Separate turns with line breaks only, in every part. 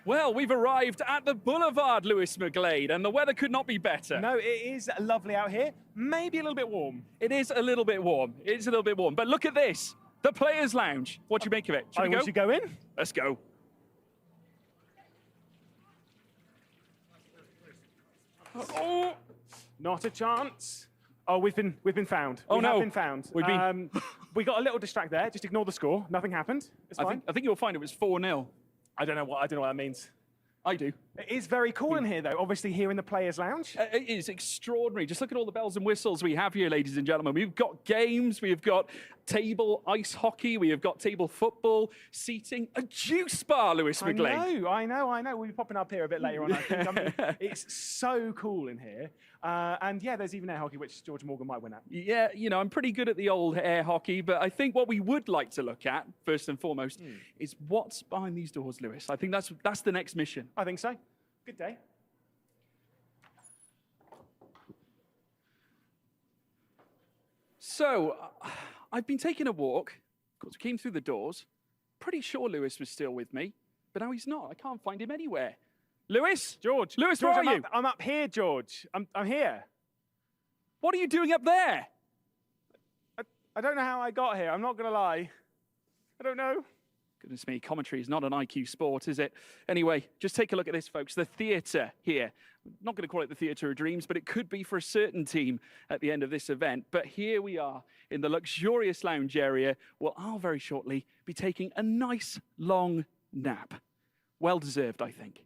Well, we've arrived at the Boulevard, Lewis McGlade, and the weather could not be better.
No, it is lovely out here. Maybe a little bit warm.
It is a little bit warm. It's a little bit warm. But look at this, the Players' Lounge. What do you make of it? Should we go?
We should go in?
Let's go.
Oh, not a chance. Oh, we've been found.
Oh,
we
no.
have been found.
We've been...
We got a little distract there. Just ignore the score. Nothing happened. It's fine.
I think you'll find it was 4-0.
I don't know what that means.
I do.
It is very cool in here, though. Obviously, here in the Players' Lounge.
It is extraordinary. Just look at all the bells and whistles we have here, ladies and gentlemen. We've got games, we've got table ice hockey, we have got table football, seating, a juice bar, Lewis McGlade.
I know. We'll be popping up here a bit later on, I think. I mean, it's so cool in here. And yeah, there's even air hockey, which George Morgan might win at.
Yeah, you know, I'm pretty good at the old air hockey, but I think what we would like to look at, first and foremost, is what's behind these doors, Lewis. I think that's the next mission.
I think so. Good day.
So, I've been taking a walk. Of course, we came through the doors. Pretty sure Lewis was still with me, but now he's not. I can't find him anywhere. Lewis?
George,
where are you?
I'm up here, George. I'm here.
What are you doing up there?
I don't know how I got here. I'm not going to lie. I don't know.
Goodness me, commentary is not an IQ sport, is it? Anyway, just take a look at this, folks. The theatre here. I'm not going to call it the Theatre of Dreams, but it could be for a certain team at the end of this event. But here we are in the luxurious lounge area where I'll very shortly be taking a nice long nap. Well deserved, I think.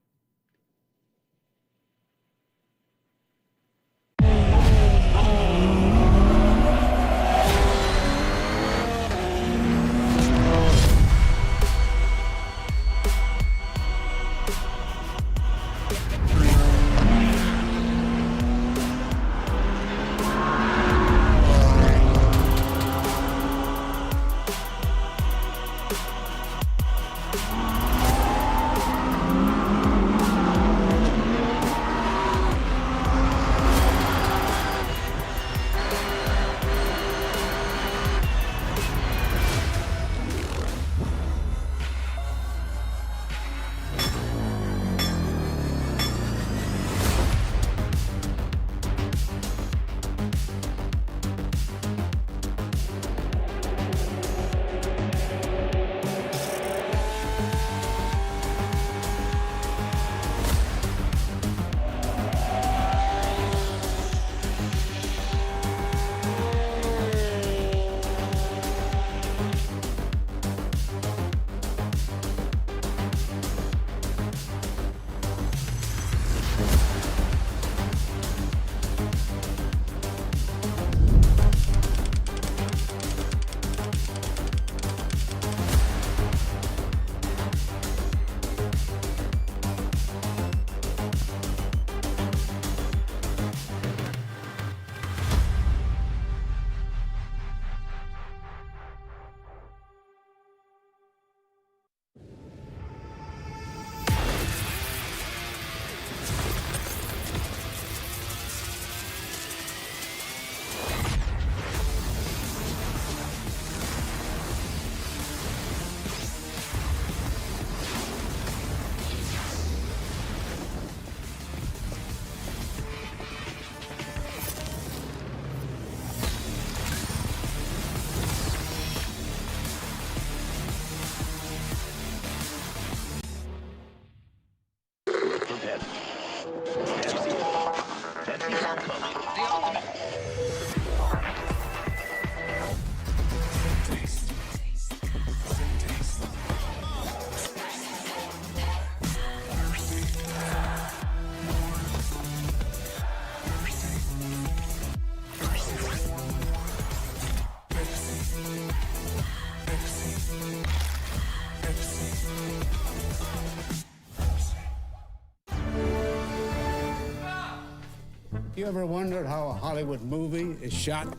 You ever wondered how a Hollywood movie is shot?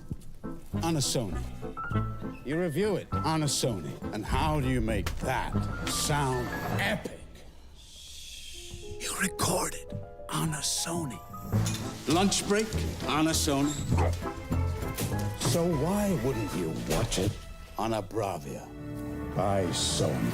On a Sony. You review it on a Sony. And how do you make that sound epic? You record it on a Sony. Lunch break on a Sony. So why wouldn't you watch it on a Bravia by Sony?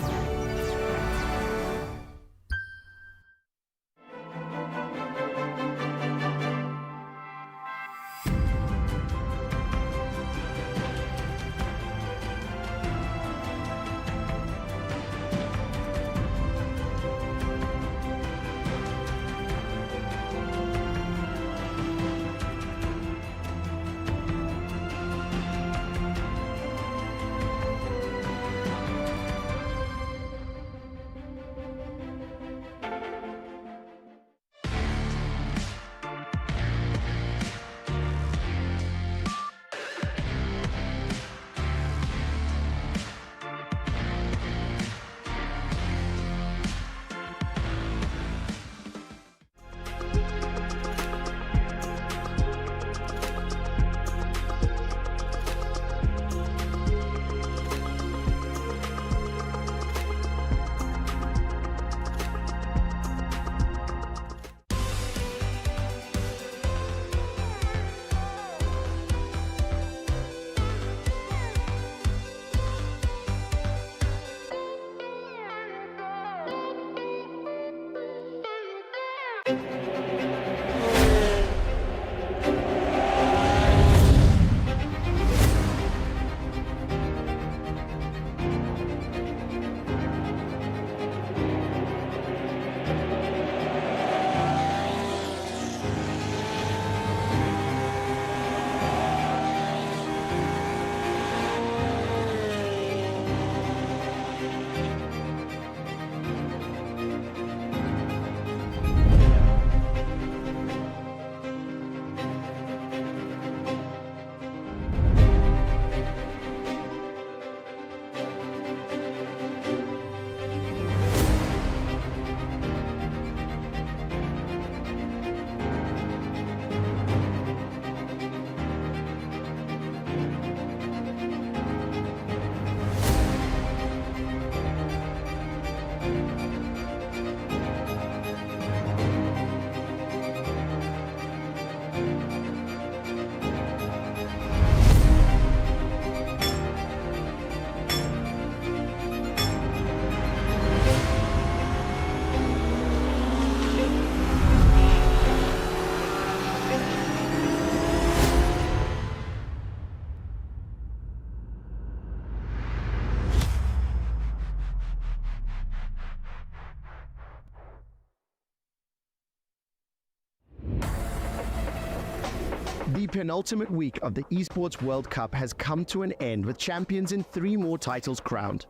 The penultimate week of the Esports World Cup has come to an end with champions in 3 more titles crowned.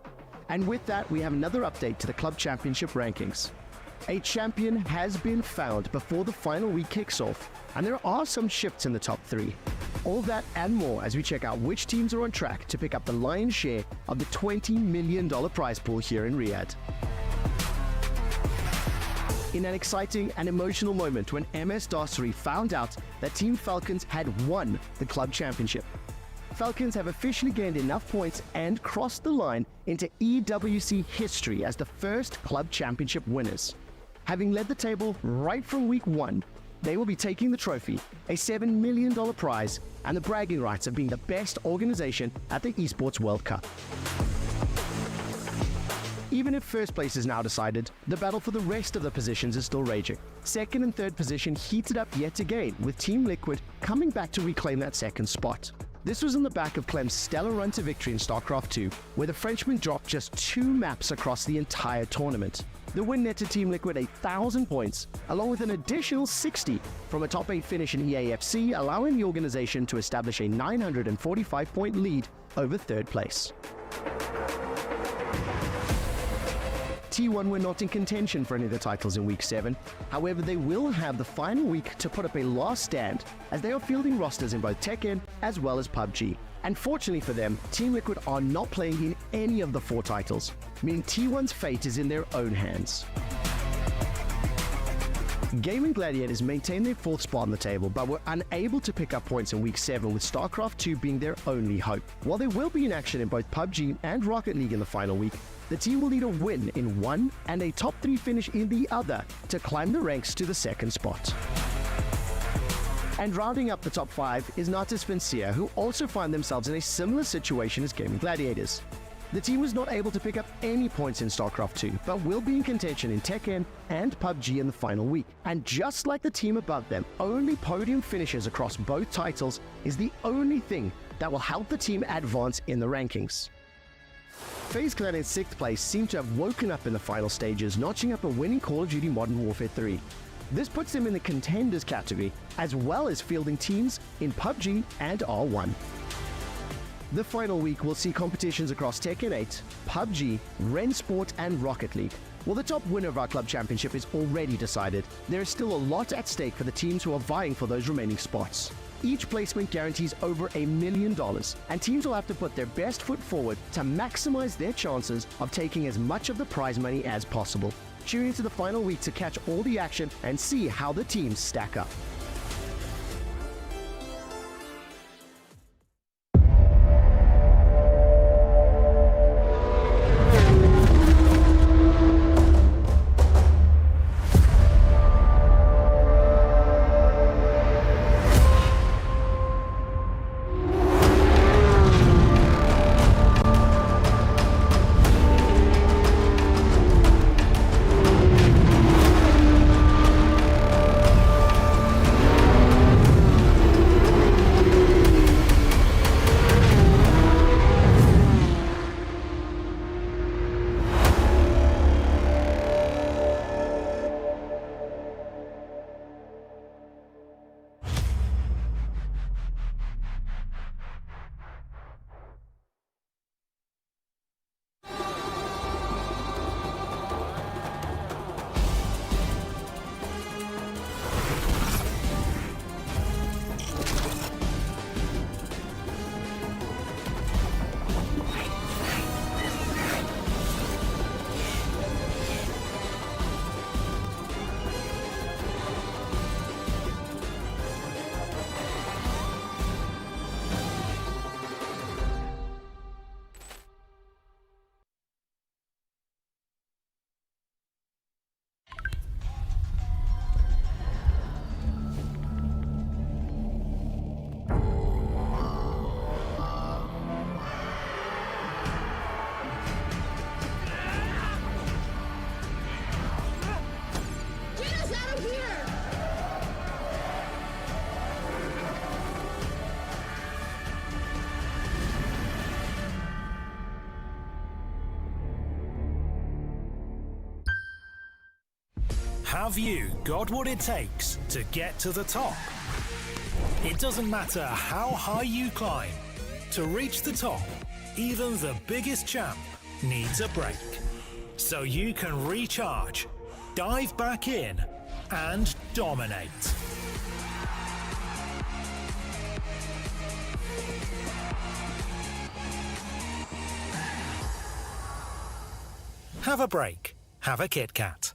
And with that, we have another update to the Club Championship rankings. A champion has been found before the final week kicks off, and there are some shifts in the top 3. All that and more as we check out which teams are on track to pick up the lion's share of the $20 million prize pool here in Riyadh. In an exciting and emotional moment when MS Dassery found out that Team Falcons had won the club championship. Falcons have officially gained enough points and crossed the line into EWC history as the first club championship winners. Having led the table right from week 1, they will be taking the trophy, a $7 million prize, and the bragging rights of being the best organization at the Esports World Cup. Even if first place is now decided, the battle for the rest of the positions is still raging. Second and third position heated up yet again, with Team Liquid coming back to reclaim that second spot. This was on the back of Clem's stellar run to victory in StarCraft 2, where the Frenchman dropped just 2 maps across the entire tournament. The win netted Team Liquid 1,000 points, along with an additional 60 from a top 8 finish in EAFC, allowing the organization to establish a 945-point lead over third place. T1 were not in contention for any of the titles in Week 7, however they will have the final week to put up a last stand as they are fielding rosters in both Tekken as well as PUBG. And fortunately for them, Team Liquid are not playing in any of the 4 titles, meaning T1's fate is in their own hands. Gaming Gladiators maintained their 4th spot on the table, but were unable to pick up points in Week 7, with StarCraft 2 being their only hope. While they will be in action in both PUBG and Rocket League in the final week, the team will need a win in one and a top 3 finish in the other to climb the ranks to the 2nd spot. And rounding up the top 5 is Natus Vincia, who also find themselves in a similar situation as Gaming Gladiators. The team was not able to pick up any points in StarCraft 2, but will be in contention in Tekken and PUBG in the final week. And just like the team above them, only podium finishes across both titles is the only thing that will help the team advance in the rankings. FaZe Clan in 6th place seem to have woken up in the final stages, notching up a winning Call of Duty Modern Warfare 3. This puts them in the contenders category, as well as fielding teams in PUBG and R1. The final week will see competitions across Tekken 8, PUBG, Ren Sport and Rocket League. While the top winner of our club championship is already decided, there is still a lot at stake for the teams who are vying for those remaining spots. Each placement guarantees over $1 million, and teams will have to put their best foot forward to maximize their chances of taking as much of the prize money as possible. Tune into the final week to catch all the action and see how the teams stack up.
Have you got what it takes to get to the top? It doesn't matter how high you climb. To reach the top, even the biggest champ needs a break. So you can recharge, dive back in, and dominate. Have a break. Have a Kit Kat.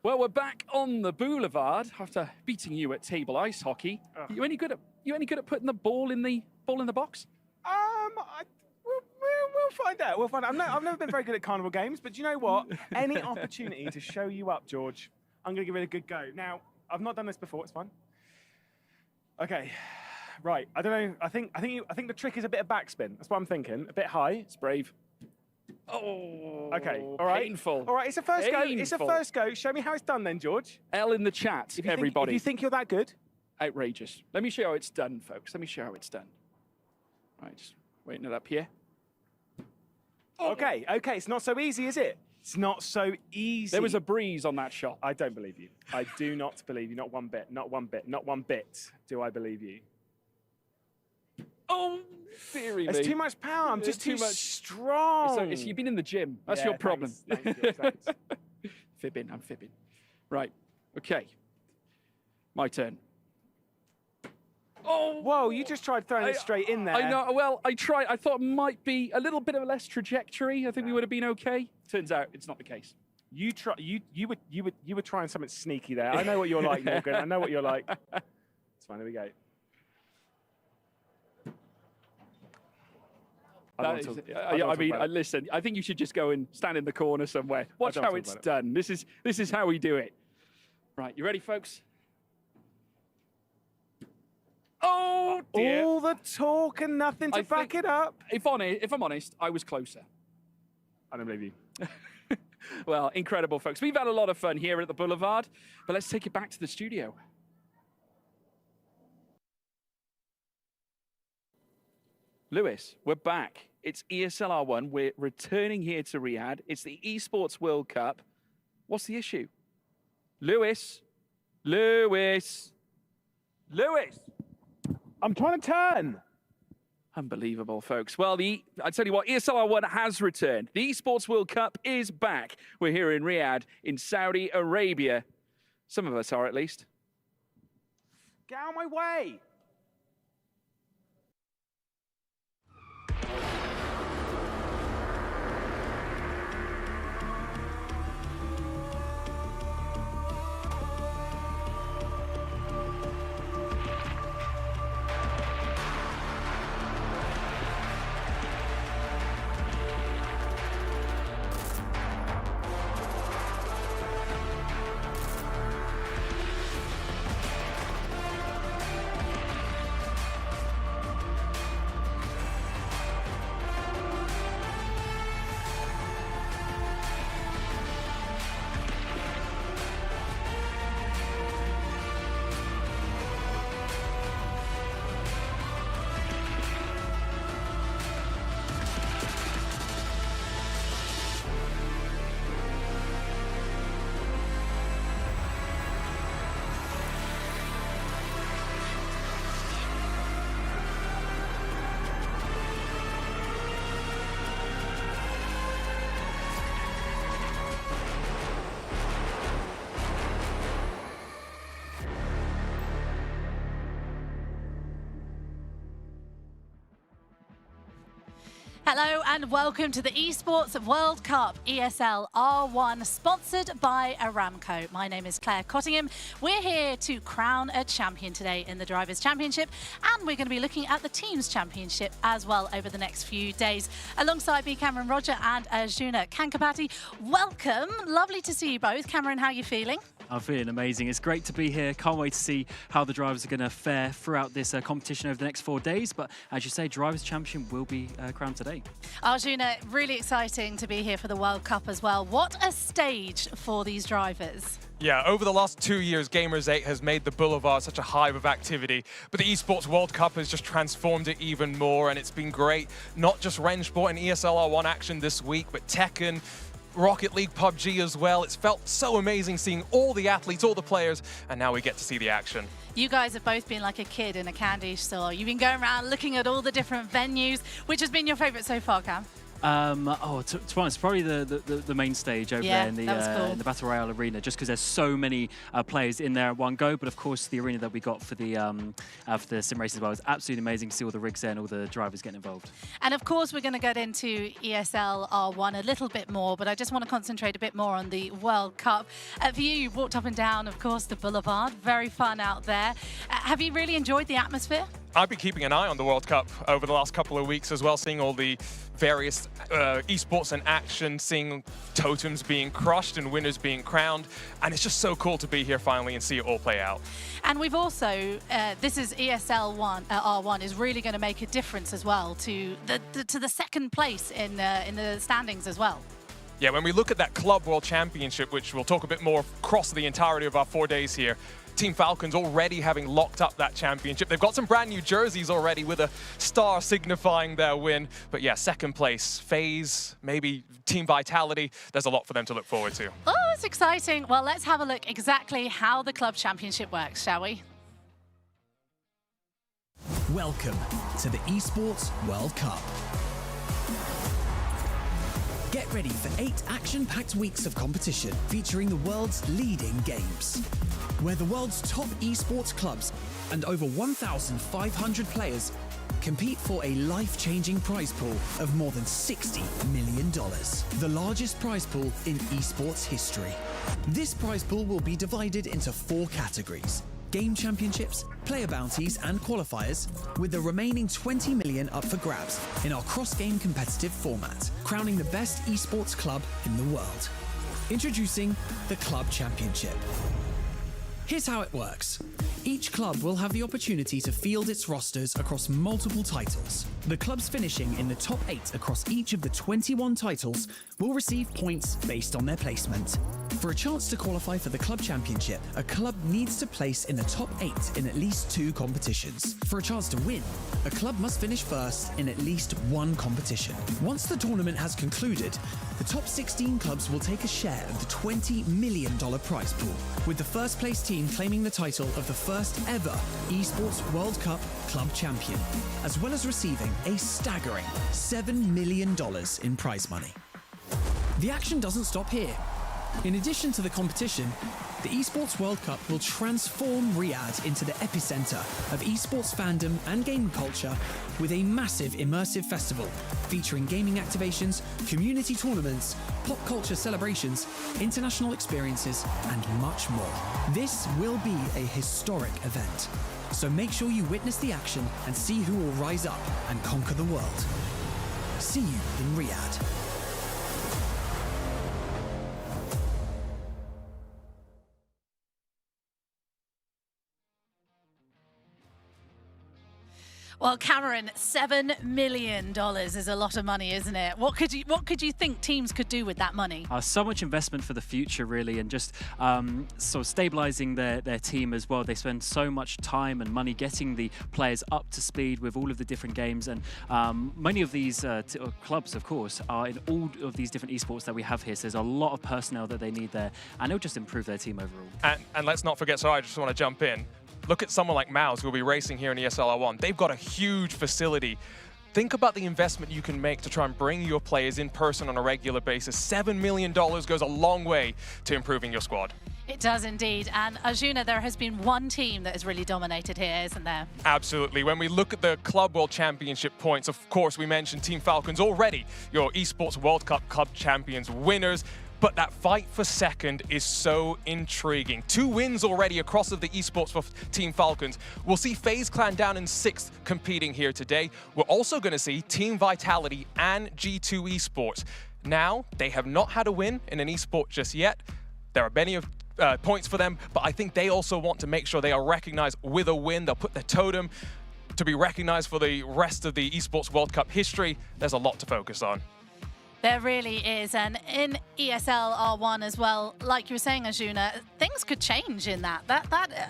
Well, we're back on the Boulevard after beating you at table ice hockey. You any good at putting the ball in the box?
We'll find out. We'll find out. I've never been very good at carnival games, but do you know what? Any opportunity to show you up, George, I'm going to give it a good go. Now, I've not done this before. It's fun. Okay, right. I don't know. I think the trick is a bit of backspin. That's what I'm thinking. A bit high.
It's brave. Oh,
okay. All right.
Painful.
All right. It's a first go. It's a first go. Show me how it's done, then, George.
L in the chat, everybody.
If you think you're that good,
outrageous. Let me show you how it's done, folks. Let me show you how it's done. Right, just waiting it up here.
Okay. Okay. It's not so easy, is it? It's not so easy.
There was a breeze on that shot.
I don't believe you. I do not believe you. Not one bit. Not one bit. Not one bit do I believe you.
Oh, theory
There's
me.
too much power. I'm just
Too
too
much.
strong.
So you've been in the gym. That's
Yeah,
your problem.
Thanks, thanks.
Fibbing, I'm fibbing. Right, okay. My turn. Oh!
Whoa, you just tried throwing it straight in there.
I know, well, I tried. I thought it might be a little bit of a less trajectory. I think we would have been okay. Turns out it's not the case.
You were trying something sneaky there. I know what you're like, Morgan. I know what you're like. It's fine, there we go.
Listen, I think you should just go and stand in the corner somewhere. Watch how it's done. This is how we do it. Right, you ready, folks? Oh, dear.
All the talk and nothing to back it up.
If I'm honest, I was closer.
I don't believe you.
Well, incredible, folks. We've had a lot of fun here at the Boulevard, but let's take it back to the studio. Lewis, we're back. It's ESL R1. We're returning here to Riyadh. It's the Esports World Cup. What's the issue? Lewis.
I'm trying to turn.
Unbelievable, folks. Well, I tell you what, ESL R1 has returned. The Esports World Cup is back. We're here in Riyadh, in Saudi Arabia. Some of us are, at least.
Get out of my way.
Hello and welcome to the Esports World Cup ESL R1, sponsored by Aramco. My name is Claire Cottingham. We're here to crown a champion today in the Drivers' Championship, and we're going to be looking at the Teams' Championship as well over the next few days. Alongside me, Cameron Roger and Arjuna Kankapati. Welcome. Lovely to see you both. Cameron, how are you feeling?
I'm feeling amazing. It's great to be here. Can't wait to see how the drivers are going to fare throughout this competition over the next 4 days. But as you say, Drivers' Champion will be crowned today.
Arjuna, really exciting to be here for the World Cup as well. What a stage for these drivers.
Yeah, over the last 2 years, Gamers 8 has made the Boulevard such a hive of activity, but the Esports World Cup has just transformed it even more, and it's been great. Not just Rennsport and ESL R1 action this week, but Tekken, Rocket League, PUBG as well. It's felt so amazing seeing all the athletes, all the players, and now we get to see the action.
You guys have both been like a kid in a candy store. You've been going around looking at all the different venues. Which has been your favourite so far, Cam?
To be honest, probably the main stage over there in the,
cool.
in the Battle Royale arena, just because there's so many players in there at one go. But of course, the arena that we got for the sim race as well is absolutely amazing to see all the rigs there and all the drivers getting involved.
And of course, we're going to get into ESL R1 a little bit more, but I just want to concentrate a bit more on the World Cup. For you walked up and down, of course, the Boulevard. Very fun out there. Have you really enjoyed the atmosphere?
I've been keeping an eye on the World Cup over the last couple of weeks as well, seeing all the various esports in action, seeing totems being crushed and winners being crowned, and it's just so cool to be here finally and see it all play out.
And we've also, this is ESL R1 is really going to make a difference as well to the second place in the standings as well.
Yeah, when we look at that Club World Championship, which we'll talk a bit more across the entirety of our 4 days here, Team Falcons already having locked up that championship. They've got some brand new jerseys already with a star signifying their win. But yeah, second place, FaZe, maybe Team Vitality. There's a lot for them to look forward to.
Oh, it's exciting. Well, let's have a look exactly how the club championship works, shall we?
Welcome to the Esports World Cup. Get ready for 8 action-packed weeks of competition featuring the world's leading games, where the world's top esports clubs and over 1,500 players compete for a life-changing prize pool of more than $60 million, the largest prize pool in esports history. This prize pool will be divided into 4 categories: game championships, player bounties and qualifiers, with the remaining 20 million up for grabs in our cross-game competitive format, crowning the best esports club in the world. Introducing the Club Championship. Here's how it works. Each club will have the opportunity to field its rosters across multiple titles. The clubs finishing in the top 8 across each of the 21 titles will receive points based on their placement. For a chance to qualify for the Club Championship, a club needs to place in the top 8 in at least 2 competitions. For a chance to win, a club must finish first in at least 1 competition. Once the tournament has concluded, the top 16 clubs will take a share of the $20 million prize pool, with the first place team claiming the title of the first ever Esports World Cup Club Champion, as well as receiving a staggering $7 million in prize money. The action doesn't stop here. In addition to the competition, the Esports World Cup will transform Riyadh into the epicenter of esports fandom and gaming culture, with a massive immersive festival featuring gaming activations, community tournaments, pop culture celebrations, international experiences, and much more. This will be a historic event, so make sure you witness the action and see who will rise up and conquer the world. See you in Riyadh.
Well, Cameron, $7 million is a lot of money, isn't it? What could you think teams could do with that money?
So much investment for the future, really, and just sort of stabilizing their team as well. They spend so much time and money getting the players up to speed with all of the different games, and many of these clubs, of course, are in all of these different esports that we have here. So there's a lot of personnel that they need there, and it'll just improve their team overall.
And let's not forget, sorry, I just want to jump in. Look at someone like Mouse, who will be racing here in ESL R1. They've got a huge facility. Think about the investment you can make to try and bring your players in person on a regular basis. $7 million goes a long way to improving your squad.
It does indeed. And Arjuna, there has been one team that has really dominated here, isn't there?
Absolutely. When we look at the Club World Championship points, of course, we mentioned Team Falcons already, your Esports World Cup Club Champions winners. But that fight for second is so intriguing. 2 wins already across of the esports for Team Falcons. We'll see FaZe Clan down in 6th competing here today. We're also going to see Team Vitality and G2 Esports. Now, they have not had a win in an esport just yet. There are many of points for them, but I think they also want to make sure they are recognized with a win. They'll put their totem to be recognized for the rest of the Esports World Cup history. There's a lot to focus on.
There really is, and in ESL R1 as well, like you were saying, Arjuna, things could change in that.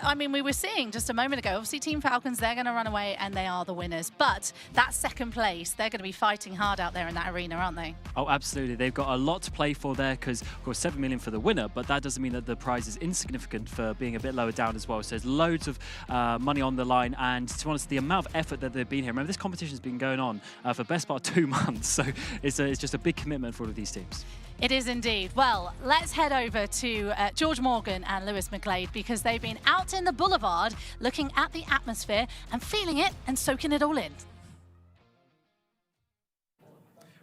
I mean, we were seeing just a moment ago, obviously Team Falcons, they're going to run away and they are the winners. But that second place, they're going to be fighting hard out there in that arena, aren't they?
Oh, absolutely. They've got a lot to play for there because, of course, $7 million for the winner, but that doesn't mean that the prize is insignificant for being a bit lower down as well. So there's loads of money on the line, and to be honest, the amount of effort that they've been here. Remember, this competition's been going on for the best part of 2 months, so it's just a big commitment for all of these teams.
It is indeed. Well, let's head over to George Morgan and Lewis McGlade, because they've been out in the Boulevard looking at the atmosphere and feeling it and soaking it all in.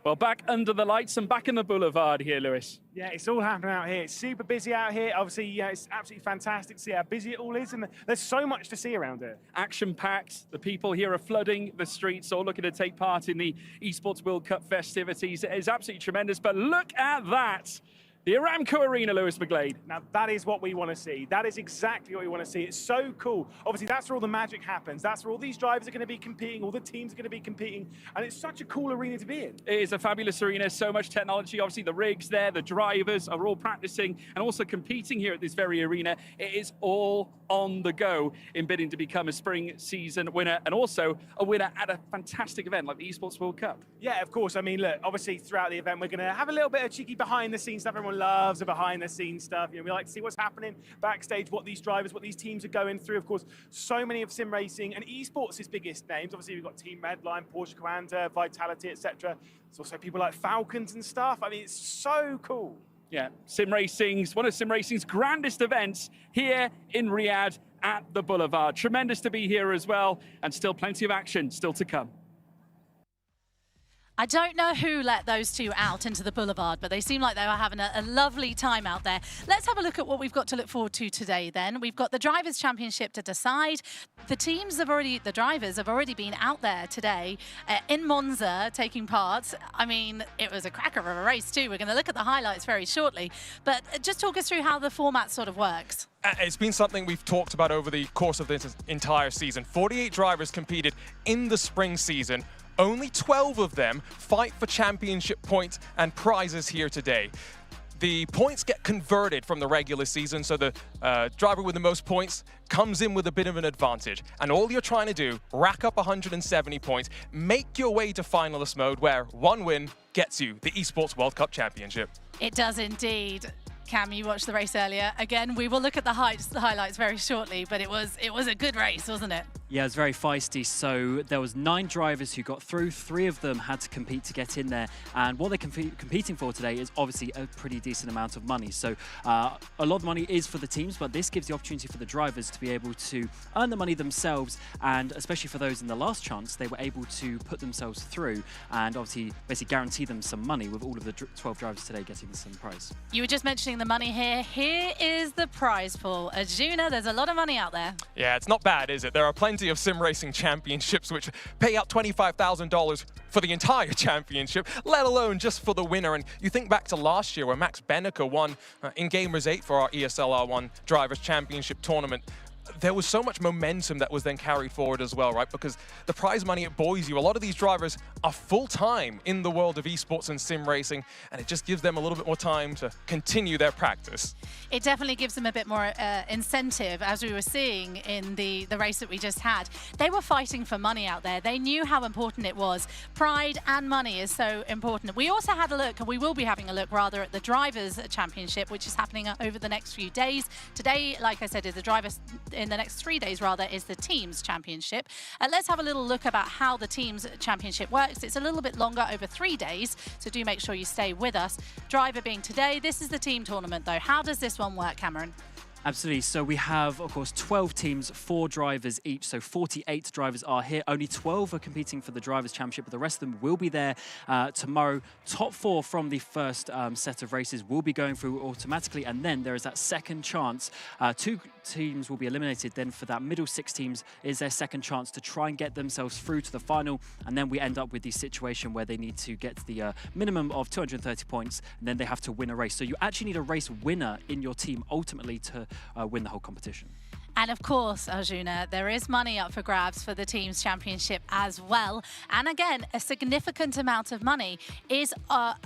Well, back under the lights and back in the Boulevard here, Lewis.
Yeah, it's all happening out here. It's super busy out here. Obviously, yeah, it's absolutely fantastic to see how busy it all is, and there's so much to see around here.
Action-packed. The people here are flooding the streets, all looking to take part in the Esports World Cup festivities. It is absolutely tremendous, but look at that. The Aramco Arena, Lewis McGlade.
Now, that is what we want to see. That is exactly what we want to see. It's so cool. Obviously, that's where all the magic happens. That's where all these drivers are going to be competing, all the teams are going to be competing, and it's such a cool arena to be in.
It is a fabulous arena, so much technology. Obviously, the rigs there, the drivers are all practicing and also competing here at this very arena. It is all on the go in bidding to become a spring season winner and also a winner at a fantastic event like the Esports World Cup.
Yeah, of course. I mean, look, obviously, throughout the event, we're going to have a little bit of cheeky behind-the-scenes stuff. Everyone loves the behind-the-scenes stuff. You know, we like to see what's happening backstage, what these drivers, what these teams are going through. Of course, so many of sim racing and esports' biggest names. Obviously, we've got Team Redline, Porsche Commander, Vitality, etc. There's also people like Falcons and stuff. I mean, it's so cool.
Yeah, sim racing's one of sim racing's grandest events here in Riyadh at the Boulevard. Tremendous to be here as well, and still plenty of action still to come.
I don't know who let those two out into the Boulevard, but they seem like they were having a lovely time out there. Let's have a look at what we've got to look forward to today then. We've got the Drivers' Championship to decide. The drivers have already been out there today in Monza taking part. I mean, it was a cracker of a race too. We're going to look at the highlights very shortly, but just talk us through how the format sort of works.
It's been something we've talked about over the course of this entire season. 48 drivers competed in the spring season. Only 12 of them fight for championship points and prizes here today. The points get converted from the regular season, so the driver with the most points comes in with a bit of an advantage. And all you're trying to do, rack up 170 points, make your way to finalist mode, where one win gets you the Esports World Cup Championship.
It does indeed. Cam, you watched the race earlier. Again, we will look at the highlights very shortly, but it was a good race, wasn't it?
Yeah, it was very feisty. So there was 9 drivers who got through. 3 of them had to compete to get in there. And what they're competing for today is obviously a pretty decent amount of money. So a lot of money is for the teams, but this gives the opportunity for the drivers to be able to earn the money themselves. And especially for those in the last chance, they were able to put themselves through and obviously basically guarantee them some money, with all of the 12 drivers today getting some prize.
You were just mentioning the money here. Here is the prize pool. Arjuna, there's a lot of money out there.
Yeah, it's not bad, is it? There are plenty of sim racing championships which pay out $25,000 for the entire championship, let alone just for the winner. And you think back to last year where Max Benneker won in Gamers 8 for our ESL R1 Drivers' Championship tournament. There was so much momentum that was then carried forward as well, right? Because the prize money at Boise, a lot of these drivers are full-time in the world of esports and sim racing, and it just gives them a little bit more time to continue their practice.
It definitely gives them a bit more incentive, as we were seeing in the race that we just had. They were fighting for money out there. They knew how important it was. Pride and money is so important. We also had a look, and we will be having a look rather, at the Drivers' Championship, which is happening over the next few days. Today, like I said, is the Drivers' in the next 3 days rather, is the Teams Championship. Let's have a little look about how the Teams Championship works. It's a little bit longer, over 3 days, so do make sure you stay with us. Driver being today, this is the team tournament though. How does this one work, Cameron?
Absolutely. So we have, of course, 12 teams, 4 drivers each. So 48 drivers are here. Only 12 are competing for the Drivers' Championship, but the rest of them will be there tomorrow. Top 4 from the first set of races will be going through automatically, and then there is that second chance. 2 teams will be eliminated. Then for that middle 6 teams is their second chance to try and get themselves through to the final, and then we end up with the situation where they need to get the minimum of 230 points, and then they have to win a race. So you actually need a race winner in your team ultimately to win the whole competition.
And of course, Arjuna, there is money up for grabs for the Teams Championship as well. And again, a significant amount of money is up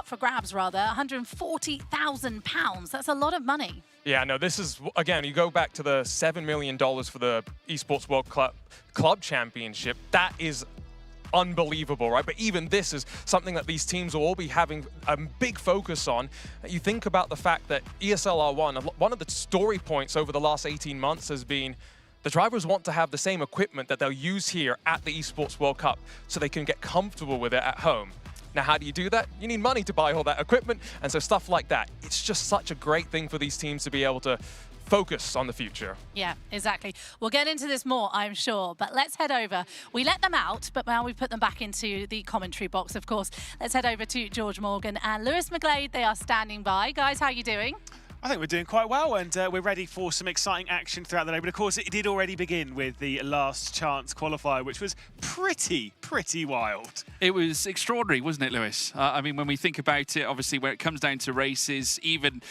for grabs, rather, £140,000. That's a lot of money.
Yeah, no, this is, again, you go back to the $7 million for the Esports World Club Championship. That is unbelievable, right? But even this is something that these teams will all be having a big focus on. You think about the fact that ESL R1, one of the story points over the last 18 months has been the drivers want to have the same equipment that they'll use here at the Esports World Cup so they can get comfortable with it at home. Now, how do you do that? You need money to buy all that equipment, and so stuff like that. It's just such a great thing for these teams to be able to focus on the future.
Yeah, exactly. We'll get into this more, I'm sure, but let's head over. We let them out, but now we put them back into the commentary box, of course. Let's head over to George Morgan and Lewis McGlade. They are standing by. Guys, how are you doing?
I think we're doing quite well, and we're ready for some exciting action throughout the day. But of course, it did already begin with the last chance qualifier, which was pretty wild.
It was extraordinary, wasn't it, Lewis? I mean, when we think about it, obviously, where it comes down to races, even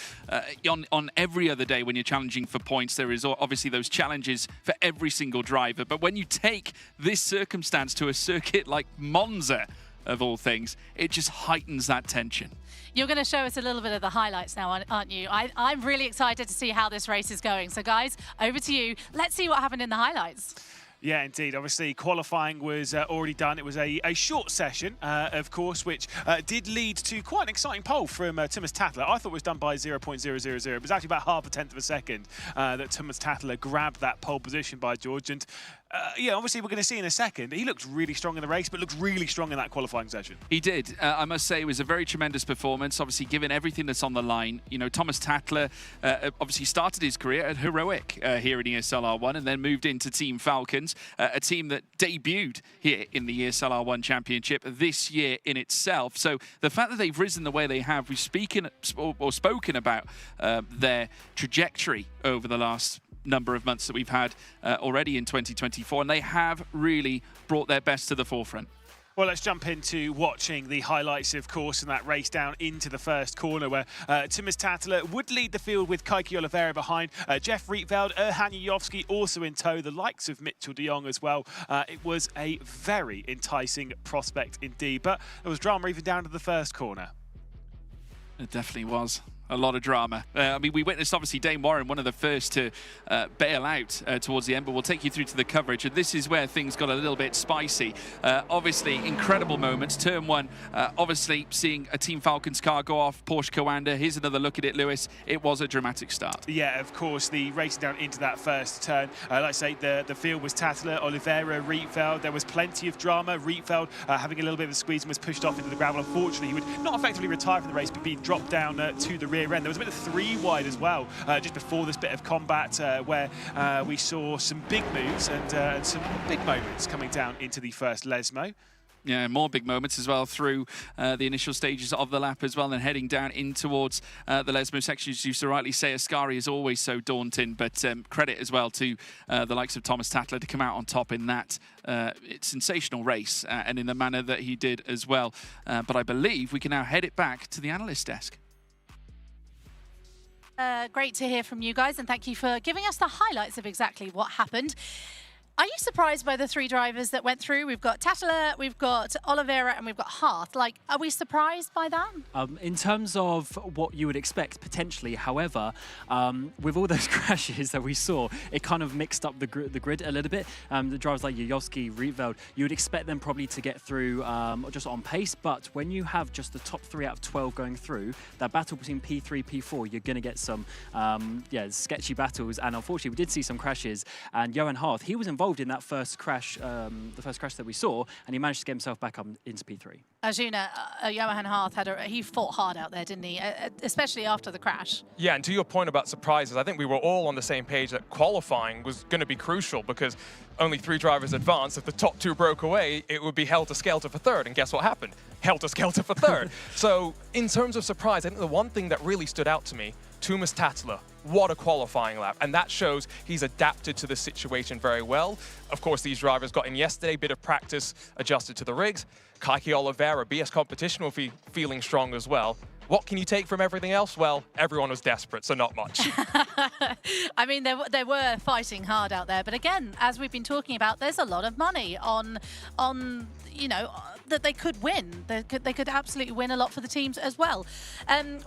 on every other day when you're challenging for points, there is obviously those challenges for every single driver. But when you take this circumstance to a circuit like Monza, of all things, it just heightens that tension.
You're going to show us a little bit of the highlights now, aren't you? I'm really excited to see how this race is going. So, guys, over to you. Let's see what happened in the highlights.
Yeah, indeed. Obviously, qualifying was already done. It was a short session, of course, which did lead to quite an exciting pole from Thomas Tattler. I thought it was done by 0.000. It was actually about half a tenth of a second that Thomas Tattler grabbed that pole position by George. And yeah, obviously, we're going to see in a second. He looked really strong in the race, but looked really strong in that qualifying session.
He did. I must say it was a very tremendous performance, obviously, given everything that's on the line. You know, Thomas Tattler obviously started his career at Heroic here in ESL R1 and then moved into Team Falcons, a team that debuted here in the ESL R1 Championship this year in itself. So the fact that they've risen the way they have, we've spoken about their trajectory over the last number of months that we've had already in 2024, and they have really brought their best to the forefront.
Well, let's jump into watching the highlights, of course, in that race down into the first corner where Thomas Tattler would lead the field with Kaiki Oliveira behind, Jeff Rietveld, Erhan Yujovski also in tow, the likes of Mitchell de Jong as well. It was a very enticing prospect indeed, but there was drama even down to the first corner.
It definitely was. A lot of drama. I mean, we witnessed, obviously, Dane Warren, one of the first to bail out towards the end, but we'll take you through to the coverage. And this is where things got a little bit spicy. Obviously, incredible moments. Turn one, obviously, seeing a Team Falcons car go off, Porsche Coanda. Here's another look at it, Lewis. It was a dramatic start.
Yeah, of course, the racing down into that first turn. Like I say, the field was Tattler, Oliveira, Rietveld. There was plenty of drama. Rietveld having a little bit of a squeeze and was pushed off into the gravel. Unfortunately, he would not effectively retire from the race, but be dropped down to the rear end. There was a bit of 3 wide as well, just before this bit of combat where we saw some big moves and some big moments coming down into the first Lesmo.
Yeah, more big moments as well through the initial stages of the lap as well, and heading down in towards the Lesmo section. As you so rightly say, Ascari is always so daunting, but credit as well to the likes of Thomas Tattler to come out on top in that sensational race and in the manner that he did as well. But I believe we can now head it back to the analyst desk.
Great to hear from you guys, and thank you for giving us the highlights of exactly what happened. Are you surprised by the 3 drivers that went through? We've got Tattler, we've got Oliveira, and we've got Hearth. Like, are we surprised by that?
In terms of what you would expect, potentially. However, with all those crashes that we saw, it kind of mixed up the grid a little bit. The drivers like Yujovski, Rietveld, you would expect them probably to get through just on pace. But when you have just the top 3 out of 12 going through, that battle between P3, P4, you're going to get some sketchy battles. And unfortunately, we did see some crashes. And Johan Hearth, he was involved in that first crash, the first crash that we saw, and he managed to get himself back up into P3.
Arjuna, Johan Hearth he fought hard out there, didn't he? Especially after the crash.
Yeah, and to your point about surprises, I think we were all on the same page that qualifying was going to be crucial because only 3 drivers advanced. If the top 2 broke away, it would be helter-skelter for third, and guess what happened? Helter-skelter for third. So in terms of surprise, I think the one thing that really stood out to me, Thomas Tattler, what a qualifying lap. And that shows he's adapted to the situation very well. Of course, these drivers got in yesterday, bit of practice, adjusted to the rigs. Kaiki Oliveira, BS competition will be feeling strong as well. What can you take from everything else? Well, everyone was desperate, so not much.
I mean, they were fighting hard out there. But again, as we've been talking about, there's a lot of money on you know, that they could win. They could absolutely win a lot for the teams as well.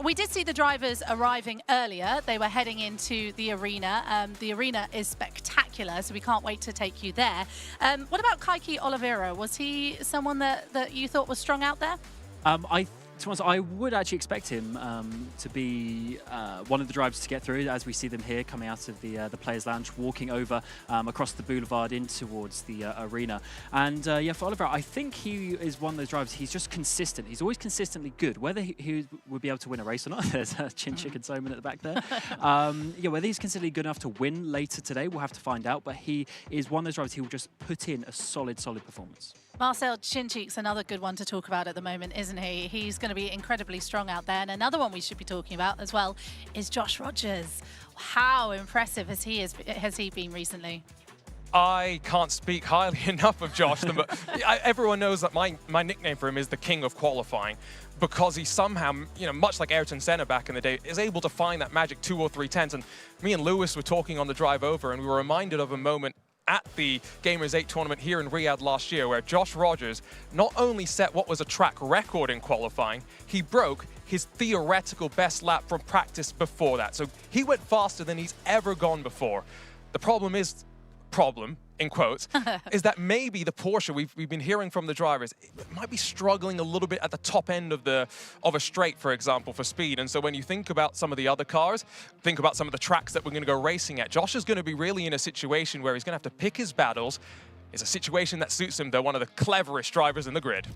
We did see the drivers arriving earlier. They were heading into the arena. The arena is spectacular, so we can't wait to take you there. What about Kaiki Oliveira? Was he someone that you thought was strong out there?
I would actually expect him to be one of the drivers to get through, as we see them here coming out of the Players' Lounge, walking over across the Boulevard in towards the arena. And yeah, for Oliver, I think he is one of those drivers. He's just consistent. He's always consistently good. Whether he would be able to win a race or not, there's a chin chicken Soman at the back there. Yeah, whether he's consistently good enough to win later today, we'll have to find out. But he is one of those drivers. He will just put in a solid performance.
Marcel Chinchik's another good one to talk about at the moment, isn't he? He's going to to be incredibly strong out there. And another one we should be talking about as well is Josh Rogers. How impressive has he been recently?
I can't speak highly enough of Josh. Everyone knows that my nickname for him is the King of Qualifying, because he somehow, much like Ayrton Senna back in the day, is able to find that magic 2 or 3 tenths. And me and Lewis were talking on the drive over, and we were reminded of a moment at the Gamers 8 tournament here in Riyadh last year, where Josh Rogers not only set what was a track record in qualifying, he broke his theoretical best lap from practice before that. So he went faster than he's ever gone before. The problem, in quotes, is that maybe the Porsche, we've been hearing from the drivers, it might be struggling a little bit at the top end of a straight, for example, for speed. And so when you think about some of the other cars, think about some of the tracks that we're going to go racing at, Josh is going to be really in a situation where he's going to have to pick his battles. It's a situation that suits him. They're one of the cleverest drivers in the grid.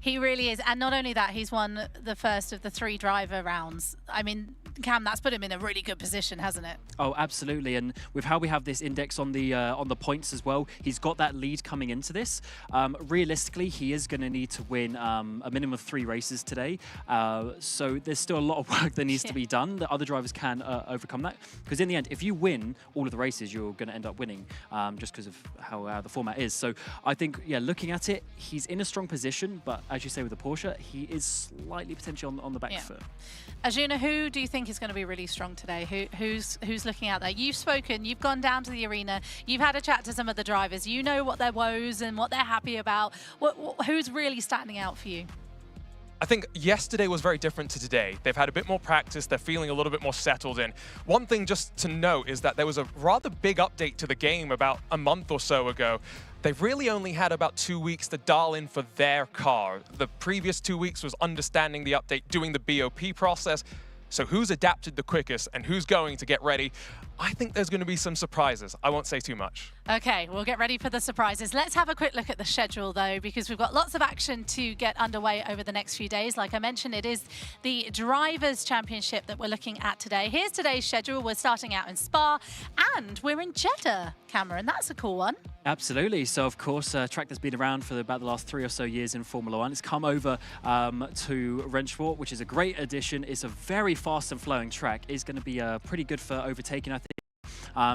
He really is. And not only that, he's won the first of the 3 driver rounds. I mean, Cam, that's put him in a really good position, hasn't it?
Oh, absolutely. And with how we have this index on the points as well, he's got that lead coming into this. Realistically, he is going to need to win a minimum of 3 races today. So there's still a lot of work that needs to be done. The other drivers can overcome that. Because in the end, if you win all of the races, you're going to end up winning just because of how the format is. So I think, yeah, looking at it, he's in a strong position. But as you say with the Porsche, he is slightly potentially on the back foot.
Arjuna, who do you think is going to be really strong today? Who's looking out there? You've spoken, you've gone down to the arena, you've had a chat to some of the drivers, you know what their woes and what they're happy about. Who's really standing out for you?
I think yesterday was very different to today. They've had a bit more practice. They're feeling a little bit more settled in. One thing just to note is that there was a rather big update to the game about a month or so ago. They've really only had about 2 weeks to dial in for their car. The previous 2 weeks was understanding the update, doing the BOP process. So who's adapted the quickest and who's going to get ready? I think there's going to be some surprises. I won't say too much.
Okay, we'll get ready for the surprises. Let's have a quick look at the schedule, though, because we've got lots of action to get underway over the next few days. Like I mentioned, it is the Drivers' Championship that we're looking at today. Here's today's schedule. We're starting out in Spa, and we're in Jeddah, Cameron. That's a cool one.
Absolutely. So, of course, a track that's been around for about the last 3 or so years in Formula 1. It's come over to Rennsport, which is a great addition. It's a very fast and flowing track. It's going to be pretty good for overtaking, I think.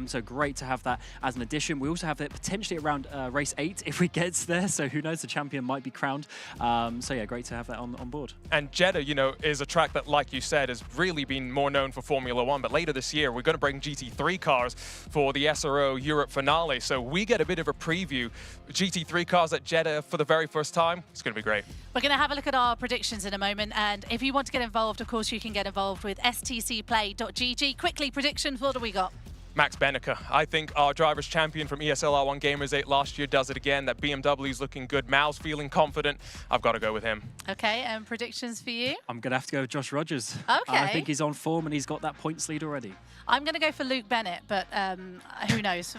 So great to have that as an addition. We also have it potentially around race 8 if we get there. So who knows, the champion might be crowned. So yeah, great to have that on board. And
Jeddah, is a track that, like you said, has really been more known for Formula 1. But later this year, we're going to bring GT3 cars for the SRO Europe finale. So we get a bit of a preview. GT3 cars at Jeddah for the very first time. It's going to be great. We're
going to have a look at our predictions in a moment. And if you want to get involved, of course, you can get involved with stcplay.gg. Quickly, predictions, what do we got?
Max Benneker. I think our driver's champion from ESL R1 Gamers 8 last year does it again. That BMW's looking good. Mal's feeling confident. I've got to go with him.
Okay, and predictions for you?
I'm going to have to go with Josh Rogers.
Okay.
I think he's on form and he's got that points lead already.
I'm going to go for Luke Bennett, but who knows?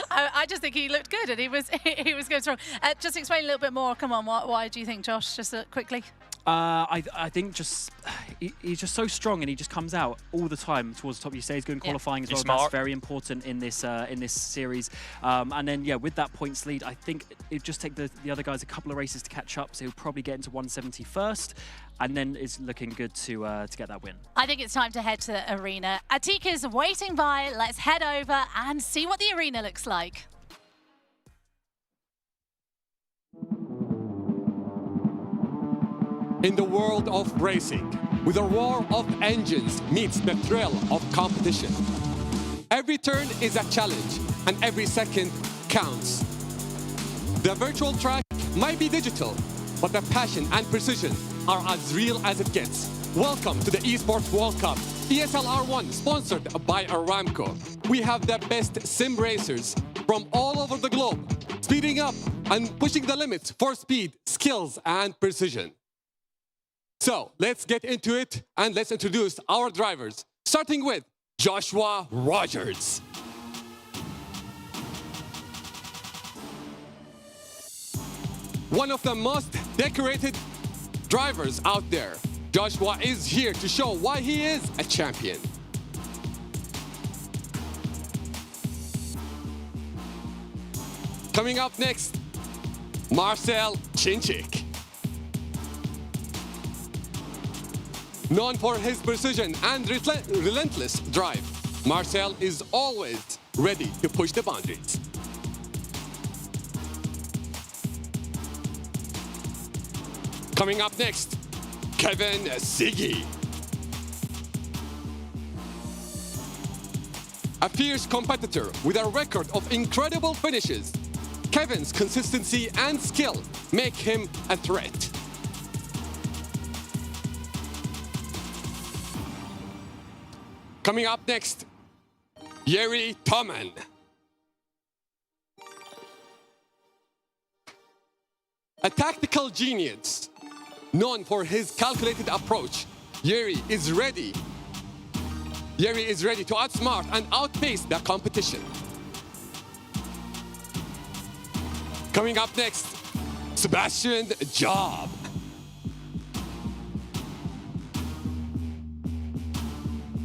I just think he looked good and he was going strong. Just explain a little bit more. Come on, why do you think, Josh? Just quickly.
I think he's just so strong and he just comes out all the time towards the top. You say he's good in qualifying as well. That's very important in this series. And then with that points lead, I think it'd just take the other guys a couple of races to catch up. So he'll probably get into 170 first, and then it's looking good to get that win.
I think it's time to head to the arena. Atika's waiting by. Let's head over and see what the arena looks like.
In the world of racing, with a roar of engines meets the thrill of competition. Every turn is a challenge, and every second counts. The virtual track might be digital, but the passion and precision are as real as it gets. Welcome to the Esports World Cup, ESL R1, sponsored by Aramco. We have the best sim racers from all over the globe, speeding up and pushing the limits for speed, skills, and precision. So let's get into it and let's introduce our drivers, starting with Joshua Rogers. One of the most decorated drivers out there. Joshua is here to show why he is a champion. Coming up next, Marcel Chinchik. Known for his precision and relentless drive, Marcel is always ready to push the boundaries. Coming up next, Kevin Siggy. A fierce competitor with a record of incredible finishes, Kevin's consistency and skill make him a threat. Coming up next, Yeri Toman. A tactical genius, known for his calculated approach, Yeri is ready to outsmart and outpace the competition. Coming up next, Sebastian Job.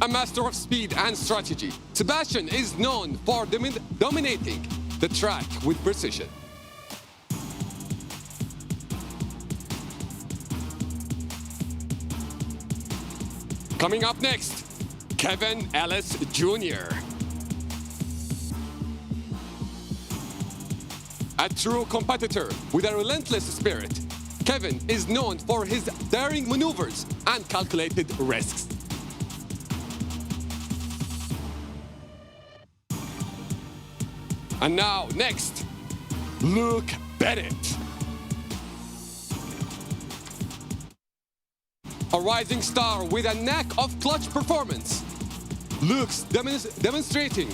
A master of speed and strategy, Sebastian is known for dominating the track with precision. Coming up next, Kevin Ellis Jr. A true competitor with a relentless spirit, Kevin is known for his daring maneuvers and calculated risks. And now, next, Luke Bennett. A rising star with a knack of clutch performance. Luke's demonstrating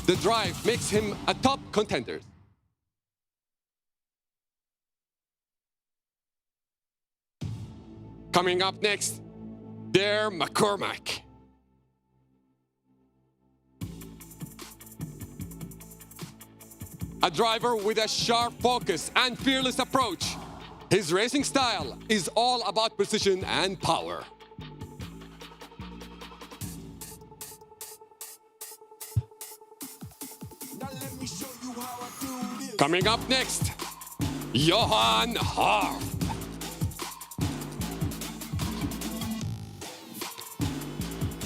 the drive makes him a top contender. Coming up next, Dare McCormack. A driver with a sharp focus and fearless approach. His racing style is all about precision and power. Coming up next, Johan Harf.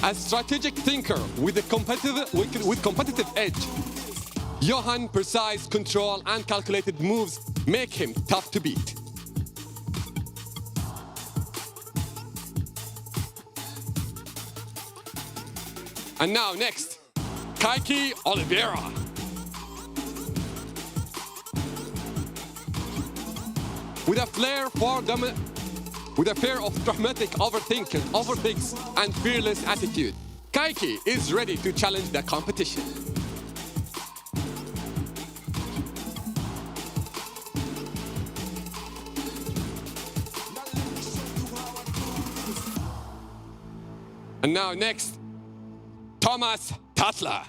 A strategic thinker with a competitive edge. Johan's precise control and calculated moves make him tough to beat. And now next, Kaiki Oliveira. With a flair of dramatic overthinks and fearless attitude, Kaiki is ready to challenge the competition. And now next, Thomas Tatla.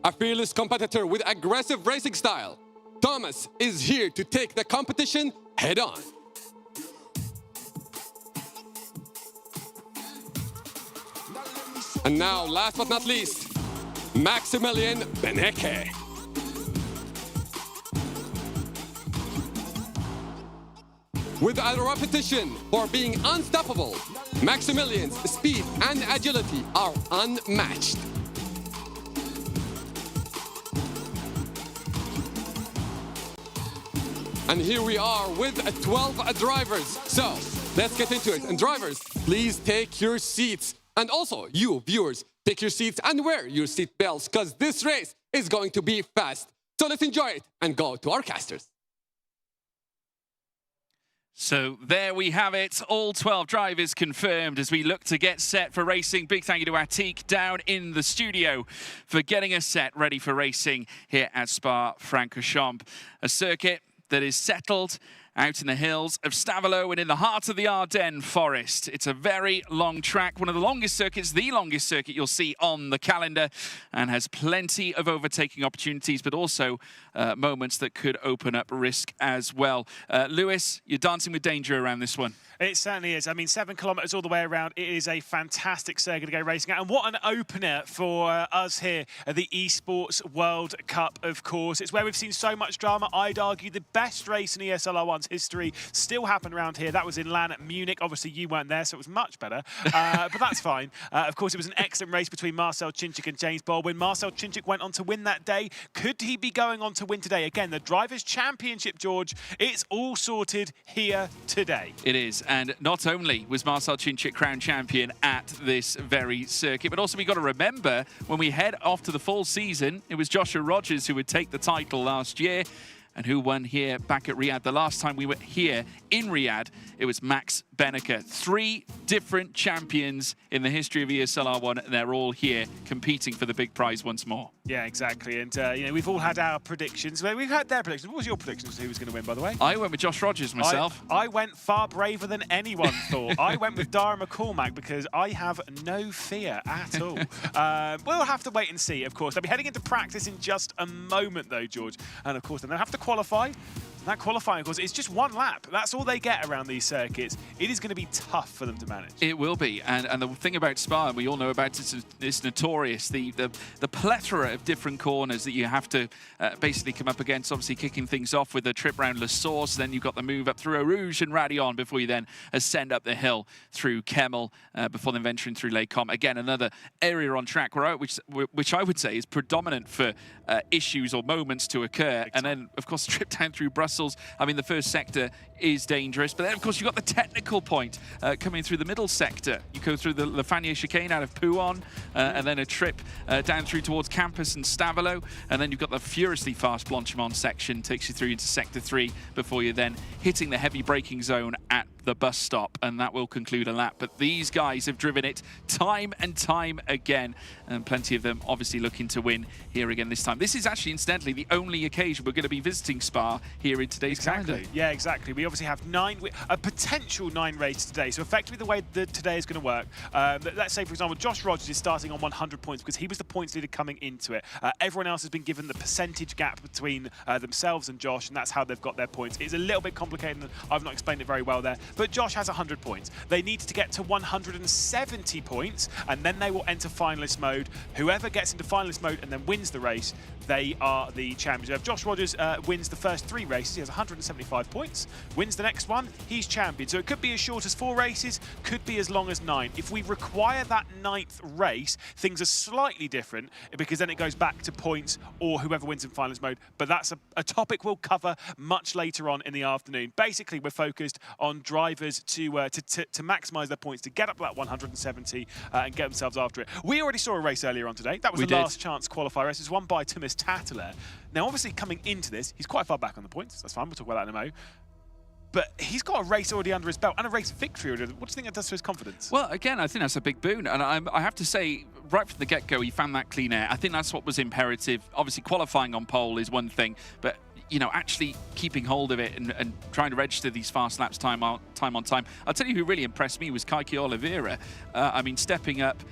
A fearless competitor with aggressive racing style, Thomas is here to take the competition head on. And now, last but not least, Maximilian Beneke. With a reputation for being unstoppable, Maximilian's speed and agility are unmatched. And here we are with 12 drivers. So let's get into it. And drivers, please take your seats. And also, you viewers, take your seats and wear your seat belts because this race is going to be fast. So let's enjoy it and go to our casters.
So there we have it, all 12 drivers confirmed as we look to get set for racing. Big thank you to Atik down in the studio for getting us set ready for racing here at Spa-Francorchamps. A circuit that is settled out in the hills of Stavelot and in the heart of the Ardennes forest. It's a very long track, one of the longest circuits, the longest circuit you'll see on the calendar, and has plenty of overtaking opportunities, but also moments that could open up risk as well. Lewis, you're dancing with danger around this one.
It certainly is. I mean, 7 kilometres all the way around. It is a fantastic circuit to go racing at. And what an opener for us here at the Esports World Cup, of course. It's where we've seen so much drama. I'd argue the best race in ESL R1's history still happened around here. That was in LAN at Munich. Obviously, you weren't there, so it was much better. But that's fine. Of course, it was an excellent race between Marcel Cinchik and James Baldwin. Marcel Cinchik went on to win that day. Could he be going on to win today? Again, the Drivers' Championship, George. It's all sorted here today.
It is. And not only was Marcel Cinchik crowned champion at this very circuit, but also we got to remember when we head off to the full season, it was Joshua Rogers who would take the title last year and who won here back at Riyadh. The last time we were here in Riyadh, it was Max Benneker. 3 different champions in the history of ESL R1, and they're all here competing for the big prize once more.
Yeah, exactly. And, you know, we've all had our predictions. We've had their predictions. What was your predictions who was going to win, by the way?
I went with Josh Rogers myself.
I went far braver than anyone thought. I went with Dara McCormack because I have no fear at all. We'll have to wait and see, of course. They'll be heading into practice in just a moment, though, George. And, of course, then they'll have to qualify. That qualifying, of course, it's just 1 lap. That's all they get around these circuits. It is going to be tough for them to manage.
It will be. And the thing about Spa, and we all know about it, it's notorious. The plethora of different corners that you have to basically come up against, obviously kicking things off with a trip round La Source. Then you've got the move up through Eau Rouge and Radion before you then ascend up the hill through Kemmel before then venturing through Les Combes. Again, another area on track which I would say is predominant for issues or moments to occur. And then, of course, trip down through Brussels. I mean, the first sector is dangerous, but then, of course, you've got the technical point coming through the middle sector. You go through the Lafanier chicane out of Pouon, and then a trip down through towards Campus and Stavelot, and then you've got the furiously fast Blanchimont section, takes you through into Sector 3 before you're then hitting the heavy braking zone at the bus stop, and that will conclude a lap. But these guys have driven it time and time again, and plenty of them obviously looking to win here again this time. This is actually, incidentally, the only occasion we're going to be visiting Spa here in today's calendar.
Yeah, exactly. We obviously have a potential 9 races today. So effectively the way that today is going to work, let's say, for example, Josh Rogers is starting on 100 points because he was the points leader coming into it. Everyone else has been given the percentage gap between themselves and Josh, and that's how they've got their points. It's a little bit complicated, and I've not explained it very well there. But Josh has 100 points. They need to get to 170 points, and then they will enter finalist mode. Whoever gets into finalist mode and then wins the race, they are the champions. If Josh Rogers wins the first 3 races, he has 175 points. Wins the next one, he's champion. So it could be as short as 4 races, could be as long as 9. If we require that 9th race, things are slightly different because then it goes back to points or whoever wins in finalist mode. But that's a topic we'll cover much later on in the afternoon. Basically, we're focused on drivers to maximise their points, to get up to that 170 and get themselves after it. We already saw a race earlier on today. That was the last chance qualifier race. It was won by Thomas Tattler. Now, obviously, coming into this, he's quite far back on the points. That's fine. We'll talk about that in a moment. But he's got a race already under his belt and a race victory already. What do you think that does to his confidence?
Well, again, I think that's a big boon. And I have to say, right from the get-go, he found that clean air. I think that's what was imperative. Obviously, qualifying on pole is one thing, but you know, actually keeping hold of it and trying to register these fast laps time on time. I'll tell you who really impressed me was Kaiki Oliveira. I mean, stepping up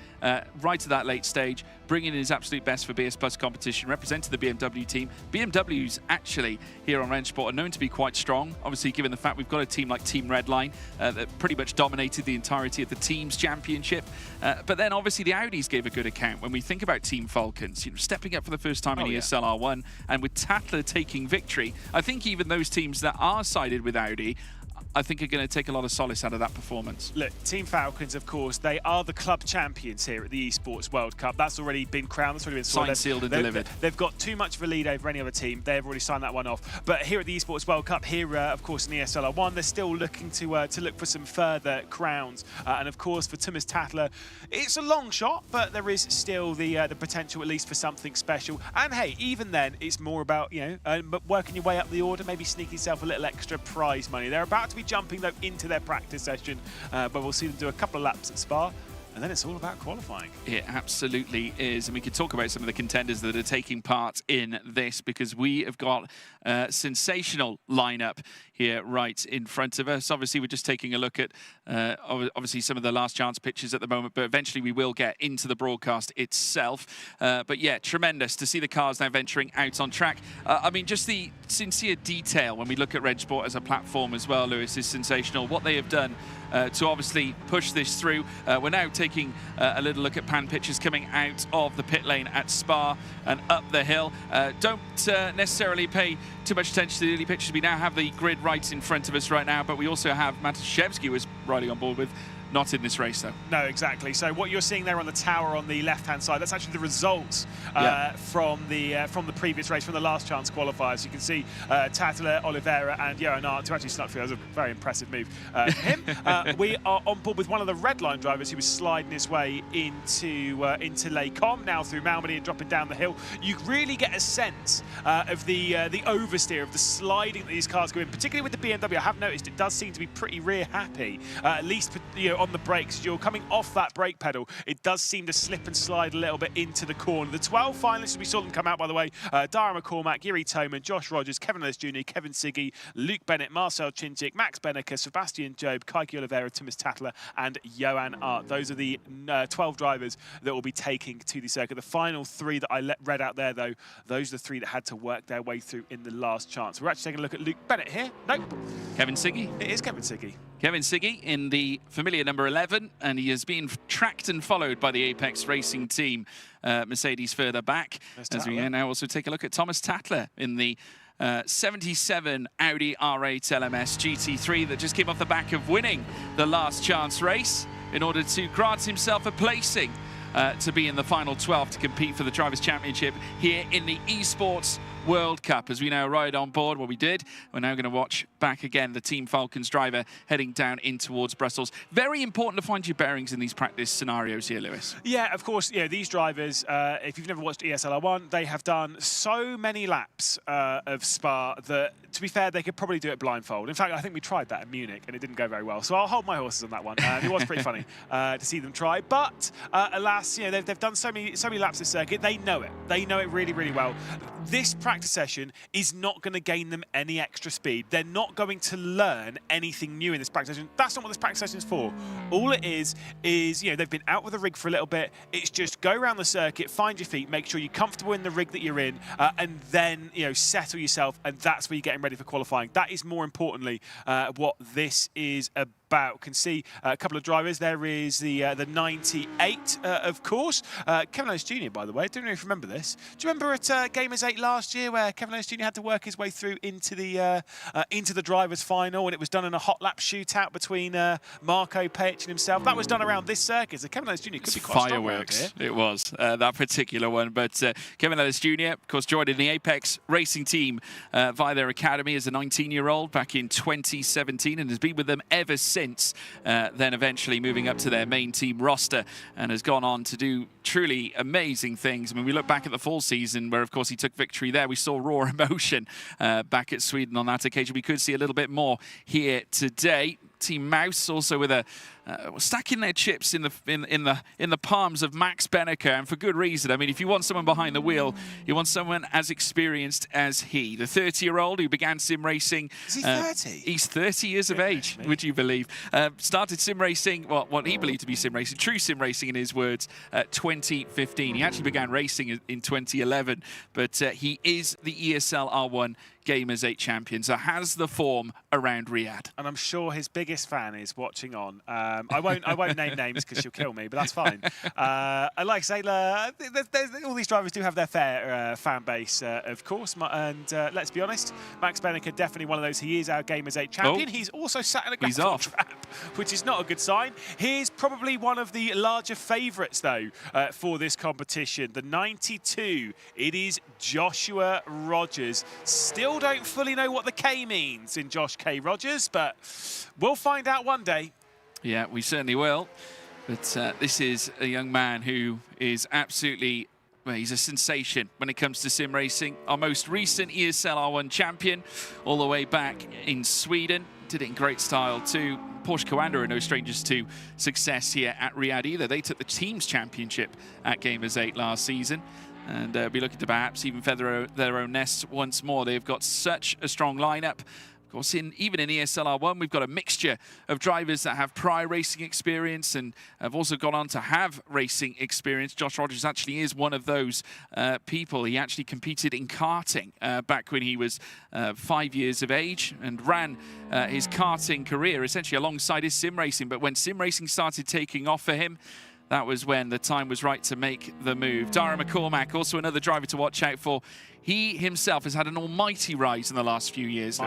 right to that late stage, bringing in his absolute best for BS Plus competition, representing the BMW team. BMWs actually here on Rennsport are known to be quite strong, obviously given the fact we've got a team like Team Redline that pretty much dominated the entirety of the team's championship. But then obviously the Audis gave a good account when we think about Team Falcons, you know, stepping up for the first time in ESL R1, and with Tattler taking victory, I think even those teams that are sided with Audi, I think are going to take a lot of solace out of that performance.
Look, Team Falcons, of course, they are the club champions here at the Esports World Cup. That's already been crowned. That's already been
signed, sealed and delivered.
They've got too much of a lead over any other team. They've already signed that one off. But here at the Esports World Cup, here, of course, in the ESL R1, they're still looking to look for some further crowns. And, of course, for Thomas Tattler, it's a long shot, but there is still the potential, at least, for something special. And, hey, even then, it's more about, you know, working your way up the order, maybe sneaking yourself a little extra prize money. They're about to be jumping, though, into their practice session, but we'll see them do a couple of laps at Spa, and then it's all about qualifying.
It absolutely is, and we could talk about some of the contenders that are taking part in this, because we have got a sensational lineup here right in front of us. Obviously, we're just taking a look at obviously some of the last chance pitches at the moment, but eventually we will get into the broadcast itself. But yeah, tremendous to see the cars now venturing out on track. I mean, just the sincere detail when we look at Rennsport as a platform as well, Lewis, is sensational. What they have done to obviously push this through. We're now taking a little look at pan pitches coming out of the pit lane at Spa and up the hill. Don't necessarily pay too much attention to the early pitches. We now have the grid right in front of us right now, but we also have Matuszewski who is riding on board with. Not in this race, though.
No, exactly. So what you're seeing there on the tower on the left-hand side, that's actually the results from the previous race, from the last chance qualifiers. You can see Tatler, Oliveira, and Johan Art, who actually snuck through. That was a very impressive move. Him. We are on board with one of the red line drivers who was sliding his way into Les Combes, now through Malmedy and dropping down the hill. You really get a sense of the oversteer, of the sliding that these cars go in, particularly with the BMW. I have noticed it does seem to be pretty rear happy, at least on the brakes. You're coming off that brake pedal. It does seem to slip and slide a little bit into the corner. The 12 finalists, we saw them come out, by the way, Dara McCormack, Yuri Toman, Josh Rogers, Kevin Ellis Jr., Kevin Siggy, Luke Bennett, Marcel Chinchik, Max Benneker, Sebastian Job, Kaiki Oliveira, Thomas Tatler, and Johan Art. Those are the 12 drivers that will be taking to the circuit. The final 3 that I read out there, though, those are the 3 that had to work their way through in the last chance. We're actually taking a look at Luke Bennett here. Nope.
Kevin Siggy?
It is Kevin Siggy.
Kevin Siggy in the familiar number 11, and he has been tracked and followed by the Apex Racing team, Mercedes further back. As we now also take a look at Thomas Tatler in the 77 Audi R8 LMS GT3 that just came off the back of winning the last chance race in order to grant himself a placing to be in the final 12 to compete for the Drivers' Championship here in the Esports World Cup. As we now ride on board what we did, we're now going to watch back again the Team Falcons driver heading down in towards Brussels. Very important to find your bearings in these practice scenarios here, Lewis.
Yeah, of course. Yeah, these drivers, if you've never watched ESL R1, they have done so many laps of Spa that, to be fair, they could probably do it blindfold. In fact, I think we tried that in Munich and it didn't go very well. So I'll hold my horses on that one. It was pretty funny to see them try. But alas, you know, they've done so many laps of circuit. They know it. They know it really, really well. This practice session is not going to gain them any extra speed. They're not going to learn anything new in this practice session. That's not what this practice session is for. All it is, you know, they've been out with the rig for a little bit. It's just go around the circuit, find your feet, make sure you're comfortable in the rig that you're in, and then, you know, settle yourself, and that's where you're getting ready for qualifying. That is more importantly what this is about. Can see a couple of drivers. There is the 98, of course. Kevin Ellis Jr., by the way. I don't know if you remember this. Do you remember at Gamers 8 last year where Kevin Ellis Jr. had to work his way through into the drivers' final, and it was done in a hot lap shootout between Marco Pech and himself? That was done around this circuit. So Kevin Ellis Jr. could be quite
fireworks.
Strong here.
It was that particular one. But Kevin Ellis Jr., of course, joined in the Apex Racing team via their academy as a 19-year-old back in 2017, and has been with them ever since. Then eventually moving up to their main team roster, and has gone on to do truly amazing things. I mean, we look back at the fall season where, of course, he took victory there. We saw raw emotion back at Sweden on that occasion. We could see a little bit more here today. Team Mouse also with a stacking their chips in the palms of Max Benneker, and for good reason. I mean, if you want someone behind the wheel, you want someone as experienced as he. The 30-year-old who began sim racing.
Is he 30?
He's 30 years of age, would you believe? Started sim racing, well, what he believed to be sim racing, true sim racing in his words, 2015. He actually began racing in 2011, but he is the ESL R1 Gamers 8 champion, so has the form around Riyadh.
And I'm sure his biggest fan is watching on. I won't name names because she'll kill me, but that's fine. I like to say, all these drivers do have their fair fan base, of course. And let's be honest, Max Benneker, definitely one of those. He is our Gamers 8 champion. He's also sat in a gravel trap, which is not a good sign. Here's probably one of the larger favourites, though, for this competition. The 92. It is Joshua Rogers. Still don't fully know what the K means in Josh K. Rogers, but we'll find out one day.
Yeah, we certainly will. But this is a young man who is absolutely, well, he's a sensation when it comes to sim racing. Our most recent ESL R1 champion, all the way back in Sweden. Did it in great style too. Porsche Coanda are no strangers to success here at Riyadh either. They took the team's championship at Gamers 8 last season. And be looking to perhaps even feather their own nests once more. They've got such a strong lineup. Of Of course, even in ESL R1, we've got a mixture of drivers that have prior racing experience and have also gone on to have racing experience. Josh Rogers actually is one of those people. He actually competed in karting back when he was 5 years of age and ran his karting career essentially alongside his sim racing. But when sim racing started taking off for him, that was when the time was right to make the move. Dara McCormack, also another driver to watch out for. He himself has had an almighty rise in the last few years.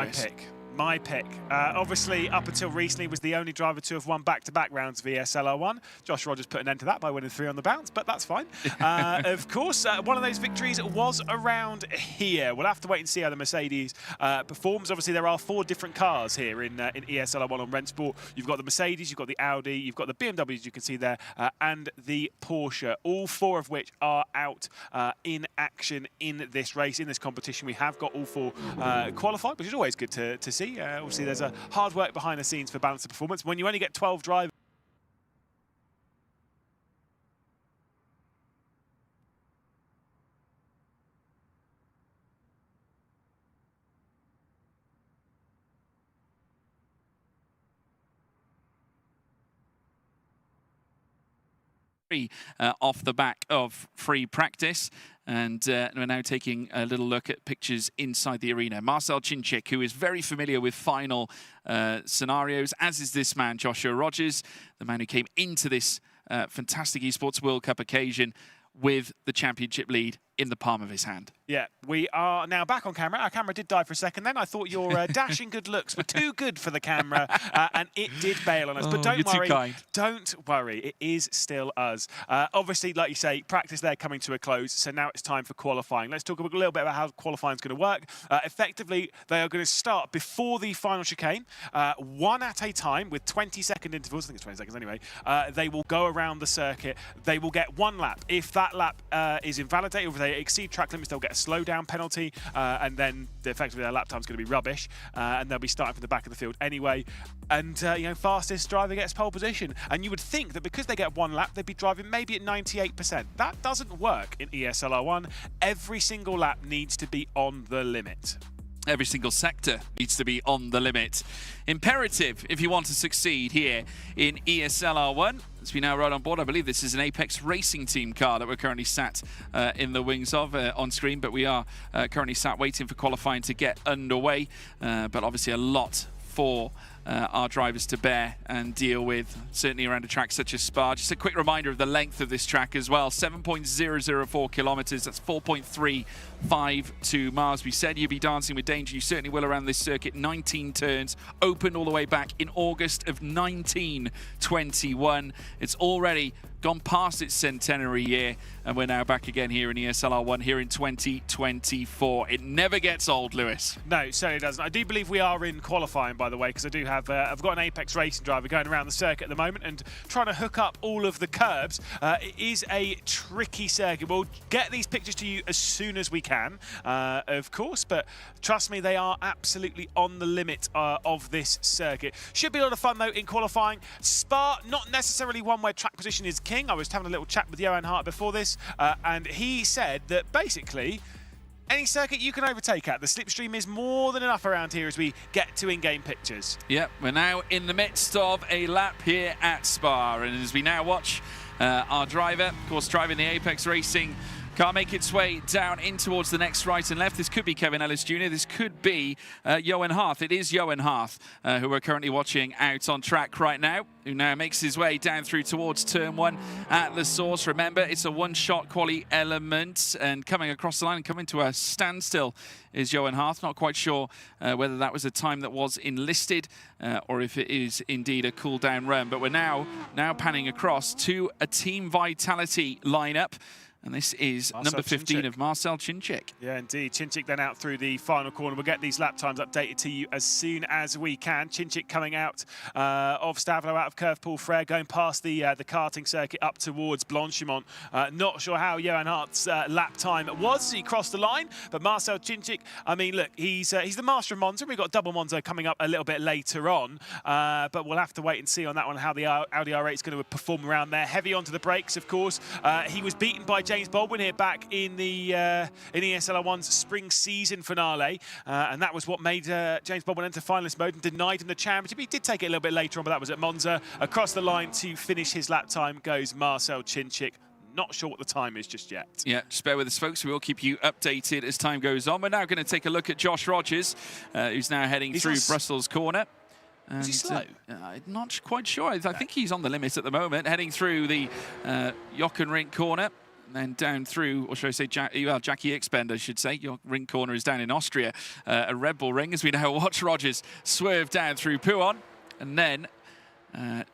My pick. Obviously, up until recently, was the only driver to have won back-to-back rounds of ESL R1. Josh Rogers put an end to that by winning 3 on the bounce, but that's fine. Of course, one of those victories was around here. We'll have to wait and see how the Mercedes performs. Obviously, there are 4 different cars here in ESL R1 on Rennsport. You've got the Mercedes, you've got the Audi, you've got the BMWs, you can see there, and the Porsche, all 4 of which are out in action in this race, in this competition. We have got all 4 qualified, which is always good to see. Obviously, there's a hard work behind the scenes for balance of performance. When you only get 12 drivers,
off the back of free practice. And we're now taking a little look at pictures inside the arena. Marcel Cinchik, who is very familiar with final scenarios, as is this man, Joshua Rogers, the man who came into this fantastic Esports World Cup occasion with the championship lead in the palm of his hand.
Yeah, we are now back on camera. Our camera did die for a second then. I thought your dashing good looks were too good for the camera, and it did bail on us. But don't worry, don't worry, it is still us. Obviously, like you say, practice there coming to a close, so now it's time for qualifying. Let's talk a little bit about how qualifying is going to work. Effectively, they are going to start before the final chicane, 1 at a time with 20-second intervals. I think it's 20 seconds anyway. They will go around the circuit. They will get 1 lap. If that lap is invalidated, or if they exceed track limits, they'll get a slowdown penalty, and then effectively their lap time is going to be rubbish, and they'll be starting from the back of the field anyway. And you know, fastest driver gets pole position. And you would think that because they get 1 lap, they'd be driving maybe at 98%. That doesn't work in ESL R1. Every single lap needs to be on the limit.
Every single sector needs to be on the limit. Imperative if you want to succeed here in ESL R1. As we now ride on board, I believe this is an Apex Racing Team car that we're currently sat in the wings of on screen, but we are currently sat waiting for qualifying to get underway. But obviously a lot for our drivers to bear and deal with, certainly around a track such as Spa. Just a quick reminder of the length of this track as well, 7.004 kilometers, that's 4.352 miles. We said you'd be dancing with danger, you certainly will around this circuit. 19 turns, opened all the way back in August of 1921. It's already gone past its centenary year, and we're now back again here in ESL R1 here in 2024. It never gets old, Lewis.
No, certainly doesn't. I do believe we are in qualifying, by the way, because I do have, I've got an Apex Racing driver going around the circuit at the moment and trying to hook up all of the curbs. It is a tricky circuit. We'll get these pictures to you as soon as we can, of course, but trust me, they are absolutely on the limit of this circuit. Should be a lot of fun, though, in qualifying. Spa, not necessarily one where track position is king. I was having a little chat with Johan Hart before this, and he said that basically any circuit you can overtake at, the slipstream is more than enough around here as we get to in-game pictures.
Yep, we're now in the midst of a lap here at Spa, and as we now watch our driver, of course, driving the Apex Racing car, make its way down in towards the next right and left. This could be Kevin Ellis Jr. This could be Johan Hart. It is Johan Hart who we're currently watching out on track right now, who now makes his way down through towards turn 1 at the source. Remember, it's a one-shot quali element, and coming across the line and coming to a standstill is Johan Hart. Not quite sure whether that was a time that was enlisted or if it is indeed a cool-down run. But we're now panning across to a Team Vitality lineup. And this is number 15 of Marcel Cinchik.
Yeah, indeed. Cinchik then out through the final corner. We'll get these lap times updated to you as soon as we can. Cinchik coming out of Stavlo, out of Curve Paul Frere, going past the karting circuit up towards Blanchimont. Not sure how Johan Hart's lap time was. He crossed the line, but Marcel Cinchik, I mean, look, he's the master of Monza. We've got double Monza coming up a little bit later on, but we'll have to wait and see on that one how the Audi R8 is going to perform around there. Heavy onto the brakes, of course. He was beaten by James Baldwin here back in the in ESL R1's spring season finale, and that was what made James Baldwin enter finalist mode and denied him the championship. He did take it a little bit later on, but that was at Monza. Across the line to finish his lap time goes Marcel Cinchik. Not sure what the time is just yet.
Yeah, just bear with us, folks. We will keep you updated as time goes on. We're now going to take a look at Josh Rogers, who's now heading through Brussels corner. And,
is he slow?
Not quite sure. I think he's on the limit at the moment, heading through the Jochenrink corner. And then down through, or should I say, Jackie Expend, I should say. Your ring corner is down in Austria. A Red Bull ring, as we now watch Rogers swerve down through Puon. And then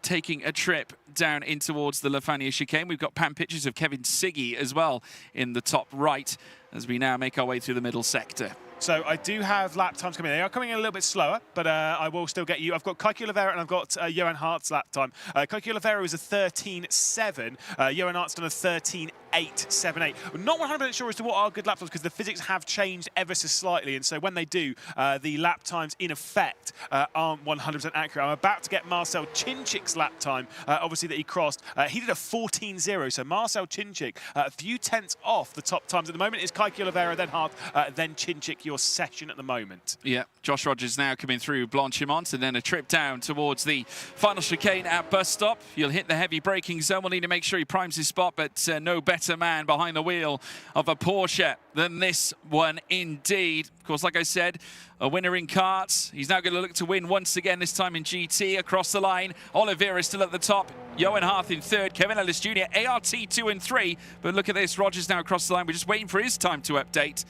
taking a trip down in towards the Lafania chicane. We've got pan pictures of Kevin Siggy as well in the top right as we now make our way through the middle sector.
So I do have lap times coming in. They are coming in a little bit slower, but I will still get you. I've got Kiki Oliveira and I've got Johan Hart's lap time. Kiki Oliveira was a 13.7. Johan Hart's done a 13.878. I'm not 100% sure as to what are good lap times because the physics have changed ever so slightly, and so when they do, the lap times in effect aren't 100% accurate. I'm about to get Marcel Cinchik's lap time, obviously that he crossed. He did a 14.0, so Marcel Cinchik a few tenths off the top times. At the moment is Kiki Oliveira, then Hart, then Cinchik, your session at the moment.
Yeah, Josh Rogers now coming through Blanchimont, and then a trip down towards the final chicane at bus stop. You'll hit the heavy braking zone. We'll need to make sure he primes his spot, but no better man behind the wheel of a Porsche than this one indeed. Of course, like I said, a winner in karts. He's now going to look to win once again, this time in GT. Across the line, Oliveira still at the top. Johan Hart in third. Kevin Ellis Jr., ART 2 and 3. But look at this, Rogers now across the line. We're just waiting for his time to update.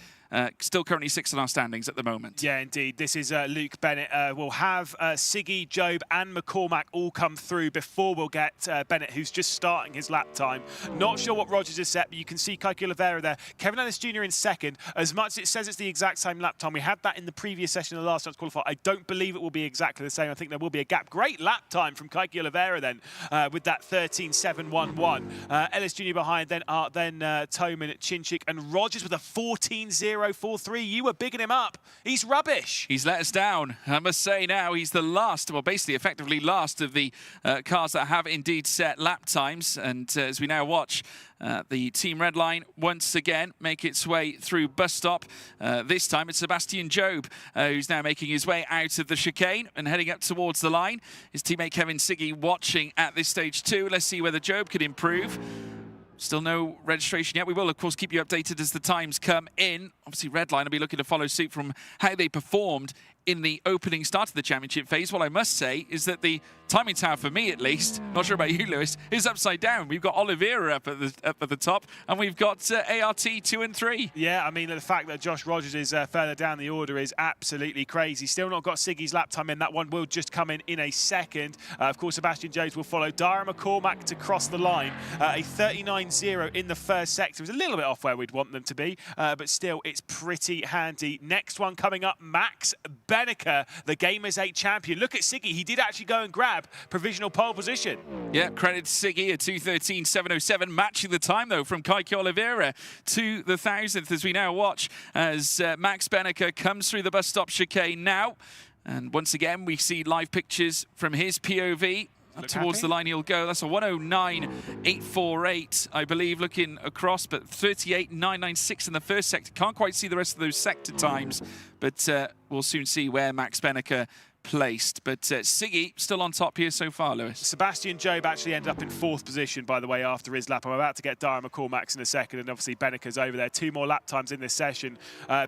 Still currently 6th in our standings at the moment.
Yeah, indeed. This is Luke Bennett. We'll have Siggy, Job and McCormack all come through before we'll get Bennett, who's just starting his lap time. Not sure what Rogers has set, but you can see Kiki Oliveira there. Kevin Ellis Jr. in second. As much as it says it's the exact same lap time, we had that in the previous session of the last chance qualifier. I don't believe it will be exactly the same. I think there will be a gap. Great lap time from Kiki Oliveira then with that 13.711. Ellis Jr. behind, then Art, then Toman, Cinchik, and Rogers with a 14.043. You were bigging him up. He's rubbish.
He's let us down. I must say now he's the last, well, basically effectively last of the cars that have indeed set lap times. And as we now watch the Team Red Line once again make its way through bus stop. This time it's Sebastian Job who's now making his way out of the chicane and heading up towards the line. His teammate Kevin Siggy watching at this stage too. Let's see whether Job can improve. Still no registration yet. We will, of course, keep you updated as the times come in. Obviously, Redline will be looking to follow suit from how they performed in the opening start of the championship phase. What I must say is that the timing tower, for me at least, not sure about you, Lewis, is upside down. We've got Oliveira up at the top, and we've got ART 2 and 3.
Yeah, I mean, the fact that Josh Rogers is further down the order is absolutely crazy. Still not got Siggy's lap time in. That one will just come in a second. Of course, Sebastian Jones will follow. Dara McCormack to cross the line. A 39.0 in the first sector. It was a little bit off where we'd want them to be, but still, it's pretty handy. Next one coming up, Max Benneker, the Gamers 8 champion. Look at Siggy. He did actually go and grab provisional pole position.
Yeah, credit to Siggy, a 2:13.707, matching the time, though, from Kiki Oliveira to the 1,000th as we now watch as Max Benneker comes through the bus stop chicane now. And once again, we see live pictures from his POV. Up towards the line he'll go. That's a 109.848, I believe, looking across, but 38.996 in the first sector. Can't quite see the rest of those sector times, but we'll soon see where Max Benneker placed. But Siggy still on top here so far, Lewis.
Sebastian Job actually ended up in 4th position, by the way, after his lap. I'm about to get Dara McCormack in a second, and obviously Benneker's over there. 2 more lap times in this session,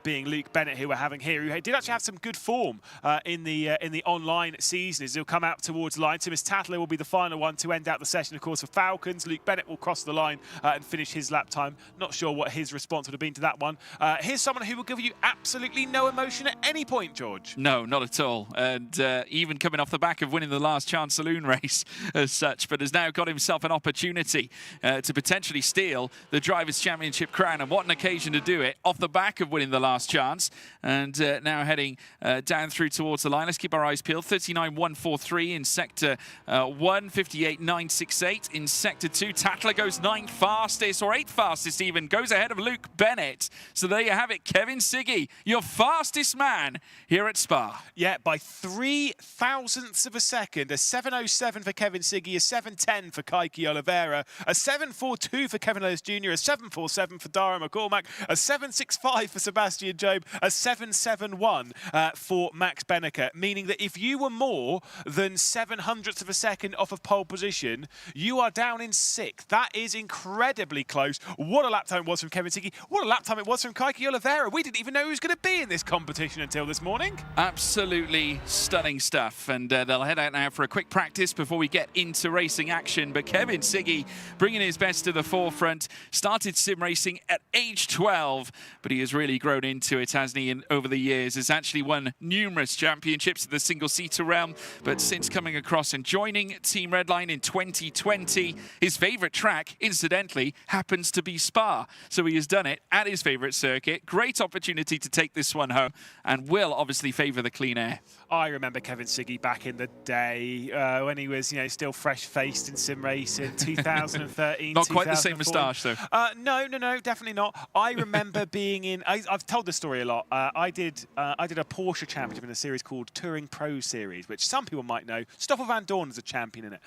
being Luke Bennett, who we're having here, who did actually have some good form in the online season. As he'll come out towards the line. Timus Tatler will be the final one to end out the session, of course, for Falcons. Luke Bennett will cross the line and finish his lap time. Not sure what his response would have been to that one. Here's someone who will give you absolutely no emotion at any point, George.
No, not at all. And even coming off the back of winning the last chance saloon race as such, but has now got himself an opportunity to potentially steal the Drivers' Championship crown. And what an occasion to do it off the back of winning the last chance. And now heading down through towards the line. Let's keep our eyes peeled. 39.143 in sector 1, 58.968 in sector 2. Tatler goes 9th fastest, or 8th fastest even, goes ahead of Luke Bennett. So there you have it, Kevin Siggy, your fastest man here at Spa.
Yeah, by 3 3 thousandths of a second. A 7.07 for Kevin Siggy, a 7.10 for Kaiki Oliveira, a 7.42 for Kevin Ellis Jr., a 7.47 for Dara McCormack, a 7.65 for Sebastian Jobe, a 7.71 for Max Benneker, meaning that if you were more than 700ths of a second off of pole position, you are down in 6th. That is incredibly close. What a lap time it was from Kevin Siggy. What a lap time it was from Kaiki Oliveira. We didn't even know who was going to be in this competition until this morning.
Absolutely stunning stuff. And they'll head out now for a quick practice before we get into racing action. But Kevin Siggy bringing his best to the forefront. Started sim racing at age 12, but he has really grown into it, hasn't he, over the years. Has actually won numerous championships in the single-seater realm. But since coming across and joining Team Redline in 2020, his favourite track, incidentally, happens to be Spa. So he has done it at his favourite circuit. Great opportunity to take this one home, and will obviously favour the clean air.
I remember Kevin Siggy back in the day when he was, still fresh-faced in sim racing, 2013.
Not quite the same moustache, though.
No, definitely not. I remember being in. I've told this story a lot. I did a Porsche championship in a series called Touring Pro Series, which some people might know. Stoffel Van Dorn is a champion in it.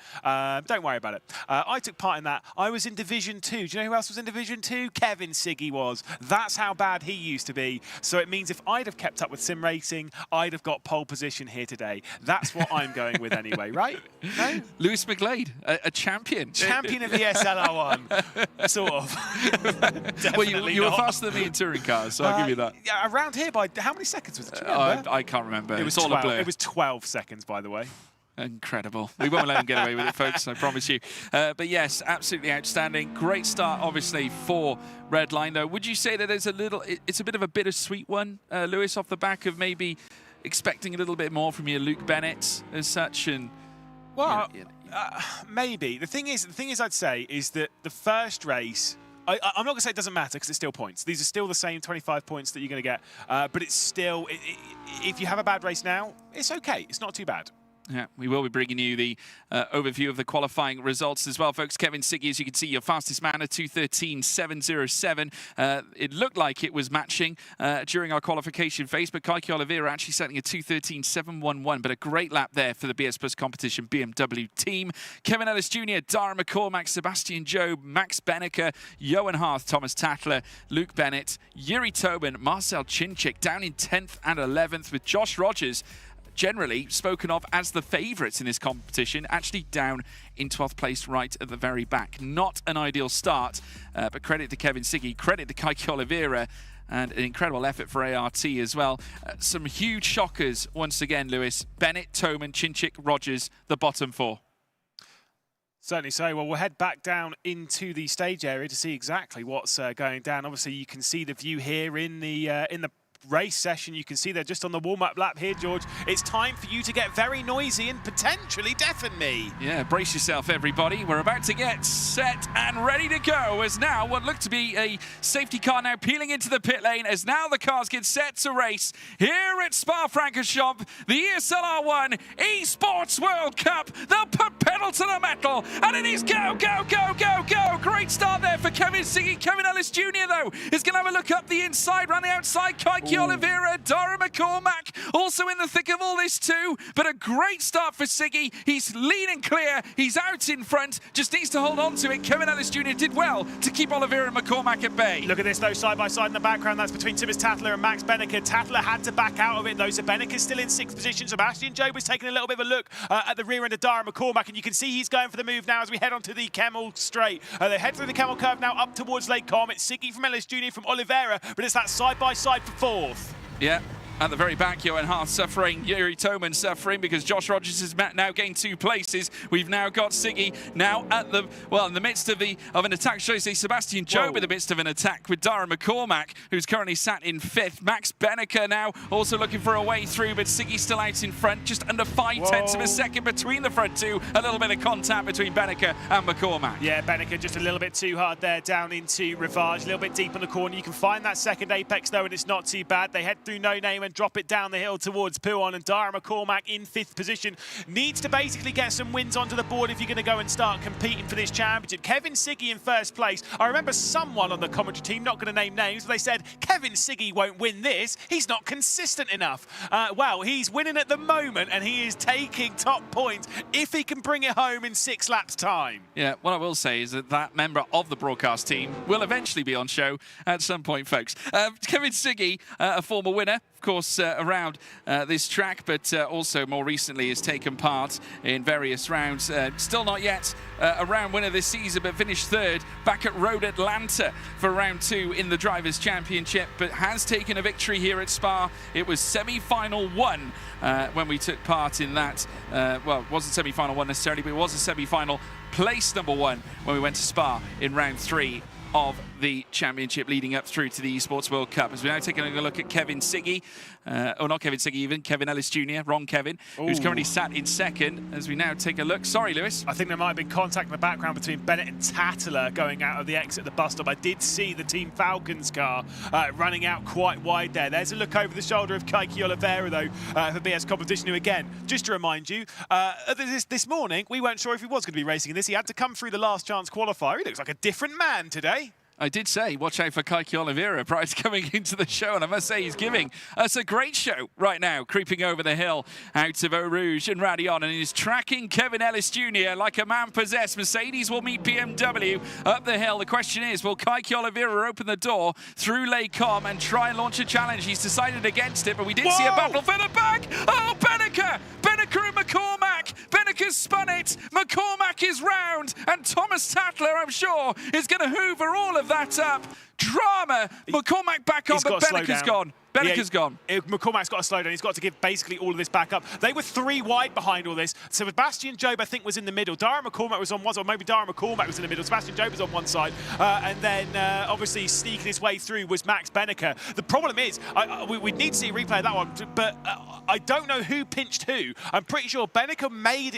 Don't worry about it. I took part in that. I was in Division 2. Do you know who else was in Division 2? Kevin Siggy was. That's how bad he used to be. So it means if I'd have kept up with sim racing, I'd have got pole position here today. That's what I'm going with anyway, right? No?
Lewis McGlade, a champion.
Champion of the ESL R1, sort of.
Well, you were faster than me in touring cars, so I'll give you that.
Yeah, around here by how many seconds was it?
I can't remember.
It was
all
12,
a blur.
It was 12 seconds, by the way.
Incredible. We won't let him get away with it, folks, I promise you. But yes, absolutely outstanding. Great start, obviously, for Redline, though. Would you say that there's it's a bit of a bittersweet one, Lewis, off the back of maybe expecting a little bit more from your Luke Bennett as such? And
well, maybe. The thing is, I'd say, is that the first race, I'm not going to say it doesn't matter because it's still points. These are still the same 25 points that you're going to get. But it's still, if you have a bad race now, it's okay. It's not too bad.
Yeah, we will be bringing you the overview of the qualifying results as well, folks. Kevin Siggy, as you can see, your fastest man at 2:13.707. It looked like it was matching during our qualification phase, but Kaiki Oliveira actually setting a 2:13.711, but a great lap there for the BS Plus competition BMW team. Kevin Ellis Jr., Dara McCormack, Sebastian Jobe, Max Benneker, Johan Harth, Thomas Tatler, Luke Bennett, Yuri Tobin, Marcel Chinchik down in 10th and 11th, with Josh Rogers generally spoken of as the favourites in this competition, actually down in 12th place right at the very back. Not an ideal start, but credit to Kevin Siggy, credit to Kaiki Oliveira, and an incredible effort for ART as well. Some huge shockers once again, Lewis. Bennett, Toman, Chinchik, Rogers, the bottom four.
Certainly so. Well, we'll head back down into the stage area to see exactly what's going down. Obviously, you can see the view here in the race session. You can see they're just on the warm-up lap here, George. It's time for you to get very noisy and potentially deafen me.
Yeah, brace yourself, everybody. We're about to get set and ready to go, as now what looked to be a safety car now peeling into the pit lane, as now the cars get set to race here at Spa-Francorchamps, the ESL R1 Esports World Cup. They'll put pedal to the metal, and it is go, go, go, go, go. Great start there for Kevin Siggy. Kevin Ellis Jr., though, is going to have a look up the inside, around the outside. Kaiki Oliveira, Dara McCormack, also in the thick of all this too, but a great start for Siggy. He's leading clear, he's out in front, just needs to hold on to it. Kevin Ellis Jr. did well to keep Oliveira and McCormack at bay.
Look at this though, side by side in the background, that's between Thomas Tatler and Max Benneker. Tatler had to back out of it though, so Benneker's still in 6th position. Sebastian Jobe was taking a little bit of a look at the rear end of Dara McCormack, and you can see he's going for the move now as we head onto the Camel Straight. They head through the Camel Curve now up towards Lake Com. It's Siggy from Ellis Jr. from Oliveira, but it's that side by side for 4th.
Yeah. At the very back, Johan Harth suffering, Yuri Toman suffering because Josh Rogers is now gained 2 places. We've now got Siggy now at the, well, in the midst of an attack. Should I say Sebastian Jobe in the midst of an attack with Dara McCormack, who's currently sat in 5th. Max Benneker now also looking for a way through, but Siggy still out in front, just under 5/10 of a second between the front two. A little bit of contact between Benneker and McCormack.
Yeah, Benneker just a little bit too hard there down into Rivage, a little bit deep in the corner. You can find that second apex though, and it's not too bad. They head through No Name then drop it down the hill towards Puon. And Dara McCormack in 5th position needs to basically get some wins onto the board if you're going to go and start competing for this championship. Kevin Siggy in 1st place. I remember someone on the commentary team, not going to name names, but they said, Kevin Siggy won't win this. He's not consistent enough. Well, he's winning at the moment, and he is taking top points if he can bring it home in 6 laps' time.
Yeah, what I will say is that member of the broadcast team will eventually be on show at some point, folks. Kevin Siggy, a former winner, of course, around this track, but also more recently has taken part in various rounds. Still not yet a round winner this season, but finished 3rd back at Road Atlanta for round 2 in the Drivers' Championship, but has taken a victory here at Spa. It was semi-final 1 when we took part in that. Well, it wasn't semi-final 1 necessarily, but it was a semi-final place number 1 when we went to Spa in round 3 of the championship leading up through to the Esports World Cup. As we're now taking a look at Kevin Siggy, or not Kevin Siggy even, Kevin Ellis Jr., wrong Kevin, who's currently sat in 2nd. As we now take a look. Sorry, Lewis.
I think there might have been contact in the background between Bennett and Tattler going out of the exit of the bus stop. I did see the Team Falcons car running out quite wide there. There's a look over the shoulder of Kaiki Oliveira, though, for BS Competition, who, again, just to remind you, this morning, we weren't sure if he was going to be racing in this. He had to come through the last chance qualifier. He looks like a different man today.
I did say, watch out for Kaiki Oliveira prior to coming into the show, and I must say he's giving us a great show right now, creeping over the hill out of Eau Rouge and Radion, and he's tracking Kevin Ellis Jr. like a man possessed. Mercedes will meet BMW up the hill. The question is, will Kaiki Oliveira open the door through Les Combes and try and launch a challenge? He's decided against it, but we did see a battle for the back. Oh, Benneker! Benneker and McCormack! Benneker's spun it, McCormack is round, and Thomas Tattler, I'm sure, is going to hoover all of that up. Drama. McCormack back on, but Benneker's gone. Benneker's gone.
McCormack's got to slow down. He's got to give basically all of this back up. They were 3 wide behind all this. So Sebastian Jobe, I think, was in the middle. Dara McCormack was on one side, or maybe Dara McCormack was in the middle. Sebastian Jobe was on one side. And then, obviously, sneaking his way through was Max Benneker. The problem is, we need to see a replay of that one, but I don't know who pinched who. I'm pretty sure Benneker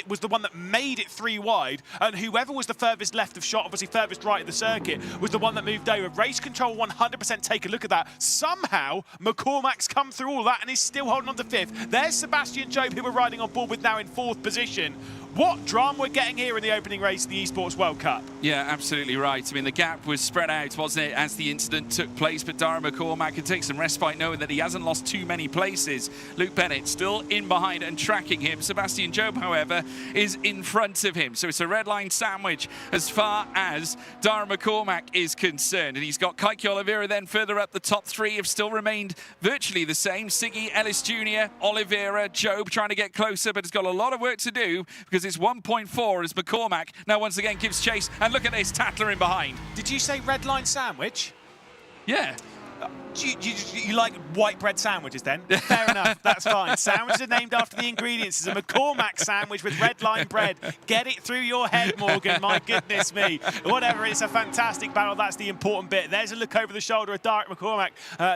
was the one that made it 3 wide, and whoever was the furthest left of shot, obviously furthest right of the circuit, was the one that moved over. Race Control 100% take a look at that. Somehow, McCormack's come through all that and is still holding on to 5th. There's Sebastian Jobe, who we're riding on board with now in 4th position. What drama we're getting here in the opening race of the Esports World Cup.
Yeah, absolutely right. I mean, the gap was spread out, wasn't it, as the incident took place, but Dara McCormack can take some respite knowing that he hasn't lost too many places. Luke Bennett still in behind and tracking him. Sebastian Jobe, however, is in front of him. So it's a red line sandwich as far as Dara McCormack is concerned. And he's got Kaiki Oliveira then further up. The top 3 have still remained virtually the same. Siggy, Ellis Jr., Oliveira, Jobe trying to get closer, but has got a lot of work to do because it's 1.4 as McCormack now once again gives chase. And look at this, Tattler in behind.
Did you say red line sandwich?
Yeah.
You like white bread sandwiches then? Fair enough, that's fine. Sandwiches are named after the ingredients. It's a McCormack sandwich with red line bread. Get it through your head, Morgan, my goodness me. Whatever, it's a fantastic battle, that's the important bit. There's a look over the shoulder of Derek McCormack,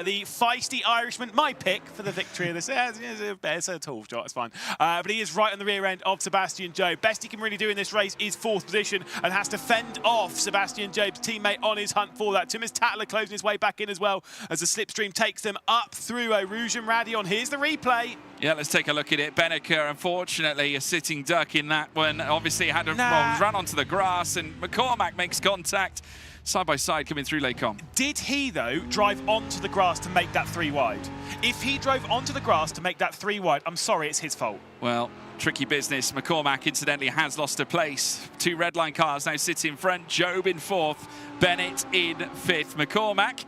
the feisty Irishman, my pick for the victory of this. It's a tall shot, it's fine. But he is right on the rear end of Sebastian Jobe. Best he can really do in this race is 4th position and has to fend off Sebastian Jobe's teammate on his hunt for that. Thomas Tattler closing his way back in as well as the slipstream takes them up through Eau Rouge and Radion. Here's the replay.
Yeah, let's take a look at it. Benneker, unfortunately, a sitting duck in that one. Obviously, had to run onto the grass, and McCormack makes contact. Side by side coming through Les Combes.
Did he, though, drive onto the grass to make that 3 wide? If he drove onto the grass to make that 3 wide, I'm sorry, it's his fault.
Well, tricky business. McCormack, incidentally, has lost a place. 2 red line cars now sit in front. Jobe in 4th, Bennett in 5th. McCormack,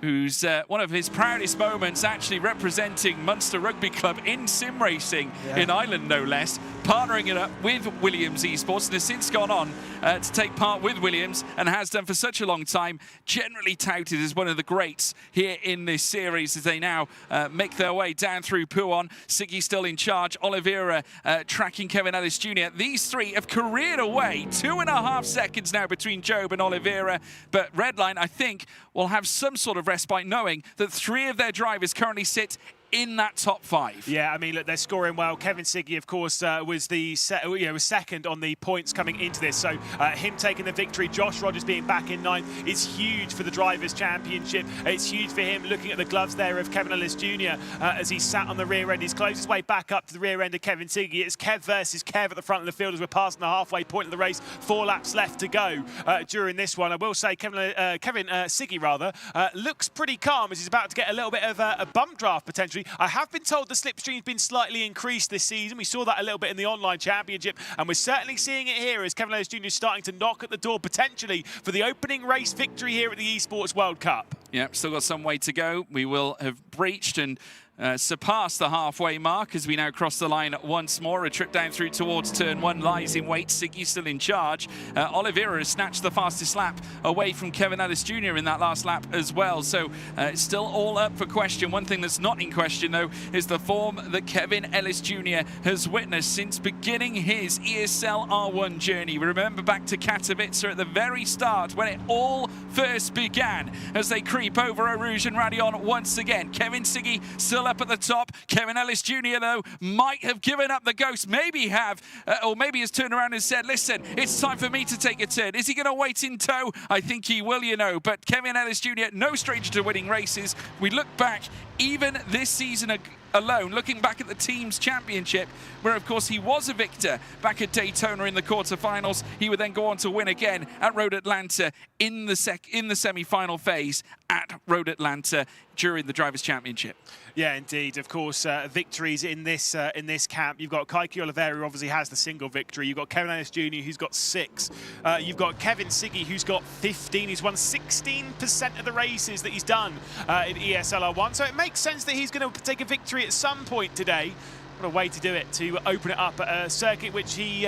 who's one of his proudest moments actually representing Munster Rugby Club in sim racing in Ireland, no less, partnering it up with Williams Esports, and has since gone on to take part with Williams and has done for such a long time, generally touted as one of the greats here in this series as they now make their way down through Puon. Siggy still in charge, Oliveira tracking Kevin Ellis Jr. These 3 have careered away, 2.5 seconds now between Jobe and Oliveira, but Redline, I think, will have some sort of respite knowing that 3 of their drivers currently sit in that top 5.
Yeah, I mean, look, they're scoring well. Kevin Siggy, of course, was was second on the points coming into this. So him taking the victory, Josh Rogers being back in 9th is huge for the Drivers' Championship. It's huge for him, looking at the gloves there of Kevin Ellis Jr. As he sat on the rear end. He's closed his way back up to the rear end of Kevin Siggy. It's Kev versus Kev at the front of the field as we're passing the halfway point of the race. 4 laps left to go during this one. I will say Kevin Siggy, rather, looks pretty calm as he's about to get a little bit of a bump draft potentially. I have been told the slipstream's been slightly increased this season. We saw that a little bit in the online championship, and we're certainly seeing it here as Kevin Ellis Jr. is starting to knock at the door potentially for the opening race victory here at the Esports World Cup.
Yeah, still got some way to go. We will have breached and surpassed the halfway mark as we now cross the line once more. A trip down through towards turn 1 lies in wait. Siggy still in charge. Oliveira has snatched the fastest lap away from Kevin Ellis Jr. in that last lap as well. So it's still all up for question. One thing that's not in question, though, is the form that Kevin Ellis Jr. has witnessed since beginning his ESL R1 journey. We remember back to Katowice at the very start when it all first began as they creep over Rouge and Radion once again. Kevin Siggy still up at the top. Kevin Ellis Jr., though, might have given up the ghost. Maybe have, or maybe has turned around and said, listen, it's time for me to take a turn. Is he going to wait in tow? I think he will, you know. But Kevin Ellis Jr., no stranger to winning races. We look back, even this season alone, looking back at the team's championship, where of course he was a victor back at Daytona in the quarterfinals. He would then go on to win again at Road Atlanta in the semi-final phase at Road Atlanta during the Drivers' Championship.
Yeah, indeed. Of course, victories in this camp. You've got Kaiki Oliveira, who obviously has the single victory. You've got Kevin Ellis Jr., who's got 6. You've got Kevin Siggy, who's got 15. He's won 16% of the races that he's done in ESL R1. So it makes sense that he's going to take a victory at some point today. What a way to do it, to open it up at a circuit which he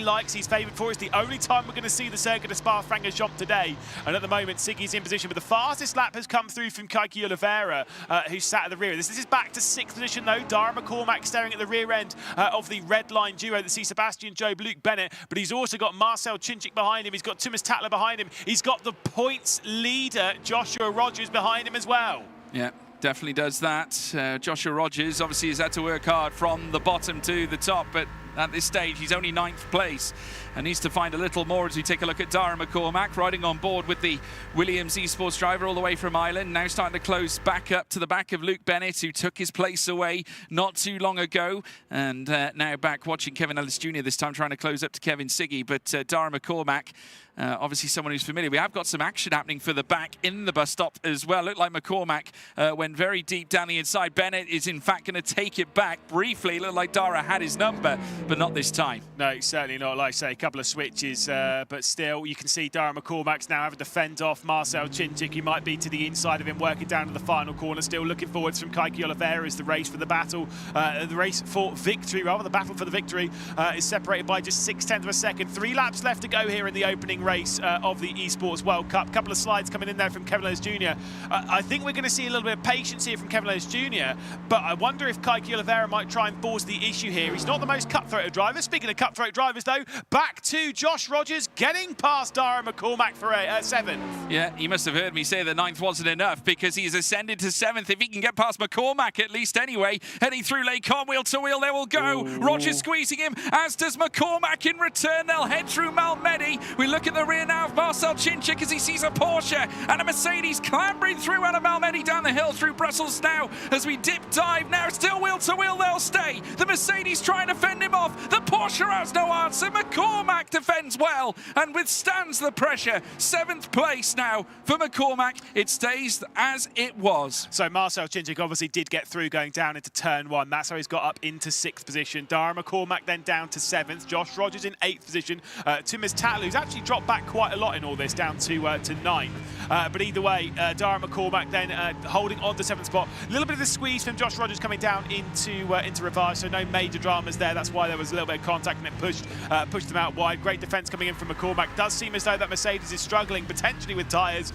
likes, he's favoured for. It's the only time we're going to see the circuit of Spa-Francorchamps today. And at the moment, Siggy's in position, but the fastest lap has come through from Kaiki Oliveira, who sat at the rear. This is back to 6th position, though. Dara McCormack staring at the rear end of the red line duo that sees Sebastian Job, Luke Bennett, but he's also got Marcel Chinchik behind him. He's got Tumas Tatler behind him. He's got the points leader, Joshua Rogers, behind him as well.
Yeah. Definitely does that. Joshua Rogers obviously has had to work hard from the bottom to the top, but at this stage he's only 9th place and needs to find a little more as we take a look at Dara McCormack riding on board with the Williams Esports driver all the way from Ireland, now starting to close back up to the back of Luke Bennett, who took his place away not too long ago, and now back watching Kevin Ellis Jr. this time trying to close up to Kevin Siggy. But Dara McCormack, obviously someone who's familiar. We have got some action happening for the back in the bus stop as well. Looked like McCormack went very deep down the inside. Bennett is in fact going to take it back briefly. Looked like Dara had his number, but not this time.
No, certainly not. Like I say, a couple of switches, but still, you can see Dara McCormack's now having to fend off Marcel Chinchik, who might be to the inside of him, working down to the final corner. Still looking forwards from Kaiki Oliveira as the race for the battle, the race for victory, rather, the battle for the victory is separated by just 0.6 of a second. 3 laps left to go here in the opening race of the Esports World Cup. Couple of slides coming in there from Kevin Ellis Jr. I think we're going to see a little bit of patience here from Kevin Ellis Jr., but I wonder if Kaiki Oliveira might try and force the issue here. He's not the most cutthroat of drivers. Speaking of cutthroat drivers, though, back to Josh Rogers, getting past Dara McCormack for 7th.
Yeah, he must have heard me say that 9th wasn't enough, because he's ascended to 7th. If he can get past McCormack at least anyway, heading through Lake Con, wheel to wheel, there will go. Ooh. Rogers squeezing him, as does McCormack in return. They'll head through Malmedy. We look at the rear now of Marcel Chinchik as he sees a Porsche and a Mercedes clambering through out of Malmedy down the hill through Brussels now as we dip dive now. Still wheel to wheel, they'll stay. The Mercedes trying to fend him off. The Porsche has no answer. McCormack defends well and withstands the pressure. 7th place now for McCormack. It stays as it was.
So Marcel Chinchik obviously did get through going down into turn 1. That's how he's got up into 6th position. Dara McCormack then down to 7th. Josh Rogers in 8th position. Tumas Tatler, who's actually dropped back quite a lot in all this, down to 9th. But either way, Dara McCormack then holding on to 7th spot. A little bit of the squeeze from Josh Rogers coming down into reverse, so no major dramas there. That's why there was a little bit of contact and it pushed them out wide. Great defence coming in from McCormack. Does seem as though that Mercedes is struggling potentially with tyres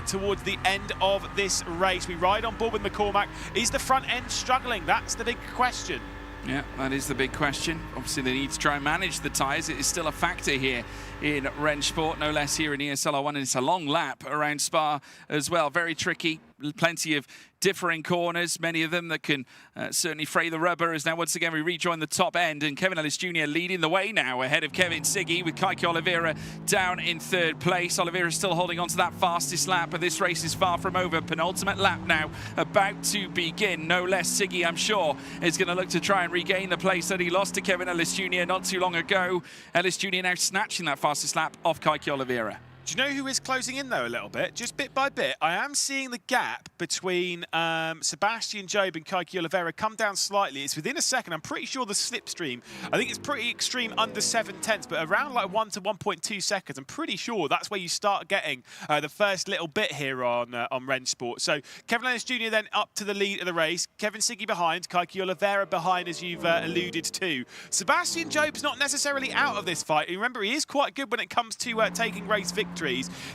towards the end of this race. We ride on board with McCormack. Is the front end struggling? That's the big question.
Yeah, that is the big question. Obviously, they need to try and manage the tyres. It is still a factor here in Rennsport, no less here in ESL R1, and it's a long lap around Spa as well. Very tricky, plenty of differing corners, many of them that can certainly fray the rubber. As now once again we rejoin the top end, and Kevin Ellis Jr. leading the way now ahead of Kevin Siggy, with Kaiki Oliveira down in third place. Oliveira still holding on to that fastest lap, but this race is far from over. Penultimate lap now about to begin. No less Siggy, I'm sure, is going to look to try and regain the place that he lost to Kevin Ellis Jr. not too long ago. Ellis Jr. now snatching that fastest lap off Kaiki Oliveira.
Do you know who is closing in, though, a little bit? Just bit by bit, I am seeing the gap between Sebastian Job and Kaiki Oliveira come down slightly. It's within a second. I'm pretty sure the slipstream, I think it's pretty extreme, under 7/10, but around like 1 to 1.2 seconds. I'm pretty sure that's where you start getting the first little bit here on Rennsport. So Kevin Ellis Jr. then up to the lead of the race. Kevin Siggy behind, Kaiki Oliveira behind, as you've alluded to. Sebastian Job's not necessarily out of this fight. Remember, he is quite good when it comes to taking race victories.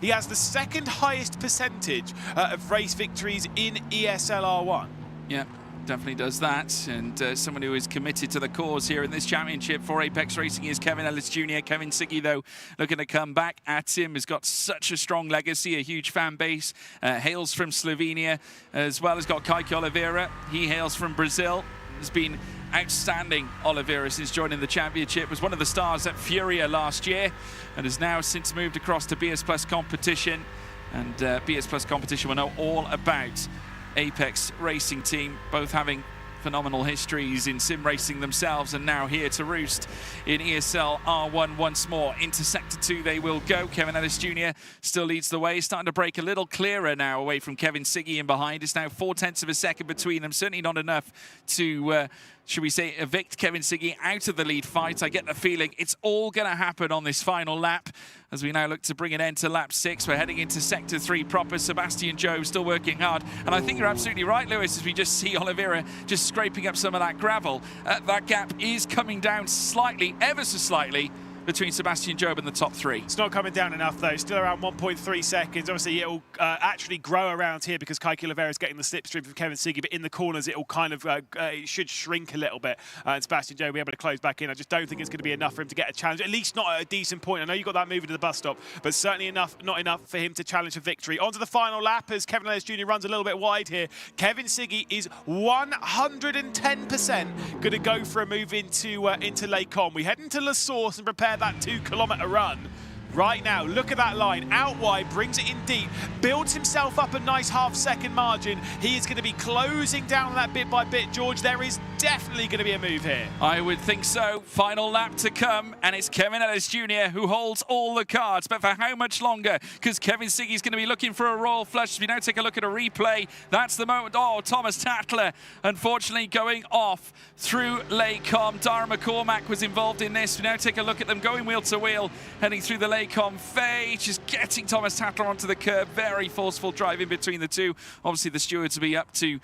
He has the second highest percentage of race victories in ESL R1.
Yeah, definitely does that. And someone who is committed to the cause here in this championship for Apex Racing is Kevin Ellis Jr. Kevin Siggy, though, looking to come back at him, has got such a strong legacy, a huge fan base, hails from Slovenia, as well as got Kaiki Oliveira. He hails from Brazil, has been outstanding. Oliveira, since joining the championship, was one of the stars at Furia last year and has now since moved across to BS Plus competition, and BS Plus competition will know all about Apex Racing Team, both having phenomenal histories in sim racing themselves, and now here to roost in ESL R1 once more. Into Sector 2 they will go. Kevin Ellis Jr. still leads the way, starting to break a little clearer now away from Kevin Siggy in behind. It's now 0.4 of a second between them, certainly not enough to should we say, evict Kevin Siggy out of the lead fight. I get the feeling it's all going to happen on this final lap as we now look to bring an end to lap 6. We're heading into Sector 3 proper. Sebastian Job still working hard. And I think you're absolutely right, Lewis, as we just see Oliveira just scraping up some of that gravel. That gap is coming down slightly, ever so slightly, between Sebastian Job and the top 3.
It's not coming down enough, though. Still around 1.3 seconds. Obviously, it'll actually grow around here because Kaiki Oliveira is getting the slipstream from Kevin Siggy, but in the corners, it'll kind of it should shrink a little bit. And Sebastian Job will be able to close back in. I just don't think it's going to be enough for him to get a challenge, at least not at a decent point. I know you got that moving to the bus stop, but certainly not enough for him to challenge for victory. On to the final lap as Kevin Ellis Jr. runs a little bit wide here. Kevin Siggy is 110% going to go for a move into Lake Com. We head into La Source and prepare that 2-kilometre run. Right now, look at that line. Out wide, brings it in deep, builds himself up a nice half-second margin. He is going to be closing down that bit by bit, George. There is definitely going to be a move here.
I would think so. Final lap to come, and it's Kevin Ellis Jr. who holds all the cards. But for how much longer? Because Kevin Siggy is going to be looking for a royal flush. As we now take a look at a replay, that's the moment. Oh, Thomas Tatler, unfortunately, going off through Lake Com. Dara McCormack was involved in this. We now take a look at them going wheel to wheel, heading through the Lake Com fade, just getting Thomas Tatler onto the curb. Very forceful drive in between the two. Obviously, the stewards will be up to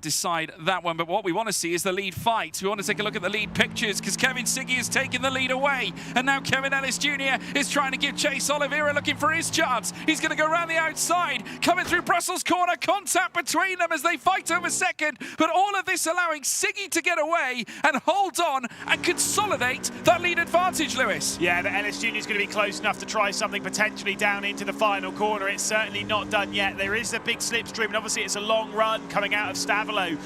decide that one. But what we want to see is the lead fight. We want to take a look at the lead pictures because Kevin Siggy has taken the lead away. And now Kevin Ellis Jr. is trying to give chase. Oliveira looking for his chance. He's going to go around the outside, coming through Brussels corner. Contact between them as they fight over second. But all of this allowing Siggy to get away and hold on and consolidate that lead advantage, Lewis.
Yeah, the Ellis Jr. is going to be close enough to try something potentially down into the final corner. It's certainly not done yet. There is a big slipstream, and obviously it's a long run coming out of Stavilo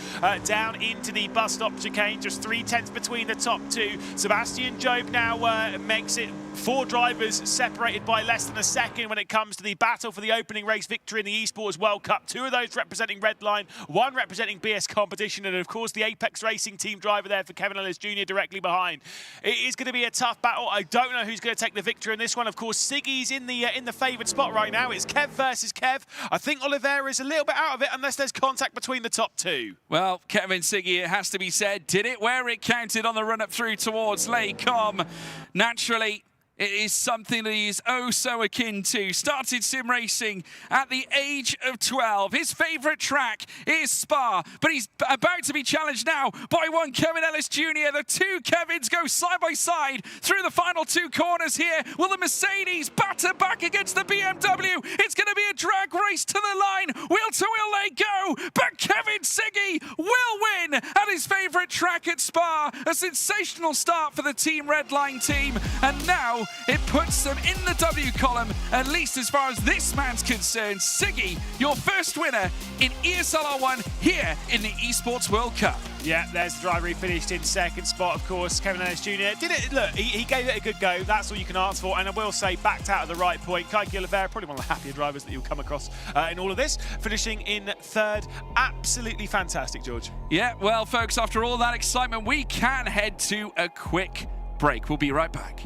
down into the bus stop chicane. Just 0.3 between the top two. Sebastian Job now makes it 4 drivers separated by less than a second when it comes to the battle for the opening race victory in the Esports World Cup. 2 of those representing Redline, 1 representing BS competition, and of course the Apex Racing Team driver there for Kevin Ellis Jr. directly behind. It is going to be a tough battle. I don't know who's going to take the victory in this one. Of course, Siggy's in the favoured spot right now. It's Kev versus Kev. I think Oliveira is a little bit out of it unless there's contact between the top 2.
Well, Kevin Siggy, it has to be said, did it where it counted on the run up through towards Lake Com. Naturally, it is something that he is oh so akin to. Started sim racing at the age of 12. His favourite track is Spa, but he's about to be challenged now by one Kevin Ellis Jr. The 2 Kevins go side by side through the final 2 corners here. Will the Mercedes batter back against the BMW? It's going to be a drag race to the line. Wheel to wheel they go, but Kevin Siggy will win at his favourite track at Spa. A sensational start for the Team Redline team, and now So it puts them in the W column, at least as far as this man's concerned. Siggy, your first winner in ESL R1 here in the Esports World Cup.
Yeah, there's the driver. He finished in second spot, of course. Kevin Ennis Jr. did it. Look, he gave it a good go. That's all you can ask for. And I will say, backed out at the right point. Kai Guillavera, probably one of the happier drivers that you'll come across in all of this, finishing in third. Absolutely fantastic, George.
Yeah, well, folks, after all that excitement, we can head to a quick break. We'll be right back.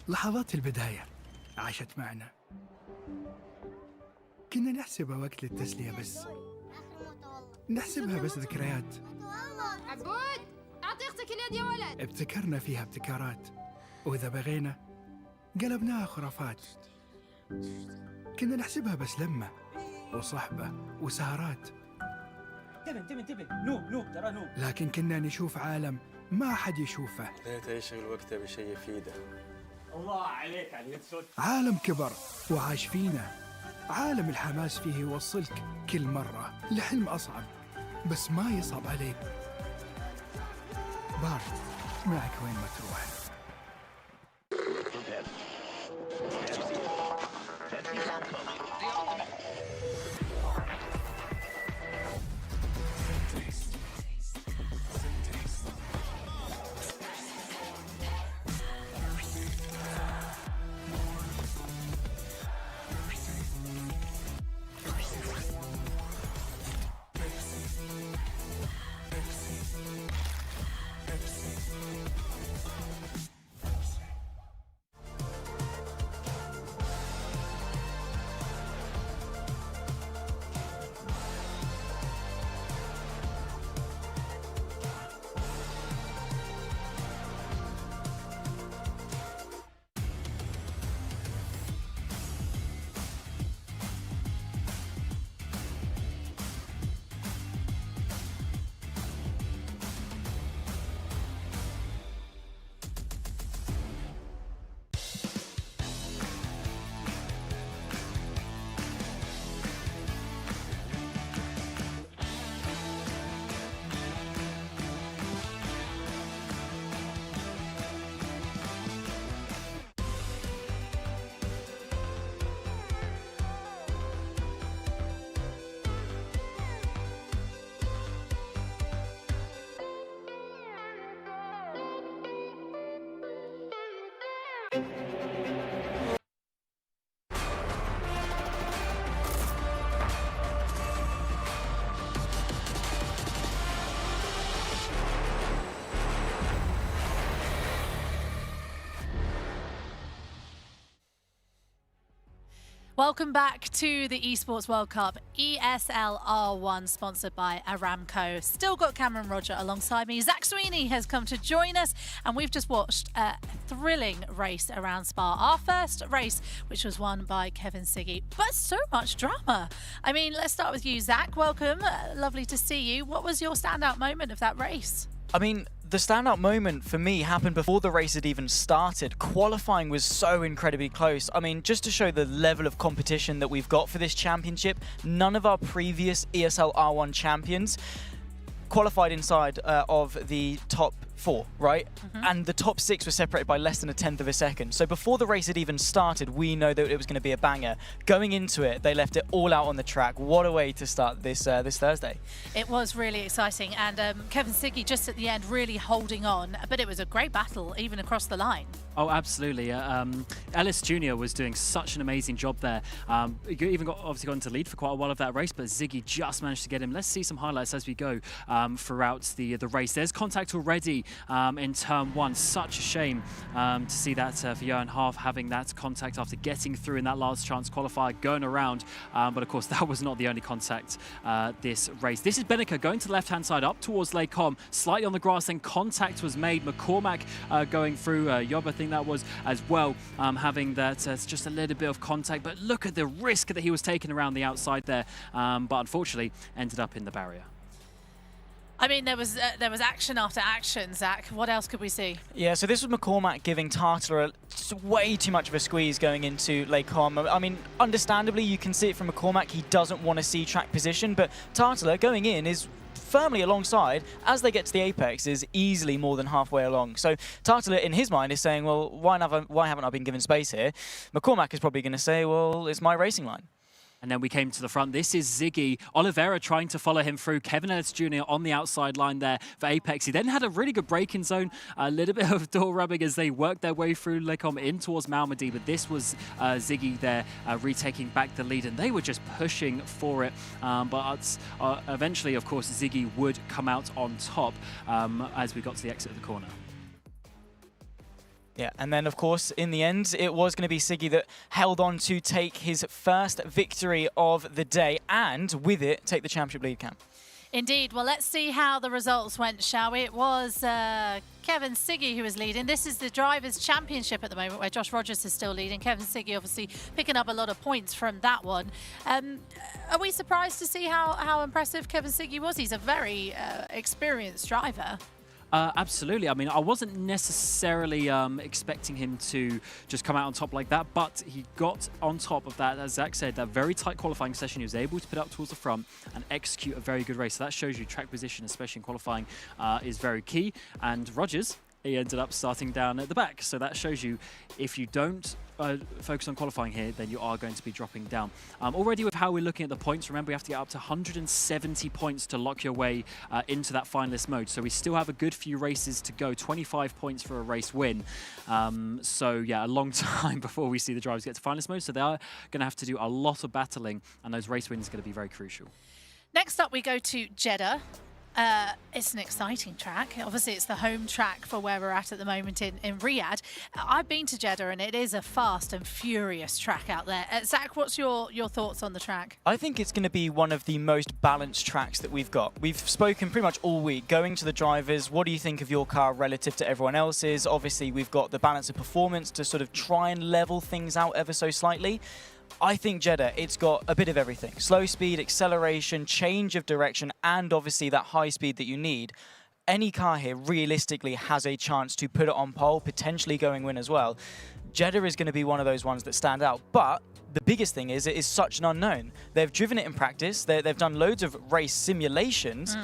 لحظات البداية عاشت معنا. كنا نحسبها وقت للتسلية بس. نحسبها بس ذكريات.
عبود أعطي أختك اليد يا ولد.
ابتكرنا فيها ابتكارات، وإذا بغينا قلبناها خرافات. كنا نحسبها بس لمة وصحبة وسهرات.
انتبه نوب ترى نوب.
لكن كنا نشوف عالم ما أحد يشوفه.
ليت يشغل وقته بشيء يفيده. الله عليك على الصوت.
عالم كبر وعاش فينا. عالم الحماس فيه يوصلك كل مرة لحلم أصعب، بس ما يصعب عليك. بارد معك وين ما تروح.
Welcome back to the Esports World Cup, ESL R1, sponsored by Aramco. Still got Cameron Roger alongside me. Zach Sweeney has come to join us, and we've just watched a thrilling race around Spa. Our first race, which was won by Kevin Siggy, but so much drama. I mean, let's start with you, Zach. Welcome. Lovely to see you. What was your standout moment of that race?
I mean, the standout moment for me happened before the race had even started. Qualifying was so incredibly close. I mean, just to show the level of competition that we've got for this championship, none of our previous ESL R1 champions qualified inside of the top 4, right? And the top 6 were separated by less than 1/10 of a second. So before the race had even started, we know that it was going to be a banger. Going into it, they left it all out on the track. What a way to start this this Thursday.
It was really exciting, and Kevin Siggy just at the end really holding on, but it was a great battle even across the line.
Oh, absolutely. Ellis Jr. was doing such an amazing job there. He even obviously got into lead for quite a while of that race, but Ziggy just managed to get him. Let's see some highlights as we go throughout the race. There's contact already in turn 1. Such a shame to see that for Johan Half having that contact after getting through in that last chance qualifier, going around. But of course, that was not the only contact this race. This is Benica going to the left-hand side up towards Lake Com, slightly on the grass, then contact was made. McCormack going through Yob, I think that was as well, having that just a little bit of contact. But look at the risk that he was taking around the outside there, but unfortunately ended up in the barrier.
I mean, there was action after action, Zach. What else could we see?
Yeah, so this was McCormack giving Tartler way too much of a squeeze going into Lake Com. I mean, understandably, you can see it from McCormack. He doesn't want to see track position, but Tartler going in is firmly alongside. As they get to the apex, is easily more than halfway along. So Tartler, in his mind, is saying, well, why haven't I been given space here? McCormack is probably going to say, well, it's my racing line.
And then we came to the front. This is Ziggy. Oliveira trying to follow him through. Kevin Ellis Jr. on the outside line there for Apex. He then had a really good braking zone. A little bit of door rubbing as they worked their way through Lecom in towards Malmedy. But this was Ziggy there retaking back the lead. And they were just pushing for it. But eventually, of course, Ziggy would come out on top as we got to the exit of the corner.
Yeah, and then, of course, in the end, it was going to be Siggy that held on to take his first victory of the day and, with it, take the championship lead, Cam.
Indeed. Well, let's see how the results went, shall we? It was Kevin Siggy who was leading. This is the Drivers' Championship at the moment, where Josh Rogers is still leading. Kevin Siggy obviously picking up a lot of points from that one. Are we surprised to see how impressive Kevin Siggy was? He's a very experienced driver.
Absolutely. I mean, I wasn't necessarily expecting him to just come out on top like that, but he got on top of that, as Zach said, that very tight qualifying session. He was able to put up towards the front and execute a very good race. So that shows you track position, especially in qualifying, is very key. And Rogers, he ended up starting down at the back. So that shows you if you don't focus on qualifying here, then you are going to be dropping down. Already with how we're looking at the points, remember we have to get up to 170 points to lock your way into that finalist mode. So we still have a good few races to go, 25 points for a race win. So yeah, a long time before we see the drivers get to finalist mode. So they are going to have to do a lot of battling, and those race wins are going to be very crucial.
Next up, we go to Jeddah. It's an exciting track. Obviously, it's the home track for where we're at the moment in Riyadh. I've been to Jeddah, and it is a fast and furious track out there. Zach, what's your thoughts on the track?
I think it's going to be one of the most balanced tracks that we've got. We've spoken pretty much all week, going to the drivers, what do you think of your car relative to everyone else's? Obviously, we've got the balance of performance to sort of try and level things out ever so slightly. I think Jeddah, it's got a bit of everything. Slow speed, acceleration, change of direction, and obviously that high speed that you need. Any car here realistically has a chance to put it on pole, potentially going win as well. Jeddah is going to be one of those ones that stand out, but the biggest thing is it is such an unknown. They've driven it in practice, they've done loads of race simulations,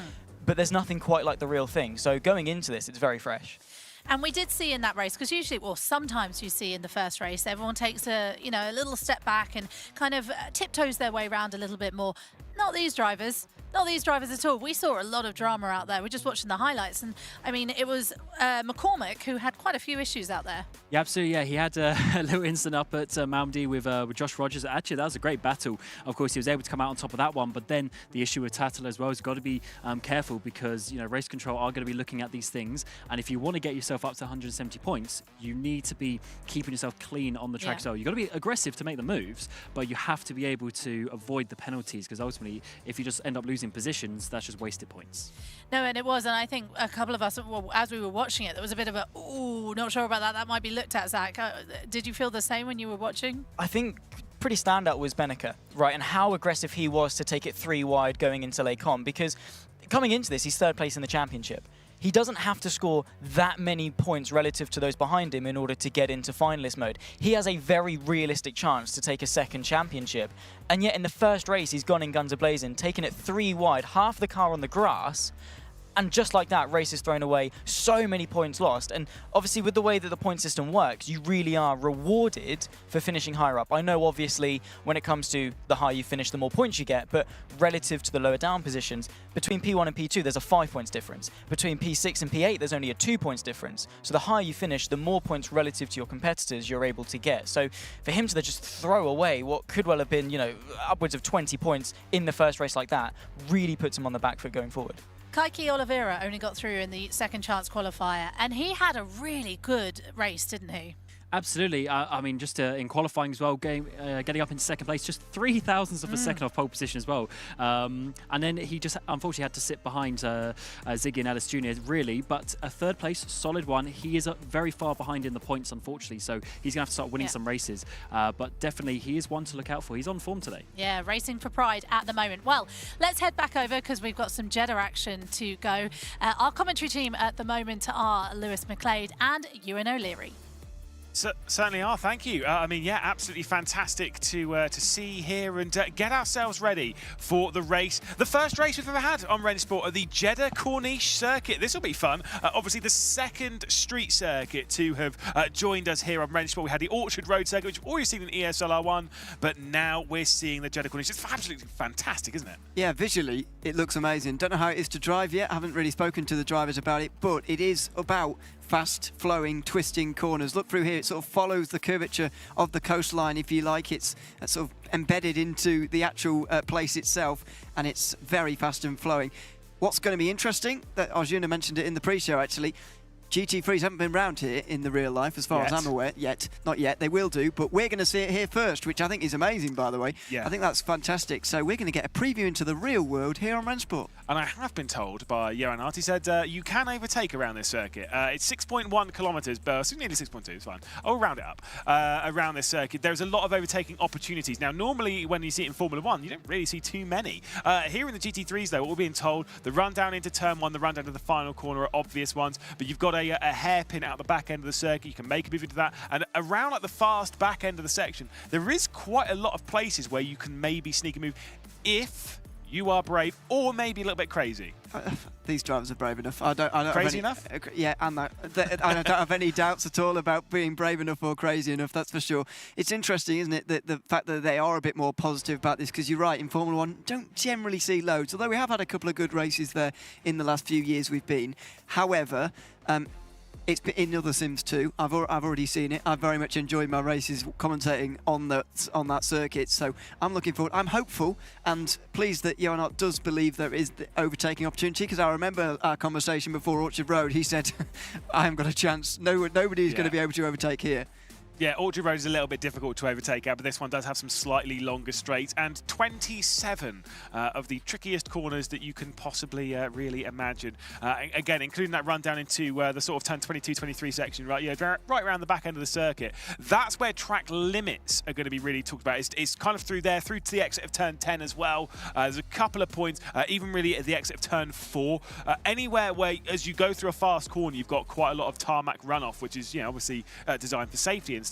but there's nothing quite like the real thing. So going into this, it's very fresh.
And we did see in that race, because usually, well, sometimes you see in the first race, everyone takes a little step back and kind of tiptoes their way around a little bit more. Not these drivers. Not these drivers at all. We saw a lot of drama out there. We're just watching the highlights. And, I mean, it was McCormack who had quite a few issues out there. Yeah,
absolutely. Yeah, he had a little incident up at Malmedy with Josh Rogers. Actually, that was a great battle. Of course, he was able to come out on top of that one. But then the issue with Tattel as well has got to be careful, because, race control are going to be looking at these things. And if you want to get yourself up to 170 points, you need to be keeping yourself clean on the track. So you've got to be aggressive to make the moves, but you have to be able to avoid the penalties, because ultimately, if you just end up losing positions, that's just wasted points.
No, and it was, and I think a couple of us, well, as we were watching it, there was a bit of a, ooh, not sure about that. That might be looked at, Zach. Did you feel the same when you were watching?
I think pretty standout was Benica, right, and how aggressive he was to take it 3 wide going into Lake Com, because coming into this, he's 3rd place in the championship. He doesn't have to score that many points relative to those behind him in order to get into finalist mode. He has a very realistic chance to take a 2nd championship. And yet in the first race, he's gone in guns a-blazing, taking it 3 wide, half the car on the grass, And just like that, races thrown away, so many points lost. And obviously with the way that the point system works, you really are rewarded for finishing higher up. I know obviously when it comes to the higher you finish, the more points you get, but relative to the lower down positions, between P1 and P2, there's a 5 points difference. Between P6 and P8, there's only a 2 points difference. So the higher you finish, the more points relative to your competitors you're able to get. So for him to just throw away what could well have been, you know, upwards of 20 points in the first race like that, really puts him on the back foot going forward.
Kaiki Oliveira only got through in the second chance qualifier, and he had a really good race, didn't he?
Absolutely. I mean, just in qualifying as well, getting up into second place, just 0.003 of a second off pole position as well. And then he just unfortunately had to sit behind Ziggy and Ellis Jr. really, but a third place, solid one. He is very far behind in the points, unfortunately, so he's going to have to start winning some races. But definitely, he is one to look out for. He's on form today.
Yeah, racing for pride at the moment. Well, let's head back over because we've got some Jeddah action to go. Our commentary team at the moment are Lewis McLeod and Ewan O'Leary.
Certainly are, thank you. I mean, yeah, absolutely fantastic to see here and get ourselves ready for the race. The first race we've ever had on Rennsport at the Jeddah Corniche circuit. This will be fun. Obviously, the second street circuit to have joined us here on Rennsport. We had the Orchard Road circuit, which we've already seen in ESL R1, but now we're seeing the Jeddah Corniche. It's absolutely fantastic, isn't it?
Yeah, visually, it looks amazing. Don't know how it is to drive yet. I haven't really spoken to the drivers about it, but it is about fast-flowing, twisting corners. Look through here, it sort of follows the curvature of the coastline, if you like. It's sort of embedded into the actual place itself, and it's very fast and flowing. What's going to be interesting, that Arjuna mentioned it in the pre-show actually, GT3s haven't been round here in the real life, as far as I'm aware, yet. Not yet, they will do, but we're going to see it here first, which I think is amazing, by the way.
Yeah.
I think that's fantastic. So we're going to get a preview into the real world here on Rennsport.
And I have been told by Johan Hart, he said you can overtake around this circuit. It's 6.1 kilometres, but nearly 6.2, it's fine. I'll round it up. Around this circuit, there's a lot of overtaking opportunities. Now, normally when you see it in Formula 1, you don't really see too many. Here in the GT3s, though, what we're being told, the run down into turn 1, the run down to the final corner are obvious ones, but you've got a hairpin out the back end of the circuit. You can make a move into that. And around like the fast back end of the section, there is quite a lot of places where you can maybe sneak a move if you are brave or maybe a little bit crazy.
These drivers are brave enough. I don't
crazy
have any,
enough?
Yeah, and I don't have any doubts at all about being brave enough or crazy enough, that's for sure. It's interesting, isn't it, that the fact that they are a bit more positive about this, because you're right, in Formula 1, don't generally see loads, although we have had a couple of good races there in the last few years we've been. However, it's been in other sims too. I've already seen it. I've very much enjoyed my races commentating on that circuit. So I'm looking forward. I'm hopeful and pleased that Johan does believe there is the overtaking opportunity, because I remember our conversation before Orchard Road. He said, "I haven't got a chance. Nobody's going to be able to overtake here."
Yeah, Orchard Road is a little bit difficult to overtake at, but this one does have some slightly longer straights and 27 of the trickiest corners that you can possibly really imagine. Again, including that run down into the sort of turn 22, 23 section, right? Yeah, right around the back end of the circuit. That's where track limits are going to be really talked about. It's kind of through there, through to the exit of turn 10 as well. There's a couple of points, even really at the exit of turn 4. Anywhere where, as you go through a fast corner, you've got quite a lot of tarmac runoff, which is, you know, obviously designed for safety and stuff.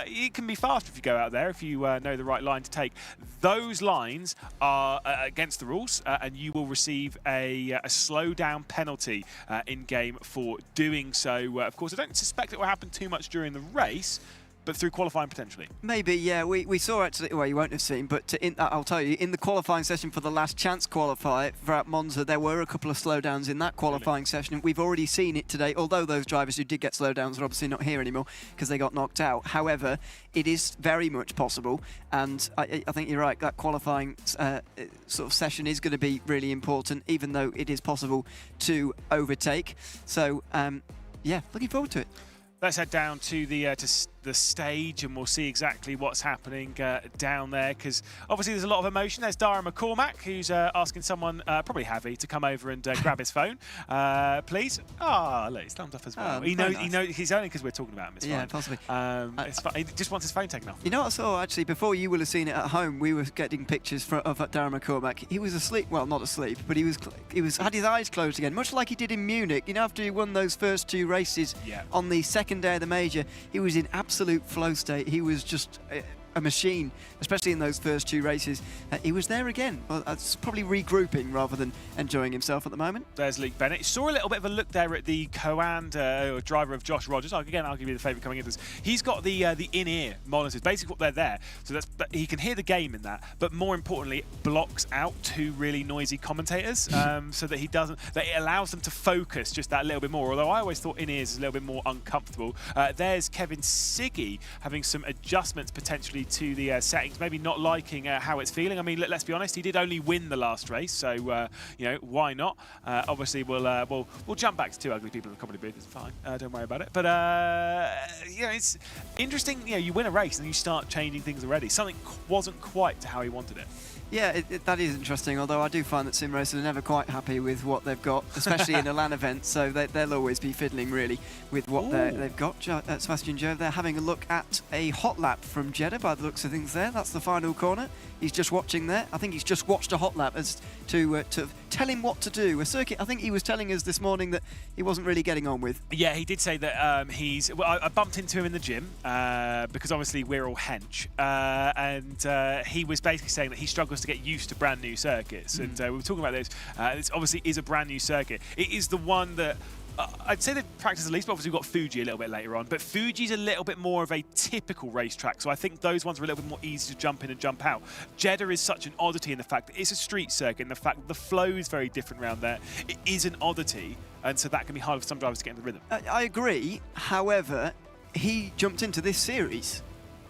It can be fast if you go out there, if you know the right line to take. Those lines are against the rules, and you will receive a slowdown penalty in game for doing so. Of course, I don't suspect it will happen too much during the race, but through qualifying potentially.
Maybe, yeah. We saw actually, well, you won't have seen, but I'll tell you, in the qualifying session for the last chance qualifier for Monza, there were a couple of slowdowns in that qualifying session. We've already seen it today, although those drivers who did get slowdowns are obviously not here anymore because they got knocked out. However, it is very much possible, and I think you're right, that qualifying sort of session is going to be really important, even though it is possible to overtake. So, yeah, looking forward to it.
Let's head down to the stage and we'll see exactly what's happening down there, because obviously there's a lot of emotion. There's Dara McCormack, who's asking someone, probably Javi, to come over and grab his phone, please. Oh, look, he's thumbs up as well. He knows, he's only because we're talking about him. It's fine.
Possibly.
It's fine. He just wants his phone taken off.
You know what I saw, actually, before you will have seen it at home, we were getting pictures of Dara McCormack. He was asleep, well, not asleep, but he had his eyes closed again, much like he did in Munich. You know, after he won those first 2 races on the second day of the major, he was in absolute flow state. He was just a machine, especially in those first 2 races. He was there again. Well, that's probably regrouping rather than enjoying himself at the moment.
There's Luke Bennett. You saw a little bit of a look there at the co-and driver of Josh Rogers. Again, I'll give you the favourite coming into this. He's got the in-ear monitors, basically what they're there. So he can hear the game in that, but more importantly, blocks out 2 really noisy commentators, so that it allows them to focus just that little bit more. Although I always thought in-ears is a little bit more uncomfortable. There's Kevin Siggy having some adjustments potentially to the settings, maybe not liking how it's feeling. I mean, let's be honest, he did only win the last race, so you know, why not? Obviously, we'll jump back to 2 ugly people in the comedy booth. It's fine. Don't worry about it. But you know, it's interesting. You know, you win a race and you start changing things already. Something wasn't quite to how he wanted it.
Yeah, that is interesting, although I do find that sim racers are never quite happy with what they've got, especially in a LAN event, so they'll always be fiddling, really, with what they've got. Sebastian Joe, they're having a look at a hot lap from Jeddah, by the looks of things there. That's the final corner. He's just watching there. I think he's just watched a hot lap as to tell him what to do. A circuit, I think he was telling us this morning that he wasn't really getting on with.
Yeah, he did say that well, I bumped into him in the gym, because obviously we're all hench, and he was basically saying that he struggles to get used to brand new circuits, and we were talking about this. This obviously is a brand new circuit. It is the one that I'd say they've practiced the least, but obviously we've got Fuji a little bit later on. But Fuji's a little bit more of a typical racetrack, so I think those ones are a little bit more easy to jump in and jump out. Jeddah is such an oddity in the fact that it's a street circuit, and the fact that the flow is very different around there. It is an oddity, and so that can be hard for some drivers to get in the rhythm.
I agree. However, he jumped into this series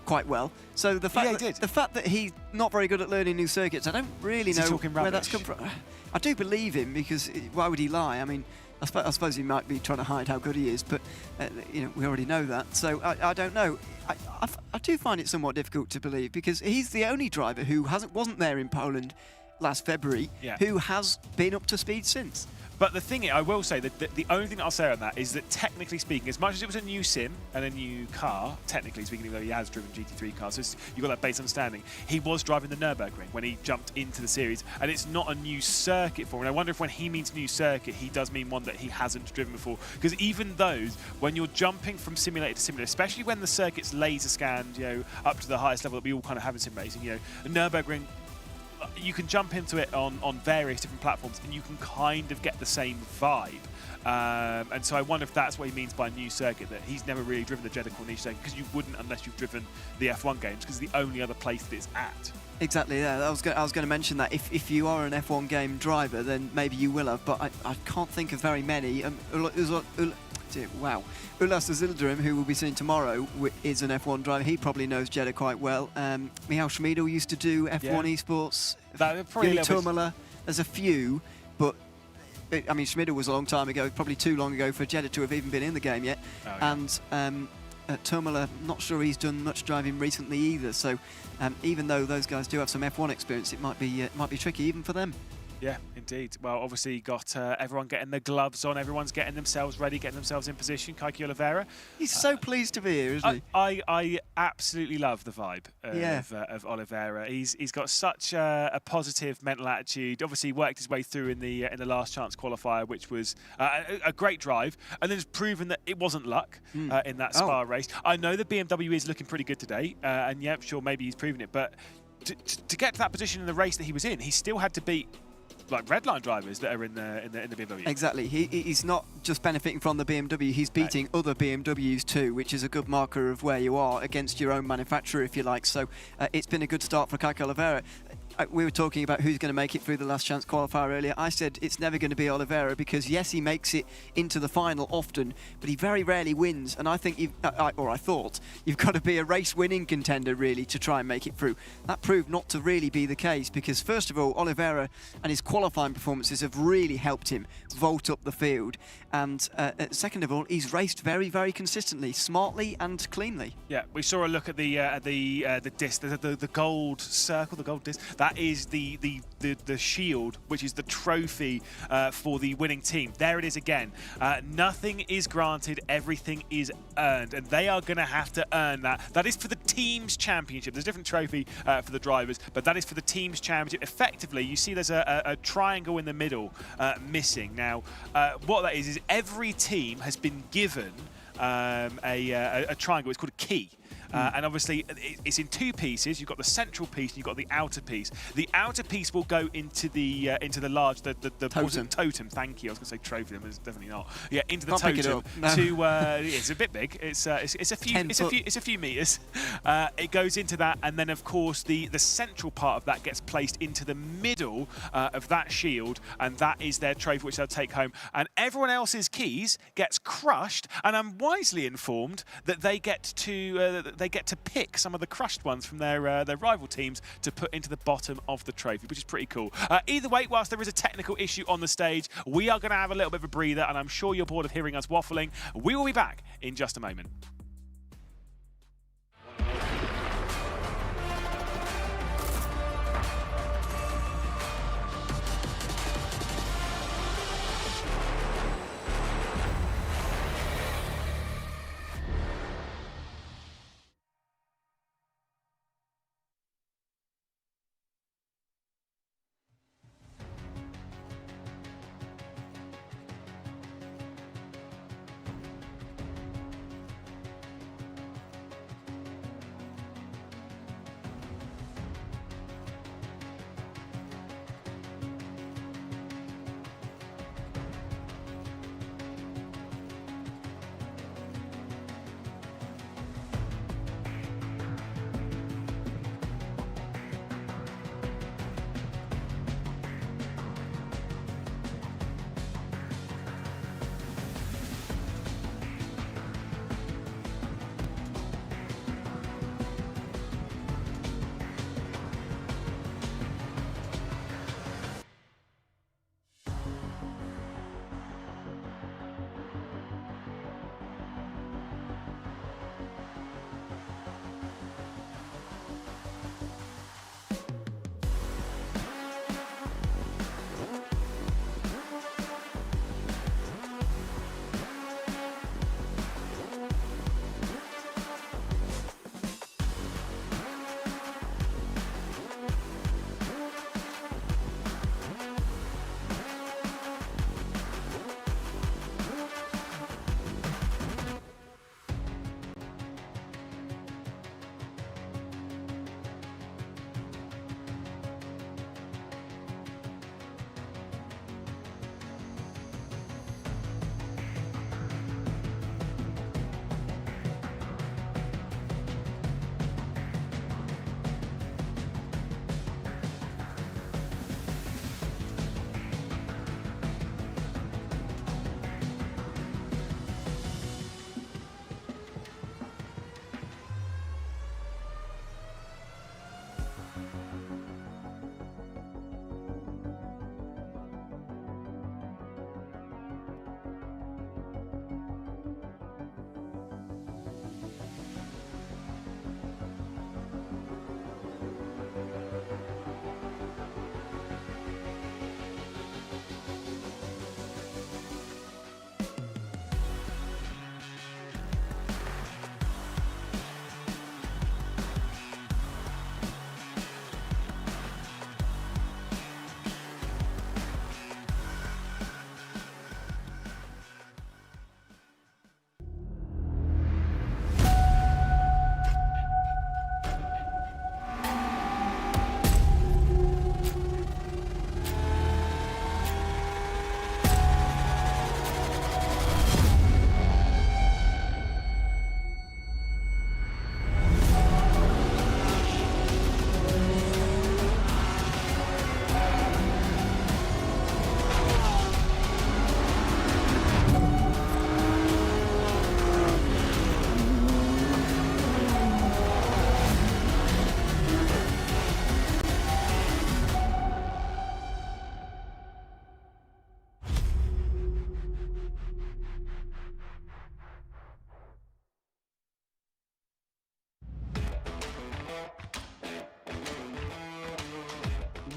quite well. So the fact that he's not very good at learning new circuits, I don't really know where that's come from. I do believe him, because why would he lie? I mean, I suppose he might be trying to hide how good he is, but you know, we already know that. So I don't know. I do find it somewhat difficult to believe, because he's the only driver who wasn't there in Poland last February, who has been up to speed since.
But the thing is, I will say that the only thing I'll say on that is that, technically speaking, as much as it was a new sim and a new car, technically speaking, even though he has driven GT3 cars, so you've got that base understanding, he was driving the Nürburgring when he jumped into the series, and it's not a new circuit for him. And I wonder if when he means new circuit, he does mean one that he hasn't driven before. Because even those, when you're jumping from simulator to simulator, especially when the circuit's laser scanned, you know, up to the highest level that we all kind of have in sim racing, you know, a Nürburgring, you can jump into it on various different platforms, and you can kind of get the same vibe. And so I wonder if that's what he means by new circuit, that he's never really driven the Jeddah Corniche circuit, because you wouldn't unless you've driven the F1 games, because it's the only other place that it's at.
Exactly, yeah. I was going to mention that if you are an F1 game driver, then maybe you will have, but I can't think of very many. Ulas Yildirim, who we'll be seeing tomorrow, is an F1 driver. He probably knows Jeddah quite well. Michal Schmiedel used to do F1 esports. Tumala, there's a few, but I mean, Schmiedel was a long time ago, probably too long ago for Jeddah to have even been in the game yet. And Tumala, not sure he's done much driving recently either. So even though those guys do have some F1 experience, it might be tricky even for them.
Yeah, indeed. Well, obviously you got everyone getting their gloves on, everyone's getting themselves ready, getting themselves in position. Kaiki Oliveira.
He's so pleased to be here, isn't he?
I absolutely love the vibe of Oliveira. He's got such a positive mental attitude. Obviously worked his way through in the last chance qualifier, which was a great drive, and then has proven that it wasn't luck in that Spa race. I know the BMW is looking pretty good today, and yeah, sure, maybe he's proven it, but to get to that position in the race that he was in, he still had to beat like redline drivers that are in the BMW.
Exactly. He's not just benefiting from the BMW, he's beating other BMWs too, which is a good marker of where you are against your own manufacturer, if you like. So it's been a good start for Kaiki Oliveira. We were talking about who's going to make it through the last chance qualifier earlier. I said it's never going to be Oliveira, because yes, he makes it into the final often, but he very rarely wins. And I think I thought you've got to be a race winning contender really to try and make it through. That proved not to really be the case, because first of all, Oliveira and his qualifying performances have really helped him vault up the field, and second of all, he's raced very, very consistently, smartly and cleanly.
Yeah, we saw a look at the disc, the gold circle, the gold disc. That is the shield, which is the trophy for the winning team. There it is again. Nothing is granted, everything is earned, and they are going to have to earn that. That is for the team's championship. There's a different trophy for the drivers, but that is for the team's championship. Effectively, you see there's a triangle in the middle missing. Now, what that is every team has been given a triangle. It's called a key.
and obviously it's in two pieces. You've got the central piece and you've got the outer piece. The outer piece will go into the large the
totem.
Totem. Thank you. I was going to say trophy, but it's definitely not. Yeah, into the
Can't pick it
totem.
up. No.
It's a bit big. It's a few meters. It goes into that, and then of course the central part of that gets placed into the middle of that shield, and that is their trophy which they'll take home. And everyone else's keys gets crushed, and I'm wisely informed that they get to pick some of the crushed ones from their rival teams to put into the bottom of the trophy, which is pretty cool. Either way, whilst there is a technical issue on the stage, we are going to have a little bit of a breather, and I'm sure you're bored of hearing us waffling. We will be back in just a moment.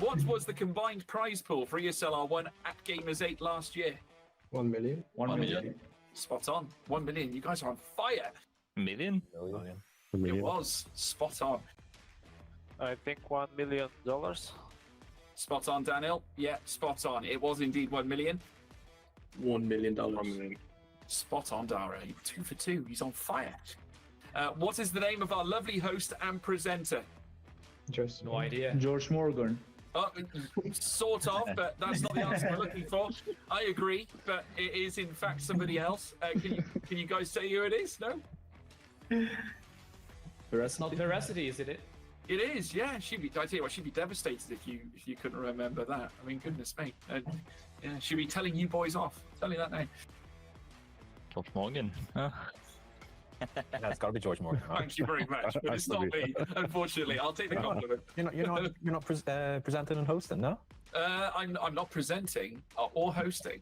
What was the combined prize pool for ESL R1 at Gamers 8 last year?
1 million.
1 million. Spot on. 1 million. You guys are on fire.
Million?
It was. Spot on.
I think $1 million.
Spot on, Daniel. Yeah, spot on. It was indeed 1 million.
$1 million. 1 million.
Spot on, Dara. 2 for 2. He's on fire. What is the name of our lovely host and presenter?
Just no idea.
George Morgan.
Oh, sort of, but that's not the answer we're looking for. I agree, but it is in fact somebody else. Can you guys say who it is? No?
That's not Veracity, is it?
It is, yeah. I tell you what, she'd be devastated if you couldn't remember that. I mean, goodness me. Yeah, she'd be telling you boys off. Tell you that now.
George Morgan. Huh?
That's got to be George Morgan.
Thank you very much, but it's not me, unfortunately. I'll take the compliment.
You're not presenting and hosting, no?
I'm not presenting or hosting.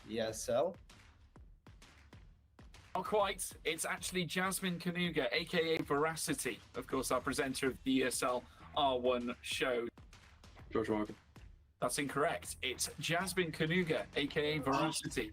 ESL?
Not quite. It's actually Jasmine Kanuga, aka Veracity, of course, our presenter of the ESL R1 show.
George Morgan.
That's incorrect. It's Jasmine Kanuga, aka Veracity.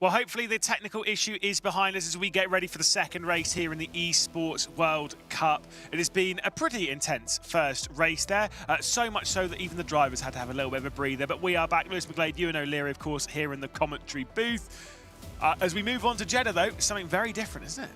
Well, hopefully the technical issue is behind us as we get ready for the second race here in the Esports World Cup. It has been a pretty intense first race there, so much so that even the drivers had to have a little bit of a breather. But we are back. Lewis McGlade, Ewan O'Leary, of course, here in the commentary booth. As we move on to Jeddah, though, something very different, isn't it?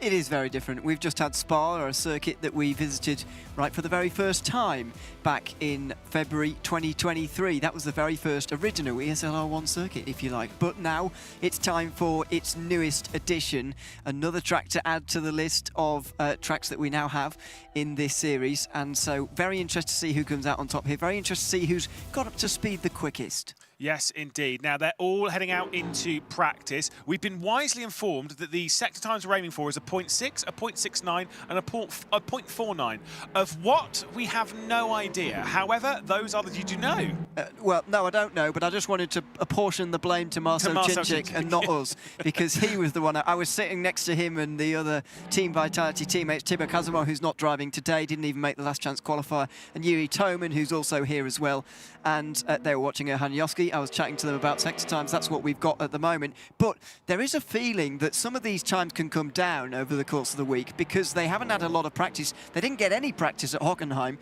It is very different. We've just had Spa, or a circuit that we visited right for the very first time back in February 2023. That was the very first original ESL R1 circuit, if you like. But now it's time for its newest addition, another track to add to the list of tracks that we now have in this series. And so very interested to see who comes out on top here. Very interested to see who's got up to speed the quickest.
Yes, indeed. Now, they're all heading out into practice. We've been wisely informed that the sector times we're aiming for is a 0.6, a 0.69 and a 0.49. Of what, we have no idea. However, those are the... Did you know?
Well, no, I don't know, but I just wanted to apportion the blame to Marcel Cinchik and not us, because he was the one. I was sitting next to him and the other Team Vitality teammates, Tibor Kazimov, who's not driving today, didn't even make the last chance qualifier, and Yuri Toman, who's also here as well. And they were watching Erhan Yoski. I was chatting to them about sector times. That's what we've got at the moment. But there is a feeling that some of these times can come down over the course of the week because they haven't had a lot of practice. They didn't get any practice at Hockenheim,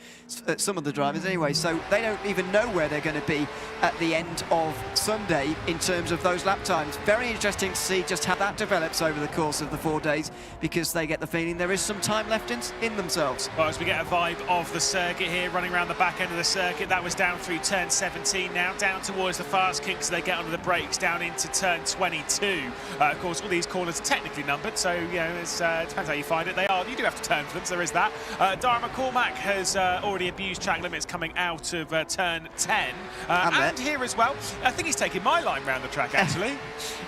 some of the drivers anyway, so they don't even know where they're going to be at the end of Sunday in terms of those lap times. Very interesting to see just how that develops over the course of the 4 days, because they get the feeling there is some time left in themselves.
Well, as we get a vibe of the circuit here, running around the back end of the circuit, that was down through turn 17, now down towards the fast kicks as they get onto the brakes down into turn 22. Of course, all these corners are technically numbered, so you know, it depends how you find it. You do have to turn for them, so there is that. Dara McCormack has already abused track limits coming out of turn 10. And here as well, I think he's taking my line round the track, actually.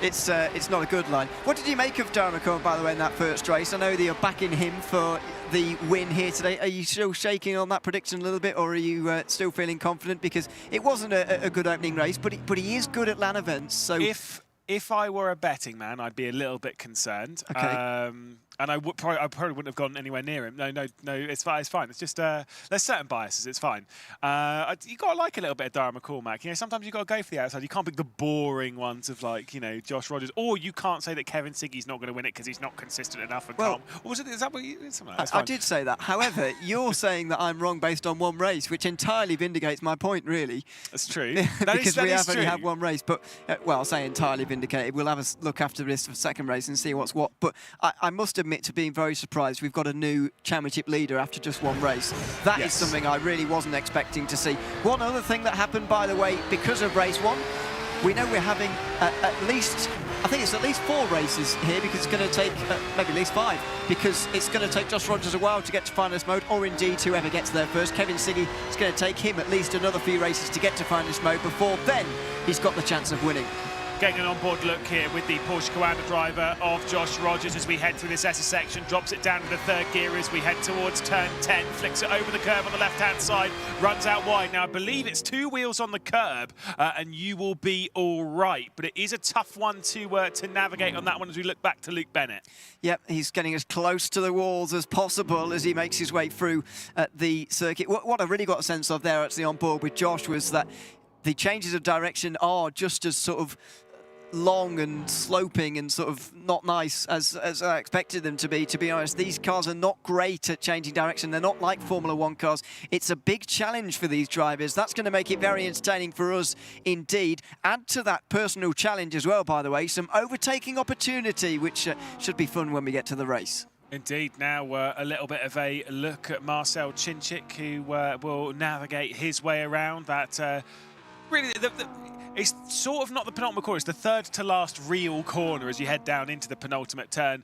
It's not a good line. What did you make of Dara McCormack, by the way, in that first race? I know that you're backing him for the win here today. Are you still shaking on that prediction a little bit, or are you still feeling confident? Because it wasn't a good opening race, but he is good at LAN events. So
if I were a betting man, I'd be a little bit concerned.
Okay.
And I probably wouldn't have gone anywhere near him. No, it's fine. It's just there's certain biases. It's fine. You got to like a little bit of Dara McCormack. You know, sometimes you got to go for the outside. You can't pick the boring ones of, like, you know, Josh Rogers, or you can't say that Kevin Siggy's not going to win it because he's not consistent enough. And calm. Or was it? Is that what you? Something like that.
I did say that. However, you're saying that I'm wrong based on one race, which entirely vindicates my point, really.
That's true.
Because we have only had one race, but well, I'll say entirely vindicated. We'll have a look after this for second race and see what's what. But I must admit to being very surprised we've got a new championship leader after just one race. That is something I really wasn't expecting to see. One other thing that happened, by the way, because of race one, we know we're having at least 4 races here, because it's going to take maybe at least 5, because it's going to take Josh Rogers a while to get to finalist mode, or indeed whoever gets there first. Kevin Siggy, it's going to take him at least another few races to get to finalist mode before then he's got the chance of winning.
Getting an onboard look here with the Porsche Coanda driver of Josh Rogers as we head through this SS section, drops it down to the third gear as we head towards turn 10, flicks it over the curb on the left-hand side, runs out wide. Now, I believe it's 2 wheels on the curb, and you will be all right. But it is a tough one to navigate on that one as we look back to Luke Bennett.
Yep, he's getting as close to the walls as possible as he makes his way through the circuit. What I really got a sense of there actually on board with Josh was that the changes of direction are just as sort of long and sloping and sort of not nice as I expected them to be honest. These cars are not great at changing direction. They're not like Formula 1 cars. It's a big challenge for these drivers. That's going to make it very entertaining for us indeed. Add to that personal challenge as well, by the way, some overtaking opportunity, which should be fun when we get to the race.
Indeed. Now a little bit of a look at Marcel Chinchik, who will navigate his way around that. Really, it's sort of not the penultimate corner, it's the third to last real corner as you head down into the penultimate turn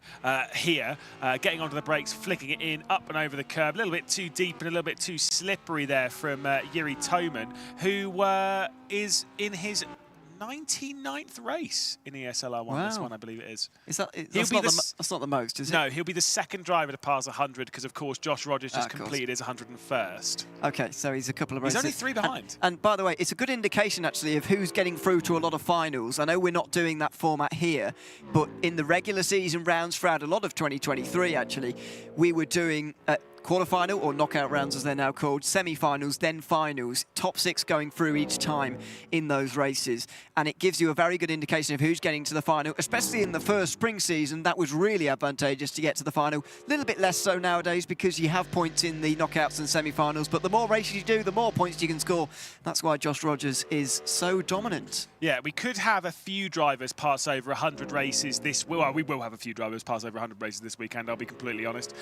here. Getting onto the brakes, flicking it in, up and over the curb. A little bit too deep and a little bit too slippery there from Yuri Toman, who is in his 99th race in ESL R1.
Wow.
This one, I believe it is.
That's not the most, is it?
No, he'll be the second driver to pass 100 because, of course, Josh Rogers just completed his 101st.
Okay, so he's a couple of races.
He's only 3 behind.
And by the way, it's a good indication, actually, of who's getting through to a lot of finals. I know we're not doing that format here, but in the regular season rounds throughout a lot of 2023, actually, we were doing quarterfinal, or knockout rounds as they're now called, semi-finals, then finals, top 6 going through each time in those races. And it gives you a very good indication of who's getting to the final, especially in the first spring season. That was really advantageous to get to the final. A little bit less so nowadays because you have points in the knockouts and semi-finals, but the more races you do, the more points you can score. That's why Josh Rogers is so dominant.
Yeah, we could have a few drivers pass over 100 races this... Well, we will have a few drivers pass over 100 races this weekend, I'll be completely honest.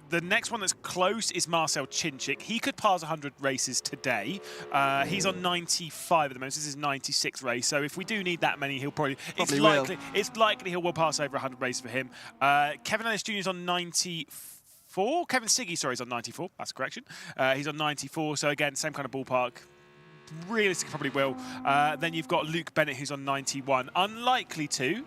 The next one that's close is Marcel Chinchik. He could pass 100 races today. He's on 95 at the moment. This is his 96th race. So if we do need that many, he'll probably it's likely he will pass over 100 races for him. Kevin Ellis Jr. is on 94. Kevin Siggy, sorry, is on 94. That's a correction. He's on 94. So again, same kind of ballpark. Realistically, probably will. Then you've got Luke Bennett, who's on 91. Unlikely to.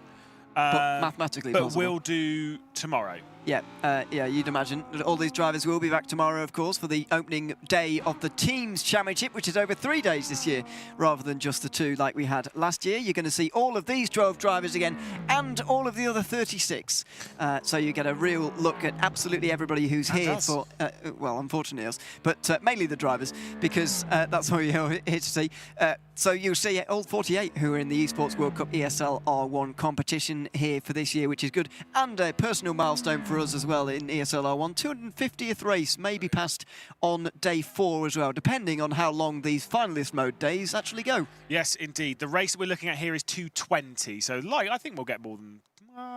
But mathematically possible.
Will do tomorrow.
Yeah, you'd imagine. All these drivers will be back tomorrow, of course, for the opening day of the Teams Championship, which is over 3 days this year, rather than just the 2 like we had last year. You're going to see all of these 12 drivers again, and all of the other 36. So you get a real look at absolutely everybody who's here for, well, unfortunately us, but mainly the drivers, because that's what you're here to see. So you'll see all 48 who are in the Esports World Cup ESL R1 competition here for this year, which is good, and a personal milestone for us as well in ESL R1. 250th race may be passed on day 4 as well, depending on how long these finalist mode days actually go.
Yes, indeed. The race that we're looking at here is 220, so I think we'll get more than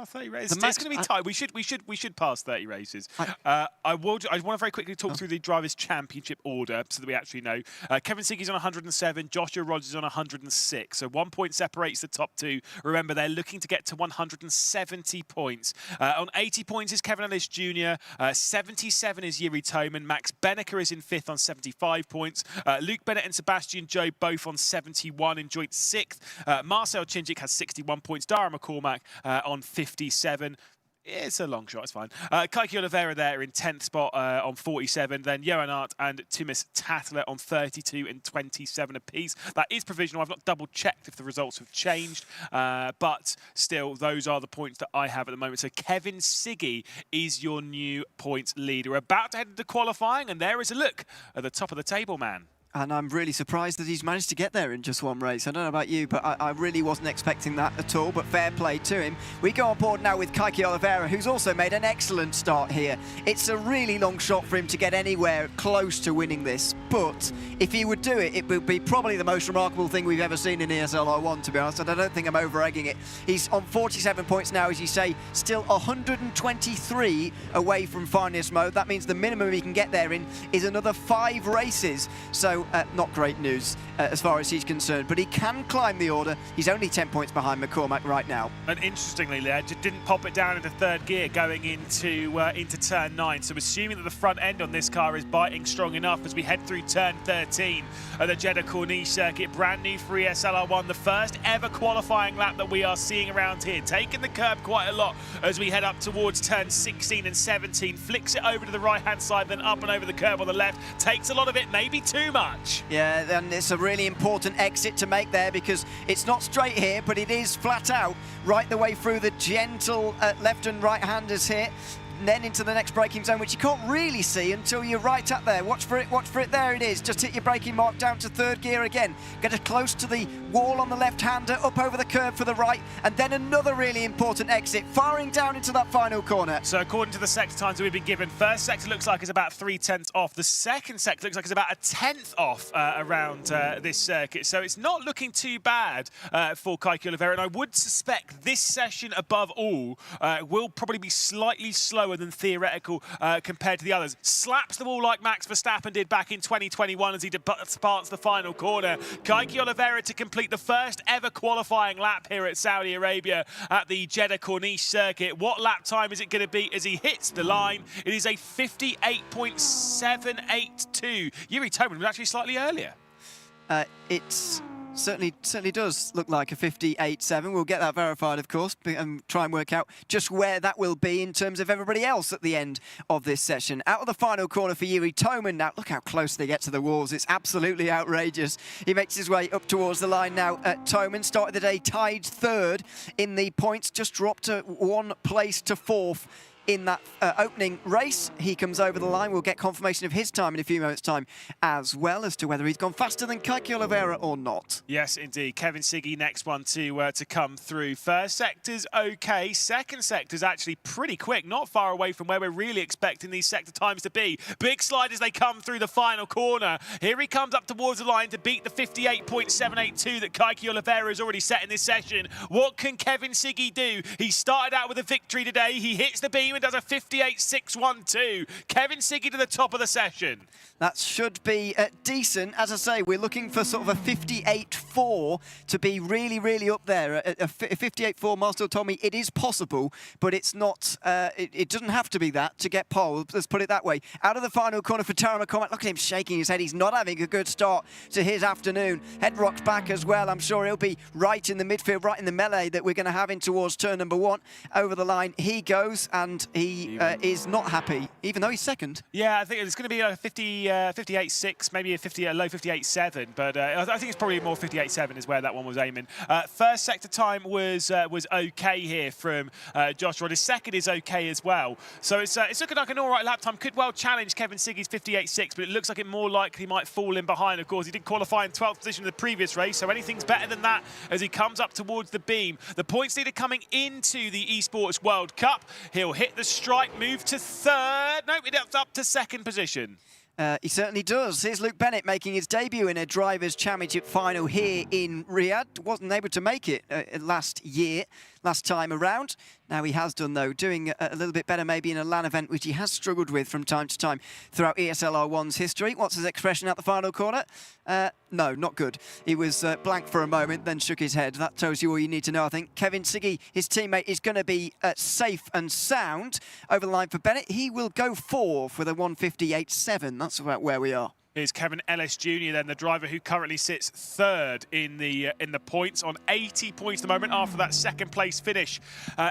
30 races. It's going to be tight. We should pass 30 races. I want to very quickly talk through the Drivers' Championship order so that we actually know. Kevin Siggy's on 107, Joshua Rogers on 106. So 1 point separates the top 2. Remember, they're looking to get to 170 points. On 80 points is Kevin Ellis Jr. 77 is Yuri Toman. Max Benneker is in 5th on 75 points. Luke Bennett and Sebastian Joe both on 71 in joint 6th. Marcel Chinchik has 61 points. Dara McCormack on 57. It's a long shot, it's fine. Kaiki Oliveira there in 10th spot on 47. Then Johan Art and Tumis Tatler on 32 and 27 apiece. That is provisional. I've not double-checked if the results have changed. But still, those are the points that I have at the moment. So Kevin Siggy is your new points leader. We're about to head into qualifying, and there is a look at the top of the table, man.
And I'm really surprised that he's managed to get there in just 1 race. I don't know about you, but I really wasn't expecting that at all, but fair play to him. We go on board now with Kaiki Oliveira, who's also made an excellent start here. It's a really long shot for him to get anywhere close to winning this, but if he would do it, it would be probably the most remarkable thing we've ever seen in ESL R1, to be honest, and I don't think I'm over-egging it. He's on 47 points now, as you say, still 123 away from finalist mode. That means the minimum he can get there in is another 5 races. So not great news as far as he's concerned, but he can climb the order. He's only 10 points behind McCormack right now.
And interestingly, Lea, just didn't pop it down into 3rd gear going into turn 9. So assuming that the front end on this car is biting strong enough as we head through turn 13 at the Jeddah Corniche circuit, brand new for ESL R1, the first ever qualifying lap that we are seeing around here. Taking the curb quite a lot as we head up towards turn 16 and 17. Flicks it over to the right-hand side, then up and over the curb on the left. Takes a lot of it, maybe too much.
Yeah, and it's a really important exit to make there because it's not straight here, but it is flat out right the way through the gentle left and right-handers here. then into the next braking zone, which you can't really see until you're right up there. Watch for it, there it is. Just hit your braking mark, down to third gear again. Get it close to the wall on the left-hander, up over the curb for the right, and then another really important exit, firing down into that final corner.
So according to the sector times that we've been given, first sector looks like it's about 3/10 off. The second sector looks like it's about 1/10 off around this circuit. So it's not looking too bad for Kiki Oliveira, and I would suspect this session above all will probably be slightly slower than theoretical compared to the others. Slaps the wall like Max Verstappen did back in 2021 as he departs the final corner. Kiki Oliveira to complete the first ever qualifying lap here at Saudi Arabia at the Jeddah Corniche circuit. What lap time is it going to be as he hits the line? It is a 58.782. Yuri Toman was actually slightly earlier.
It's certainly does look like a 58.7. We'll get that verified, of course, and try and work out just where that will be in terms of everybody else at the end of this session. Out of the final corner for Yuri Toman now. Look how close they get to the walls. It's absolutely outrageous. He makes his way up towards the line now. Toman started the day tied third in the points, just dropped to one place to fourth in that opening race. He comes over the line. We'll get confirmation of his time in a few moments' time, as well as to whether he's gone faster than Kiki Oliveira or not.
Yes, indeed. Kevin Siggy, next one to come through. First sector's okay. Second sector's actually pretty quick, not far away from where we're really expecting these sector times to be. Big slide as they come through the final corner. Here he comes up towards the line to beat the 58.782 that Kiki Oliveira has already set in this session. What can Kevin Siggy do? He started out with a victory today. He hits the beam and does a 58.612. Kevin Siggy to the top of the session.
That should be decent. As I say, we're looking for sort of a 58.4 to be really, really up there. A 58.4, Master told me it is possible, but it's not. It doesn't have to be that to get pole. Let's put it that way. Out of the final corner for Tara McCormack. Look at him shaking his head. He's not having a good start to his afternoon. Head rocks back as well. I'm sure he'll be right in the midfield, right in the melee that we're going to have in towards turn number one. Over the line he goes, and he is not happy, even though he's second.
Yeah, I think it's going to be a 58.6, maybe a low 58.7, but I think it's probably more 58.7 is where that one was aiming. First sector time was okay here from Josh Rod. His second is okay as well. So it's looking like an all right lap time. Could well challenge Kevin Siggy's 58.6, but it looks like it more likely might fall in behind. Of course, he did qualify in 12th position in the previous race, so anything's better than that as he comes up towards the beam. The points leader coming into the Esports World Cup. He'll hit the stripe, move to third. Nope, it's up to second position.
He certainly does. Here's Luke Bennett making his debut in a Drivers' Championship final here in Riyadh. Wasn't able to make it last time around. Now he has done, though, doing a little bit better maybe in a LAN event, which he has struggled with from time to time throughout ESL R1's history. What's his expression at the final corner? No, not good. He was blank for a moment, then shook his head. That tells you all you need to know, I think. Kevin Siggy, his teammate, is going to be safe and sound. Over the line for Bennett, he will go fourth with a 158.7. That's about where we are.
Here's Kevin Ellis Jr., then the driver who currently sits third in the points on 80 points at the moment after that second place finish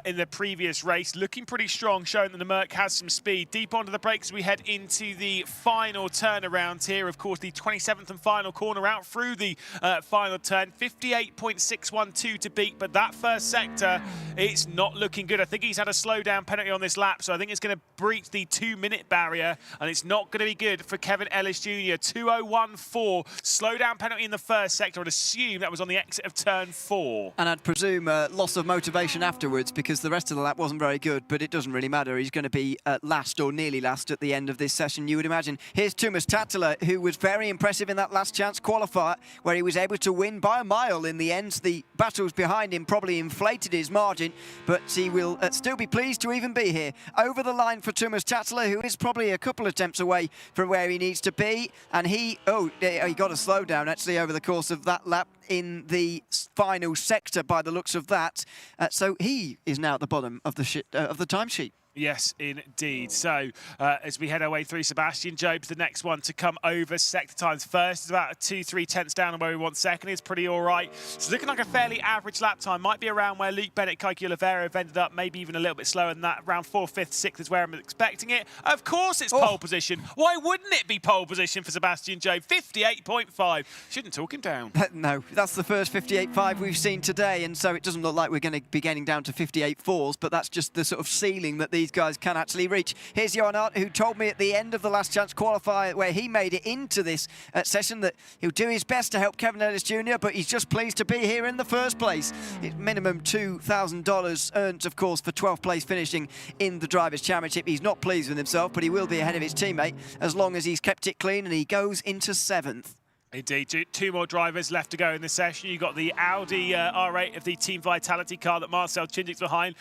in the previous race. Looking pretty strong, showing that the Merc has some speed. Deep onto the brakes as we head into the final turnaround here. Of course, the 27th and final corner out through the final turn. 58.612 to beat, but that first sector, it's not looking good. I think he's had a slowdown penalty on this lap, so I think it's going to breach the 2-minute barrier, and it's not going to be good for Kevin Ellis Jr. 2:01.4 slowdown penalty in the first sector. I'd assume that was on the exit of turn 4.
And I'd presume loss of motivation afterwards because the rest of the lap wasn't very good, but it doesn't really matter. He's going to be last or nearly last at the end of this session, you would imagine. Here's Tuomas Tattila, who was very impressive in that last chance qualifier where he was able to win by a mile in the end. The battles behind him probably inflated his margin, but he will still be pleased to even be here. Over the line for Tuomas Tattila, who is probably a couple of attempts away from where he needs to be. And he got a slow down actually over the course of that lap in the final sector by the looks of that. So he is now at the bottom of the timesheet.
Yes, indeed. So as we head our way through, Sebastian Job's the next one to come over. Sector times first is about 2-3 tenths down on where we want second. It's pretty all right. It's looking like a fairly average lap time. Might be around where Luke Bennett, Kiki Oliveira have ended up, maybe even a little bit slower than that. Around 4th, 5th, 6th is where I'm expecting it. Of course it's pole position. Why wouldn't it be pole position for Sebastian Job? 58.5. Shouldn't talk him down.
No, that's the first 58.5 we've seen today, and so it doesn't look like we're going to be getting down to 58.4s, but that's just the sort of ceiling that these these guys can actually reach. Here's Johan Hart, who told me at the end of the last chance qualifier, where he made it into this session, that he'll do his best to help Kevin Ellis Jr., but he's just pleased to be here in the first place. It's minimum $2,000 earned, of course, for 12th place finishing in the Drivers' Championship. He's not pleased with himself, but he will be ahead of his teammate as long as he's kept it clean, and he goes into 7th.
Indeed, two more drivers left to go in this session. You've got the Audi R8 of the Team Vitality car that Marcel Chinchik's behind.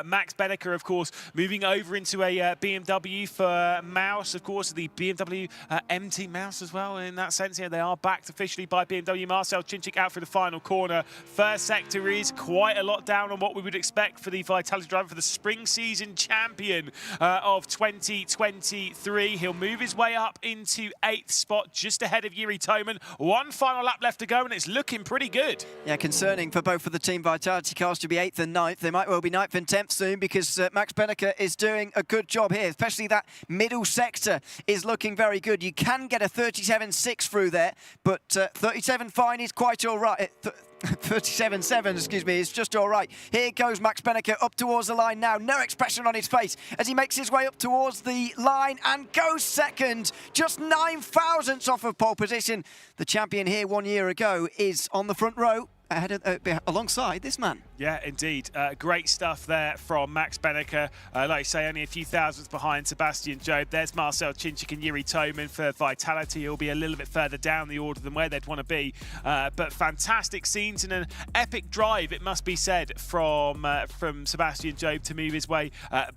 Max Benecker, of course, moving over into a BMW for Mouse, of course, the BMW MT Mouse as well. In that sense, they are backed officially by BMW. Marcel Chinchik out for the final corner. First sector is quite a lot down on what we would expect for the Vitality driver, for the spring season champion of 2023. He'll move his way up into 8th spot, just ahead of Yuri Toman. One final lap left to go, and it's looking pretty good. Yeah, concerning for both of the Team Vitality cars to be 8th and 9th. They might well be 9th and 10th soon, because Max Benecker is doing a good job here, especially that middle sector is looking very good. You can get a 37.6 through there, but 37 fine is quite all right. 37.7, excuse me, is just all right. Here goes Max Benecker up towards the line now. No expression on his face as he makes his way up towards the line and goes second. Just 9 thousandths off of pole position. The champion here 1 year ago is on the front row, ahead of, alongside this man. Yeah, indeed. Great stuff there from Max Benecker. Like I say, only a few thousandths behind Sebastian Job. There's Marcel Chinchik and Yuri Toman for Vitality. He'll be a little bit further down the order than where they'd want to be. But fantastic scenes and an epic drive, it must be said, from Sebastian Job to move his way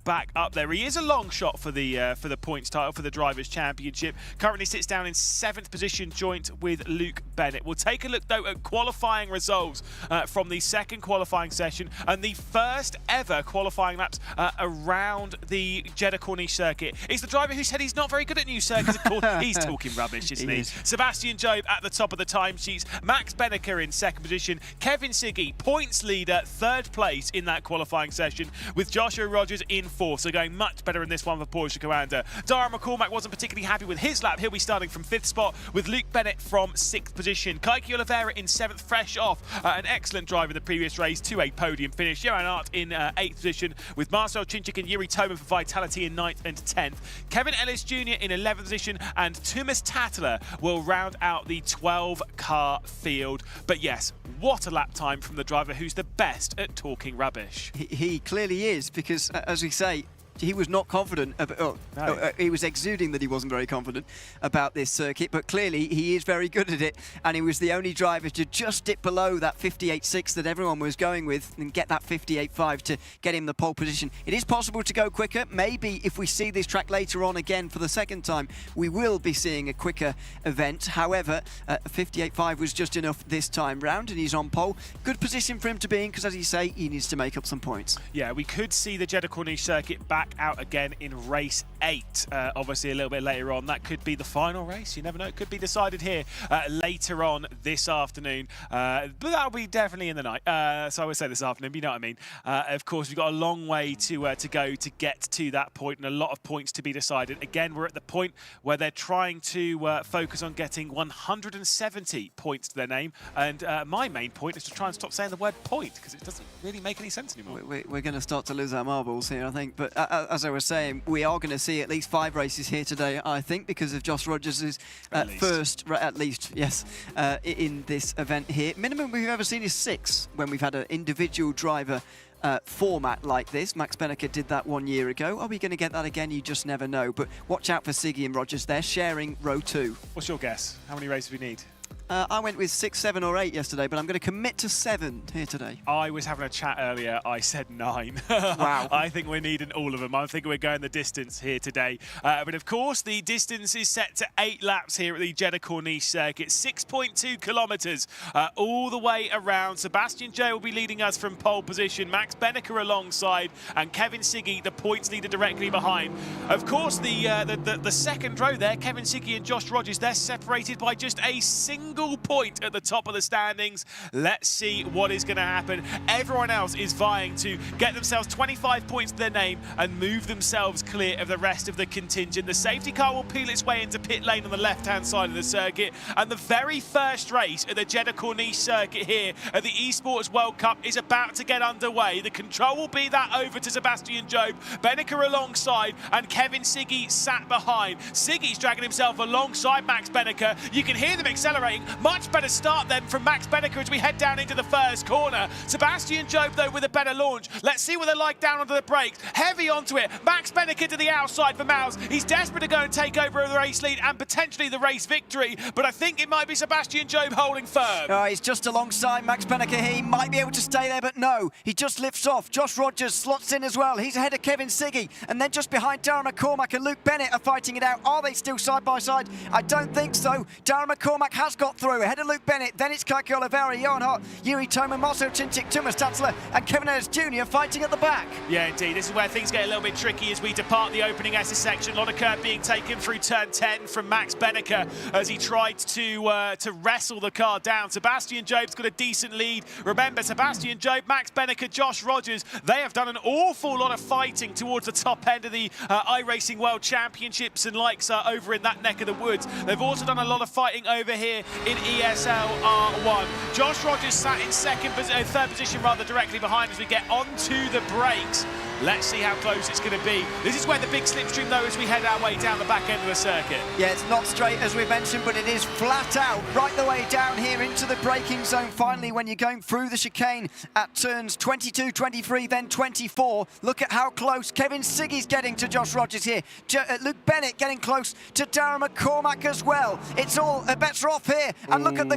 back up there. He is a long shot for the points title, for the Drivers' Championship. Currently sits down in 7th position, joint with Luke Bennett. We'll take a look, though, at qualifying results from the second qualifying session and the first ever qualifying laps around the Jeddah Corniche circuit. It's the driver who said he's not very good at new circuits. Of course, he's talking rubbish, isn't he? Sebastian Job at the top of the timesheets. Max Benecker in 2nd position. Kevin Siggy, points leader, 3rd place in that qualifying session, with Joshua Rogers in 4th. So going much better in this one for Porsche Commander. Dara McCormack wasn't particularly happy with his lap. He'll be starting from 5th spot, with Luke Bennett from 6th position. Kaiki Oliveira in 7th, fresh off an excellent drive in the previous race to a podium finish. Johan Hart in 8th position, with Marcel Chinchik and Yuri Toman for Vitality in 9th and 10th. Kevin Ellis Jr. in 11th position, and Tumas Tatler will round out the 12-car field. But yes, what a lap time from the driver who's the best at talking rubbish. He clearly is, because, as we say, he was not confident about, he was exuding that he wasn't very confident about this circuit, but clearly he is very good at it, and he was the only driver to just dip below that 58.6 that everyone was going with and get that 58.5 to get him the pole position. It is possible to go quicker. Maybe if we see this track later on again for the second time, we will be seeing a quicker event. However, 58.5 was just enough this time round, and he's on pole. Good position for him to be in, because as you say, he needs to make up some points. Yeah, we could see the Jeddah Corniche circuit back out again in race 8, obviously a little bit later on. That could be the final race, you never know. It could be decided here later on this afternoon, but that'll be definitely in the night. So I would say this afternoon, but you know what I mean. Of course, we've got a long way to go to get to that point, and a lot of points to be decided. Again, we're at the point where they're trying to focus on getting 170 points to their name, and my main point is to try and stop saying the word point, because it doesn't really make any sense anymore. We're going to start to lose our marbles here, I think, but as I was saying, we are going to see at least 5 races here today, I think, because of Josh Rogers' first, at least, yes, in this event here. Minimum we've ever seen is 6 when we've had an individual driver format like this. Max Benecker did that 1 year ago. Are we going to get that again? You just never know. But watch out for Siggy and Rogers. They're sharing row 2. What's your guess? How many races we need? I went with 6, 7 or 8 yesterday, but I'm going to commit to 7 here today. I was having a chat earlier. I said 9. Wow. I think we're needing all of them. I think we're going the distance here today. But of course, the distance is set to 8 laps here at the Jeddah Corniche circuit. 6.2 kilometres all the way around. Sebastian Joe will be leading us from pole position. Max Benecker alongside, and Kevin Siggy, the points leader, directly behind. Of course, the second row there, Kevin Siggy and Josh Rogers, they're separated by just a single single point at the top of the standings. Let's see what is going to happen. Everyone else is vying to get themselves 25 points to their name and move themselves clear of the rest of the contingent. The safety car will peel its way into pit lane on the left-hand side of the circuit, and the very first race at the Jeddah Corniche circuit here at the Esports World Cup is about to get underway. The control will be that over to Sebastian Job. Benneker alongside, and Kevin Siggy sat behind. Siggy's dragging himself alongside Max Benneker. You can hear them accelerating. Much better start then from Max Benneker as we head down into the first corner. Sebastian Job, though, with a better launch. Let's see what they're like down onto the brakes. Heavy onto it. Max Benneker to the outside for Mouse. He's desperate to go and take over the race lead and potentially the race victory, but I think it might be Sebastian Job holding firm.
He's just alongside Max Benneker here. He might be able to stay there, but no. He just lifts off. Josh Rogers slots in as well. He's ahead of Kevin Siggy, and then just behind Darren McCormack and Luke Bennett are fighting it out. Are they still side by side? I don't think so. Darren McCormack has got through. Ahead of Luke Bennett, then it's Kaki Oliveira, Johan Hart, Yuri Toman, Marcel Cintiq, Thomas Tatzler, and Kevin Ayers Jr. fighting at the back.
Yeah, indeed. This is where things get a little bit tricky as we depart the opening SS section. A lot of curb being taken through turn 10 from Max Benneker as he tried to wrestle the car down. Sebastian Job's got a decent lead. Remember, Sebastian Job, Max Benneker, Josh Rogers, they have done an awful lot of fighting towards the top end of the iRacing World Championships and likes over in that neck of the woods. They've also done a lot of fighting over here in ESL R1. Josh Rogers sat in third position rather directly behind as we get onto the brakes. Let's see how close it's going to be. This is where the big slipstream, though, as we head our way down the back end of the circuit.
Yeah, it's not straight, as we mentioned, but it is flat out, right the way down here into the braking zone. Finally, when you're going through the chicane at turns 22, 23, then 24, look at how close Kevin Siggy's getting to Josh Rogers here. Luke Bennett getting close to Darren McCormack as well. It's all better off here. And look at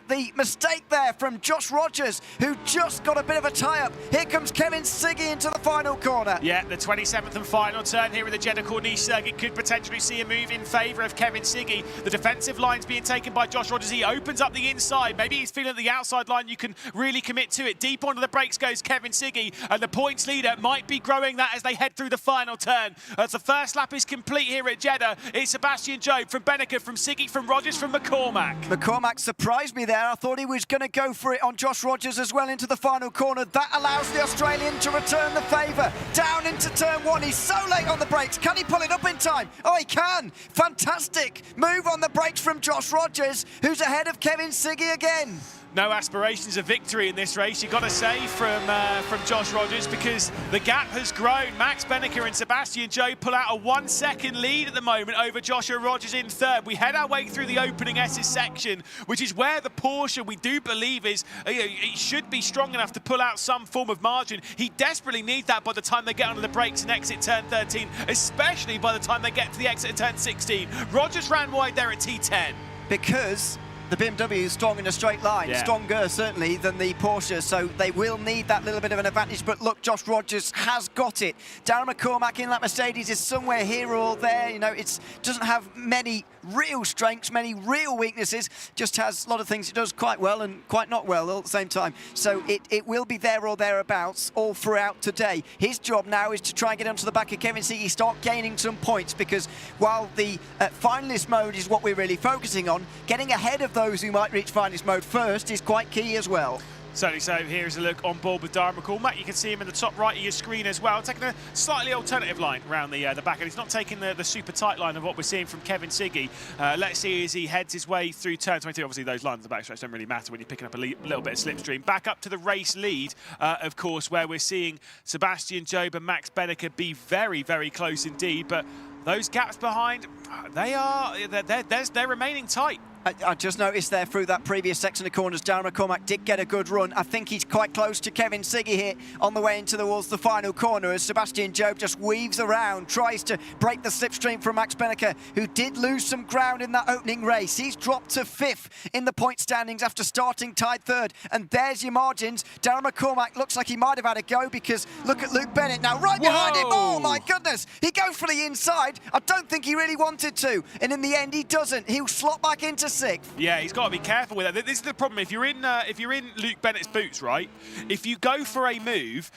the mistake there from Josh Rogers, who just got a bit of a tie-up. Here comes Kevin Siggy into the final corner.
Yeah, the 27th and final turn here at the Jeddah Corniche circuit could potentially see a move in favour of Kevin Siggy. The defensive line's being taken by Josh Rogers. He opens up the inside. Maybe he's feeling the outside line. You can really commit to it. Deep onto the brakes goes Kevin Siggy, and the points leader might be growing that as they head through the final turn. As the first lap is complete here at Jeddah, it's Sebastian Job from Benneker, from Siggy, from Rogers, from McCormack.
McCormack surprised me there. I thought he was going to go for it on Josh Rogers as well into the final corner. That allows the Australian to return the favour. Down into turn one. He's so late on the brakes. Can he pull it up in time? Oh, he can. Fantastic move on the brakes from Josh Rogers, who's ahead of Kevin Siggy again.
No aspirations of victory in this race, you've got to say, from Josh Rogers, because the gap has grown. Max Benneker and Sebastian Job pull out a 1 second lead at the moment over Joshua Rogers in third. We head our way through the opening S's section, which is where the Porsche, we do believe, is it should be strong enough to pull out some form of margin. He desperately needs that by the time they get onto the brakes and exit turn 13, especially by the time they get to the exit at turn 16. Rogers ran wide there at T10.
Because the BMW is strong in a straight line, stronger certainly than the Porsche, so they will need that little bit of an advantage. But look, Josh Rogers has got it. Darren McCormack in that Mercedes is somewhere here or there. You know, it doesn't have many real strengths, many real weaknesses, just has a lot of things it does quite well and quite not well all at the same time. So it will be there or thereabouts all throughout today. His job now is to try and get onto the back of Kevin Siggy, start gaining some points, because while the finalist mode is what we're really focusing on, getting ahead of those who might reach finalist mode first is quite key as well.
Certainly so. Here's a look on board with Darren McCormack. You can see him in the top right of your screen as well, taking a slightly alternative line around the back, and he's not taking the super tight line of what we're seeing from Kevin Siggy. Let's see as he heads his way through turn 22. Obviously, those lines in the backstretch don't really matter when you're picking up a little bit of slipstream. Back up to the race lead, of course, where we're seeing Sebastian Job and Max Benneker be very, very close indeed. But those gaps behind, they're remaining tight.
I just noticed there through that previous section of corners, Darren McCormack did get a good run. I think he's quite close to Kevin Siggy here on the way into towards the final corner as Sebastian Job just weaves around, tries to break the slipstream from Max Benneker, who did lose some ground in that opening race. He's dropped to 5th in the point standings after starting tied 3rd. And there's your margins. Darren McCormack looks like he might have had a go, because look at Luke Bennett now right behind him. Oh my goodness, he goes for the inside. I don't think he really wanted to, and in the end he doesn't. He'll slot back into 6th.
Yeah, he's got to be careful with that. This is the problem. If you're in Luke Bennett's boots, right? If you go for a move,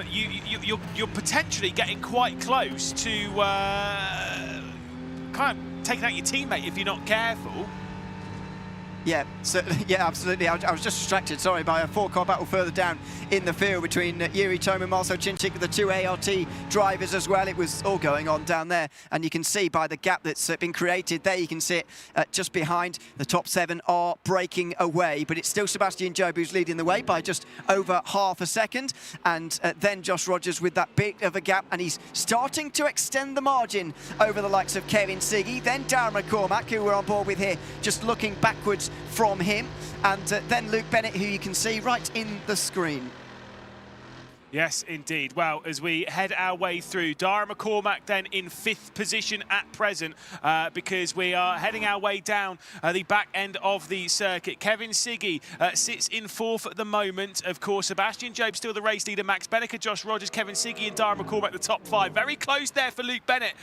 you're potentially getting quite close to kind of taking out your teammate if you're not careful.
Yeah, yeah, absolutely. I was just distracted, sorry, by a four-car battle further down in the field between Yuri Tom and Marcel Cinchik, the two ART drivers as well. It was all going on down there, and you can see by the gap that's been created there, you can see it just behind. The top 7 are breaking away, but it's still Sebastian Job who's leading the way by just over half a second, and then Josh Rogers with that bit of a gap, and he's starting to extend the margin over the likes of Kevin Siggy, then Darren McCormack, who we're on board with here, just looking backwards from him, and then Luke Bennett, who you can see right in the screen.
Yes, indeed. Well, as we head our way through, Darren McCormack then in 5th position at present because we are heading our way down the back end of the circuit. Kevin Siggy sits in 4th at the moment. Of course, Sebastian Job still the race leader. Max Benneker, Josh Rogers, Kevin Siggy and Darren McCormack the top 5. Very close there for Luke Bennett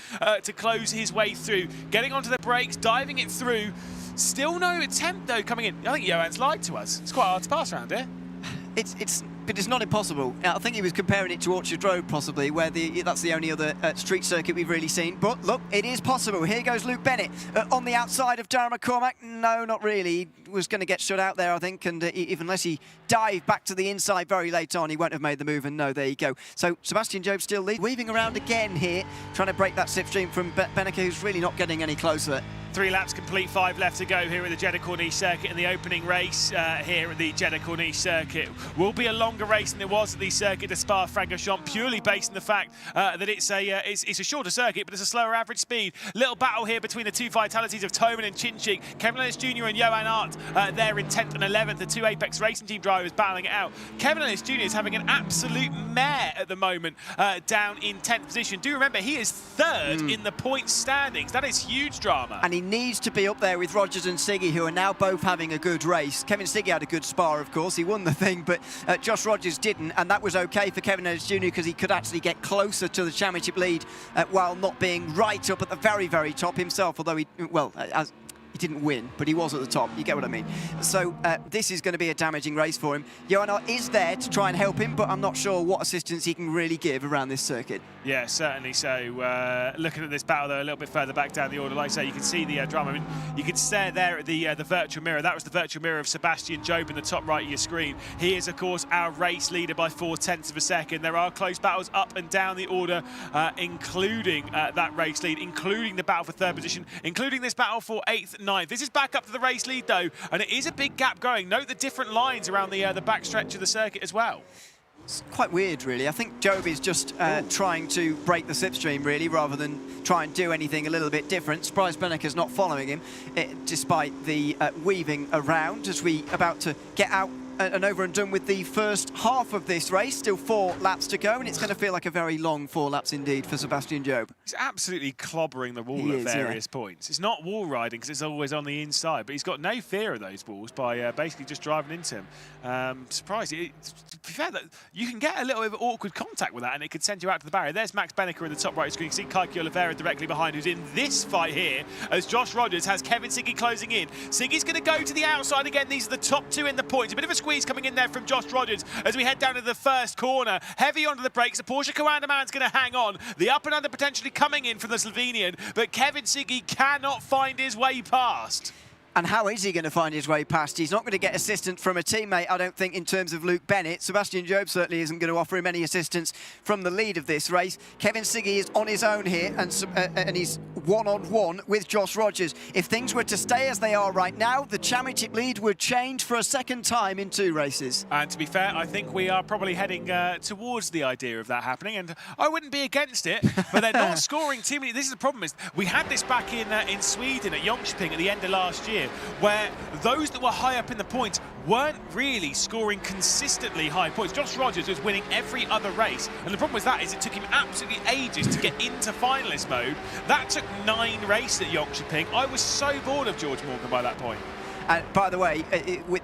to close his way through. Getting onto the brakes, diving it through. Still no attempt, though, coming in. I think Johan's lied to us. It's quite hard to pass around here.
But it's not impossible. I think he was comparing it to Orchard Road, possibly, where that's the only other street circuit we've really seen. But look, it is possible. Here goes Luke Bennett on the outside of Darren McCormack. No, not really. He was going to get shut out there, I think, and even unless he dived back to the inside very late on, he won't have made the move, and no, there you go. So Sebastian Job still lead, weaving around again here, trying to break that slipstream from Benneker, who's really not getting any closer.
3 laps complete, 5 left to go here at the Jeddah Corniche circuit, in the opening race here at the Jeddah Corniche circuit. Will be a longer race than it was at the circuit de Spa-Francorchamps, purely based on the fact that it's a shorter circuit, but it's a slower average speed. Little battle here between the two vitalities of Toman and Cinchik. Kevin Ellis Jr. and Johan Art there in 10th and 11th, the two Apex Racing Team drivers battling it out. Kevin Ellis Jr. is having an absolute mare at the moment, down in 10th position. Do remember, he is 3rd in the points standings. That is huge drama.
And he needs to be up there with Rogers and Siggy, who are now both having a good race. Kevin Siggy had a good Spa, of course. He won the thing, but Josh Rogers didn't, and that was okay for Kevin Ellis Jr. because he could actually get closer to the championship lead while not being right up at the very, very top himself, although he didn't win, but he was at the top. You get what I mean? So this is going to be a damaging race for him. Johan Art is there to try and help him, but I'm not sure what assistance he can really give around this circuit.
Yeah, certainly so. Looking at this battle, though, a little bit further back down the order, like I say, you can see the drama. I mean, you can stare there at the virtual mirror. That was the virtual mirror of Sebastian Job in the top right of your screen. He is, of course, our race leader by 0.4 of a second. There are close battles up and down the order, including that race lead, including the battle for 3rd position, including this battle for 8th and 9th. This is back up to the race lead, though, and it is a big gap going. Note the different lines around the back stretch of the circuit as well.
It's quite weird, really. I think Job is just trying to break the slipstream, really, rather than try and do anything a little bit different. Surprised Benneker's not following him, despite the weaving around as we about to get out and over and done with the first half of this race. Still 4 laps to go, and it's going to feel like a very long 4 laps indeed for Sebastian Job.
He's absolutely clobbering the wall at various points. It's not wall riding because it's always on the inside, but he's got no fear of those walls by basically just driving into him. Surprised. To be fair, that you can get a little bit of awkward contact with that, and it could send you out to the barrier. There's Max Benneker in the top right screen. You can see Kaiki Oliveira directly behind, who's in this fight here, as Josh Rogers has Kevin Siggy closing in. Siggy's going to go to the outside again. These are the top 2 in the points. A bit of a squeeze coming in there from Josh Rogers as we head down to the first corner. Heavy onto the brakes. The Porsche Commander man's going to hang on. The up and under potentially coming in from the Slovenian, but Kevin Siggy cannot find his way past.
And how is he going to find his way past? He's not going to get assistance from a teammate, I don't think, in terms of Luke Bennett. Sebastian Job certainly isn't going to offer him any assistance from the lead of this race. Kevin Siggy is on his own here, and he's one-on-one with Josh Rogers. If things were to stay as they are right now, the championship lead would change for a second time in 2 races.
And to be fair, I think we are probably heading towards the idea of that happening, and I wouldn't be against it, but they're not scoring too many. This is the problem, is we had this back in Sweden at Jönköping at the end of last year, where those that were high up in the points weren't really scoring consistently high points. Josh Rogers was winning every other race, and the problem with that is it took him absolutely ages to get into finalist mode. That took 9 races at Jönköping. I was so bored of George Morgan by that point.
And by the way,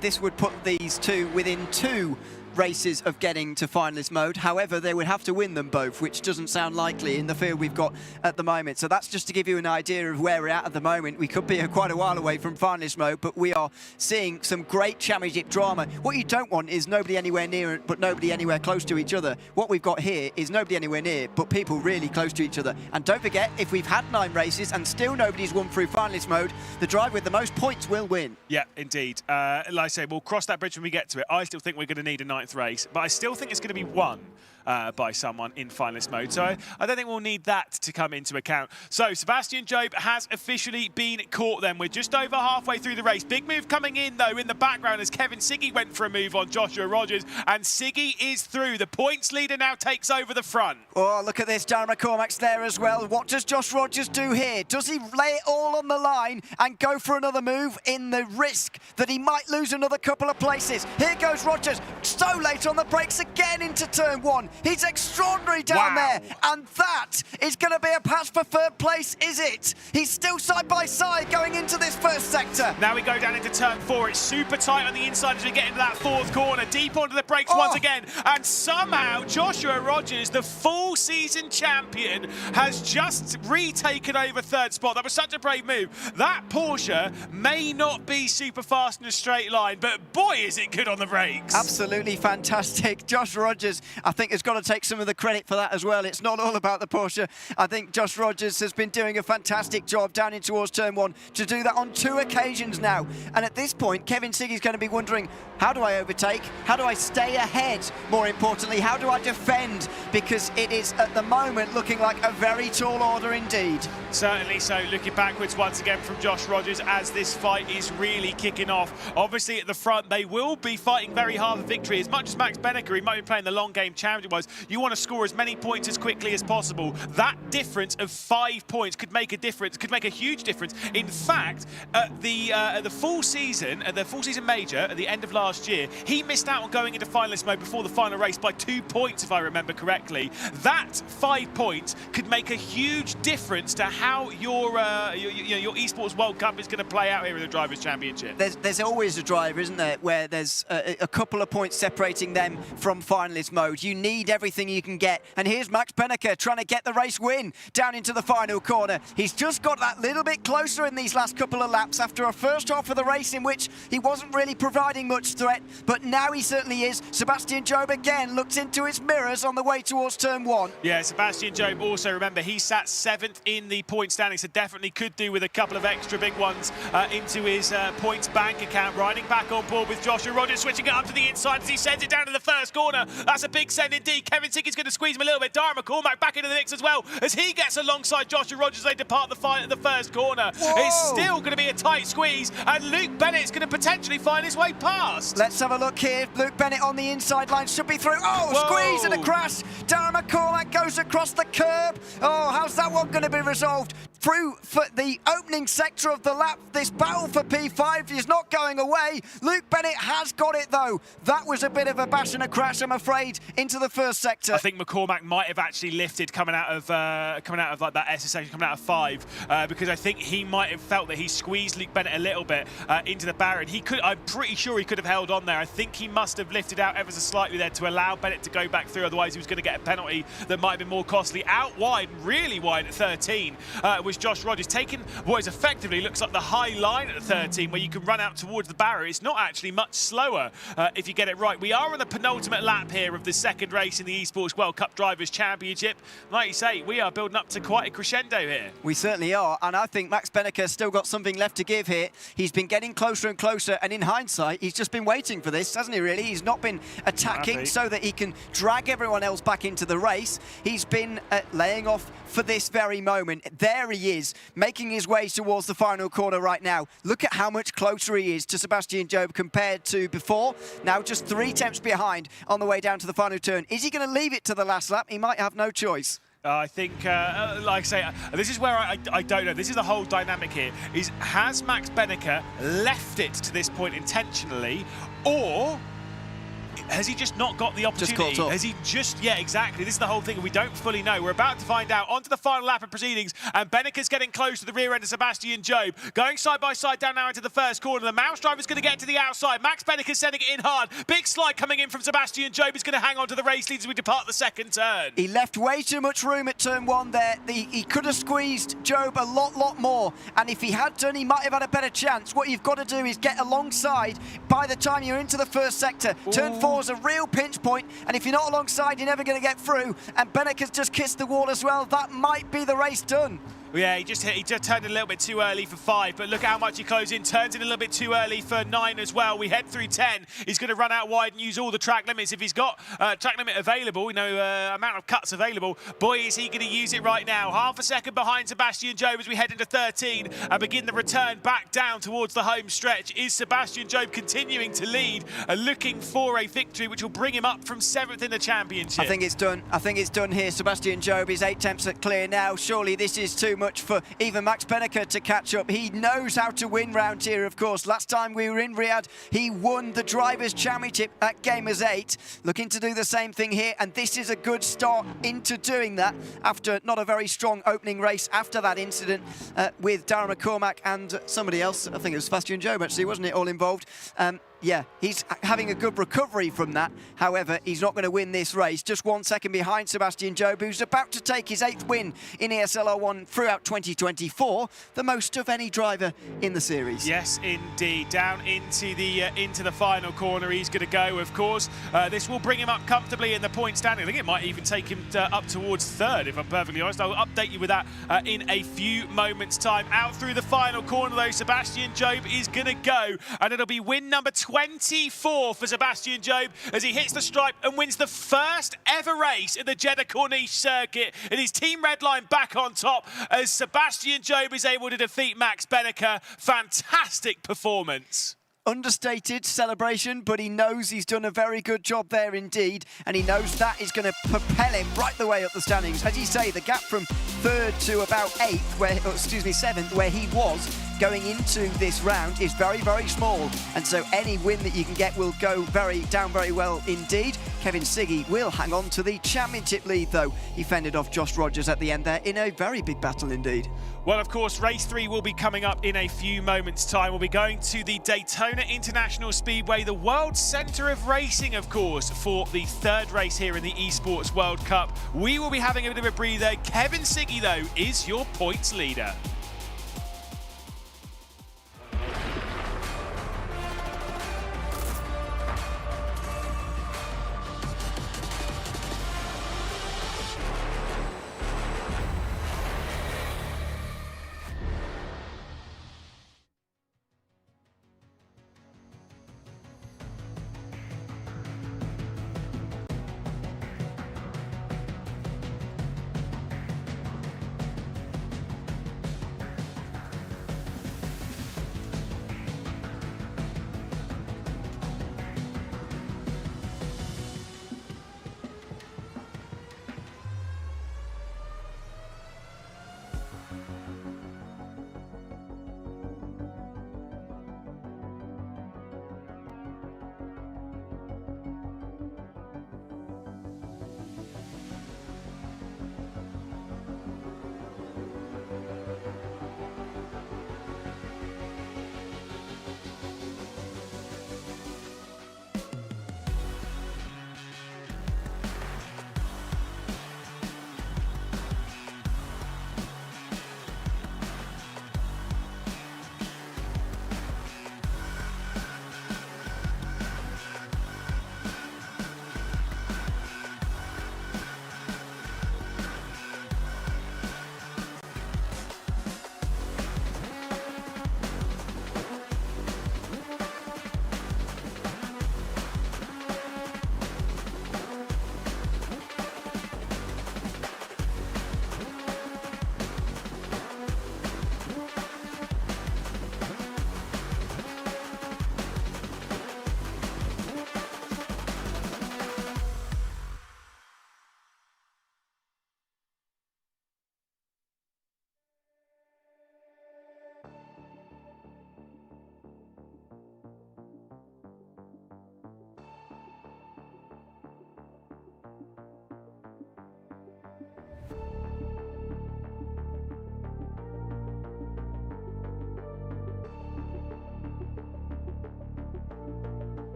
this would put these two within 2 races of getting to finalist mode. However, they would have to win them both, which doesn't sound likely in the field we've got at the moment. So that's just to give you an idea of where we're at the moment. We could be quite a while away from finalist mode, but we are seeing some great championship drama. What you don't want is nobody anywhere near, but nobody anywhere close to each other. What we've got here is nobody anywhere near, but people really close to each other. And don't forget, if we've had 9 races and still nobody's won through finalist mode, the driver with the most points will win.
Yeah, indeed. Like I say, we'll cross that bridge when we get to it. I still think we're going to need a 9th race, but I still think it's going to be won by someone in finalist mode. So I don't think we'll need that to come into account. So Sebastian Jobe has officially been caught then. We're just over halfway through the race. Big move coming in, though, in the background as Kevin Siggy went for a move on Joshua Rogers, and Siggy is through. The points leader now takes over the front.
Oh, look at this. Darren McCormack's there as well. What does Josh Rogers do here? Does he lay it all on the line and go for another move in the risk that he might lose another couple of places? Here goes Rogers. So late on the brakes again into turn 1. He's extraordinary down there. And that is going to be a pass for 3rd place, is it? He's still side by side going into this first sector.
Now we go down into turn 4. It's super tight on the inside as we get into that 4th corner. Deep onto the brakes once again. And somehow Joshua Rogers, the full season champion, has just retaken over 3rd spot. That was such a brave move. That Porsche may not be super fast in a straight line, but boy, is it good on the brakes.
Absolutely fantastic. Josh Rogers, I think, has got to take some of the credit for that as well. It's not all about the Porsche. I think Josh Rogers has been doing a fantastic job down in towards turn 1 to do that on 2 occasions now. And at this point, Kevin Siggy's going to be wondering, how do I overtake? How do I stay ahead? More importantly, how do I defend? Because it is at the moment looking like a very tall order indeed.
Certainly so. Looking backwards once again from Josh Rogers as this fight is really kicking off. Obviously at the front, they will be fighting very hard for victory. As much as Max Benneker, he might be playing the long game championship-wise, you want to score as many points as quickly as possible. That difference of 5 points could make a difference, could make a huge difference. In fact, at the full season major at the end of last year, he missed out on going into finalist mode before the final race by 2 points, if I remember correctly. That 5 points could make a huge difference to how your Esports World Cup is going to play out here in the Drivers' Championship.
There's always a driver, isn't there, where there's a couple of points separating them from finalist mode. You need everything you can get. And here's Max Benneker trying to get the race win down into the final corner. He's just got that little bit closer in these last couple of laps after a first half of the race in which he wasn't really providing much threat, but now he certainly is. Sebastian Jobe again looks into his mirrors on the way towards turn 1.
Yeah, Sebastian Jobe also, remember, he sat 7th in the point standing, so definitely could do with a couple of extra big ones into his points bank account. Riding back on board with Joshua Rogers, switching it up to the inside as he sends it down to the 1st corner. That's a big send indeed. Kevin Siggy's going to squeeze him a little bit. Darren McCormack back into the mix as well as he gets alongside Joshua Rogers as they depart the fight at the 1st corner.
Whoa.
It's still going to be a tight squeeze, and Luke Bennett's going to potentially find his way past.
Let's have a look here. Luke Bennett on the inside line should be through. Oh,
Whoa.
Squeeze and a crash. Darren McCormack goes across the curb. Oh, how's that one going to be resolved? Through for the opening sector of the lap. This battle for P5 is not going away. Luke Bennett has got it, though. That was a bit of a bash and a crash, I'm afraid, into the 1st sector.
I think McCormack might have actually lifted coming out of like that SS section, coming out of 5, because I think he might have felt that he squeezed Luke Bennett a little bit into the barrier. And he could, I'm pretty sure he could have held on there. I think he must have lifted out ever so slightly there to allow Bennett to go back through. Otherwise, he was going to get a penalty that might have been more costly. Out wide, really wide at 13, was Josh Rogers, taking what is effectively looks like the high line at 13, where you can run out towards the barrier. It's not actually much slower if you get it right. We are on the penultimate lap here of the 2nd race in the Esports World Cup Drivers' Championship. Like you say, we are building up to quite a crescendo here.
We certainly are, and I think Max Benneker's still got something left to give here. He's been getting closer and closer, and in hindsight, he's just been waiting for this, hasn't he, really? He's not been attacking so that he can drag everyone else back into the race. He's been laying off for this very moment. There he is, making his way towards the final corner right now. Look at how much closer he is to Sebastian Jobe compared to before. Now just 3 tenths behind on the way down to the final turn. Is he going to leave it to the last lap? He might have no choice.
I think, like I say, this is where I don't know. This is the whole dynamic here. Has Max Benneker left it to this point intentionally, or has he just not got the opportunity?
Just caught up.
Has he just, yeah, exactly. This is the whole thing, and we don't fully know. We're about to find out. Onto the final lap of proceedings, and Benneke's getting close to the rear end of Sebastian Job. Going side by side down now into the first corner. The Mouse driver's going to get to the outside. Max Benneke's sending it in hard. Big slide coming in from Sebastian Job. He's going to hang on to the race lead as we depart the second turn.
He left way too much room at turn 1 there. He could have squeezed Job a lot more, and if he had done, he might have had a better chance. What you've got to do is get alongside by the time you're into the first sector. Turn 4 is a real pinch point, and if you're not alongside, you're never going to get through, and Benneke's just kissed the wall as well. That might be the race done.
Yeah, he just turned a little bit too early for 5, but look how much he closed in. Turns in a little bit too early for 9 as well. We head through 10. He's going to run out wide and use all the track limits. If he's got track limit available, amount of cuts available, boy, is he going to use it right now. Half a second behind Sebastian Job as we head into 13 and begin the return back down towards the home stretch. Is Sebastian Job continuing to lead and looking for a victory, which will bring him up from 7th in the championship?
I think it's done. I think it's done here. Sebastian Job is 8 attempts at clear now. Surely this is too much for even Max Benneke to catch up. He knows how to win round here, of course. Last time we were in Riyadh, he won the Drivers' Championship at Gamers 8. Looking to do the same thing here, and this is a good start into doing that after not a very strong opening race after that incident with Darren McCormack and somebody else. I think it was Sebastian Job, actually, wasn't it, all involved? Yeah, he's having a good recovery from that. However, he's not going to win this race. Just 1 second behind Sebastian Job, who's about to take his 8th win in ESL R1 throughout 2024, the most of any driver in the series.
Yes, indeed. Down into the final corner, he's going to go. Of course, this will bring him up comfortably in the point standing. I think it might even take him up towards 3rd, if I'm perfectly honest. I'll update you with that in a few moments' time. Out through the final corner, though, Sebastian Job is going to go, and it'll be win number 24 for Sebastian Job as he hits the stripe and wins the first ever race in the Jeddah Corniche circuit. And his team red line back on top as Sebastian Job is able to defeat Max Benneke. Fantastic performance.
Understated celebration, but he knows he's done a very good job there indeed, and he knows that is going to propel him right the way up the standings. As you say, the gap from 3rd to about 7th, where he was going into this round, is very, very small, and so any win that you can get will go down very well indeed. Kevin Siggy will hang on to the championship lead, though. He fended off Josh Rogers at the end there in a very big battle indeed.
Well, of course, race 3 will be coming up in a few moments' time. We'll be going to the Daytona International Speedway, the world centre of racing, of course, for the 3rd race here in the Esports World Cup. We will be having a bit of a breather. Kevin Siggy, though, is your points leader.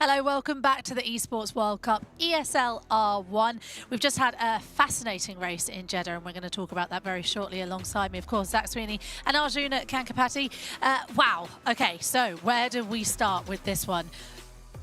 Hello, welcome back to the Esports World Cup ESL R1. We've just had a fascinating race in Jeddah, and we're going to talk about that very shortly. Alongside me, of course, Zach Sweeney and Arjuna Kankapati. Wow. Okay, so where do we start with this one?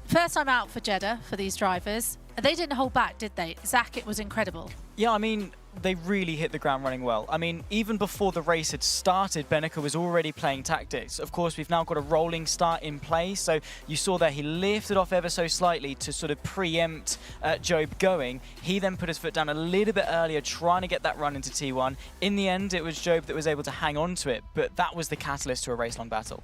First time out for Jeddah for these drivers. They didn't hold back, did they? Zach, it was incredible.
Yeah, I mean, they really hit the ground running well. I mean, even before the race had started, Beneka was already playing tactics. Of course, we've now got a rolling start in place. So you saw there he lifted off ever so slightly to sort of preempt Job going. He then put his foot down a little bit earlier, trying to get that run into T1. In the end, it was Job that was able to hang on to it, but that was the catalyst to a race-long battle.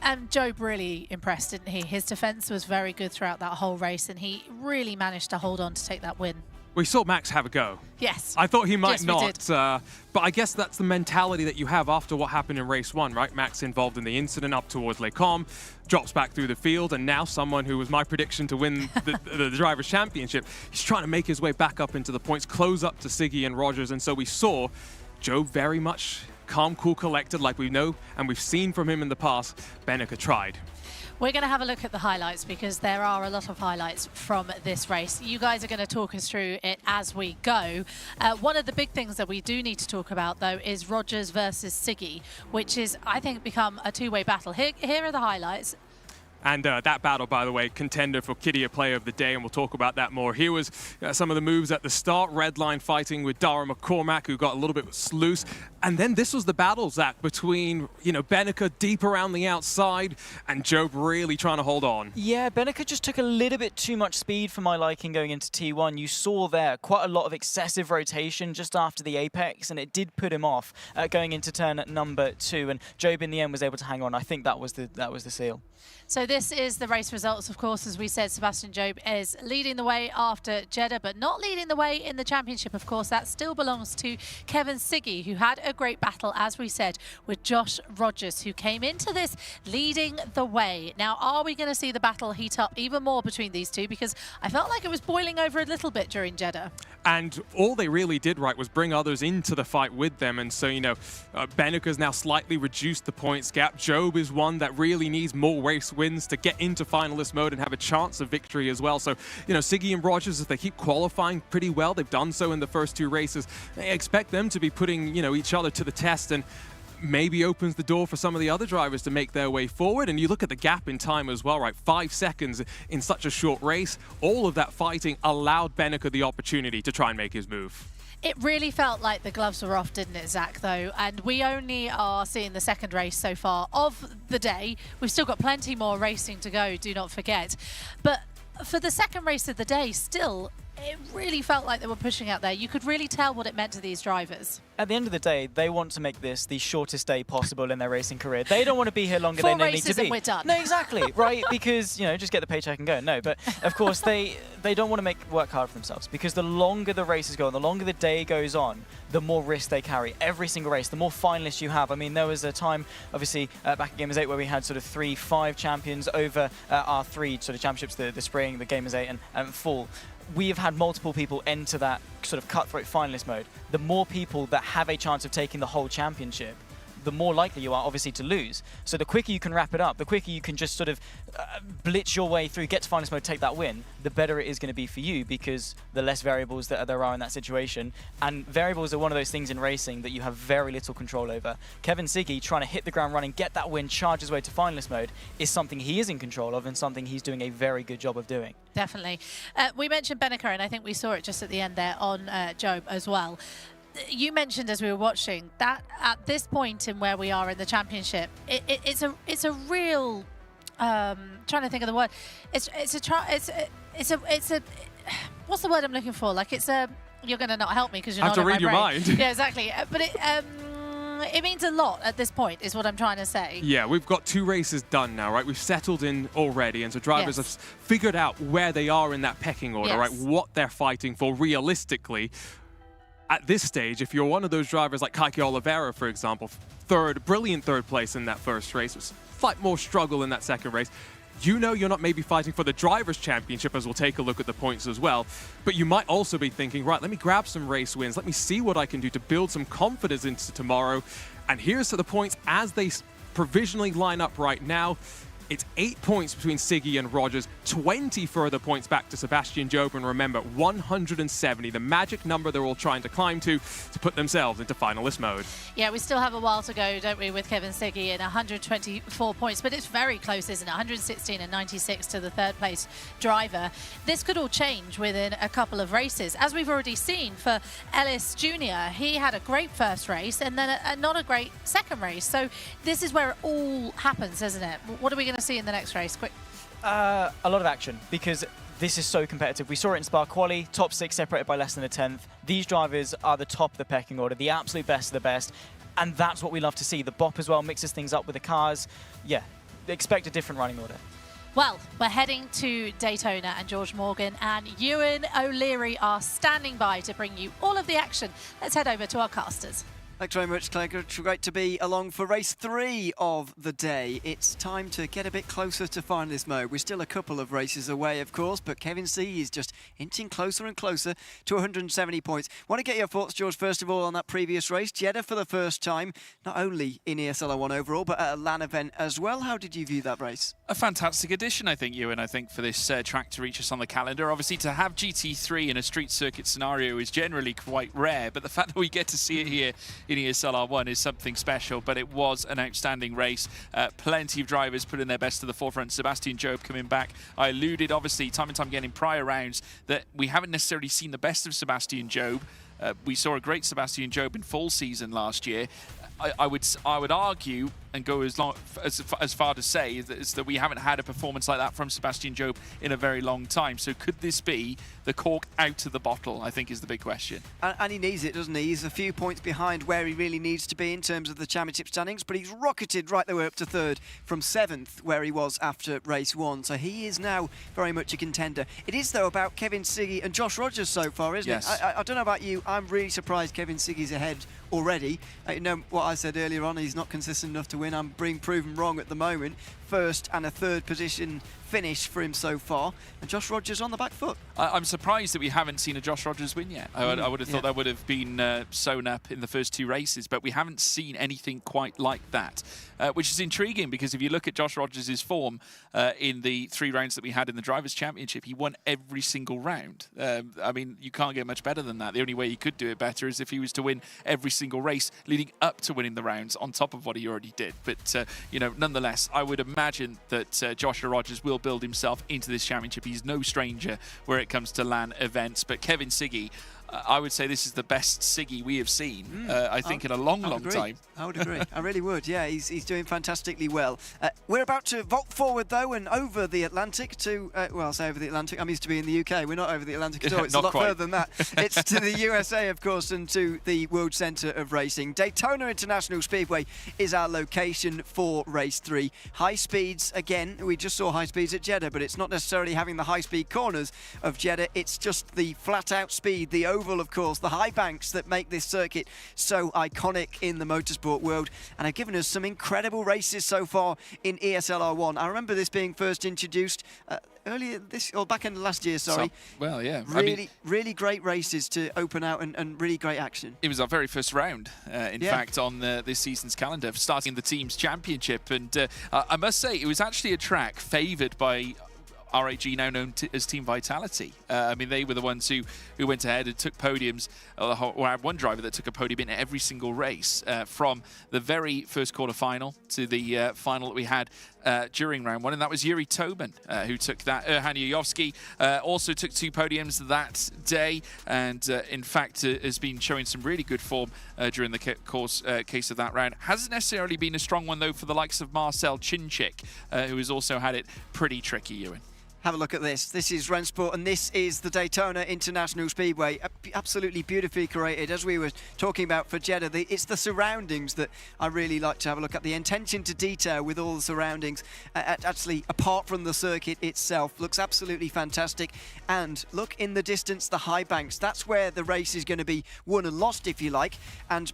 And Job really impressed, didn't he? His defense was very good throughout that whole race, and he really managed to hold on to take that win.
We saw Max have a go.
Yes.
I thought he might
yes,
not, but I guess that's the mentality that you have after what happened in race 1, right? Max involved in the incident up towards Les Combes, drops back through the field, and now someone who was my prediction to win the Drivers' Championship, he's trying to make his way back up into the points, close up to Siggy and Rogers, and so we saw Joe very much calm, cool, collected like we know and we've seen from him in the past. Beneka tried.
We're going to have a look at the highlights because there are a lot of highlights from this race. You guys are going to talk us through it as we go. One of the big things that we do need to talk about, though, is Rogers versus Siggy, which is, I think, become a two-way battle. Here are the highlights.
And that battle, by the way, contender for Kidia Player of the Day, and we'll talk about that more. Here was some of the moves at the start. Redline fighting with Dara McCormack, who got a little bit loose. And then this was the battle, Zach, between, Beneka deep around the outside and Job really trying to hold on.
Yeah, Beneka just took a little bit too much speed for my liking going into T1. You saw there quite a lot of excessive rotation just after the apex, and it did put him off going into turn number 2. And Job, in the end, was able to hang on. I think that was the seal.
So this is the race results, of course. As we said, Sebastian Job is leading the way after Jeddah, but not leading the way in the championship, of course. That still belongs to Kevin Siggy, who had a great battle, as we said, with Josh Rogers, who came into this leading the way. Now, are we going to see the battle heat up even more between these two? Because I felt like it was boiling over a little bit during Jeddah.
And all they really did, right, was bring others into the fight with them. And so, Beneka's now slightly reduced the points gap. Job is one that really needs more race wins to get into finalist mode and have a chance of victory as well. So, Siggy and Rogers, if they keep qualifying pretty well, they've done so in the first 2 races, I expect them to be putting, each other to the test, and maybe opens the door for some of the other drivers to make their way forward. And you look at the gap in time as well, right? 5 seconds in such a short race. All of that fighting allowed Beneka the opportunity to try and make his move.
It really felt like the gloves were off, didn't it, Zach, though? And we only are seeing the second race so far of the day. We've still got plenty more racing to go, do not forget. But for the second race of the day, still, it really felt like they were pushing out there. You could really tell what it meant to these drivers.
At the end of the day, they want to make this the shortest day possible in their racing career. They don't want to be here longer than they need to be.
4 races and we're done.
No, exactly, right? Because, just get the paycheck and go. No, but of course, they don't want to work hard for themselves, because the longer the races go and the longer the day goes on, the more risk they carry. Every single race, the more finalists you have. I mean, there was a time, obviously, back at Gamers 8 where we had sort of 3-5 champions over our 3 sort of championships, the spring, the Gamers 8 and fall. We have had multiple people enter that sort of cutthroat finalist mode. The more people that have a chance of taking the whole championship, the more likely you are, obviously, to lose. So the quicker you can wrap it up, the quicker you can just sort of blitz your way through, get to finalist mode, take that win, the better it is going to be for you, because the less variables that there are in that situation. And variables are one of those things in racing that you have very little control over. Kevin Siggy trying to hit the ground running, get that win, charge his way to finalist mode is something he is in control of and something he's doing a very good job of doing.
Definitely. We mentioned Beneka, and I think we saw it just at the end there on Job as well. You mentioned as we were watching that at this point in where we are in the championship, it's a real trying to think of the word. It's a what's the word I'm looking for? Like you're going to not help me because you're not in my brain.
I have to read your mind.
Yeah, exactly. But it means a lot at this point, is what I'm trying to say.
Yeah, we've got 2 races done now, right? We've settled in already, and so drivers have figured out where they are in that pecking order, right? What they're fighting for realistically. At this stage, if you're one of those drivers like Kaiki Oliveira, for example, brilliant third place in that first race, was slight more struggle in that second race. You're not maybe fighting for the Drivers' Championship, as we'll take a look at the points as well, but you might also be thinking, right, let me grab some race wins, let me see what I can do to build some confidence into tomorrow. And here's to the points as they provisionally line up right now. It's 8 points between Siggy and Rogers, 20 further points back to Sebastian Job, and remember, 170, the magic number they're all trying to climb to put themselves into finalist mode.
Yeah, we still have a while to go, don't we, with Kevin Siggy in 124 points, but it's very close, isn't it? 116 and 96 to the third place driver. This could all change within a couple of races. As we've already seen for Ellis Jr., he had a great first race and then not a great second race. So this is where it all happens, isn't it? What are we going to see in the next race? Quick.
A lot of action, because this is so competitive. We saw it in Spa Quali, top 6 separated by less than a 10th. These drivers are the top of the pecking order, the absolute best of the best, and that's what we love to see. The BOP as well mixes things up with the cars. Yeah, expect a different running order.
Well, we're heading to Daytona, and George Morgan and Ewan O'Leary are standing by to bring you all of the action. Let's head over to our casters.
Thanks very much, Claire. Great to be along for race 3 of the day. It's time to get a bit closer to finalist mode. We're still a couple of races away, of course, but Kevin C is just inching closer and closer to 170 points. Want to get your thoughts, George, first of all, on that previous race. Jeddah for the first time, not only in ESL R1 overall, but at a LAN event as well. How did you view that race?
A fantastic addition, I think, Ewan, for this track to reach us on the calendar. Obviously, to have GT3 in a street circuit scenario is generally quite rare, but the fact that we get to see it here in ESL R1 is something special, but it was an outstanding race. Plenty of drivers put in their best to the forefront. Sebastian Job coming back. I alluded, obviously, time and time again in prior rounds that we haven't necessarily seen the best of Sebastian Job. We saw a great Sebastian Job in full season last year. I would argue and go as far to say that we haven't had a performance like that from Sebastian Job in a very long time. So could this be the cork out of the bottle, I think, is the big question.
And he needs it, doesn't he? He's a few points behind where he really needs to be in terms of the championship standings, but he's rocketed right the way up to 3rd from 7th, where he was after race 1. So he is now very much a contender. It is, though, about Kevin Siggy and Josh Rogers so far, isn't it? I don't know about you. I'm really surprised Kevin Siggy's ahead already. You know what I said earlier on, he's not consistent enough to win. I'm being proven wrong at the moment. 1st and a 3rd position finish for him so far, and Josh Rogers on the back foot.
I'm surprised that we haven't seen a Josh Rogers win yet. I would have thought that would have been sewn up in the first 2 races, but we haven't seen anything quite like that, which is intriguing, because if you look at Josh Rogers' form in the 3 rounds that we had in the Drivers' Championship, he won every single round. I mean, you can't get much better than that. The only way he could do it better is if he was to win every single race leading up to winning the rounds on top of what he already did. But, you know, nonetheless, I would imagine that Joshua Rogers will build himself into this championship. He's no stranger where it comes to LAN events, but Kevin Siggy, I would say this is the best Siggy we have seen, I think, in a long time.
I would agree. I really would. Yeah, he's doing fantastically well. We're about to vault forward, though, and over the Atlantic to, well, I'll say over the Atlantic. I'm used to be in the UK. We're not over the Atlantic at all. It's a lot further than that. It's to the USA, of course, and to the World Centre of Racing. Daytona International Speedway is our location for race 3. High speeds, again, we just saw high speeds at Jeddah, but it's not necessarily having the high-speed corners of Jeddah. It's just the flat-out speed, the oval, of course, the high banks that make this circuit so iconic in the motorsport world, and have given us some incredible races so far in ESL R1. I remember this being first introduced earlier this, or back in last year, sorry.
Well, yeah.
Really great races to open out and really great action.
It was our very first round, in fact, on this season's calendar, starting the team's championship. And I must say, it was actually a track favoured by RAG, now known as Team Vitality. I mean, they were the ones who went ahead and took podiums, or had one driver that took a podium in every single race, from the very first quarter-final to the final that we had during round 1, and that was Yuri Tobin who took that. Erhan Yuyovsky also took 2 podiums that day, and in fact has been showing some really good form during the case of that round. Hasn't necessarily been a strong one, though, for the likes of Marcel Chinchik, who has also had it pretty tricky, Ewan.
Have a look at this. This is Rensport, and this is the Daytona International Speedway. Absolutely beautifully created, as we were talking about for Jeddah. It's the surroundings that I really like to have a look at. The attention to detail with all the surroundings, actually, apart from the circuit itself, looks absolutely fantastic. And look in the distance, the high banks. That's where the race is going to be won and lost, if you like. And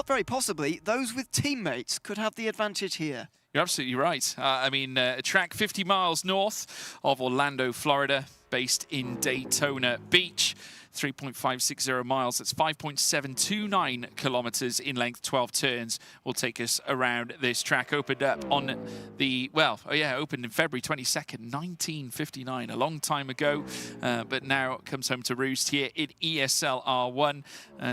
very possibly, those with teammates could have the advantage here.
You're absolutely right. I mean, a track 50 miles north of Orlando, Florida, based in Daytona Beach. 3.560 miles. That's 5.729 kilometers in length. 12 turns will take us around this track. Opened up on the, opened in February 22nd, 1959, a long time ago, but now comes home to roost here in ESL R1.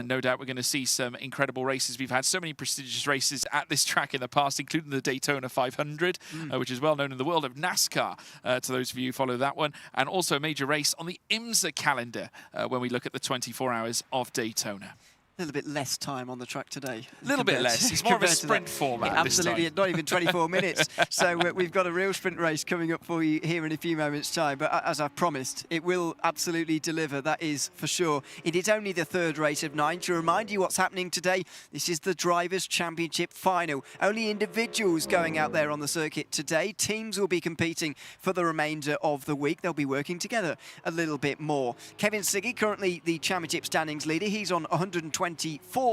No doubt we're going to see some incredible races. We've had so many prestigious races at this track in the past, including the Daytona 500, which is well known in the world of NASCAR, to those of you who follow that one, and also a major race on the IMSA calendar when we look at the 24 hours of Daytona.
A little bit less time on the track today.
A little bit less. It's more of a sprint format.
Absolutely, not even 24 minutes. So we've got a real sprint race coming up for you here in a few moments' time. But as I promised, it will absolutely deliver, that is for sure. It is only the third race of 9. To remind you what's happening today, this is the Drivers' Championship final. Only individuals going out there on the circuit today. Teams will be competing for the remainder of the week. They'll be working together a little bit more. Kevin Siggy, currently the championship standings leader. He's on 124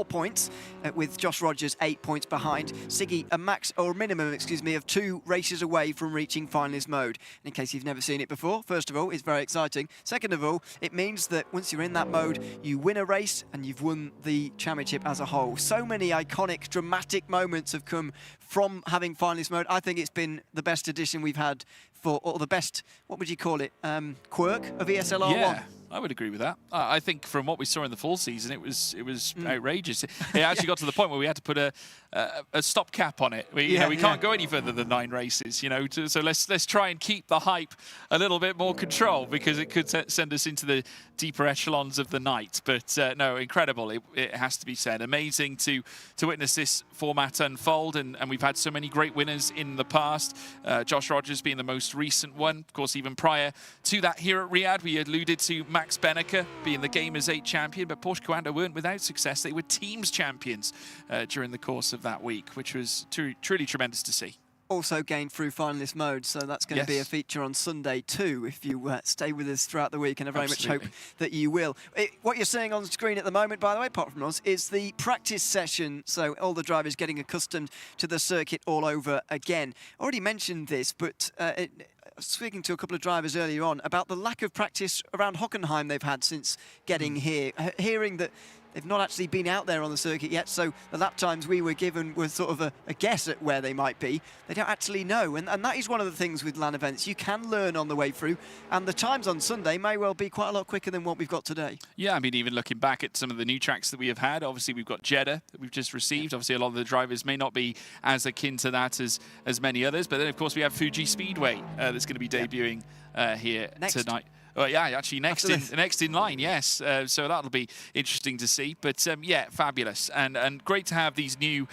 points, with Josh Rogers 8 points behind. Siggy a minimum of 2 races away from reaching finalist mode. In case you've never seen it before, first of all, it's very exciting. Second of all, it means that once you're in that mode, you win a race and you've won the championship as a whole. So many iconic, dramatic moments have come from having finalist mode. I think it's been the best edition we've had or the best, what would you call it, quirk of ESL R1?
Yeah. I would agree with that. I think from what we saw in the full season, it was outrageous. It actually got to the point where we had to put a stop cap on it. We can't go any further than 9 races. So let's try and keep the hype a little bit more controlled, because it could send us into the deeper echelons of the night. But no, incredible. It has to be said. Amazing to witness this format unfold, and we've had so many great winners in the past. Josh Rogers being the most recent one. Of course, even prior to that here at Riyadh, we alluded to Max Benneker being the Gamers 8 champion, but Porsche Coanda weren't without success. They were teams champions during the course of that week, which was truly tremendous to see.
Also gained through finalist mode, so that's going to be a feature on Sunday too, if you stay with us throughout the week, and I very much hope that you will. What you're seeing on the screen at the moment, by the way, apart from us, is the practice session, so all the drivers getting accustomed to the circuit all over again. Already mentioned this, but speaking to a couple of drivers earlier on about the lack of practice around Hockenheim they've had since getting here, hearing that they've not actually been out there on the circuit yet, so the lap times we were given were sort of a guess at where they might be. They don't actually know, and that is one of the things with LAN events. You can learn on the way through, and the times on Sunday may well be quite a lot quicker than what we've got today.
Yeah, I mean, even looking back at some of the new tracks that we have had, obviously we've got Jeddah that we've just received. Obviously a lot of the drivers may not be as akin to that as many others, but then of course we have Fuji Speedway that's going to be debuting here tonight. Well, yeah, actually next in line, yes. So that'll be interesting to see. But yeah, fabulous and great to have these new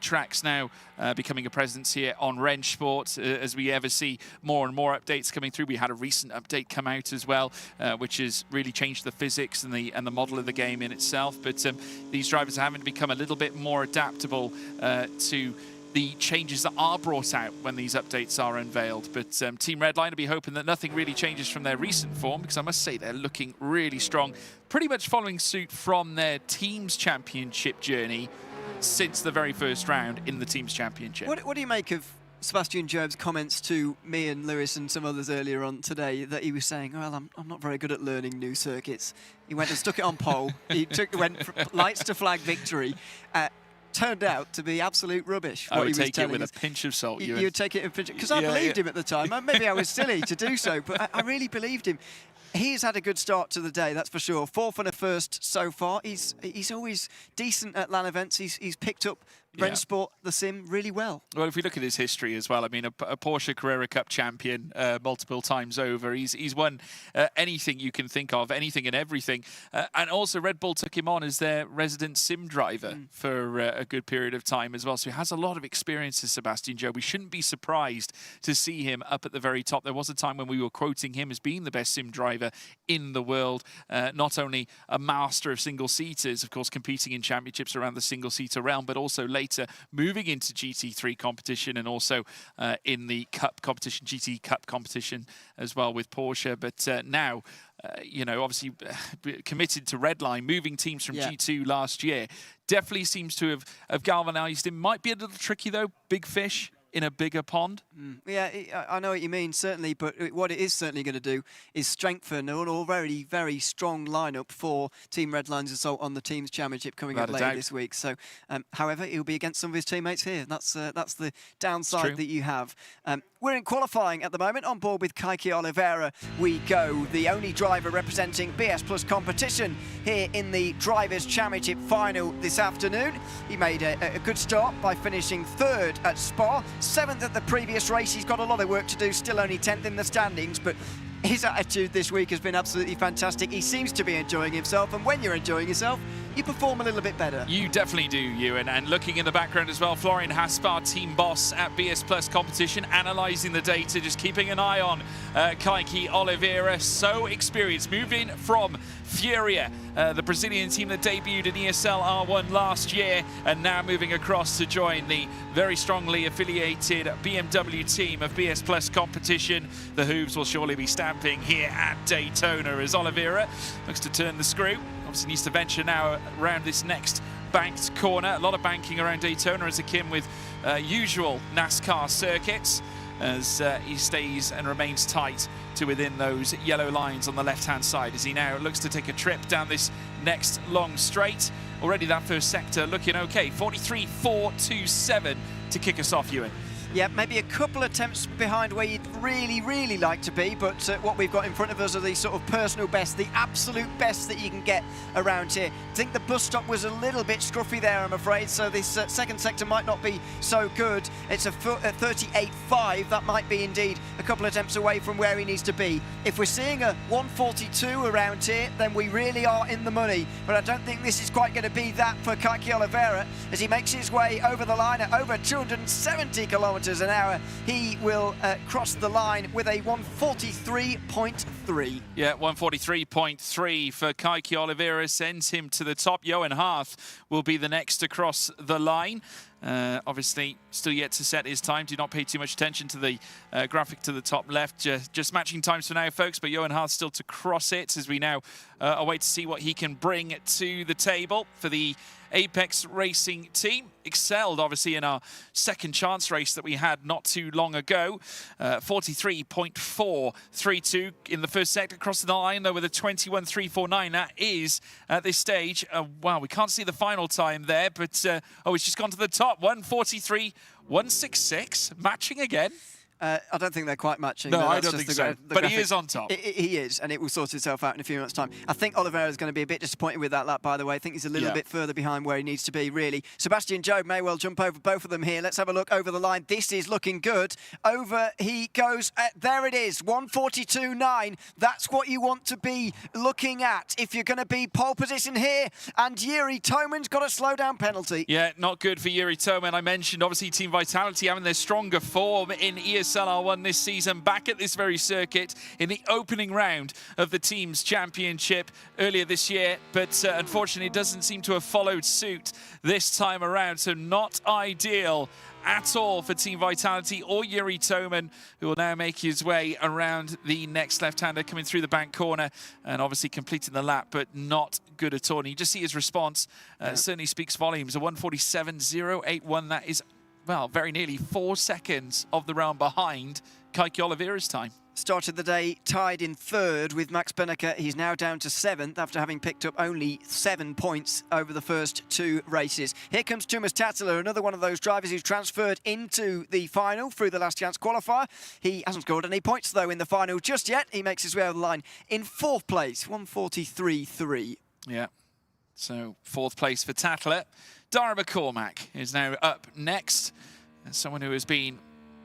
tracks now becoming a presence here on Rennsport as we ever see more and more updates coming through. We had a recent update come out as well, which has really changed the physics and the model of the game in itself. But these drivers are having to become a little bit more adaptable to the changes that are brought out when these updates are unveiled. But Team Redline will be hoping that nothing really changes from their recent form, because I must say they're looking really strong, pretty much following suit from their Teams Championship journey since the very first round in the Teams Championship.
What do you make of Sebastian Joeb's comments to me and Lewis and some others earlier on today, that he was saying, well, I'm not very good at learning new circuits. He went and stuck it on pole. He went from lights to flag victory. Turned out to be absolute rubbish.
I would take it with a pinch of salt.
You would take it with a pinch, because I believed him at the time. Maybe I was silly to do so, but I really believed him. He's had a good start to the day, that's for sure. 4th and a 1st so far. He's always decent at LAN events. He's picked up Rennsport, the sim, really well.
Well, if we look at his history as well, I mean, a Porsche Carrera Cup champion multiple times over. He's won anything you can think of, anything and everything. And also Red Bull took him on as their resident sim driver for a good period of time as well. So he has a lot of experience as Sebastian Joeb. We shouldn't be surprised to see him up at the very top. There was a time when we were quoting him as being the best sim driver in the world. Not only a master of single-seaters, of course, competing in championships around the single-seater realm, but also later moving into GT3 competition and also in the Cup competition, GT Cup competition as well with Porsche. But now, you know, obviously committed to Redline, moving teams from G2 last year, definitely seems to have galvanized him. Might be a little tricky though, big fish. in a bigger pond?
Yeah, I know what you mean, certainly, but what it is certainly going to do is strengthen an already very strong lineup for Team Red Lions Assault on the Teams Championship coming up later this week. So, however, he'll be against some of his teammates here. That's the downside that you have. We're in qualifying at the moment. On board with Kaiki Oliveira we go, the only driver representing BS Plus competition here in the Drivers' Championship final this afternoon. He made a good start by finishing 3rd at Spa, 7th at the previous race. He's got a lot of work to do, still only 10th in the standings, but his attitude this week has been absolutely fantastic. He seems to be enjoying himself, and when you're enjoying yourself, you perform a little bit better.
You definitely do, Ewan. And looking in the background as well, Florian Haspar, team boss at BS Plus competition, analysing the data, just keeping an eye on Kaiki Oliveira. So experienced, moving from Furia, the Brazilian team that debuted in ESL R1 last year, and now moving across to join the very strongly affiliated BMW team of BS Plus competition. The hooves will surely be stamping here at Daytona as Oliveira looks to turn the screw. Obviously needs to venture now around this next banked corner. A lot of banking around Daytona as akin with usual NASCAR circuits, as he stays and remains tight to within those yellow lines on the left-hand side as he now looks to take a trip down this next long straight. Already that first sector looking okay. 43.427 to kick us off, Ewan.
Yeah, maybe a couple attempts behind where you'd really like to be, but what we've got in front of us are the sort of personal best, the absolute best that you can get around here. I think the bus stop was a little bit scruffy there, I'm afraid, so this second sector might not be so good. It's a 38.5. That might be indeed a couple attempts away from where he needs to be. If we're seeing a 142 around here, then we really are in the money, but I don't think this is quite going to be that for Kaiki Oliveira as he makes his way over the line at over 270 kilometers an hour. He will cross the line with a 143.3.
Yeah, 143.3 for Kaiki Oliveira sends him to the top. Johan Harth will be the next to cross the line. Obviously, still yet to set his time. Do not pay too much attention to the graphic to the top left. Just matching times for now, folks, but Johan Harth still to cross it as we now await to see what he can bring to the table for the Apex Racing team. Excelled, obviously, in our second chance race that we had not too long ago. 43.432 in the first sector. Crossing the line, though, with a 21.349. That is, at this stage, wow, we can't see the final time there, but, oh, it's just gone to the top. 143.166, matching again.
I don't think they're quite matching.
No, I don't think so. But he is on top.
He is, and it will sort itself out in a few minutes' time. I think Oliveira is going to be a bit disappointed with that lap, by the way. I think he's a little bit further behind where he needs to be, really. Sebastian Jobe may well jump over both of them here. Let's have a look over the line. This is looking good. Over he goes. There it is, 142.9. That's what you want to be looking at if you're going to be pole position here. And Yuri Toman's got a slowdown penalty.
Yeah, not good for Yuri Toman. I mentioned, obviously, Team Vitality having their stronger form in ESL R1 this season, back at this very circuit in the opening round of the Teams Championship earlier this year, but unfortunately it doesn't seem to have followed suit this time around, so not ideal at all for Team Vitality or Yuri Toman, who will now make his way around the next left-hander coming through the back corner and obviously completing the lap, but not good at all. And you just see his response certainly speaks volumes. A 147.081, that is, well, very nearly 4 seconds of the round behind Kaiki Oliveira's time.
Started the day tied in 3rd with Max Benneker. He's now down to 7th after having picked up only 7 points over the first 2 races. Here comes Tumas Tattler, another one of those drivers who's transferred into the final through the last chance qualifier. He hasn't scored any points, though, in the final just yet. He makes his way over the line in 4th place, 143.3.
Yeah, so 4th place for Tattler. Dara McCormack is now up next. Someone who has been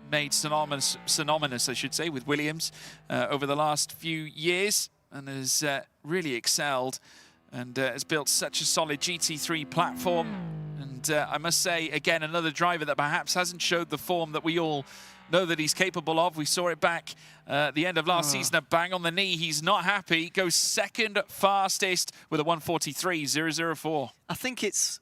made synonymous, I should say, with Williams over the last few years and has really excelled and has built such a solid GT3 platform. And I must say, again, another driver that perhaps hasn't showed the form that we all know that he's capable of. We saw it back at the end of last season, a bang on the knee. He's not happy. Goes second fastest with a 143.004.
I think it's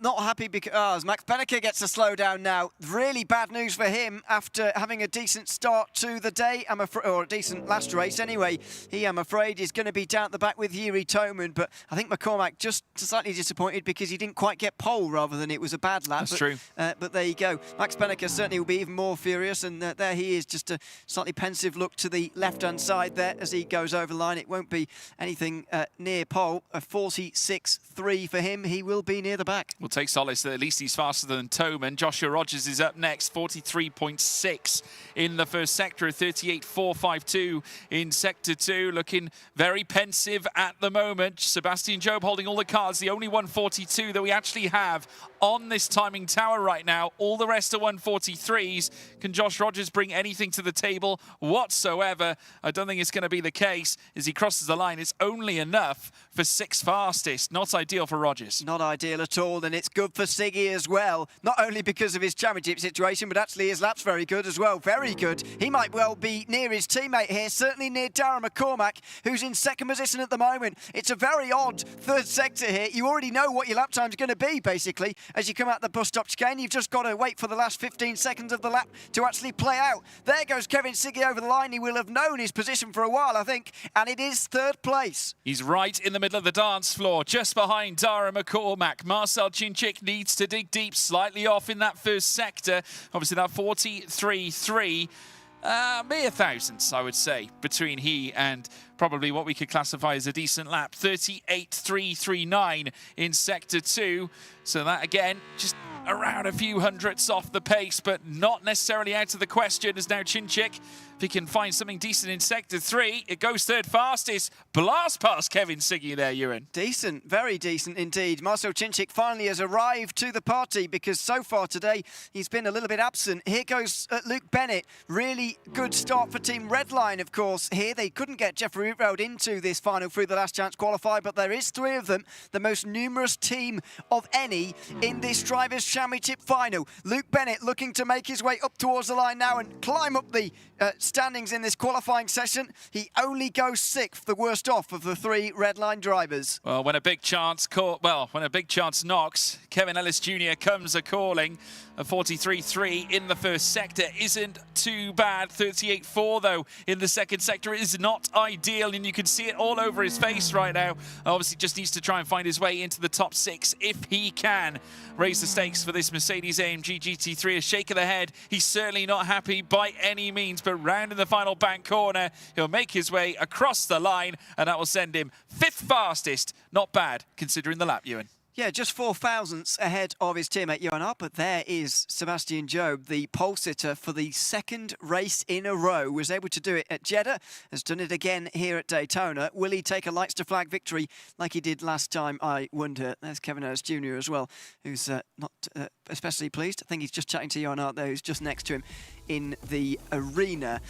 not happy because Max Benneker gets a slowdown now. Really bad news for him after having a decent start to the day, or a decent last race anyway. He, I'm afraid, is going to be down at the back with Yuri Toman, but I think McCormack just slightly disappointed because he didn't quite get pole rather than it was a bad lap.
That's true.
But there you go. Max Benneker certainly will be even more furious, and there he is, just a slightly pensive look to the left-hand side there as he goes over the line. It won't be anything near pole. A 46.3 for him. He will be near the back.
We'll take solace that at least he's faster than Toman. Joshua Rogers is up next, 43.6 in the first sector, 38.452 in sector 2. Looking very pensive at the moment. Sebastian Job holding all the cards, the only 142 that we actually have on this timing tower right now. All the rest are 143s. Can Josh Rogers bring anything to the table whatsoever? I don't think it's going to be the case. As he crosses the line, it's only enough for 6th fastest. Not ideal for Rogers.
Not ideal at all, and it's good for Siggy as well. Not only because of his championship situation, but actually his lap's very good as well. Very good. He might well be near his teammate here, certainly near Darren McCormack, who's in 2nd position at the moment. It's a very odd 3rd sector here. You already know what your lap time's going to be, basically. As you come out the bus stop chicane, you've just got to wait for the last 15 seconds of the lap to actually play out. There goes Kevin Siggy over the line. He will have known his position for a while, I think, and it is 3rd place.
He's right in the middle of the dance floor, just behind Dara McCormack. Marcel Chinchik needs to dig deep, slightly off in that first sector. Obviously, that 43.3. Mere thousandths, I would say, between he and probably what we could classify as a decent lap. 38.339 in sector 2. So that, again, just around a few hundredths off the pace, but not necessarily out of the question, as now Chinchik, if he can find something decent in sector 3, it goes 3rd fastest. Blast past Kevin Siggy there, Ewan.
Decent, very decent indeed. Marcel Chinchik finally has arrived to the party because so far today he's been a little bit absent. Here goes Luke Bennett. Really good start for Team Redline, of course. Here they couldn't get Jeffrey Road into this final through the last chance qualifier, but there is 3 of them, the most numerous team of any in this Drivers' Championship final. Luke Bennett looking to make his way up towards the line now and climb up the standings in this qualifying session. He only goes 6th, the worst off of the 3 Redline drivers.
Well, when a big chance knocks, Kevin Ellis Jr. comes a-calling. A 43.3 in the first sector isn't too bad. 38.4 though in the second sector is not ideal, and you can see it all over his face right now. Obviously just needs to try and find his way into the top 6 if he can. Raise the stakes for this Mercedes-AMG GT3. A shake of the head. He's certainly not happy by any means, but round in the final bank corner, he'll make his way across the line, and that will send him 5th fastest. Not bad considering the lap, Ewan.
Yeah, just 4 thousandths ahead of his teammate Johan Arp, but there is Sebastian Job, the pole sitter for the 2nd race in a row. Was able to do it at Jeddah, has done it again here at Daytona. Will he take a lights to flag victory like he did last time? I wonder. There's Kevin Harris Jr. as well, who's not especially pleased. I think he's just chatting to Johan Arp there, who's just next to him in the arena.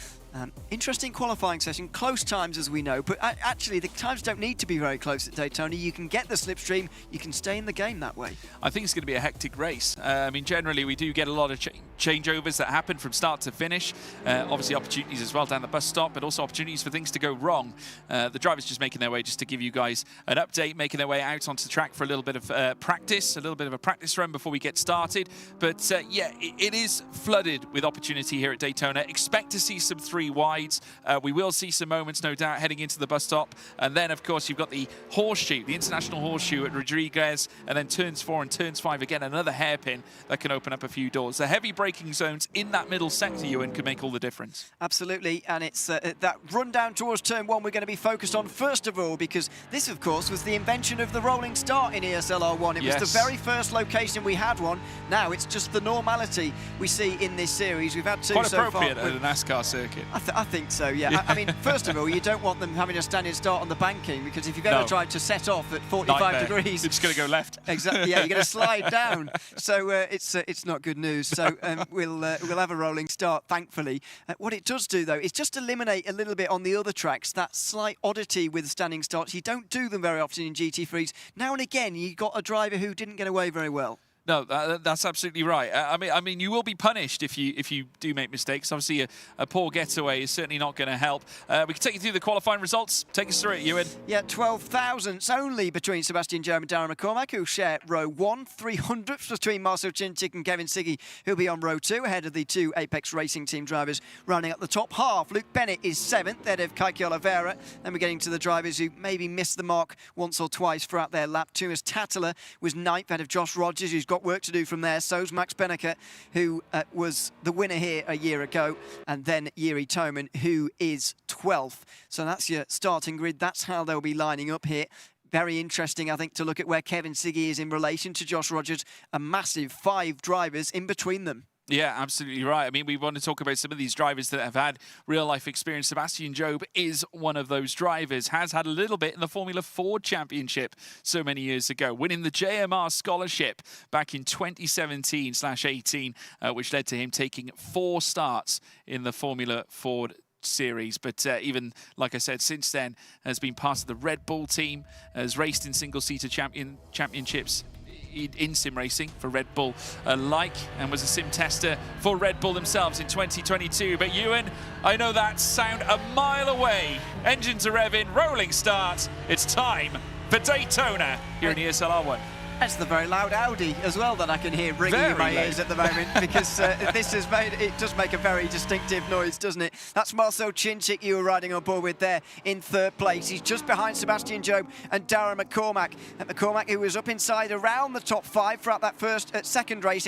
Interesting qualifying session, close times as we know, but actually the times don't need to be very close at Daytona. You can get the slipstream, you can stay in the game that way.
I think it's going to be a hectic race. I mean, generally we do get a lot of changeovers that happen from start to finish. Obviously opportunities as well down the bus stop, but also opportunities for things to go wrong. The drivers just making their way, just to give you guys an update, making their way out onto the track for a little bit of practice, a little bit of a practice run before we get started. But yeah, it is flooded with opportunity here at Daytona. Expect to see some 3 wides. We will see some moments, no doubt, heading into the bus stop. And then, of course, you've got the horseshoe, the international horseshoe at Rodriguez, and then turns 4 and turns 5 again, another hairpin that can open up a few doors. The heavy braking zones in that middle sector, Ewan, could make all the difference.
Absolutely, and it's that run down towards turn 1 we're going to be focused on first of all, because this, of course, was the invention of the rolling start in ESL R1. It was the very first location we had one. Now it's just the normality we see in this series. We've had 2 so far.
Quite appropriate at a NASCAR circuit.
I think so, yeah. I mean, first of all, you don't want them having a standing start on the banking, because if you've ever tried to set off at 45 degrees...
It's going to go left.
Exactly, yeah, you're going to slide down. So it's not good news. So we'll have a rolling start, thankfully. What it does do, though, is just eliminate a little bit on the other tracks, that slight oddity with standing starts. You don't do them very often in GT3s. Now and again, you got a driver who didn't get away very well.
No, that's absolutely right. I mean, you will be punished if you do make mistakes. Obviously, a poor getaway is certainly not going to help. We can take you through the qualifying results. Take us through it, Ewan.
Yeah, 12 thousandths only between Sebastian Jobe and Darren McCormack, who share row 1. 300ths between Marcel Cinčić and Kevin Siggy, who'll be on row 2, ahead of the 2 Apex Racing Team drivers running up the top half. Luke Bennett is 7th, ahead of Kiki Oliveira. Then we're getting to the drivers who maybe missed the mark once or twice throughout their lap. Thomas Tattler was 9th, ahead of Josh Rogers, who's got work to do from there. So's Max Benneker, who was the winner here a year ago. And then Yuri Toman, who is 12th. So that's your starting grid. That's how they'll be lining up here. Very interesting, I think, to look at where Kevin Siggy is in relation to Josh Rogers. A massive 5 drivers in between them.
Yeah, absolutely right. I mean, we want to talk about some of these drivers that have had real-life experience. Sebastian Jobe is one of those drivers, has had a little bit in the Formula Ford Championship so many years ago, winning the JMR Scholarship back in 2017/18, which led to him taking 4 starts in the Formula Ford series. But even, like I said, since then has been part of the Red Bull team, has raced in single-seater championships in sim racing for Red Bull alike, and was a sim tester for Red Bull themselves in 2022. But Ewan, I know that sound a mile away. Engines are revving, rolling start. It's time for Daytona here in ESL R1.
That's the very loud Audi as well that I can hear ringing in my ears at the moment, because this has made, it does make a very distinctive noise, doesn't it? That's Marcel Cinčić you were riding on board with there in 3rd place. He's just behind Sebastian Jobe and Darren McCormack. McCormack, who was up inside around the top 5 throughout that second race,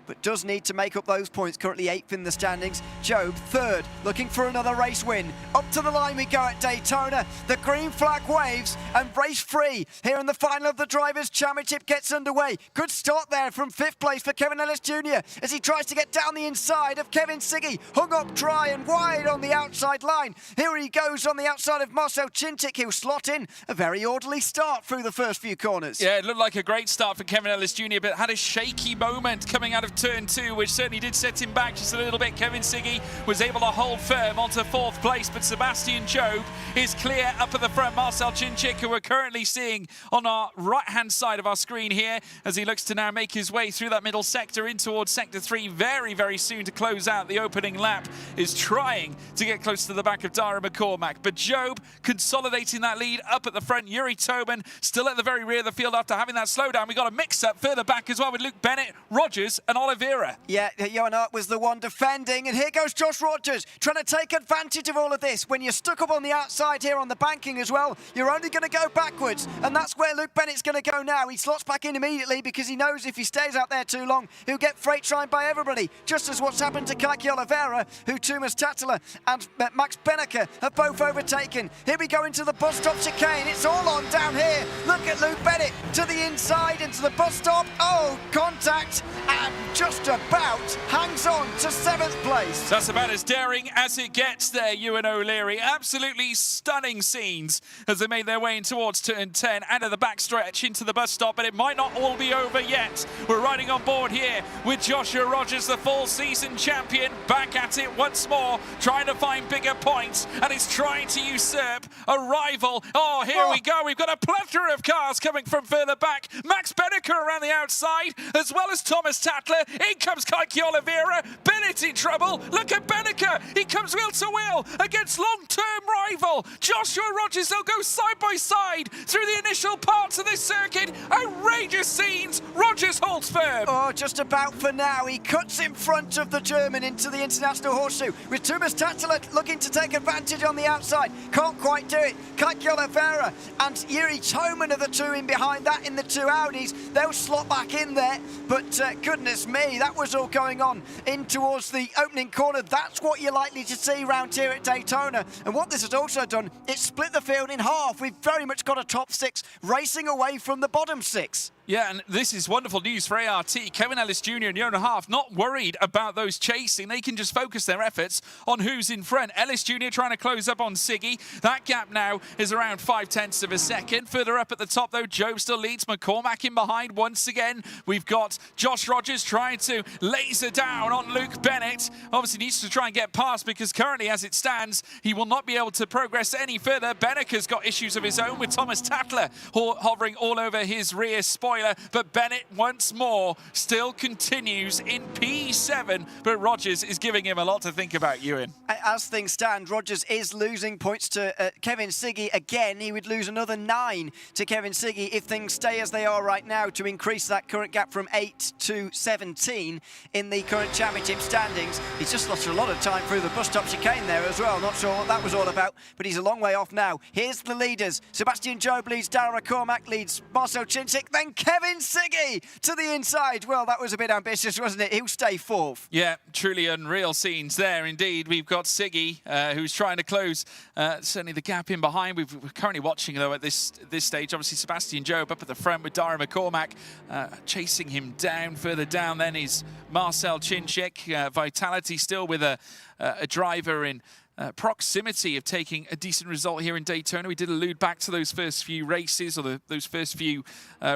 but does need to make up those points. Currently 8th in the standings. Jobe 3rd, looking for another race win. Up to the line we go at Daytona. The green flag waves, and race 3 here in the final of the Drivers' Championship gets underway. Good start there from 5th place for Kevin Ellis Jr. as he tries to get down the inside of Kevin Siggy, hung up dry and wide on the outside line. Here he goes on the outside of Marcel Cinčić, who'll slot in a very orderly start through the first few corners.
Yeah, it looked like a great start for Kevin Ellis Jr., but had a shaky moment coming out of turn 2, which certainly did set him back just a little bit. Kevin Siggy was able to hold firm onto 4th place, but Sebastian Jobe is clear up at the front. Marcel Cinčić, who we're currently seeing on our right-hand side of our screen here, as he looks to now make his way through that middle sector in towards sector 3 very, very soon to close out the opening lap, is trying to get close to the back of Darren McCormack. But Jobe consolidating that lead up at the front. Yuri Toman still at the very rear of the field after having that slowdown. We got a mix-up further back as well with Luke Bennett, Rogers and Oliveira.
Yeah, Johan Hart was the one defending, and here goes Josh Rogers trying to take advantage of all of this. When you're stuck up on the outside here on the banking as well, you're only going to go backwards, and that's where Luke Bennett's going to go now. He slots back in immediately because he knows if he stays out there too long, he'll get freight trained by everybody, just as what's happened to Kiki Oliveira, who Thomas Tattler and Max Benneker have both overtaken. Here we go into the bus stop chicane. It's all on down here. Look at Luke Bennett to the inside into the bus stop. Oh, contact, and just about hangs on to 7th place.
That's about as daring as it gets there, Ewan O'Leary. Absolutely stunning scenes as they made their way in towards turn 10 out of the backstretch into the bus stop, but it might not all be over yet. We're riding on board here with Joshua Rogers, the full season champion, back at it once more, trying to find bigger points, and he's trying to usurp a rival. Oh, here we go. We've got a plethora of cars coming from further back. Max Benneker around the outside, as well as Thomas Tattler. In comes Kiki Oliveira. Bennett in trouble. Look at Benneker. He comes wheel to wheel against long-term rival Joshua Rogers. They'll go side by side through the initial parts of this circuit. Outrageous scenes. Rogers holds firm.
Oh, just about for now. He cuts in front of the German into the international horseshoe, with Thomas Tattler looking to take advantage on the outside. Can't quite do it. Kiki Oliveira and Yuri Toman are the two in behind that in the 2 Audis. They'll slot back in there, but goodness me, that was all going on in towards the opening corner. That's what you're likely to see round here at Daytona. And what this has also done, it's split the field in half. We've very much got a top 6 racing away from the bottom 6.
Yeah, and this is wonderful news for ART. Kevin Ellis Jr. and Johan Hart not worried about those chasing. They can just focus their efforts on who's in front. Ellis Jr. trying to close up on Siggy. That gap now is around 0.5 of a second. Further up at the top, though, Jobe still leads. McCormack in behind once again. We've got Josh Rogers trying to laser down on Luke Bennett. Obviously needs to try and get past, because currently, as it stands, he will not be able to progress any further. Benneker's got issues of his own, with Thomas Tattler hovering all over his rear spoiler. spoiler, but Bennett once more still continues in P7, but Rogers is giving him a lot to think about, Ewan.
As things stand, Rogers is losing points to Kevin Siggy. Again, he would lose another 9 to Kevin Siggy if things stay as they are right now to increase that current gap from 8 to 17 in the current championship standings. He's just lost a lot of time through the bus stop chicane there as well. Not sure what that was all about, but he's a long way off now. Here's the leaders. Sebastian Jobe leads, Darren McCormack leads, Marcel Chinchik, then Kevin Siggy to the inside. Well, that was a bit ambitious, wasn't it? He'll stay 4th.
Yeah, truly unreal scenes there indeed. We've got Siggy, who's trying to close certainly the gap in behind. We're currently watching, though, at this stage, obviously Sebastian Jobe up at the front with Darren McCormack chasing him down. Further down then is Marcel Chinchik. Vitality still with a driver in proximity of taking a decent result here in Daytona. We did allude back to those first few races, or those first few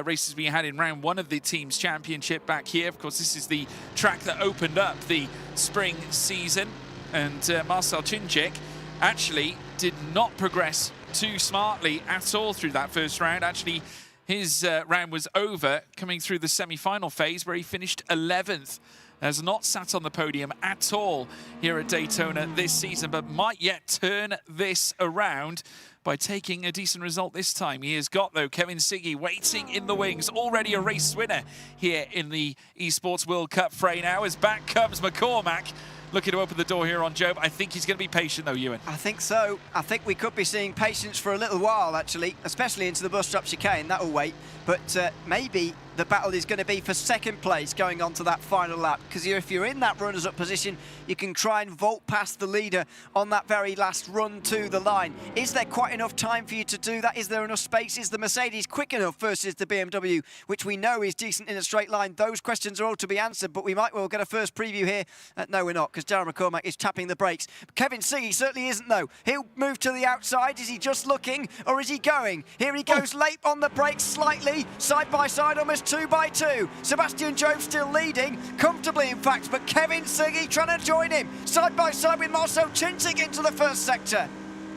races we had in round 1 of the team's championship back here. Of course, this is the track that opened up the spring season, and Marcel Chinchik actually did not progress too smartly at all through that first round. Actually, his round was over coming through the semi-final phase, where he finished 11th. Has not sat on the podium at all here at Daytona this season, but might yet turn this around by taking a decent result this time. He has got, though, Kevin Siggy waiting in the wings, already a race winner here in the Esports World Cup fray now, as back comes McCormack, looking to open the door here on Jobe. I think he's going to be patient, though, Ewan.
I think so. I think we could be seeing patience for a little while, actually, especially into the bus stop chicane. That'll wait. But maybe the battle is going to be for second place going on to that final lap, because if you're in that runners-up position, you can try and vault past the leader on that very last run to the line. Is there quite enough time for you to do that? Is there enough space? Is the Mercedes quick enough versus the BMW, which we know is decent in a straight line? Those questions are all to be answered, but we might well get a first preview here. No, we're not, because Darren McCormack is tapping the brakes. Kevin Siggy certainly isn't, though. He'll move to the outside. Is he just looking, or is he going? Here he goes, late on the brakes slightly, side by side, almost 2 by 2. Sebastian Jobe still leading, comfortably in fact, but Kevin Siggy trying to join him, side by side with Marcel Chinchik into the first sector.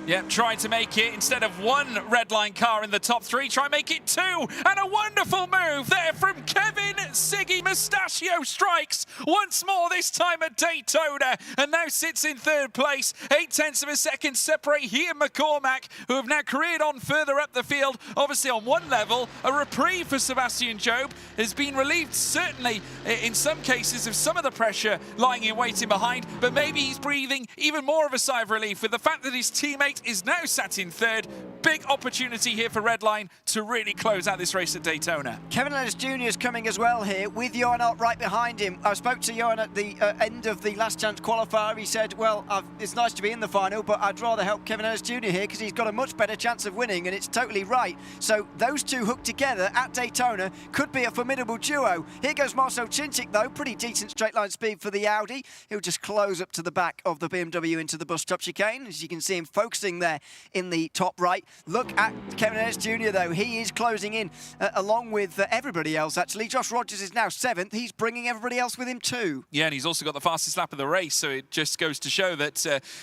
Yeah, trying to make it, instead of 1 red line car in the top 3, try and make it 2. And a wonderful move there from Kevin Siggy. Mustachio strikes once more, this time at Daytona, and now sits in 3rd place. 0.8 of a second separate he and McCormack, who have now careered on further up the field. Obviously, on one level, a reprieve for Sebastian Jobe has been relieved, certainly in some cases, of some of the pressure lying in waiting behind, but maybe he's breathing even more of a sigh of relief with the fact that his teammate is now sat in 3rd. Big opportunity here for Redline to really close out this race at Daytona.
Kevin Ellis Jr. is coming as well here, with Johan right behind him. I spoke to Johan at the end of the last chance qualifier. He said, well, it's nice to be in the final, but I'd rather help Kevin Ellis Jr. here because he's got a much better chance of winning, and it's totally right. So those two hooked together at Daytona could be a formidable duo. Here goes Marcel Chinchik, though. Pretty decent straight line speed for the Audi. He'll just close up to the back of the BMW into the bus stop chicane. As you can see him focusing there in the top right. Look at Kevin Ellis Jr. though. He is closing in along with everybody else, actually. Josh Rogers is now 7th. He's bringing everybody else with him too.
Yeah, and he's also got the fastest lap of the race, so it just goes to show that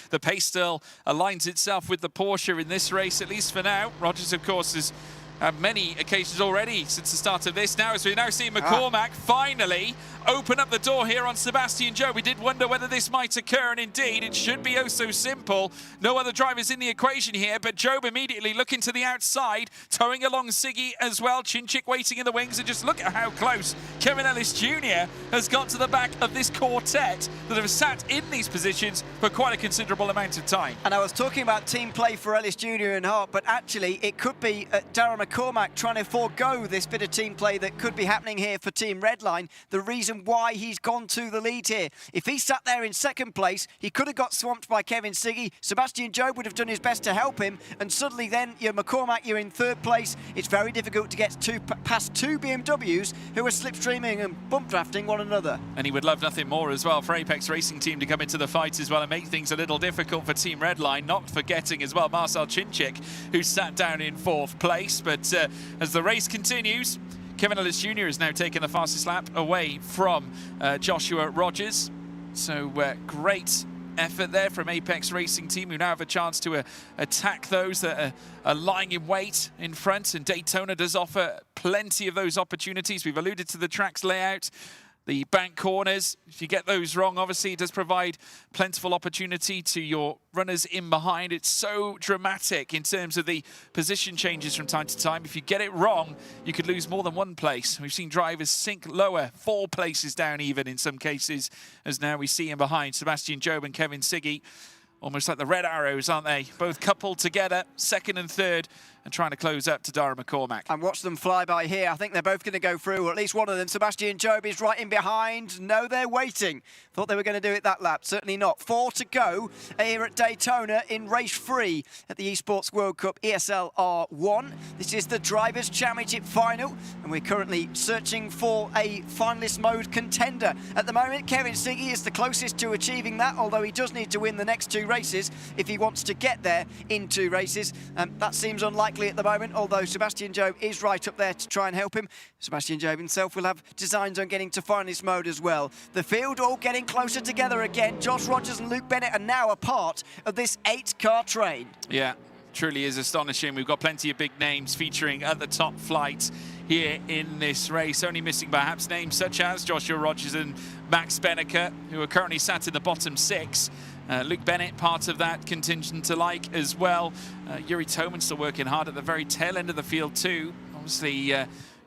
the pace still aligns itself with the Porsche in this race, at least for now. Rogers, of course, has had many occasions already since the start of this. Now, as we now see McCormack finally open up the door here on Sebastian Jobe. We did wonder whether this might occur, and indeed, it should be oh so simple. No other drivers in the equation here, but Jobe immediately looking to the outside, towing along Siggy as well. Chinchik waiting in the wings, and just look at how close Kevin Ellis Jr. has got to the back of this quartet that have sat in these positions for quite a considerable amount of time.
And I was talking about team play for Ellis Jr. and Hart, but actually it could be Darren McCormack trying to forego this bit of team play that could be happening here for Team Redline. The reason why he's gone to the lead here. If he sat there in 2nd place, he could have got swamped by Kevin Siggy. Sebastian Jobe would have done his best to help him, and suddenly then you're McCormack, you're in 3rd place. It's very difficult to get past 2 BMWs who are slipstreaming and bump drafting one another.
And he would love nothing more as well for Apex Racing Team to come into the fight as well and make things a little difficult for Team Redline, not forgetting as well Marcel Chinchik, who sat down in 4th place. But as the race continues, Kevin Ellis Jr. has now taken the fastest lap away from Joshua Rogers. So great effort there from Apex Racing Team, who now have a chance to attack those that are lying in wait in front, and Daytona does offer plenty of those opportunities. We've alluded to the track's layout. The bank corners, if you get those wrong, obviously it does provide plentiful opportunity to your runners in behind. It's so dramatic in terms of the position changes from time to time. If you get it wrong, you could lose more than one place. We've seen drivers sink lower, 4 places down even in some cases, as now we see in behind Sebastian Job and Kevin Siggy. Almost like the red arrows, aren't they? Both coupled together, second and third, and trying to close up to Dara McCormack.
And watch them fly by here. I think they're both going to go through, or at least one of them. Sebastian Job is right in behind. No, they're waiting. Thought they were going to do it that lap. Certainly not. 4 to go here at Daytona in race 3 at the Esports World Cup ESL R1. This is the Drivers' Championship final, and we're currently searching for a finalist mode contender. At the moment, Kevin Siggy is the closest to achieving that, although he does need to win the next 2 races if he wants to get there in 2 races. That seems unlikely at the moment, although Sebastian Job is right up there to try and help him. Sebastian Job himself will have designs on getting to finalist mode as well. The field all getting closer together again. Josh Rogers and Luke Bennett are now a part of this 8-car train.
Yeah, truly is astonishing. We've got plenty of big names featuring at the top flight here in this race, only missing perhaps names such as Joshua Rogers and Max Benneker, who are currently sat in the bottom 6. Luke Bennett, part of that contingent alike as well. Yuri Toman still working hard at the very tail end of the field too. Obviously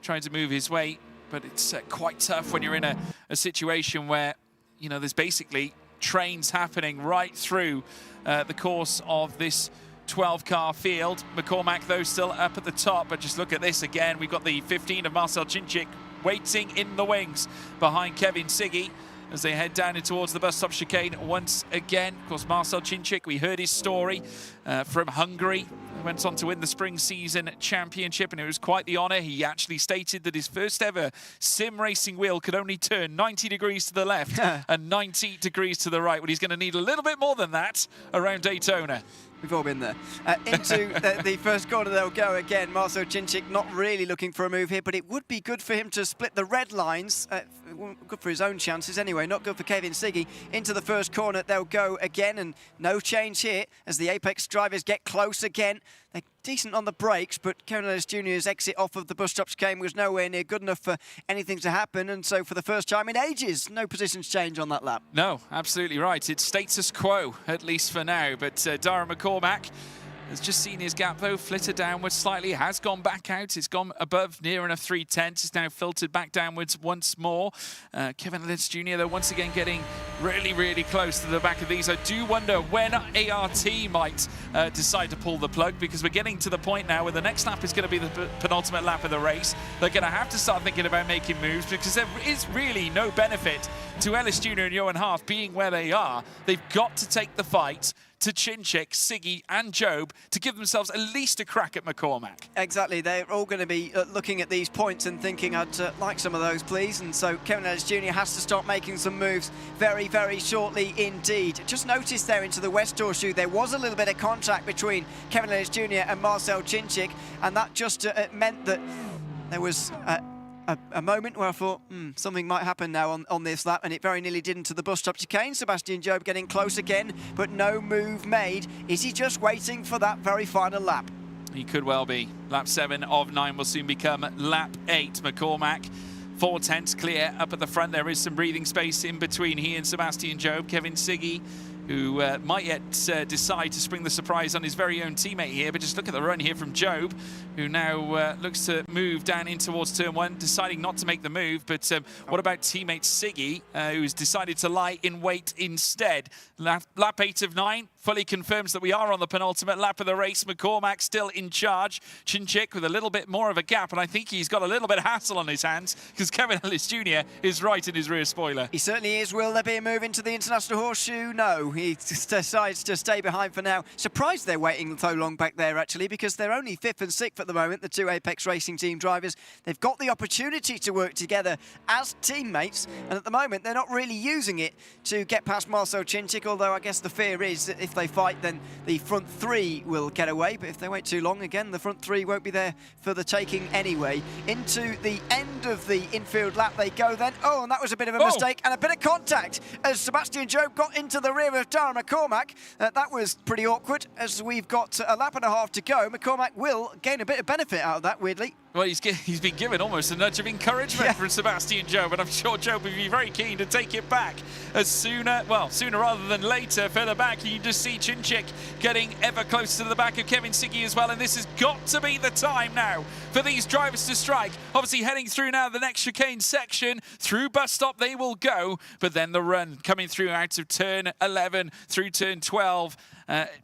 trying to move his way, but it's quite tough when you're in a situation where, you know, there's basically trains happening right through the course of this 12-car field. McCormack, though, still up at the top, but just look at this again. We've got the 15 of Marcel Cinchik waiting in the wings behind Kevin Siggy as they head down towards the bus stop chicane once again. Of course, Marcel Cinchik, we heard his story from Hungary. He went on to win the Spring Season Championship, and it was quite the honour. He actually stated that his first ever sim racing wheel could only turn 90 degrees to the left and 90 degrees to the right. Well, he's going to need a little bit more than that around Daytona.
We've all been there. Into the first corner they'll go again. Marcel Cinchik not really looking for a move here, but it would be good for him to split the red lines. Good for his own chances anyway, not good for Kevin Siggy. Into the first corner they'll go again, and no change here as the Apex drivers get close again. They're decent on the brakes, but Kevin Ellis Jr.'s exit off of the bus stop chicane was nowhere near good enough for anything to happen, and so for the first time in ages, no positions change on that lap.
No, absolutely right. It's status quo, at least for now, but Dara McCormack has just seen his gap, though, flitter downwards slightly, has gone back out. It's gone above near enough 3/10. It's now filtered back downwards once more. Kevin Ellis Jr., though, once again getting really, really close to the back of these. I do wonder when ART might decide to pull the plug, because we're getting to the point now where the next lap is going to be the penultimate lap of the race. They're going to have to start thinking about making moves, because there is really no benefit to Ellis Jr. and Johan Haaf being where they are. They've got to take the fight to Cinchik, Siggy and Job to give themselves at least a crack at McCormack.
Exactly, they're all going to be looking at these points and thinking, I'd like some of those, please. And so Kevin Ellis Jr. has to start making some moves very, very shortly indeed. Just noticed there into the West Horseshoe, there was a little bit of contact between Kevin Ellis Jr. and Marcel Cinchik, and that just meant that there was a moment where I thought, something might happen now on this lap, and it very nearly didn't to the bus stop chicane. Sebastian Job getting close again, but no move made. Is he just waiting for that very final lap?
He could well be. Lap 7 of 9 will soon become lap 8. McCormack, 4/10 clear up at the front. There is some breathing space in between he and Sebastian Job. Kevin Siggy, who might yet decide to spring the surprise on his very own teammate here, but just look at the run here from Job, who now looks to move down in towards turn 1, deciding not to make the move. But what about teammate Siggy, who's decided to lie in wait instead? Lap 8 of 9 fully confirms that we are on the penultimate lap of the race. McCormack still in charge. Cinchik with a little bit more of a gap, and I think he's got a little bit of hassle on his hands, because Kevin Ellis Jr. is right in his rear spoiler.
He certainly is. Will there be a move into the International Horseshoe? No. He decides to stay behind for now. Surprised they're waiting so long back there, actually, because they're only 5th and 6th at the moment, the 2 Apex Racing Team drivers. They've got the opportunity to work together as teammates, and at the moment they're not really using it to get past Marcel Cinchik, although I guess the fear is that if they fight, then the front 3 will get away, but if they wait too long, again, the front 3 won't be there for the taking anyway. Into the end of the infield lap they go then. Oh, and that was a bit of a mistake and a bit of contact as Sebastian Job got into the rear of Darren McCormack. That was pretty awkward, as we've got a lap and a half to go. McCormack will gain a bit of benefit out of that, weirdly.
Well, he's been given almost a nudge of encouragement from Sebastian Job, and I'm sure Job would be very keen to take it back sooner rather than later. Further back, you can just see Chinchik getting ever closer to the back of Kevin Siggy as well, and this has got to be the time now for these drivers to strike. Obviously heading through now the next chicane section. Through bus stop they will go, but then the run coming through out of turn 11 through turn 12.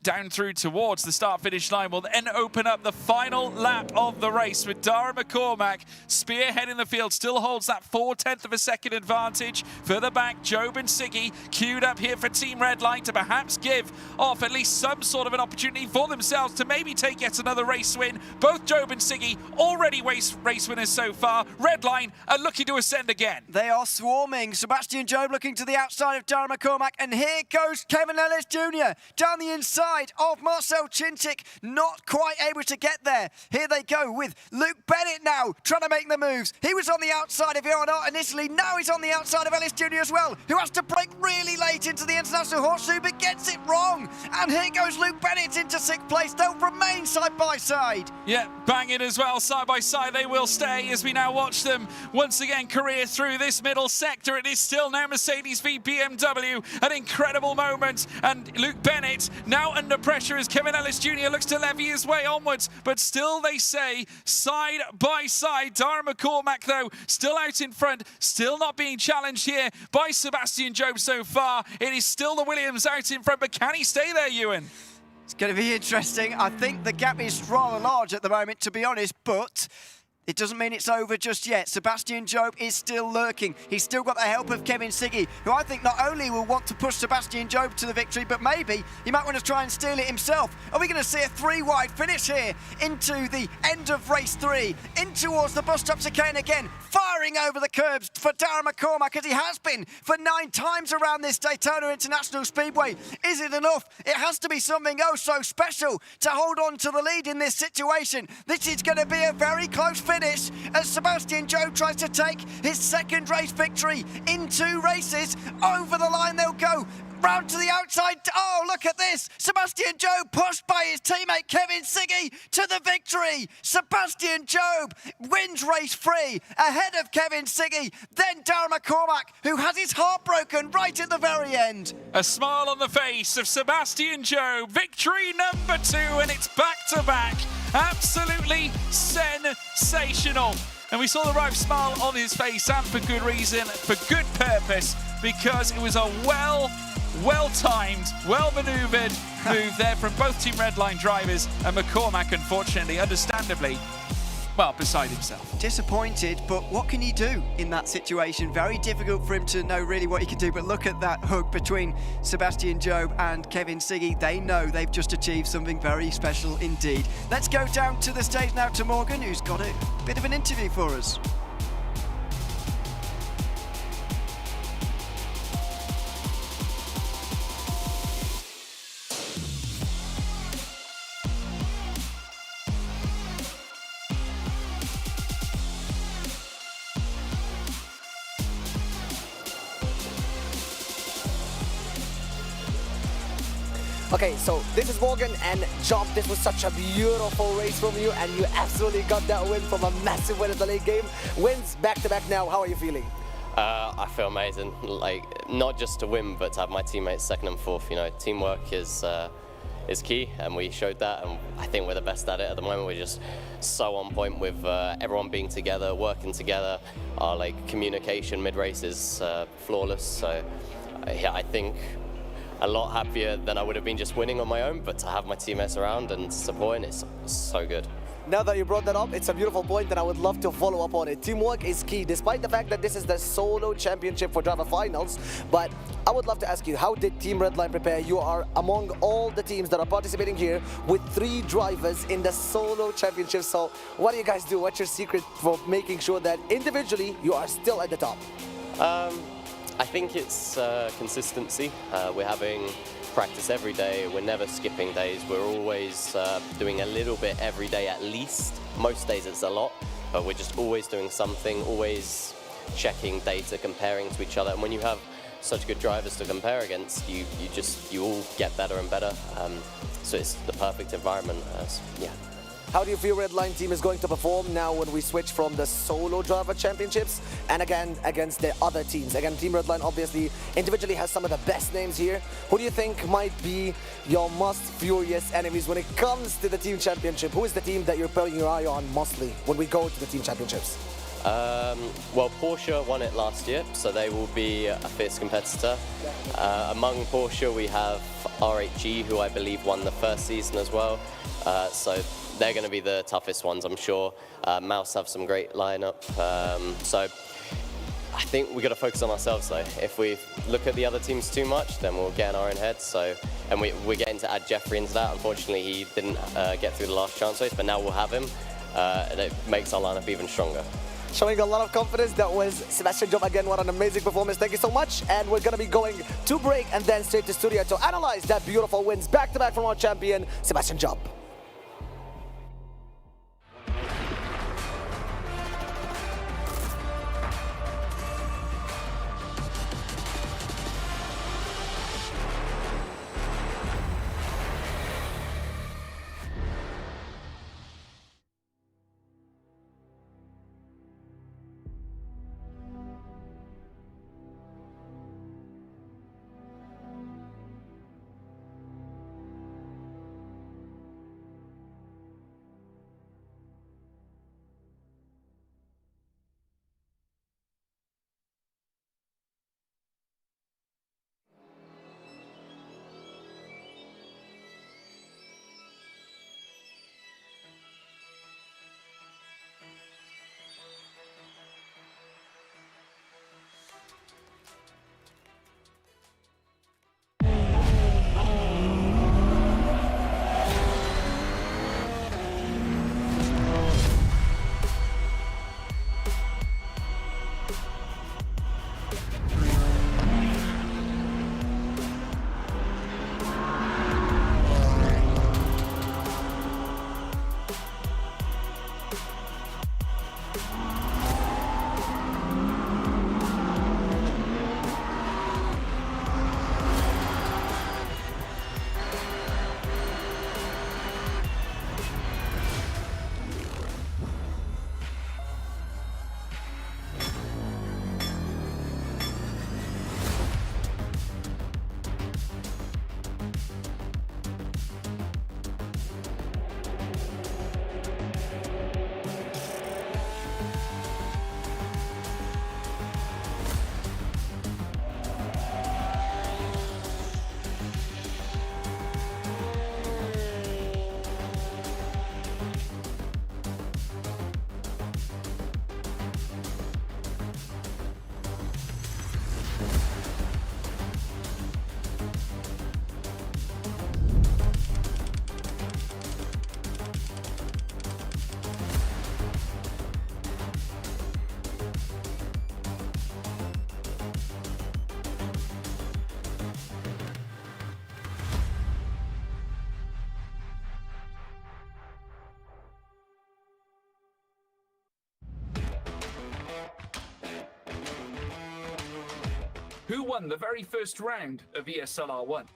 Down through towards the start-finish line will then open up the final lap of the race with Darren McCormack spearheading the field, still holds that 0.4 of a second advantage. Further back, Job and Siggy queued up here for Team Redline to perhaps give off at least some sort of an opportunity for themselves to maybe take yet another race win. Both Job and Siggy already race winners so far. Redline are looking to ascend again.
They are swarming. Sebastian Job looking to the outside of Darren McCormack, and here goes Kevin Ellis Jr. down the inside of Marcel Chinchik, not quite able to get there. Here they go with Luke Bennett now trying to make the moves. He was on the outside of Ionart initially, now he's on the outside of Ellis Jr. as well, who has to brake really late into the International Horseshoe but gets it wrong. And here goes Luke Bennett into 6th place. They'll remain side by side.
Yeah, banging as well, side by side they will stay as we now watch them once again career through this middle sector. It is still now Mercedes v BMW, an incredible moment, and Luke Bennett now under pressure as Kevin Ellis Jr. looks to levy his way onwards, but still they say side by side. Darren McCormack though still out in front, still not being challenged here by Sebastian Job so far. It is still the Williams out in front, but can he stay there, Ewan?
It's going to be interesting. I think the gap is rather large at the moment, to be honest, but it doesn't mean it's over just yet. Sebastian Job is still lurking. He's still got the help of Kevin Siggy, who I think not only will want to push Sebastian Job to the victory, but maybe he might want to try and steal it himself. Are we going to see a 3-wide finish here into the end of race 3, in towards the bus stop chicane again, firing over the curbs for Darren McCormack, as he has been for 9 times around this Daytona International Speedway. Is it enough? It has to be something oh so special to hold on to the lead in this situation. This is going to be a very close finish as Sebastian Job tries to take his 2nd race victory in 2 races. Over the line they'll go. Round to the outside. Oh, look at this. Sebastian Job pushed by his teammate Kevin Siggy to the victory. Sebastian Job wins race 3 ahead of Kevin Siggy. Then Darren McCormack, who has his heart broken right at the very end.
A smile on the face of Sebastian Job. Victory number 2, and it's back-to-back. Absolutely sensational. And we saw the right smile on his face, and for good reason, for good purpose, because it was a well-timed, well-manoeuvred move there from both Team Redline drivers, and McCormack, unfortunately, understandably, well, beside himself.
Disappointed, but what can he do in that situation? Very difficult for him to know really what he can do, but look at that hook between Sebastian Job and Kevin Siggy. They know they've just achieved something very special indeed. Let's go down to the stage now to Morgan, who's got a bit of an interview for us.
Okay, so this is Morgan, and Job, this was such a beautiful race from you, and you absolutely got that win from a massive win in the late game. Wins back-to-back now, how are you feeling?
I feel amazing, like not just to win, but to have my teammates 2nd and 4th. You know, teamwork is key, and we showed that, and I think we're the best at it at the moment. We're just so on point with everyone being together, working together. Our communication mid-race is flawless, so yeah, I think a lot happier than I would have been just winning on my own, but to have my teammates around and supporting, it's so good.
Now that you brought that up, it's a beautiful point, and I would love to follow up on it. Teamwork is key, despite the fact that this is the solo championship for driver finals. But I would love to ask you, how did Team Redline prepare? You are among all the teams that are participating here with 3 drivers in the solo championship. So what do you guys do? What's your secret for making sure that individually you are still at the top?
I think it's consistency. We're having practice every day. We're never skipping days. We're always doing a little bit every day at least. Most days it's a lot, but we're just always doing something, always checking data, comparing to each other. And when you have such good drivers to compare against, you all get better and better. So it's the perfect environment. Yeah.
How do you feel Redline team is going to perform now when we switch from the solo driver championships and again against the other teams? Again, Team Redline obviously individually has some of the best names here. Who do you think might be your most furious enemies when it comes to the team championship? Who is the team that you're putting your eye on mostly when we go to the team championships?
Well, Porsche won it last year, so they will be a fierce competitor. Among Porsche, we have RHG, who I believe won the first season as well. So they're going to be the toughest ones, I'm sure. Mouse have some great lineup. So I think we've got to focus on ourselves, though. If we look at the other teams too much, then we'll get in our own heads. So, and we're getting to add Jeffrey into that. Unfortunately, he didn't get through the last chance race, but now we'll have him, and it makes our lineup even stronger.
Showing a lot of confidence. That was Sebastian Job again. What an amazing performance. Thank you so much. And we're going to be going to break and then straight to studio to analyze that beautiful wins back-to-back from our champion, Sebastian Job.
Who won the very first round of ESL R1?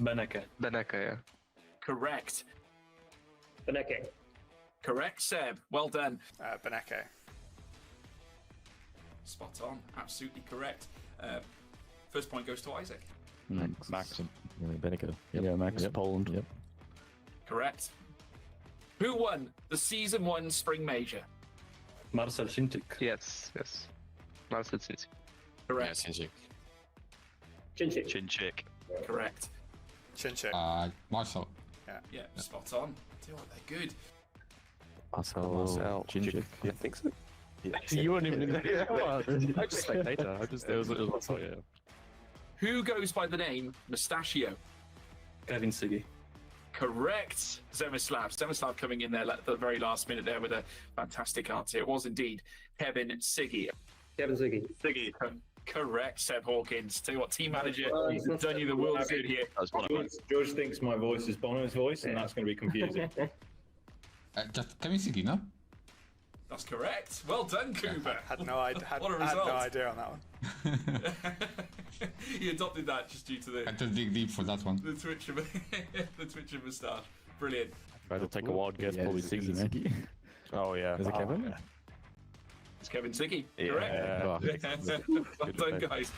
Beneke. Beneke, yeah.
Correct.
Beneke.
Correct, Seb. Well done.
Beneke.
Spot on. Absolutely correct. First point goes to Isaac.
Max. Beneke. Yep. Yeah, Max. Yep. Poland. Yep.
Correct. Who won the Season 1 Spring Major?
Marcel Cinczyk. Yes. Marcel Cinczyk.
Correct.
Yeah, Cinczyk. Cinczyk.
Correct.
Cinczyk.
Marcel.
Yeah, spot on. Tell you what, they're good.
Marcel. Cinczyk.
I think so.
Yeah. You weren't even in there. I just spectator. It was Marcel, yeah.
Who goes by the name Mustachio?
Kevin Siggy.
Correct. Zemislav coming in there at the very last minute there with a fantastic answer. It was indeed Kevin Siggy.
Kevin Siggy.
Siggy. Correct, Seb Hawkins. Tell you what, team manager, he's done you the world good here.
George thinks my voice is Bono's voice, and that's going to be confusing.
Kevin Siggy, no?
That's correct. Well done, Cooper.
Had no idea.
What a
Had
result.
no idea on that one.
He adopted that just due to the.
I had to dig deep for that one.
The twitch of the twitch of moustache. Brilliant.
Try to take a wild guess, probably Siggy, man. Oh yeah.
Is it Kevin?
Yeah.
It's Kevin Siggy.
Yeah.
Correct. Well done, guys.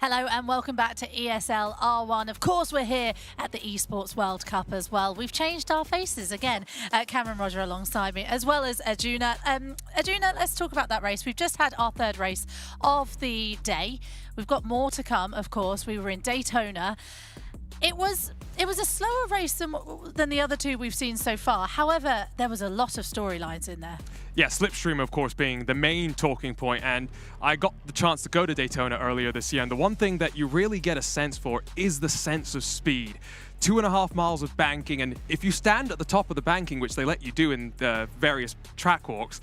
Hello and welcome back to ESL R1. Of course, we're here at the Esports World Cup as well. We've changed our faces again. Cameron Roger alongside me, as well as Arjuna. Arjuna, let's talk about that race. We've just had our third race of the day. We've got more to come, of course. We were in Daytona. It was a slower race than the other two we've seen so far. However, there was a lot of storylines in there.
Yeah, Slipstream, of course, being the main talking point, and I got the chance to go to Daytona earlier this year, and the one thing that you really get a sense for is the sense of speed. 2.5 miles of banking, and if you stand at the top of the banking, which they let you do in the various track walks,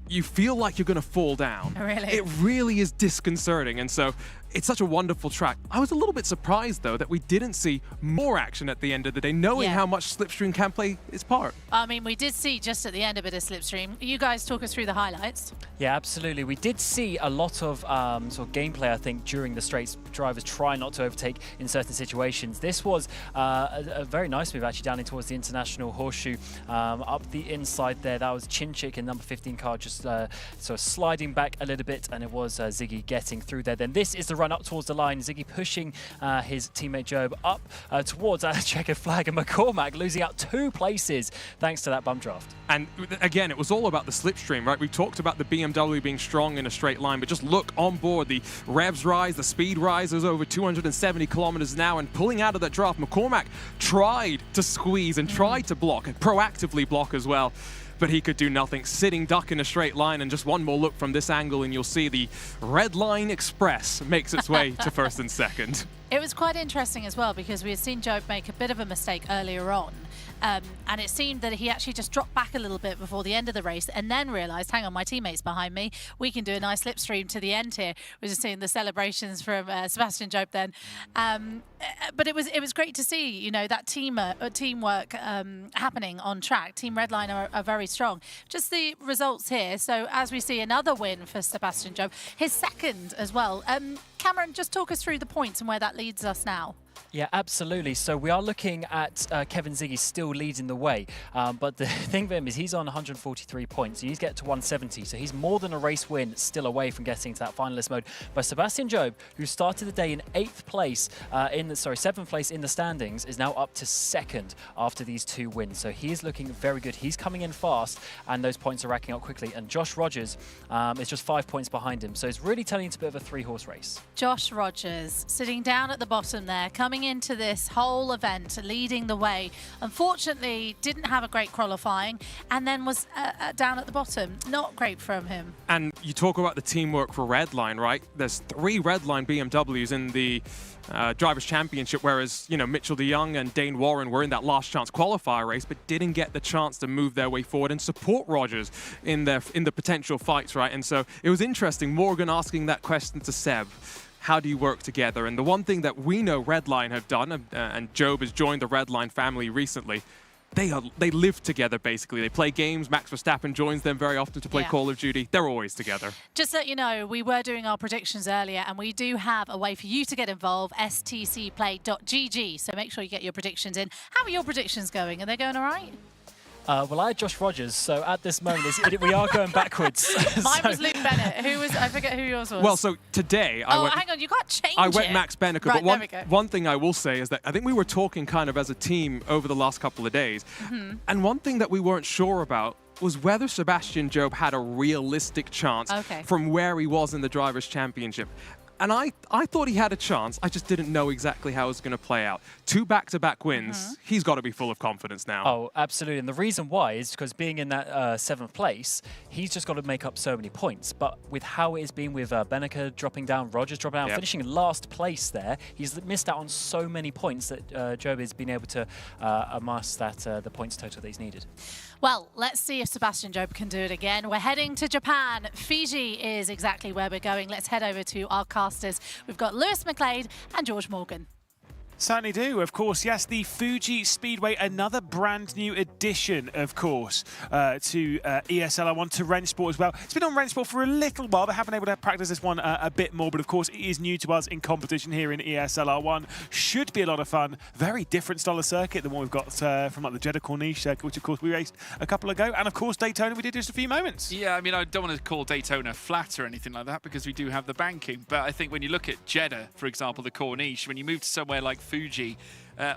you feel like you're going to fall down.
Really?
It really is disconcerting, and so it's such a wonderful track. I was a little bit surprised, though, that we didn't see more action at the end of the day, knowing how much Slipstream can play its part.
I mean, we did see just at the end a bit of Slipstream. You guys talk us through the highlights.
Yeah, absolutely. We did see a lot of sort of gameplay, I think, during the straights. Drivers try not to overtake in certain situations. This was a very nice move, actually, down in towards the international horseshoe. Up the inside there, that was Chinchik in number 15 car, just sort of sliding back a little bit, and it was Ziggy getting through there. Then this is the run up towards the line. Ziggy pushing his teammate Job up towards that checkered flag, and McCormack losing out 2 places thanks to that bump draft.
And again, it was all about the slipstream, right? We talked about the BMW being strong in a straight line, but just look on board. The revs rise, the speed rises over 270 kilometers an hour, and pulling out of that draft, McCormack tried to squeeze and tried to block, and proactively block as well. But he could do nothing, sitting duck in a straight line, and just one more look from this angle and you'll see the Red Line Express makes its way to first and second.
It was quite interesting as well because we had seen Job make a bit of a mistake earlier on. And it seemed that he actually just dropped back a little bit before the end of the race and then realised, hang on, my teammate's behind me. We can do a nice slipstream to the end here. We're just seeing the celebrations from Sebastian Job then. But it was great to see, you know, that teamwork happening on track. Team Redline are very strong. Just the results here. So as we see another win for Sebastian Job, his second as well. Cameron, just talk us through the points and where that leads us now.
Yeah, absolutely. So we are looking at Kevin Ziggy still leading the way. But the thing for him is he's on 143 points. You need to get to 170. So he's more than a race win still away from getting to that finalist mode. But Sebastian Job, who started the day in 8th place, 7th place in the standings, is now up to 2nd after these 2 wins. So he is looking very good. He's coming in fast and those points are racking up quickly. And Josh Rogers is just 5 points behind him. So it's really turning into a bit of a 3-horse race.
Josh Rogers sitting down at the bottom there, coming into this whole event, leading the way. Unfortunately, didn't have a great qualifying and then was down at the bottom. Not great from him.
And you talk about the teamwork for Redline, right? There's 3 Redline BMWs in the Drivers' Championship, whereas, you know, Mitchell DeYoung and Dane Warren were in that last chance qualifier race, but didn't get the chance to move their way forward and support Rogers in the potential fights, right? And so it was interesting, Morgan asking that question to Seb. How do you work together? And the one thing that we know Redline have done, and Job has joined the Redline family recently, they live together, basically. They play games. Max Verstappen joins them very often to play Call of Duty. They're always together.
Just so you know, we were doing our predictions earlier, and we do have a way for you to get involved, stcplay.gg. So make sure you get your predictions in. How are your predictions going? Are they going all right?
Well, I had Josh Rogers, so at this moment, we are going backwards.
Mine was Luke Bennett. I forget who yours was.
Well, so today
hang on, you can't change it.
I went Max Benneker,
right,
but one thing I will say is that I think we were talking kind of as a team over the last couple of days, and one thing that we weren't sure about was whether Sebastian Job had a realistic chance from where he was in the Drivers' Championship. And I thought he had a chance. I just didn't know exactly how it was going to play out. 2 back-to-back wins. He's got to be full of confidence now.
Oh, absolutely. And the reason why is because being in that 7th place, he's just got to make up so many points. But with how it has been with Benneker dropping down, Rogers dropping down, finishing last place there, he's missed out on so many points that Job has been able to amass the points total that he's needed.
Well, let's see if Sebastian Job can do it again. We're heading to Japan. Fiji is exactly where we're going. Let's head over to our casters. We've got Lewis McLeod and George Morgan.
Certainly do, of course. Yes, the Fuji Speedway, another brand new addition, of course, to ESL R1, to Rennsport as well. It's been on Rennsport for a little while. They haven't been able to practice this one a bit more, but of course it is new to us in competition here in ESL R1. Should be a lot of fun. Very different style of circuit than what we've got from like the Jeddah Corniche circuit, which of course we raced a couple ago, and of course Daytona we did just a few moments.
Yeah, I mean, I don't want to call Daytona flat or anything like that because we do have the banking, but I think when you look at Jeddah, for example, the Corniche, when you move to somewhere like Fuji,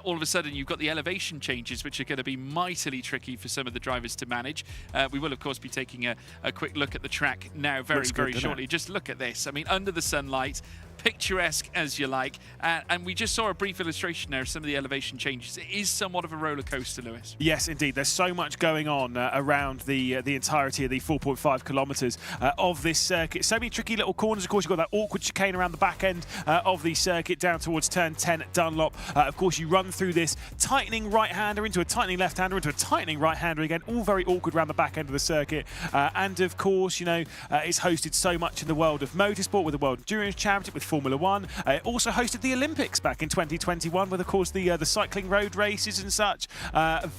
all of a sudden you've got the elevation changes, which are going to be mightily tricky for some of the drivers to manage. We will, of course, be taking a quick look at the track now very shortly. Just look at this. I mean, under the sunlight, picturesque as you like, and we just saw a brief illustration there of some of the elevation changes. It is somewhat of a roller coaster, Lewis.
Yes, indeed. There's so much going on around the entirety of the 4.5 kilometres of this circuit. So many tricky little corners. Of course, you've got that awkward chicane around the back end of the circuit down towards turn 10 at Dunlop. Of course, you run through this tightening right-hander into a tightening left-hander into a tightening right-hander again, all very awkward around the back end of the circuit. And of course, you know, it's hosted so much in the world of motorsport with the World Endurance Championship, with Formula One. It also hosted the Olympics back in 2021 with, of course, the cycling road races and such.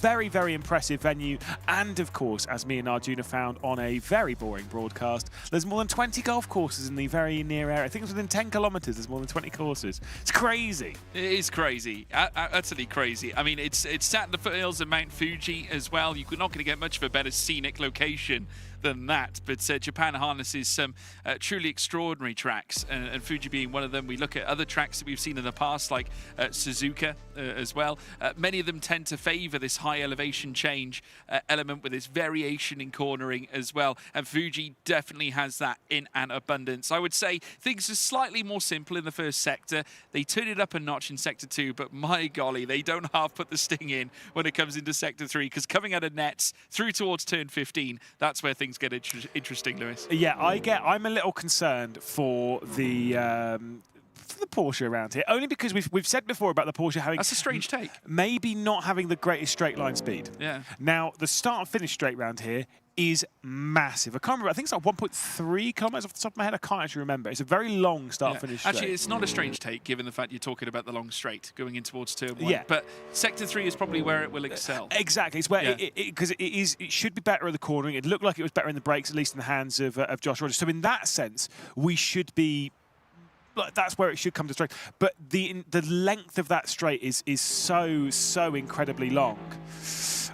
Very, very impressive venue. And, of course, as me and Arjuna found on a very boring broadcast, there's more than 20 golf courses in the very near area. I think it's within 10 kilometres. There's more than 20 courses. It's crazy.
It is crazy. Utterly crazy. I mean, it's sat in the foothills of Mount Fuji as well. You're not going to get much of a better scenic location than that, but Japan harnesses some truly extraordinary tracks, and Fuji being one of them. We look at other tracks that we've seen in the past, like Suzuka as well. Many of them tend to favour this high elevation change element with this variation in cornering as well, and Fuji definitely has that in an abundance. I would say things are slightly more simple in the first sector. They turn it up a notch in sector 2, but my golly, they don't half put the sting in when it comes into sector 3, because coming out of nets through towards turn 15, that's where things get interesting, Lewis.
Yeah, I'm a little concerned for the Porsche around here, only because we've said before about the Porsche having...
That's a strange take.
Maybe not having the greatest straight line speed.
Yeah.
Now, the start and finish straight round here is massive. I can't remember. I think it's like 1.3 kilometres off the top of my head. I can't actually remember. It's a very long start-finish straight.
Actually, it's not a strange take, given the fact you're talking about the long straight going in towards turn 1.
Yeah.
But sector 3 is probably where it will excel.
Exactly. It's where because it should be better at the cornering. It looked like it was better in the brakes, at least in the hands of Josh Rogers. So in that sense, we should be... That's where it should come to strength. But the length of that straight is so incredibly long.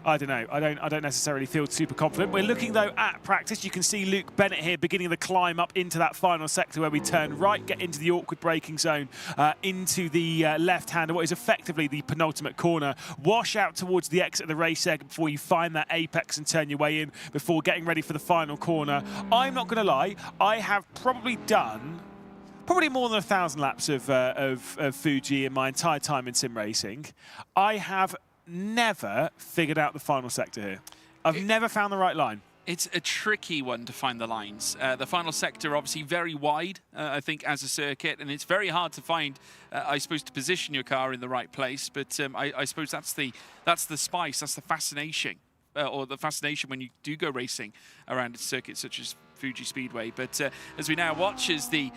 I don't know. I don't necessarily feel super confident. We're looking though at practice. You can see Luke Bennett here beginning the climb up into that final sector where we turn right, get into the awkward braking zone, into the left-hander, what is effectively the penultimate corner. Wash out towards the exit of the race segment before you find that apex and turn your way in before getting ready for the final corner. I'm not going to lie. I have probably done more than 1,000 laps of Fuji in my entire time in sim racing. I have never figured out the final sector here. I've never found the right line.
It's a tricky one to find the lines. The final sector, obviously very wide, I think, as a circuit, and it's very hard to find, I suppose, to position your car in the right place. But I suppose that's the spice, that's the fascination, or the fascination when you do go racing around a circuit such as Fuji Speedway. But as we now watch as the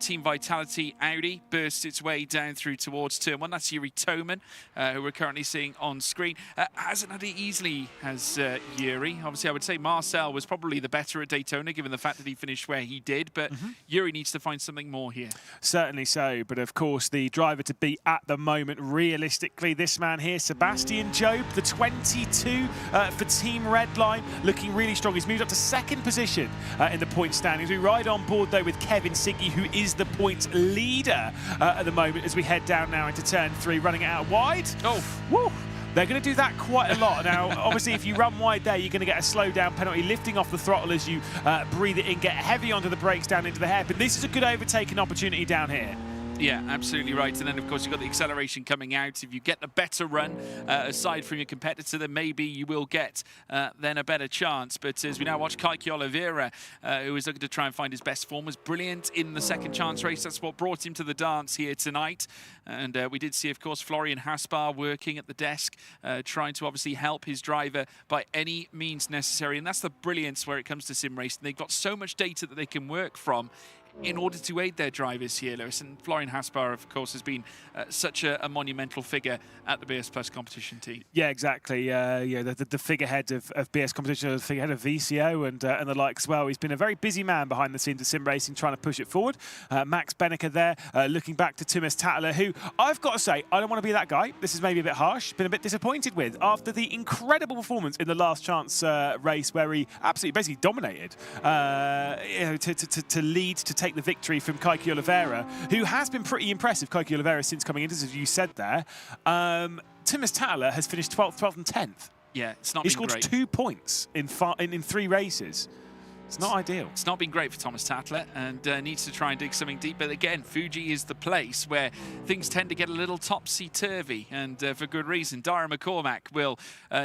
Team Vitality Audi bursts its way down through towards turn 1, that's Yuri Toman, who we're currently seeing on screen. Hasn't had it easily, has Yuri. Obviously, I would say Marcel was probably the better at Daytona, given the fact that he finished where he did, but Yuri needs to find something more here.
Certainly so, but of course, the driver to beat at the moment, realistically, this man here, Sebastian Job, the 22 for Team Redline, looking really strong. He's moved up to second position in the point standings. We ride on board though with Kevin Siggy, who is the points leader at the moment as we head down now into turn 3, running it out wide.
Oh,
woo! They're going to do that quite a lot. Now, obviously, if you run wide there, you're going to get a slowdown penalty, lifting off the throttle as you breathe it in, get heavy onto the brakes down into the hairpin. This is a good overtaking opportunity down here.
Yeah, absolutely right. And then, of course, you've got the acceleration coming out. If you get a better run, aside from your competitor, then maybe you will get then a better chance. But as we now watch Kike Oliveira, who is looking to try and find his best form, was brilliant in the second chance race. That's what brought him to the dance here tonight. And we did see, of course, Florian Haspar working at the desk, trying to obviously help his driver by any means necessary. And that's the brilliance where it comes to sim racing. They've got so much data that they can work from. in order to aid their drivers here, Lewis. And Florian Haspar, of course, has been such a monumental figure at the BS Plus competition team.
Yeah, exactly. The figurehead of BS competition, the figurehead of VCO and the like as well. He's been a very busy man behind the scenes of sim racing, trying to push it forward. Max Benneker there, looking back to Thomas Tattler, who I've got to say, I don't want to be that guy. This is maybe a bit harsh. Been a bit disappointed with after the incredible performance in the last chance race where he absolutely basically dominated to lead, to take the victory from Kaiki Oliveira, who has been pretty impressive, Kaiki Oliveira, since coming into, as you said there. Thomas Tattler has finished 12th and 10th.
Yeah, it's not
He
been
scored
great.
2 points in 3 races. It's not ideal.
It's not been great for Thomas Tattler and needs to try and dig something deep. But again, Fuji is the place where things tend to get a little topsy-turvy, and for good reason. Dara McCormack will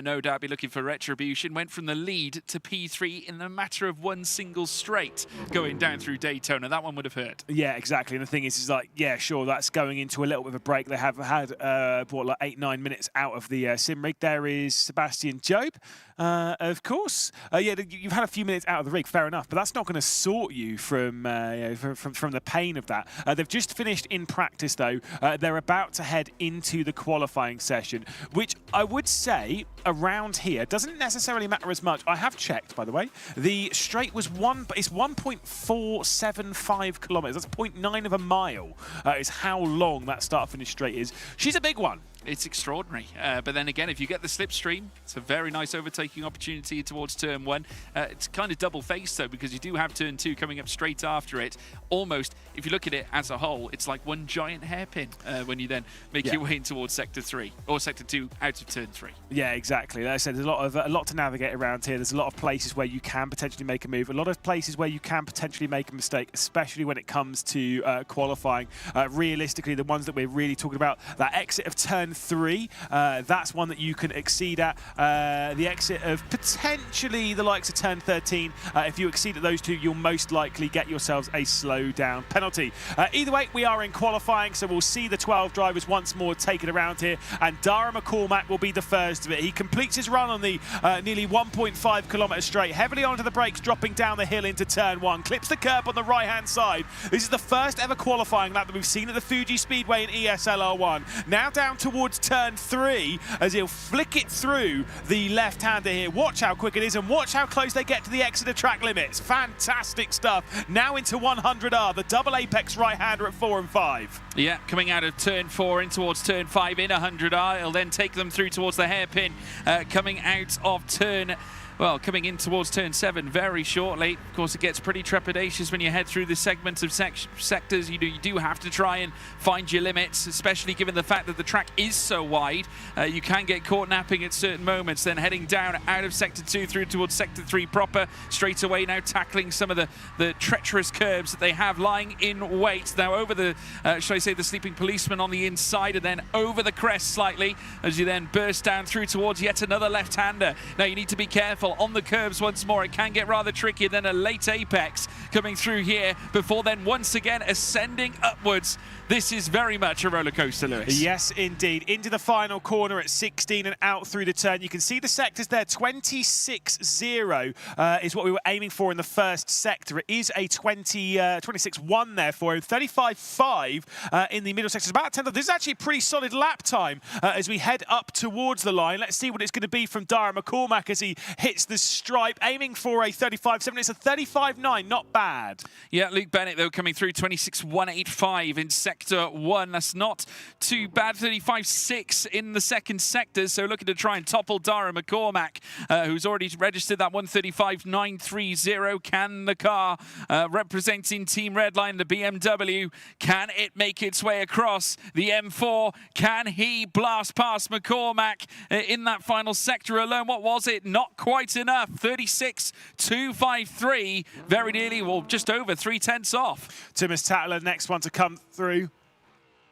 no doubt be looking for retribution. Went from the lead to P3 in the matter of one single straight going down through Daytona. That one would have hurt.
Yeah, exactly. And the thing is like, yeah, sure, that's going into a little bit of a break. They have had, like 8-9 minutes out of the sim rig. There is Sebastian Job, of course. Yeah, you've had a few minutes out of the rig. Fair enough, but that's not going to sort you from the pain of that. They've just finished in practice, though. They're about to head into the qualifying session, which I would say around here doesn't necessarily matter as much. I have checked, by the way. The straight was 1.475 kilometers. That's 0.9 of a mile. Is how long that start-finish straight is. She's a big one.
It's extraordinary. But then again, if you get the slipstream, it's a very nice overtaking opportunity towards turn 1. It's kind of double-faced, though, because you do have turn 2 coming up straight after it. Almost, if you look at it as a whole, it's like one giant hairpin when you then make your way in towards Sector 3, or Sector 2 out of turn 3.
Yeah, exactly. Like I said, there's a lot to navigate around here. There's a lot of places where you can potentially make a move, a lot of places where you can potentially make a mistake, especially when it comes to qualifying. Realistically, the ones that we're really talking about, that exit of turn 3, that's one that you can exceed at. The exit of potentially the likes of turn 13, if you exceed at those two, you'll most likely get yourselves a slow down penalty. Either way, we are in qualifying, so we'll see the 12 drivers once more take it around here, and Dara McCormack will be the first of it. He completes his run on the nearly 1.5 kilometre straight, heavily onto the brakes, dropping down the hill into turn 1, clips the curb on the right-hand side. This is the first ever qualifying lap that we've seen at the Fuji Speedway in ESL R1. Now down towards turn 3 as he'll flick it through the left-hander here. Watch how quick it is and watch how close they get to the exit of track limits. Fantastic stuff. Now into 100R, the double apex right-hander at 4 and 5.
Yeah, coming out of turn 4 in towards turn 5 in 100R. It'll then take them through towards the hairpin, coming out of turn... Well, coming in towards turn 7 very shortly. Of course, it gets pretty trepidatious when you head through the segments of sectors. You do have to try and find your limits, especially given the fact that the track is so wide. You can get caught napping at certain moments, then heading down out of Sector 2 through towards Sector 3 proper. Straight away now tackling some of the treacherous curbs that they have lying in wait. Now over the, shall I say, the sleeping policeman on the inside, and then over the crest slightly as you then burst down through towards yet another left-hander. Now you need to be careful on the curbs once more. It can get rather tricky. Then a late apex coming through here before then once again ascending upwards. This is very much a roller coaster, Lewis.
Yes, indeed. Into the final corner at 16 and out through the turn. You can see the sectors there. 26-0 is what we were aiming for in the first sector. It is a 26-1 there for him. 35-5 in the middle sector. It's about 10. This is actually a pretty solid lap time as we head up towards the line. Let's see what it's going to be from Dara McCormack as he hits the stripe, aiming for a 35-7. It's a 35-9, not bad.
Yeah, Luke Bennett, though, coming through 26-185 in Sector 1. That's not too bad. 35-6 in the second sector, so looking to try and topple Dara McCormack, who's already registered that 135.930. Can the car representing Team Redline, the BMW, can it make its way across the M4? Can he blast past McCormack in that final sector alone? What was it? Not quite enough. 36.253, very nearly, well, just over 3/10 off.
Thomas Tattler, next one to come through.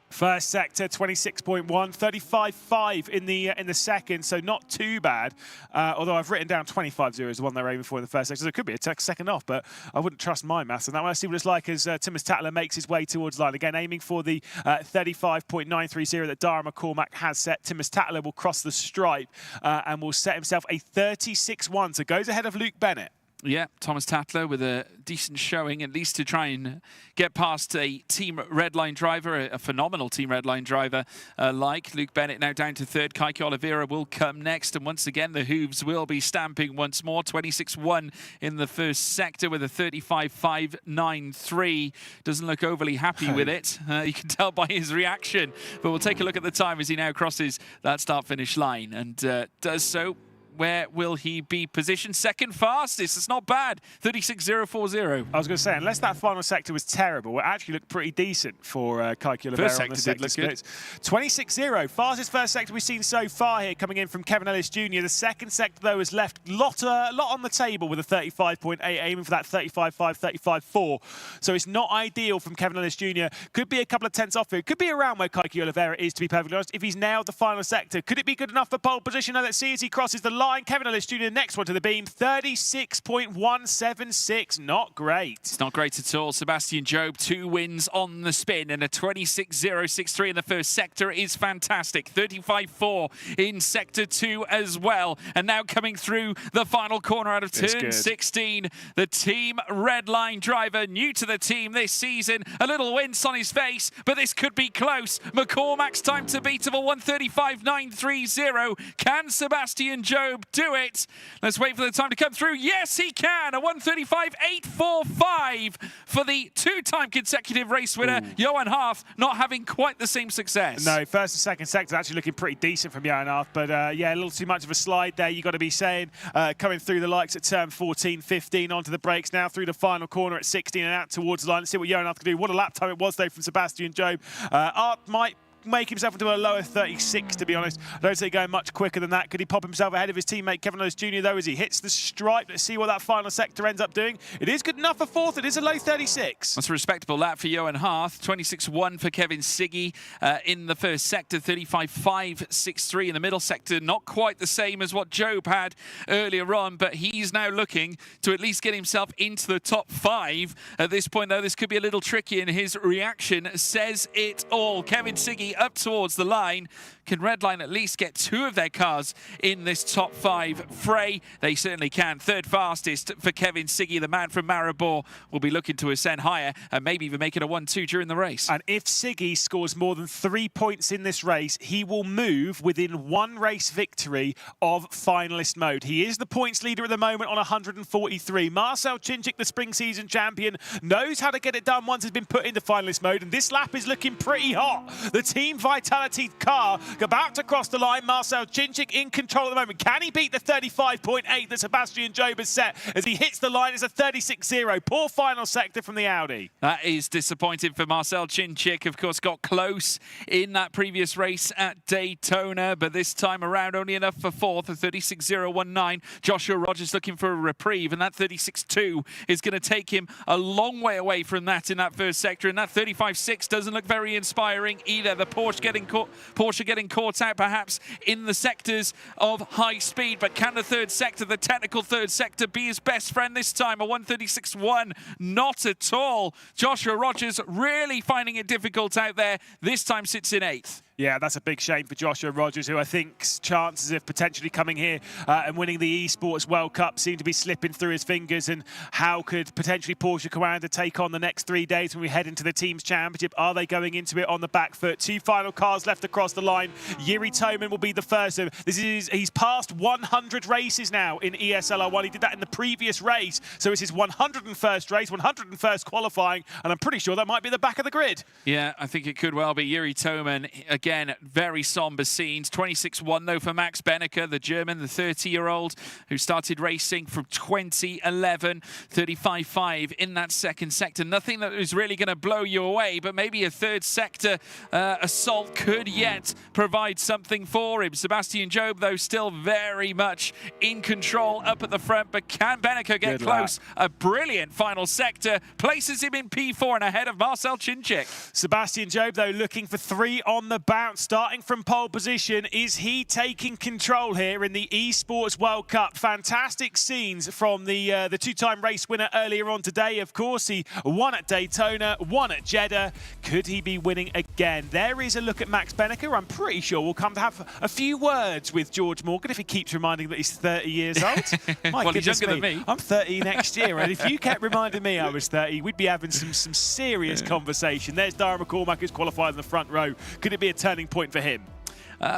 First sector, 26.1, 35.5 in the second, so not too bad. Although I've written down 25.0 as the one they're aiming for in the first sector, so it could be a second off, but I wouldn't trust my maths on that one. Let's see what it's like as Thomas Tattler makes his way towards the line. Again, aiming for the 35.930 that Dara McCormack has set. Thomas Tattler will cross the stripe and will set himself a 36.1, so goes ahead of Luke Bennett.
Yeah, Thomas Tatler with a decent showing, at least to try and get past a Team Redline driver, a phenomenal Team Redline driver like Luke Bennett now down to third. Kaiki Oliveira will come next, and once again the hooves will be stamping once more. 26-1 in the first sector with a 35.593. Doesn't look overly happy with it. You can tell by his reaction, but we'll take a look at the time as he now crosses that start-finish line and does so. Where will he be positioned? Second fastest. It's not bad. 36.040.
I was going to say, unless that final sector was terrible, it actually looked pretty decent for Kaiki Oliveira.
First sector did look good.
26-0. Fastest first sector we've seen so far here, coming in from Kevin Ellis Jr. The second sector, though, has left a lot on the table with a 35.8, aiming for that 35.5, 35.4. So it's not ideal from Kevin Ellis Jr. Could be a couple of tenths off here. Could be around where Kaiki Oliveira is, to be perfectly honest. If he's nailed the final sector, could it be good enough for pole position? Now let's see as he crosses the line. Kevin Ellis Jr. next one to the beam, 36.176. Not great.
It's not great at all. Sebastian Job, 2 wins on the spin and a 26.063 in the first sector is fantastic. 35.4 in sector 2 as well. And now coming through the final corner out of turn 16, the Team Redline driver, new to the team this season. A little wince on his face, but this could be close. McCormack's time to beat of a 135.930. Can Sebastian Job do it? Let's wait for the time to come through. Yes, he can. A 135.845 for the 2-time consecutive race winner. Johan Harth not having quite the same success.
No, first and second sector actually looking pretty decent from Johan Harth, but yeah, a little too much of a slide there, you got to be saying. Coming through the likes at turn 14, 15, onto the brakes now through the final corner at 16 and out towards the line. Let's see what Johan Harth can do. What a lap time it was, though, from Sebastian Job. Art might make himself into a lower 36, to be honest. I don't see going much quicker than that. Could he pop himself ahead of his teammate Kevin Ellis Jr. though as he hits the stripe? Let's see what that final sector ends up doing. It is good enough for fourth. It is a low 36.
That's a respectable lap for Johan Harth. 26.1 for Kevin Siggy in the first sector. 35.563 in the middle sector. Not quite the same as what Job had earlier on, but he's now looking to at least get himself into the top 5. At this point, though, this could be a little tricky, and his reaction says it all. Kevin Siggy up towards the line. Can Redline at least get 2 of their cars in this top 5 fray? They certainly can. Third fastest for Kevin Siggy. The man from Maribor will be looking to ascend higher and maybe even make it a 1-2 during the race.
And if Siggy scores more than 3 points in this race, he will move within 1 race victory of finalist mode. He is the points leader at the moment on 143. Marcel Chinchik, the spring season champion, knows how to get it done once it's been put into finalist mode, and this lap is looking pretty hot. The Team Vitality car about to cross the line. Marcel Chinchik in control at the moment. Can he beat the 35.8 that Sebastian Job has set as he hits the line? It's a 36.0. Poor final sector from the Audi.
That is disappointing for Marcel Chinchik. Of course, got close in that previous race at Daytona, but this time around only enough for fourth, a 36.019. Joshua Rogers looking for a reprieve, and that 36.2 is going to take him a long way away from that in that first sector, and that 35.6 doesn't look very inspiring either. The Porsche getting caught out perhaps in the sectors of high speed, but can the third sector, the technical third sector, be his best friend this time? A 136.1, not at all. Joshua Rogers really finding it difficult out there. This time sits in 8th.
Yeah, that's a big shame for Joshua Rogers, who I think's chances of potentially coming here and winning the Esports World Cup seem to be slipping through his fingers. And how could potentially Porsche Coanda take on the next 3 days when we head into the Teams Championship? Are they going into it on the back foot? 2 final cars left across the line. Yuri Toman will be the first. He's passed 100 races now in ESL R1. He did that in the previous race. So it's his 101st race, 101st qualifying, and I'm pretty sure that might be the back of the grid.
Yeah, I think it could well be. Yuri Toman, again, very somber scenes. 26.1 though for Max Benneker, the German, the 30-year-old who started racing from 2011. 35.5 in that second sector. Nothing that is really going to blow you away, but maybe a third sector assault could yet provide something for him. Sebastian Job, though, still very much in control up at the front, but can Benneker get close? A brilliant final sector places him in P4 and ahead of Marcel Chinchik.
Sebastian Job, though, looking for 3 on the back. bounce, starting from pole position. Is he taking control here in the Esports World Cup? Fantastic scenes from the two-time race winner earlier on today. Of course, he won at Daytona, won at Jeddah. Could he be winning again? There is a look at Max Benneker. I'm pretty sure we'll come to have a few words with George Morgan if he keeps reminding that he's 30 years old. My
well,
goodness,
he's younger than me.
I'm 30 next year, and if you kept reminding me I was 30, we'd be having some serious conversation. There's Dara McCormack, who's qualified in the front row. Could it be a turning point for him?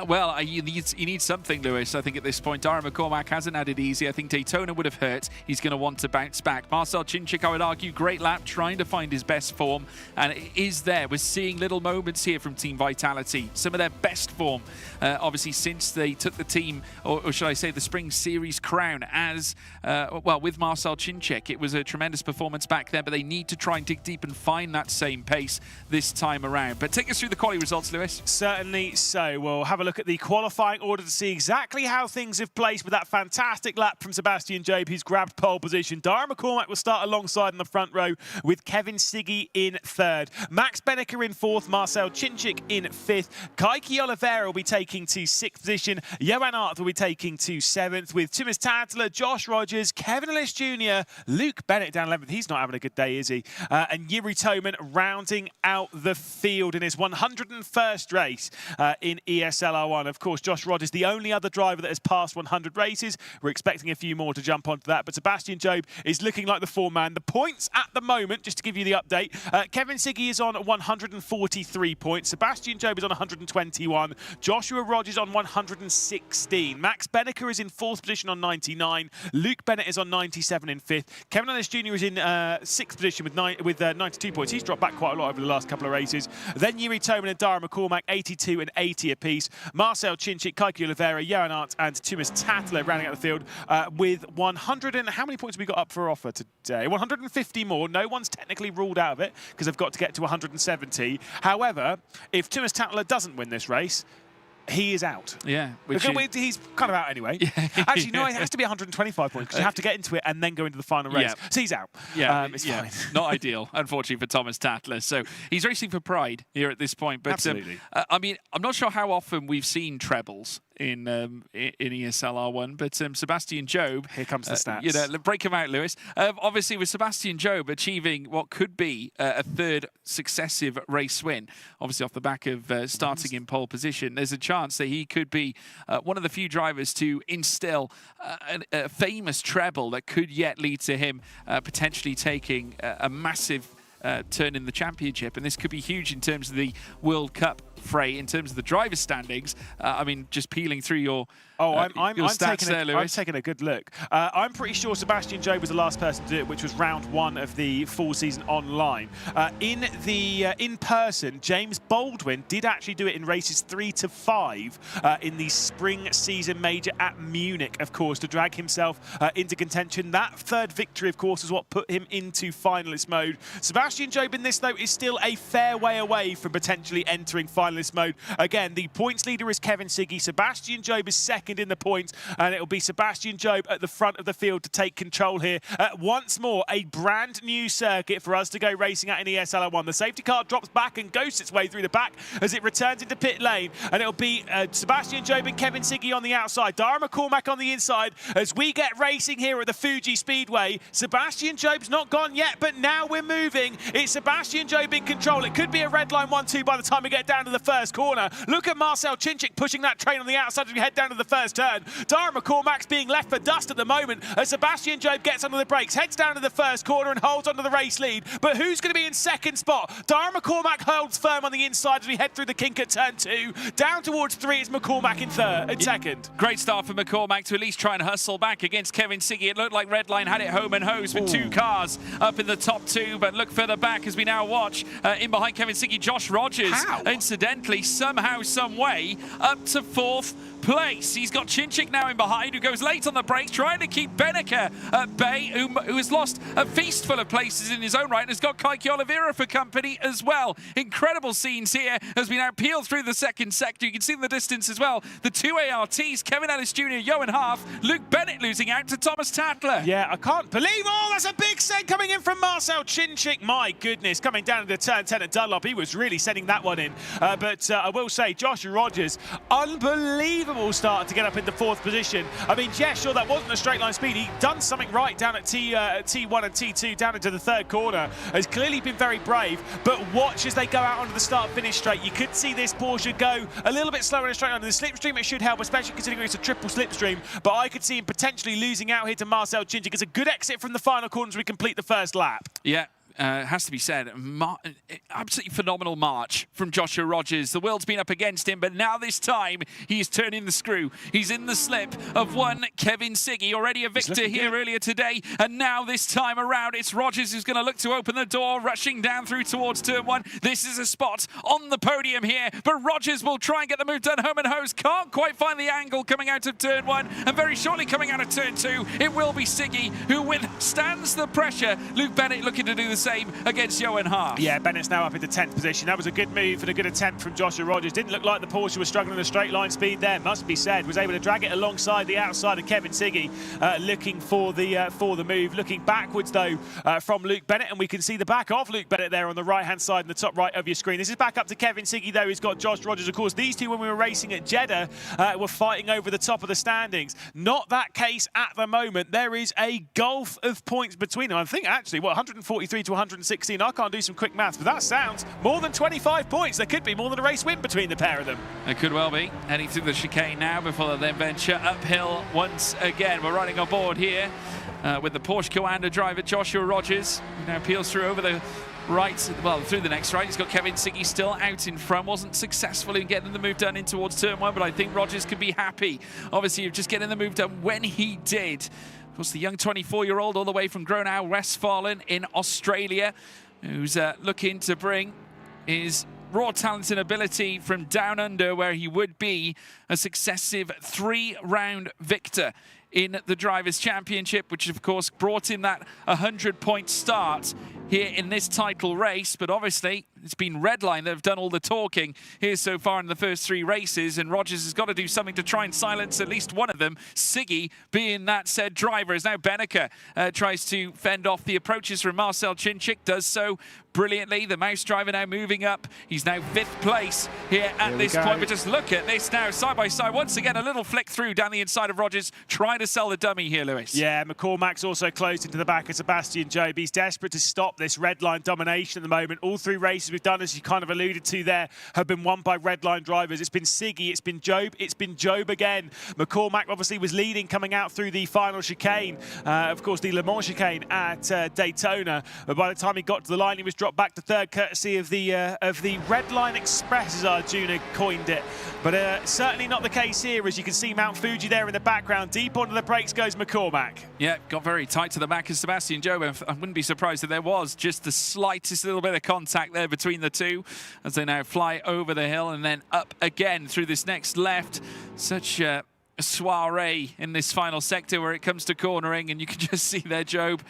Well, you need something, Lewis. I think at this point, Dara McCormack hasn't had it easy. I think Daytona would have hurt. He's going to want to bounce back. Marcel Chinchik, I would argue, great lap, trying to find his best form, and it is there. We're seeing little moments here from Team Vitality. Some of their best form, obviously, since they took the team, or should I say, the Spring Series crown as, well, with Marcel Chinchik. It was a tremendous performance back there, but they need to try and dig deep and find that same pace this time around. But take us through the quality results, Lewis.
Certainly so. We'll have a look at the qualifying order to see exactly how things have placed with that fantastic lap from Sebastian Jobe, who's grabbed pole position. Dara McCormack will start alongside in the front row with Kevin Siggy in third. Max Benneker in fourth, Marcel Chinchik in fifth. Kaiki Oliveira will be taking to sixth position. Johan Art will be taking to seventh, with Thomas Tadler, Josh Rogers, Kevin Ellis Jr., Luke Bennett down 11th. He's not having a good day, is he? And Yuri Toman rounding out the field in his 101st race in ESL R1. Of course, Josh Rogers, the only other driver that has passed 100 races. We're expecting a few more to jump onto that, but Sebastian Jobe is looking like the foreman. The points at the moment, just to give you the update, Kevin Siggy is on 143 points. Sebastian Jobe is on 121. Joshua Rogers on 116. Max Benneker is in fourth position on 99. Luke Bennett is on 97 in fifth. Kevin Ellis Jr. is in sixth position with 92 points. He's dropped back quite a lot over the last couple of races. Then Yuri Toman and Dara McCormack, 82 and 80 apiece. Marcel Chinchik, Kaiki Oliveira, Johan Art, and Thomas Tadler rounding out the field with 100 and... How many points have we got up for offer today? 150 more. No one's technically ruled out of it because they've got to get to 170. However, if Thomas Tadler doesn't win this race, he is out.
Yeah.
He's kind of out anyway. Yeah. Actually, no, it has to be 125 points because you have to get into it and then go into the final race. Yeah. So he's out.
Yeah,
it's fine.
Not ideal, unfortunately, for Thomas Tadler. So he's racing for pride here at this point. But
absolutely.
I mean, I'm not sure how often we've seen trebles in ESL R1, but Sebastian Jobe.
Here comes the stats.
You know, break him out, Lewis. Obviously, with Sebastian Jobe achieving what could be a third successive race win, obviously off the back of starting in pole position, there's a chance that he could be one of the few drivers to instill a famous treble that could yet lead to him potentially taking a massive turn in the championship, and this could be huge in terms of the World Cup fray, in terms of the driver standings. I mean, just peeling through your
I'm
stats
taking a good look. I'm pretty sure Sebastian Jobe was the last person to do it, which was round one of the full season online. In person, James Baldwin did actually do it in races 3 to 5 in the spring season major at Munich, of course, to drag himself into contention. That third victory, of course, is what put him into finalist mode. Sebastian Jobe in this, though, is still a fair way away from potentially entering finalist mode. Again, the points leader is Kevin Siggy. Sebastian Jobe is second in the points, and it'll be Sebastian Jobe at the front of the field to take control here. Once more, a brand new circuit for us to go racing at in ESL R1. The safety car drops back and ghosts its way through the back as it returns into pit lane, and it'll be Sebastian Jobe and Kevin Siggy on the outside, Dara McCormack on the inside as we get racing here at the Fuji Speedway. Sebastian Jobe's not gone yet, but now we're moving. It's Sebastian Jobe in control. It could be a red line 1-2 by the time we get down to the first corner. Look at Marcel Chinchik pushing that train on the outside as we head down to the first turn. Dara McCormack's being left for dust at the moment as Sebastian Jobe gets under the brakes, heads down to the first corner and holds onto the race lead. But who's going to be in second spot? Dara McCormack holds firm on the inside as we head through the kink at turn 2. Down towards 3 is McCormack in second.
Great start for McCormack to at least try and hustle back against Kevin Siggy. It looked like Redline had it home and hose with 2 cars up in the top 2, but look further back as we now watch in behind Kevin Siggy, Josh Rogers, incidentally, somehow, some way, up to 4th place. He's got Chinchik now in behind, who goes late on the brakes, trying to keep Benneker at bay, who has lost a feast full of places in his own right, and has got Kaiki Oliveira for company as well. Incredible scenes here as we now peel through the second sector. You can see in the distance as well the 2 ARTs, Kevin Ellis Jr., Johan Half, Luke Bennett losing out to Thomas Tadler.
Yeah, I can't believe, that's a big set coming in from Marcel Chinchik. My goodness, coming down into turn 10 at Dunlop. He was really sending that one in. but I will say, Joshua Rogers, unbelievable start to get up into 4th position. I mean, yeah, sure, that wasn't a straight line speed. He'd done something right down at T1 and T2, down into the 3rd corner. Has clearly been very brave, but watch as they go out onto the start-finish straight. You could see this Porsche go a little bit slower in a straight line. The slipstream, it should help, especially considering it's a triple slipstream, but I could see him potentially losing out here to Marcel Chinchik. It's a good exit from the final corner as we complete the first lap.
Yeah. Has to be said, absolutely phenomenal march from Joshua Rogers. The world's been up against him, but now this time he's turning the screw. He's in the slip of one Kevin Siggy, already a victor here earlier today, and now this time around it's Rogers who's going to look to open the door, rushing down through towards turn 1. This is a spot on the podium here, but Rogers will try and get the move done home and hose. Can't quite find the angle coming out of turn 1, and very shortly coming out of turn 2, it will be Siggy who withstands the pressure. Luke Bennett looking to do the same against Johan Haas.
Yeah, Bennett's now up into 10th position. That was a good move and a good attempt from Joshua Rogers. Didn't look like the Porsche was struggling in a straight line speed there, must be said. Was able to drag it alongside the outside of Kevin Siggy, looking for the move. Looking backwards though from Luke Bennett, and we can see the back of Luke Bennett there on the right-hand side in the top right of your screen. This is back up to Kevin Siggy though, who's got Josh Rogers. Of course, these two, when we were racing at Jeddah, were fighting over the top of the standings. Not that case at the moment. There is a gulf of points between them. I think actually, what, 143 to 116. I can't do some quick maths, but that sounds more than 25 points. There could be more than a race win between the pair of them.
It could well be. Heading through the chicane now before they then venture uphill once again. We're riding on board here with the Porsche Coanda driver Joshua Rogers, who now peels through over the right, well, through the next right. He's got Kevin Siggy still out in front. Wasn't successful in getting the move done in towards turn 1, but I think Rogers could be happy, obviously, of just getting the move done when he did. Of course, the young 24-year-old all the way from Gronau, Westfalen in Australia, who's looking to bring his raw talent and ability from down under, where he would be a successive 3-round victor in the Drivers' Championship, which of course brought him that 100-point start here in this title race. But obviously it's been Redline that have done all the talking here so far in the first 3 races, and Rogers has got to do something to try and silence at least one of them, Siggy being that said driver. As now Benneker tries to fend off the approaches from Marcel Chinchik, does so brilliantly. The mouse driver now moving up. He's now 5th place here at this point, but just look at this now, side by side. Once again, a little flick through down the inside of Rogers, trying to sell the dummy here, Lewis.
Yeah, McCormack's also closed into the back of Sebastian Job. He's desperate to stop this Redline domination at the moment. All 3 races we've done, as you kind of alluded to there, have been won by Redline drivers. It's been Siggy, it's been Job, it's been Job again. McCormack obviously was leading coming out through the final chicane, of course the Le Mans chicane at Daytona, but by the time he got to the line, he was dropped back to 3rd, courtesy of the Redline Express, as Arjuna coined it. But certainly not the case here, as you can see Mount Fuji there in the background. Deep onto the brakes goes McCormack.
Yeah, got very tight to the back of Sebastian Job. I wouldn't be surprised if there was just the slightest little bit of contact there between the two, as they now fly over the hill and then up again through this next left. Such a soiree in this final sector where it comes to cornering, and you can just see there Job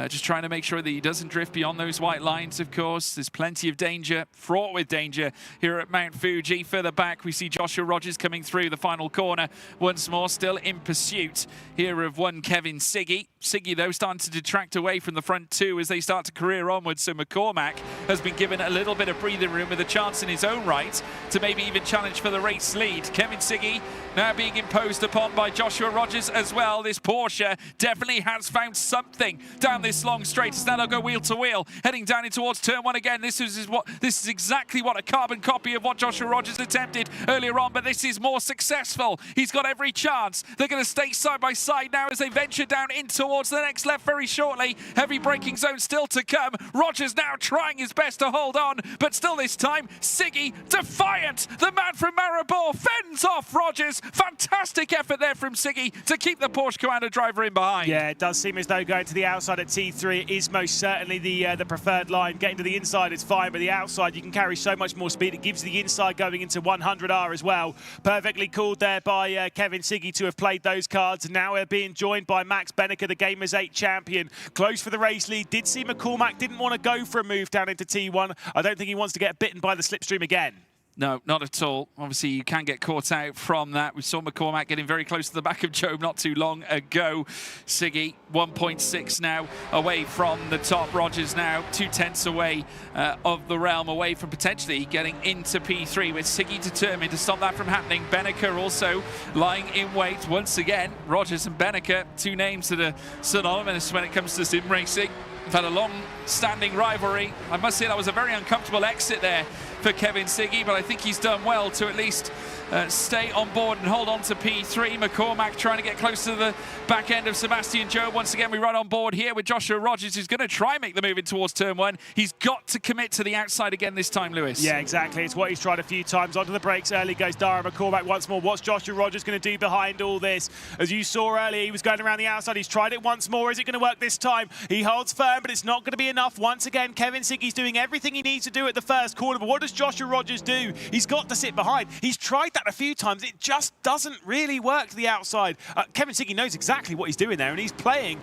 just trying to make sure that he doesn't drift beyond those white lines. Of course, there's plenty of danger, fraught with danger here at Mount Fuji. Further back, we see Joshua Rogers coming through the final corner once more, still in pursuit here of one Kevin Siggy. Siggy, though, starting to detract away from the front 2 as they start to career onwards, so McCormack has been given a little bit of breathing room with a chance in his own right to maybe even challenge for the race lead. Kevin Siggy now being imposed upon by Joshua Rogers as well. This Porsche definitely has found something down this long straight. It's now they'll go wheel to wheel, heading down in towards turn 1 again. This is exactly what a carbon copy of what Joshua Rogers attempted earlier on, but this is more successful. He's got every chance. They're going to stay side by side now as they venture down in towards the next left very shortly. Heavy braking zone still to come. Rogers now trying his best to hold on, but still this time Siggy defiant. The man from Maribor fends off Rogers. Fantastic effort there from Siggy to keep the Porsche Coanda driver in behind.
Yeah, it does seem as though going to the outside at T3 is most certainly the preferred line. Getting to the inside is fine, but the outside you can carry so much more speed. It gives the inside going into 100R as well. Perfectly called there by Kevin Siggy to have played those cards. Now we're being joined by Max Benneker, the Gamers 8 champion. Close for the race lead. Did see McCormack didn't want to go for a move down into T1. I don't think he wants to get bitten by the slipstream again.
No, not at all. Obviously, you can get caught out from that. We saw McCormack getting very close to the back of Job not too long ago. Siggy, 1.6 now away from the top. Rogers now 2/10 away of the realm, away from potentially getting into P3, with Siggy determined to stop that from happening. Benneker also lying in wait. Once again, Rogers and Benneker, two names that are synonymous when it comes to sim racing. We've had a long-standing rivalry. I must say that was a very uncomfortable exit there for Kevin Siggy, but I think he's done well to at least stay on board and hold on to P3. McCormack trying to get close to the back end of Sebastian Job. Once again, we run on board here with Joshua Rogers, who's going to try and make the move in towards turn 1. He's got to commit to the outside again this time, Lewis.
Yeah, exactly. It's what he's tried a few times. Onto the brakes early goes Dara McCormack once more. What's Joshua Rogers going to do behind all this? As you saw earlier, he was going around the outside. He's tried it once more. Is it going to work this time? He holds firm, but it's not going to be enough. Once again, Kevin Siggy's doing everything he needs to do at the first corner. But what does Joshua Rogers do? He's got to sit behind. He's tried that a few times. It just doesn't really work to the outside. Kevin Siggy knows exactly what he's doing there, and he's playing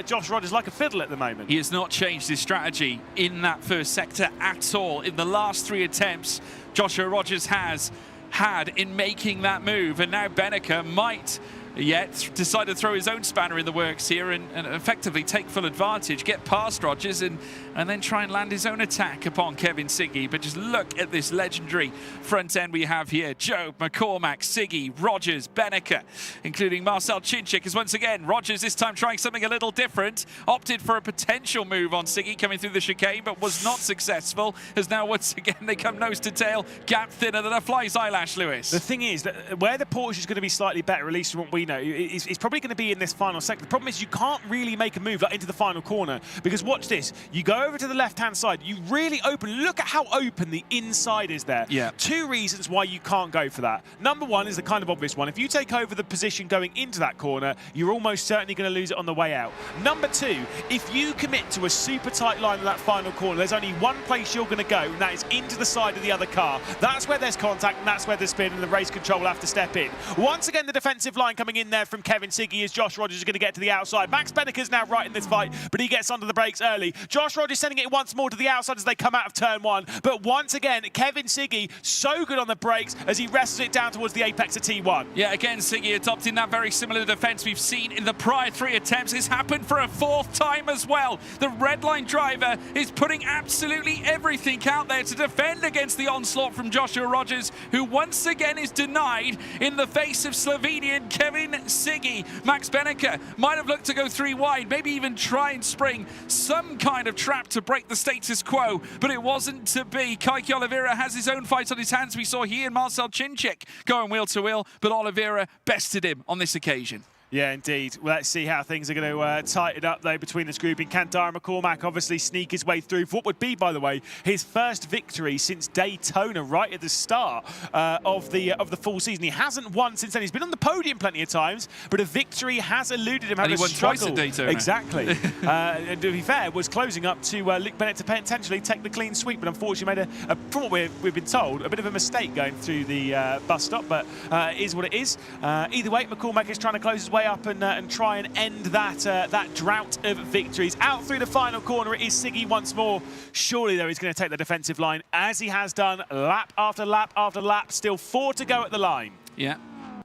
Josh Rogers like a fiddle at the moment.
He has not changed his strategy in that first sector at all. In the last 3 attempts, Joshua Rogers has had in making that move, and now Benneker might yet decide to throw his own spanner in the works here and effectively take full advantage, get past Rogers and then try and land his own attack upon Kevin Siggy. But just look at this legendary front end we have here. Job, McCormack, Siggy, Rogers, Benneker, including Marcel Chinchik, as once again, Rogers this time trying something a little different, opted for a potential move on Siggy coming through the chicane, but was not successful, as now once again they come nose to tail, gap thinner than a fly's eyelash, Lewis.
The thing is that where the Porsche is going to be slightly better, at least from what we know, it's probably going to be in this final sector. The problem is you can't really make a move like into the final corner, because watch this. You go over to the left-hand side, you really open. Look at how open the inside is there.
Yeah.
2 reasons why you can't go for that. Number one is the kind of obvious one. If you take over the position going into that corner, you're almost certainly going to lose it on the way out. Number 2, if you commit to a super tight line in that final corner, there's only one place you're going to go, and that is into the side of the other car. That's where there's contact, and that's where the spin and the race control will have to step in. Once again, the defensive line coming in there from Kevin Siggy as Josh Rogers is going to get to the outside. Max Benneker's now right in this fight, but he gets onto the brakes early. Josh Rogers sending it once more to the outside as they come out of turn 1. But once again, Kevin Siggy so good on the brakes as he wrestles it down towards the apex of T1.
Yeah, again, Siggy adopting that very similar defense we've seen in the prior 3 attempts. It's happened for a 4th time as well. The red line driver is putting absolutely everything out there to defend against the onslaught from Joshua Rogers, who once again is denied in the face of Slovenian Kevin Siggy. Max Benneker might have looked to go 3 wide, maybe even try and spring some kind of trap to break the status quo, but it wasn't to be. Kaiki Oliveira has his own fight on his hands. We saw he and Marcel Chinchik going wheel to wheel, but Oliveira bested him on this occasion.
Yeah, indeed. Well, let's see how things are going to tighten up, though, between this grouping. Can Dara McCormack obviously sneak his way through for what would be, by the way, his first victory since Daytona, right at the start of the full season. He hasn't won since then. He's been on the podium plenty of times, but a victory has eluded him.
And he won twice at Daytona.
Exactly. And to be fair, was closing up to Luke Bennett to potentially take the clean sweep, but unfortunately made, from what we've been told, a bit of a mistake going through the bus stop, but it is what it is. Either way, McCormack is trying to close his way up and try and end that drought of victories. Out through the final corner, it is Siggy once more. Surely, though, he's going to take the defensive line, as he has done lap after lap after lap. Still 4 to go at the line.
Yeah,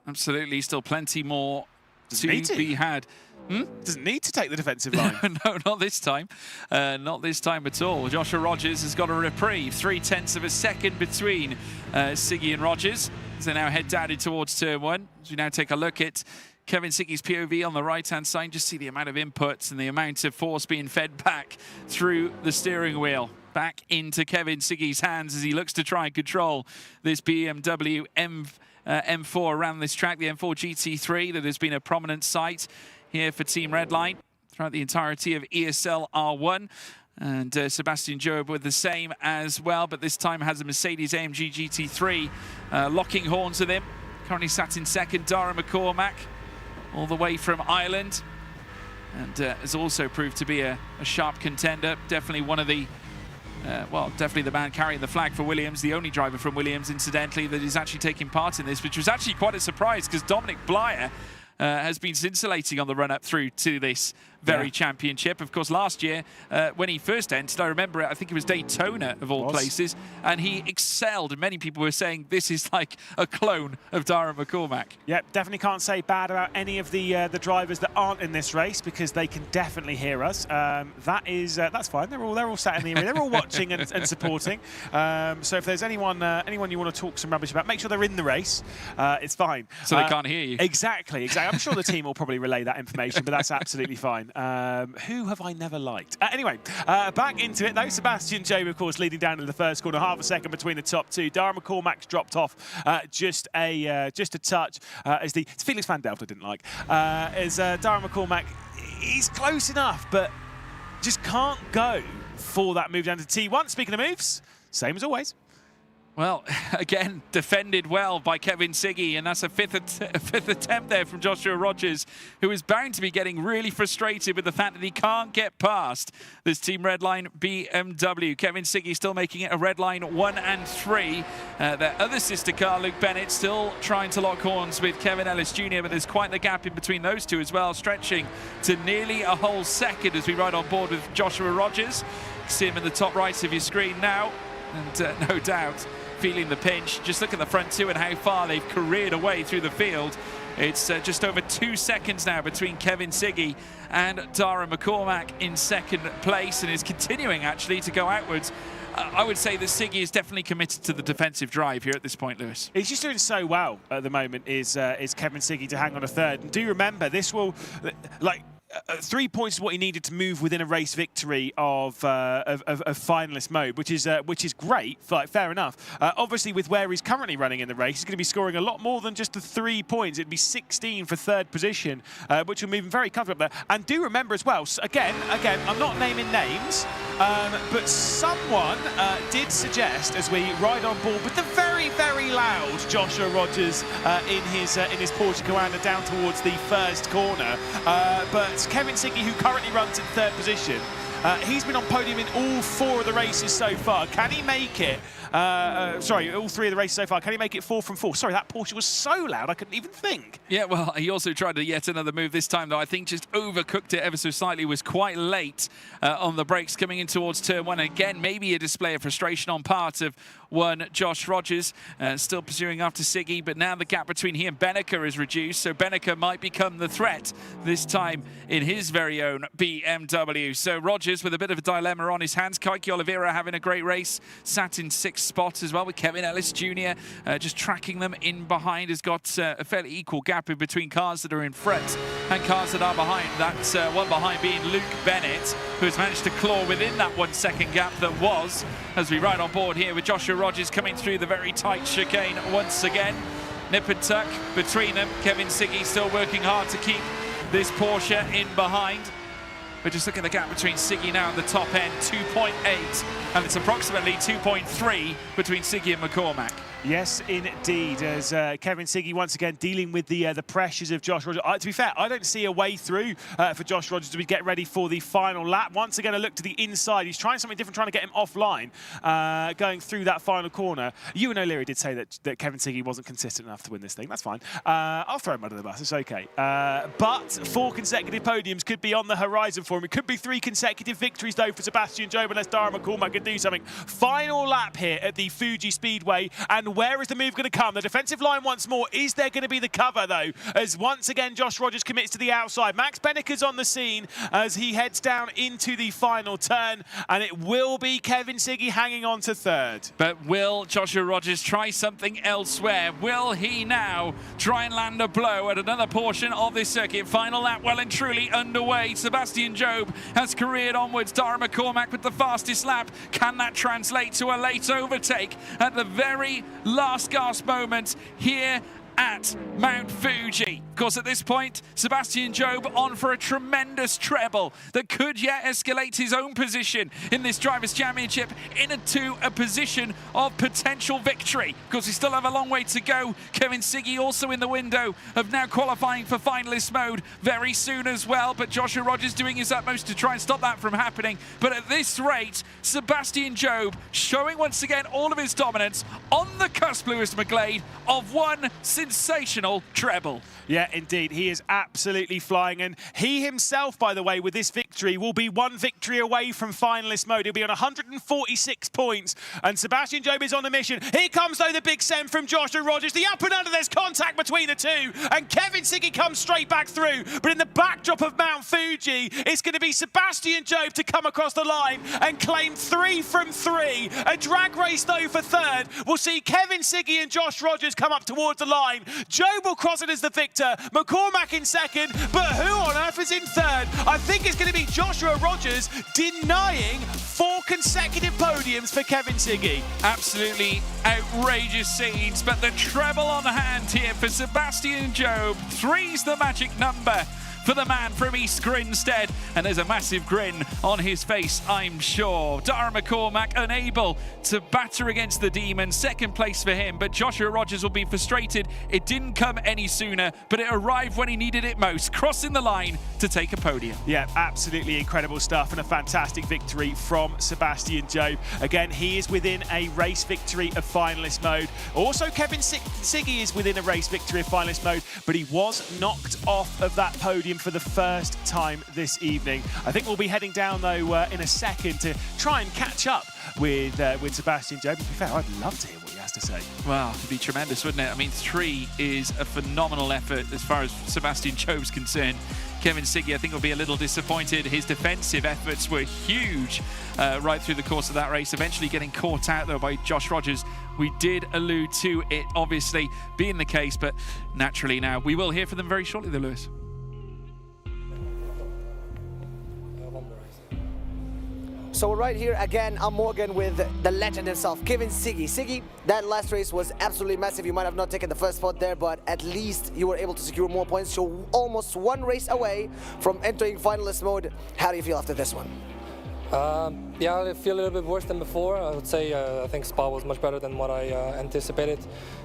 absolutely. Still plenty more to be had.
Doesn't need to take the defensive line.
No, not this time. Not this time at all. Joshua Rogers has got a reprieve. 0.3 of a second between Siggy and Rogers. As they now head down towards turn 1. As we now take a look at Kevin Siggy's POV on the right-hand side, just see the amount of inputs and the amount of force being fed back through the steering wheel, back into Kevin Siggy's hands as he looks to try and control this BMW M4 around this track, the M4 GT3 that has been a prominent sight here for Team Redline throughout the entirety of ESL R1. And Sebastian Job with the same as well, but this time has a Mercedes AMG GT3 locking horns with him. Currently sat in second, Dara McCormack, all the way from Ireland, and has also proved to be a sharp contender. Definitely one of the, well, definitely the man carrying the flag for Williams, the only driver from Williams, incidentally, that is actually taking part in this, which was actually quite a surprise because Dominic Blyer has been scintillating on the run-up through to this very championship. Of course, last year, when he first entered, I remember it, I think it was Daytona of all places, and he excelled. And many people were saying this is like a clone of Dara McCormack.
Yep, definitely can't say bad about any of the drivers that aren't in this race, because they can definitely hear us. That's fine. They're all sat in the area. They're all watching and supporting. So if there's anyone you want to talk some rubbish about, make sure they're in the race. It's fine.
So they can't hear you.
Exactly. I'm sure the team will probably relay that information, but that's absolutely fine. Who have I never liked? Anyway, back into it though. Sebastian Jobe, of course, leading down in the first corner, half a second between the top two. Dara McCormack's dropped off just a touch. As Felix van Delft I didn't like. As Dara McCormack, he's close enough, but just can't go for that move down to T1. Speaking of moves, same as always.
Well, again, defended well by Kevin Siggy, and that's a fifth attempt there from Joshua Rogers, who is bound to be getting really frustrated with the fact that he can't get past this Team Redline BMW. Kevin Siggy still making it a Redline 1 and 3. Their other sister car, Luke Bennett, still trying to lock horns with Kevin Ellis Jr., but there's quite the gap in between those two as well, stretching to nearly a whole second as we ride on board with Joshua Rogers. You see him in the top right of your screen now, and no doubt feeling the pinch. Just look at the front two and how far they've careered away through the field. It's just over 2 seconds now between Kevin Siggy and Dara McCormack in second place, and is continuing actually to go outwards. I would say that Siggy is definitely committed to the defensive drive here at this point, Lewis.
He's just doing so well at the moment, is Kevin Siggy, to hang on a third. And do remember, this will, 3 points is what he needed to move within a race victory of finalist mode, which is great. Fair enough. Obviously, with where he's currently running in the race, he's going to be scoring a lot more than just the 3 points. It'd be 16 for third position, which will move him very comfortably up there. And do remember as well, again, I'm not naming names, but someone did suggest, as we ride on board with the very, very loud Joshua Rogers in his Porsche Commander down towards the first corner, but Kevin Siggy, who currently runs in third position, he's been on podium in all 4 of the races so far. Can he make it? Sorry, all 3 of the races so far. Can he make it 4 from 4? Sorry, that Porsche was so loud I couldn't even think.
Yeah, well, he also tried yet another move this time, though. I think just overcooked it ever so slightly. Was quite late on the brakes coming in towards turn 1. Again, maybe a display of frustration on part of one Josh Rogers, still pursuing after Siggy, but now the gap between he and Benneker is reduced, so Benneker might become the threat this time in his very own BMW. So Rogers with a bit of a dilemma on his hands. Kaiki Oliveira having a great race, sat in 6th spot as well, with Kevin Ellis Jr. Just tracking them in behind. Has got a fairly equal gap in between cars that are in front and cars that are behind. That's one behind being Luke Bennett, who has managed to claw within that 1 second gap that was, as we ride on board here with Joshua Rogers coming through the very tight chicane once again. Nip and tuck between them. Kevin Siggy still working hard to keep this Porsche in behind. But just look at the gap between Siggy now at the top end, 2.8, and it's approximately 2.3 between Siggy and McCormack.
Yes, indeed, as Kevin Siggy once again dealing with the pressures of Josh Rogers. To be fair, I don't see a way through for Josh Rogers to get ready for the final lap. Once again, a look to the inside. He's trying something different, trying to get him offline, going through that final corner. Ewan O'Leary did say that Kevin Siggy wasn't consistent enough to win this thing. That's fine. I'll throw him under the bus. It's okay. But 4 consecutive podiums could be on the horizon for him. It could be 3 consecutive victories, though, for Sebastian Jobe, unless Dara McCormack can do something. Final lap here at the Fuji Speedway, and where is the move going to come? The defensive line once more. Is there going to be the cover, though? As once again, Josh Rogers commits to the outside. Max Benneker's on the scene as he heads down into the final turn, and it will be Kevin Siggy hanging on to third.
But will Joshua Rogers try something elsewhere? Will he now try and land a blow at another portion of this circuit? Final lap well and truly underway. Sebastian Jobe has careered onwards. Dara McCormack with the fastest lap. Can that translate to a late overtake at the very last gasp moment here at Mount Fuji? Of course, at this point, Sebastian Jobe on for a tremendous treble that could yet escalate his own position in this Drivers' Championship into a position of potential victory. Of course, we still have a long way to go. Kevin Siggy also in the window of now qualifying for finalist mode very soon as well, but Joshua Rogers doing his utmost to try and stop that from happening. But at this rate, Sebastian Jobe showing once again all of his dominance on the cusp, Lewis McGlade, of one since sensational treble.
Yeah, indeed. He is absolutely flying. And he himself, by the way, with this victory, will be one victory away from finalist mode. He'll be on 146 points. And Sebastian Job is on a mission. Here comes, though, the big send from Joshua Rogers. The up and under, there's contact between the two. And Kevin Siggy comes straight back through. But in the backdrop of Mount Fuji, it's going to be Sebastian Job to come across the line and claim 3 from 3. A drag race, though, for third. We'll see Kevin Siggy and Josh Rogers come up towards the line. Job will cross it as the victor. McCormack in second, but who on earth is in third? I think it's going to be Joshua Rogers denying 4 consecutive podiums for Kevin Siggy.
Absolutely outrageous scenes, but the treble on hand here for Sebastian Job. 3's the magic number for the man from East Grinstead, and there's a massive grin on his face, I'm sure. Dara McCormack unable to batter against the Demon. Second place for him, but Joshua Rogers will be frustrated. It didn't come any sooner, but it arrived when he needed it most, crossing the line to take a podium.
Yeah, absolutely incredible stuff and a fantastic victory from Sebastian Job. Again, he is within a race victory of finalist mode. Also, Kevin Siggy is within a race victory of finalist mode, but he was knocked off of that podium for the first time this evening. I think we'll be heading down, though, in a second to try and catch up with Sebastian Job. To be fair, I'd love to hear what he has to say.
Wow, it'd be tremendous, wouldn't it? I mean, 3 is a phenomenal effort as far as Sebastian Job's concerned. Kevin Siggy, I think, will be a little disappointed. His defensive efforts were huge right through the course of that race, eventually getting caught out, though, by Josh Rogers. We did allude to it, obviously, being the case, but naturally now we will hear from them very shortly, though, Lewis.
So right here again, I'm Morgan with the legend himself, Kevin Siggy. Siggy, that last race was absolutely massive. You might have not taken the first spot there, but at least you were able to secure more points. So almost 1 race away from entering finalist mode. How do you feel after this one?
Yeah, I feel a little bit worse than before. I would say I think Spa was much better than what I anticipated.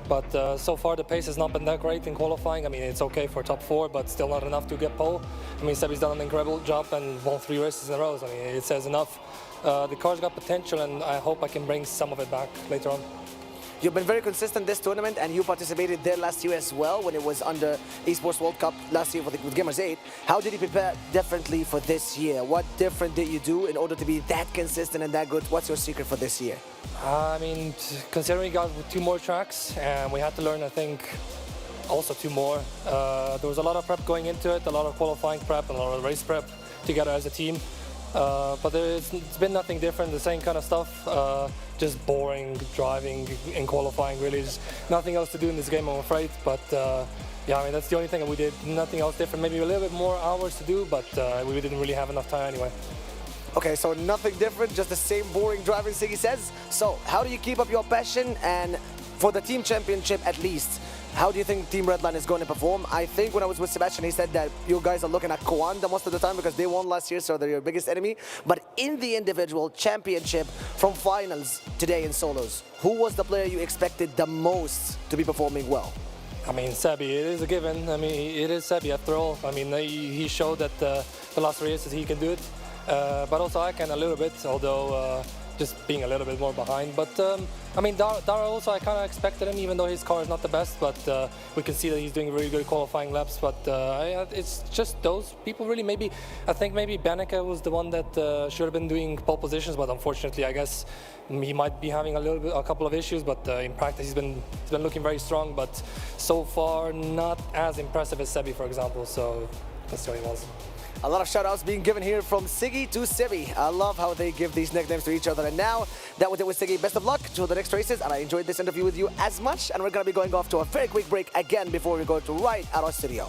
But so far the pace has not been that great in qualifying. I mean, it's okay for top 4, but still not enough to get pole. I mean, Sebi's done an incredible job and won 3 races in a row. I mean, it says enough. The car's got potential, and I hope I can bring some of it back later on.
You've been very consistent this tournament, and you participated there last year as well when it was under Esports World Cup last year with Gamers 8. How did you prepare differently for this year? What different did you do in order to be that consistent and that good? What's your secret for this year?
I mean, considering we got 2 more tracks, and we had to learn, I think, also 2 more. There was a lot of prep going into it, a lot of qualifying prep and a lot of race prep together as a team. But it's been nothing different, the same kind of stuff, just boring driving and qualifying, really. There's nothing else to do in this game, I'm afraid. But yeah, I mean, that's the only thing that we did, nothing else different. Maybe a little bit more hours to do, but we didn't really have enough time anyway.
Okay, so nothing different, just the same boring driving, Siggy says. So how do you keep up your passion, and for the team championship at least, how do you think Team Redline is going to perform? I think when I was with Sebastian, he said that you guys are looking at Kawanda most of the time because they won last year, so they're your biggest enemy. But in the individual championship from finals today in solos, who was the player you expected the most to be performing well?
I mean, Sebi, it is a given. I mean, it is Sebi after all. I mean, he showed that the last 3 races he can do it. But also I can a little bit, although just being a little bit more behind. But I mean, Dara also, I kind of expected him, even though his car is not the best. But we can see that he's doing really good qualifying laps. But it's just those people really. Maybe I think maybe Banneker was the one that should have been doing pole positions, but unfortunately, I guess he might be having a couple of issues. But in practice, he's been looking very strong. But so far, not as impressive as Sebi, for example. So that's the only one.
A lot of shout-outs being given here from Siggy to Sebi. I love how they give these nicknames to each other. And now, that was it with Siggy. Best of luck to the next races. And I enjoyed this interview with you as much. And we're going to be going off to a very quick break again before we go to right at our studio.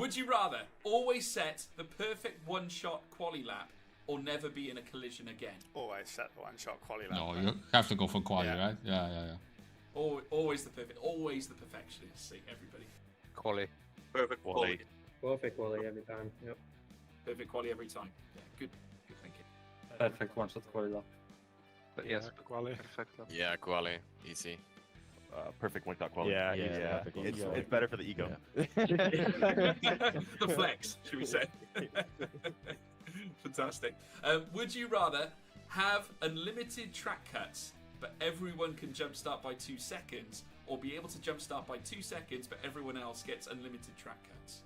Would you rather always set the perfect one-shot quali lap or never be in a collision again?
Always set the one-shot quali lap.
No, you have to go for quali, right? Yeah.
Always the perfectionist. See, everybody.
Quali.
Perfect
quali.
Perfect quali every time. Yep.
Perfect quali every time. Yeah, good thinking.
Perfect one-shot quali lap.
But yes,
quali.
Perfect.
Yeah, quali. Easy.
Perfect one-shot quali.
Yeah.
It's better for the ego.
The flex, should we say? Fantastic. Would you rather have unlimited track cuts, but everyone can jumpstart by 2 seconds, or be able to jumpstart by 2 seconds, but everyone else gets unlimited track cuts?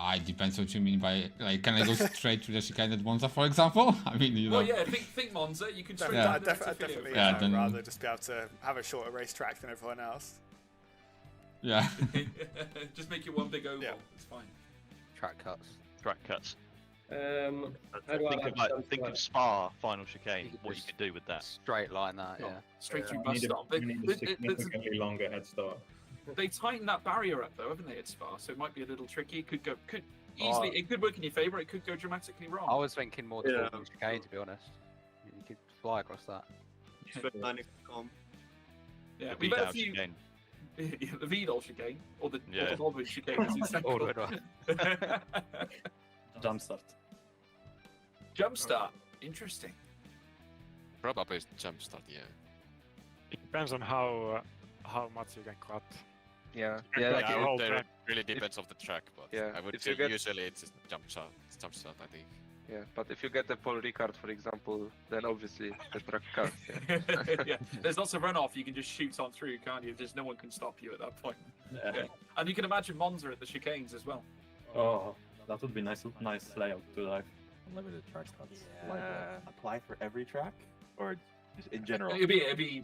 It depends what you mean by, like, can I go straight to the chicane at Monza, for example? I mean, you know.
Well, yeah, think Monza. You can straight
Definitely.
Yeah,
I'd rather just be able to have a shorter racetrack than everyone else.
Yeah.
Just make it one big oval. It's fine.
Track cuts.
Think of Spa final chicane. What you could do with that?
Straight line that. Yeah.
Straight through bus stop.
You need a significantly longer head start.
They tightened that barrier up though, haven't they, at Spa? So it might be a little tricky. It could easily. It could work in your favour. It could go dramatically wrong.
I was thinking more towards the chicane, to be honest. You could fly across that.
Yeah, we've had a few. The Vidal chicane, or the Boulevard chicane, as it's called. Jumpstart. Interesting.
Probably jumpstart, yeah.
It depends on how much you can cut.
Yeah.
It really depends on the track, but I would say usually it's jumpstart, I think.
Yeah, but if you get the Paul Ricard, for example, then obviously the track cuts.
Yeah, there's lots of runoff. You can just shoot on through, can't you? No one can stop you at that point. Yeah. And you can imagine Monza at the chicanes as well.
Oh, that would be nice layout to life.
Unlimited track cuts. Like apply for every track, or just in general?
It'd be every,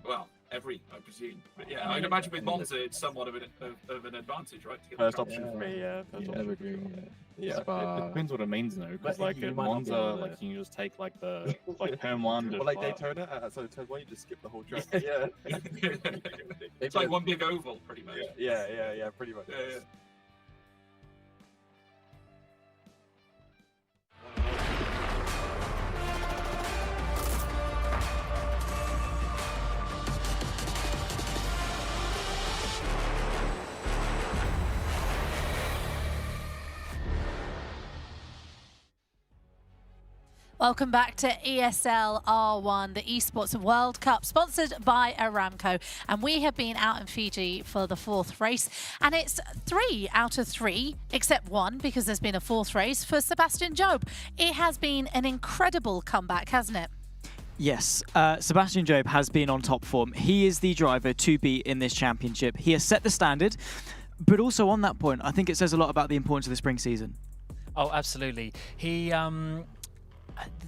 I presume. But yeah, I'd imagine with Monza it's somewhat of an advantage, right? To get
First option for me, yeah.
Yeah, it depends what it means though, because like at Monza, like you can just take like the turn one.
Well, like Daytona, so turn one you just skip the whole track. Yeah.
It's like one big oval, pretty much.
Yeah, pretty much.
Yeah.
Welcome back to ESL R1, the Esports World Cup, sponsored by Aramco. And we have been out in Fiji for the 4th race. And it's 3 out of 3, except 1, because there's been a 4th race for Sebastian Job. It has been an incredible comeback, hasn't it?
Yes, Sebastian Job has been on top form. He is the driver to beat in this championship. He has set the standard, but also on that point, I think it says a lot about the importance of the spring season.
Oh, absolutely.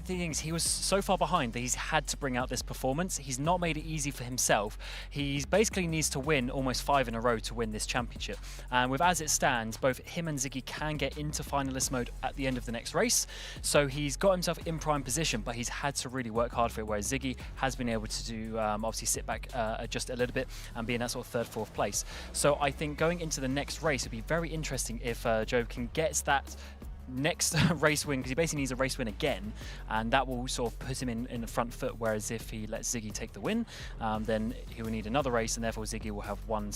The thing is, he was so far behind that he's had to bring out this performance. He's not made it easy for himself. He basically needs to win almost 5 in a row to win this championship. And with as it stands, both him and Ziggy can get into finalist mode at the end of the next race. So he's got himself in prime position, but he's had to really work hard for it, whereas Ziggy has been able to do, obviously sit back just a little bit and be in that sort of 3rd, 4th place. So I think going into the next race, it'd be very interesting if Job can get that next race win, because he basically needs a race win again, and that will sort of put him in the front foot, whereas if he lets Ziggy take the win, then he will need another race, and therefore Ziggy will have one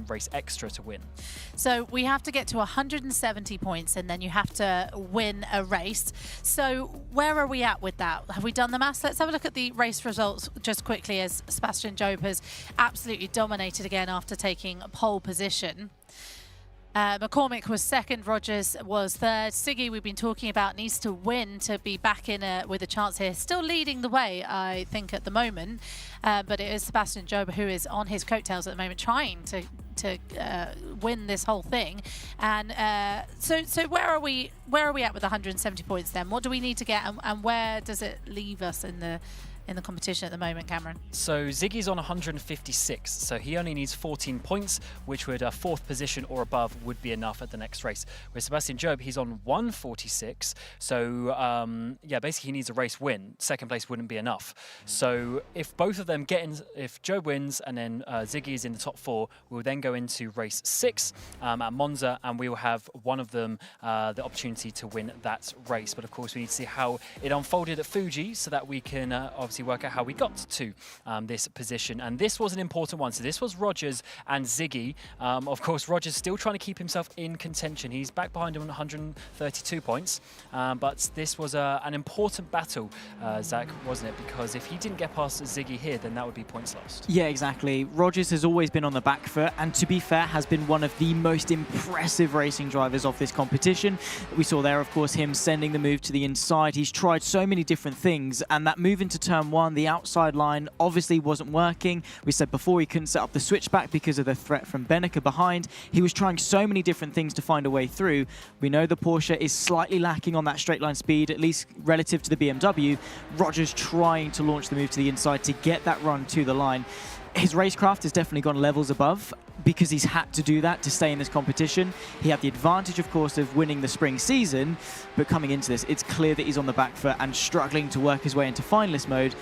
race extra to win.
So we have to get to 170 points and then you have to win a race. So where are we at with that? Have we done the maths? Let's have a look at the race results just quickly, as Sebastian Job has absolutely dominated again after taking pole position. McCormick was 2nd, Rogers was 3rd. Siggy, we've been talking about, needs to win to be back in with a chance here. Still leading the way, I think, at the moment. But it is Sebastian Job who is on his coattails at the moment, trying to win this whole thing. And so where are we at with 170 points then? What do we need to get, and where does it leave us in the in the competition at the moment, Cameron?
So Ziggy's on 156, so he only needs 14 points, which would a 4th position or above would be enough at the next race. Whereas Sebastian Job, he's on 146, so yeah, basically he needs a race win. 2nd place wouldn't be enough. So if both of them get in, if Job wins and then Ziggy is in the top 4, we'll then go into race 6 at Monza, and we will have one of them the opportunity to win that race. But of course, we need to see how it unfolded at Fuji so that we can obviously work out how we got to this position. And this was an important one. So this was Rogers and Ziggy. Of course, Rogers still trying to keep himself in contention. He's back behind him on 132 points. But this was an important battle, Zach, wasn't it? Because if he didn't get past Ziggy here, then that would be points lost.
Yeah, exactly. Rogers has always been on the back foot, and to be fair, has been one of the most impressive racing drivers of this competition. We saw there, of course, him sending the move to the inside. He's tried so many different things, and that move into turn 1, the outside line, obviously wasn't working. We said before he couldn't set up the switchback because of the threat from Benneker behind. He was trying so many different things to find a way through. We know the Porsche is slightly lacking on that straight line speed, at least relative to the BMW. Rogers trying to launch the move to the inside to get that run to the line. His racecraft has definitely gone levels above because he's had to do that to stay in this competition. He had the advantage, of course, of winning the spring season, but coming into this, it's clear that he's on the back foot and struggling to work his way into finalist mode.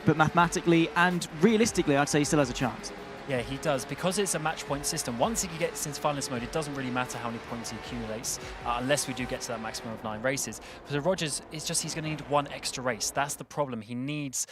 But mathematically and realistically, I'd say he still has a chance.
Yeah, he does. Because it's a match point system, once he gets into finalist mode, it doesn't really matter how many points he accumulates, unless we do get to that maximum of 9 races. So Rogers, it's just he's going to need 1 extra race. That's the problem. He needs...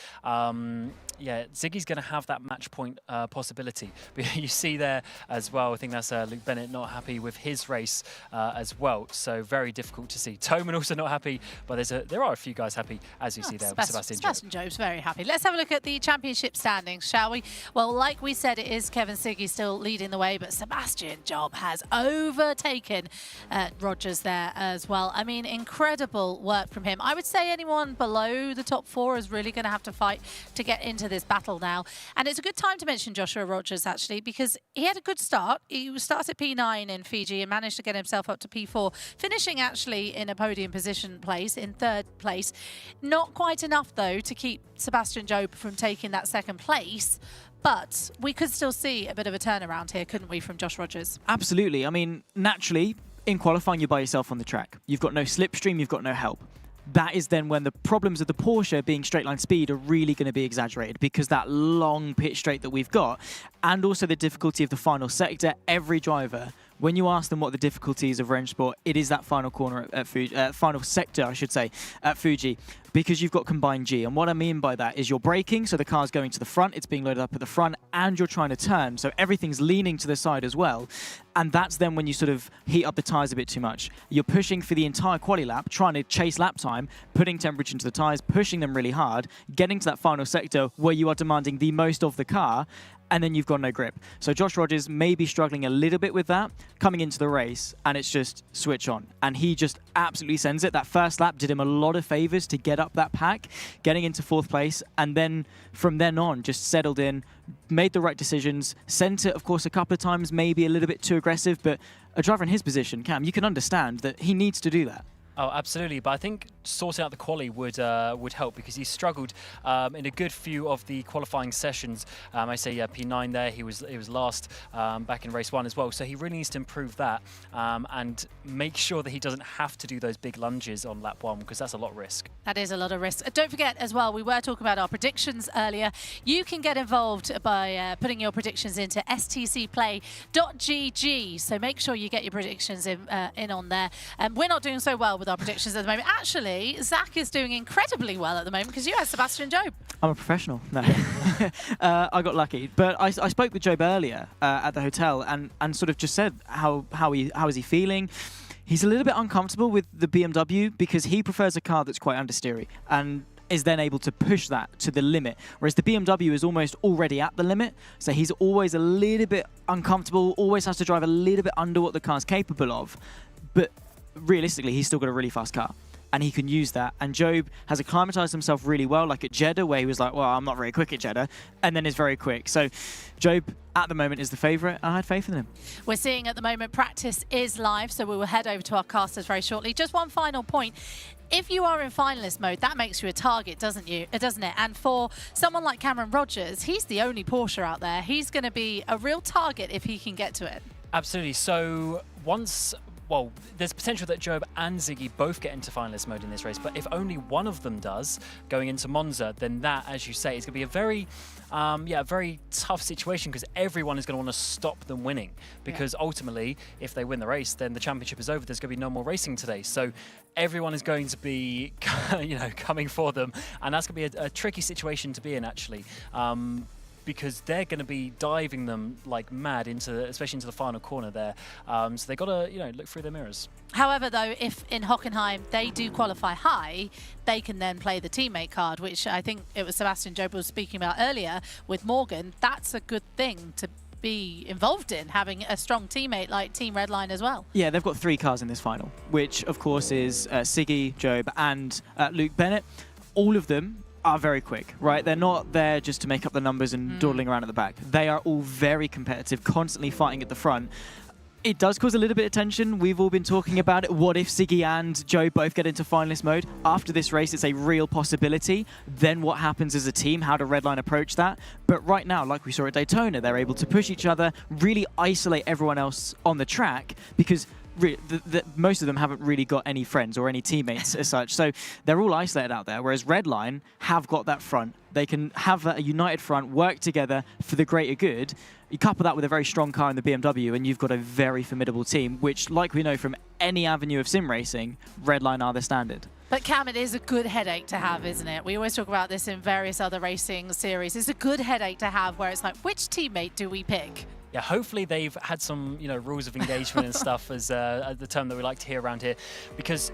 yeah, Ziggy's going to have that match point possibility. But you see there as well, I think that's Luke Bennett not happy with his race as well. So very difficult to see. Toman also not happy, but there are a few guys happy, as you see there with
Sebastian Job's very happy. Let's have a look at the championship standings, shall we? Well, like we said, it is Kevin Siggy still leading the way, but Sebastian Job has overtaken Rogers there as well. I mean, incredible work from him. I would say anyone below the top 4 is really going to have to fight to get into this battle now. And it's a good time to mention Joshua Rogers, actually, because he had a good start. He starts at P9 in Fiji and managed to get himself up to P4, finishing actually in a podium position place, in 3rd place. Not quite enough, though, to keep Sebastian Job from taking that 2nd place. But we could still see a bit of a turnaround here, couldn't we, from Josh Rogers?
Absolutely. I mean, naturally, in qualifying, you're by yourself on the track. You've got no slipstream, you've got no help. That is then when the problems of the Porsche being straight line speed are really going to be exaggerated, because that long pit straight that we've got, and also the difficulty of the final sector. Every driver, when you ask them what the difficulties of Rennsport, it is that final corner at Fuji, final sector, I should say, at Fuji, because you've got combined G. And what I mean by that is you're braking, so the car's going to the front, it's being loaded up at the front, and you're trying to turn, so everything's leaning to the side as well. And that's then when you sort of heat up the tyres a bit too much. You're pushing for the entire quali lap, trying to chase lap time, putting temperature into the tyres, pushing them really hard, getting to that final sector where you are demanding the most of the car, and then you've got no grip. So Josh Rogers may be struggling a little bit with that coming into the race, and it's just switch on. And he just absolutely sends it. That first lap did him a lot of favours to get up that pack, getting into 4th place, and then from then on just settled in, made the right decisions, sent it, of course, a couple of times, maybe a little bit too aggressive, but a driver in his position, Cam, you can understand that he needs to do that.
Oh, absolutely. But I think sorting out the quali would help, because he struggled in a good few of the qualifying sessions. I say P9 there. He was last back in race 1 as well. So he really needs to improve that and make sure that he doesn't have to do those big lunges on lap 1, because that's a lot of risk.
That is a lot of risk. Don't forget as well, we were talking about our predictions earlier. You can get involved by putting your predictions into stcplay.gg. So make sure you get your predictions in on there. We're not doing so well with our predictions at the moment. Actually, Zach is doing incredibly well at the moment, because you had Sebastian Job.
I'm a professional. No. I got lucky. But I spoke with Job earlier at the hotel and sort of just said how is he feeling. He's a little bit uncomfortable with the BMW because he prefers a car that's quite understeery and is then able to push that to the limit, whereas the BMW is almost already at the limit, so he's always a little bit uncomfortable, always has to drive a little bit under what the car's capable of. But realistically, he's still got a really fast car. and he can use that. And Job has acclimatized himself really well, like at Jeddah, where he was like, well, I'm not very quick at Jeddah, and then is very quick. So Job, at the moment, is the favourite. I had faith in him.
We're seeing at the moment practice is live, so we will head over to our casters very shortly. Just one final point. If you are in finalist mode, that makes you a target, doesn't it? And for someone like Cameron Rogers, he's the only Porsche out there. He's going to be a real target if he can get to it.
Absolutely. So once... Well, there's potential that Job and Ziggy both get into finalist mode in this race, but if only one of them does going into Monza, then that, as you say, is going to be a very, very tough situation because everyone is going to want to stop them winning. Because ultimately, if they win the race, then the championship is over. There's going to be no more racing today. So everyone is going to be, coming for them, and that's going to be a tricky situation to be in, actually. Because they're going to be diving them like mad especially into the final corner there. So they got to, look through their mirrors.
However, though, if in Hockenheim they do qualify high, they can then play the teammate card, which I think it was Sebastian Job was speaking about earlier with Morgan. That's a good thing to be involved in, having a strong teammate like Team Redline as well.
Yeah, they've got 3 cars in this final, which of course is Siggy, Job, and Luke Bennett. All of them are very quick, right? They're not there just to make up the numbers and dawdling around at the back. They are all very competitive, constantly fighting at the front. It does cause a little bit of tension. We've all been talking about it. What if Siggy and Joe both get into finalist mode? After this race, it's a real possibility. Then what happens as a team? How do Redline approach that? But right now, like we saw at Daytona, they're able to push each other, really isolate everyone else on the track because most of them haven't really got any friends or any teammates as such. So they're all isolated out there, whereas Redline have got that front. They can have a united front, work together for the greater good. You couple that with a very strong car in the BMW, and you've got a very formidable team, which, like we know from any avenue of sim racing, Redline are the standard.
But Cam, it is a good headache to have, isn't it? We always talk about this in various other racing series. It's a good headache to have where it's like, which teammate do we pick?
Yeah, hopefully they've had some, rules of engagement and stuff as the term that we like to hear around here, because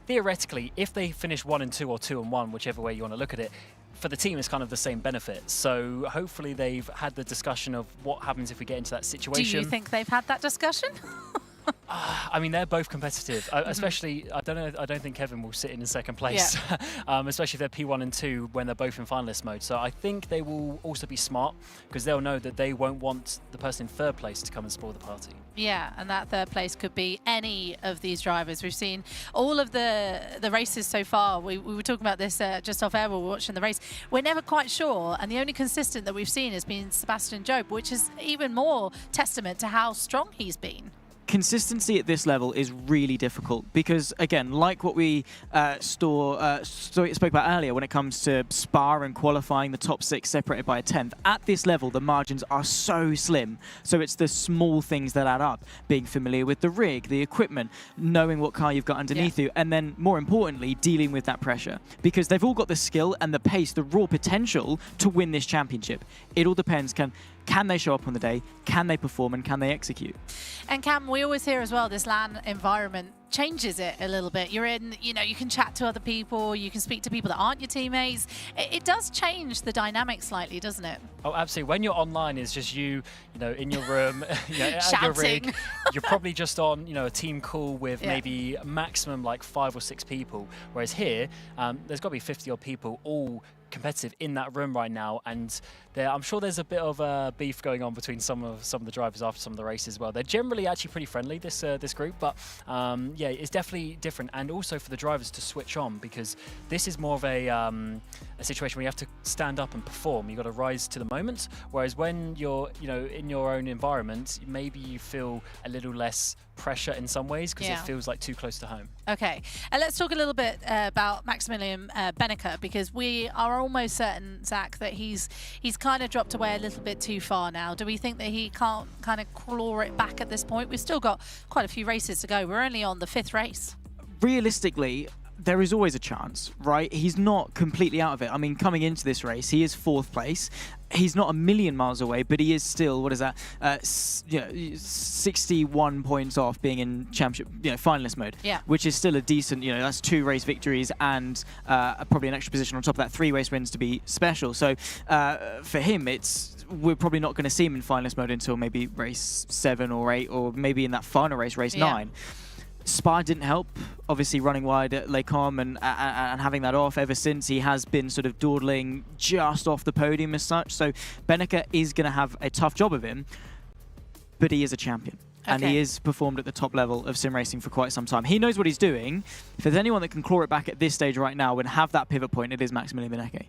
theoretically, if they finish 1 and 2 or 2 and 1, whichever way you want to look at it, for the team, it's kind of the same benefit. So hopefully they've had the discussion of what happens if we get into that situation.
Do you think they've had that discussion?
I mean, they're both competitive, especially, I don't think Kevin will sit in second place, especially if they're P1 and 2 when they're both in finalist mode. So I think they will also be smart because they'll know that they won't want the person in third place to come and spoil the party.
Yeah, and that third place could be any of these drivers. We've seen all of the races so far. We were talking about this just off air while we were watching the race. We're never quite sure, and the only consistent that we've seen has been Sebastian Job, which is even more testament to how strong he's been.
Consistency at this level is really difficult because, again, like what we spoke about earlier when it comes to Spa and qualifying the top 6 separated by a 10th, at this level the margins are so slim. So it's the small things that add up. Being familiar with the rig, the equipment, knowing what car you've got underneath you, and then more importantly, dealing with that pressure. Because they've all got the skill and the pace, the raw potential to win this championship. It all depends. Can they show up on the day? Can they perform and can they execute?
And Cam, we always hear as well, this LAN environment changes it a little bit. You're in, you can chat to other people, you can speak to people that aren't your teammates. It does change the dynamic slightly, doesn't it?
Oh, absolutely. When you're online, it's just you in your room, at your rig. You're probably just on, a team call with maybe maximum like 5 or 6 people. Whereas here, there's got to be 50 odd people all competitive in that room right now, and I'm sure there's a bit of beef going on between some of the drivers after some of the races as well. They're generally actually pretty friendly, this group, but yeah, it's definitely different, and also for the drivers to switch on, because this is more of a situation where you have to stand up and perform. You've got to rise to the moment, whereas when you're in your own environment, maybe you feel a little less pressure in some ways because it feels like too close to home.
Okay, and let's talk a little bit about Maximilian Benneker, because we are almost certain, Zach, that he's kind of dropped away a little bit too far now. Do we think that he can't kind of claw it back at this point? We've still got quite a few races to go. We're only on the 5th race.
Realistically, there is always a chance, right? He's not completely out of it. I mean, coming into this race, he is 4th place. He's not a million miles away, but he is still, what is that? 61 points off being in championship, finalist mode.
Yeah.
Which is still a decent, that's 2 race victories and probably an extra position on top of that, 3 race wins to be special. So for him, we're probably not going to see him in finalist mode until maybe race 7 or 8, or maybe in that final race, race 9. Spa didn't help, obviously running wide at Lecom and having that off. Ever since, he has been sort of dawdling just off the podium as such. So Beneke is going to have a tough job of him, but he is a champion. And he has performed at the top level of sim racing for quite some time. He knows what he's doing. If there's anyone that can claw it back at this stage right now and have that pivot point, it is Maximilian Beneke.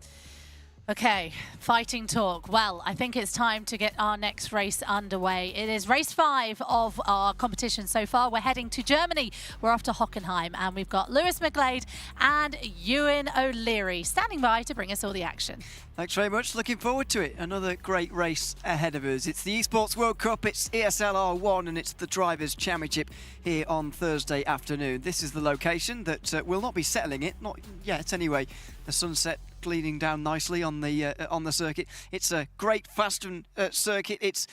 Okay, fighting talk. Well, I think it's time to get our next race underway. It is race 5 of our competition so far. We're heading to Germany. We're off to Hockenheim, and we've got Lewis McGlade and Ewan O'Leary standing by to bring us all the action.
Thanks very much. Looking forward to it. Another great race ahead of us. It's the Esports World Cup, it's ESL R1, and it's the Drivers' Championship here on Thursday afternoon. This is the location that will not be settling it, not yet anyway. The sunset gleaming down nicely on the circuit. It's a great, fast circuit. It's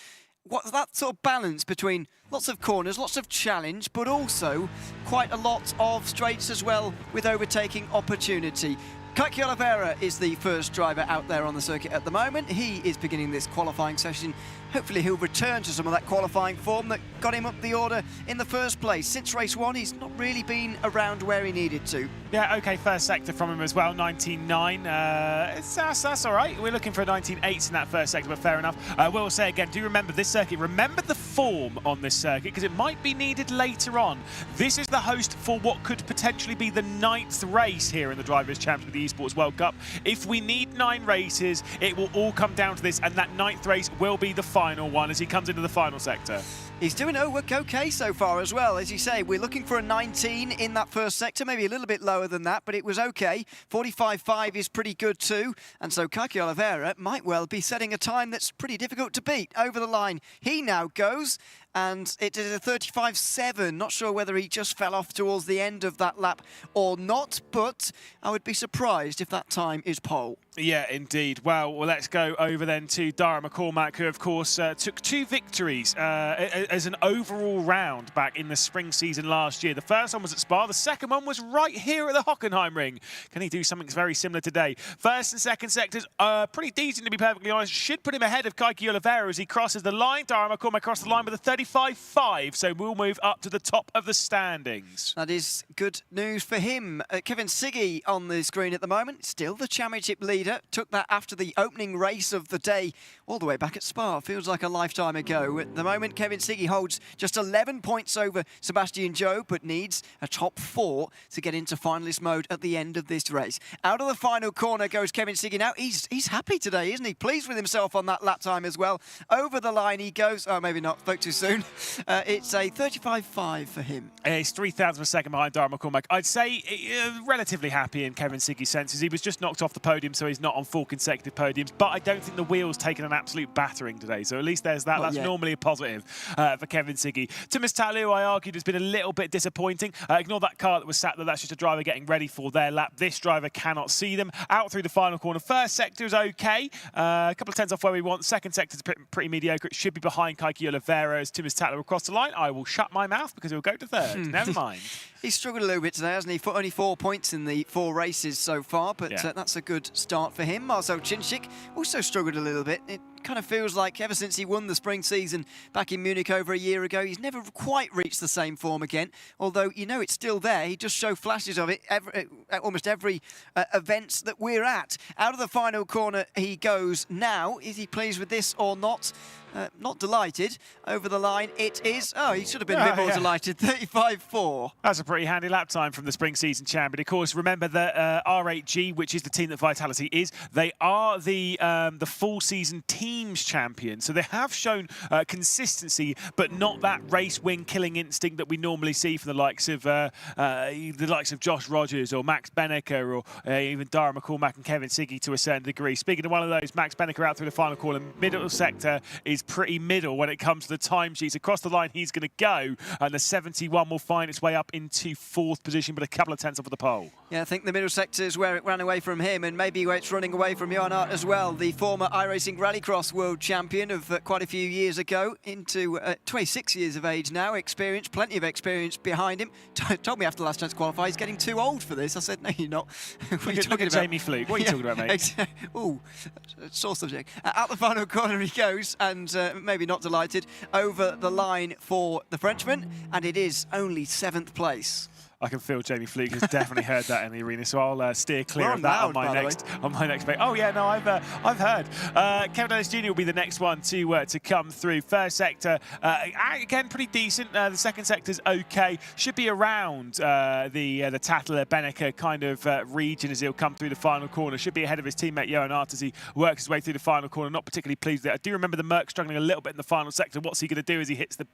that sort of balance between lots of corners, lots of challenge, but also quite a lot of straights as well with overtaking opportunity. Kaki Oliveira is the first driver out there on the circuit at the moment. He is beginning this qualifying session. Hopefully he'll return to some of that qualifying form that got him up the order in the first place. Since race 1, he's not really been around where he needed to.
Yeah, okay, first sector from him as well, 19.9. That's all right. We're looking for a 19.8 in that first sector, but fair enough. We'll say again, do remember this circuit. Remember the form on this circuit, because it might be needed later on. This is the host for what could potentially be the 9th race here in the Drivers' Championship of the Esports World Cup. If we need 9 races, it will all come down to this, and that 9th race will be the final one as he comes into the final sector.
He's doing okay so far as well. As you say, we're looking for a 19 in that first sector, maybe a little bit lower than that, but it was okay. 45.5 is pretty good too. And so Kaki Oliveira might well be setting a time that's pretty difficult to beat. Over the line he now goes, and it is a 35.7. Not sure whether he just fell off towards the end of that lap or not, but I would be surprised if that time is pole.
Yeah, indeed. Well, let's go over then to Dara McCormack, who, of course, took 2 victories as an overall round back in the spring season last year. The first one was at Spa. The second one was right here at the Hockenheim ring. Can he do something very similar today? First and second sectors, pretty decent, to be perfectly honest. Should put him ahead of Kaki Oliveira as he crosses the line. Dara McCormack crossed the line with a 35.5, so we'll move up to the top of the standings.
That is good news for him. Kevin Siggy on the screen at the moment, still the championship leader. Took that after the opening race of the day all the way back at Spa. Feels like a lifetime ago. At the moment, Kevin Siggy holds just 11 points over Sebastian Joe, but needs a top 4 to get into finalist mode at the end of this race. Out of the final corner goes Kevin Siggy now. He's happy today, isn't he? Pleased with himself on that lap time as well. Over the line he goes. Oh, maybe not. Spoke too soon. It's a 35.5 for him.
He's 3,000 a second behind Dara McCormack. I'd say relatively happy in Kevin Siggy's senses. He was just knocked off the podium, so he's not on 4 consecutive podiums, but I don't think the wheel's taken an absolute battering today, so at least there's that. That's normally a positive for Kevin Siggy. Thomas Talu, I argued, has been a little bit disappointing. Ignore that car that was sat there. That's just a driver getting ready for their lap. This driver cannot see them. Out through the final corner. First sector is okay. A couple of tenths off where we want. Second sector is pretty mediocre. It should be behind Kaki Oliveira as Thomas Talu across the line. I will shut my mouth because he'll go to third. Never mind.
He's struggled a little bit today, hasn't he? For only 4 points in the 4 races so far, but that's a good start for him. Marcel Cinchik also struggled a little bit. It kind of feels like ever since he won the spring season back in Munich over a year ago, he's never quite reached the same form again, although you know it's still there. He just shows flashes of it at almost every event that we're at. Out of the final corner he goes now. Is he pleased with this or not? Not delighted. Over the line it is. Oh, he should have been a bit more delighted. 35.4.
That's a pretty handy lap time from the spring season champion. Of course, remember that R8G, which is the team that Vitality is, they are the full season teams champion. So they have shown consistency, but not that race win killing instinct that we normally see from the likes of Josh Rogers or Max Beneke or even Dara McCormack and Kevin Siggy to a certain degree. Speaking of one of those, Max Beneke out through the final corner. Middle sector is pretty middle when it comes to the timesheets. Across the line he's going to go, and the 71 will find its way up into 4th position, but a couple of tenths off of the pole.
Yeah, I think the middle sector is where it ran away from him, and maybe where it's running away from Johan Hart as well, the former iRacing Rallycross world champion of quite a few years ago, into 26 years of age now, experience, plenty of experience behind him. Told me after the last chance to qualify, he's getting too old for this. I said, no, you're not.
What are you talking about? Jamie Fluke. What are you talking about, mate?
Ooh, sore subject. Out the final corner he goes, and and maybe not delighted, over the line for the Frenchman, and it is only 7th place.
I can feel Jamie Fluke has definitely heard that in the arena, so I'll steer clear of that
loud,
on my next bet. Oh yeah, no, I've heard. Kevin Ellis Jr. will be the next one to come through. First sector, again, pretty decent. The second sector's okay. Should be around the Tattler Benneker kind of region as he'll come through the final corner. Should be ahead of his teammate Johan Art as he works his way through the final corner. Not particularly pleased with it. I do remember the Merc struggling a little bit in the final sector. What's he going to do as he hits the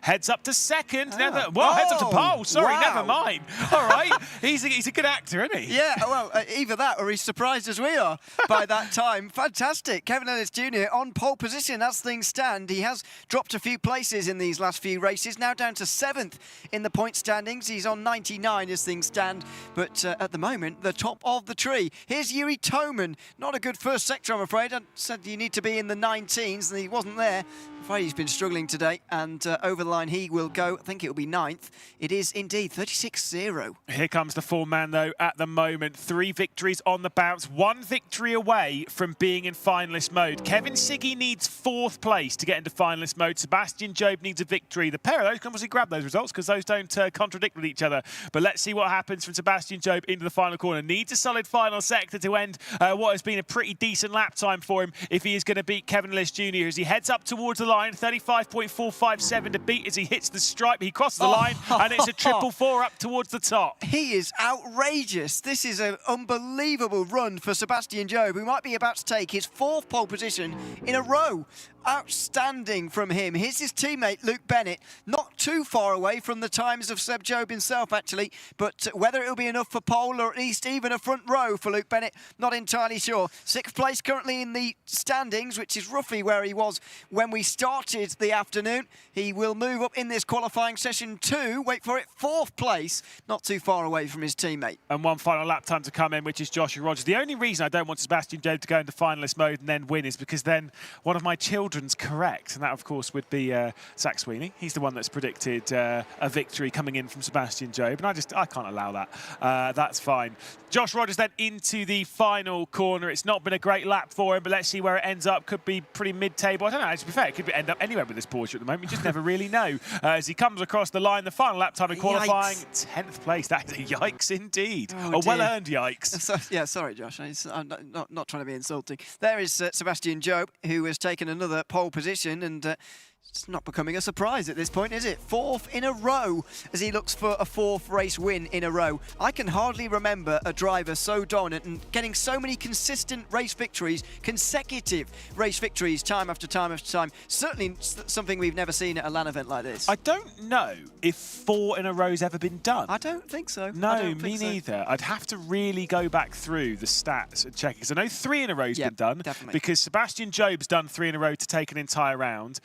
head up to second? Heads up to pole. Sorry,
wow.
never mind. All right, he's a good actor, isn't he?
Yeah, well, either that or he's surprised as we are by that time. Fantastic. Kevin Ellis Jr. on pole position as things stand. He has dropped a few places in these last few races, now down to 7th in the point standings. He's on 99 as things stand, but at the moment, the top of the tree. Here's Yuri Toman. Not a good first sector, I'm afraid. I said you need to be in the 19s, and he wasn't there. I'm afraid he's been struggling today, and over the line he will go. I think it will be 9th. It is indeed 36-0.
Here comes the 4-man, though, at the moment. 3 victories on the bounce. 1 victory away from being in finalist mode. Kevin Siggy needs 4th place to get into finalist mode. Sebastian Job needs a victory. The pair of those can obviously grab those results because those don't contradict with each other. But let's see what happens from Sebastian Job into the final corner. Needs a solid final sector to end what has been a pretty decent lap time for him if he is going to beat Kevin Ellis Jr. as he heads up towards the line. 35.457 to beat as he hits the stripe. He crosses the line, and it's a 444 up towards the top.
He is outrageous. This is an unbelievable run for Sebastian Job, who might be about to take his 4th pole position in a row. Outstanding from him. Here's his teammate, Luke Bennett. Not too far away from the times of Seb Job himself, actually. But whether it'll be enough for pole or at least even a front row for Luke Bennett, not entirely sure. 6th place currently in the standings, which is roughly where he was when we started the afternoon. He will move up in this qualifying session 2. Wait for it, 4th place. Not too far away from his teammate.
And one final lap time to come in, which is Joshua Rogers. The only reason I don't want Sebastian Job to go into finalist mode and then win is because then one of my children's correct, and that of course would be Zach Sweeney. He's the one that's predicted a victory coming in from Sebastian Job, and I can't allow that. That's fine. Josh Rogers then into the final corner. It's not been a great lap for him, but let's see where it ends up. Could be pretty mid-table. I don't know, to be fair, it could end up anywhere with this Porsche at the moment. You just never really know. As he comes across the line, the final lap time in qualifying, 10th place. That is a yikes indeed. A well-earned yikes.
So, yeah, sorry, Josh. I'm not trying to be insulting. There is Sebastian Job, who has taken another pole position, and it's not becoming a surprise at this point, is it? 4th in a row as he looks for a 4th race win in a row. I can hardly remember a driver so dominant and getting so many consistent race victories, consecutive race victories, time after time after time. Certainly something we've never seen at a LAN event like this.
I don't know if 4 in a row's ever been done.
I don't think so.
No, me neither. I'd have to really go back through the stats and check, because I know 3 in a row's been done.
Definitely.
Because Sebastian Job's done 3 in a row to take an entire round.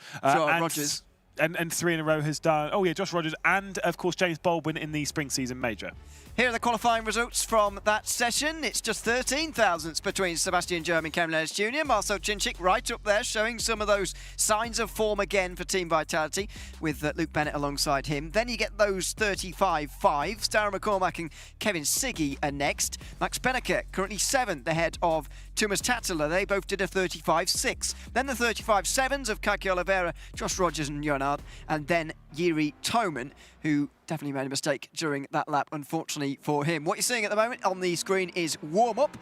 Rogers.
And 3 in a row has done, oh yeah, Josh Rogers and, of course, James Baldwin in the spring season major.
Here are the qualifying results from that session. It's just 13 thousandths between Sebastian Job and Kevin Ellis Jr. Marcel Cinchik right up there, showing some of those signs of form again for Team Vitality, with Luke Bennett alongside him. Then you get those 35.5. Starra McCormack and Kevin Siggy are next. Max Benneker currently 7th ahead of Thomas Tattler. They both did a 35.6. Then the 35.7s of Kaki Oliveira, Josh Rogers and Johan Art, and then Yuri Toman, who definitely made a mistake during that lap, unfortunately for him. What you're seeing at the moment on the screen is warm-up.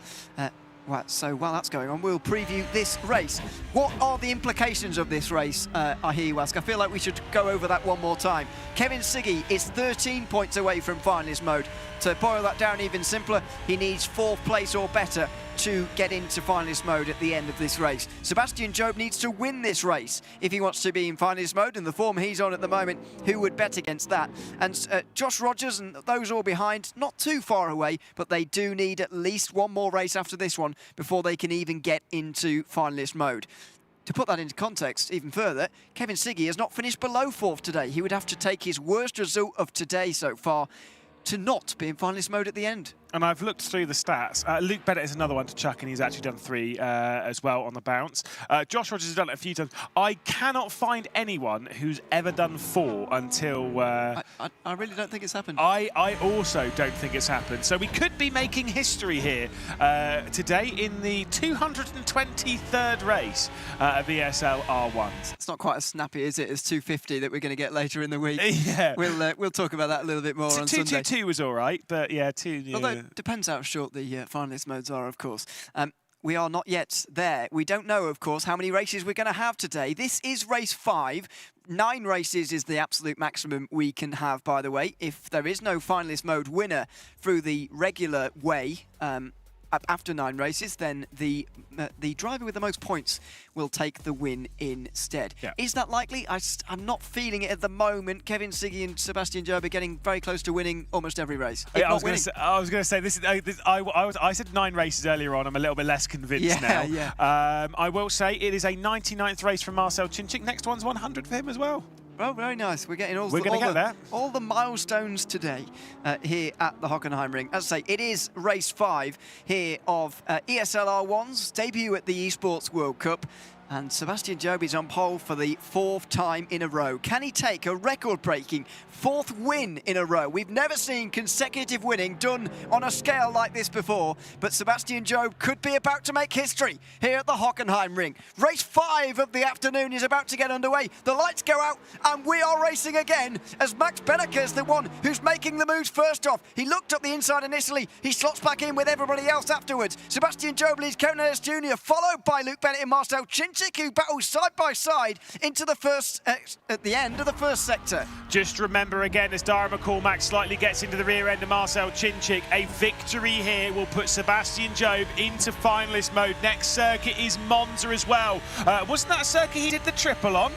So while that's going on, we'll preview this race. What are the implications of this race, I hear you ask? I feel like we should go over that one more time. Kevin Siggy is 13 points away from finalist mode. To boil that down even simpler, he needs 4th place or better to get into finalist mode at the end of this race. Sebastian Job needs to win this race if he wants to be in finalist mode, and the form he's on at the moment, who would bet against that? And Josh Rogers and those all behind, not too far away, but they do need at least one more race after this one before they can even get into finalist mode. To put that into context even further, Kevin Siggy has not finished below 4th today. He would have to take his worst result of today so far to not be in finalist mode at the end.
And I've looked through the stats. Luke Bennett is another one to chuck, and he's actually done 3 as well on the bounce. Josh Rogers has done it a few times. I cannot find anyone who's ever done 4 until...
I really don't think it's happened.
I also don't think it's happened. So we could be making history here today in the 223rd race of ESL R1.
It's not quite as snappy, is it, as 250 that we're going to get later in the week.
Yeah.
We'll talk about that a little bit more on Sunday.
222 was all right, but yeah, 2... Yeah.
Although, depends how short the finalist modes are, of course. We are not yet there. We don't know, of course, how many races we're going to have today. This is race 5. 9 races is the absolute maximum we can have, by the way. If there is no finalist mode winner through the regular way, after 9 races, then the driver with the most points will take the win instead. Yeah. Is that likely? I'm not feeling it at the moment. Kevin Siggy and Sebastian Job are getting very close to winning almost every race.
Yeah, I was going to say this is. I said 9 races earlier on. I'm a little bit less convinced now.
Yeah.
I will say it is a 99th race from Marcel Chinchik. Next one's 100 for him as well.
Oh, very nice. We're getting all the milestones today here at the Hockenheimring. As I say, it is race 5 here of ESL R1's debut at the Esports World Cup. And Sebastian Job is on pole for the 4th time in a row. Can he take a record-breaking 4th win in a row? We've never seen consecutive winning done on a scale like this before, but Sebastian Job could be about to make history here at the Hockenheimring. Race 5 of the afternoon is about to get underway. The lights go out, and we are racing again as Max Benneker is the one who's making the moves first off. He looked up the inside initially. He slots back in with everybody else afterwards. Sebastian Job leads Kevin Ellis Jr., followed by Luke Bennett and Marcel Chinchik, who battle side by side into the first at the end of the first sector.
Just remember again, as Dara McCormack slightly gets into the rear end of Marcel Chinchik, a victory here will put Sebastian Job into finalist mode. Next circuit is Monza as well. Wasn't that a circuit he did the triple on?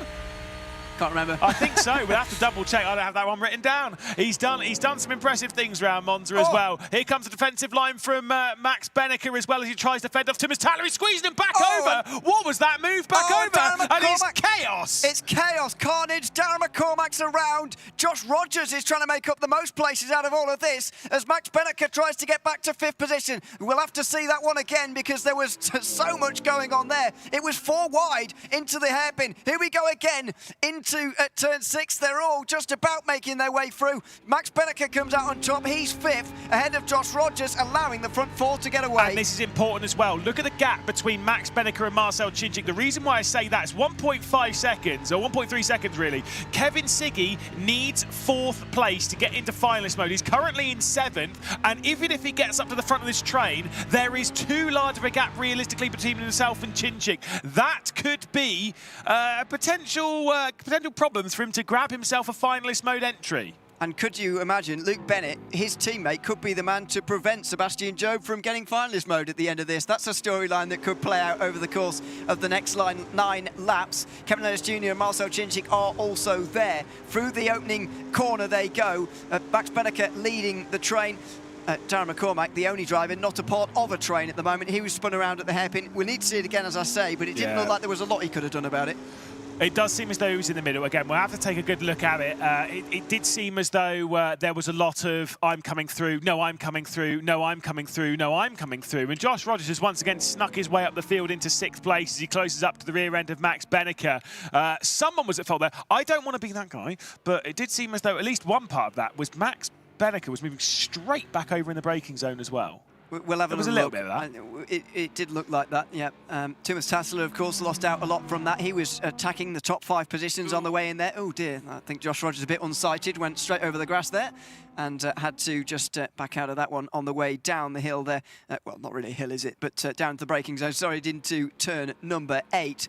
Can't remember.
I think so. We'll have to double check. I don't have that one written down. He's done some impressive things around Monza as well. Here comes the defensive line from Max Benneker as well as he tries to fend off Thomas Taylor. He's squeezing him back over. What was that move back over? And it's chaos.
It's chaos, carnage. Darren McCormack's around. Josh Rogers is trying to make up the most places out of all of this as Max Benneker tries to get back to 5th position. We'll have to see that one again because there was so much going on there. It was 4 wide into the hairpin. Here we go again into turn 6. They're all just about making their way through. Max Benneker comes out on top. He's 5th ahead of Josh Rogers, allowing the front 4 to get away.
And this is important as well. Look at the gap between Max Benneker and Marcel Chinchik. The reason why I say that is 1.5 seconds, or 1.3 seconds really. Kevin Siggy needs 4th place to get into finalist mode. He's currently in 7th, and even if he gets up to the front of this train, there is too large of a gap realistically between himself and Chinchik. That could be potential problems for him to grab himself a finalist mode entry.
And could you imagine Luke Bennett, his teammate, could be the man to prevent Sebastian Job from getting finalist mode at the end of this? That's a storyline that could play out over the course of the next 9 laps. Kevin Ellis Jr. and Marcel Chinchik are also there. Through the opening corner they go. Max Benneker leading the train. Darren McCormack, the only driver not a part of a train at the moment. He was spun around at the hairpin. We need to see it again, as I say, but it didn't look like there was a lot he could have done about it.
It does seem as though he was in the middle. Again, we'll have to take a good look at it. It did seem as though there was a lot of I'm coming through, no, I'm coming through, no, I'm coming through, no, I'm coming through. And Josh Rogers has once again snuck his way up the field into 6th place as he closes up to the rear end of Max Benneker. Someone was at fault there. I don't want to be that guy, but it did seem as though at least one part of that was Max Benneker was moving straight back over in the braking zone as well.
We'll have a
little bit of that.
It did look like that, yeah. Thomas Tassler, of course, lost out a lot from that. He was attacking the top 5 positions on the way in there. Oh, dear. I think Josh Rogers, a bit unsighted, went straight over the grass there and had to just back out of that one on the way down the hill there. Well, not really a hill, is it? But down to the braking zone. Sorry, into turn number 8.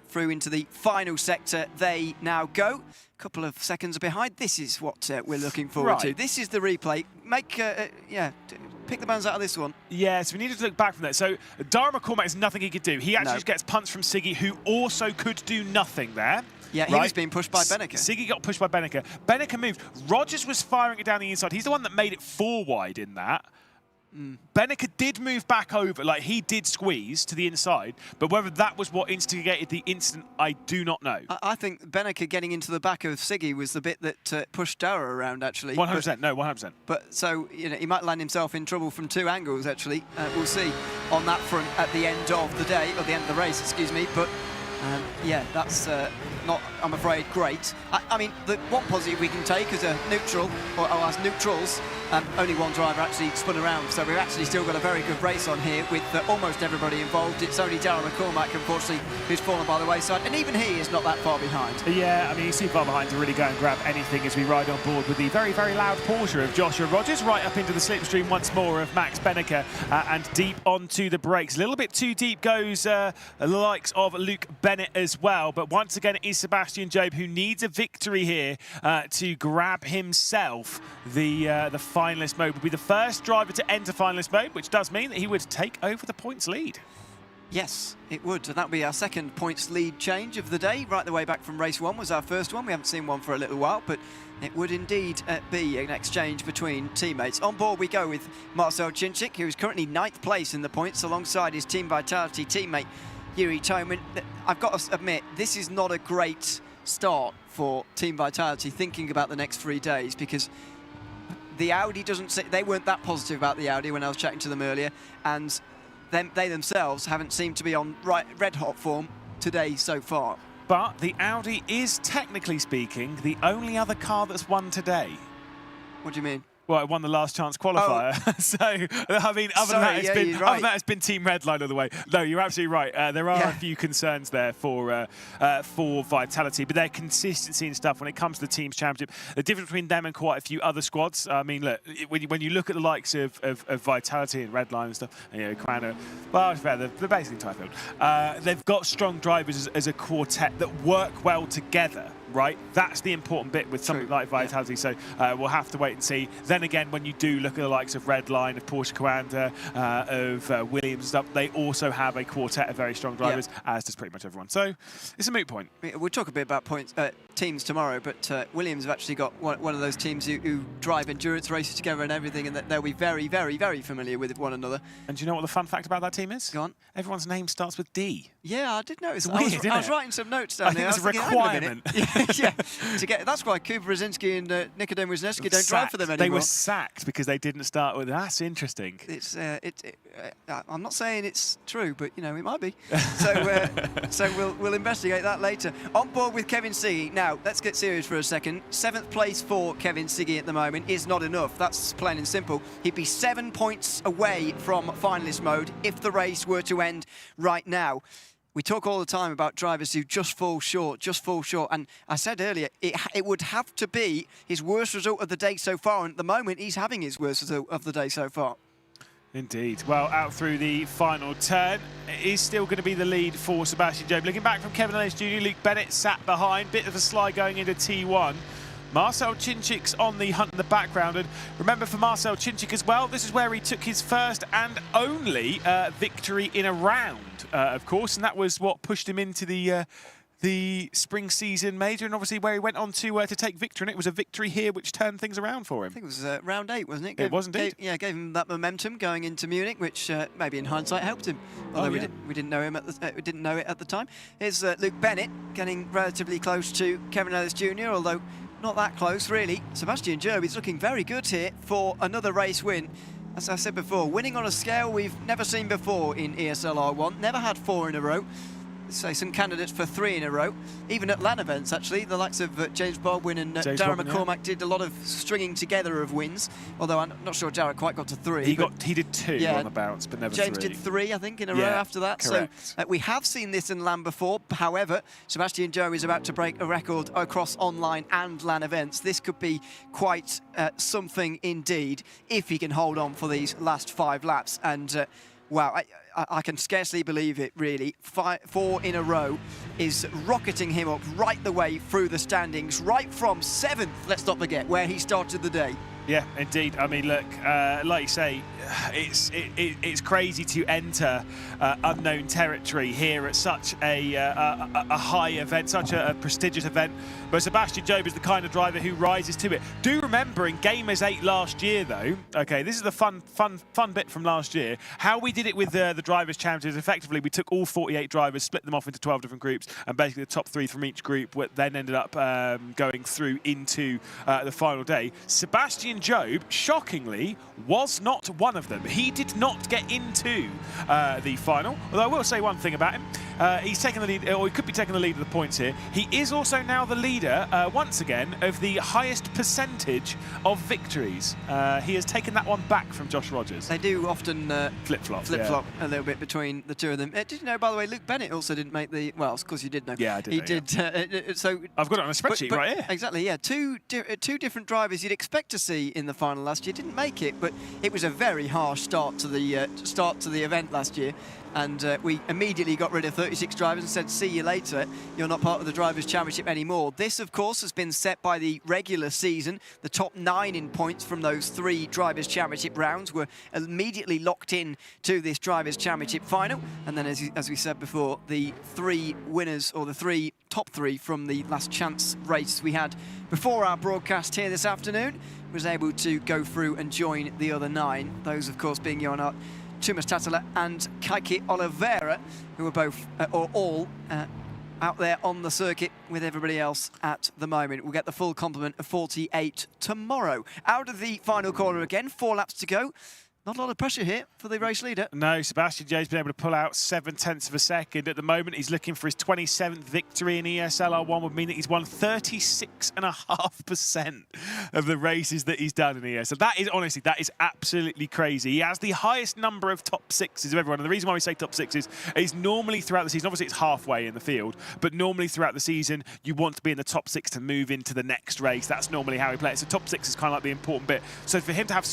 Through into the final sector they now go. Couple of seconds behind. This is what we're looking forward to. This is the replay. Pick the bands out of this one.
Yes, we needed to look back from that. So Dara McCormack is nothing he could do. He actually just gets punched from Siggy, who also could do nothing there.
Yeah, he was being pushed by Benneker.
Siggy got pushed by Benneker. Benneker moved. Rogers was firing it down the inside. He's the one that made it 4 wide in that. Beneke did move back over, like he did squeeze to the inside, but whether that was what instigated the incident, I do not know.
I think Beneke getting into the back of Siggy was the bit that pushed Dara around, actually.
100%, no, 100%.
But so, you know, he might land himself in trouble from 2 angles, actually. We'll see on that front at the end of the day, or the end of the race, excuse me. But yeah, that's not, I'm afraid, great. I mean, the one positive we can take as a neutral, or as neutrals, only one driver actually spun around, so we've actually still got a very good race on here with almost everybody involved. It's only Darragh McCormack, unfortunately, who's fallen by the wayside, and even he is not that far behind.
Yeah, I mean, he's too far behind to really go and grab anything as we ride on board with the very, very loud Porsche of Joshua Rogers, right up into the slipstream once more of Max Beneke, and deep onto the brakes. A little bit too deep goes the likes of Luke Bennett as well, but once again it is Sebastian Jobe who needs a victory here to grab himself the finalist mode. Will be the first driver to enter finalist mode, which does mean that he would take over the points lead.
Yes, it would, and that would be our second points lead change of the day. Right the way back from race 1 was our first one. We haven't seen one for a little while, but it would indeed be an exchange between teammates. On board we go with Marcel Chinchik, who is currently 9th place in the points alongside his Team Vitality teammate Yuri Toman. I've got to admit, this is not a great start for Team Vitality thinking about the next 3 days, because the Audi they weren't that positive about the Audi when I was chatting to them earlier, and they themselves haven't seemed to be on red hot form today so far.
But the Audi is, technically speaking, the only other car that's won today.
What do you mean?
Well, it won the last chance qualifier. Oh. So, I mean, other than that, it's been Team Redline all the way. No, you're absolutely right. There are a few concerns there for Vitality, but their consistency and stuff when it comes to the Teams Championship, the difference between them and quite a few other squads. I mean, look, when you look at the likes of Vitality and Redline and stuff, you know, Crown, well, they're basically Typhoon. They've got strong drivers as a quartet that work well together. Right, that's the important bit with something like Vitality. So we'll have to wait and see. Then again, when you do look at the likes of Redline, of Porsche Coanda, of Williams and stuff, they also have a quartet of very strong drivers, as does pretty much everyone. So it's a moot point.
We'll talk a bit about teams tomorrow, but Williams have actually got one of those teams who drive endurance races together and everything, and that they'll be very, very, very familiar with one another.
And do you know what the fun fact about that team is?
Go on.
Everyone's name starts with D.
Yeah, I did notice.
Weird,
I was writing some notes down there.
I think it's a requirement.
Yeah, that's why Kuba Brzezinski and Nikodem Wisniewski don't drive for them anymore.
They were sacked because they didn't start with. That's interesting.
It's I'm not saying it's true, but you know it might be. So we'll investigate that later. On board with Kevin Siggy. Now let's get serious for a second. 7th place for Kevin Siggy at the moment is not enough. That's plain and simple. He'd be 7 points away from finalist mode if the race were to end right now. We talk all the time about drivers who just fall short. And I said earlier, it would have to be his worst result of the day so far. And at the moment, he's having his worst result of the day so far.
Indeed. Well, out through the final turn, it is still going to be the lead for Sebastian Jobe. Looking back from Kevin Ellis Jr., Luke Bennett sat behind. Bit of a slide going into T1. Marcel Chinchik's on the hunt in the background, and remember for Marcel Chinchik as well, this is where he took his first and only victory in a round, of course, and that was what pushed him into the spring season major, and obviously where he went on to take victory, and it was a victory here which turned things around for him.
I think it was round 8, wasn't it?
It was indeed.
Gave him that momentum going into Munich, which maybe in hindsight helped him. Although we didn't know him we didn't know it at the time. Here's Luke Bennett getting relatively close to Kevin Ellis Jr., although not that close, really. Sebastian Jobe is looking very good here for another race win. As I said before, winning on a scale we've never seen before in ESL R1. Never had 4 in a row. So some candidates for 3 in a row. Even at LAN events, actually, the likes of James Baldwin and Darragh McCormack did a lot of stringing together of wins. Although I'm not sure Darragh quite got to 3.
He did 2 on the bounce, but never 3.
James did 3, I think, in a row after that.
Correct.
So we have seen this in LAN before. However, Sebastian Jobe is about to break a record across online and LAN events. This could be quite something indeed if he can hold on for these last 5 laps. And wow, I can scarcely believe it, really. 4 in a row is rocketing him up right the way through the standings, right from 7th, let's not forget, where he started the day.
Yeah, indeed. I mean, look, like you say, it's crazy to enter unknown territory here at such a high event, such a prestigious event. But Sebastian Jobe is the kind of driver who rises to it. Do remember in Gamers 8 last year, though, okay, this is the fun bit from last year, how we did it with the Drivers' Championships. Effectively, we took all 48 drivers, split them off into 12 different groups, and basically the top 3 from each group then ended up going through into the final day. Sebastian Jobe, shockingly, was not one of them. He did not get into the final, although I will say one thing about him. He's taken the lead, or he could be taking the lead of the points here. He is also now the leader, once again, of the highest percentage of victories. He has taken that one back from Josh Rogers.
They do often
flip-flop
a little bit between the two of them. Did you know, by the way, Luke Bennett also didn't make the... Well, of course you did know.
Yeah, I did.
He did. So
I've got it on a spreadsheet right here.
Exactly, yeah. Two different drivers you'd expect to see in the final last year didn't make it, but it was a very harsh start to the event last year. And we immediately got rid of 36 drivers and said, see you later, you're not part of the Drivers' Championship anymore. This, of course, has been set by the regular season. The top 9 in points from those 3 Drivers' Championship rounds were immediately locked in to this Drivers' Championship final. And then, as we said before, the 3 winners, or the top 3 from the last chance race we had before our broadcast here this afternoon, was able to go through and join the other 9. Those, of course, being Johan Tumas Tatala and Kaiki Oliveira, who are both, or all, out there on the circuit with everybody else at the moment. We'll get the full complement of 48 tomorrow. Out of the final corner again, 4 laps to go. Not a lot of pressure here for the race leader. No, Sebastian Jobe's been able to pull out 0.7 of a second. At the moment, he's looking for his 27th victory in ESL R1, would mean that he's won 36.5% of the races that he's done in ESL. That is, honestly, that is absolutely crazy. He has the highest number of top 6s of everyone. And the reason why we say top 6s is normally throughout the season, obviously it's halfway in the field, but normally throughout the season, you want to be in the top 6 to move into the next race. That's normally how we play it. So top 6 is kind of like the important bit. So for him to have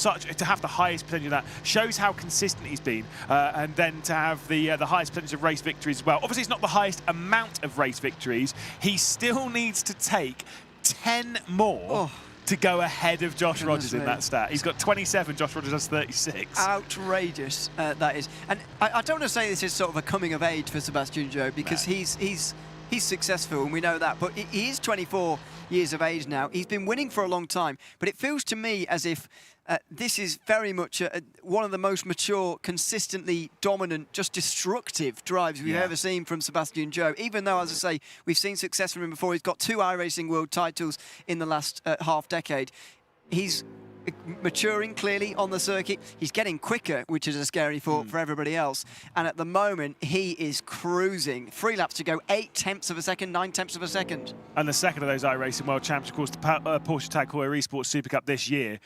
the highest percentage of that shows how consistent he's been, and then to have the highest percentage of race victories as well. Obviously, it's not the highest amount of race victories. He still needs to take 10 more to go ahead of Josh Rogers in that stat. He's got 27, Josh Rogers has 36. Outrageous, that is. And I don't want to say this is sort of a coming of age for Sebastian Jobe, because he's successful, and we know that, but he is 24 years of age now. He's been winning for a long time, but it feels to me as if this is very much one of the most mature, consistently dominant, just destructive drives we've ever seen from Sebastian Jobe. Even though, as I say, we've seen success from him before. He's got 2 iRacing World titles in the last half decade. He's maturing clearly on the circuit. He's getting quicker, which is a scary thought for everybody else. And at the moment, he is cruising. 3 laps to go, 0.8 of a second, 0.9 of a second.
And the second of those iRacing World Championships, of course, the Porsche Tag Heuer Esports Super Cup this year.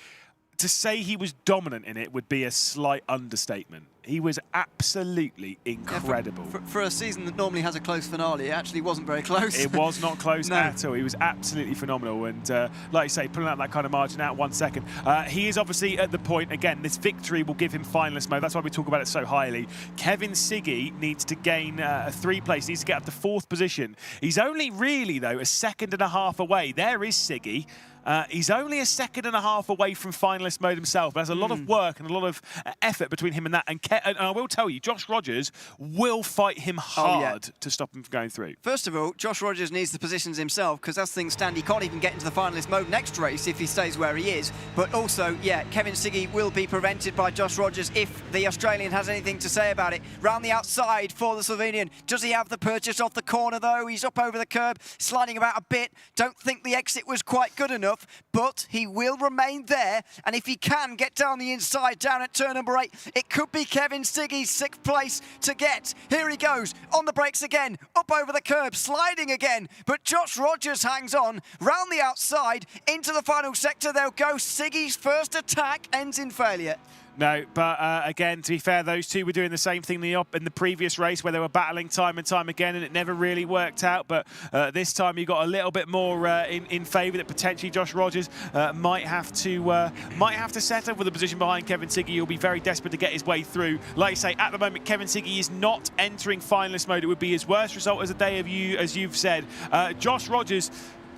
To say he was dominant in it would be a slight understatement. He was absolutely incredible.
Yeah, for a season that normally has a close finale, it actually wasn't very close.
It was not close at all. He was absolutely phenomenal. And like you say, pulling out that kind of margin out 1 second. He is obviously at the point, again, this victory will give him finalist mode. That's why we talk about it so highly. Kevin Siggy needs to gain a 3 place, needs to get up to 4th position. He's only really, though, 1.5 seconds away. There is Siggy. He's only 1.5 seconds away from finalist mode himself. There's a lot of work and a lot of effort between him and that. And I will tell you, Josh Rogers will fight him hard to stop him from going through.
First of all, Josh Rogers needs the positions himself, because as things stand, he can't even get into the finalist mode next race if he stays where he is. But also, yeah, Kevin Siggy will be prevented by Josh Rogers if the Australian has anything to say about it. Round the outside for the Slovenian. Does he have the purchase off the corner, though? He's up over the curb, sliding about a bit. Don't think the exit was quite good enough, but he will remain there. And if he can get down the inside, down at turn number 8, it could be Kevin Siggy's 6th place to get. Here he goes, on the brakes again, up over the curb, sliding again. But Josh Rogers hangs on, round the outside, into the final sector they'll go. Siggy's first attack ends in failure.
No, but again, to be fair, those two were doing the same thing in the previous race where they were battling time and time again, and it never really worked out. But this time you got a little bit more in favour that potentially Josh Rogers might have to settle with the position behind Kevin Siggy. He'll be very desperate to get his way through. Like I say, at the moment, Kevin Siggy is not entering finalist mode. It would be his worst result as a day of as you've said. Josh Rogers,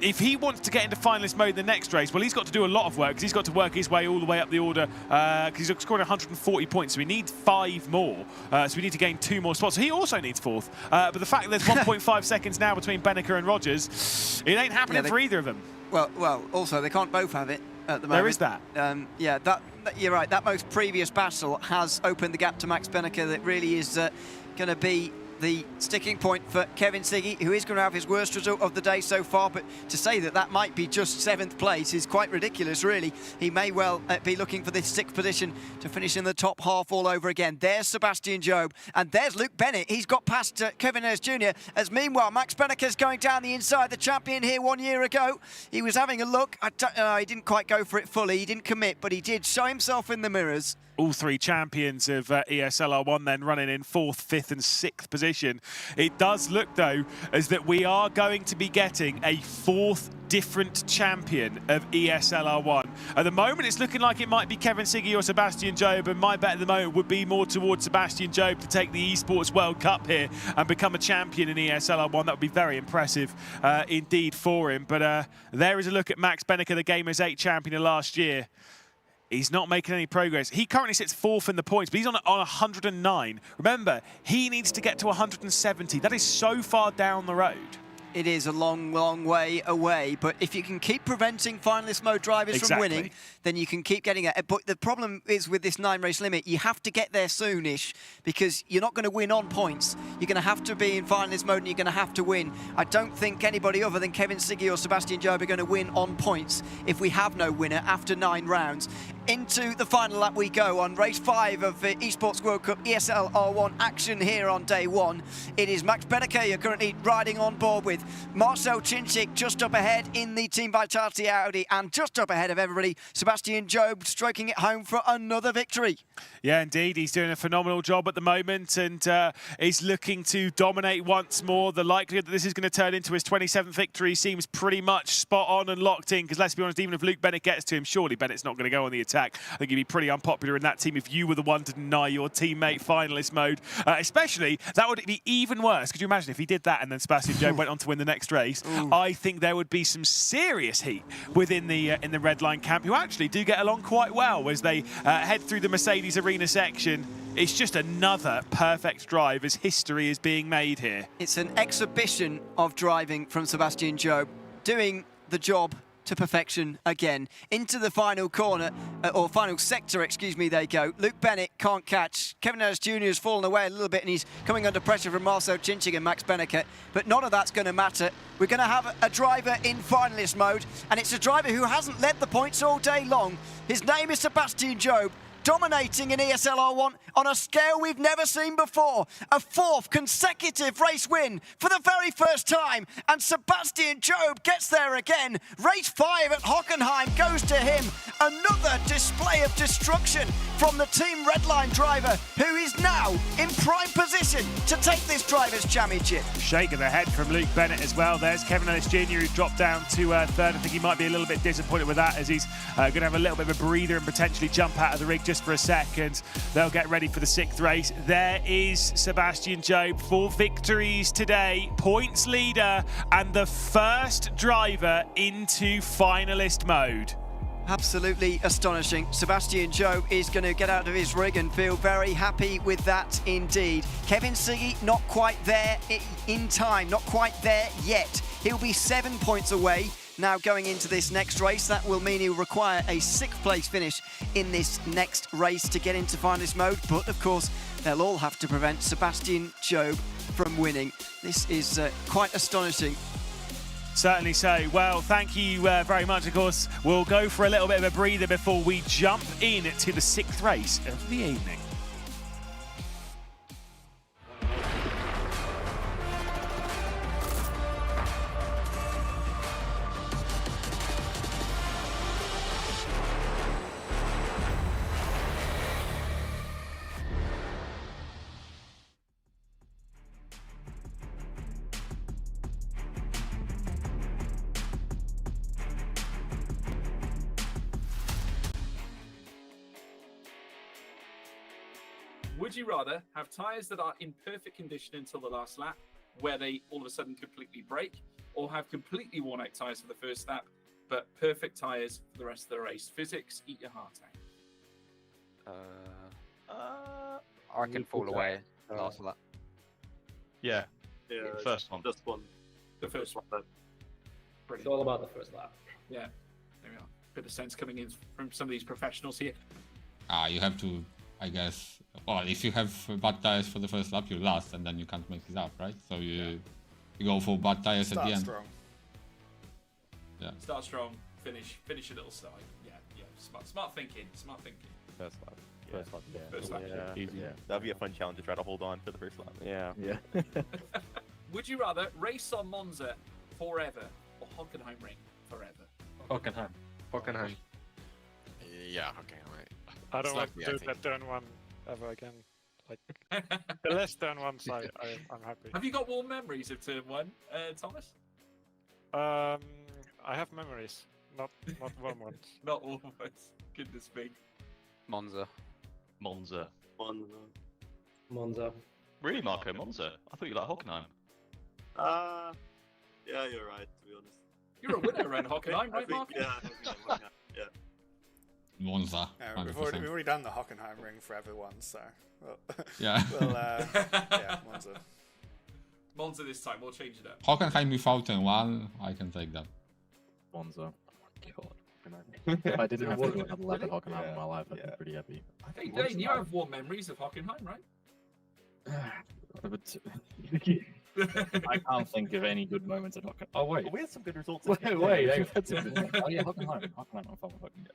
if he wants to get into finalist mode the next race, well, he's got to do a lot of work because he's got to work his way all the way up the order because he's scored 140 points, so he needs 5 more. So we need to gain 2 more spots. So he also needs 4th. But the fact that there's 1.5 seconds now between Benneker and Rogers, it ain't happening for either of them.
Well, also, they can't both have it at the moment.
There is that.
Yeah, you're right. That most previous battle has opened the gap to Max Benneker. That really is going to be the sticking point for Kevin Siggy, who is going to have his worst result of the day so far. But to say that that might be just 7th place is quite ridiculous, really. He may well be looking for this 6th position to finish in the top half all over again. There's Sebastian Job, and there's Luke Bennett. He's got past Kevin Ayres Jr. As meanwhile, Max Benneker's going down the inside. The champion here 1 year ago. He was having a look. He didn't quite go for it fully. He didn't commit, but he did show himself in the mirrors.
All 3 champions of ESL R1 then running in 4th, 5th and 6th position. It does look, though, as that we are going to be getting a 4th different champion of ESL R1. At the moment, it's looking like it might be Kevin Siggy or Sebastian Job, and my bet at the moment would be more towards Sebastian Job to take the Esports World Cup here and become a champion in ESL R1. That would be very impressive indeed for him. But there is a look at Max Benneker, the Gamers 8 champion of last year. He's not making any progress. He currently sits 4th in the points, but he's on 109. Remember, he needs to get to 170. That is so far down the road.
It is a long, long way away, but if you can keep preventing finalist mode drivers from winning, then you can keep getting it. But the problem is with this 9-race limit, you have to get there soonish because you're not going to win on points. You're going to have to be in finalist mode and you're going to have to win. I don't think anybody other than Kevin Siggy or Sebastian Job are going to win on points if we have no winner after 9 rounds. Into the final lap we go on race 5 of the Esports World Cup ESL R1 action here on day 1. It is Max Benneker you're currently riding on board with. Marcel Cinchik just up ahead in the Team Vitality Audi, and just up ahead of everybody, Sebastian Job stroking it home for another victory.
Yeah, indeed. He's doing a phenomenal job at the moment and is looking to dominate once more. The likelihood that this is going to turn into his 27th victory seems pretty much spot on and locked in, because let's be honest, even if Luke Bennett gets to him, surely Bennett's not going to go on the attack. I think he'd be pretty unpopular in that team if you were the one to deny your teammate finalist mode. Especially, that would be even worse. Could you imagine if he did that and then Sebastian Job went on to win the next race? I think there would be some serious heat within the in the Red Line camp, who actually do get along quite well as they head through the Mercedes Arena section. It's just another perfect drive as history is being made here.
It's an exhibition of driving from Sebastian Job, doing the job to perfection again. Into the final corner, or final sector, excuse me, they go. Luke Bennett can't catch. Kevin Ayres Jr. has fallen away a little bit and he's coming under pressure from Marcel Cinchik and Max Benneker, but none of that's going to matter. We're going to have a driver in finalist mode, and it's a driver who hasn't led the points all day long. His name is Sebastian Job, dominating in ESL R1 on a scale we've never seen before. A 4th consecutive race win for the very first time, and Sebastian Job gets there again. Race 5 at Hockenheim goes to him. Another display of destruction from the Team Redline driver, who is now in prime position to take this Drivers' Championship.
Shake of the head from Luke Bennett as well. There's Kevin Ayres Jr. who's dropped down to 3rd. I think he might be a little bit disappointed with that, as he's going to have a little bit of a breather and potentially jump out of the rig just for a second. They'll get ready for the 6th race. There is Sebastian Job, 4 victories today, points leader, and the first driver into finalist mode.
Absolutely astonishing. Sebastian Job is going to get out of his rig and feel very happy with that indeed. Kevin Siggy not quite there in time, not quite there yet. He'll be 7 points away. Now going into this next race, that will mean he'll require a 6th place finish in this next race to get into finalist mode. But of course, they'll all have to prevent Sebastian Job from winning. This is quite astonishing.
Certainly so. Well, thank you very much. Of course, we'll go for a little bit of a breather before we jump in to the 6th race of the evening.
Would you rather have tyres that are in perfect condition until the last lap, where they all of a sudden completely break, or have completely worn out tyres for the first lap, but perfect tyres for the rest of the race? Physics, eat your heart out.
I can fall away last lap.
Yeah. First one.
Just one.
The first one.
It's all about the first lap.
Yeah. There we are. Bit of sense coming in from some of these professionals here.
You have to, I guess, well, if you have bad tires for the first lap, you last, and then you can't make it up, right? So you go for bad tires at the end.
Strong.
Yeah.
Start strong, finish a little slow. Yeah. Smart thinking.
First lap.
First lap. First lap.
Easy.
Yeah, that'd be a fun challenge to try to hold on for the first lap.
Yeah.
Would you rather race on Monza forever or Hockenheim Ring forever?
Hockenheim.
Yeah, Hockenheim.
I don't
It's
want
like
to
me,
do
I
that turn one ever again. Like the less turn ones, I'm happy.
Have you got warm memories of turn 1, Thomas?
I have memories, not warm ones.
Not warm ones. Goodness me.
Monza.
Really, Marco? Monza? I thought you liked Hockenheim.
Yeah, you're right, to be honest.
You're a winner around Hockenheim, right, Mark?
Yeah.
Monza.
Yeah, we've already done the Hockenheim Ring forever one, so
yeah.
Monza.
Monza this time. We'll change it up.
Hockenheim without turn 1, I can take that.
Monza. If I didn't have to do another lap at Hockenheim in my life, I'd be pretty happy.
Hey, Dane, you have warm memories of Hockenheim, right?
I can't think of any good moments at Hockenheim. Oh wait,
we had some good results.
Wait, I've had some good. Oh yeah, Hockenheim. I'm fine with Hockenheim.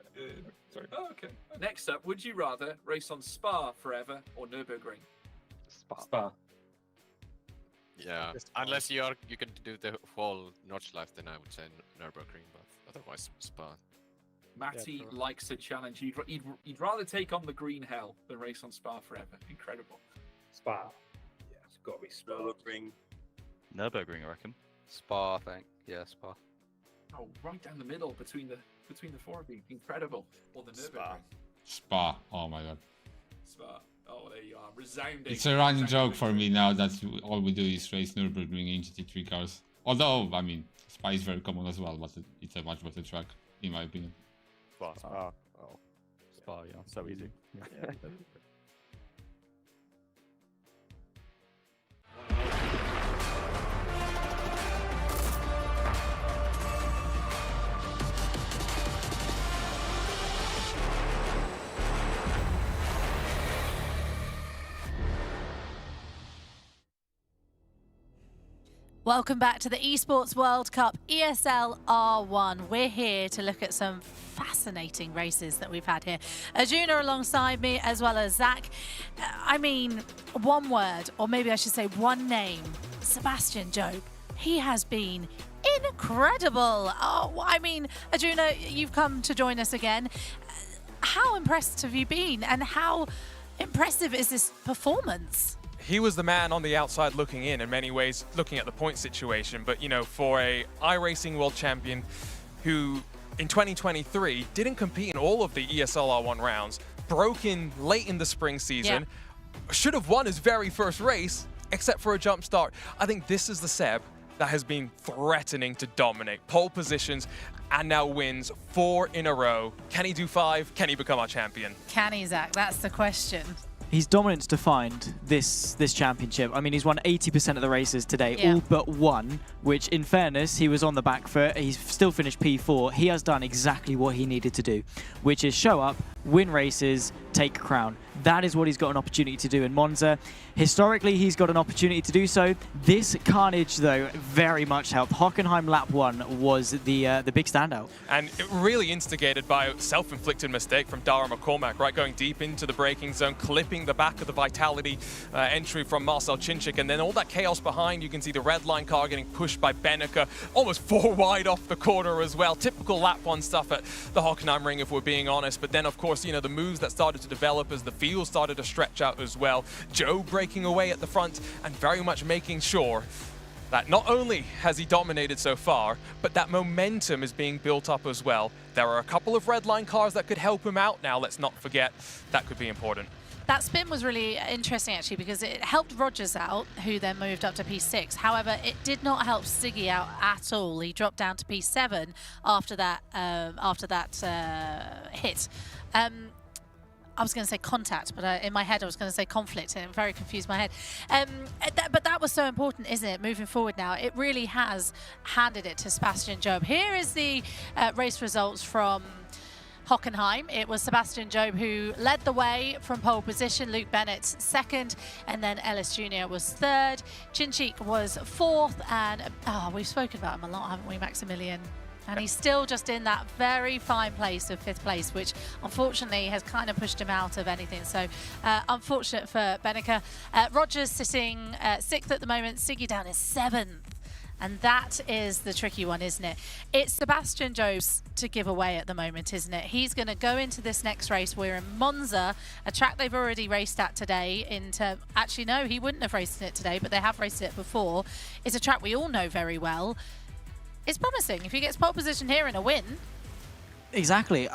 Sorry.
Oh, okay. Next up, would you rather race on Spa forever or Nürburgring?
Spa.
Yeah, unless you can do the whole Nordschleife, then I would say Nürburgring, but otherwise Spa.
Matty likes a challenge. He'd rather take on the green hell than race on Spa forever. Incredible.
Spa. Yeah, it's got to be Spa.
Nürburgring, I reckon.
Spa, I think. Yeah, Spa.
Oh, right down the middle between the four of you. Incredible. Or the Nürburgring.
Spa. Oh my god.
Spa. Oh, there you are. Resounding.
It's a running joke for me now that all we do is race Nürburgring in GT3 cars. Although, I mean, Spa is very common as well, but it's a much better track, in my opinion.
Spa. Spa, yeah, so easy.
Welcome back to the Esports World Cup ESL R1. We're here to look at some fascinating races that we've had here. Arjuna alongside me, as well as Zach. I mean, one word, or maybe I should say one name, Sebastian Job. He has been incredible. Oh, I mean, Arjuna, you've come to join us again. How impressed have you been, and how impressive is this performance?
He was the man on the outside looking in many ways, looking at the point situation. But, you know, for a iRacing world champion who in 2023 didn't compete in all of the ESL R1 rounds, broke in late in the spring season, should have won his very first race, except for a jump start. I think this is the Seb that has been threatening to dominate pole positions and now wins 4 in a row. Can he do 5? Can he become our champion?
Can he, Zach? That's the question.
His dominance defined this championship. I mean, he's won 80% of the races today, all but one, which in fairness, he was on the back foot. He's still finished P4. He has done exactly what he needed to do, which is show up, win races, take a crown. That is what he's got an opportunity to do in Monza. Historically, he's got an opportunity to do so. This carnage, though, very much helped. Hockenheim lap 1 was the big standout.
And it really instigated by a self-inflicted mistake from Dara McCormack, right? Going deep into the braking zone, clipping the back of the Vitality entry from Marcel Cinchik, and then all that chaos behind. You can see the red line car getting pushed by Benneker, almost 4 wide off the corner as well. Typical lap 1 stuff at the Hockenheim Ring, if we're being honest. But then, of course, you know, the moves that started to develop as the field started to stretch out as well. Joe breaking away at the front and very much making sure that not only has he dominated so far, but that momentum is being built up as well. There are a couple of red line cars that could help him out now, let's not forget. That could be important.
That spin was really interesting, actually, because it helped Rogers out, who then moved up to P6. However, it did not help Siggy out at all. He dropped down to P7 after that hit. I was going to say contact, but in my head I was going to say conflict, and it very confused my head. But that was so important, isn't it, moving forward now? It really has handed it to Sebastian Job. Here is the race results from Hockenheim. It was Sebastian Job who led the way from pole position, Luke Bennett second, and then Ellis Jr. was third. Chinchik was fourth, and we've spoken about him a lot, haven't we, Maximilian? And he's still just in that very fine place of 5th place, which unfortunately has kind of pushed him out of anything. So unfortunate for Bennica. Rogers sitting 6th at the moment, Siggy down is 7th. And that is the tricky one, isn't it? It's Sebastian Job's to give away at the moment, isn't it? He's going to go into this next race. We're in Monza, a track they've already raced at today. Actually, no, he wouldn't have raced in it today, but they have raced it before. It's a track we all know very well. It's promising if he gets pole position here and a win.
Exactly.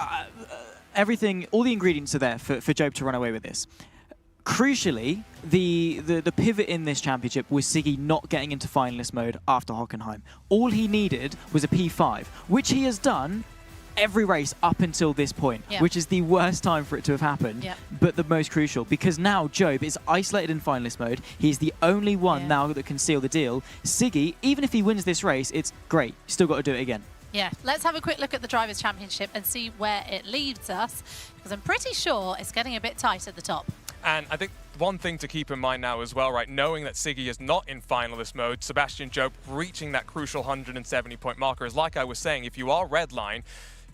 Everything, all the ingredients are there for Job to run away with this. Crucially, the pivot in this championship was Siggy not getting into finalist mode after Hockenheim. All he needed was a P5, which he has done every race up until this point, which is the worst time for it to have happened, but the most crucial, because now Job is isolated in finalist mode. He's the only one now that can seal the deal. Siggy, even if he wins this race, it's great. Still got to do it again.
Yeah, let's have a quick look at the Drivers' Championship and see where it leaves us, because I'm pretty sure it's getting a bit tight at the top.
And I think one thing to keep in mind now as well, right, knowing that Siggy is not in finalist mode, Sebastian Job reaching that crucial 170-point marker is, like I was saying, if you are Redline,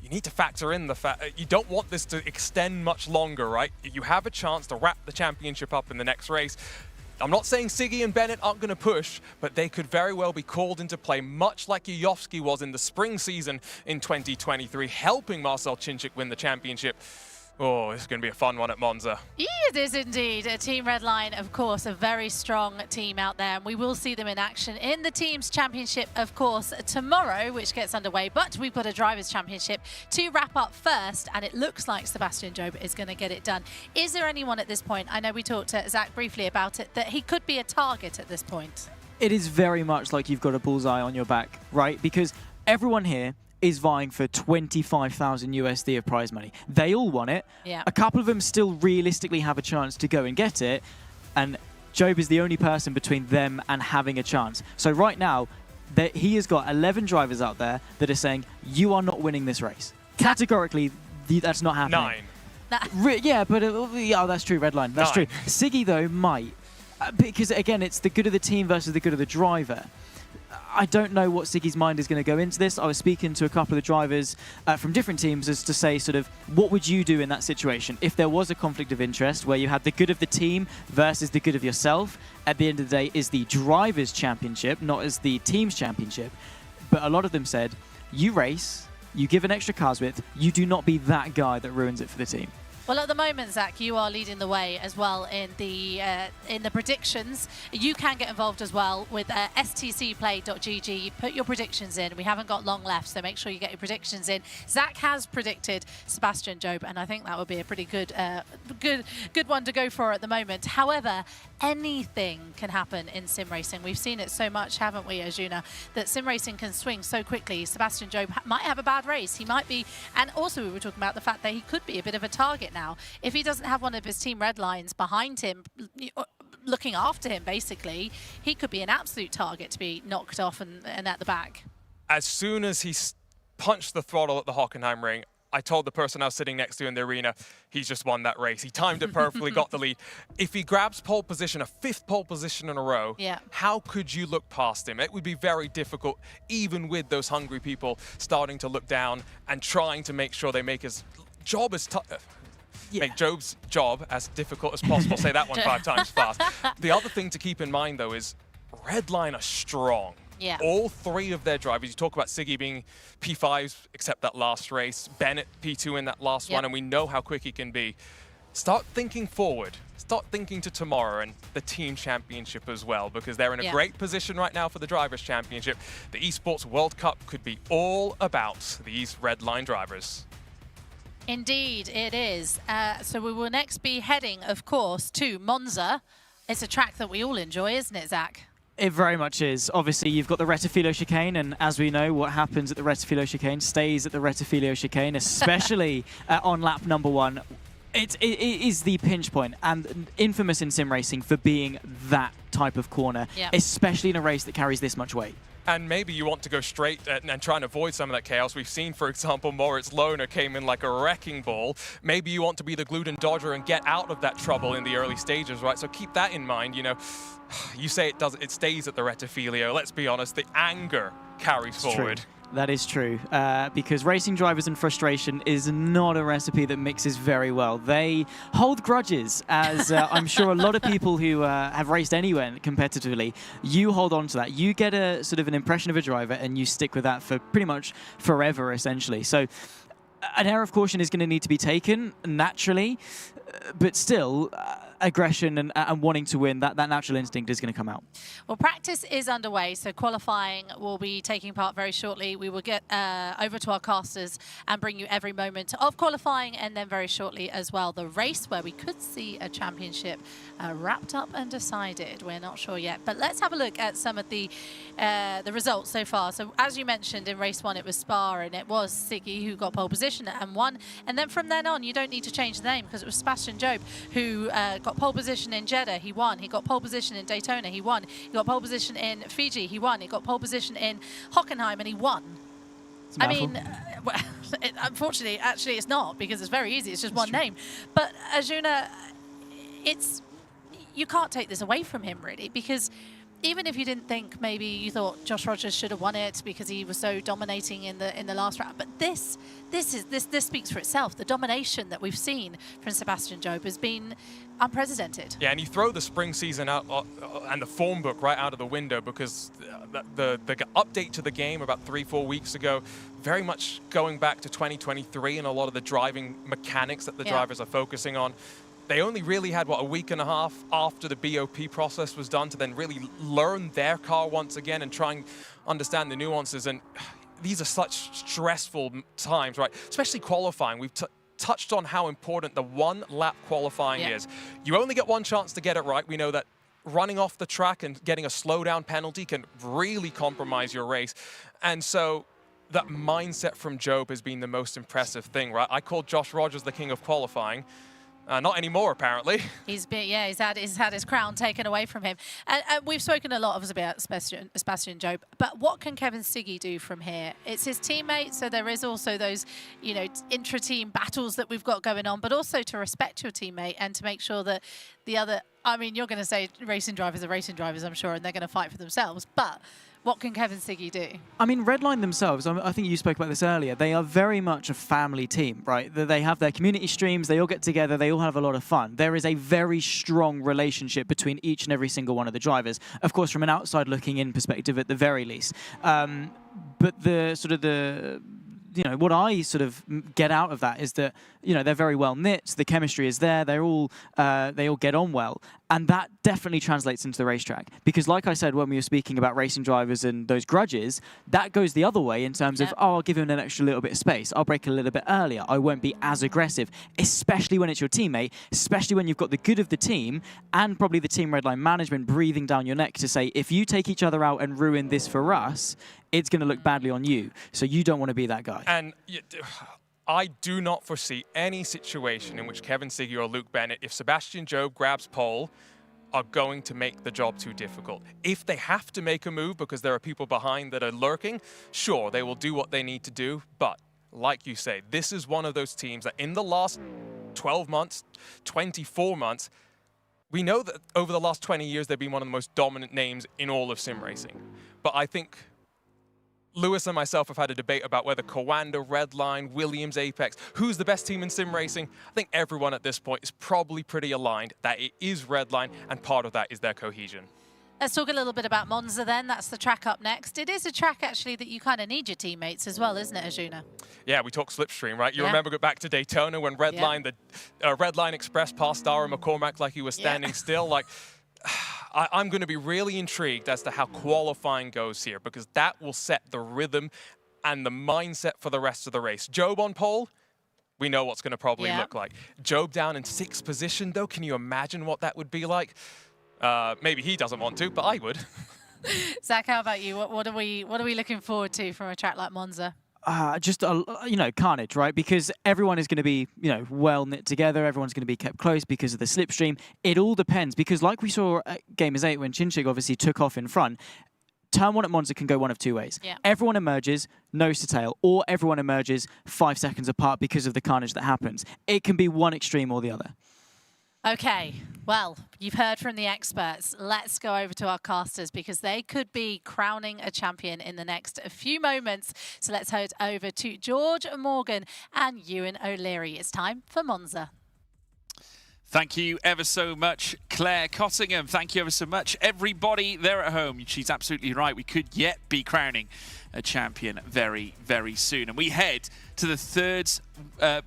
you need to factor in the fact you don't want this to extend much longer, right? You have a chance to wrap the championship up in the next race. I'm not saying Siggy and Bennett aren't going to push, but they could very well be called into play, much like Yuyovsky was in the spring season in 2023, helping Marcel Chinchik win the championship. Oh, this is going to be a fun one at Monza.
It is indeed. Team Redline, of course, a very strong team out there. And we will see them in action in the Teams Championship, of course, tomorrow, which gets underway. But we've got a Drivers' Championship to wrap up first. And it looks like Sebastian Job is going to get it done. Is there anyone at this point, I know we talked to Zach briefly about it, that he could be a target at this point?
It is very much like you've got a bullseye on your back, right? Because everyone here is vying for 25,000 USD of prize money. They all want it.
Yeah.
A couple of them still realistically have a chance to go and get it, and Job is the only person between them and having a chance. So right now, he has got 11 drivers out there that are saying, you are not winning this race. Categorically, that's not happening.
9.
Yeah, but that's true, Redline. That's
9.
true. Siggy, though, might. Because, again, it's the good of the team versus the good of the driver. I don't know what Siggy's mind is going to go into this. I was speaking to a couple of the drivers from different teams as to say sort of, what would you do in that situation? If there was a conflict of interest where you had the good of the team versus the good of yourself, at the end of the day is the Drivers' Championship, not as the Team's Championship. But a lot of them said, you race, you give an extra cars width, you do not be that guy that ruins it for the team.
Well, at the moment, Zach, you are leading the way as well in the predictions. You can get involved as well with stcplay.gg. Put your predictions in. We haven't got long left, so make sure you get your predictions in. Zach has predicted Sebastian Job, and I think that would be a pretty good one to go for at the moment. However, anything can happen in sim racing. We've seen it so much, haven't we, Arjuna, that sim racing can swing so quickly. Sebastian Job might have a bad race. He might be, and also we were talking about the fact that he could be a bit of a target now. If he doesn't have one of his team red lines behind him, looking after him, basically, he could be an absolute target to be knocked off and at the back.
As soon as he punched the throttle at the Hockenheim ring, I told the person I was sitting next to in the arena, he's just won that race. He timed it perfectly, got the lead. If he grabs pole position, a 5th pole position in a row, how could you look past him? It would be very difficult, even with those hungry people starting to look down and trying to make sure they make his job as tough. Make Job's job as difficult as possible. Say that one 5 times fast. The other thing to keep in mind, though, is Redline are strong.
Yeah.
All 3 of their drivers, you talk about Siggy being P5s, except that last race, Bennett P2 in that last one, and we know how quick he can be. Start thinking forward. Start thinking to tomorrow and the Team Championship as well, because they're in a great position right now for the Drivers' Championship. The Esports World Cup could be all about these Redline drivers.
Indeed, it is. So we will next be heading, of course, to Monza. It's a track that we all enjoy, isn't it, Zach?
It very much is. Obviously, you've got the Rettifilo chicane, and as we know, what happens at the Rettifilo chicane stays at the Rettifilo chicane, especially on lap number 1. It is the pinch point, and infamous in sim racing for being that type of corner, especially in a race that carries this much weight.
And maybe you want to go straight and try and avoid some of that chaos. We've seen, for example, Moritz Lohner came in like a wrecking ball. Maybe you want to be the Gluten Dodger and get out of that trouble in the early stages, right? So keep that in mind. You know, you say it stays at the Rettifilo. Let's be honest, the anger carries forward.
True. That is true, because racing drivers and frustration is not a recipe that mixes very well. They hold grudges, as I'm sure a lot of people who have raced anywhere competitively, you hold on to that. You get a sort of an impression of a driver and you stick with that for pretty much forever, essentially. So an air of caution is going to need to be taken naturally, but still aggression and wanting to win, that natural instinct is going to come out.
Well, practice is underway, so qualifying will be taking part very shortly. We will get over to our casters and bring you every moment of qualifying, and then very shortly as well the race where we could see a championship wrapped up and decided. We're not sure yet, but let's have a look at some of the results so far. So as you mentioned, in race 1 it was Spa, and it was Siggy who got pole position and won, and then from then on you don't need to change the name, because it was Sebastian Job who got pole position in Jeddah, he won. He got pole position in Daytona, he won. He got pole position in Fiji, he won. He got pole position in Hockenheim, and he won. I mean, unfortunately, actually it's not, because it's very easy. It's just one name. But Arjuna, you can't take this away from him, really, because even if you didn't think, maybe you thought Josh Rogers should have won it because he was so dominating in the last round, but this speaks for itself. The domination that we've seen from Sebastian Job has been unprecedented.
Yeah, and you throw the spring season out and the form book right out of the window, because the update to the game about 3-4 weeks ago, very much going back to 2023 and a lot of the driving mechanics that the drivers are focusing on. They only really had, what, a week and a half after the BOP process was done to then really learn their car once again and try and understand the nuances. And these are such stressful times, right? Especially qualifying. We've touched on how important the one-lap qualifying is. You only get one chance to get it right. We know that running off the track and getting a slowdown penalty can really compromise your race. And so that mindset from Job has been the most impressive thing, right? I called Josh Rogers the king of qualifying. Not anymore, apparently. He's
had his crown taken away from him. And we've spoken a lot about Sebastian Job, but what can Kevin Siggy do from here? It's his teammate, so there is also those, you know, intra-team battles that we've got going on, but also to respect your teammate and to make sure that the other, I mean, you're going to say racing drivers are racing drivers, I'm sure, and they're going to fight for themselves, but what can Kevin Siggy do? I
mean, Redline themselves, I think you spoke about this earlier, they are very much a family team, right? They have their community streams, they all get together, they all have a lot of fun. There is a very strong relationship between each and every single one of the drivers. Of course, from an outside looking in perspective at the very least. But the sort of you know, what I sort of get out of that is that, you know, they're very well knit, the chemistry is there, they all get on well, and that definitely translates into the racetrack. Because like I said, when we were speaking about racing drivers and those grudges, that goes the other way in terms of, oh, I'll give him an extra little bit of space, I'll brake a little bit earlier, I won't be as aggressive, especially when it's your teammate, especially when you've got the good of the team and probably the team Redline management breathing down your neck to say, if you take each other out and ruin this for us, it's going to look badly on you. So you don't want to be that guy.
And I do not foresee any situation in which Kevin Siggy or Luke Bennett, if Sebastian Job grabs pole, are going to make the job too difficult. If they have to make a move because there are people behind that are lurking, sure, they will do what they need to do. But like you say, this is one of those teams that in the last 12 months, 24 months, we know that over the last 20 years, they've been one of the most dominant names in all of sim racing. But I think Lewis and myself have had a debate about whether Coanda, Redline, Williams, Apex, who's the best team in sim racing. I think everyone at this point is probably pretty aligned that it is Redline, and part of that is their cohesion.
Let's talk a little bit about Monza then. That's the track up next. It is a track, actually, that you kind of need your teammates as well, isn't it, Arjuna?
Yeah, we talk slipstream, right? You remember go back to Daytona when Redline, the Redline Express passed Dara McCormack like he was standing still. Like, I'm going to be really intrigued as to how qualifying goes here, because that will set the rhythm and the mindset for the rest of the race. Job on pole, we know what's going to probably look like. Job down in 6th position, though. Can you imagine what that would be like? Maybe he doesn't want to, but I would.
Zach, how about you? What are we looking forward to from a track like Monza?
Just carnage, right? Because everyone is going to be well knit together. Everyone's going to be kept close because of the slipstream. It all depends, because like we saw at Gamers 8 when Chinchig obviously took off in front. Turn 1 at Monza can go one of two ways.
Yeah.
Everyone emerges nose to tail, or everyone emerges 5 seconds apart because of the carnage that happens. It can be one extreme or the other.
Okay, well, you've heard from the experts. Let's go over to our casters, because they could be crowning a champion in the next few moments. So let's head over to George Morgan and Ewan O'Leary. It's time for Monza.
Thank you ever so much, Claire Cottingham. Thank you ever so much, everybody there at home. She's absolutely right. We could yet be crowning a champion very, very soon. And we head to the third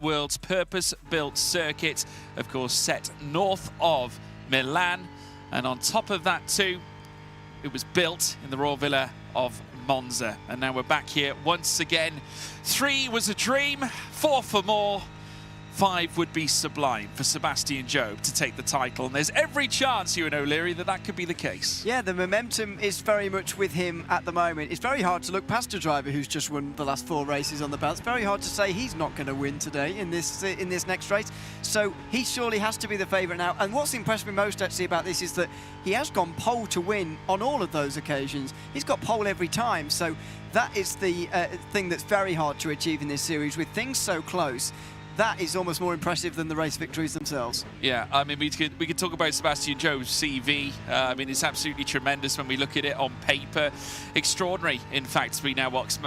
world's purpose-built circuit, of course, set north of Milan. And on top of that, too, it was built in the Royal Villa of Monza. And now we're back here once again. 3 was a dream, 4 for more. 5 would be sublime for Sebastian Job to take the title, and there's every chance, Ewan O'Leary, that could be the case.
Yeah, the momentum is very much with him at the moment. It's very hard to look past a driver who's just won the last 4 races on the belt. It's very hard to say he's not going to win today in this next race. So he surely has to be the favourite now. And what's impressed me most actually about this is that he has gone pole to win on all of those occasions. He's got pole every time. So that is the thing that's very hard to achieve in this series with things so close. That is almost more impressive than the race victories themselves.
Yeah, I mean, we could talk about Sebastian Job's CV. I mean, it's absolutely tremendous when we look at it on paper. Extraordinary, in fact. We now watch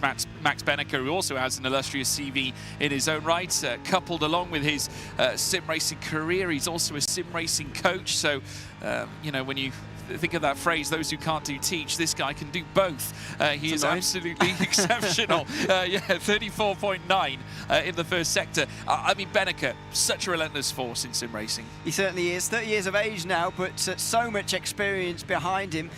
Max Benneker, who also has an illustrious CV in his own right. Coupled along with his sim racing career, he's also a sim racing coach. So, when you think of that phrase, those who can't do teach, this guy can do both. He is absolutely exceptional. 34.9 in the first sector. I mean, Benneker, such a relentless force in sim racing.
He certainly is. 30 years of age now, but so much experience behind him.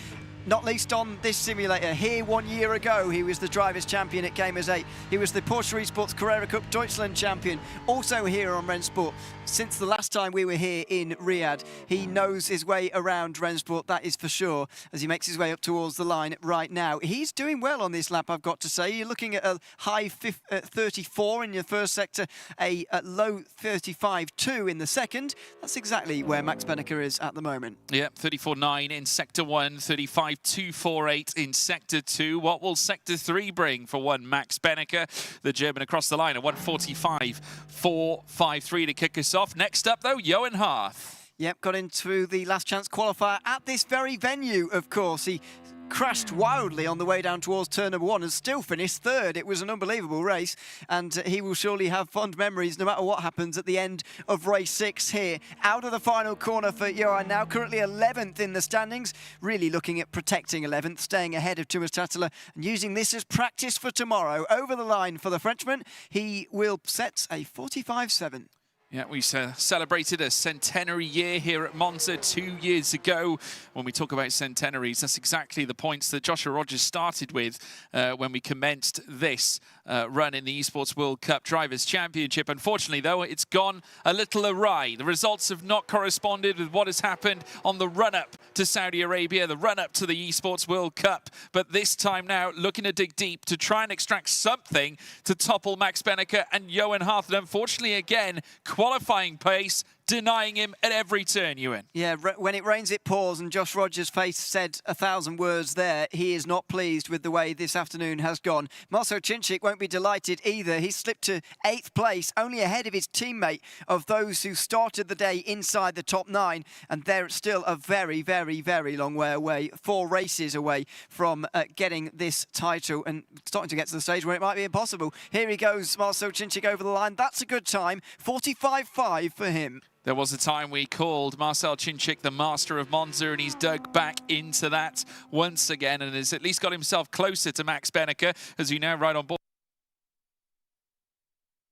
Not least on this simulator. Here 1 year ago, he was the Drivers' Champion at Gamers 8. He was the Porsche Esports Carrera Cup Deutschland Champion, also here on Rennsport. Since the last time we were here in Riyadh, he knows his way around Rennsport, that is for sure, as he makes his way up towards the line right now. He's doing well on this lap, I've got to say. You're looking at a high 34 in your first sector, a low 35.2 in the second. That's exactly where Max Benneker is at the moment.
Yeah, 34.9 in Sector 1, 35.248 in Sector 2. What will Sector 3 bring for one Max Benneker, the German, across the line at 1:45.453 to kick us off. Next up, though, Johan Harth.
Yep, got into the last chance qualifier at this very venue, of course. He crashed wildly on the way down towards turn number 1 and still finished 3rd. It was an unbelievable race, and he will surely have fond memories no matter what happens at the end of race 6 here. Out of the final corner for Johan now, currently 11th in the standings, really looking at protecting 11th, staying ahead of Thomas Tattler and using this as practice for tomorrow. Over the line for the Frenchman, he will set a 45.7.
Yeah, we celebrated a centenary year here at Monza 2 years ago. When we talk about centenaries, that's exactly the points that Joshua Rogers started with when we commenced this run in the Esports World Cup Drivers' Championship. Unfortunately, though, it's gone a little awry. The results have not corresponded with what has happened on the run-up to Saudi Arabia, the run-up to the Esports World Cup. But this time now, looking to dig deep to try and extract something to topple Max Benneker and Johan Harth. And unfortunately, again, qualifying pace denying him at every turn, Ewan.
Yeah, when it rains, it pours, and Josh Rogers' face said 1,000 words there. He is not pleased with the way this afternoon has gone. Marcel Chinchik won't be delighted either. He slipped to 8th place, only ahead of his teammate of those who started the day inside the top 9, and they're still a very, very, very long way away, 4 races away from getting this title, and starting to get to the stage where it might be impossible. Here he goes, Marcel Chinchik over the line. That's a good time, 45.5 for him.
There was a time we called Marcel Chinchik the master of Monza, and he's dug back into that once again and has at least got himself closer to Max Benneker, as we now ride on board.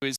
Is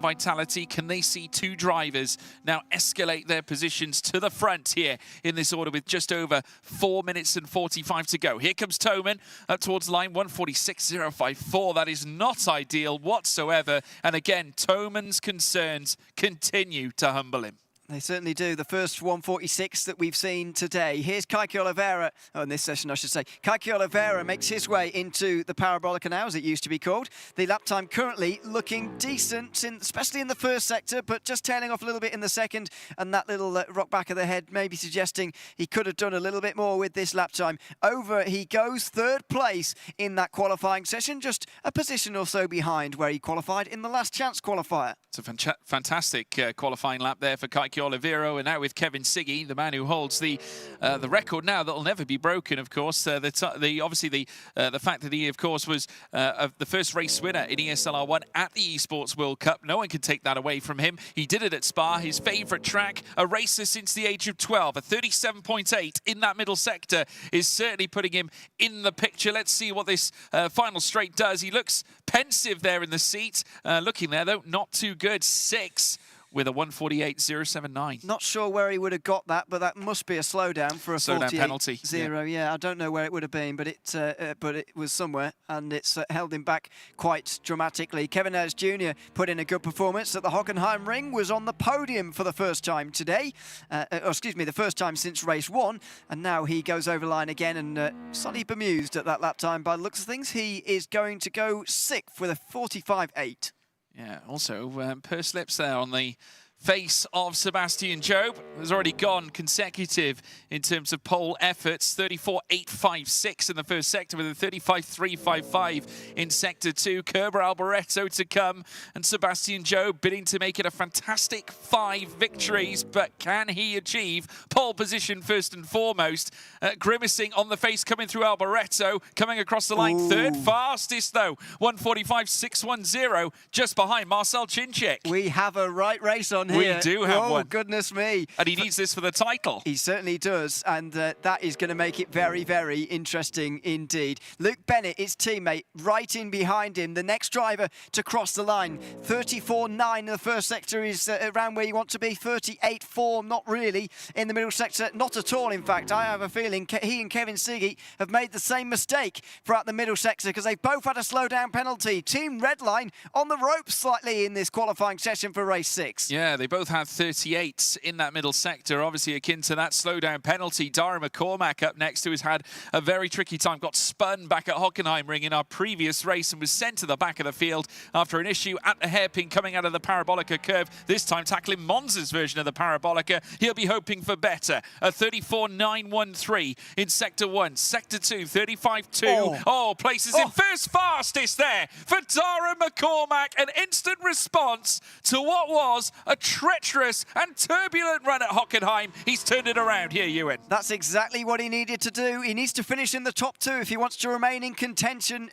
Vitality. Can they see two drivers now escalate their positions to the front here in this order with just over 4 minutes and 45 to go? Here comes Toman up towards line 146.054. That is not ideal whatsoever. And again, Toman's concerns continue to humble him.
They certainly do. The first 146 that we've seen today. Here's Kaiki Oliveira, in this session I should say. Kaiki Oliveira makes his way into the Parabolica now, as it used to be called. The lap time currently looking decent, especially in the first sector, but just tailing off a little bit in the second. And that little rock back of the head maybe suggesting he could have done a little bit more with this lap time. Over he goes, third place in that qualifying session, just a position or so behind where he qualified in the last chance qualifier.
It's a fantastic qualifying lap there for Kaiki Oliveira, and now with Kevin Siggy, the man who holds the record now that will never be broken. Of course, obviously the fact that he, of course, was the first race winner in ESL R1 at the Esports World Cup. No one can take that away from him. He did it at Spa, his favourite track. A racer since the age of 12, a 37.8 in that middle sector is certainly putting him in the picture. Let's see what this final straight does. He looks pensive there in the seat. Looking there though, not too good. 6 with a 148.079.
Not sure where he would have got that, but that must be a slowdown for a 48.0.
penalty.
Yeah, I don't know where it would have been, but it was somewhere, and it's held him back quite dramatically. Kevin Ayres Jr. put in a good performance at the Hockenheim Ring, was on the podium for the first time today, the first time since race 1, and now he goes over the line again and slightly bemused at that lap time. By the looks of things, he is going to go 6th with a 45.8.
Yeah, also purse lips there on the face of Sebastian Job. Has already gone consecutive in terms of pole efforts. 34.856 in the first sector with a 35.355 in sector 2. Kerber Alboreto to come, and Sebastian Job bidding to make it a fantastic 5 victories, but can he achieve pole position first and foremost? Grimacing on the face coming through Alboreto, coming across the line. Ooh. Third fastest though, 145.610, just behind Marcel Chinchik.
We have a right race on here.
We do have one.
Oh, goodness me.
And he needs this for the title.
He certainly does, and that is going to make it very, very interesting indeed. Luke Bennett, his teammate, right in behind him. The next driver to cross the line. 34.9 in the first sector is around where you want to be. 38.4, not really. In the middle sector, not at all, in fact. I have a feeling he and Kevin Siggy have made the same mistake throughout the middle sector because they've both had a slowdown penalty. Team Redline on the ropes slightly in this qualifying session for race 6.
Yeah, they both had 38 in that middle sector, obviously akin to that slowdown penalty. Dara McCormack up next, who has had a very tricky time, got spun back at Hockenheim Ring in our previous race and was sent to the back of the field after an issue at the hairpin coming out of the Parabolica curve, this time tackling Monza's version of the Parabolica. He'll be hoping for better. A 34.913 in sector 1. Sector 2, 35.2. Oh, places in first fastest there for Dara McCormack. An instant response to what was a treacherous and turbulent run at Hockenheim. He's turned it around here, Ewan.
That's exactly what he needed to do. He needs to finish in the top 2 if he wants to remain in contention,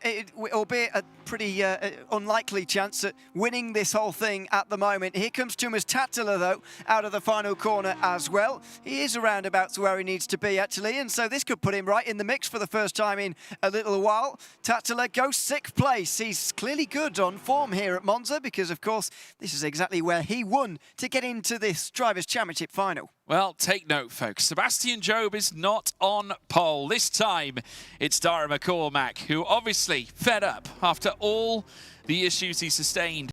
albeit a pretty unlikely chance at winning this whole thing at the moment. Here comes Tumas Tattila, though, out of the final corner as well. He is around about to where he needs to be, actually, and so this could put him right in the mix for the first time in a little while. Tattila goes 6th place. He's clearly good on form here at Monza because, of course, this is exactly where he won to get into this Drivers' Championship final.
Well, take note, folks. Sebastian Job is not on pole. This time, it's Dara McCormack, who obviously fed up after all the issues he sustained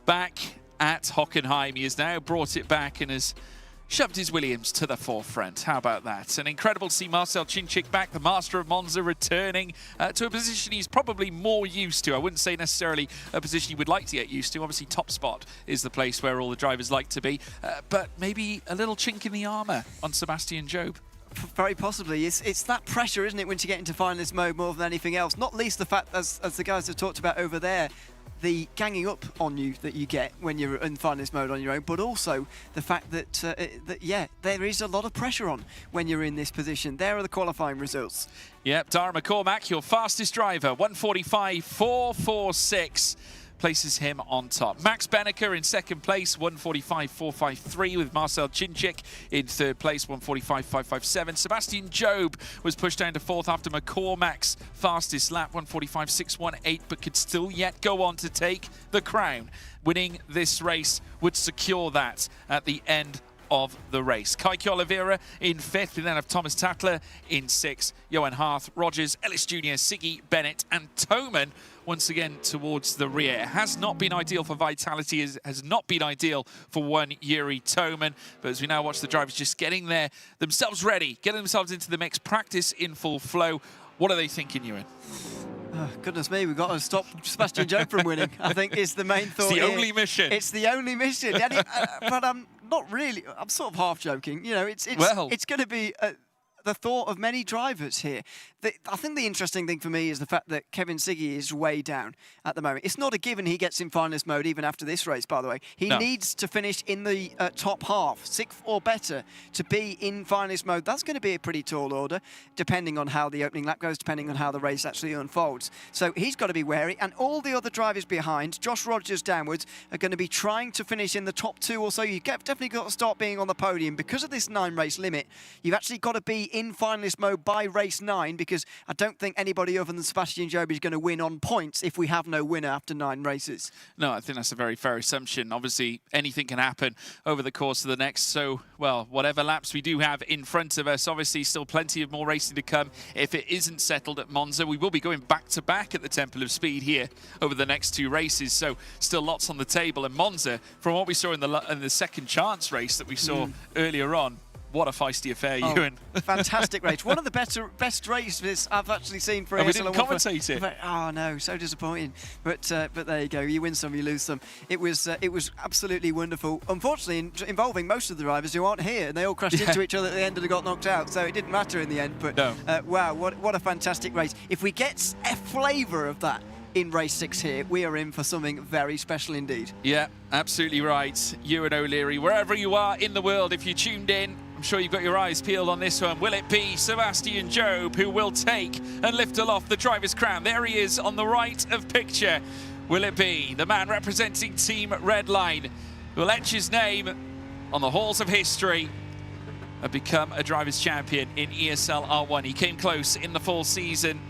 back at Hockenheim. He has now brought it back and has shoved his Williams to the forefront. How about that? And incredible to see Marcel Chinchik back, the master of Monza, returning to a position he's probably more used to. I wouldn't say necessarily a position he would like to get used to. Obviously, top spot is the place where all the drivers like to be. But maybe a little chink in the armour on Sebastian Job.
Very possibly. It's that pressure, isn't it, once you get into finalist mode more than anything else. Not least the fact, as the guys have talked about over there, the ganging up on you that you get when you're in finalist mode on your own, but also the fact that, yeah, there is a lot of pressure on when you're in this position. There are the qualifying results.
Yep, Dara McCormack, your fastest driver, 145.446. places him on top. Max Benneker in second place, 1:45.453, with Marcel Chinchik in third place, 1:45.557. Sebastian Job was pushed down to fourth after McCormack's fastest lap, 1:45.618, but could still yet go on to take the crown. Winning this race would secure that at the end of the race. Kike Oliveira in fifth. We then have Thomas Tatler in sixth. Johan Harth, Rogers, Ellis Jr., Siggy, Bennett and Toman once again towards the rear. It has not been ideal for Vitality, has not been ideal for one Yuri Toman. But as we now watch the drivers just getting themselves ready, getting themselves into the mix, practice in full flow. What are they thinking, Ewan?
Oh, goodness me, we've got to stop Sebastian Job from winning, I think is the main thought.
It's the
here.
only mission.
It's the only mission. But I'm not really, I'm sort of half joking. You know, it's going to be the thought of many drivers here. I think the interesting thing for me is the fact that Kevin Siggy is way down at the moment. It's not a given he gets in finalist mode even after this race, by the way. He needs to finish in the top half, 6th or better, to be in finalist mode. That's going to be a pretty tall order, depending on how the opening lap goes, depending on how the race actually unfolds. So he's got to be wary, and all the other drivers behind, Josh Rogers downwards, are going to be trying to finish in the top 2 or so. You've definitely got to start being on the podium. Because of this 9-race limit, you've actually got to be in finalist mode by race 9, because I don't think anybody other than Sebastian Job is going to win on points if we have no winner after 9 races.
No, I think that's a very fair assumption. Obviously, anything can happen over the course of the next, so, well, whatever laps we do have in front of us, obviously still plenty of more racing to come. If it isn't settled at Monza, we will be going back-to-back at the Temple of Speed here over the next 2 races, so still lots on the table. And Monza, from what we saw in the second chance race that we saw earlier on, what a feisty affair, Ewan.
Fantastic race. One of the best races I've actually seen for ESL.
We didn't commentate it.
Oh, no, so disappointing. But there you go. You win some, you lose some. It was absolutely wonderful. Unfortunately, involving most of the drivers who aren't here, and they all crashed into each other at the end and got knocked out, so it didn't matter in the end. But wow, what a fantastic race. If we get a flavour of that in race 6 here, we are in for something very special indeed.
Yeah, absolutely right. Ewan O'Leary, wherever you are in the world, if you tuned in, I'm sure you've got your eyes peeled on this one. Will it be Sebastian Job who will take and lift aloft the driver's crown? There he is on the right of picture. Will it be the man representing Team Redline who will etch his name on the halls of history and become a driver's champion in ESL R1? He came close in the fall season.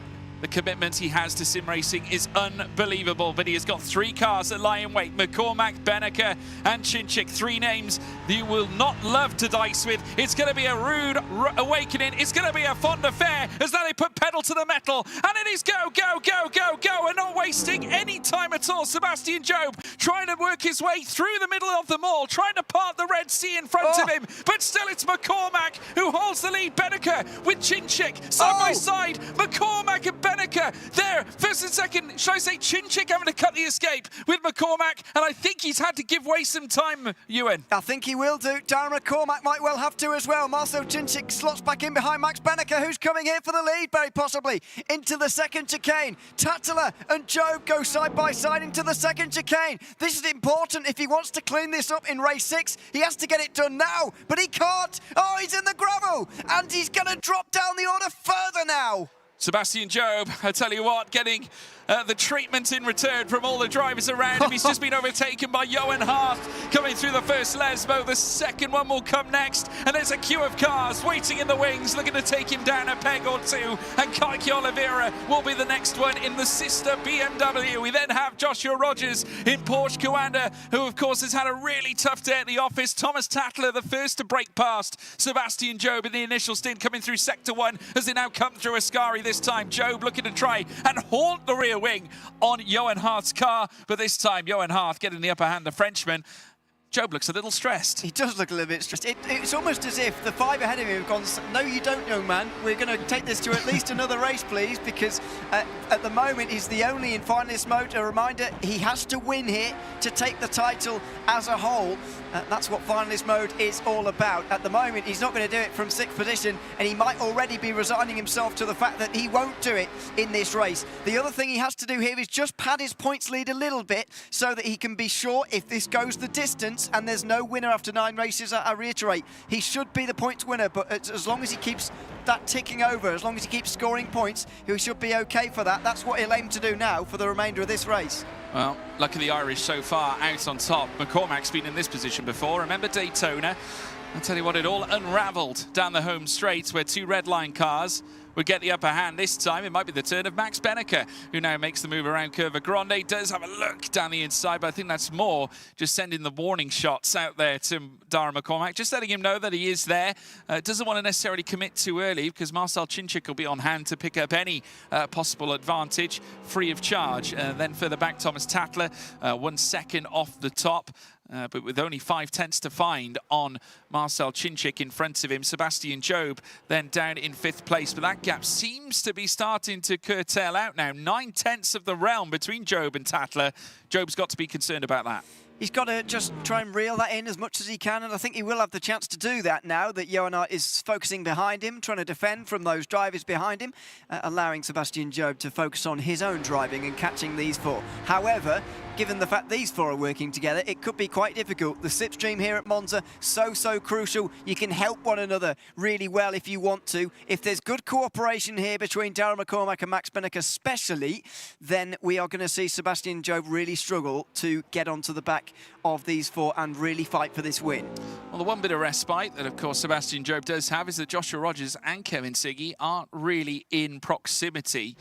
The commitment he has to sim racing is unbelievable, but he has got 3 cars that lie in wait. McCormack, Benneker and Chinchik, 3 names that you will not love to dice with. It's going to be a rude awakening. It's going to be a fond affair as they put pedal to the metal. And it is go, go, go, go, go. And not wasting any time at all. Sebastian Job trying to work his way through the middle of them all, trying to part the Red Sea in front of him. But still it's McCormack who holds the lead. Benneker with Chinchik side by side. McCormack and Benneker there, first and second. Should I say Chinchik having to cut the escape with McCormack, and I think he's had to give way some time, Ewan.
I think he will do. Darren McCormack might well have to as well. Marcel Chinchik slots back in behind Max Benneker, who's coming here for the lead, very possibly. Into the second chicane. Tatler and Job go side by side into the second chicane. This is important if he wants to clean this up in race 6. He has to get it done now, but he can't. Oh, he's in the gravel, and he's going to drop down the order further now.
Sebastian Job, I tell you what, getting the treatment in return from all the drivers around him. He's just been overtaken by Johan Harth coming through the first Lesbo. The second one will come next, and there's a queue of cars waiting in the wings, looking to take him down a peg or 2. And Kike Oliveira will be the next one in the sister BMW. We then have Joshua Rogers in Porsche Coanda, who of course has had a really tough day at the office. Thomas Tatler, the first to break past Sebastian Job in the initial stint, coming through sector 1 as they now come through Ascari this time. Job looking to try and haunt the rear wing on Johan Hart's car, but this time Johan Hart getting the upper hand, the Frenchman. Job looks a little stressed.
He does look a little bit stressed. It's almost as if the 5 ahead of him have gone, no, you don't, young man. We're going to take this to at least another race, please, because at the moment he's the only in finalist mode. A reminder, he has to win here to take the title as a whole. That's what finalist mode is all about. At the moment, he's not going to do it from 6th position, and he might already be resigning himself to the fact that he won't do it in this race. The other thing he has to do here is just pad his points lead a little bit so that he can be sure if this goes the distance and there's no winner after 9 races, I reiterate, he should be the points winner, but as long as he keeps that ticking over, as long as he keeps scoring points, he should be okay for that. That's what he'll aim to do now for the remainder of this race.
Well, lucky the Irish so far out on top. McCormack's been in this position before. Remember Daytona? I'll tell you what, it all unravelled down the home straight where two red line cars would get the upper hand. This time it might be the turn of Max Benneker, who now makes the move around Curva Grande. Does have a look down the inside, but I think that's more just sending the warning shots out there to Dara McCormack, just letting him know that he is there. Doesn't want to necessarily commit too early because Marcel Cinchik will be on hand to pick up any possible advantage free of charge. Then further back, Thomas Tatler, 1 second off the top. But with only 5/10 to find on Marcel Cinchik in front of him. Sebastian Job then down in 5th place. But that gap seems to be starting to curtail out now. 9/10 of the realm between Job and Tatler. Job's got to be concerned about that.
He's got to just try and reel that in as much as he can, and I think he will have the chance to do that now that Johanna is focusing behind him, trying to defend from those drivers behind him, allowing Sebastian Job to focus on his own driving and catching these four. However, given the fact these four are working together, it could be quite difficult. The slipstream here at Monza, so crucial. You can help one another really well if you want to. If there's good cooperation here between Dara McCormack and Max Benneker especially, then we are going to see Sebastian Job really struggle to get onto the back of these four and really fight for this win.
Well, the one bit of respite that, of course, Sebastian Job does have is that Joshua Rogers and Kevin Siggy aren't really in proximity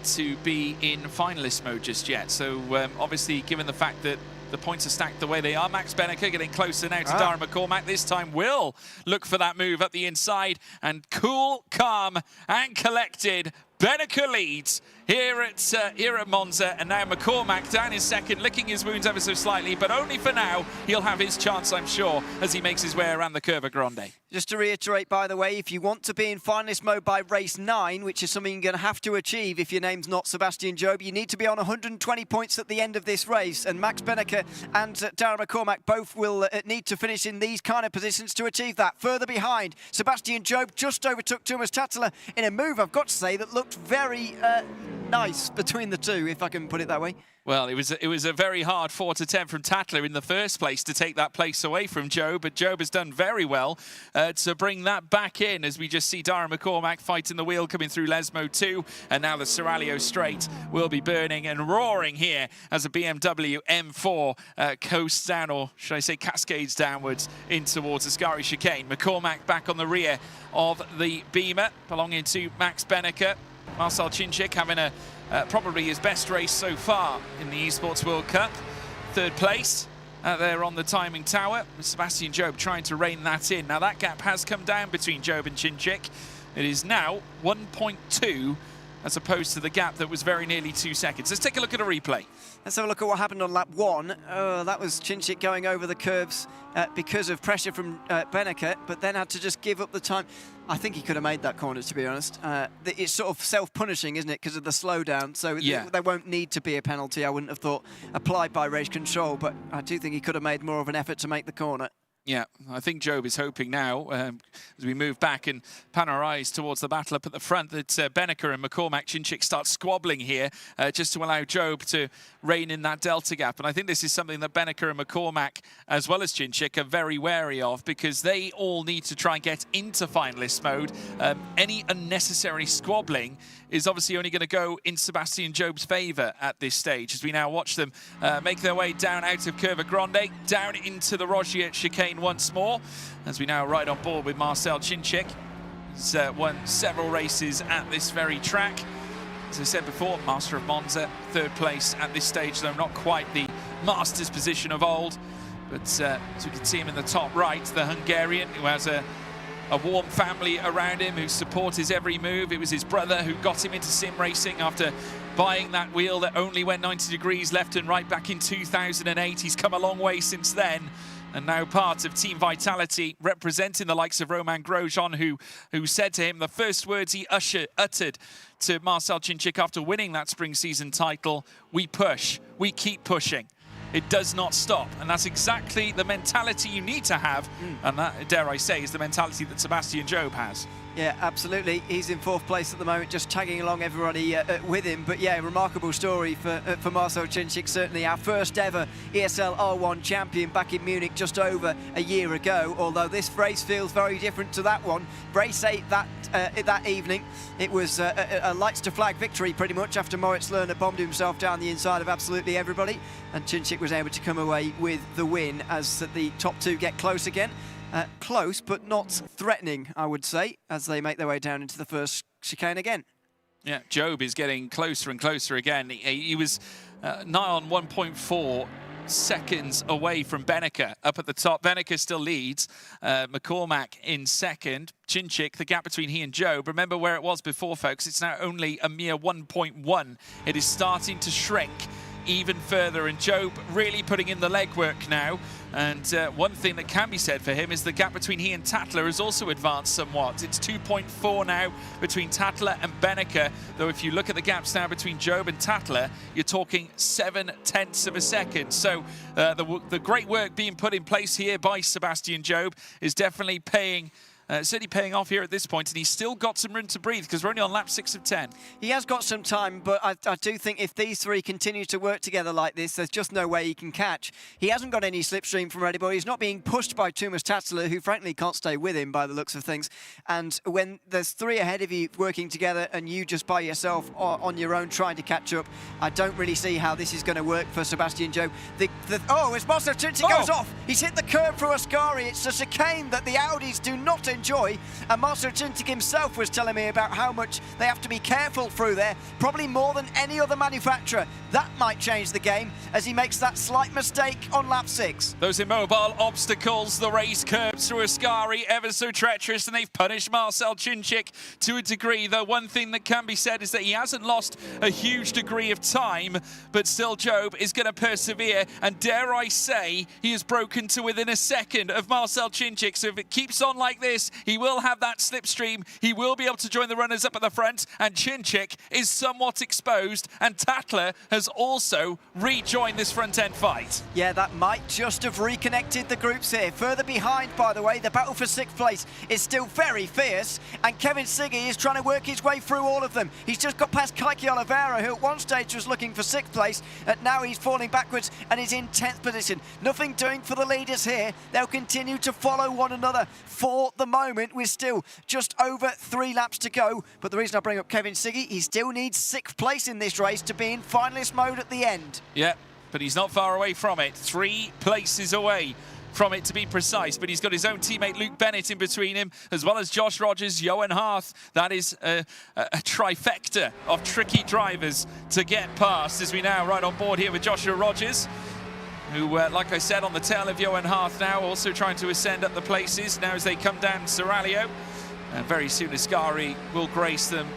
to be in finalist mode just yet. So, obviously, given the fact that the points are stacked the way they are, Max Benneker getting closer now to Dara McCormack. This time will look for that move up the inside. And cool, calm and collected, Benneker leads here at Monza, and now McCormack down in second, licking his wounds ever so slightly, but only for now. He'll have his chance, I'm sure, as he makes his way around the Curva Grande.
Just to reiterate, by the way, if you want to be in finalist mode by race 9, which is something you're going to have to achieve if your name's not Sebastian Job, you need to be on 120 points at the end of this race, and Max Benneker and Dara McCormack both will need to finish in these kind of positions to achieve that. Further behind, Sebastian Job just overtook Thomas Tatler in a move, I've got to say, that looked very nice between the two, if I can put it that way.
Well, it was a very hard 4-10 from Tatler in the first place to take that place away from Job, but Job has done very well to bring that back in as we just see Dara McCormack fighting the wheel coming through Lesmo 2, and now the Seraglio straight will be burning and roaring here as a BMW M4 coasts down, or should I say cascades downwards in towards the Ascari chicane. McCormack back on the rear of the Beamer belonging to Max Benneker. Marcel Cinchik having probably his best race so far in the Esports World Cup. 3rd place there on the timing tower. Sebastian Job trying to rein that in. Now that gap has come down between Job and Cinchik. It is now 1.2 as opposed to the gap that was very nearly 2 seconds. Let's take a look at a replay.
Let's have a look at what happened on lap 1. That was Cinchik going over the curves because of pressure from Benneker, but then had to just give up the time. I think he could have made that corner, to be honest. It's sort of self-punishing, isn't it, because of the slowdown. So there won't need to be a penalty, I wouldn't have thought, applied by race control, but I do think he could have made more of an effort to make the corner.
Yeah, I think Job is hoping now, as we move back and pan our eyes towards the battle up at the front, that Benneker and McCormack Cinchik start squabbling here just to allow Job to rein in that delta gap. And I think this is something that Benneker and McCormack, as well as Cinchik, are very wary of, because they all need to try and get into finalist mode. Any unnecessary squabbling is obviously only going to go in Sebastian Job's favour at this stage, as we now watch them make their way down out of Curva Grande, down into the Rogier chicane once more, as we now ride on board with Marcel Cinchik. He's won several races at this very track. As I said before, Master of Monza, 3rd place at this stage, though not quite the Master's position of old. But as we can see him in the top right, the Hungarian, who has a warm family around him who support his every move. It was his brother who got him into sim racing after buying that wheel that only went 90 degrees left and right back in 2008. He's come a long way since then, and now part of Team Vitality, representing the likes of Roman Grosjean, who said to him the first words he uttered to Marcel Cinchik after winning that spring season title: we push, we keep pushing. It does not stop, and that's exactly the mentality you need to have, and that, dare I say, is the mentality that Sebastian Job has.
Yeah, absolutely. He's in 4th place at the moment, just tagging along everybody with him. But yeah, remarkable story for Marcel Cincic. Certainly our first ever ESL R1 champion back in Munich just over a year ago. Although this race feels very different to that one. Race 8 that evening, it was a lights to flag victory pretty much after Moritz Lerner bombed himself down the inside of absolutely everybody, and Cincic was able to come away with the win as the top 2 get close again. Close, but not threatening, I would say, as they make their way down into the first chicane again.
Yeah, Job is getting closer and closer again. He was nigh on 1.4 seconds away from Beneke up at the top. Beneke still leads. McCormack in second. Cincic, the gap between he and Job. Remember where it was before, folks. It's now only a mere 1.1. It is starting to shrink even further, and Job really putting in the legwork now. And one thing that can be said for him is the gap between he and Tatler has also advanced somewhat. It's 2.4 now between Tatler and Beneke, though if you look at the gaps now between Job and Tatler, you're talking 0.7 of a second. So the great work being put in place here by Sebastian Job is definitely certainly paying off here at this point, and he's still got some room to breathe because we're only on lap 6 of 10.
He has got some time, but I do think if these 3 continue to work together like this, there's just no way he can catch. He hasn't got any slipstream from Red Bull. He's not being pushed by Thomas Tatler, who frankly can't stay with him by the looks of things. And when there's 3 ahead of you working together and you just by yourself on your own trying to catch up, I don't really see how this is going to work for Sebastian Job. As Marcel Cincic goes off, he's hit the curb through Ascari. It's a chicane that the Audis do not enjoy, and Marcel Cincic himself was telling me about how much they have to be careful through there, probably more than any other manufacturer. That might change the game as he makes that slight mistake on lap 6.
Those immobile obstacles, the raised curbs through Ascari, ever so treacherous, and they've punished Marcel Cincic to a degree. Though one thing that can be said is that he hasn't lost a huge degree of time, but still Job is going to persevere, and dare I say, he has broken to within a second of Marcel Cincic. So if it keeps on like this, he will have that slipstream. He will be able to join the runners up at the front, and Cincic is somewhat exposed, and Tatler has also rejoined this front end fight.
Yeah, that might just have reconnected the groups here. Further behind, by the way, the battle for 6th place is still very fierce, and Kevin Siggy is trying to work his way through all of them. He's just got past Kaiki Oliveira, who at one stage was looking for 6th place, and now he's falling backwards and is in 10th position. Nothing doing for the leaders here. They'll continue to follow one another for the moment. We're still just over 3 laps to go, but the reason I bring up Kevin Siggy, he still needs 6th place in this race to be in finalist mode at the end.
Yeah, but he's not far away from it. 3 places away from it, to be precise, but he's got his own teammate Luke Bennett in between him, as well as Josh Rogers, Johan Harth. That is a trifecta of tricky drivers to get past as we now ride on board here with Joshua Rogers, who, like I said, on the tail of Johan Harth now, also trying to ascend up the places now as they come down Serralio. And very soon Ascari will grace them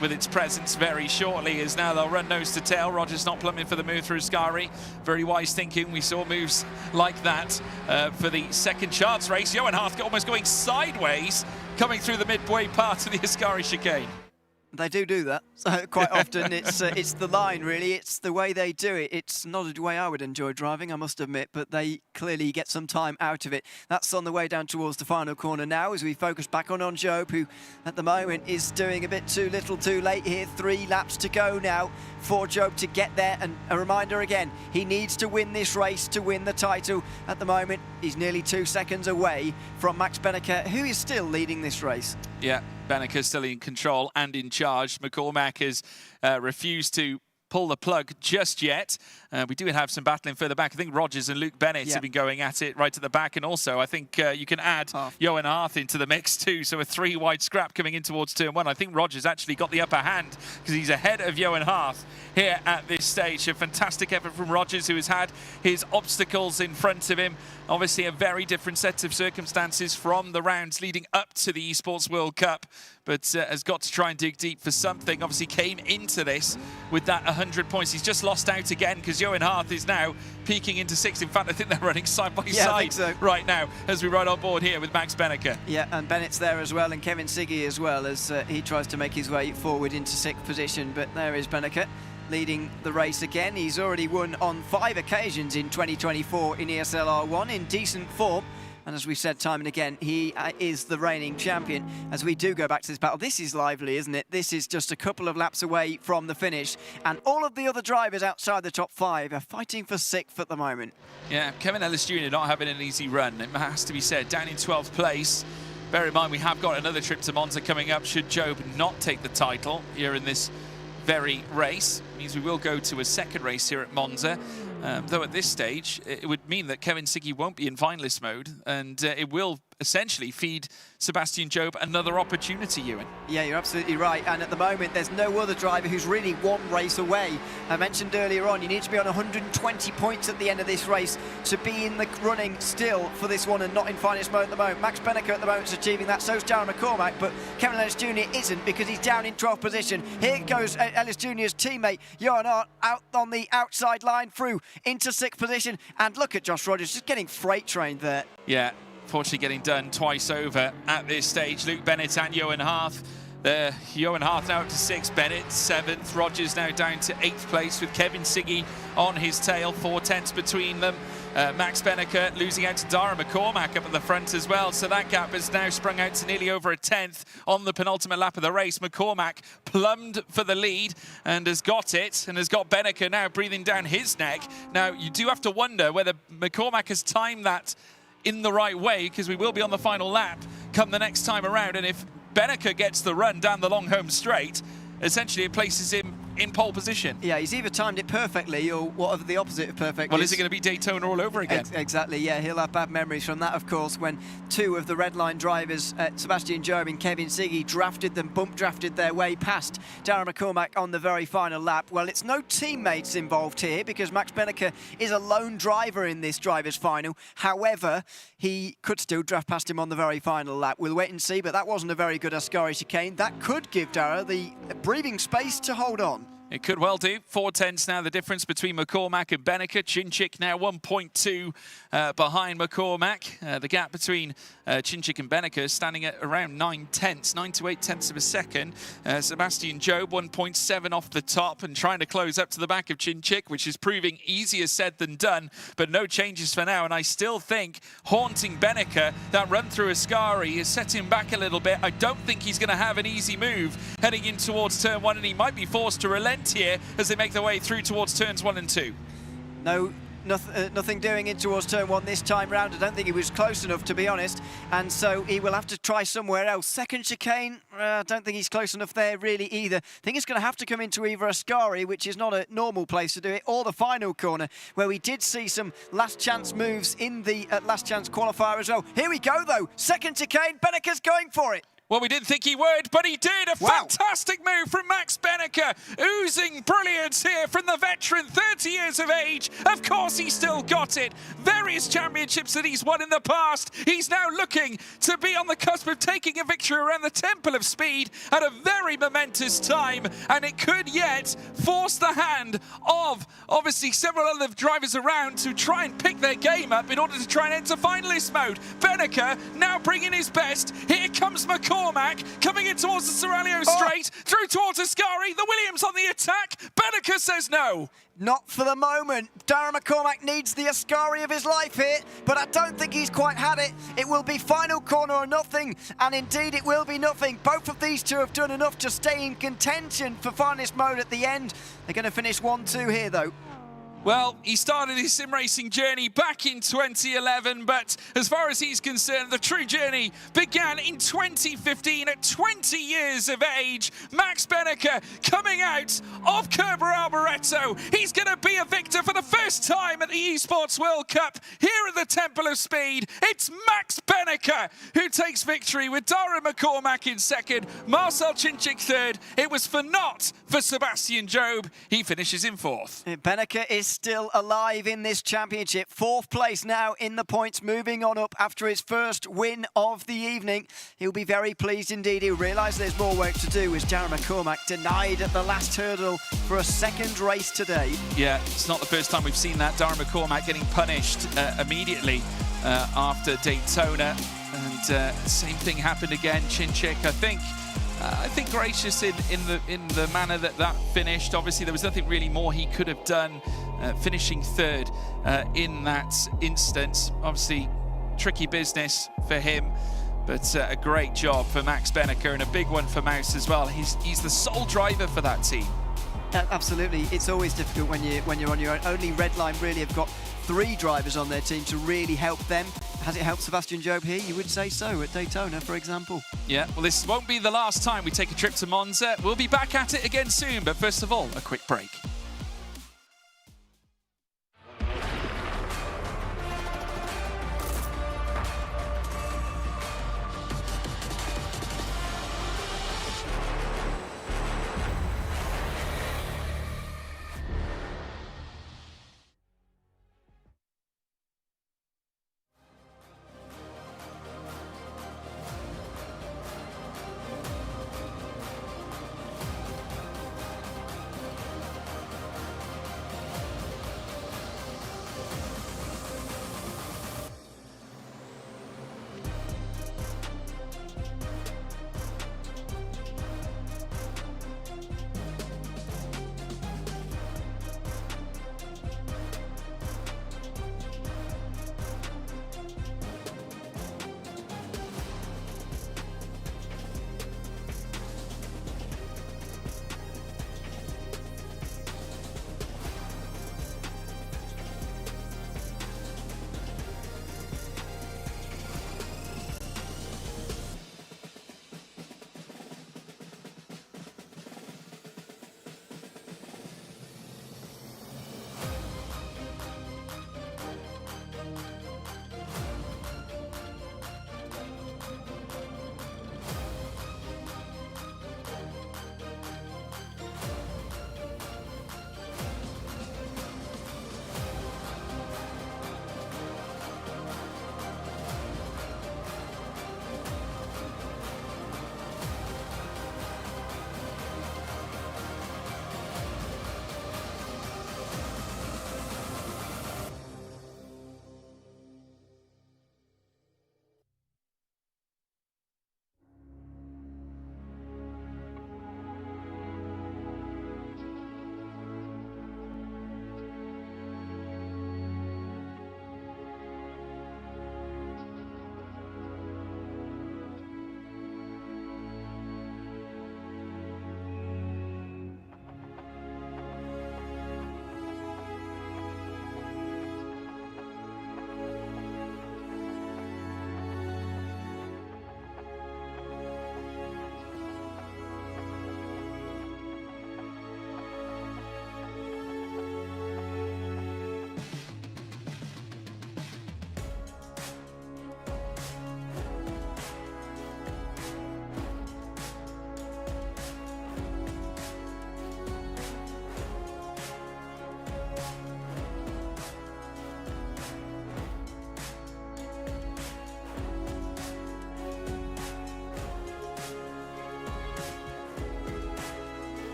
with its presence very shortly, as now they'll run nose to tail. Rogers not plumbing for the move through Ascari. Very wise thinking. We saw moves like that for the second chance race. Johan Harth almost going sideways, coming through the midway part of the Ascari chicane.
They do that. So quite often it's the line, really. It's the way they do it. It's not a way I would enjoy driving, I must admit, but they clearly get some time out of it. That's on the way down towards the final corner now as we focus back on Job, who at the moment is doing a bit too little too late here. 3 laps to go now for Job to get there. And a reminder again, he needs to win this race to win the title. At the moment, he's nearly 2 seconds away from Max Beneke, who is still leading this race.
Yeah, Beneke still in control and in charge. McCormack has refused to pull the plug just yet. We do have some battling further back. I think Rogers and Luke Bennett have been going at it right at the back, and also I think you can add Johan Harth into the mix too, so a 3-wide scrap coming in towards turn 1. I think Rogers actually got the upper hand because he's ahead of Johan Harth here at this stage. A fantastic effort from Rogers, who has had his obstacles in front of him. Obviously a very different set of circumstances from the rounds leading up to the Esports World Cup, but has got to try and dig deep for something. Obviously came into this with that 100 points. He's just lost out again because Johan Harth is now peaking into 6th. In fact, I think they're running side by side right now as we ride on board here with Max Beneke.
Yeah, and Bennett's there as well, and Kevin Siggy as well, as he tries to make his way forward into 6th position. But there is Beneke leading the race again. He's already won on 5 occasions in 2024 in ESL R1 in decent form. And as we've said time and again, he is the reigning champion. As we do go back to this battle, this is lively, isn't it? This is just a couple of laps away from the finish. And all of the other drivers outside the top 5 are fighting for 6th at the moment.
Yeah, Kevin Ellis Jr. not having an easy run, it has to be said, down in 12th place. Bear in mind, we have got another trip to Monza coming up should Job not take the title here in this very race. It means we will go to a second race here at Monza. Though at this stage, it would mean that Kevin Siggy won't be in finalist mode, and it will essentially feed Sebastian Job another opportunity, Ewan.
Yeah, you're absolutely right. And at the moment, there's no other driver who's really one race away. I mentioned earlier on, you need to be on 120 points at the end of this race to be in the running still for this one and not in finalist mode at the moment. Max Benneker at the moment is achieving that, so's Darren McCormack, but Kevin Ellis Jr. isn't because he's down in 12th position. Here goes Ellis Jr.'s teammate, Johan Hart, out on the outside line through into 6th position. And look at Josh Rogers just getting freight trained there.
Yeah, fortunately getting done twice over at this stage. Luke Bennett and Johan Hart. Johan Hart now up to 6th, Bennett 7th. Rogers now down to 8th place with Kevin Siggy on his tail, 4 tenths between them. Max Benneker losing out to Darren McCormack up at the front as well, so that gap has now sprung out to nearly over a 10th on the penultimate lap of the race. McCormack plumbed for the lead and has got it, and has got Benneker now breathing down his neck. Now, you do have to wonder whether McCormack has timed that in the right way, because we will be on the final lap come the next time around, and if Benneker gets the run down the long home straight, essentially it places him in pole position.
Yeah, he's either timed it perfectly or whatever the opposite of perfect
Well, is it going to be Daytona all over again?
Exactly, yeah. He'll have bad memories from that, of course, when 2 of the red line drivers, Sebastian Job and Kevin Siggy, bump drafted their way past Darren McCormack on the very final lap. Well, it's no teammates involved here because Max Benneker is a lone driver in this drivers' final. However, he could still draft past him on the very final lap. We'll wait and see, but that wasn't a very good Ascari chicane. That could give Darren the breathing space to hold on.
It could well do. 4 tenths now the difference between McCormack and Benneker. Chinchik now 1.2 behind McCormack. The gap between Chinchik and Benneker standing at around 9 tenths, 9 to 8 tenths of a second. Sebastian Job 1.7 off the top and trying to close up to the back of Chinchik, which is proving easier said than done, but no changes for now. And I still think haunting Benneker, that run through Ascari is set him back a little bit. I don't think he's going to have an easy move heading in towards turn 1, and he might be forced to relent here as they make their way through towards turns 1 and 2.
Nothing doing in towards turn 1 this time round. I don't think he was close enough, to be honest, and so he will have to try somewhere else. Second chicane, I don't think he's close enough there really either. I think it's going to have to come into either Ascari, which is not a normal place to do it, or the final corner, where we did see some last chance moves in the last chance qualifier as well. Here we go though, second chicane, Benneker's going for it.
Well, we didn't think he would, but he did. A fantastic move from Max Benneker. Oozing brilliance here from the veteran, 30 years of age. Of course, he still got it. Various championships that he's won in the past. He's now looking to be on the cusp of taking a victory around the Temple of Speed at a very momentous time. And it could yet force the hand of, obviously, several other drivers around to try and pick their game up in order to try and enter finalist mode. Benneker now bringing his best. Here comes McCormack coming in towards the Serralio straight, through towards Ascari. The Williams on the attack. Benneker says no.
Not for the moment. Darren McCormack needs the Ascari of his life here, but I don't think he's quite had it. It will be final corner or nothing, and indeed it will be nothing. Both of these two have done enough to stay in contention for finalist mode at the end. They're going to finish 1-2 here, though.
Well, he started his sim racing journey back in 2011, but as far as he's concerned, the true journey began in 2015 at 20 years of age. Max Benneker coming out of Kerber Alboreto. He's going to be a victor for the first time at the Esports World Cup here at the Temple of Speed. It's Max Benneker who takes victory with Darren McCormack in second, Marcel Chinchik third. It was for naught for Sebastian Job. He finishes in fourth.
Benneker is still alive in this championship. 4th place now in the points, moving on up after his first win of the evening. He'll be very pleased indeed. He'll realise there's more work to do as Darren McCormack denied at the last hurdle for a second race today.
Yeah, it's not the first time we've seen that. Darren McCormack getting punished immediately after Daytona. And same thing happened again. Chinchik, I think gracious in the manner that finished. Obviously, there was nothing really more he could have done, finishing third in that instance. Obviously, tricky business for him. But a great job for Max Benneker and a big one for Mouse as well. He's the sole driver for that team.
Absolutely, it's always difficult when you're on your own. Only Redline really have got 3 drivers on their team to really help them. Has it helped Sebastian Job here? You would say so at Daytona, for example.
Yeah, well, this won't be the last time we take a trip to Monza. We'll be back at it again soon, but first of all, a quick break.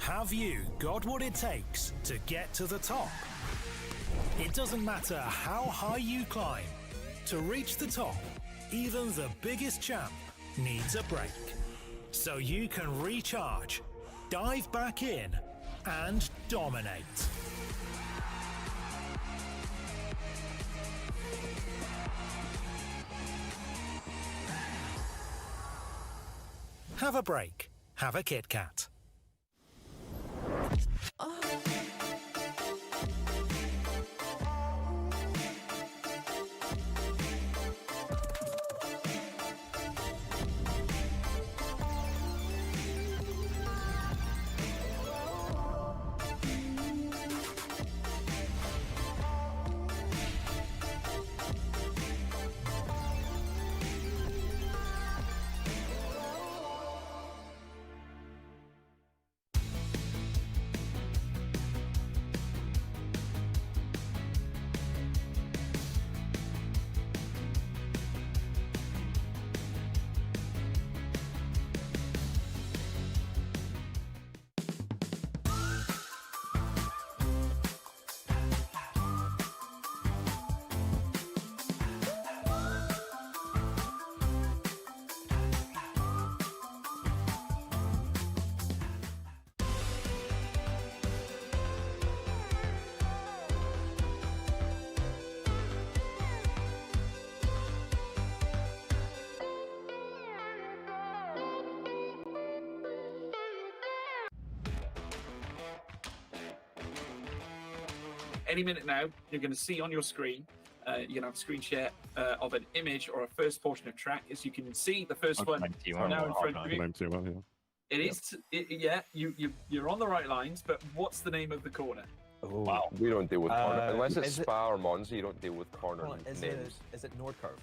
Have you got what it takes to get to the top? It doesn't matter how high you climb. To reach the top, even the biggest champ needs a break. So you can recharge, dive back in, and dominate. Have a break. Have a Kit Kat.
Any minute now, you're going to see on your screen, you're going to have a screen share of an image or a first portion of track. As you can see, the first one now in front of you. It is, yeah, you're on the right lines, but what's the name of the corner?
Wow. We don't deal with corner. Unless it's Spa or Monza, you don't deal with corner names.
Is it Nordcurve?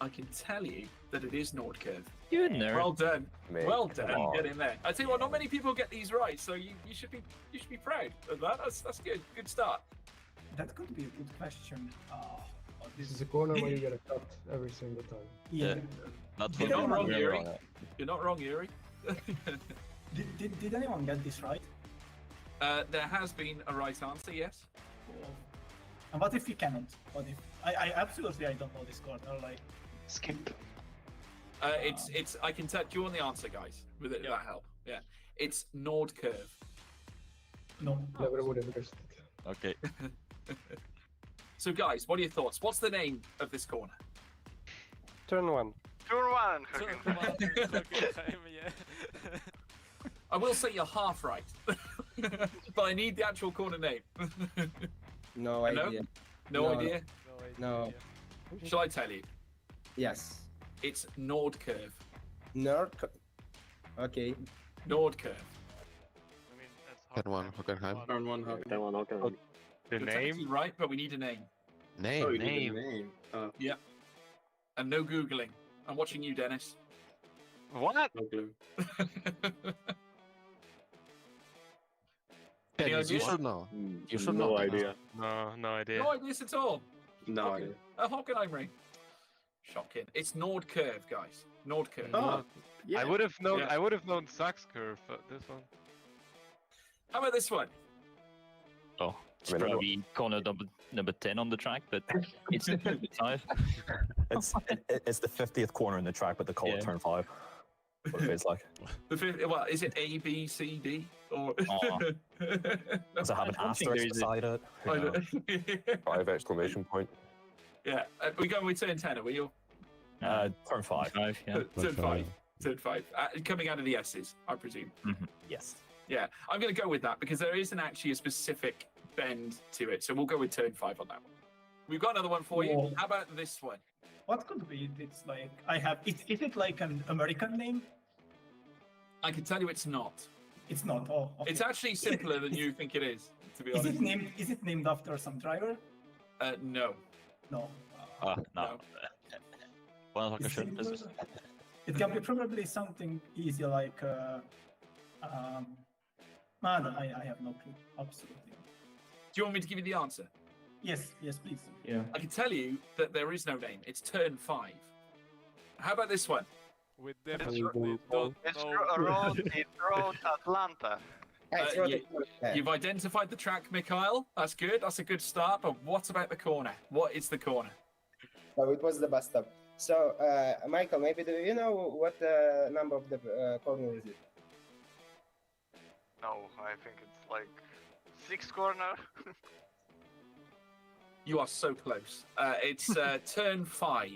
I can tell you that it is Nordcurve.
You nerd.
Well done.
Mate,
Well done.
come on.
Get in there. I tell you what, not many people get these right, so you should be proud of that. That's good. Good start.
That could be a good question.
This is a corner where you get a cut every single time.
Yeah.
You're not wrong, Yuri. You're not wrong, Yuri.
Did anyone get this right?
There has been a right answer, yes.
And what if you cannot? What if I absolutely don't know this corner? Like skip.
It's I can tell. Do you want the answer, guys? With it, that help? Yeah. It's Nordcurve.
No.
Never would have guessed it.
Okay. So, guys, what are your thoughts? What's the name of this corner?
Turn one.
Turn one.
I will say you're half right, but I need the actual corner name.
No idea.
No idea?
No.
Shall I tell you?
Yes.
It's Nordcurve.
Nordcurve. Okay.
Nordcurve.
Turn one, Hockenheim.
Turn one, Hockenheim.
The
You're
name?
technically right, but we need a name.
Name.
Oh, name.
Yeah. And no Googling. I'm watching you, Dennis.
What?
No clue.
Any
You
idea?
should know. You should
No
know.
idea.
No idea.
No ideas at all.
No idea.
A Hockenheim ring. Shocking. It's Nordcurve, guys. Nordcurve.
Oh, yeah.
I would have known.
Yeah.
I would have known Sax curve, but this one.
How about this one?
Oh, it's
I mean, I
probably corner number 10 on the track, but it's 55.
It's the 50th corner in the track, but they call it turn 5. What it feels like.
The fifth, well, is it A, B, C, D? Or
Does it have an asterisk beside it?
I don't-
5 exclamation point.
Yeah, we going with turn 10, are we?
Turn 5.
Turn 5. Turn 5. Coming out of the S's, I presume.
Yes.
Yeah, I'm going to go with that because there isn't actually a specific bend to it. So we'll go with turn 5 on that one. We've got another one for you.
Whoa.
How about this one?
What could be? It's like I have. Is it like an American name?
I can tell you it's not.
It's not. Oh. Okay.
It's actually simpler than you think it is, to be
Is
honest.
it named? Is it named after some driver?
No.
No.
No. Well, like I should.
It can be probably something easy like. I have no clue. Absolutely.
Do you want me to give you the answer?
Yes. Yes, please.
Yeah.
I can tell you that there is no name. It's turn 5. How about this one?
We definitely don't
It's
know.
road Atlanta.
You've identified the track, Mikhail. That's good. That's a good start. But what about the corner? What is the corner?
So it was the bus stop. So, Michael, maybe do you know what number of the corner is it?
No, I think it's like 6th corner.
You are so close. It's turn 5,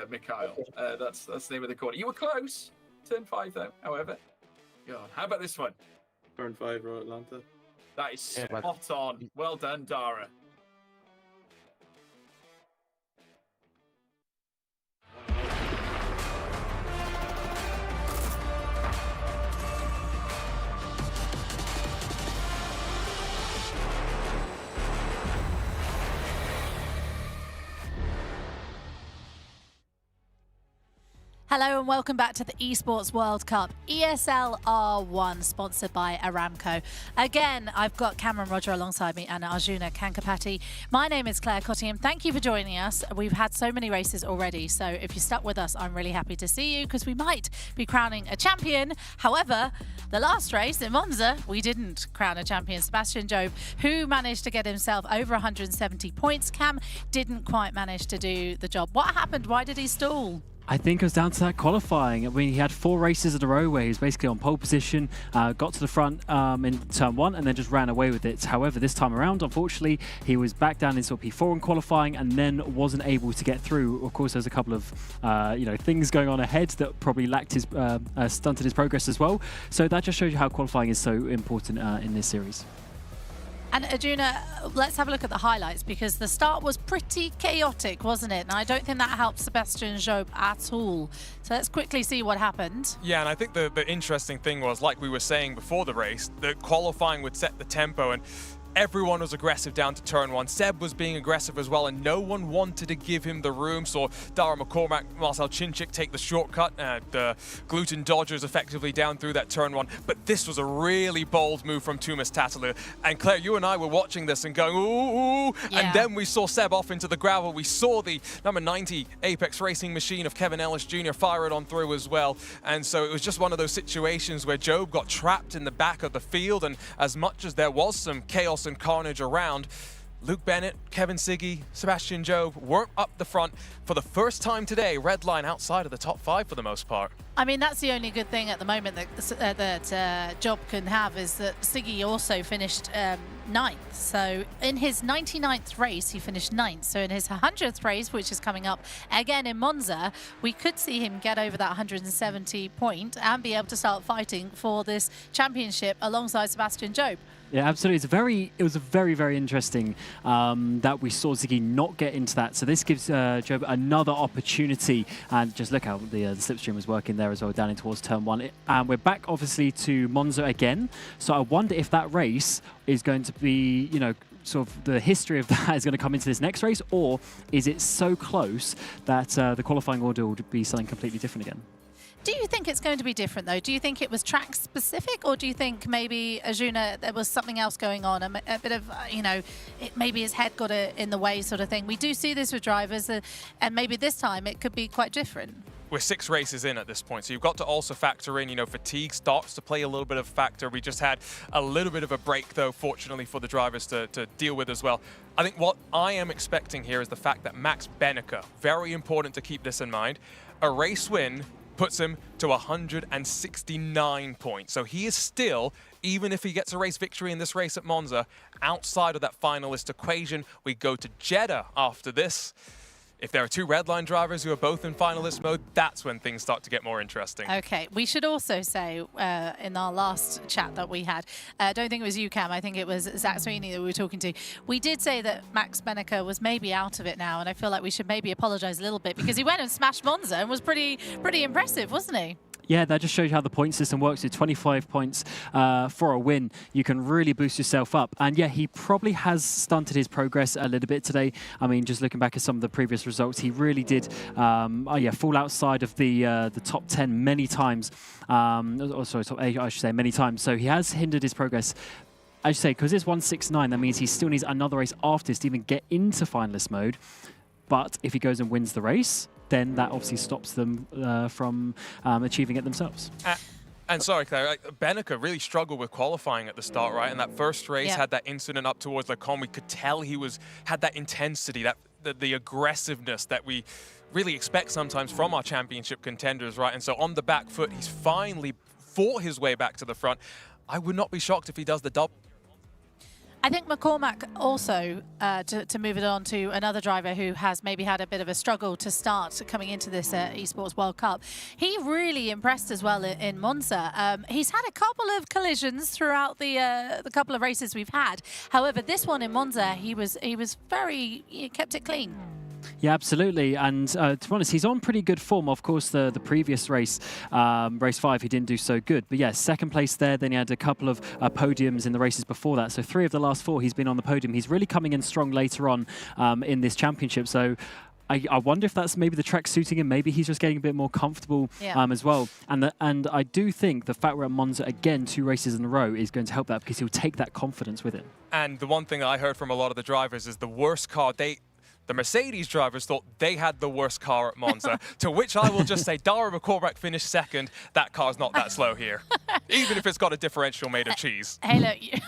Mikhail. That's the name of the corner. You were close. Turn 5, though, however. God, how about this one?
Turn 5, road Atlanta.
That is spot on. Well done, Dara.
Hello and welcome back to the Esports World Cup, ESL R1, sponsored by Aramco. Again, I've got Cameron Roger alongside me and Arjuna Kankapati. My name is Claire Cottingham. Thank you for joining us. We've had so many races already, so if you're stuck with us, I'm really happy to see you because we might be crowning a champion. However, the last race in Monza, we didn't crown a champion. Sebastian Job, who managed to get himself over 170 points. Cam didn't quite manage to do the job. What happened? Why did he stall?
I think it was down to that qualifying. I mean, he had 4 races in a row where he was basically on pole position, got to the front in turn 1 and then just ran away with it. However, this time around, unfortunately, he was back down in sort of P4 in qualifying and then wasn't able to get through. Of course, there's a couple of things going on ahead that probably lacked his stunted his progress as well. So that just shows you how qualifying is so important in this series.
And Arjuna, let's have a look at the highlights because the start was pretty chaotic, wasn't it? And I don't think that helped Sebastian Job at all. So let's quickly see what happened.
Yeah, and I think the interesting thing was, like we were saying before the race, that qualifying would set the tempo and everyone was aggressive down to turn 1. Seb was being aggressive as well, and no one wanted to give him the room. Saw Dara McCormack, Marcel Chinchik take the shortcut. The gluten dodgers effectively down through that turn 1. But this was a really bold move from Tumas Tatalu. And Claire, you and I were watching this and going, ooh.
Yeah.
And then we saw Seb off into the gravel. We saw the number 90 Apex Racing machine of Kevin Ellis Jr. fire it on through as well. And so it was just one of those situations where Job got trapped in the back of the field. And as much as there was some chaos and carnage around, Luke Bennett, Kevin Siggy, Sebastian Job weren't up the front for the first time today. Red line outside of the top 5 for the most part.
I mean, that's the only good thing at the moment that Job can have is that Siggy also finished 9th. So in his 99th race, he finished 9th. So in his 100th race, which is coming up again in Monza, we could see him get over that 170 point and be able to start fighting for this championship alongside Sebastian Job.
Yeah, absolutely. It was a very, very interesting that we saw Ziggy not get into that. So this gives Job another opportunity. And just look how the slipstream was working there as well, down in towards turn 1. And we're back, obviously, to Monza again. So I wonder if that race is going to be, sort of the history of that is going to come into this next race, or is it so close that the qualifying order would be something completely different again?
Do you think it's going to be different, though? Do you think it was track specific, or do you think maybe, Arjuna, there was something else going on? A bit of, maybe his head got in the way sort of thing. We do see this with drivers, and maybe this time it could be quite different.
We're 6 races in at this point, so you've got to also factor in, fatigue starts to play a little bit of a factor. We just had a little bit of a break, though, fortunately for the drivers to deal with as well. I think what I am expecting here is the fact that Max Benneker, very important to keep this in mind, a race win puts him to 169 points. So he is still, even if he gets a race victory in this race at Monza, outside of that finalist equation. We go to Jeddah after this. If there are 2 redline drivers who are both in finalist mode, that's when things start to get more interesting.
Okay, we should also say in our last chat that we had, I don't think it was you, Cam, I think it was Zach Sweeney that we were talking to. We did say that Max Benneker was maybe out of it now, and I feel like we should maybe apologise a little bit because he went and smashed Monza and was pretty impressive, wasn't he?
Yeah, that just shows you how the point system works. With 25 points for a win, you can really boost yourself up. And yeah, he probably has stunted his progress a little bit today. I mean, just looking back at some of the previous results, he really did fall outside of the top 10 many times. Sorry, top 8, I should say, many times. So he has hindered his progress. I should say, because it's 169, that means he still needs another race after this to even get into finalist mode. But if he goes and wins the race, then that obviously stops them from achieving it themselves.
And sorry, Claire, Benica really struggled with qualifying at the start, right? And that first race had that incident up towards Le Con. We could tell he had that intensity, the aggressiveness that we really expect sometimes from our championship contenders, right? And so on the back foot, he's finally fought his way back to the front. I would not be shocked if he does the double.
I think McCormack also, to move it on to another driver who has maybe had a bit of a struggle to start coming into this Esports World Cup. He really impressed as well in Monza. He's had a couple of collisions throughout the couple of races we've had. However, this one in Monza, he kept it clean.
Yeah, absolutely. And to be honest, he's on pretty good form. Of course, the previous race, race 5, he didn't do so good. But yeah, second place there. Then he had a couple of podiums in the races before that. So 3 of the last 4, he's been on the podium. He's really coming in strong later on in this championship. So I wonder if that's maybe the track suiting him. Maybe he's just getting a bit more comfortable as well. And I do think the fact we're at Monza again 2 races in a row is going to help that, because he'll take that confidence with him.
And the one thing that I heard from a lot of the drivers is the worst car the Mercedes drivers thought they had the worst car at Monza, to which I will just say, Dara McCormack finished second. That car's not that slow here, even if it's got a differential made of cheese.
Hey, look.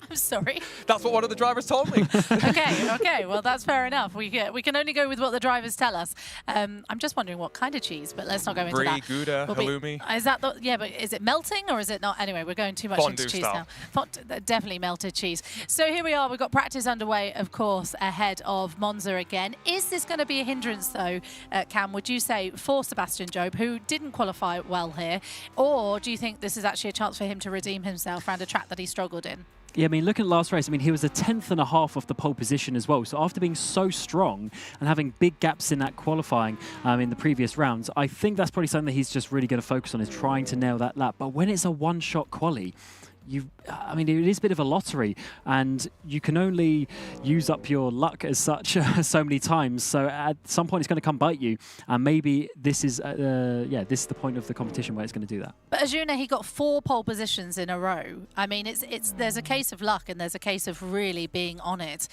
I'm sorry.
That's what one of the drivers told me.
Okay, well, that's fair enough. We can only go with what the drivers tell us. I'm just wondering what kind of cheese, but let's not go into that.
Brie, Gouda, halloumi.
Is that but is it melting or is it not? Anyway, we're going too much
Fondue
into cheese
style.
now. Definitely melted cheese. So here we are. We've got practice underway, of course, ahead of Monza again. Is this going to be a hindrance, though, Cam, would you say, for Sebastian Jobe, who didn't qualify well here? Or do you think this is actually a chance for him to redeem himself around a track that he struggled in?
Yeah, I mean, looking at last race, I mean, he was a 10th and a half off the pole position as well. So after being so strong and having big gaps in that qualifying in the previous rounds, I think that's probably something that he's just really going to focus on, is trying to nail that lap. But when it's a one-shot quali, I mean, it is a bit of a lottery, and you can only use up your luck as such so many times. So at some point, it's going to come bite you, and maybe this is, this is the point of the competition where it's going to do that.
But Arjuna, he got 4 pole positions in a row. I mean, there's a case of luck, and there's a case of really being on it.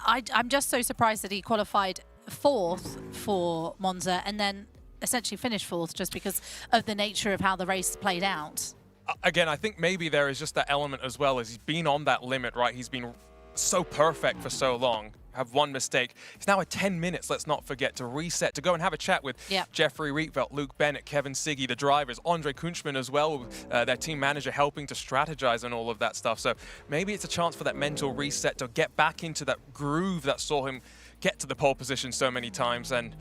I'm just so surprised that he qualified 4th for Monza, and then essentially finished 4th just because of the nature of how the race played out.
Again, I think maybe there is just that element as well, as he's been on that limit, right? He's been so perfect for so long. Have one mistake. It's now at 10 minutes, let's not forget, to reset, to go and have a chat with Jeffrey Rietveld, Luke Bennett, Kevin Siggy, the drivers, Andre Kunchman as well, their team manager, helping to strategize on all of that stuff. So maybe it's a chance for that mental reset to get back into that groove that saw him get to the pole position so many times. And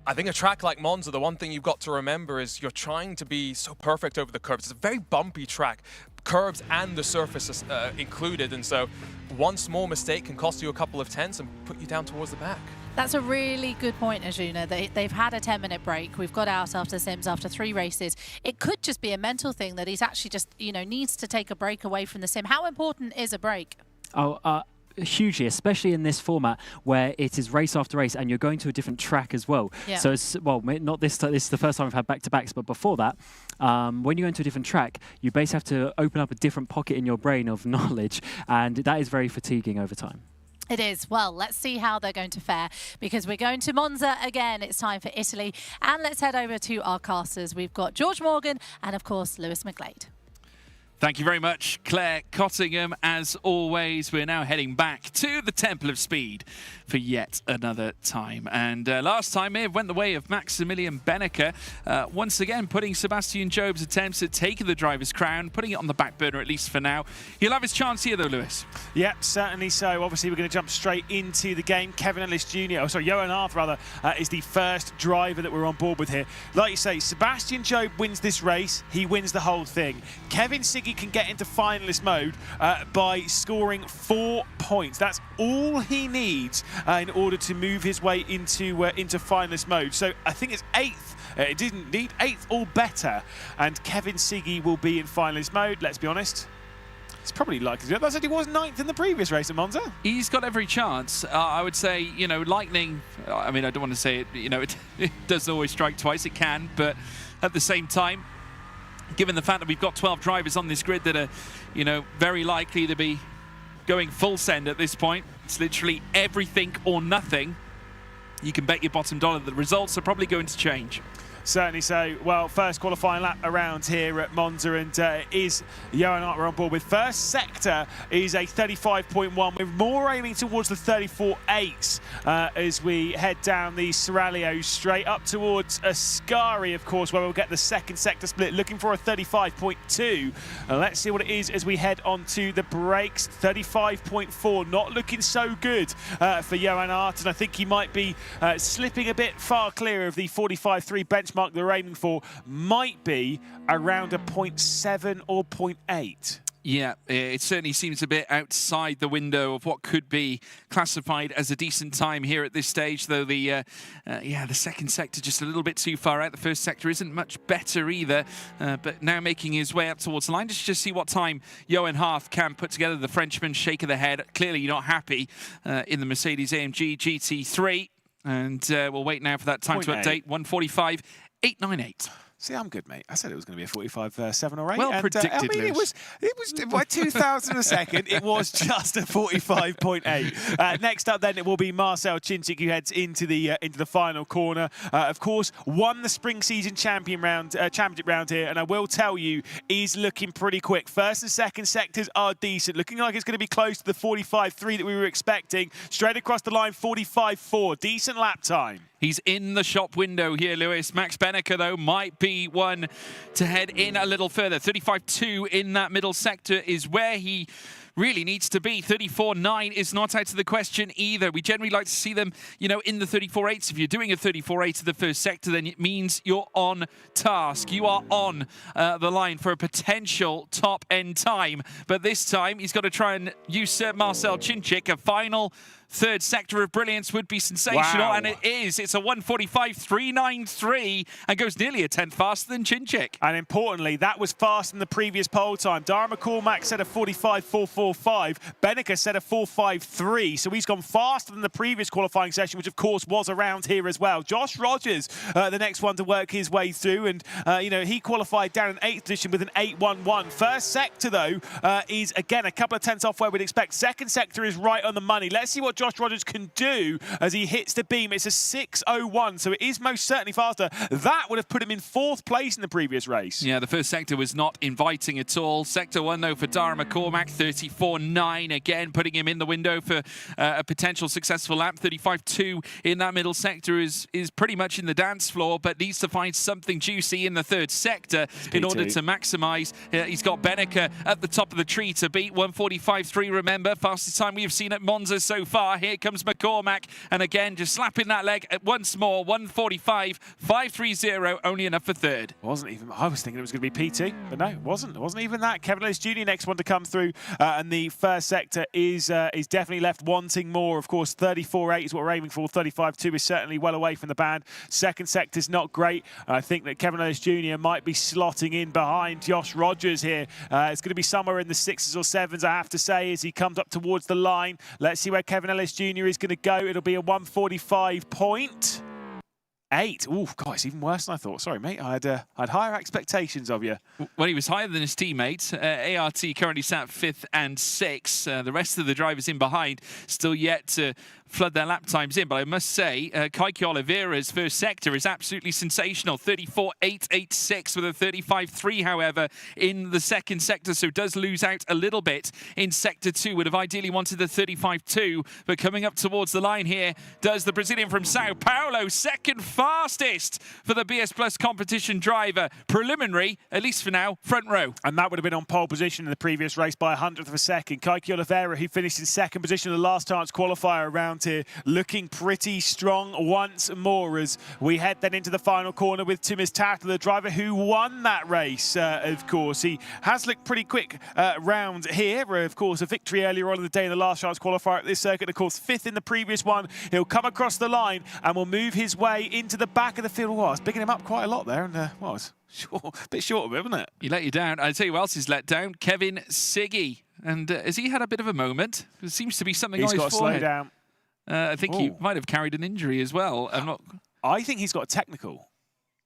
I think a track like Monza, the one thing you've got to remember is you're trying to be so perfect over the curbs. It's a very bumpy track, curbs and the surface included, and so one small mistake can cost you a couple of tenths and put you down towards the back.
That's a really good point, Arjuna. They've had a 10-minute break. We've got out after Sims after 3 races. It could just be a mental thing that he's actually just, needs to take a break away from the sim. How important is a break?
Hugely, especially in this format where it is race after race and you're going to a different track as well. Yeah. So it's, well, not this is the first time we've had back-to-backs, but before that, when you go into a different track, you basically have to open up a different pocket in your brain of knowledge, and that is very fatiguing over time.
It is. Well, let's see how they're going to fare, because we're going to Monza again. It's time for Italy, and let's head over to our casters. We've got George Morgan and, of course, Lewis McGlade.
Thank you very much, Claire Cottingham. As always, we're now heading back to the Temple of Speed for yet another time. And last time it went the way of Maximilian Benecker, once again putting Sebastian Jobe's attempts at taking the driver's crown, putting it on the back burner at least for now. He'll have his chance here though, Lewis.
Yeah, certainly so. Obviously, we're going to jump straight into the game. Kevin Ellis Jr., Johan Arth rather, is the first driver that we're on board with here. Like you say, Sebastian Jobe wins this race, he wins the whole thing. Kevin Siggy can get into finalist mode by scoring 4 points. That's all he needs in order to move his way into finalist mode. So I think it's 8th. It didn't need 8th or better, and Kevin Siggy will be in finalist mode. Let's be honest. It's probably likely to do it. That said, he was 9th in the previous race at Monza.
He's got every chance. I would say, Lightning, I mean, I don't want to say it, it doesn't always strike twice. It can, but at the same time, given the fact that we've got 12 drivers on this grid that are, very likely to be going full send at this point, it's literally everything or nothing. you can bet your bottom dollar that the results are probably going to change.
Certainly so. Well, first qualifying lap around here at Monza, and is Johan Hart we're on board with. First sector is a 35.1. We're more aiming towards the 34.8s as we head down the Seraglio straight up towards Ascari, of course, where we'll get the second sector split, looking for a 35.2. Let's see what it is as we head onto the brakes. 35.4, not looking so good for Johan Hart, and I think he might be slipping a bit far clear of the 45.3 benchmark they're aiming for. Might be around a 0.7 or 0.8.
Yeah, it certainly seems a bit outside the window of what could be classified as a decent time here at this stage, though the second sector just a little bit too far out. The first sector isn't much better either, but now making his way up towards the line. Just see what time Johan Hart can put together. The Frenchman, shake of the head, clearly not happy in the Mercedes-AMG GT3. And we'll wait now for that time to update. 1:45.898.
See, I'm good, mate. I said it was going to be a 45.7 or 8.
Well predicted,
I mean, it was by 2,000 a second. It was just a 45.8. Next up, then it will be Marcel Chinchik, who heads into the final corner. Of course, won the spring season championship round here, and I will tell you, he's looking pretty quick. First and second sectors are decent, looking like it's going to be close to the 45.3 that we were expecting. Straight across the line, 45.4. Decent lap time.
He's in the shop window here, Lewis. Max Benneker, though, might be one to head in a little further. 35.2 in that middle sector is where he really needs to be. 34.9 is not out of the question either. We generally like to see them, in the 34.8s. If you're doing a 34.8 of the first sector, then it means you're on task. You are on the line for a potential top-end time. But this time, he's got to try and usurp Marcel Chinchik. A final third sector of brilliance would be sensational, and it is. It's a 1:45.393 and goes nearly a tenth faster than Chinchik.
And importantly, that was faster than the previous pole time. Dara McCormack said a 45.445. Benneker said a 4.53. So he's gone faster than the previous qualifying session, which of course was around here as well. Josh Rogers, the next one to work his way through, and he qualified down in 8th position with an 8.11. First sector though is again a couple of tenths off where we'd expect. Second sector is right on the money. Let's see what Josh Rogers can do as he hits the beam. It's a 6.01, so it is most certainly faster. That would have put him in 4th place in the previous race.
Yeah, the first sector was not inviting at all. Sector 1, though, for Dara McCormack, 34.9, again, putting him in the window for a potential successful lap. 35.2 in that middle sector is pretty much in the dance floor, but needs to find something juicy in the third sector in order to maximise. He's got Benneker at the top of the tree to beat. 1:45.3, remember, fastest time we have seen at Monza so far. Here comes McCormack, and again, just slapping that leg at once more. 1:45.530, only enough for third.
I was thinking it was going to be PT, but no, it wasn't. It wasn't even that. Kevin Ellis Jr. next one to come through, and the first sector is definitely left wanting more. Of course, 34.8 is what we're aiming for. 35.2 is certainly well away from the band. Second sector is not great. I think that Kevin Ellis Jr. might be slotting in behind Josh Rogers here. It's going to be somewhere in the 6s or 7s, I have to say, as he comes up towards the line. Let's see where Kevin Ellis Jr. is going to go. It'll be a 1:45.8. Ooh, God, it's even worse than I thought. Sorry, mate. I had higher expectations of you.
Well, he was higher than his teammates. ART currently sat 5th and 6th. The rest of the drivers in behind still yet to flood their lap times in. But I must say, Kaiki Oliveira's first sector is absolutely sensational. 34.886 with a 35.3, however, in the second sector. So does lose out a little bit in sector 2. Would have ideally wanted the 35.2. But coming up towards the line here does the Brazilian from Sao Paulo. Second fastest for the BS Plus competition driver. Preliminary, at least for now, front row.
And that would have been on pole position in the previous race by 100th of a second. Kaiki Oliveira, who finished in second position in the last chance qualifier around here, looking pretty strong once more as we head then into the final corner with Tumis Tata, the driver who won that race. Of course, he has looked pretty quick round here. Of course, a victory earlier on in the day in the last chance qualifier at this circuit. Of course, 5th in the previous one. He'll come across the line and will move his way into the back of the field. Well, I was bigging him up quite a lot there, and well, it's a bit short of him, isn't it?
He let you down. I'll tell you who else he's let down. Kevin Siggy. And has he had a bit of a moment? There seems to be something on his forehead.
He's got to slow down.
I think he might have carried an injury as well.
I think he's got a technical.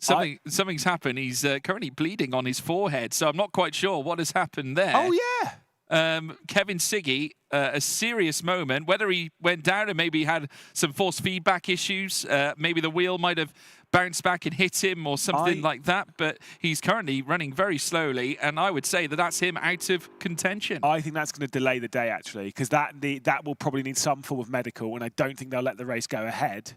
Something's happened. He's currently bleeding on his forehead, so I'm not quite sure what has happened there.
Oh, yeah.
Kevin Siggy, a serious moment. Whether he went down and maybe had some force feedback issues, maybe the wheel might have bounced back and hit him or something like that, but he's currently running very slowly, and I would say that that's him out of contention.
I think that's going to delay the day, actually, because that will probably need some form of medical, and I don't think they'll let the race go ahead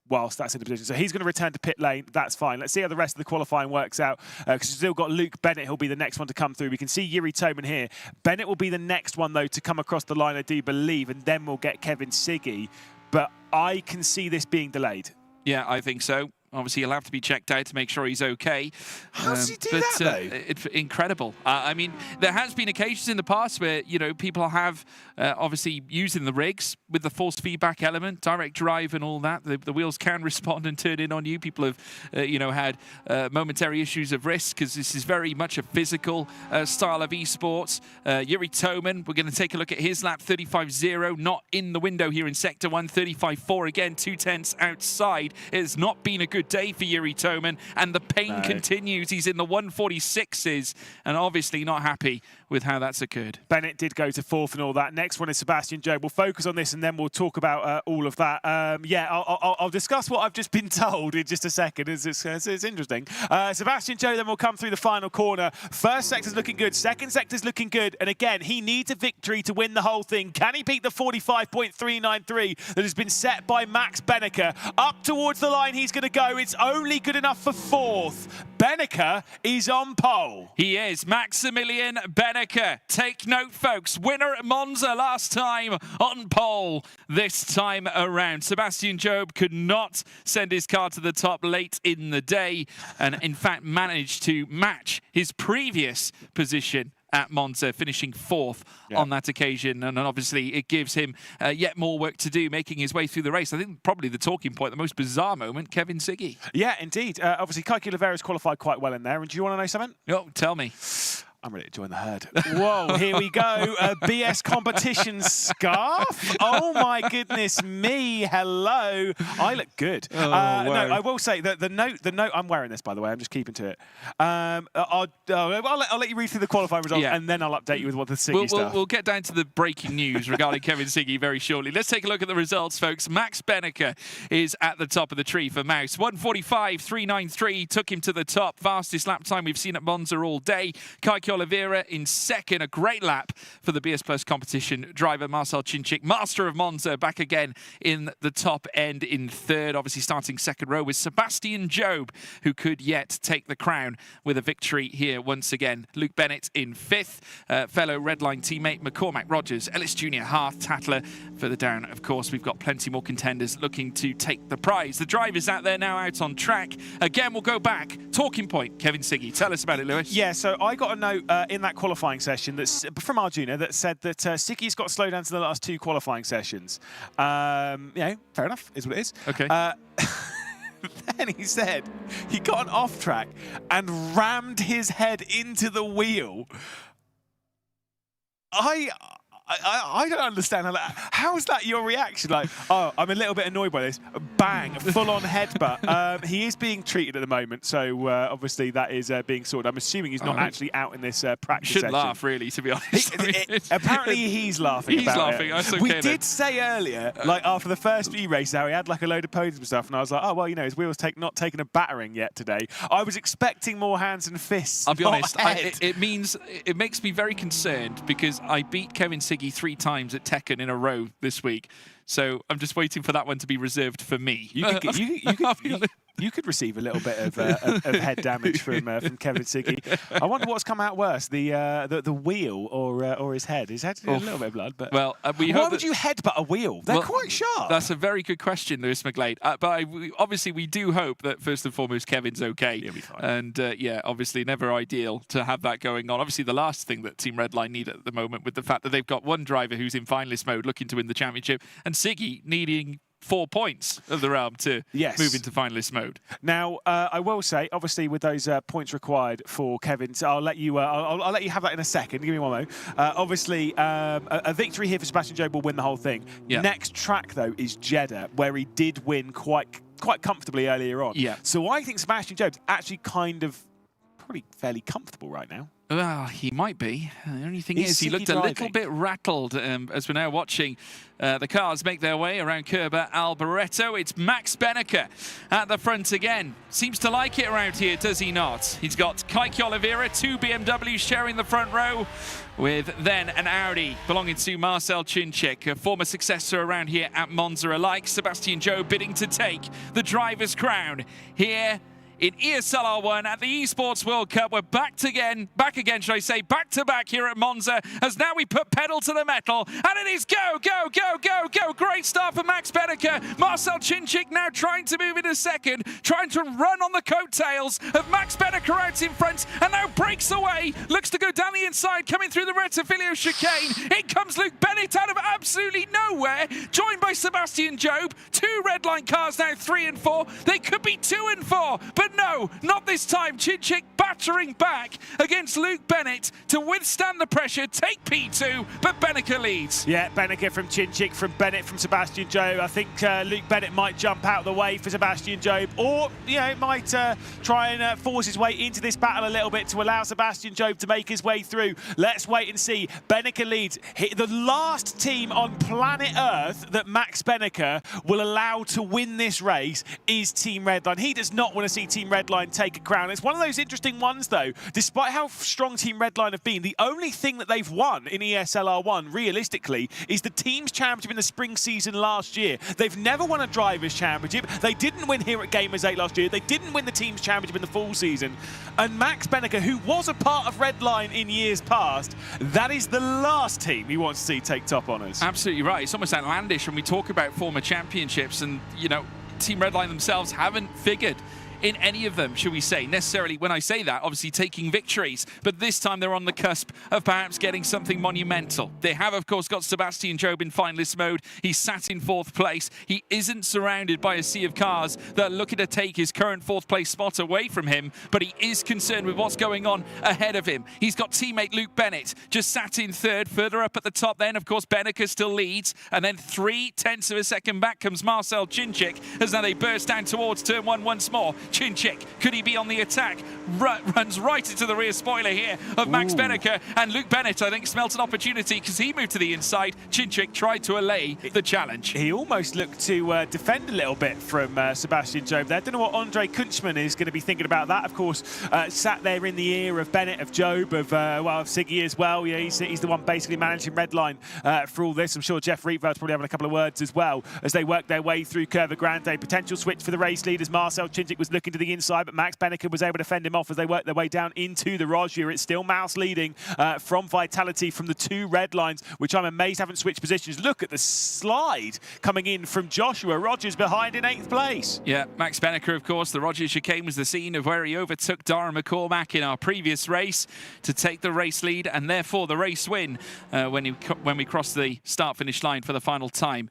whilst that's in the position. So he's going to return to pit lane. That's fine. Let's see how the rest of the qualifying works out, because we've still got Luke Bennett. He'll be the next one to come through. We can see Yuri Toman here. Bennett will be the next one, though, to come across the line, I do believe, and then we'll get Kevin Siggy. But I can see this being delayed.
Yeah, I think so. Obviously, he'll have to be checked out to make sure he's okay.
How does he do that, though?
It's incredible. I mean, there has been occasions in the past where, you know, people have obviously using the rigs with the force feedback element, direct drive and all that. The wheels can respond and turn in on you. People have, you know, had momentary issues of risk because this is very much a physical style of esports. Yuri Toman, we're going to take a look at his lap, 35.0, not in the window here in Sector 1, 35.4 again, 2/10 outside. It has not been a good day for Yuri Toman, and the pain continues. He's in the 146s and obviously not happy with how that's occurred.
Bennett did go to 4th and all that. Next one is Sebastian Jobe. We'll focus on this and then we'll talk about all of that. Yeah, I'll discuss what I've just been told in just a second. It's interesting. Sebastian Jobe then will come through the final corner. First sector's looking good. Second sector's looking good. And again, he needs a victory to win the whole thing. Can he beat the 45.393 that has been set by Max Benneker? Up towards the line he's going to go. It's only good enough for 4th. Benneker is on pole.
He is. Maximilian Benneker. Take note, folks. Winner at Monza last time, on pole this time around. Sebastian Jobe could not send his car to the top late in the day, and in fact managed to match his previous position at Monza, finishing 4th on that occasion. And obviously it gives him yet more work to do, making his way through the race. I think probably the talking point, the most bizarre moment, Kevin Siggy.
Yeah, indeed. Obviously, Kaiki Oliveira's qualified quite well in there. And do you want to know something?
Oh, tell me.
I'm ready to join the herd. Whoa, here we go. A BS competition scarf. Oh my goodness me. Hello. I look good.
Oh, wow.
No, I will say that the note, I'm wearing this, by the way. I'm just keeping to it. I'll let you read through the qualifying results and then I'll update you with what the Siggy stuff.
We'll get down to the breaking news regarding Kevin Siggy very shortly. Let's take a look at the results, folks. Max Benneker is at the top of the tree for Mouse. 1:45.393 took him to the top. Fastest lap time we've seen at Monza all day. Kaiki Oliveira in second, a great lap for the BS Plus competition driver Marcel Cinchik, master of Monza, back again in the top end in third. Obviously starting second row with Sebastian Jobe, who could yet take the crown with a victory here once again. Luke Bennett in fifth, fellow Redline teammate McCormack Rogers, Ellis Jr., Harth, Tatler for the down. Of course, we've got plenty more contenders looking to take the prize. The drivers out there now out on track. Again, we'll go back. Talking point, Kevin Siggy. Tell us about it, Lewis.
Yeah, so I got a note in that qualifying session that's from Arjuna that said that Siggy's got slowed down to the last 2 qualifying sessions. You know, fair enough, is what it is.
Okay.
Then he said he got off track and rammed his head into the wheel. I don't understand how is that your reaction? Like, oh, I'm a little bit annoyed by this. Bang, full-on headbutt. He is being treated at the moment, so obviously that is being sorted. I'm assuming he's not actually out in this practice session.
Shouldn't laugh, really, to be honest.
Apparently he's laughing
He's
about
laughing.
it.
That's okay,
we
then.
did say earlier, like after the first few races, how he had like a load of podiums and stuff, and I was like, oh, well, you know, his wheel's not taken a battering yet today. I was expecting more hands and fists.
I'll be honest, it makes me very concerned because I beat Kevin Siggy 3 times at Tekken in a row this week. So I'm just waiting for that one to be reserved for me.
You could receive a little bit of head damage from Kevin Siggy. I wonder what's come out worse, the wheel or his head. His head's a little bit of blood, but
well,
why would you headbutt a wheel? They're quite sharp.
That's a very good question, Lewis McGlade. But obviously, we do hope that first and foremost, Kevin's okay.
He'll be fine.
And yeah, obviously, never ideal to have that going on. Obviously, the last thing that Team Redline need at the moment, with the fact that they've got one driver who's in finalist mode looking to win the championship, and Siggy needing 4 points of the realm to move into finalist mode.
Now, I will say, obviously, with those points required for Kevin, so I'll let you have that in a second. Give me one moment. Obviously, a victory here for Sebastian Jobe will win the whole thing.
Yeah.
Next track, though, is Jeddah, where he did win quite comfortably earlier on.
Yeah.
So I think Sebastian Jobe's actually kind of probably fairly comfortable right now.
Well, he might be. The only thing
He's
is, he looked a little bit rattled as we're now watching the cars make their way around Curva Alboreto. It's Max Benneker at the front again. Seems to like it around here, does he not? He's got Kike Oliveira, 2 BMWs sharing the front row, with then an Audi belonging to Marcel Chinchik, a former successor around here at Monza alike. Sebastian Joe bidding to take the driver's crown here in ESL R1 at the Esports World Cup. We're back again, should I say, back to back here at Monza, as now we put pedal to the metal, and it is go, go, go, go, go. Great start for Max Benneker. Marcel Chinchik now trying to move in a second, trying to run on the coattails of Max Benneker out in front, and now breaks away, looks to go down the inside, coming through the Retifilio chicane. In comes Luke Bennett out of absolutely nowhere, joined by Sebastian Job. 2 red line cars now, 3 and 4. They could be 2 and 4, but no, not this time. Chinchik battering back against Luke Bennett to withstand the pressure, take P2, but Benneker leads.
Yeah, Benneker from Chinchik, from Bennett, from Sebastian Job. I think Luke Bennett might jump out of the way for Sebastian Job, or might try and force his way into this battle a little bit to allow Sebastian Job to make his way through. Let's wait and see. Benneker leads. The last team on planet Earth that Max Benneker will allow to win this race is Team Redline. He does not want to see Team Redline take a crown. It's one of those interesting ones, though. Despite how strong Team Redline have been, the only thing that they've won in ESL R1, realistically, is the Teams Championship in the spring season last year. They've never won a Drivers' Championship. They didn't win here at Gamers 8 last year. They didn't win the Teams Championship in the full season. And Max Benneker, who was a part of Redline in years past, that is the last team he wants to see take top honours.
Absolutely right. It's almost outlandish when we talk about former championships, and, Team Redline themselves haven't figured in any of them, should we say, necessarily. When I say that, obviously taking victories, but this time they're on the cusp of perhaps getting something monumental. They have, of course, got Sebastian Job in finalist mode. He's sat in 4th place. He isn't surrounded by a sea of cars that are looking to take his current 4th place spot away from him, but he is concerned with what's going on ahead of him. He's got teammate Luke Bennett just sat in 3rd. Further up at the top then, of course, Benneker still leads, and then 0.3 of a second back comes Marcel Chinchik, as now they burst down towards turn 1 once more. Chinchik, could he be on the attack? Runs right into the rear spoiler here of Max Benneker, and Luke Bennett, I think, smelt an opportunity because he moved to the inside. Chinchik tried to allay the challenge.
He almost looked to defend a little bit from Sebastian Job there. Don't know what Andre Kunchman is going to be thinking about that. Of course, sat there in the ear of Bennett, of Job, of Siggy as well. Yeah, he's the one basically managing Redline for all this. I'm sure Jeff Rietveld's probably having a couple of words as well as they work their way through Curva Grande. Potential switch for the race leaders. Marcel Chinchik was looking to the inside, but Max Benneker was able to fend him off as they worked their way down into the Rogier. It's still Mouse leading from Vitality from the 2 red lines, which I'm amazed haven't switched positions. Look at the slide coming in from Joshua Rogers behind in 8th place.
Yeah, Max Benneker, of course. The Roger chicane was the scene of where he overtook Darren McCormack in our previous race to take the race lead, and therefore the race win when we crossed the start-finish line for the final time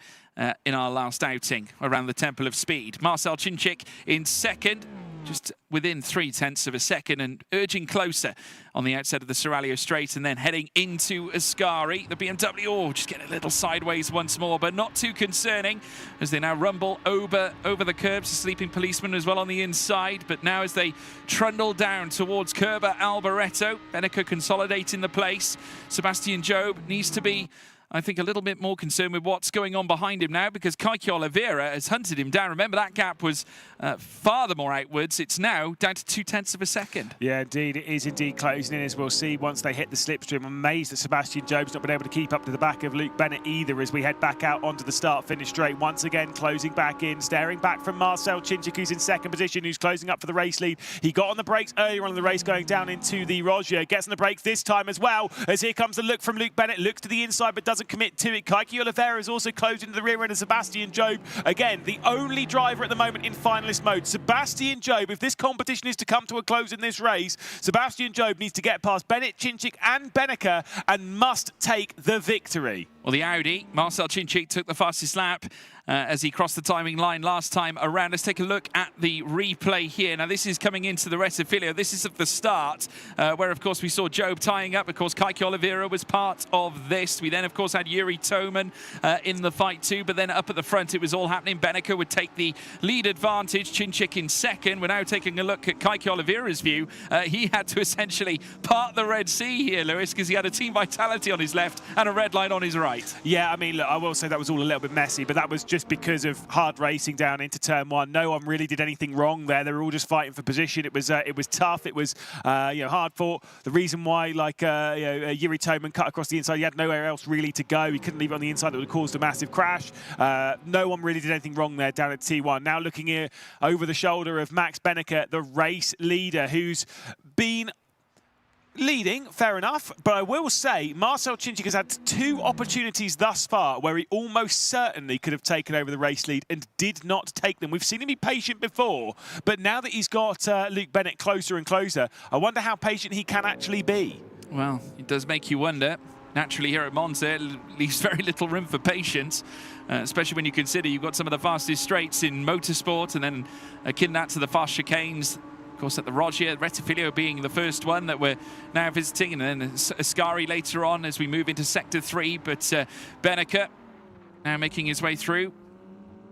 in our last outing around the Temple of Speed. Marcel Chinchik in 2nd, just within 0.3 of a second, and urging closer on the outside of the Seraglio Straight, and then heading into Ascari. The BMW, just getting a little sideways once more, but not too concerning as they now rumble over the curbs. A sleeping policeman as well on the inside, but now as they trundle down towards Curva Alboreto, Benneker consolidating the place. Sebastian Job needs to be, I think, a little bit more concerned with what's going on behind him now, because Kike Oliveira has hunted him down. Remember, that gap was farther more outwards. It's now down to 0.2 of a second.
Yeah, indeed. It is indeed closing in, as we'll see once they hit the slipstream. I'm amazed that Sebastian Job's not been able to keep up to the back of Luke Bennett either as we head back out onto the start-finish straight. Once again, closing back in, staring back from Marcel Chinchik, who's in 2nd position, who's closing up for the race lead. He got on the brakes earlier on in the race going down into the Rogier. Gets on the brakes this time as well, as here comes the look from Luke Bennett. Looks to the inside but doesn't commit to it. Kike Oliveira is also closed into the rear end of Sebastian Job. Again, the only driver at the moment in finalist mode. Sebastian Job, if this competition is to come to a close in this race, Sebastian Job needs to get past Bennett, Chinchik and Benneker and must take the victory.
Well, the Audi, Marcel Cinčić took the fastest lap as he crossed the timing line last time around. Let's take a look at the replay here. Now, this is coming into the Rettifilio. This is at the start, where, of course, we saw Job tying up. Of course, Kike Oliveira was part of this. We then, of course, had Yuri Toman in the fight too. But then up at the front, it was all happening. Beneke would take the lead advantage. Cinčić in second. We're now taking a look at Kike Oliveira's view. He had to essentially part the Red Sea here, Lewis, because he had a Team Vitality on his left and a red line on his right.
Yeah, I mean, look, I will say that was all a little bit messy, but that was just because of hard racing down into turn one. No one really did anything wrong there. They were all just fighting for position. It was tough. It was hard fought. The reason why, like Yuri Toman cut across the inside, he had nowhere else really to go. He couldn't leave it on the inside. That would have caused a massive crash. No one really did anything wrong there down at T1. Now looking here over the shoulder of Max Beneke, the race leader, who's been leading, fair enough, but I will say Marcel Cinčić has had 2 opportunities thus far where he almost certainly could have taken over the race lead and did not take them. We've seen him be patient before, but now that he's got Luke Bennett closer and closer, I wonder how patient he can actually be.
Well, it does make you wonder. Naturally, here at Monza, it leaves very little room for patience, especially when you consider you've got some of the fastest straights in motorsport, and then akin that to the fast chicanes. Of course, at the Rogier, Rettifilio being the first one that we're now visiting, and then Ascari later on as we move into Sector 3. But Beneke now making his way through.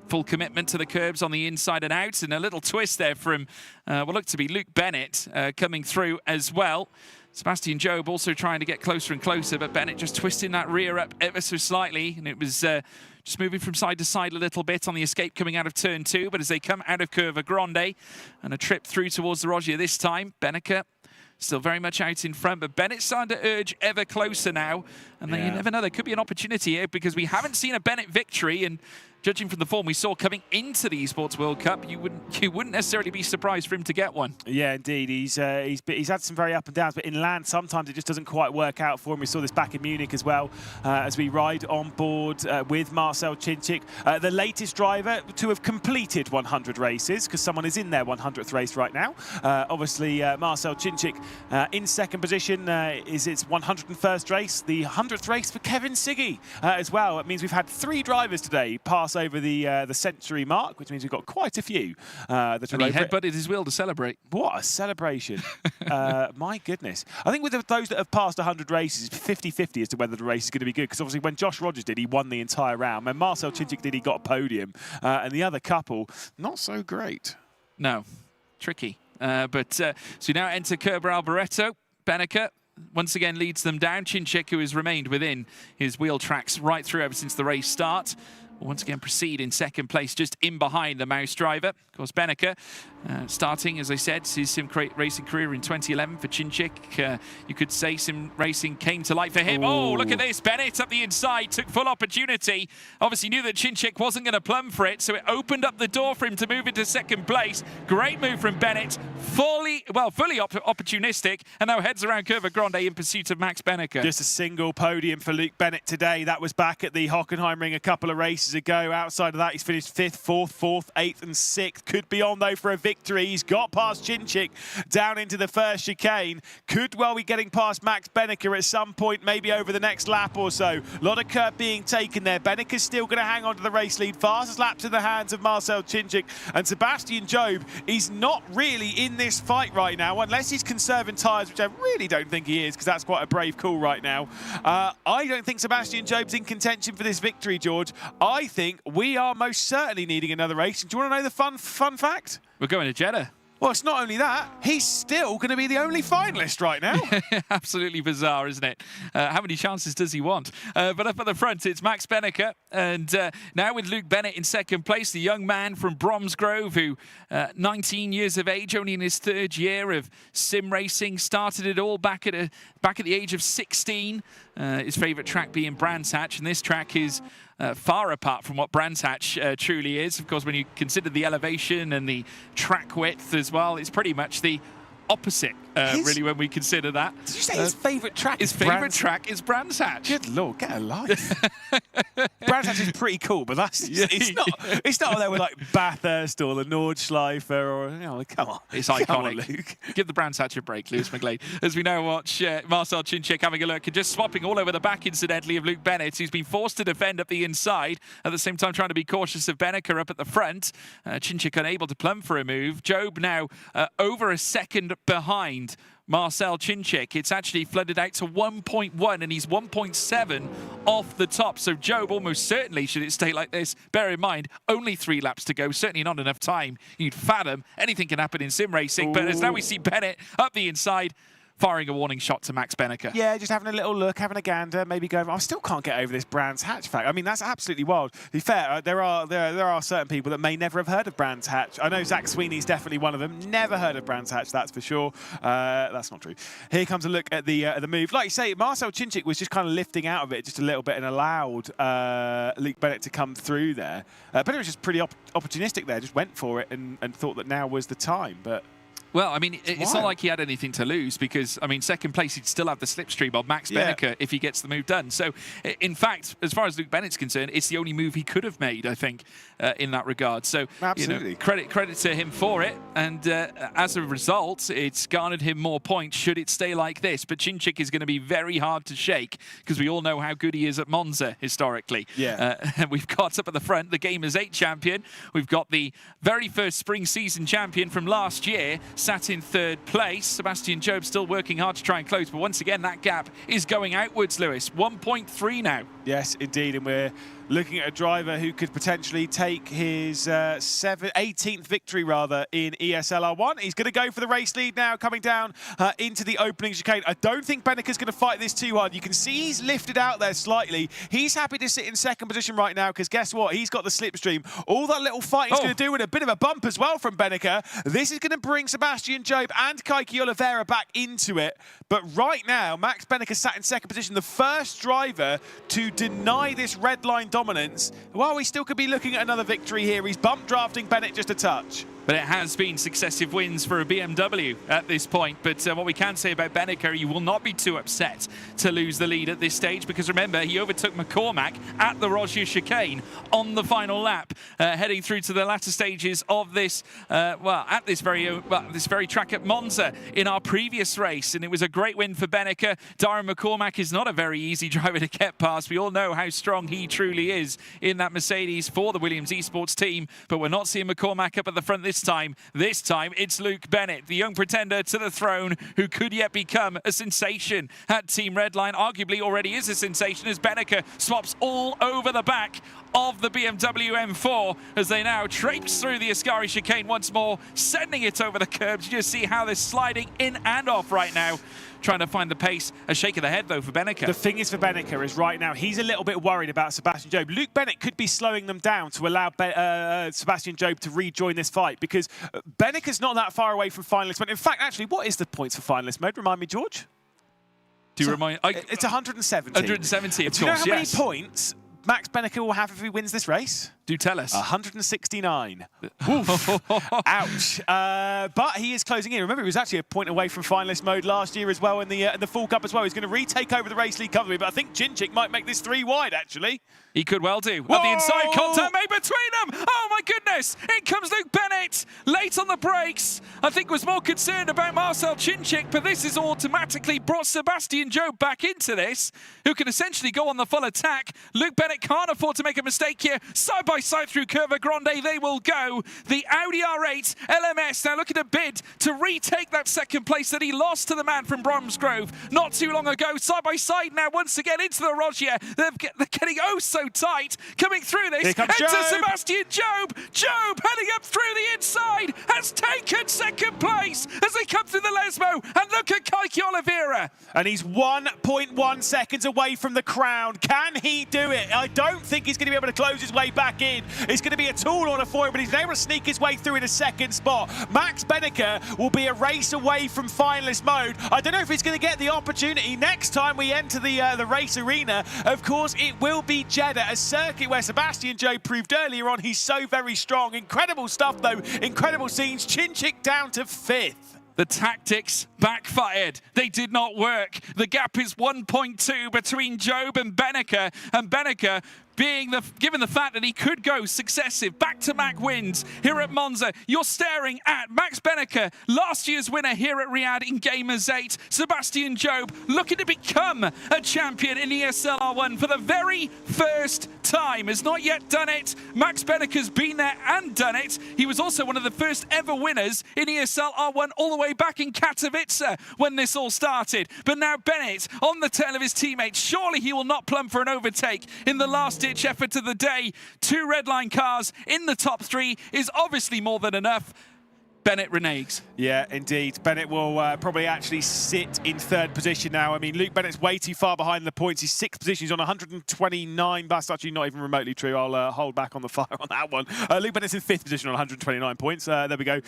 Full commitment to the curbs on the inside and out, and a little twist there from what looked to be Luke Bennett coming through as well. Sebastian Job also trying to get closer and closer, but Bennett just twisting that rear up ever so slightly, and it was just moving from side to side a little bit on the escape coming out of turn 2. But as they come out of Curva Grande and a trip through towards the Rogier this time, Beneke still very much out in front, but Bennett's starting to urge ever closer now. And then you never know, there could be an opportunity here because we haven't seen a Bennett victory, and judging from the form we saw coming into the Esports World Cup, you wouldn't necessarily be surprised for him to get one. Yeah, indeed. He's had some very up and downs, but in land sometimes it just doesn't quite work out for him. We saw this back in Munich as well as we ride on board with Marcel Cinčić, the latest driver to have completed 100 races, because someone is in their 100th race right now. Obviously, Marcel Cinčić in second position is its 101st race, the 100th race for Kevin Siggy as well. It means we've had 3 drivers today pass over the century mark, which means we've got quite a few that are over. He headbutted his wheel to celebrate. What a celebration. My goodness. I think with those that have passed 100 races, it's 50-50 as to whether the race is going to be good, because obviously when Josh Rogers did, he won the entire round. When Marcel Cinčić did, he got a podium. And the other couple, not so great. No, tricky. So we now enter Kerber Alboreto. Beneke once again leads them down. Cinčić, who has remained within his wheel tracks right through ever since the race start, will once again proceed in second place, just in behind the mouse driver. Of course, Beneke starting, as I said, his sim racing career in 2011 for Cinčić. You could say sim racing came to light for him. Ooh. Oh, look at this. Bennett up the inside, took full opportunity. Obviously knew that Cinčić wasn't going to plumb for it, so it opened up the door for him to move into second place. Great move from Bennett. Fully opportunistic, and now heads around Curva Grande in pursuit of Max Beneke. Just a single podium for Luke Bennett today. That was back at the Hockenheimring a couple of races ago. Outside of that, he's finished 5th, 4th, 4th, 8th and 6th. Could be on, though, for a victory. He's got past Cinčić down into the first chicane. Could well be getting past Max Beneke at some point, maybe over the next lap or so. A lot of curb being taken there. Beneke's still going to hang on to the race lead. Fastest laps in the hands of Marcel Cinčić. And Sebastian Job is not really in this fight right now, unless he's conserving tyres, which I really don't think he is, because that's quite a brave call right now. I don't think Sebastian Job's in contention for this victory, George. I think we are most certainly needing another race. Do you want to know the fun fact? We're going to Jeddah. Well, it's not only that, he's still going to be the only finalist right now. Absolutely bizarre, isn't it? How many chances does he want? But up at the front, it's Max Beneke. And now with Luke Bennett in second place, the young man from Bromsgrove, who 19 years of age, only in his 3rd year of sim racing, started it all back at the age of 16. His favourite track being Brands Hatch, and this track is far apart from what Brands Hatch truly is. Of course, when you consider the elevation and the track width as well, it's pretty much the opposite really, when we consider that.
Did you say his favourite track?
His favourite track is Brands Hatch.
Good lord, get a life. Brands Hatch is pretty cool, but that's it's not. It's not there with like Bathurst or the Nordschleife or come on.
It's
Come
iconic.
on, Luke.
Give the Brands Hatch a break, Lewis McGlade. As we now watch Marcel Cinchik having a look and just swapping all over the back, incidentally, of Luke Bennett, who's been forced to defend up the inside, at the same time trying to be cautious of Benneker up at the front. Cinchik unable to plumb for a move. Job now over a second behind Marcel Cinchik. It's actually flooded out to 1.1 and he's 1.7 off the top. So Job almost certainly, should it stay like this, bear in mind, only 3 laps to go. Certainly not enough time. You'd fathom anything can happen in sim racing. Ooh. But as now we see Bennett up the inside, firing a warning shot to Max Benneker.
Yeah, just having a little look, having a gander, maybe going. I still can't get over this Brands Hatch fact. I mean, that's absolutely wild. To be fair, there are certain people that may never have heard of Brands Hatch. I know Zach Sweeney's definitely one of them. Never heard of Brands Hatch, that's for sure. That's not true. Here comes a look at the move. Like you say, Marcel Cinchik was just kind of lifting out of it just a little bit and allowed Luke Bennett to come through there. But it was just pretty opportunistic there. Just went for it and thought that now was the time. But
well, I mean, it's not like he had anything to lose because, I mean, second place, he'd still have the slipstream of Max Benneker if he gets the move done. So, in fact, as far as Luke Bennett's concerned, it's the only move he could have made, I think, in that regard. So,
absolutely.
Credit to him for it. And as a result, it's garnered him more points should it stay like this. But Cinchik is going to be very hard to shake because we all know how good he is at Monza historically.
Yeah.
We've got up at the front the Gamers 8 champion. We've got the very first spring season champion from last year, sat in 3rd place. Sebastian Job still working hard to try and close, but once again that gap is going outwards, Lewis. 1.3 now.
Yes, indeed, and we're looking at a driver who could potentially take his 18th victory, in ESL R1. He's going to go for the race lead now, coming down into the opening chicane. I don't think Benneker's going to fight this too hard. You can see he's lifted out there slightly. He's happy to sit in 2nd position right now because guess what? He's got the slipstream. All that little fight he's going to do with a bit of a bump as well from Benneker. This is going to bring Sebastian Job and Kaiki Oliveira back into it. But right now, Max Benneker sat in 2nd position, the first driver to deny this red line dominance. Well, we still could be looking at another victory here. He's bump drafting Bennett just a touch.
But it has been successive wins for a BMW at this point. But what we can say about Benneker, you will not be too upset to lose the lead at this stage because remember, he overtook McCormack at the Rogier chicane on the final lap, heading through to the latter stages of this, at this very track at Monza in our previous race. And it was a great win for Benneker. Darren McCormack is not a very easy driver to get past. We all know how strong he truly is in that Mercedes for the Williams Esports team. But we're not seeing McCormack up at the front this time. This time it's Luke Bennett, the young pretender to the throne who could yet become a sensation at Team Redline. Arguably already is a sensation as Benneker swaps all over the back of the BMW M4 as they now traipse through the Ascari chicane once more, sending it over the curbs. You just see how they're sliding in and off right now, trying to find the pace. A shake of the head, though, for Benneker.
The thing is for Benneker is right now, he's a little bit worried about Sebastian Job. Luke Bennett could be slowing them down to allow Sebastian Job to rejoin this fight because Benneker's not that far away from finalist mode. In fact, actually, what is the points for finalist mode? Remind me, George?
Do you remind?
It's 1hammer.
170, of course,
Do you know how many points Max Benneker will have if he wins this race?
Do tell us.
169. Ouch. But he is closing in. Remember, he was actually a point away from finalist mode last year as well in the full cup as well. He's going to retake over the race lead comfortably, but I think Cinchik might make this 3 wide, actually.
He could well do. Whoa! At the inside, contact made between them. Oh, my goodness. In comes Luke Bennett. Late on the brakes. I think was more concerned about Marcel Cinchik, but this has automatically brought Sebastian Job back into this, who can essentially go on the full attack. Luke Bennett can't afford to make a mistake here. Side by side through Curva Grande, they will go. The Audi R8 LMS now looking to bid to retake that 2nd place that he lost to the man from Bromsgrove not too long ago. Side by side now once again into the Rogier. They're getting oh so tight coming through this. Enter Sebastian Job. Job heading up through the inside has taken 2nd place as they come through the Lesmo. And look at Kaiki Oliveira.
And he's 1.1 seconds away from the crown. Can he do it? I don't think he's going to be able to close his way back in. It's going to be a tall order for him, but he's able to sneak his way through in a 2nd spot. Max Benneker will be a race away from finalist mode. I don't know if he's going to get the opportunity next time we enter the race arena. Of course, it will be Jeddah, a circuit where Sebastian Job proved earlier on he's so very strong. Incredible stuff, though. Incredible scenes. Cinchik down to 5th.
The tactics backfired. They did not work. The gap is 1.2 between Job and Benneker being given the fact that he could go successive back-to-back wins here at Monza. You're staring at Max Benneker, last year's winner here at Riyadh in Gamers 8. Sebastian Job looking to become a champion in ESL R1 for the very first time. Has not yet done it. Max Benneker's been there and done it. He was also one of the first ever winners in ESL R1 all the way back in Katowice when this all started. But now Bennett on the tail of his teammates. Surely he will not plumb for an overtake in the last effort of the day. 2 red line cars in the top 3 is obviously more than enough. Bennett reneges.
Yeah, indeed. Bennett will probably actually sit in 3rd position now. I mean, Luke Bennett's way too far behind the points. He's 6th position. He's on 129. That's actually not even remotely true. I'll hold back on the fire on that one. Luke Bennett's in 5th position on 129 points. There we go.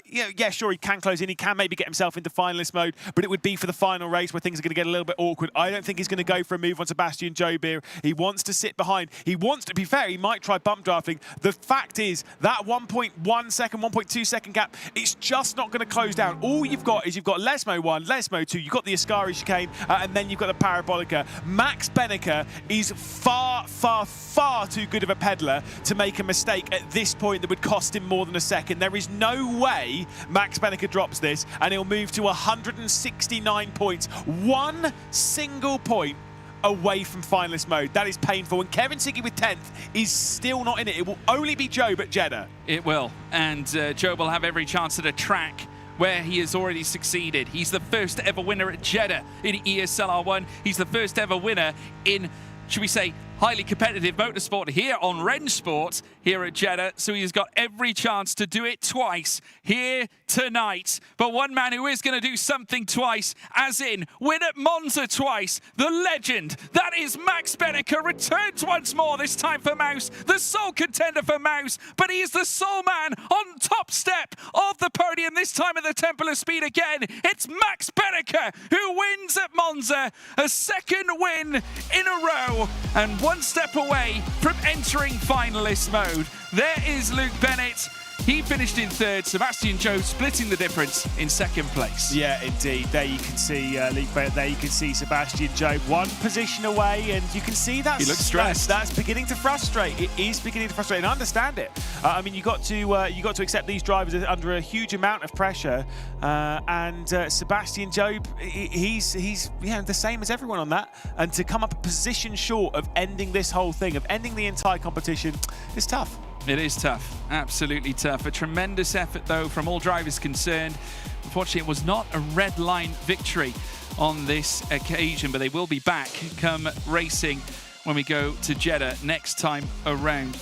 Yeah, sure, he can close in. He can maybe get himself into finalist mode, but it would be for the final race where things are going to get a little bit awkward. I don't think he's going to go for a move on Sebastian Job here. He wants to sit behind. He wants to be fair. He might try bump drafting. The fact is that 1.1 second, 1.2 second gap, it's just not going to close down. All you've got is you've got Lesmo 1, Lesmo 2, you've got the Ascari chicane, and then you've got the Parabolica. Max Benneker is far, far, far too good of a peddler to make a mistake at this point that would cost him more than a second. There is no way Max Benneker drops this, and he'll move to 169 points. 1 single point away from finalist mode. That is painful. And Kevin Siggy with 10th is still not in it. It will only be Job at Jeddah.
It will. And Job will have every chance at a track where he has already succeeded. He's the first ever winner at Jeddah in ESL R1. He's the first ever winner in, should we say, highly competitive motorsport here on Renge Sport here at Jeddah. So he's got every chance to do it twice here tonight. But one man who is going to do something twice, as in win at Monza twice, the legend, that is Max Benneker, returns once more, this time for Mouse, the sole contender for Mouse, but he is the sole man on top step of the podium, this time at the Temple of Speed again. It's Max Benneker who wins at Monza, a 2nd win in a row, and 1 step away from entering finalist mode. There is Luke Bennett. He finished in 3rd. Sebastian Job splitting the difference in 2nd place.
Yeah, indeed. There you can see Luke Bennett. There you can see Sebastian Job 1 position away, and you can see that
he looks stressed.
That's beginning to frustrate. It is beginning to frustrate, and I understand it. I mean, you got to accept these drivers under a huge amount of pressure, and Sebastian Job, he's the same as everyone on that, and to come up a position short of ending this whole thing, of ending the entire competition, is tough.
It is tough, absolutely tough. A tremendous effort, though, from all drivers concerned. Unfortunately, it was not a red line victory on this occasion, but they will be back come racing when we go to Jeddah next time around.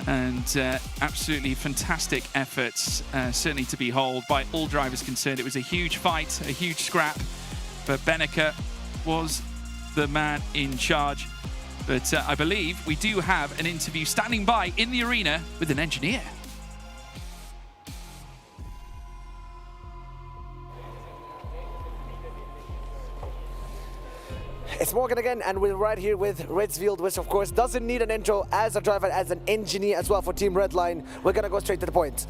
And absolutely fantastic efforts, certainly to behold by all drivers concerned. It was a huge fight, a huge scrap, but Benneker was the man in charge. But I believe we do have an interview standing by in the arena with an engineer.
It's Morgan again, and we're right here with Redsfield, which of course doesn't need an intro as a driver, as an engineer as well for Team Redline. We're gonna go straight to the point.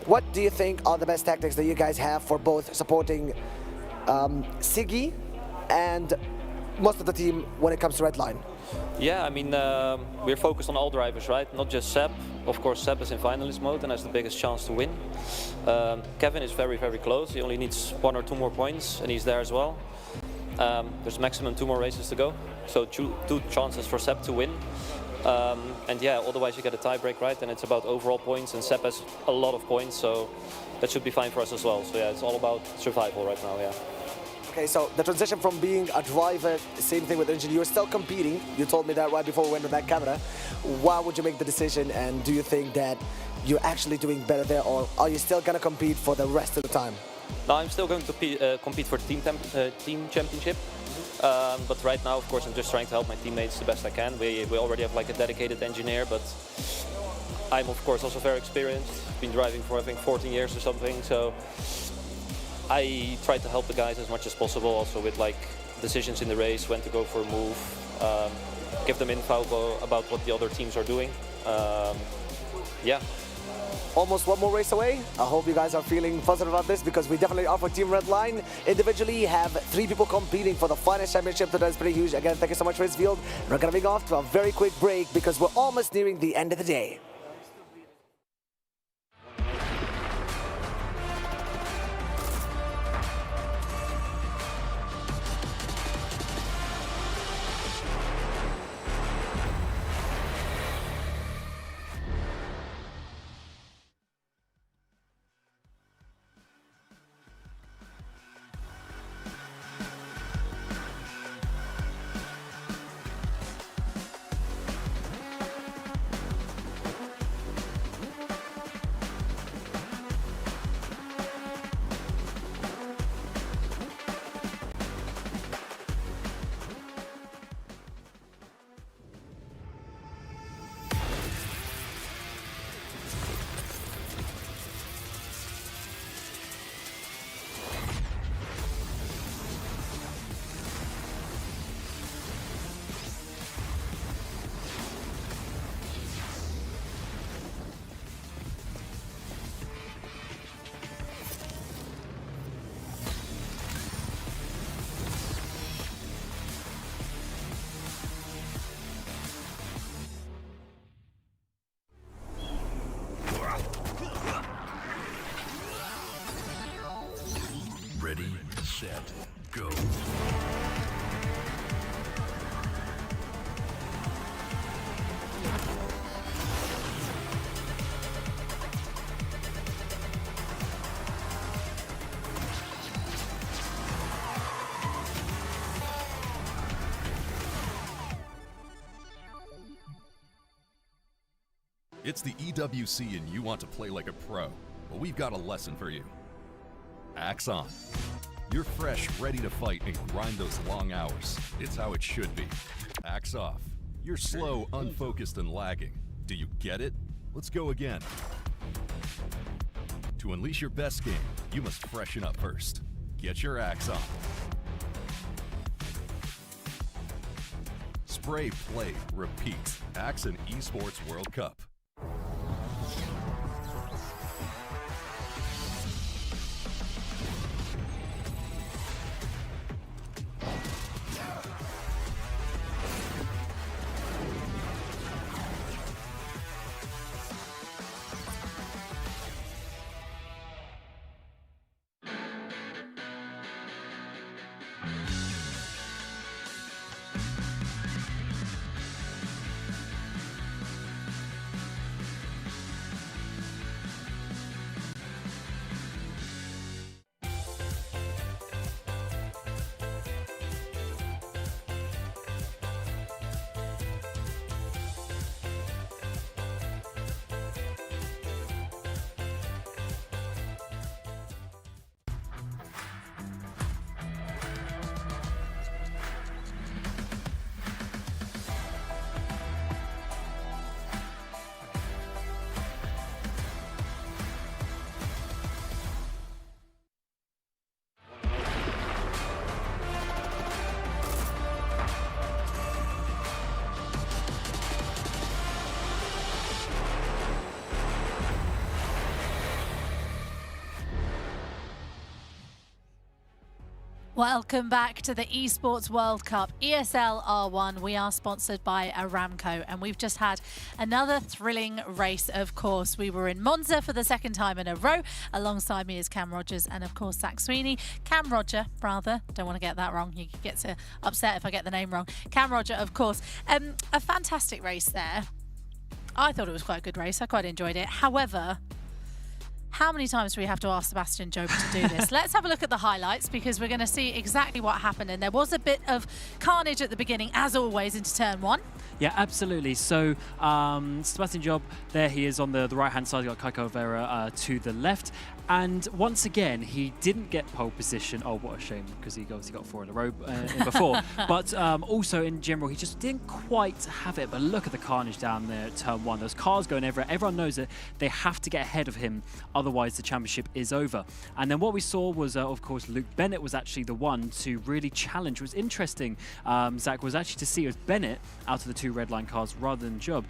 What do you think are the best tactics that you guys have for both supporting Siggy and most of the team when it comes to Redline?
Yeah, I mean, we're focused on all drivers, right? Not just Seb. Of course, Seb is in finalist mode and has the biggest chance to win. Kevin is very, very close. He only needs 1 or 2 more points, and he's there as well. There's maximum 2 more races to go, so 2 chances for Seb to win. And yeah, otherwise you get a tie break, right? And it's about overall points, and Seb has a lot of points, so that should be fine for us as well. So yeah, it's all about survival right now, yeah.
Okay, so the transition from being a driver, same thing with engineer, you're still competing. You told me that right before we went to that camera. Why would you make the decision, and do you think that you're actually doing better there, or are you still gonna compete for the rest of the time?
No, I'm still going to compete for the team championship. But right now, of course, I'm just trying to help my teammates the best I can. We already have like a dedicated engineer, but I'm of course also very experienced. Been driving for I think 14 years or something, so I try to help the guys as much as possible, also with like decisions in the race, when to go for a move, give them info about what the other teams are doing. Yeah.
almost one more race away. I hope you guys are feeling positive about this because we definitely are for Team Redline. Individually, have 3 people competing for the finest championship. So that's pretty huge. Again, thank you so much, Ritzfield. We're going to be off to a very quick break because we're almost nearing the end of the day.
Ready, set, go.
It's the EWC and you want to play like a pro. Well, we've got a lesson for you. Axe on. You're fresh, ready to fight and grind those long hours. It's how it should be. Axe off. You're slow, unfocused, and lagging. Do you get it? Let's go again. To unleash your best game, you must freshen up first. Get your axe on. Spray, play, repeat. Axe and Esports World Cup.
Welcome back to the Esports World Cup, ESL R1. We are sponsored by Aramco, and we've just had another thrilling race, of course. We were in Monza for the second time in a row. Alongside me is Cam Rogers and, of course, Zach Sweeney. Cam Roger, rather. Don't want to get that wrong. You get so upset if I get the name wrong. Cam Roger, of course. A fantastic race there. I thought it was quite a good race. I quite enjoyed it. However, how many times do we have to ask Sebastian Job to do this? Let's have a look at the highlights because we're going to see exactly what happened. And there was a bit of carnage at the beginning, as always, into turn one.
Yeah, absolutely. So Sebastian Job, there he is on the right-hand side. You've got Kaiko Vera to the left. And once again, he didn't get pole position. Oh, what a shame, because he obviously got 4 in a row in before. But also in general, he just didn't quite have it. But look at the carnage down there at turn 1. Those cars going everywhere. Everyone knows that they have to get ahead of him, otherwise the championship is over. And then what we saw was, of course, Luke Bennett was actually the one to really challenge. It was interesting, Zach, was actually to see it was Bennett out of the 2 red line cars rather than Job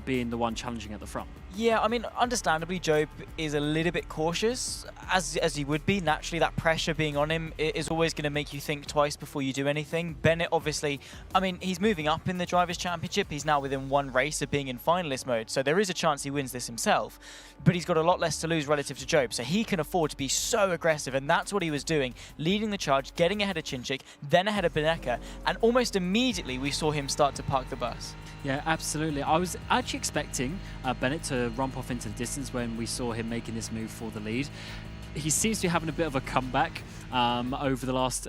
being the one challenging at the front.
Yeah, I mean, understandably, Job is a little bit cautious, as he would be. Naturally, that pressure being on him is always going to make you think twice before you do anything. Bennett, obviously, I mean, he's moving up in the Drivers' Championship. He's now within 1 race of being in finalist mode, so there is a chance he wins this himself. But he's got a lot less to lose relative to Job, so he can afford to be so aggressive, and that's what he was doing, leading the charge, getting ahead of Chinchik, then ahead of Beneka, and almost immediately we saw him start to park the bus.
Yeah, absolutely. I was actually expecting Bennett to romp off into the distance when we saw him making this move for the lead. He seems to be having a bit of a comeback over the last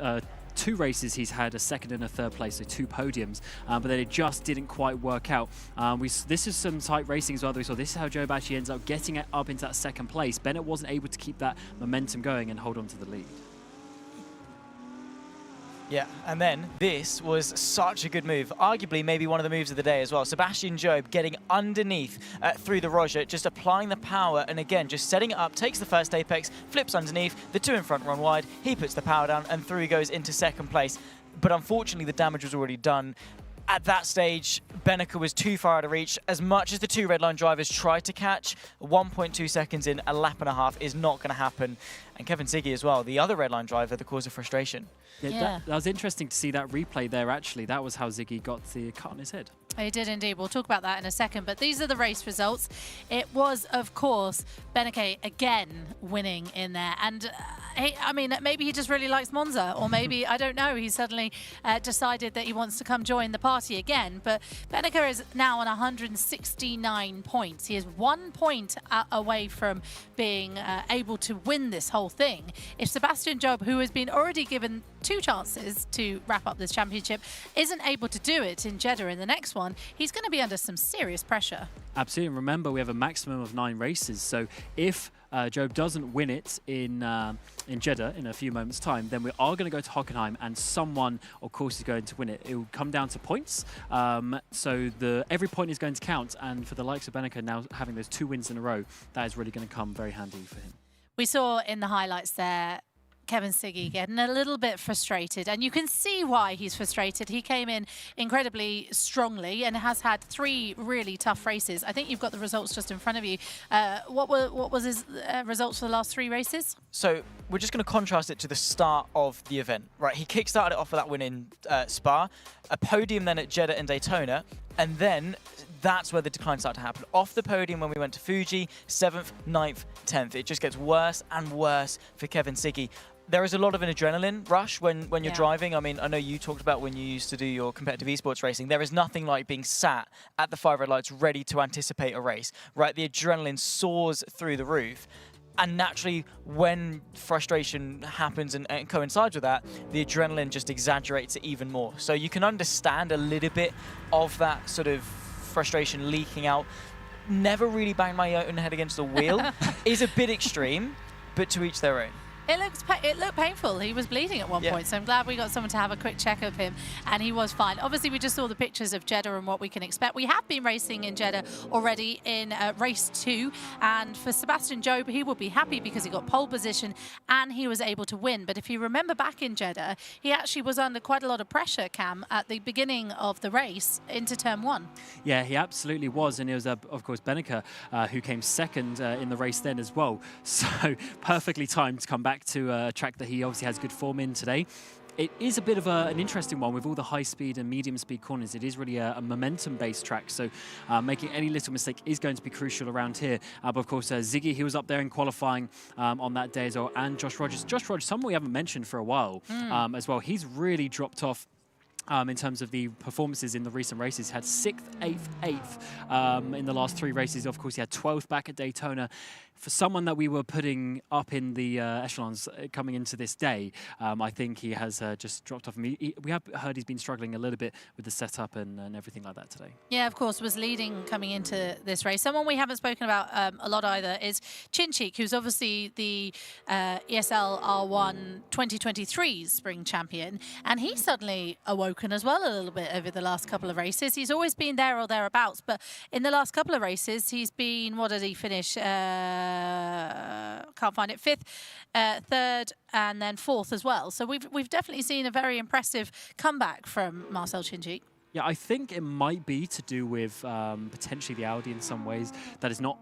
2 races. He's had a 2nd and a 3rd place, so 2 podiums, but then it just didn't quite work out. This is some tight racing as well. We saw this is how Job actually ends up getting it up into that 2nd place. Bennett wasn't able to keep that momentum going and hold on to the lead.
Yeah, and then this was such a good move. Arguably, maybe one of the moves of the day as well. Sebastian Job getting underneath through the Roger, just applying the power, and again, just setting it up, takes the first apex, flips underneath, the 2 in front run wide, he puts the power down, and through he goes into 2nd place. But unfortunately, the damage was already done. At that stage, Beneka was too far out of reach. As much as the 2 red line drivers tried to catch, 1.2 seconds in, a lap and a half is not going to happen. And Kevin Siggy as well, the other red line driver, the cause of frustration.
Yeah, that was interesting to see that replay there, actually. That was how Ziggy got the cut on his head.
He did indeed. We'll talk about that in a second. But these are the race results. It was, of course, Beneke again winning in there. And I mean, maybe he just really likes Monza, or maybe, I don't know, he suddenly decided that he wants to come join the party again. But Beneke is now on 169 points. He is 1 point away from being able to win this whole thing. If Sebastian Job, who has been already given 2 chances to wrap up this championship, isn't able to do it in Jeddah in the next one, he's going to be under some serious pressure.
Absolutely. Remember, we have a maximum of 9 races. So if Job doesn't win it in Jeddah in a few moments' time, then we are going to go to Hockenheim, and someone, of course, is going to win it. It will come down to points. So every point is going to count. And for the likes of Beneka now having those 2 wins in a row, that is really going to come very handy for him.
We saw in the highlights there Kevin Siggy getting a little bit frustrated, and you can see why he's frustrated. He came in incredibly strongly and has had 3 really tough races. I think you've got the results just in front of you. What was his results for the last 3 races?
So we're just going to contrast it to the start of the event, right? He kickstarted it off with that win in Spa, a podium then at Jeddah and Daytona, and then that's where the decline started to happen. Off the podium when we went to Fuji, 7th, 9th, 10th. It just gets worse and worse for Kevin Siggy. There is a lot of an adrenaline rush when you're driving. I mean, I know you talked about when you used to do your competitive esports racing. There is nothing like being sat at the 5 red lights ready to anticipate a race, right? The adrenaline soars through the roof. And naturally, when frustration happens and coincides with that, the adrenaline just exaggerates it even more. So you can understand a little bit of that sort of frustration leaking out. Never really bang my own head against the wheel is a bit extreme, but to each their own.
It looked painful. He was bleeding at one point, so I'm glad we got someone to have a quick check of him, and he was fine. Obviously, we just saw the pictures of Jeddah and what we can expect. We have been racing in Jeddah already in race 2, and for Sebastian Job, he will be happy because he got pole position and he was able to win. But if you remember back in Jeddah, he actually was under quite a lot of pressure, Cam, at the beginning of the race into turn 1.
Yeah, he absolutely was, and it was, of course, Beneka who came 2nd in the race then as well. So perfectly timed to come back to a track that he obviously has good form in today. It is a bit of an interesting one with all the high speed and medium speed corners. It is really a momentum based track, so making any little mistake is going to be crucial around here. But of course, Ziggy, he was up there in qualifying on that day as well, and Josh Rogers. Josh Rogers, someone we haven't mentioned for a while as well. He's really dropped off in terms of the performances in the recent races. Had 6th, 8th, 8th in the last 3 races. Of course, he had 12th back at Daytona. for someone that we were putting up in the echelons coming into this day, I think he has just dropped off. We have heard he's been struggling a little bit with the setup and everything like that today.
Yeah, of course, was leading coming into this race. Someone we haven't spoken about a lot either is Chinchik, who's obviously the ESL R1 2023 spring champion, and he's suddenly awoken as well a little bit over the last couple of races. He's always been there or thereabouts, but in the last couple of races, he's been, what did he finish? Can't find it. 5th, 3rd, and then 4th as well. So we've definitely seen a very impressive comeback from Marcel Chinchik.
Yeah, I think it might be to do with potentially the Audi in some ways. That is not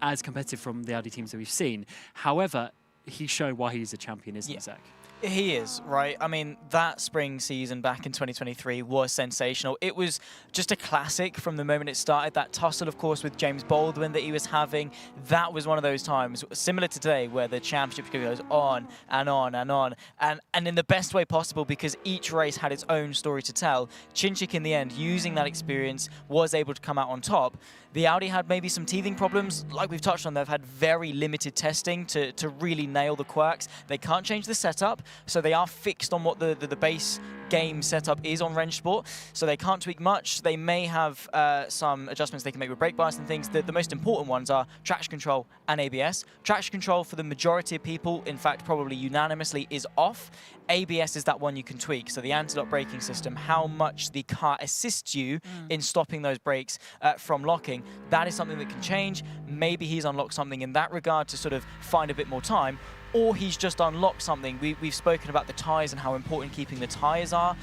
as competitive from the Audi teams that we've seen. However, he's shown why he's a champion, isn't he, Zach?
He is, right? I mean, that spring season back in 2023 was sensational. It was just a classic from the moment it started. That tussle, of course, with James Baldwin that he was having, that was one of those times, similar to today, where the championship goes on and on and on, and in the best way possible, because each race had its own story to tell. Chinchik, in the end, using that experience, was able to come out on top. The Audi had maybe some teething problems. Like we've touched on, they've had very limited testing to really nail the quirks. They can't change the setup, so they are fixed on what the base game setup is on Renge Sport, so they can't tweak much. They may have some adjustments they can make with brake bias and things. The most important ones are traction control and ABS. Traction control for the majority of people, in fact probably unanimously, is off. ABS is that one you can tweak, so the anti-lock braking system, how much the car assists you in stopping those brakes from locking, that is something that can change. Maybe he's unlocked something in that regard to sort of find a bit more time, or he's just unlocked something. We've spoken about the tyres and how important keeping the tyres are.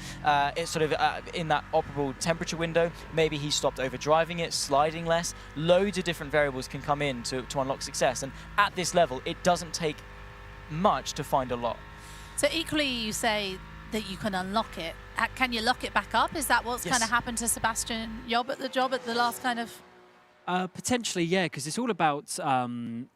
It's sort of in that operable temperature window. Maybe he stopped overdriving it, sliding less. Loads of different variables can come in to unlock success. And at this level, it doesn't take much to find a lot.
So equally, you say that you can unlock it. Can you lock it back up? Is that what's kind of happened to Sebastian Job at the last kind of...
Potentially, yeah, because it's all about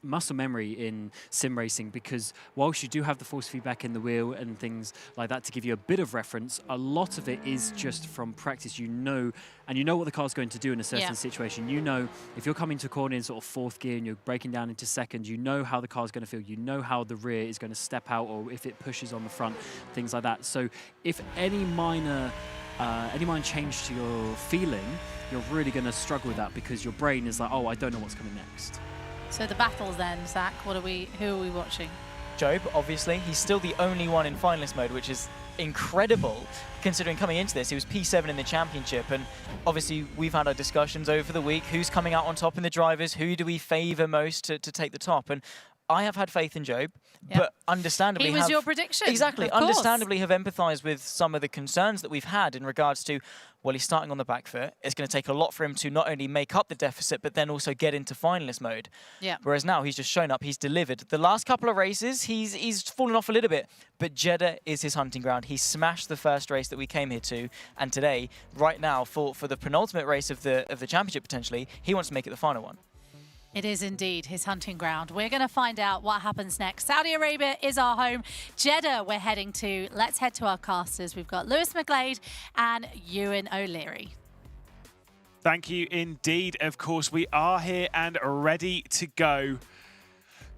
muscle memory in sim racing, because whilst you do have the force feedback in the wheel and things like that to give you a bit of reference, a lot of it is just from practice. You know what the car's going to do in a certain situation. You know if you're coming to a corner in sort of 4th gear and you're breaking down into 2nd, you know how the car's going to feel. You know how the rear is going to step out, or if it pushes on the front, things like that. So if any minor change to your feeling, you're really going to struggle with that, because your brain is like, oh, I don't know what's coming next.
So the battles then, Zach, who are we watching?
Job, obviously. He's still the only one in finalist mode, which is incredible, considering coming into this, he was P7 in the championship, and obviously we've had our discussions over the week. Who's coming out on top in the drivers? Who do we favour most to take the top? And I have had faith in Job, but understandably...
He was your prediction.
Exactly. Understandably have empathised with some of the concerns that we've had in regards to, well, he's starting on the back foot. It's going to take a lot for him to not only make up the deficit, but then also get into finalist mode.
Yeah.
Whereas now he's just shown up, he's delivered. The last couple of races, he's fallen off a little bit, but Jeddah is his hunting ground. He smashed the first race that we came here to, and today, right now, for the penultimate race of the championship potentially, he wants to make it the final one.
It is indeed his hunting ground. We're going to find out what happens next. Saudi Arabia is our home. Jeddah we're heading to. Let's head to our casters. We've got Lewis McGlade and Ewan O'Leary.
Thank you indeed. Of course, we are here and ready to go.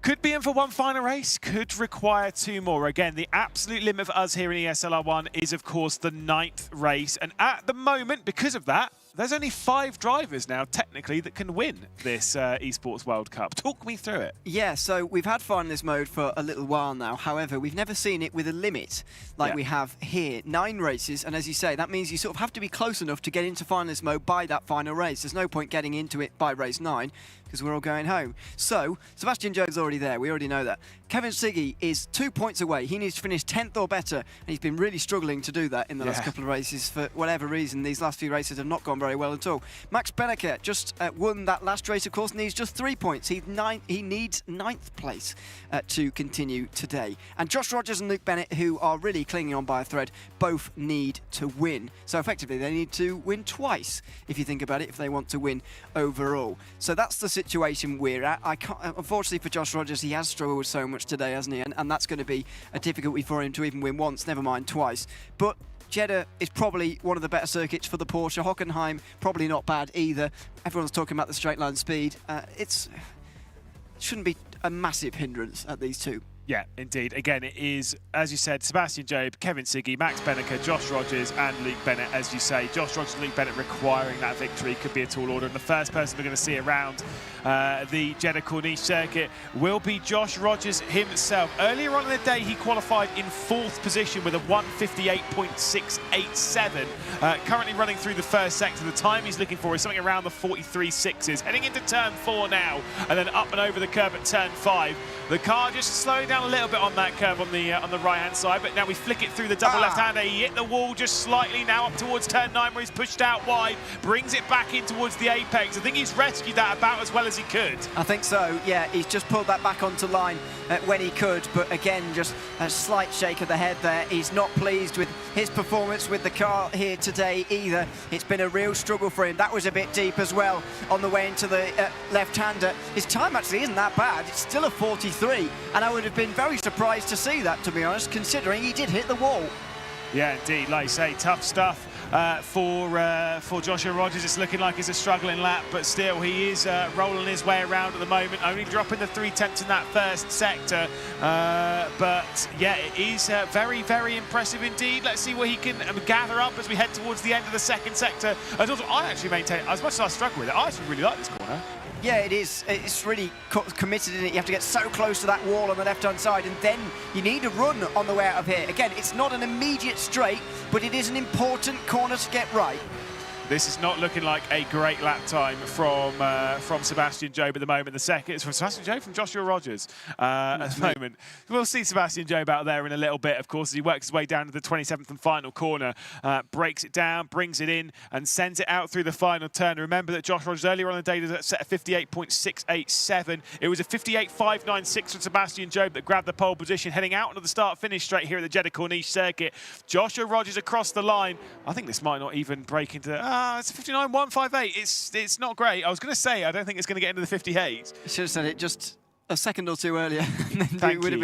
Could be in for one final race, could require 2 more. Again, the absolute limit for us here in ESL R1 is, of course, the 9th race. And at the moment, because of that, there's only 5 drivers now, technically, that can win this Esports World Cup. Talk me through it.
Yeah, so we've had finalist mode for a little while now. However, we've never seen it with a limit like we have here. 9 races, and as you say, that means you sort of have to be close enough to get into finalist mode by that final race. There's no point getting into it by race 9, because we're all going home. So, Sebastian Jobe's already there. We already know that. Kevin Siggy is 2 points away. He needs to finish 10th or better, and he's been really struggling to do that in the last couple of races for whatever reason. These last few races have not gone very well at all. Max Benneker just won that last race, of course, and he's just 3 points. He needs 9th place to continue today. And Josh Rogers and Luke Bennett, who are really clinging on by a thread, both need to win. So effectively, they need to win twice, if you think about it, if they want to win overall. So that's the situation we're at. Unfortunately for Josh Rogers, he has struggled so much today, hasn't he? And that's going to be a difficulty for him to even win once, never mind twice. But Jeddah is probably one of the better circuits for the Porsche. Hockenheim, probably not bad either. Everyone's talking about the straight line speed. It's shouldn't be a massive hindrance at these two.
Yeah, indeed. Again, it is, as you said, Sebastian Jobe, Kevin Siggy, Max Benneker, Josh Rogers and Luke Bennett, as you say. Josh Rogers and Luke Bennett requiring that victory could be a tall order. And the first person we're going to see around the Jeddah Corniche circuit will be Josh Rogers himself. Earlier on in the day, he qualified in 4th position with a 1:58.687. Currently running through the first sector. The time he's looking for is something around the 43.6s. Heading into turn 4 now, and then up and over the curve at turn 5. The car just slowing down a little bit on that curve on the right-hand side, but now we flick it through the double left-hander. He hit the wall just slightly now up towards turn 9 where he's pushed out wide, brings it back in towards the apex. I think he's rescued that about as well as he could.
I think so, yeah. He's just pulled that back onto line when he could, but again, just a slight shake of the head there. He's not pleased with his performance with the car here today either. It's been a real struggle for him. That was a bit deep as well on the way into the left-hander. His time actually isn't that bad. It's still a 43, and I would have been very surprised to see that, to be honest, considering he did hit the wall.
Yeah, indeed. Like you say, tough stuff for Joshua Rogers. It's looking like it's a struggling lap, but still he is rolling his way around at the moment, only dropping the 3/10 in that first sector. But yeah, it is very, very impressive indeed. Let's see what he can gather up as we head towards the end of the second sector. As also, I actually maintain, as much as I struggle with it, I actually really like this corner.
Yeah, it is. It's really committed in it. You have to get so close to that wall on the left-hand side, and then you need a run on the way out of here. Again, it's not an immediate straight, but it is an important corner to get right.
This is not looking like a great lap time from Sebastian Jobe at the moment. The second is from Sebastian Jobe, from Joshua Rogers at the moment. We'll see Sebastian Jobe out there in a little bit, of course, as he works his way down to the 27th and final corner, breaks it down, brings it in, and sends it out through the final turn. Remember that Josh Rogers earlier on in the day set a 58.687. It was a 58.596 from Sebastian Jobe that grabbed the pole position, heading out onto the start-finish straight here at the Jeddah Corniche circuit. Joshua Rogers across the line. I think this might not even break into... it's a 59.158. It's not great. I was going to say, I don't think it's going to get into the 58.
I should have said it just a second or two earlier, and then you would have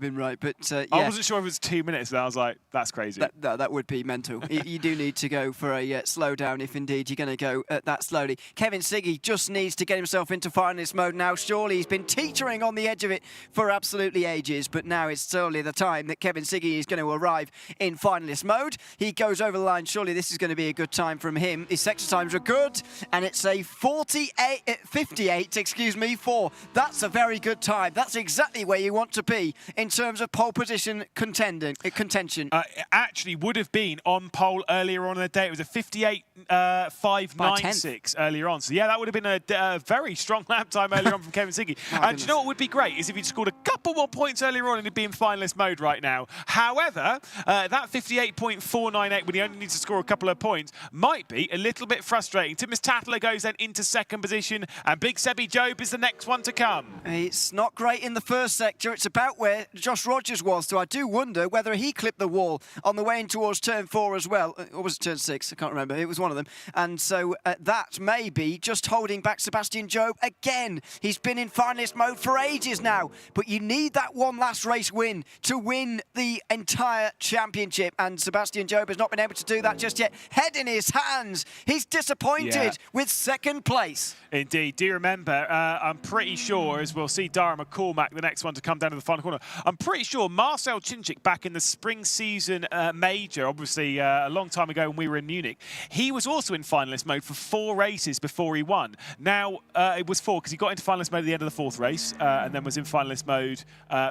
been right. But yeah.
I wasn't sure if it was 2 minutes, but I was like, that's crazy.
That would be mental. You do need to go for a slowdown if indeed you're going to go that slowly. Kevin Siggy just needs to get himself into finalist mode now. Surely he's been teetering on the edge of it for absolutely ages, but now is surely the time that Kevin Siggy is going to arrive in finalist mode. He goes over the line. Surely this is going to be a good time from him. His sector times are good, and it's a 58.4. That's a very good time. That's exactly where you want to be in terms of pole position contention.
It actually would have been on pole earlier on in the day. It was a 58.596 earlier on. So yeah, that would have been a very strong lap time earlier on from Kevin Siggy. And do you know what would be great is if he'd scored a couple more points earlier on and he'd be in finalist mode right now. However, that 58.498 when he only needs to score a couple of points might be a little bit frustrating. Timus Tattler goes then into second position, and Big Sebi Jobe is the next one to come.
It's not great in the first sector. It's about where Josh Rogers was, so I do wonder whether he clipped the wall on the way in towards turn 4 as well. Or was it turn 6? I can't remember. It was one of them. And so that may be just holding back Sebastian Jobe again. He's been in finalist mode for ages now, but you need that one last race win to win the entire championship, and Sebastian Jobe has not been able to do that just yet. Head in his hands. He's disappointed with second place.
Indeed. Do you remember, I'm pretty sure, as we'll see Dara McCormack, the next one to come down to the final corner, I'm pretty sure Marcel Cinchik back in the spring season major, obviously a long time ago when we were in Munich, he was also in finalist mode for 4 races before he won. Now, it was 4 because he got into finalist mode at the end of the 4th race and then was in finalist mode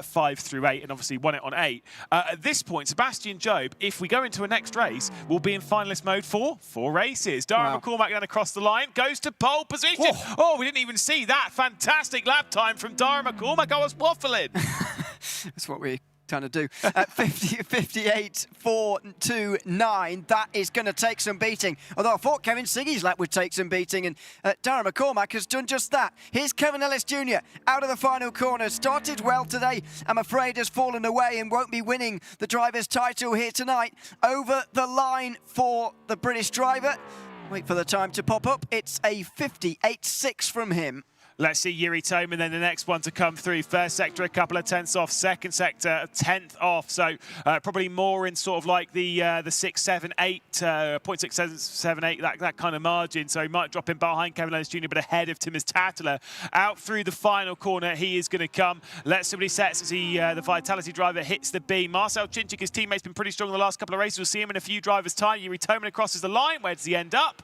5 through 8 and obviously won it on 8. At this point, Sebastian Jobe, if we go into a next race, will be in finalist mode for 4 races. Dara McCormack then across the line, goes to pole position. Oh, we didn't even see that. Fantastic lap time from Dara McCormack. I was waffling.
That's what we're trying to do. 58.429. That is going to take some beating. Although I thought Kevin Siggy's lap would take some beating, and Dara McCormack has done just that. Here's Kevin Ellis Jr. out of the final corner. Started well today. I'm afraid has fallen away and won't be winning the driver's title here tonight. Over the line for the British driver. Wait for the time to pop up. It's a 58.6 from him.
Let's see Yuri Toman, then the next one to come through. First sector, a couple of tenths off. Second sector, a 10th off. So probably more in sort of like the 6, 7, 8, 0.6, 7, 8, that kind of margin. So he might drop in behind Kevin Ellis Jr., but ahead of Timus Tattler. Out through the final corner, he is going to come. Let's see what he sets as the Vitality driver hits the beam. Marcel Cinchik, his teammate's been pretty strong in the last couple of races. We'll see him in a few drivers' time. Yuri Toman crosses the line. Where does he end up?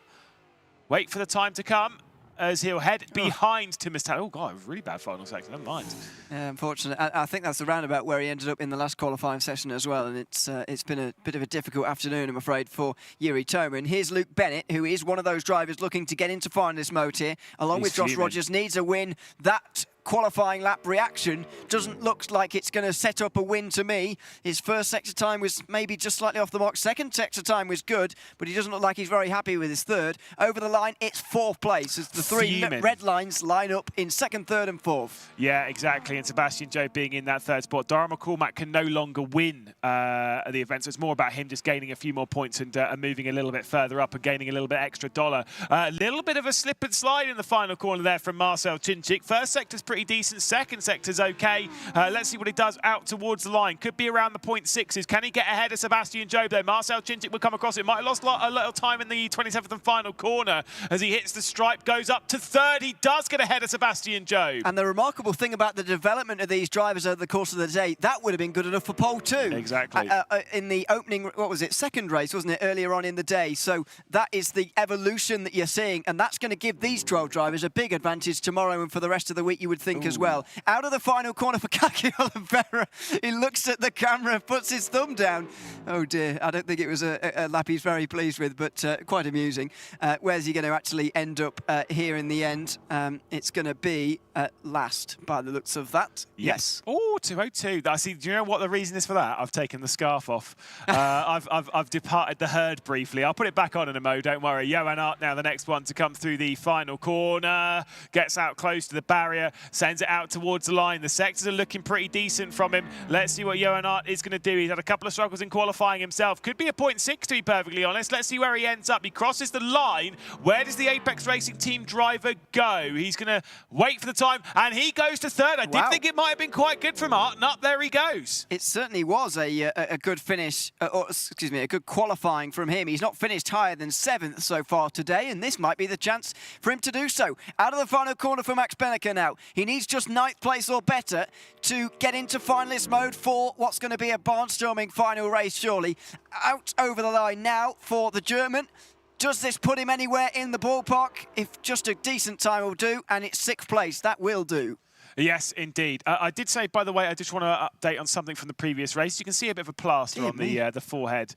Wait for the time to come, as he'll head behind Timus Tattler. Oh, God, really bad final section, never mind.
Unfortunately, I think that's the roundabout where he ended up in the last qualifying session as well, and it's been a bit of a difficult afternoon, I'm afraid, for Yuri Toman. Here's Luke Bennett, who is one of those drivers looking to get into finalist mode here, along with Josh Rogers, needs a win. That qualifying lap reaction doesn't look like it's going to set up a win to me. His first sector time was maybe just slightly off the mark. Second sector time was good, but he doesn't look like he's very happy with his third. Over the line, it's 4th place as the 3 red lines line up in 2nd, 3rd and 4th.
Yeah, exactly. And Sebastian Joe being in that 3rd spot. Dara McCormack can no longer win the event, so it's more about him just gaining a few more points and moving a little bit further up and gaining a little bit extra dollar. A little bit of a slip and slide in the final corner there from Marcel Cinchik. First sector's pretty decent. Second sector's okay. Let's see what he does out towards the line. Could be around the 0.6s. Can he get ahead of Sebastian Job there? Marcel Cinchik will come across it. Might have lost a little time in the 27th and final corner as he hits the stripe, goes up to 3rd. He does get ahead of Sebastian Job.
And the remarkable thing about the development of these drivers over the course of the day, that would have been good enough for pole 2.
Exactly.
In the opening, what was it, 2nd race, wasn't it, earlier on in the day? So that is the evolution that you're seeing, and that's going to give these 12 drivers a big advantage tomorrow and for the rest of the week, you would think as well. Out of the final corner for Kaki Oliveira, he looks at the camera, puts his thumb down. Oh dear, I don't think it was a lap he's very pleased with, but quite amusing. Where's he going to actually end up here in the end? It's going to be last by the looks of that. Yes.
Oh, 202. I see. Do you know what the reason is for that? I've taken the scarf off. I've departed the herd briefly. I'll put it back on in a mo. Don't worry. Johan Art now the next one to come through the final corner. Gets out close to the barrier. Sends it out towards the line. The sectors are looking pretty decent from him. Let's see what Johan Art is going to do. He's had a couple of struggles in qualifying himself. Could be a 0.6 to be perfectly honest. Let's see where he ends up. He crosses the line. Where does the Apex Racing team driver go? He's going to wait for the time, and he goes to 3rd. I did think it might have been quite good from Art, and up there he goes.
It certainly was a good finish, or excuse me, a good qualifying from him. He's not finished higher than 7th so far today, and this might be the chance for him to do so. Out of the final corner for Max Benneker now. He needs just 9th place or better to get into finalist mode for what's going to be a barnstorming final race, surely. Out over the line now for the German. Does this put him anywhere in the ballpark? If just a decent time will do, and it's 6th place, that will do.
Yes, indeed. I did say, by the way, I just want to update on something from the previous race. You can see a bit of a plaster on the forehead.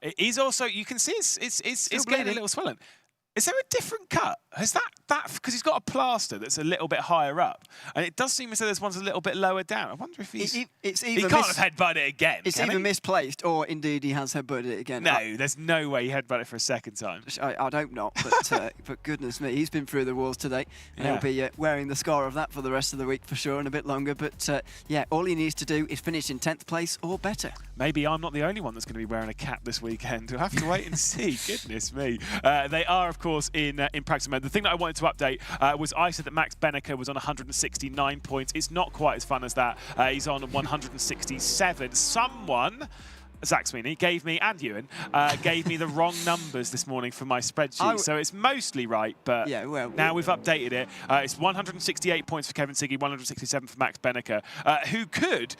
It is also, you can see it's getting a little swelling. Is there a different cut? Has that because he's got a plaster that's a little bit higher up, and it does seem as though this one's a little bit lower down. I wonder if he's he can't have headbutted it again.
It's either misplaced or indeed he has headbutted it again.
No, there's no way he headbutted it for a second time.
I'd hope not, but but goodness me, he's been through the walls today, and he'll be wearing the scar of that for the rest of the week for sure, and a bit longer. But yeah, all he needs to do is finish in 10th place or better.
Maybe I'm not the only one that's going to be wearing a cap this weekend. We'll have to wait and see. Goodness me. They are, of course, in practice mode. The thing that I wanted to update was I said that Max Benneker was on 169 points. It's not quite as fun as that. He's on 167. Someone, Zach Sweeney, gave me, and Ewan, gave me the wrong numbers this morning for my spreadsheet. So it's mostly right, but now we've updated it. It's 168 points for Kevin Siggy, 167 for Max Benneker, who could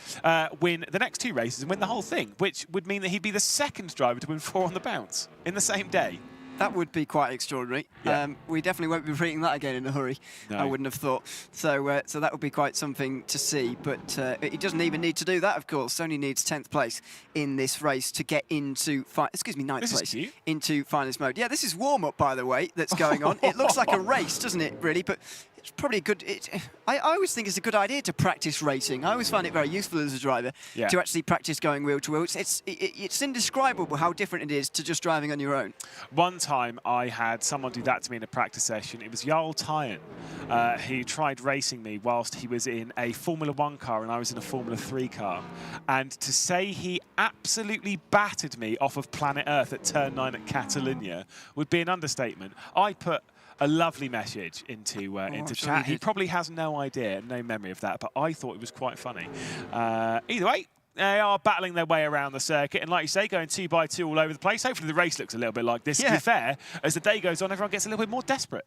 win the next 2 races and win the whole thing, which would mean that he'd be the 2nd driver to win 4 on the bounce in the same day.
That would be quite extraordinary. Yeah. We definitely won't be reading that again in a hurry. No. I wouldn't have thought. So so that would be quite something to see. But he doesn't even need to do that, of course. Only needs 10th place in this race to get into 9th place into finalist mode. Yeah, this is warm-up, by the way, that's going on. It looks like a race, doesn't it, really? But it's probably good. I always think it's a good idea to practice racing. I always find it very useful as a driver to actually practice going wheel to wheel. It's indescribable how different it is to just driving on your own.
One time I had someone do that to me in a practice session. It was Jarl Tyen, who tried racing me whilst he was in a Formula 1 car and I was in a Formula 3 car. And to say he absolutely battered me off of planet Earth at turn 9 at Catalunya would be an understatement. I put a lovely message into chat. He probably has no idea, no memory of that, but I thought it was quite funny. Either way, they are battling their way around the circuit, and like you say, going 2 by 2 all over the place. Hopefully the race looks a little bit like this. To be fair, as the day goes on, everyone gets a little bit more desperate.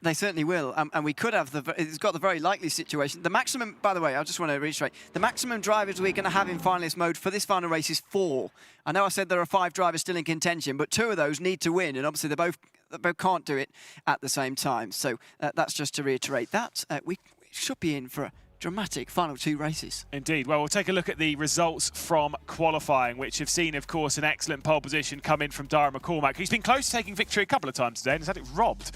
They certainly will, and we could have it's got the very likely situation. The maximum, by the way, I just want to reiterate, the maximum drivers we're going to have in finalist mode for this final race is 4. I know I said there are 5 drivers still in contention, but 2 of those need to win, and obviously they both can't do it at the same time. So that's just to reiterate that. We should be in for a dramatic final 2 races.
Indeed. Well, we'll take a look at the results from qualifying, which have seen, of course, an excellent pole position come in from Dara McCormack, who's been close to taking victory a couple of times today and has had it robbed.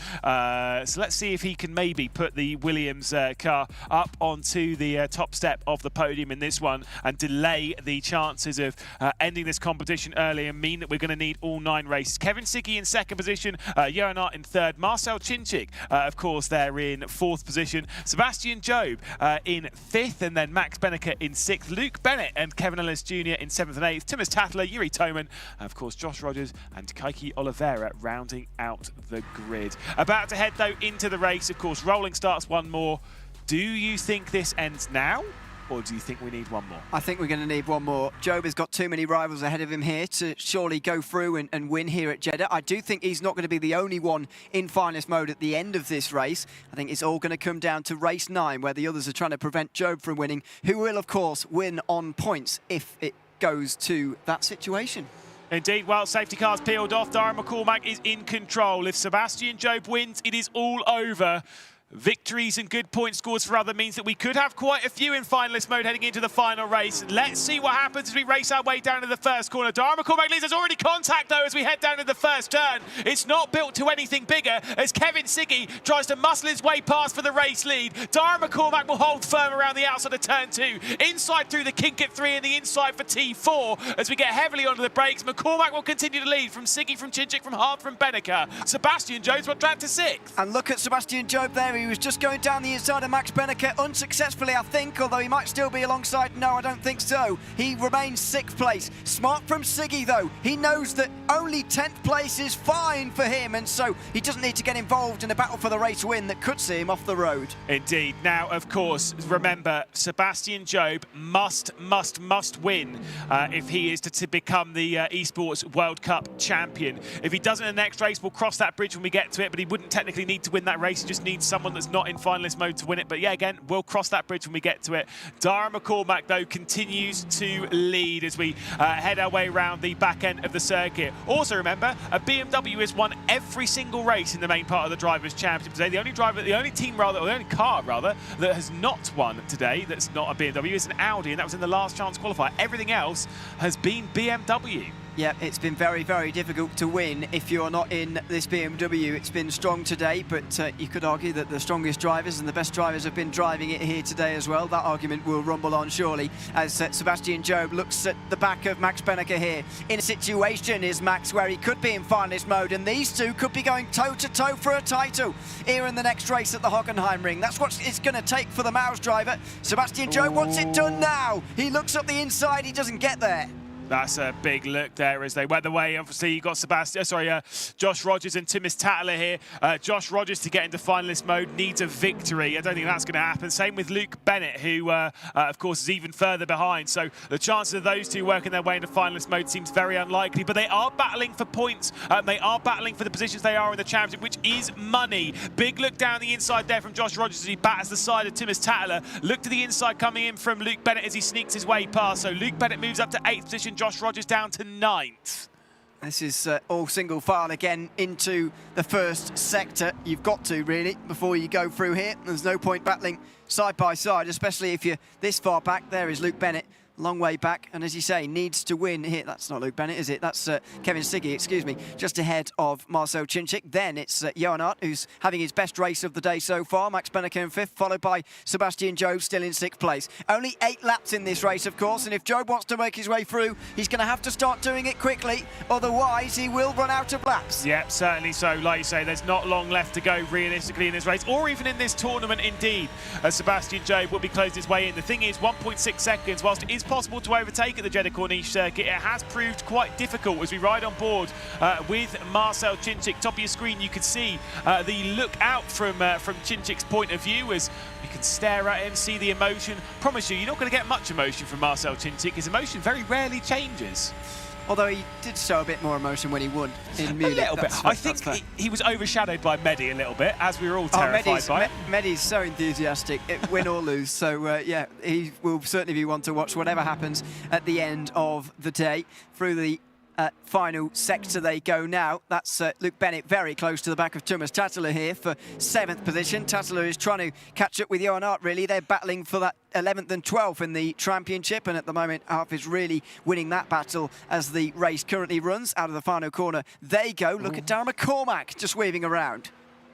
So let's see if he can maybe put the Williams car up onto the top step of the podium in this one and delay the chances of ending this competition early and mean that we're going to need all 9 races. Kevin Siggy in 2nd position, Johan Art in 3rd, Marcel Chinchik, of course, they're in 4th position, Sebastian Job in 5th, and then Max Benneker in 6th, Luke Bennett and Kevin Ellis Jr. in 7th and 8th, Thomas Tattler, Yuri Toman, and of course Josh Rogers and Kaiki Oliveira rounding out the grid. About to head though into the race, of course, rolling starts one more. Do you think this ends now? Or do you think we need one more?
I think we're going to need one more. Job has got too many rivals ahead of him here to surely go through and win here at Jeddah. I do think he's not going to be the only one in finalist mode at the end of this race. I think it's all going to come down to race 9, where the others are trying to prevent Job from winning, who will, of course, win on points if it goes to that situation.
Indeed, well, safety cars peeled off. Dara McCormack is in control. If Sebastian Job wins, it is all over. Victories and good point scores for other means that we could have quite a few in finalist mode heading into the final race. Let's see what happens as we race our way down to the first corner. Dara McCormack leads. There's already contact, though, as we head down to the first turn. It's not built to anything bigger as Kevin Siggy tries to muscle his way past for the race lead. Dara McCormack will hold firm around the outside of turn 2. Inside through the kink at 3 and the inside for T4 as we get heavily onto the brakes. McCormack will continue to lead from Siggy, from Chinchik, from Hart, from Benneker. Sebastian Jones will drag to 6th.
And look at Sebastian Job there. He was just going down the inside of Max Benneker unsuccessfully, I think, although he might still be alongside. No, I don't think so. He remains 6th place. Smart from Siggy, though. He knows that only 10th place is fine for him, and so he doesn't need to get involved in a battle for the race win that could see him off the road.
Indeed. Now, of course, remember, Sebastian Job must win if he is to become the Esports World Cup champion. If he doesn't in the next race, we'll cross that bridge when we get to it, but he wouldn't technically need to win that race. He just needs someone that's not in finalist mode to win it. But yeah, again, we'll cross that bridge when we get to it. Dara McCormack, though, continues to lead as we head our way around the back end of the circuit. Also, remember, a BMW has won every single race in the main part of the Drivers' Championship today. The only car that has not won today that's not a BMW is an Audi, and that was in the last chance qualifier. Everything else has been BMW.
Yeah, it's been very, very difficult to win if you're not in this BMW. It's been strong today, but you could argue that the strongest drivers and the best drivers have been driving it here today as well. That argument will rumble on surely as Sebastian Job looks at the back of Max Benneker here. In a situation is Max where he could be in finalist mode, and these two could be going toe-to-toe for a title here in the next race at the Hockenheim Ring. That's what it's going to take for the Mouse driver. Sebastian Job wants it done now. He looks up the inside, he doesn't get there.
That's a big look there as they went the way. Obviously, you got Josh Rogers and Thomas Tattler here. Josh Rogers, to get into finalist mode, needs a victory. I don't think that's going to happen. Same with Luke Bennett, who, of course, is even further behind. So the chances of those two working their way into finalist mode seems very unlikely. But they are battling for points. They are battling for the positions they are in the championship, which is money. Big look down the inside there from Josh Rogers as he batters the side of Thomas Tattler. Look to the inside coming in from Luke Bennett as he sneaks his way past. So Luke Bennett moves up to 8th position. Josh Rogers down to 9th.
This is all single file again into the first sector. You've got to, really, before you go through here. There's no point battling side by side, especially if you're this far back. There is Luke Bennett, long way back, and as you say, needs to win here. That's not Luke Bennett, is it? That's Kevin Siggy, excuse me, just ahead of Marcel Chinchik. Then it's Johan Art, who's having his best race of the day so far. Max Benneker in 5th, followed by Sebastian Job, still in 6th place. Only 8 laps in this race, of course, and if Job wants to make his way through, he's going to have to start doing it quickly, otherwise he will run out of laps.
Yep, certainly so. Like you say, there's not long left to go realistically in this race, or even in this tournament, indeed, as Sebastian Job will be closing his way in. The thing is, 1.6 seconds, whilst it is possible to overtake at the Jeddah Corniche circuit. It has proved quite difficult as we ride on board with Marcel Chinchik. Top of your screen, you can see the look out from Chinchik's point of view as you can stare at him, see the emotion. Promise you, you're not going to get much emotion from Marcel Chinchik. His emotion very rarely changes.
Although he did show a bit more emotion when he won in Munich.
A little bit. I think he was overshadowed by Mehdi a little bit, as we were all terrified by it.
Mehdi's so enthusiastic, win or lose. So, yeah, he will certainly be one to watch whatever happens at the end of the day. Through the final sector they go now. That's Luke Bennett very close to the back of Thomas Tattler here for 7th position. Tattler is trying to catch up with Johan Hart, really. They're battling for that 11th and 12th in the championship, and at the moment Hart is really winning that battle as the race currently runs. Out of the final corner they go. Look at Darren McCormack just waving around.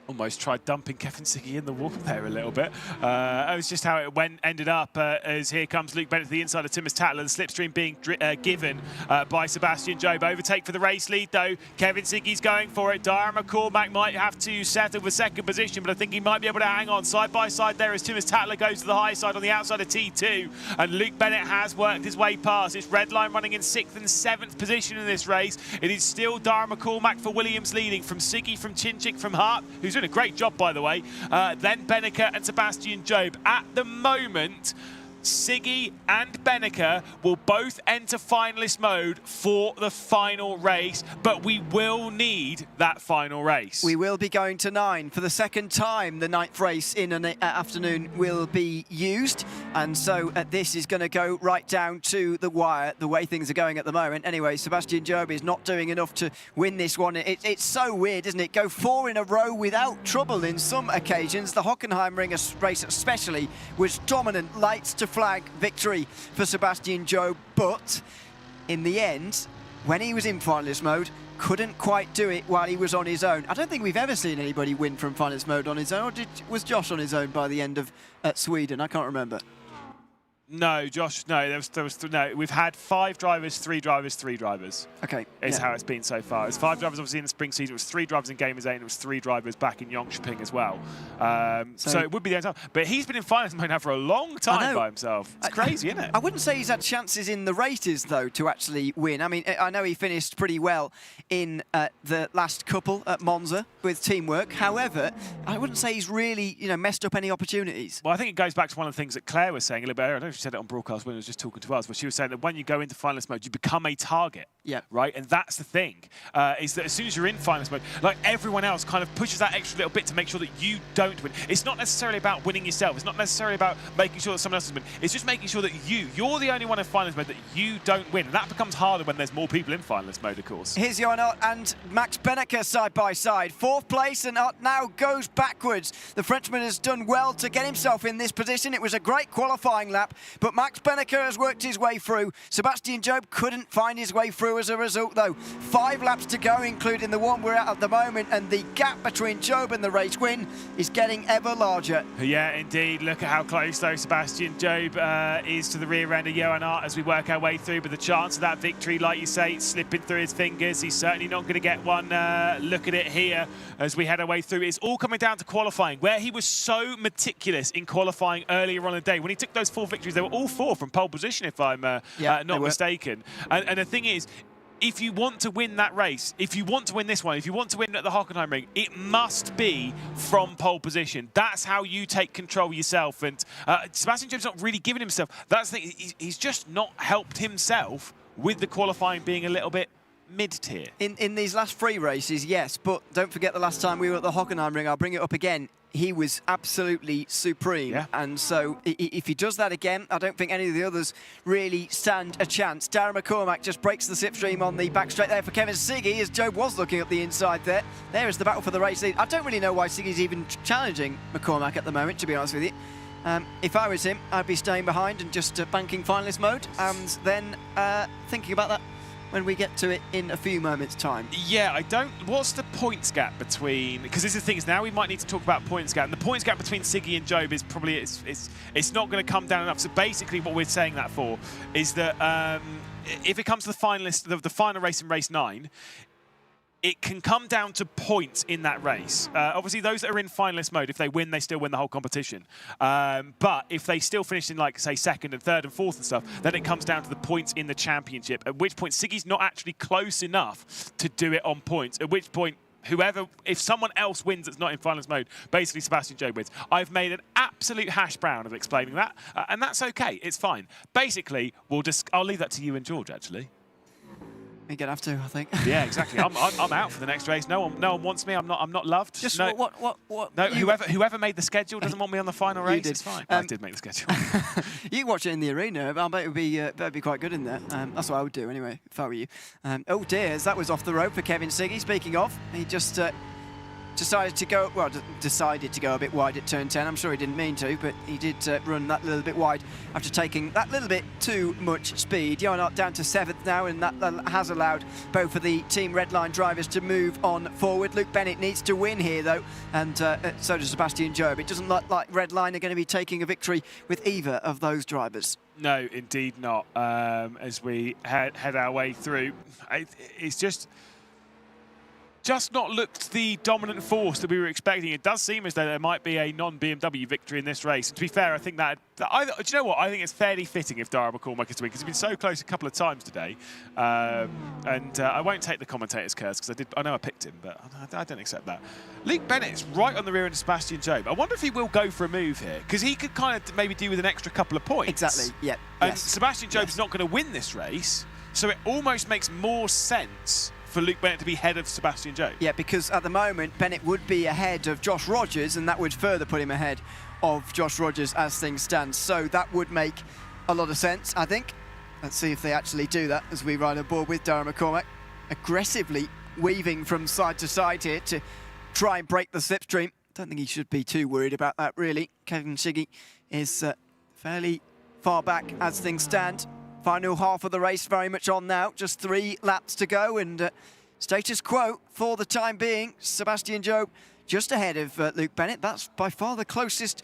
Almost tried dumping Kevin Siggy in the water there a little bit. That was just how it ended up as here comes Luke Bennett to the inside of Thomas Tattler. The slipstream being given by Sebastian Jobe. Overtake for the race lead though. Kevin Siggy's going for it. Darren McCormack might have to settle for 2nd position, but I think he might be able to hang on. Side by side there as Thomas Tattler goes to the high side on the outside of T2. And Luke Bennett has worked his way past. It's Redline running in 6th and 7th position in this race. It is still Darren McCormack for Williams leading from Siggy, from Chinchik, from Hart, who's doing a great job, by the way. Then Benneker and Sebastian Jobe. At the moment, Siggy and Benneker will both enter finalist mode for the final race, but we will need that final race.
We will be going to 9 for the 2nd time. The 9th race in an afternoon will be used, and so this is going to go right down to the wire, the way things are going at the moment. Anyway, Sebastian Jobe is not doing enough to win this one. It's so weird, isn't it? Go 4 in a row without trouble in some occasions. The Hockenheimring race especially was dominant. Lights to flag victory for Sebastian Jobe, but in the end, when he was in finalist mode, couldn't quite do it while he was on his own. I don't think we've ever seen anybody win from finalist mode on his own, or was Josh on his own by the end of Sweden? I can't remember.
No, Josh, no, no. We've had 5 drivers, 3 drivers, 3 drivers.
Okay.
Is how it's been so far. It's 5 drivers obviously in the spring season. It was 3 drivers in Gamers 8, and it was 3 drivers back in Jönköping as well. So it would be the end. But he's been in finals mode now for a long time by himself. It's crazy, isn't it?
I wouldn't say he's had chances in the races, though, to actually win. I mean, I know he finished pretty well in the last couple at Monza with teamwork. However, I wouldn't say he's really, messed up any opportunities.
Well, I think it goes back to one of the things that Claire was saying a little bit earlier. I don't know if she said it on broadcast when she was just talking to us, but she was saying that when you go into finalist mode, you become a target.
Yeah.
Right? And that's the thing, is that as soon as you're in finalist mode, like everyone else kind of pushes that extra little bit to make sure that you don't win. It's not necessarily about winning yourself. It's not necessarily about making sure that someone else is winning. It's just making sure that you're the only one in finalist mode that you don't win. And that becomes harder when there's more people in finalist mode, of course.
Here's Johan Hart and Max Benneker side by side. 4th place, and Hart now goes backwards. The Frenchman has done well to get himself in this position. It was a great qualifying lap, but Max Benneker has worked his way through. Sebastian Jobe couldn't find his way through as a result, though. 5 laps to go, including the one we're at the moment, and the gap between Jobe and the race win is getting ever larger.
Yeah, indeed. Look at how close, though, Sebastian Jobe is to the rear end of Johan Hart as we work our way through, but the chance of that victory, like you say, slipping through his fingers. He's certainly not going to get one. Look at it here as we head our way through. It's all coming down to qualifying, where he was so meticulous in qualifying earlier on in the day. When he took those 4 victories, they were all 4 from pole position, if I'm not mistaken. And the thing is, if you want to win that race, if you want to win this one, if you want to win at the Hockenheimring, it must be from pole position. That's how you take control yourself. And Sebastian Jobe's not really giving himself. That's the thing. He's just not helped himself with the qualifying being a little bit mid-tier.
In these last 3 races, yes, but don't forget the last time we were at the Hockenheimring, I'll bring it up again. He was absolutely supreme, and so if he does that again, I don't think any of the others really stand a chance. Darren McCormack just breaks the slipstream on the back straight there for Kevin Siggy, as Jobe was looking up the inside there. There is the battle for the race lead. I don't really know why Siggy's even challenging McCormack at the moment, to be honest with you. If I was him, I'd be staying behind and just banking finalist mode, and then thinking about that when we get to it in a few moments' time.
Yeah, I don't... What's the points gap between... Because this is the thing, is now we might need to talk about points gap. And the points gap between Siggy and Jobe is probably... It's not going to come down enough. So basically what we're saying that for is that if it comes to the finalist, the final race in race 9, it can come down to points in that race. Obviously, those that are in finalist mode, if they win, they still win the whole competition. But if they still finish in, like, say, second and third and fourth and stuff, then it comes down to the points in the championship, at which point Siggy's not actually close enough to do it on points, at which point if someone else wins that's not in finalist mode, basically Sebastian Jobe wins. I've made an absolute hash brown of explaining that, and that's okay. It's fine. Basically, I'll leave that to you and George, actually.
We're gonna have to, I think.
Yeah, exactly. I'm out for the next race. No one wants me. I'm not loved.
Just
no,
what?
No, whoever made the schedule doesn't want me on the final race.
Did.
It's fine. I did make the schedule.
You watch it in the arena. I bet it would be quite good in there. That's what I would do anyway, if I were you. Oh dear, as that was off the road for Kevin Siggy. Speaking of, he just decided to go a bit wide at turn 10. I'm sure he didn't mean to, but he did run that little bit wide after taking that little bit too much speed. Johann down to 7th now, and that has allowed both of the Team Redline drivers to move on forward. Luke Bennett needs to win here, though, and so does Sebastian Jobe. It doesn't look like Redline are going to be taking a victory with either of those drivers.
No, indeed not. As we head our way through, it's just not looked the dominant force that we were expecting. It does seem as though there might be a non-BMW victory in this race. And to be fair, I think do you know what? I think it's fairly fitting if Dara McCormack is to win, because he's been so close a couple of times today. And I won't take the commentator's curse, because I know I picked him, but I don't accept that. Luke Bennett's right on the rear end of Sebastian Jobe. I wonder if he will go for a move here, because he could kind of maybe do with an extra couple of points.
Exactly, yeah.
And
yes.
Sebastian Jobe's not going to win this race, so it almost makes more sense for Luke Bennett to be ahead of Sebastian Jobe.
Yeah, because at the moment, Bennett would be ahead of Josh Rogers, and that would further put him ahead of Josh Rogers as things stand. So that would make a lot of sense, I think. Let's see if they actually do that as we ride aboard with Dara McCormack, aggressively weaving from side to side here to try and break the slipstream. Don't think he should be too worried about that, really. Kevin Siggy is fairly far back as things stand. Final half of the race very much on now. Just 3 laps to go, and status quo for the time being. Sebastian Jobe just ahead of Luke Bennett. That's by far the closest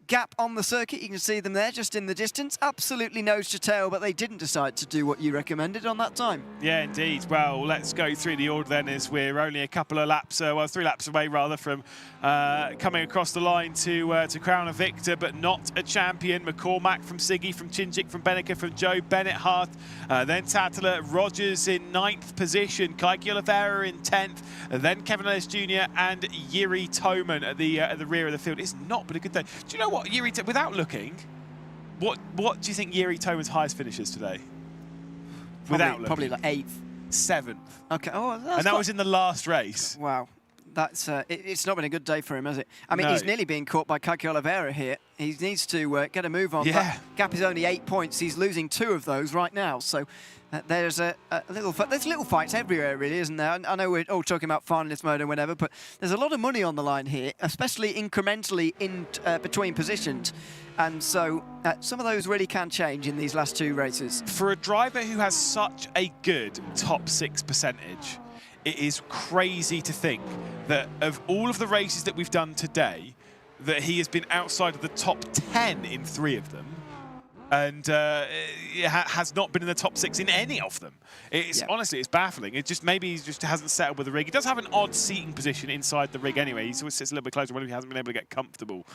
gap on the circuit. You can see them there just in the distance. Absolutely nose to tail, but they didn't decide to do what you recommended on that time.
Yeah, indeed. Well, let's go through the order then, as we're only a couple of laps, 3 laps away rather, from coming across the line to crown a victor, but not a champion. McCormack from Siggy, from Chinchik, from Bennica, from Jobe, Bennett, Hart, then Tattler, Rogers in 9th position, Kaiki Oliveira in 10th, then Kevin Ellis Jr. and Yuri Toman at the rear of the field. It's not been a good day. Do you know what? Without looking, what do you think Yuri Toman's highest finishes today? Without looking.
Probably like 8th.
7th.
Okay. Oh,
and that was in the last race.
Wow. That's it's not been a good day for him, has it? I mean, he's nearly being caught by Kaiki Oliveira here. He needs to get a move on.
Yeah.
That gap is only 8 points. He's losing 2 of those right now. So there's little fights everywhere, really, isn't there? I know we're all talking about finalist mode and whatever, but there's a lot of money on the line here, especially incrementally in between positions. And so some of those really can change in these last 2 races.
For a driver who has such a good top 6 percentage, it is crazy to think that of all of the races that we've done today, that he has been outside of the top 10 in 3 of them, and has not been in the top 6 in any of them. Honestly, it's baffling. It just maybe he just hasn't settled with the rig. He does have an odd seating position inside the rig anyway. He sort of sits a little bit closer when he hasn't been able to get comfortable,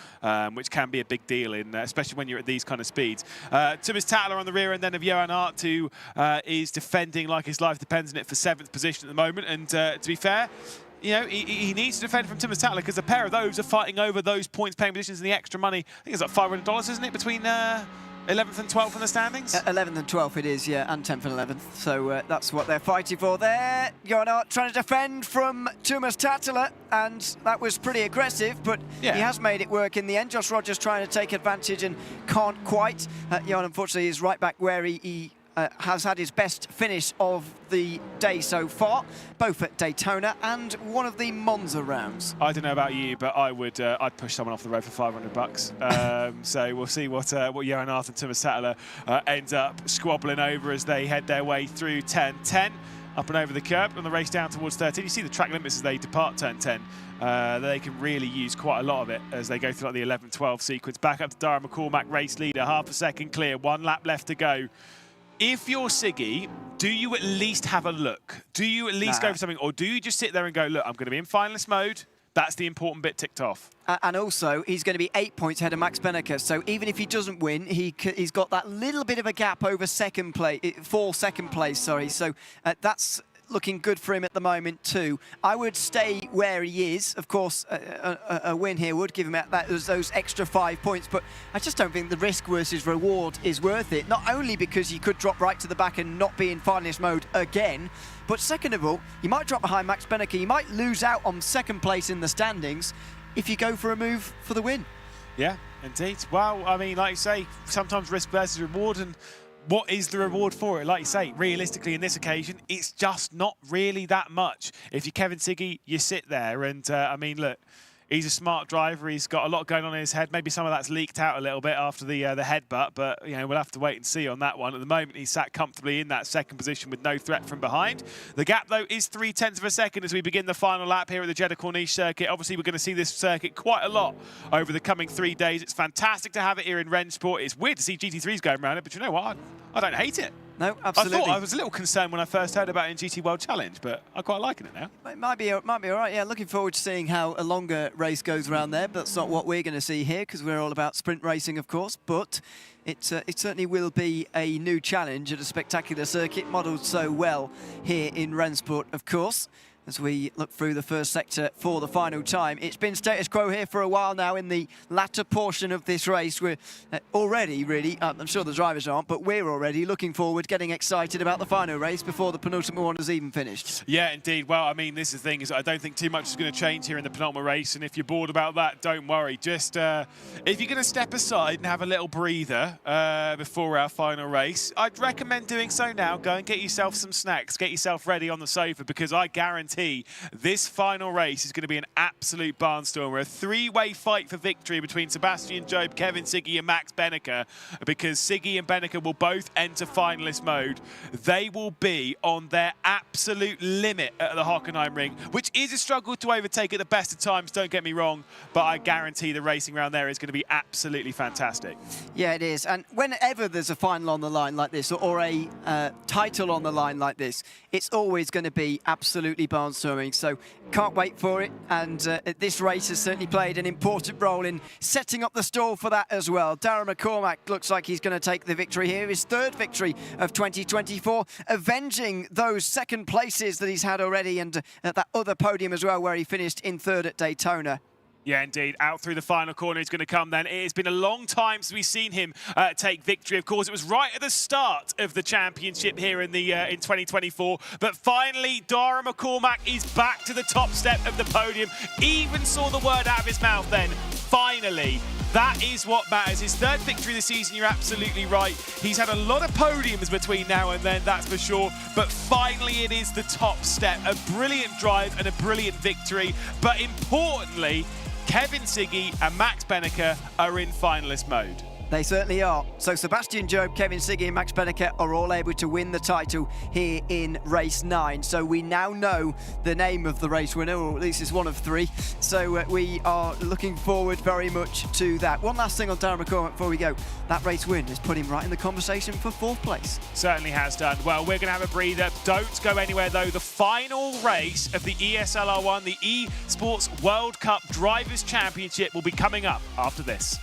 which can be a big deal, especially when you're at these kind of speeds. Thomas Tattler on the rear end then of Johan Hart, who is defending like his life depends on it for 7th position at the moment. And to be fair, you know, he needs to defend from Thomas Tattler, because a pair of those are fighting over those points-paying positions and the extra money. I think it's like $500, isn't it, between 11th and 12th in the standings?
11th and 12th it is, yeah, and 10th and 11th. So that's what they're fighting for there. Johan Hart trying to defend from Thomas Tattler, and that was pretty aggressive, but he has made it work in the end. Josh Rogers trying to take advantage and can't quite. Johan, unfortunately, is right back where he has had his best finish of the day so far, both at Daytona and one of the Monza rounds.
I don't know about you, but I'd push someone off the road for $500. So we'll see what Johan Hart and Thomas Tattler end up squabbling over as they head their way through turn 10, up and over the curb, and the race down towards 13. You see the track limits as they depart turn 10. They can really use quite a lot of it as they go through like the 11-12 sequence. Back up to Dara McCormack, race leader, half a second clear, 1 lap left to go. if you're Siggy, do you at least have a look? Do you at least go for something? Or do you just sit there and go, look, I'm going to be in finalist mode. That's the important bit ticked off.
And also, he's going to be 8 points ahead of Max Benneker. So even if he doesn't win, he's got that little bit of a gap over second place, for second place, sorry. So that's looking good for him at the moment too. I would stay where he is. Of course, a win here would give him those extra 5 points, but I just don't think the risk versus reward is worth it. Not only because he could drop right to the back and not be in finalist mode again, but second of all, you might drop behind Max Benneker. You might lose out on second place in the standings if you go for a move for the win.
Yeah, indeed. Well, I mean, like you say, sometimes risk versus reward, and what is the reward for it? Like you say, realistically, in this occasion, it's just not really that much. If you're Kevin Siggy, you sit there, and I mean, look, he's a smart driver. He's got a lot going on in his head. Maybe some of that's leaked out a little bit after the headbutt, but you know, we'll have to wait and see on that one. At the moment, he's sat comfortably in that second position with no threat from behind. The gap, though, is 0.3 of a second as we begin the final lap here at the Jeddah Corniche circuit. Obviously, we're going to see this circuit quite a lot over the coming 3 days. It's fantastic to have it here in Rennsport. It's weird to see GT3s going around it, but you know what? I don't hate it.
No, absolutely.
I was a little concerned when I first heard about it in GT World Challenge, but I'm quite liking it now.
It might be all right. Yeah, looking forward to seeing how a longer race goes around there, but that's not what we're going to see here because we're all about sprint racing, of course. But it certainly will be a new challenge at a spectacular circuit, modelled so well here in Rennsport, of course. As we look through the first sector for the final time. It's been status quo here for a while now in the latter portion of this race. We're already really, I'm sure the drivers aren't, but we're already looking forward, getting excited about the final race before the penultimate one has even finished.
Yeah, indeed. Well, I mean, this is the thing, is I don't think too much is going to change here in the penultimate race, and if you're bored about that, don't worry. Just, if you're going to step aside and have a little breather before our final race, I'd recommend doing so now. Go and get yourself some snacks, get yourself ready on the sofa, because I guarantee this final race is going to be an absolute barnstormer. A three-way fight for victory between Sebastian Job, Kevin Siggy and Max Benneker, because Siggy and Benneker will both enter finalist mode. They will be on their absolute limit at the Hockenheim Ring, which is a struggle to overtake at the best of times, don't get me wrong, but I guarantee the racing around there is going to be absolutely fantastic.
Yeah, it is. And whenever there's a final on the line like this, or a title on the line like this, it's always going to be absolutely barnstorming. So can't wait for it. And this race has certainly played an important role in setting up the stall for that as well. Darren McCormack looks like he's going to take the victory here. His third victory of 2024, avenging those second places that he's had already, and that other podium as well, where he finished in third at Daytona.
Yeah, indeed. Out through the final corner he's going to come then. It has been a long time since we've seen him take victory. Of course, it was right at the start of the championship here in 2024. But finally, Dara McCormack is back to the top step of the podium. Even saw the word out of his mouth then. Finally. That is what matters. His third victory this season, you're absolutely right. He's had a lot of podiums between now and then, that's for sure. But finally, it is the top step. A brilliant drive and a brilliant victory. But importantly, Kevin Siggy and Max Benneker are in finalist mode.
They certainly are. So Sebastian Job, Kevin Siggy and Max Benneker are all able to win the title here in race 9. So we now know the name of the race winner, or at least it's one of 3. So we are looking forward very much to that. One last thing on Darren McCormack before we go. That race win has put him right in the conversation for 4th place.
Certainly has done. Well, we're going to have a breather. Don't go anywhere, though. The final race of the ESL R1, the Esports World Cup Drivers' Championship, will be coming up after this.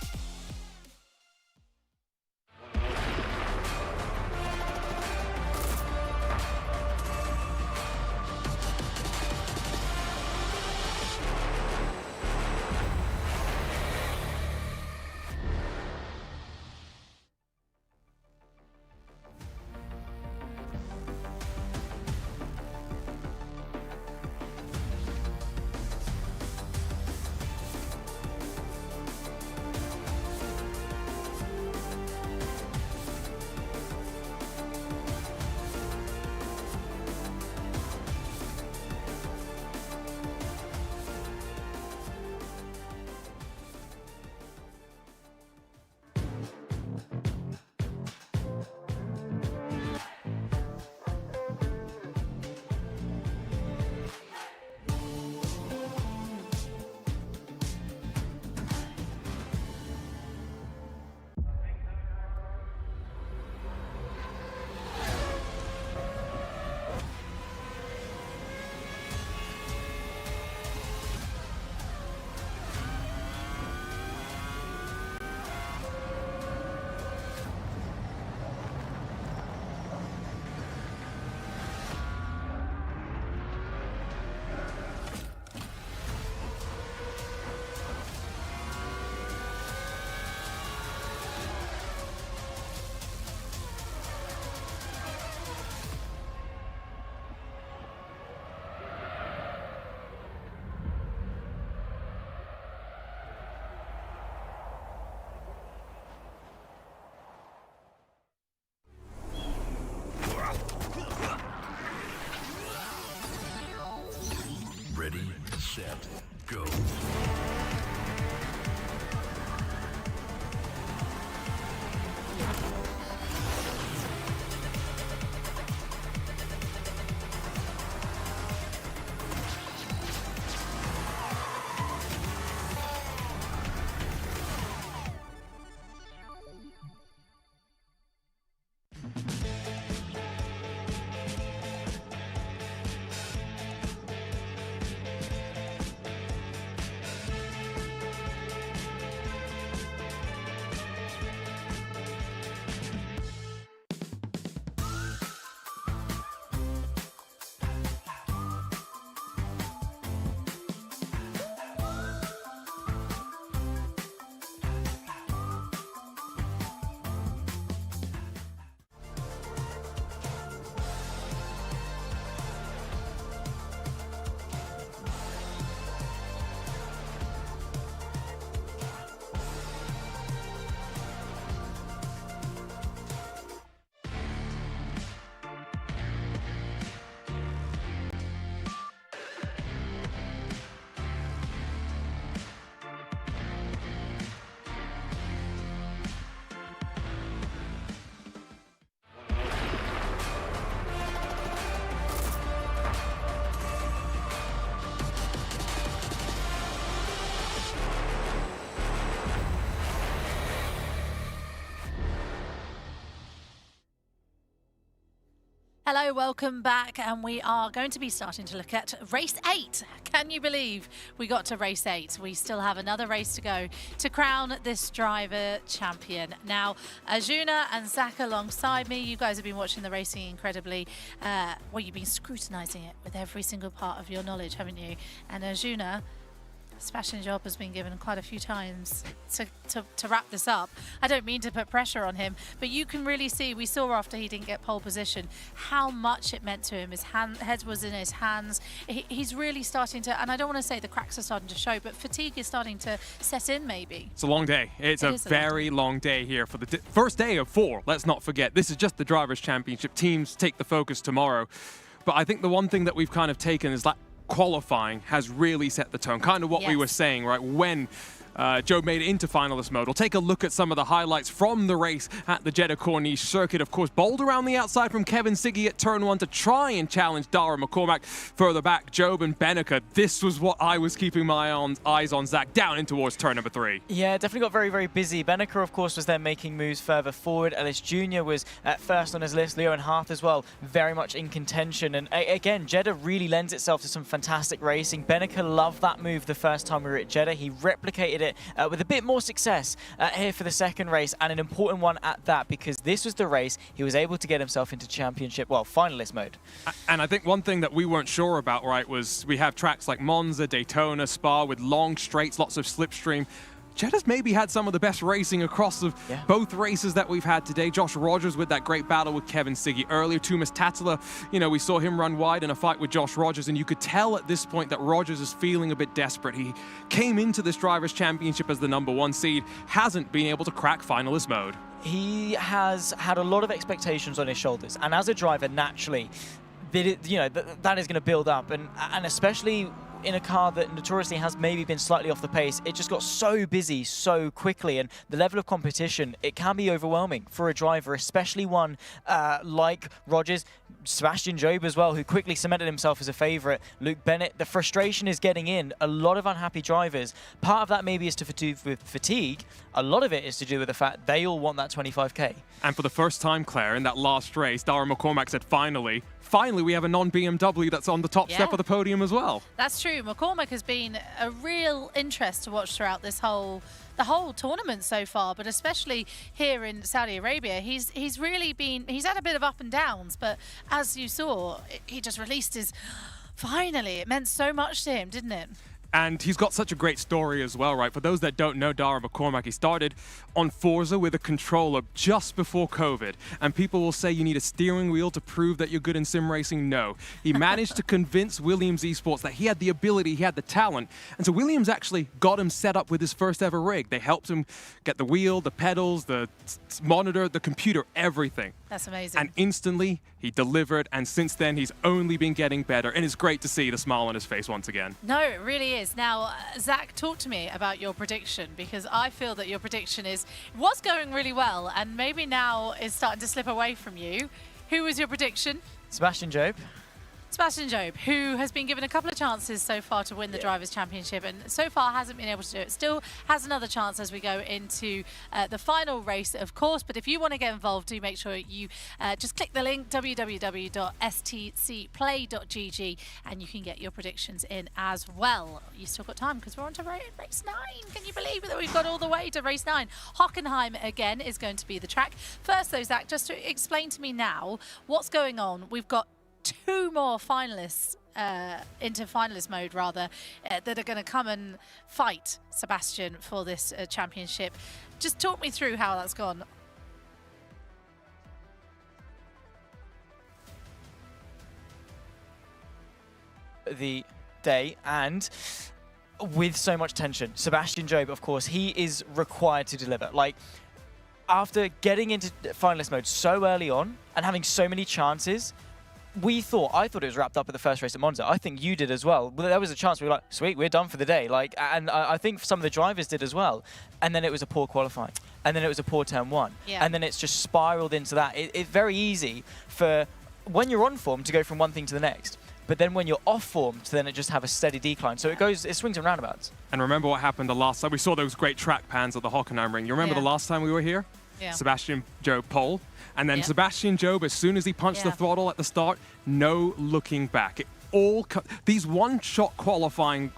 Ready, set, go.
Hello, welcome back, and we are going to be starting to look at race 8. Can you believe we got to race 8? We still have another race to go to crown this driver champion. Now, Arjuna and Zach alongside me, you guys have been watching the racing incredibly. Well, you've been scrutinising it with every single part of your knowledge, haven't you? And Arjuna, Sebastian Job has been given quite a few times to wrap this up. I don't mean to put pressure on him, but you can really see, we saw after he didn't get pole position, how much it meant to him. His head was in his hands. He's really starting to, and I don't want to say the cracks are starting to show, but fatigue is starting to set in maybe.
It's a long day. It's a very long day here for the first day of 4. Let's not forget, this is just the Drivers' Championship. Teams take the focus tomorrow. But I think the one thing that we've kind of taken is that qualifying has really set the tone, kind of what we were saying, right? When Joe made it into finalist mode. We'll take a look at some of the highlights from the race at the Jeddah Corniche circuit. Of course, bowled around the outside from Kevin Siggy at turn 1 to try and challenge Dara McCormack. Further back, Job and Benica. This was what I was keeping my eyes on, Zach, down in towards turn number 3.
Yeah, definitely got very, very busy. Benica, of course, was there making moves further forward. Ellis Jr. was at first on his list. Leo and Harth as well, very much in contention. And again, Jeddah really lends itself to some fantastic racing. Benica loved that move the first time we were at Jeddah. He replicated it with a bit more success here for the second race, and an important one at that, because this was the race he was able to get himself into championship, well, finalist mode.
And I think one thing that we weren't sure about, right, was we have tracks like Monza, Daytona, Spa with long straights, lots of slipstream. Jeddah's maybe had some of the best racing across of both races that we've had today. Josh Rogers with that great battle with Kevin Siggy earlier. Tumas Tatala, you know, we saw him run wide in a fight with Josh Rogers, and you could tell at this point that Rogers is feeling a bit desperate. He came into this Drivers' Championship as the #1 seed, hasn't been able to crack finalist mode.
He has had a lot of expectations on his shoulders, and as a driver, naturally, that is going to build up, and especially in a car that notoriously has maybe been slightly off the pace. It just got so busy so quickly, and the level of competition, it can be overwhelming for a driver, especially one like Rogers, Sebastian Job as well, who quickly cemented himself as a favourite. Luke Bennett, the frustration is getting in. A lot of unhappy drivers. Part of that maybe is to do with fatigue. A lot of it is to do with the fact they all want that 25k.
And for the first time, Claire, in that last race, Dara McCormack said, finally we have a non-BMW that's on the top step of the podium as well.
That's true. McCormack has been a real interest to watch throughout the whole tournament so far, but especially here in Saudi Arabia. He's had a bit of up and downs, but as you saw, he just released his finally. It meant so much to him, didn't it?
And he's got such a great story as well, right? For those that don't know Dara McCormack, he started on Forza with a controller just before COVID. And people will say you need a steering wheel to prove that you're good in sim racing. No. He managed to convince Williams Esports that he had the ability, he had the talent. And so Williams actually got him set up with his first ever rig. They helped him get the wheel, the pedals, the monitor, the computer, everything.
That's amazing.
And instantly, he delivered, and since then, he's only been getting better, and it's great to see the smile on his face once again.
No, it really is. Now, Zach, talk to me about your prediction, because I feel that your prediction was going really well, and maybe now is starting to slip away from you. Who was your prediction?
Sebastian Job.
Sebastian Job, who has been given a couple of chances so far to win the Drivers' Championship and so far hasn't been able to do it. Still has another chance as we go into the final race, of course. But if you want to get involved, do make sure you just click the link, www.stcplay.gg, and you can get your predictions in as well. You still got time because we're on to race 9. Can you believe that we've got all the way to race 9? Hockenheim, again, is going to be the track. First, though, Zach, just to explain to me now what's going on. We've got 2 more finalists into finalist mode rather that are going to come and fight Sebastian for this championship. Just talk me through how that's gone.
The day, and with so much tension, Sebastian Job, of course, he is required to deliver. Like, after getting into finalist mode so early on and having so many chances, I thought it was wrapped up at the first race at Monza. I think you did as well. There was a chance we were like, sweet, we're done for the day. Like, and I think some of the drivers did as well. And then it was a poor qualifying. And then it was a poor turn 1.
Yeah.
And then it's just spiraled into that. It's very easy for when you're on form to go from one thing to the next. But then when you're off form, to then it just have a steady decline. So it swings and roundabouts.
And remember what happened the last time? We saw those great track pans at the Hockenheim ring. You remember the last time we were here?
Yeah.
Sebastian Job pole. And then Sebastian Job, as soon as he punched the throttle at the start, no looking back. These one-shot qualifying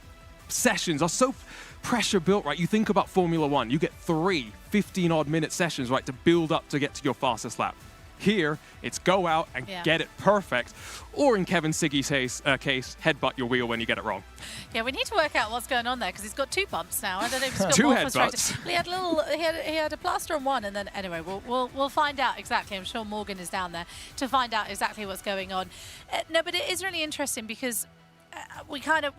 sessions are so pressure built, right? You think about Formula One. You get 3 15-odd minute sessions, right, to build up to get to your fastest lap. Here, it's go out and get it perfect, or in Kevin Siggy's case, headbutt your wheel when you get it wrong.
Yeah, we need to work out what's going on there because he's got 2 bumps now. I don't know if he's got
2
more
headbutts.
He had he had a plaster on one, and then anyway, we'll find out exactly. I'm sure Morgan is down there to find out exactly what's going on. No, but it is really interesting because we kind of.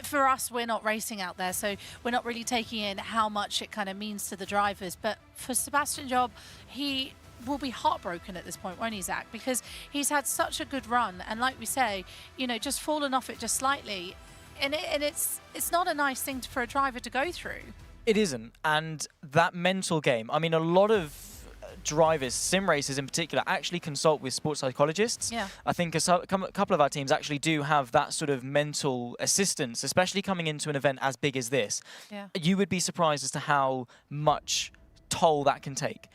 For us, we're not racing out there, so we're not really taking in how much it kind of means to the drivers. But for Sebastian Job, he will be heartbroken at this point, won't he, Zach? Because he's had such a good run, and like we say, you know, just fallen off it just slightly, and it's not a nice thing for a driver to go through.
It isn't, and that mental game. I mean, a lot of drivers, sim racers in particular, actually consult with sports psychologists.
Yeah.
I think a couple of our teams actually do have that sort of mental assistance, especially coming into an event as big as this.
Yeah.
You would be surprised as to how much toll that can take.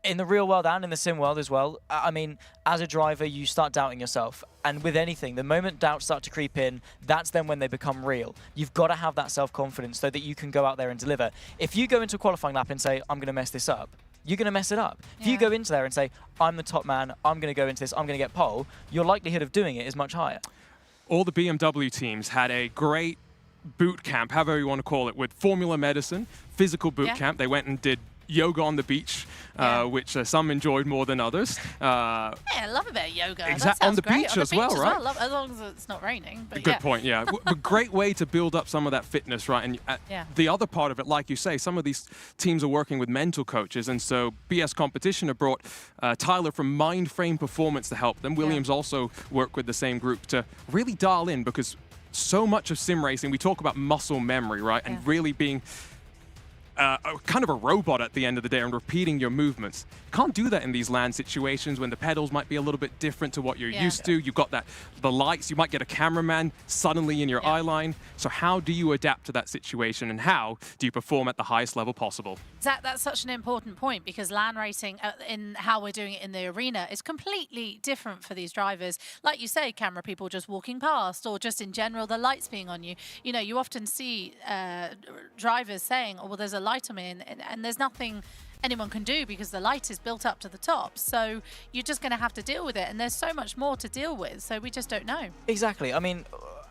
In the real world and in the sim world as well, I mean, as a driver, you start doubting yourself. And with anything, the moment doubts start to creep in, that's then when they become real. You've got to have that self-confidence so that you can go out there and deliver. If you go into a qualifying lap and say, I'm going to mess this up, you're going to mess it up. If you go into there and say, I'm the top man, I'm going to go into this, I'm going to get pole, your likelihood of doing it is much higher.
All the BMW teams had a great boot camp, however you want to call it, with Formula Medicine, physical boot camp. They went and did yoga on the beach, which some enjoyed more than others.
Yeah, I love a bit of yoga.
Exactly, on the beach as well, right?
As long as it's not raining. But
Good point, yeah. A great way to build up some of that fitness, right? And the other part of it, like you say, some of these teams are working with mental coaches, and so BS Competition have brought Tyler from Mind Frame Performance to help them. Williams also work with the same group to really dial in, because so much of sim racing, we talk about muscle memory, right? And really being kind of a robot at the end of the day and repeating your movements. Can't do that in these land situations when the pedals might be a little bit different to what you're used to. You've got the lights, you might get a cameraman suddenly in your eye line. So how do you adapt to that situation, and how do you perform at the highest level possible?
Zach, that's such an important point, because land racing, in how we're doing it in the arena, is completely different for these drivers. Like you say, camera people just walking past, or just in general, the lights being on you. You know, you often see drivers saying, oh, well, there's a light on me, and there's nothing anyone can do because the light is built up to the top. So you're just going to have to deal with it, and there's so much more to deal with, so we just don't know.
Exactly. I mean,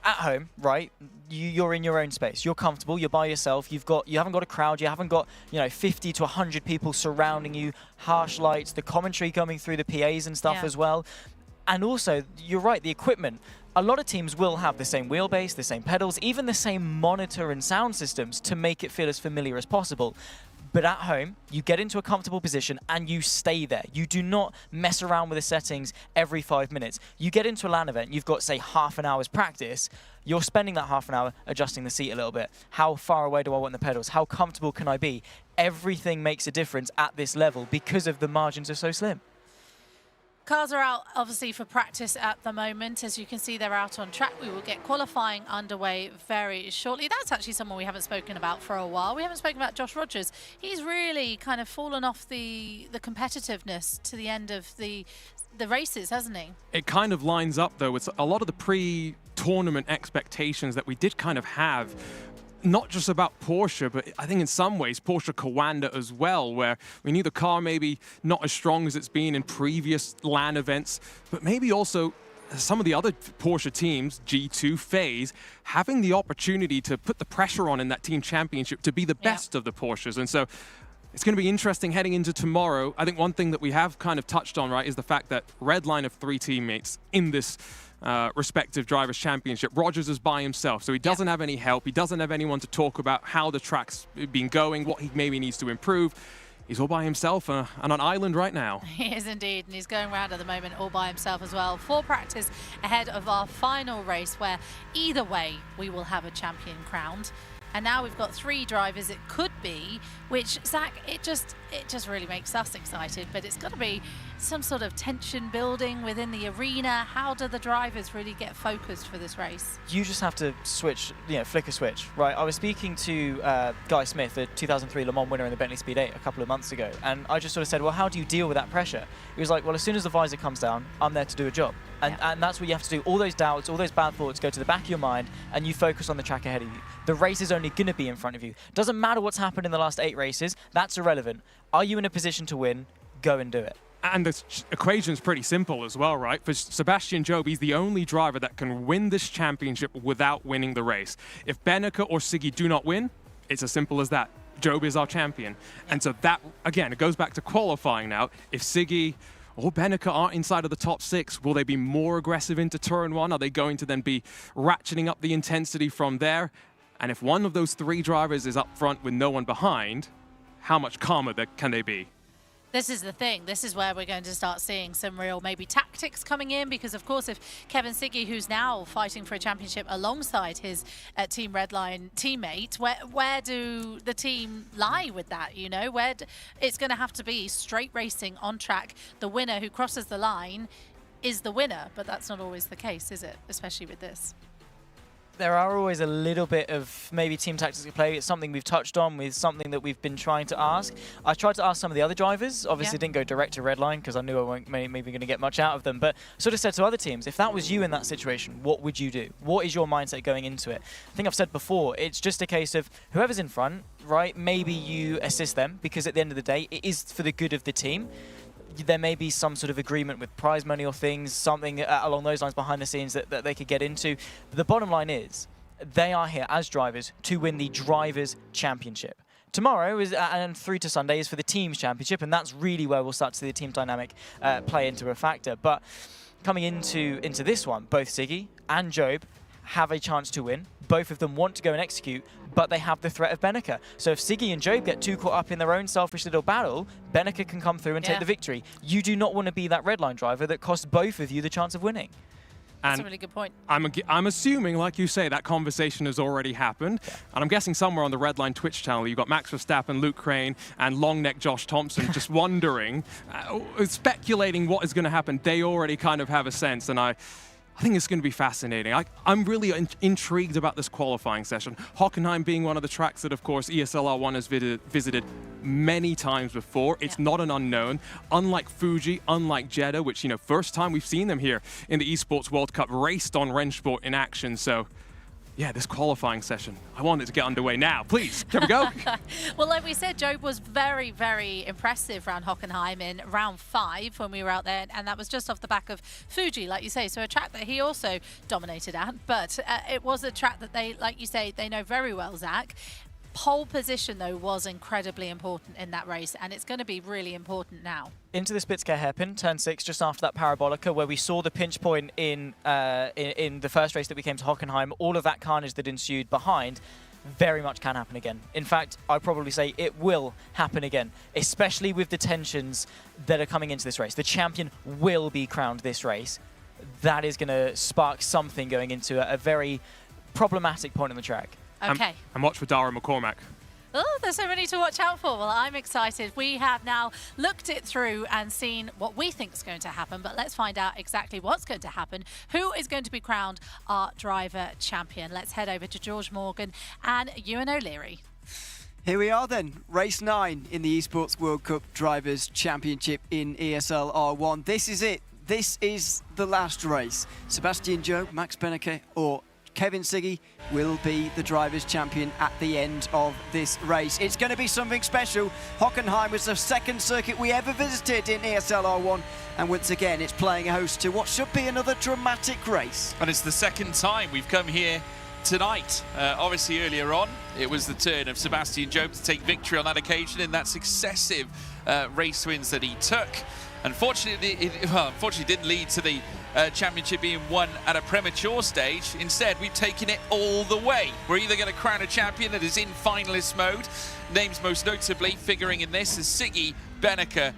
at home, right, you're in your own space. You're comfortable, you're by yourself, you haven't got a crowd, you haven't got, 50 to 100 people surrounding you, harsh lights, the commentary coming through the PAs and stuff as well. And also, you're right, the equipment. A lot of teams will have the same wheelbase, the same pedals, even the same monitor and sound systems to make it feel as familiar as possible. But at home, you get into a comfortable position and you stay there. You do not mess around with the settings every 5 minutes. You get into a LAN event, you've got, say, half an hour's practice. You're spending that half an hour adjusting the seat a little bit. How far away do I want the pedals? How comfortable can I be? Everything makes a difference at this level because of the margins are so slim.
Cars are out, obviously, for practice at the moment. As you can see, they're out on track. We will get qualifying underway very shortly. That's actually someone we haven't spoken about for a while. We haven't spoken about Josh Rogers. He's really kind of fallen off the competitiveness to the end of the races, hasn't he?
It kind of lines up, though, with a lot of the pre-tournament expectations that we did kind of have. Not just about Porsche, but I think in some ways Porsche Coanda as well, where we knew the car maybe not as strong as it's been in previous LAN events, but maybe also some of the other Porsche teams, G2, FaZe, having the opportunity to put the pressure on in that team championship to be the best of the Porsches. And so it's going to be interesting heading into tomorrow. I think one thing that we have kind of touched on, right, is the fact that red line of 3 teammates in this respective drivers championship. Rogers is by himself, so he doesn't have any help. He doesn't have anyone to talk about how the track's been going, what he maybe needs to improve. He's all by himself on an island right now.
He is indeed, and he's going around at the moment all by himself as well. 4 practice ahead of our final race, where either way we will have a champion crowned. And now we've got 3 drivers it could be, which, Zach, it just really makes us excited. But it's got to be some sort of tension building within the arena. How do the drivers really get focused for this race?
You just have to switch, flick a switch, right? I was speaking to Guy Smith, the 2003 Le Mans winner in the Bentley Speed 8 a couple of months ago, and I just sort of said, well, how do you deal with that pressure? He was like, well, as soon as the visor comes down, I'm there to do a job. And that's what you have to do. All those doubts, all those bad thoughts go to the back of your mind, and you focus on the track ahead of you. The race is only going to be in front of you. Doesn't matter what's happened in the last 8 races. That's irrelevant. Are you in a position to win? Go and do it.
And the equation's pretty simple as well, right? For Sebastian Jobe, he's the only driver that can win this championship without winning the race. If Benneke or Siggy do not win, it's as simple as that. Jobe is our champion. And so that, again, it goes back to qualifying now. If Siggy or Benneke aren't inside of the top 6, will they be more aggressive into turn 1? Are they going to then be ratcheting up the intensity from there? And if one of those 3 drivers is up front with no one behind, how much calmer can they be?
This is the thing. This is where we're going to start seeing some real maybe tactics coming in, because of course if Kevin Siggy, who's now fighting for a championship alongside his Team Redline teammate, where do the team lie with that? You know, it's going to have to be straight racing on track. The winner who crosses the line is the winner, but that's not always the case, is it? Especially with this.
There are always a little bit of maybe team tactics at play. It's something we've touched on, with something that we've been trying to ask. I tried to ask some of the other drivers. Obviously didn't go direct to Redline because I knew I weren't maybe going to get much out of them. But sort of said to other teams, if that was you in that situation, what would you do? What is your mindset going into it? I think I've said before, it's just a case of whoever's in front, right? Maybe you assist them, because at the end of the day, it is for the good of the team. There may be some sort of agreement with prize money or things, something along those lines behind the scenes that they could get into. But the bottom line is, they are here as drivers to win the Drivers' Championship. Tomorrow and through to Sunday is for the Teams' Championship, and that's really where we'll start to see the team dynamic play into a factor. But coming into this one, both Siggy and Jobe have a chance to win. Both of them want to go and execute, but they have the threat of Benneke. So if Siggy and Jobe get too caught up in their own selfish little battle, Benneke can come through and take the victory. You do not want to be that redline driver that costs both of you the chance of winning.
That's a really good point.
I'm assuming, like you say, that conversation has already happened. Yeah. And I'm guessing somewhere on the Redline Twitch channel, you've got Max Verstappen, Luke Crane, and long neck Josh Thompson just wondering, speculating what is going to happen. They already kind of have a sense, and I think it's going to be fascinating. I'm really intrigued about this qualifying session. Hockenheim being one of the tracks that, of course, ESL R1 has visited many times before. It's not an unknown. Unlike Fuji, unlike Jeddah, which, first time we've seen them here in the Esports World Cup, raced on Rennsport in action. So, yeah, this qualifying session, I want it to get underway now. Please, can we go?
Well, like we said, Jobe was very, very impressive around Hockenheim in round 5 when we were out there, and that was just off the back of Fuji, like you say, so a track that he also dominated at, but it was a track that they, like you say, they know very well, Zach. Pole position, though, was incredibly important in that race, and it's going to be really important now.
Into the Spitzker hairpin, turn 6, just after that parabolica, where we saw the pinch point in the first race that we came to Hockenheim, all of that carnage that ensued behind. very much can happen again. In fact, I'd probably say it will happen again, especially with the tensions that are coming into this race. The champion will be crowned this race. That is going to spark something going into a very problematic point on the track.
Okay.
And watch for Dara McCormack.
Oh, there's so many to watch out for. Well, I'm excited. We have now looked it through and seen what we think is going to happen, but let's find out exactly what's going to happen. Who is going to be crowned our driver champion? Let's head over to George Morgan and Ewan O'Leary.
Here we are then, race 9 in the Esports World Cup Drivers' Championship in ESL R1. This is it. This is the last race. Sebastian Jobe, Max Beneke or Kevin Siggy will be the drivers' champion at the end of this race. It's going to be something special. Hockenheim was the second circuit we ever visited in ESL R1, and once again it's playing host to what should be another dramatic race.
And it's the second time we've come here tonight. Obviously earlier on it was the turn of Sebastian Jobe to take victory on that occasion in that successive race wins that he took. Unfortunately, it didn't lead to the championship being won at a premature stage. Instead, we've taken it all the way. We're either going to crown a champion that is in finalist mode. Names most notably figuring in this is Siggy, Beneke,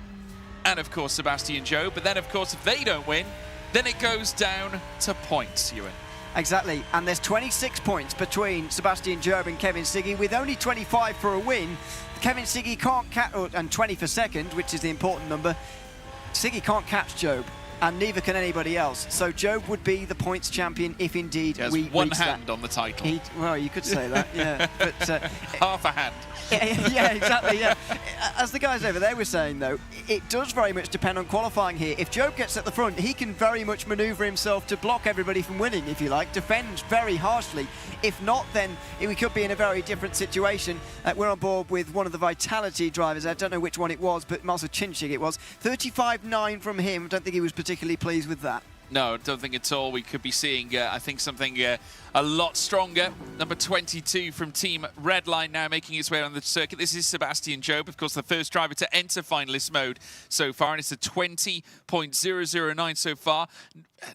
and of course Sebastian Jobe. But then, of course, if they don't win, then it goes down to points, Ewan.
Exactly, and there's 26 points between Sebastian Jobe and Kevin Siggy, with only 25 for a win. Kevin Siggy can't catch, and 20 for second, which is the important number. Siggy can't catch Jobe, and neither can anybody else. So Jobe would be the points champion if indeed
he has
we
one
reach
hand
that.
on the title.
Well, you could say that, yeah. But
half a hand.
Yeah, exactly, yeah. As the guys over there were saying, though, it does very much depend on qualifying here. If Jobe gets at the front, he can very much manoeuvre himself to block everybody from winning, if you like, defend very harshly. If not, then we could be in a very different situation. We're on board with one of the Vitality drivers. I don't know which one it was, but Marcel Chinchig it was. 35.9 from him. I don't think he was particularly pleased with that.
No, I don't think at all. We could be seeing, I think, something a lot stronger. Number 22 from Team Redline now making his way on the circuit. This is Sebastian Jobe, of course, the first driver to enter finalist mode so far, and it's a 20.009 so far.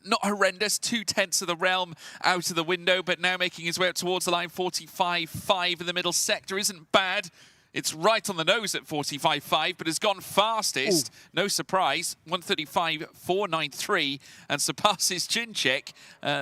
Not horrendous, 2/10 of the realm out of the window, but now making his way up towards the line. 45.5 in the middle sector isn't bad. It's right on the nose at 45.5, but has gone fastest. Ooh. No surprise, 135.493, and surpasses Chinchik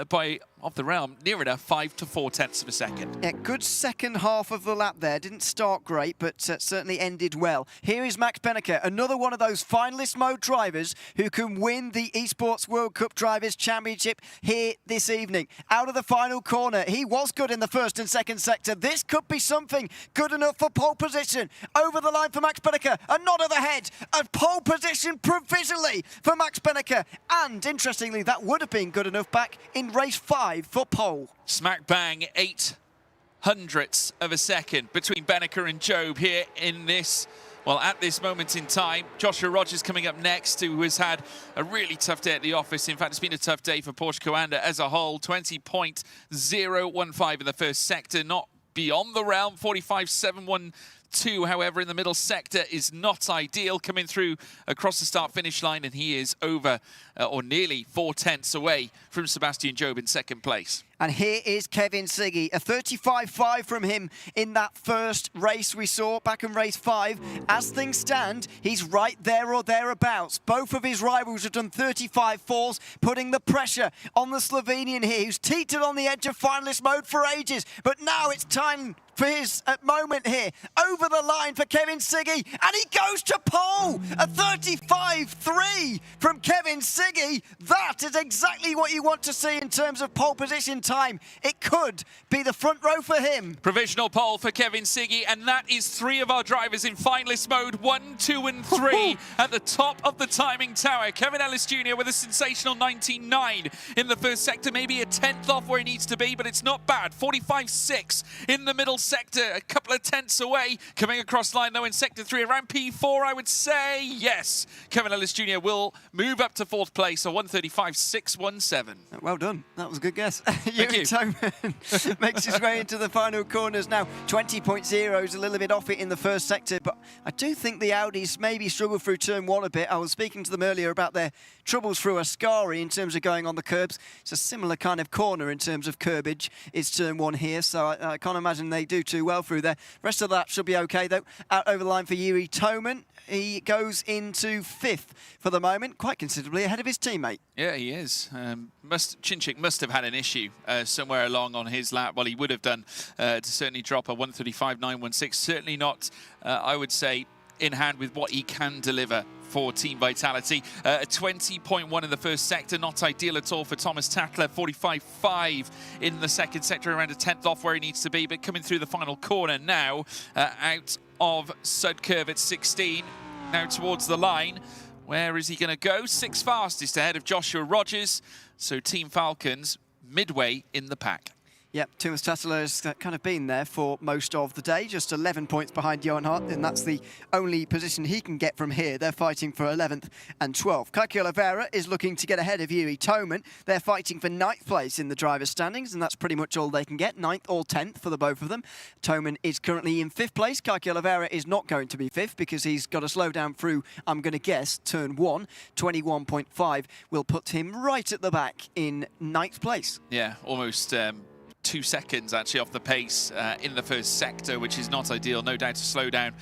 by, of the realm, near enough 5 to 4/10 of a second.
Yeah, good second half of the lap there. Didn't start great, but certainly ended well. Here is Max Beneke, another one of those finalist mode drivers who can win the Esports World Cup Drivers' Championship here this evening. Out of the final corner, he was good in the first and second sector. This could be something good enough for pole position. Over the line for Max Beneke, a nod of the head, a pole position provisionally for Max Beneke. And interestingly, that would have been good enough back in race 5 for pole.
Smack bang, 0.08 of a second between Beneke and Jobe here in this, well, at this moment in time. Joshua Rogers coming up next, who has had a really tough day at the office. In fact, it's been a tough day for Porsche Coanda as a whole. 20.015 in the first sector, not beyond the realm. 45.712, however, in the middle sector is not ideal. Coming through across the start-finish line, and he is over or nearly 4/10 away from Sebastian Jobe in second place.
And here is Kevin Siggy, a 35.5 from him in that first race we saw back in race 5. As things stand, he's right there or thereabouts. Both of his rivals have done 35.4s, putting the pressure on the Slovenian here, who's teetered on the edge of finalist mode for ages. But now it's time for his moment here. Over the line for Kevin Siggy, and he goes to pole! A 35.3 from Kevin Siggy. That is exactly what you want to see in terms of pole position time. It could be the front row for him.
Provisional pole for Kevin Siggy, and that is 3 of our drivers in finalist mode, 1, 2 and 3 at the top of the timing tower. Kevin Ellis Jr. with a sensational 19.9 in the first sector, maybe a 10th off where he needs to be, but it's not bad. 45.6 in the middle sector, a couple of tenths away Coming across line, though, in Sector 3, around P4, I would say yes. Kevin Ellis Jr. will move up to 4th place, a 1:35.617.
Well done. That was a good guess. Yuri Toman makes his way into the final corners now. 20.0 is a little bit off it in the first sector, but I do think the Audis maybe struggled through turn 1 a bit. I was speaking to them earlier about their troubles through Ascari in terms of going on the curbs. It's a similar kind of corner in terms of curbage. It's turn 1 here, so I can't imagine they do too well through there. Rest of that should be okay, though. Out over the line for Yuri Toman. He goes into 5th for the moment, quite considerably ahead of his teammate.
Yeah, he is. Chinchik must have had an issue somewhere along on his lap. Well, he would have done to certainly drop a 1:35.916. Certainly not, I would say, in hand with what he can deliver for Team Vitality. A 20.1 in the first sector, not ideal at all for Thomas Tattler. 45.5 in the second sector, around a 10th off where he needs to be, but coming through the final corner now, out of Sud Curve at 16, now towards the line. Where is he going to go? 6th fastest ahead of Joshua Rogers. So Team Falcons midway in the pack.
Yep, Thomas Tattler has kind of been there for most of the day, just 11 points behind Johan Hart, and that's the only position he can get from here. They're fighting for 11th and 12th. Kaki Oliveira is looking to get ahead of Yuri Toman. They're fighting for 9th place in the driver's standings, and that's pretty much all they can get, 9th or 10th for the both of them. Toman is currently in 5th place. Kaki Oliveira is not going to be 5th because he's got to slow down through, I'm going to guess, turn 1. 21.5 will put him right at the back in 9th place.
Yeah, almost 2 seconds actually off the pace in the first sector, which is not ideal. No doubt to slow down,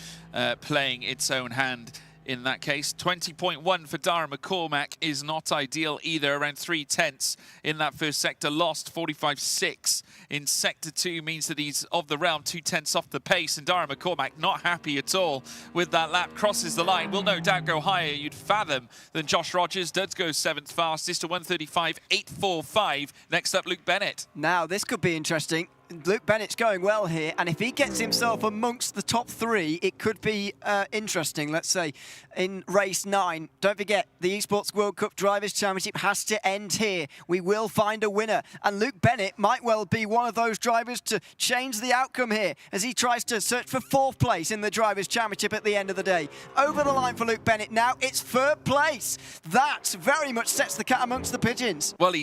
playing its own hand in that case. 20.1 for Dara McCormack is not ideal either, around 3/10 in that first sector. Lost 45.6 in sector 2 means that he's of the realm, 2/10 off the pace, and Dara McCormack not happy at all with that lap. Crosses the line, will no doubt go higher, you'd fathom, than Josh Rogers. Does go 7th fastest to 1:35.845. Next up, Luke Bennett.
Now this could be interesting. Luke Bennett's going well here, and if he gets himself amongst the top 3, it could be interesting. Let's say in race 9, don't forget, the Esports World Cup Drivers' Championship has to end here. We will find a winner, and Luke Bennett might well be one of those drivers to change the outcome here as he tries to search for 4th place in the Drivers' Championship at the end of the day. Over the line for Luke Bennett now, it's 3rd place. That very much sets the cat amongst the pigeons.
Well,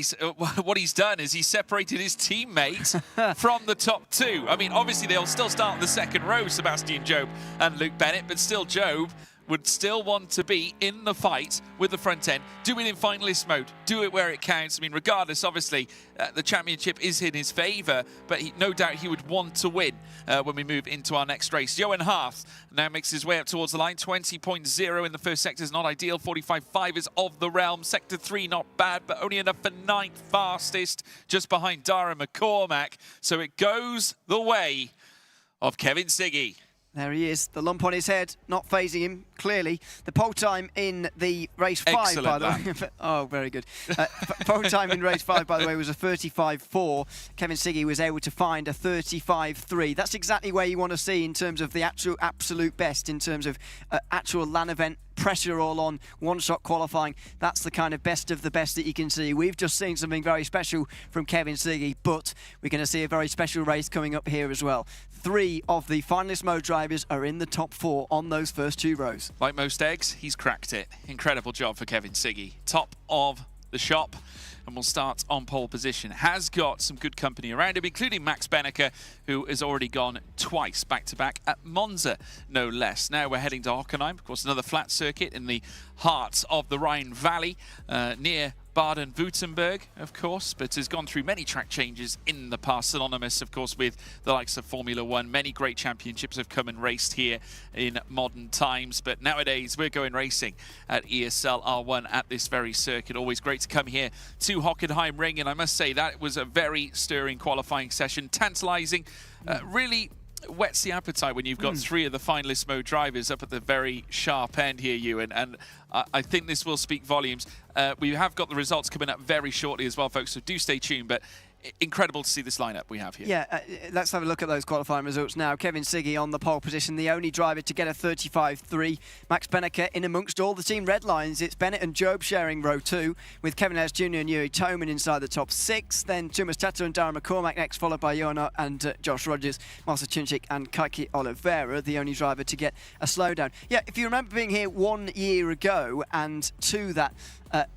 what he's done is he's separated his teammate from the top 2. I mean, obviously they'll still start in the second row, Sebastian Job and Luke Bennett, but still Job would still want to be in the fight with the front end. Do it in finalist mode. Do it where it counts. I mean, regardless, obviously, the championship is in his favour, but no doubt he would want to win when we move into our next race. Johan Hart now makes his way up towards the line. 20.0 in the first sector is not ideal. 45.5 is of the realm. Sector 3 not bad, but only enough for 9th fastest, just behind Dara McCormack. So it goes the way of Kevin Siggy.
There he is, the lump on his head, not phasing him, clearly. The pole time in the race 5,
Excellent
by the way. Oh, very good. Pole time in race 5, by the way, was a 35.4. Kevin Siggy was able to find a 35.3. That's exactly where you want to see in terms of the actual absolute best, in terms of actual LAN event pressure all on, one-shot qualifying. That's the kind of best of the best that you can see. We've just seen something very special from Kevin Siggy, but we're going to see a very special race coming up here as well. 3 of the finalist mode drivers are in the top 4 on those first 2 rows.
Like most eggs, he's cracked it. Incredible job for Kevin Siggy. Top of the shop, and will start on pole position. Has got some good company around him, including Max Benneker, who has already gone twice back-to-back at Monza, no less. Now we're heading to Hockenheim, of course, another flat circuit in the heart of the Rhine Valley, near Baden-Württemberg, of course, but has gone through many track changes in the past, synonymous, of course, with the likes of Formula 1. Many great championships have come and raced here in modern times, but nowadays we're going racing at ESL R1 at this very circuit. Always great to come here to Hockenheim Ring, and I must say that was a very stirring qualifying session, tantalising, really whets the appetite when you've got 3 of the finalist mode drivers up at the very sharp end here, Ewan, and I think this will speak volumes. We have got the results coming up very shortly as well, folks, so do stay tuned, but incredible to see this lineup we have here.
Yeah, let's have a look at those qualifying results now. Kevin Siggy on the pole position, the only driver to get a 35.3. Max Benneker in amongst all the Team Red Lines. It's Bennett and Job sharing row 2, with Kevin Ellis Jr. and Yuri Toman inside the top 6. Then Tumas Tata and Darren McCormack next, followed by Johanna and Josh Rogers, Marcel Chinchik and Kaiki Oliveira, the only driver to get a slowdown. Yeah, if you remember being here 1 year ago and to that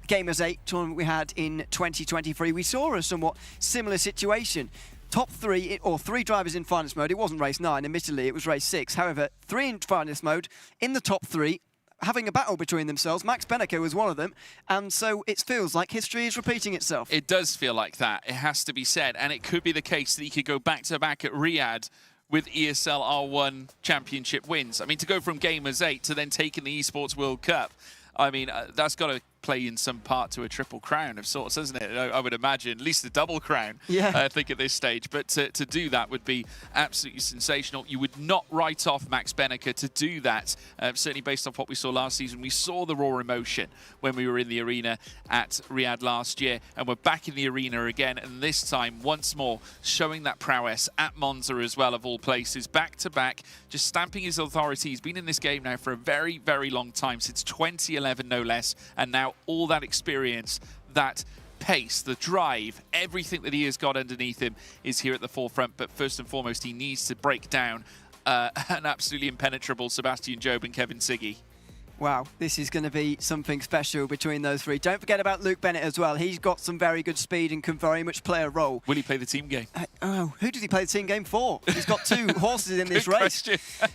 Gamers 8 tournament we had in 2023, we saw a somewhat similar situation. Top 3, or 3 drivers in finalist mode. It wasn't race 9, admittedly, it was race 6. However, 3 in finalist mode, in the top 3, having a battle between themselves. Max Benneker was one of them, and so it feels like history is repeating itself.
It does feel like that, it has to be said, and it could be the case that he could go back-to-back at Riyadh with ESL R1 championship wins. I mean, to go from Gamers 8 to then taking the Esports World Cup, I mean, that's got to play in some part to a triple crown of sorts, isn't it? I would imagine, at least a double crown, I think, at this stage. But to do that would be absolutely sensational. You would not write off Max Benneker to do that, certainly based off what we saw last season. We saw the raw emotion when we were in the arena at Riyadh last year, and we're back in the arena again, and this time, once more, showing that prowess at Monza as well, of all places, back-to-back, just stamping his authority. He's been in this game now for a very, very long time, since 2011, no less, and now all that experience, that pace, the drive, everything that he has got underneath him is here at the forefront. But first and foremost, he needs to break down an absolutely impenetrable Sebastian Job and Kevin Siggy.
Wow, this is going to be something special between those 3. Don't forget about Luke Bennett as well. He's got some very good speed and can very much play a role.
Will he play the team game?
Who does he play the team game for? He's got 2 horses in this race.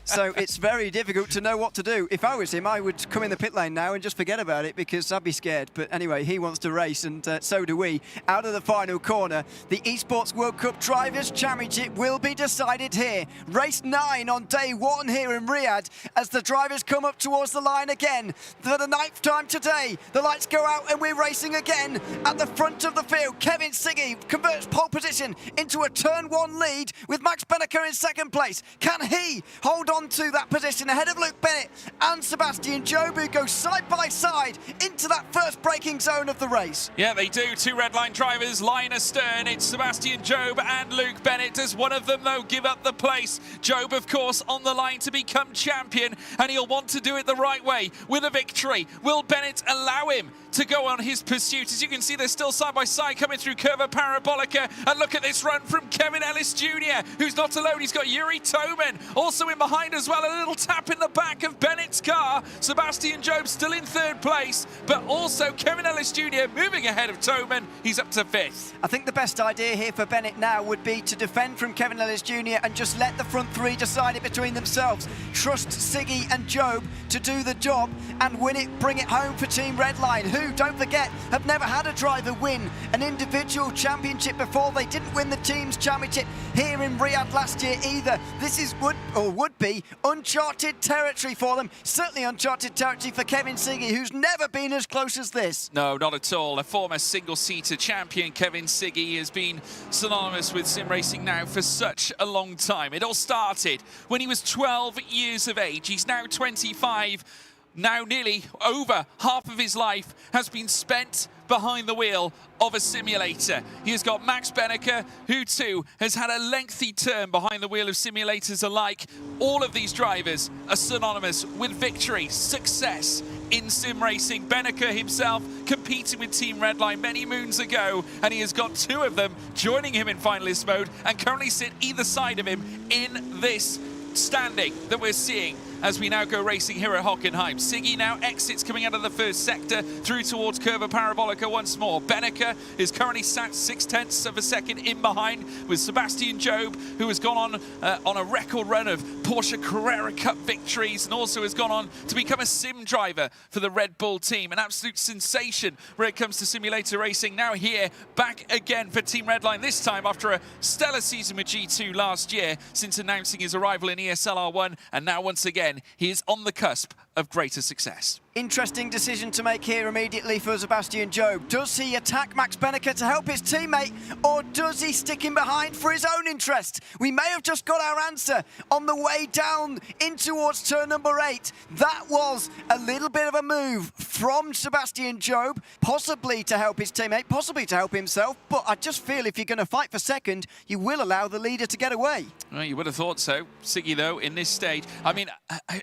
So it's very difficult to know what to do. If I was him, I would come in the pit lane now and just forget about it, because I'd be scared. But anyway, he wants to race, and so do we. Out of the final corner, the Esports World Cup Drivers' Championship will be decided here. Race 9 on day 1 here in Riyadh, as the drivers come up towards the line again for the 9th time today. The lights go out and we're racing again at the front of the field. Kevin Siggy converts pole position into a turn 1 lead, with Max Benneker in 2nd place. Can he hold on to that position ahead of Luke Bennett and Sebastian Job, who go side by side into that first braking zone of the race?
Yeah, they do. 2 red line drivers line astern. It's Sebastian Job and Luke Bennett. Does one of them, though, give up the place? Job, of course, on the line to become champion, and he'll want to do it the right way with a victory. Will Bennett allow him to go on his pursuit? As you can see, they're still side by side coming through Curva Parabolica, and look at this run from Kevin Ellis Jr., who's not alone. He's got Yuri Toman also in behind as well. A little tap in the back of Bennett's car. Sebastian Job still in 3rd place, but also Kevin Ellis Jr. moving ahead of Toman. He's up to 5th.
I think the best idea here for Bennett now would be to defend from Kevin Ellis Jr. and just let the front 3 decide it between themselves. Trust Siggy and Job to do the job and win it, bring it home for Team Redline, who, don't forget, have never had a driver win an individual championship before. They didn't win the team's championship here in Riyadh last year either. This is would be uncharted territory for them. Certainly uncharted territory for Kevin Siggy, who's never been as close as this.
No, not at all. A former single-seater champion, Kevin Siggy, has been synonymous with sim racing now for such a long time. It all started when he was 12 years of age. He's now 25. Now nearly over half of his life has been spent behind the wheel of a simulator. He has got Max Benneker, who too has had a lengthy term behind the wheel of simulators alike. All of these drivers are synonymous with victory, success in sim racing. Benneker himself competing with Team Redline many moons ago, and he has got 2 of them joining him in finalist mode and currently sit either side of him in this standing that we're seeing as we now go racing here at Hockenheim. Siggy now exits coming out of the 1st sector through towards Curva Parabolica once more. Benneker is currently sat 0.6 of a second in behind with Sebastian Job, who has gone on a record run of Porsche Carrera Cup victories and also has gone on to become a sim driver for the Red Bull team. An absolute sensation where it comes to simulator racing. Now here, back again for Team Redline, this time after a stellar season with G2 last year since announcing his arrival in ESL R1, and now once again he is on the cusp of greater success.
Interesting decision to make here immediately for Sebastian Jobe. Does he attack Max Benneker to help his teammate, or does he stick him behind for his own interest? We may have just got our answer on the way down in towards turn number 8. That was a little bit of a move from Sebastian Jobe, possibly to help his teammate, possibly to help himself, but I just feel if you're going to fight for second, you will allow the leader to get away.
Well, you would have thought so. Siggy, though, in this stage, I mean,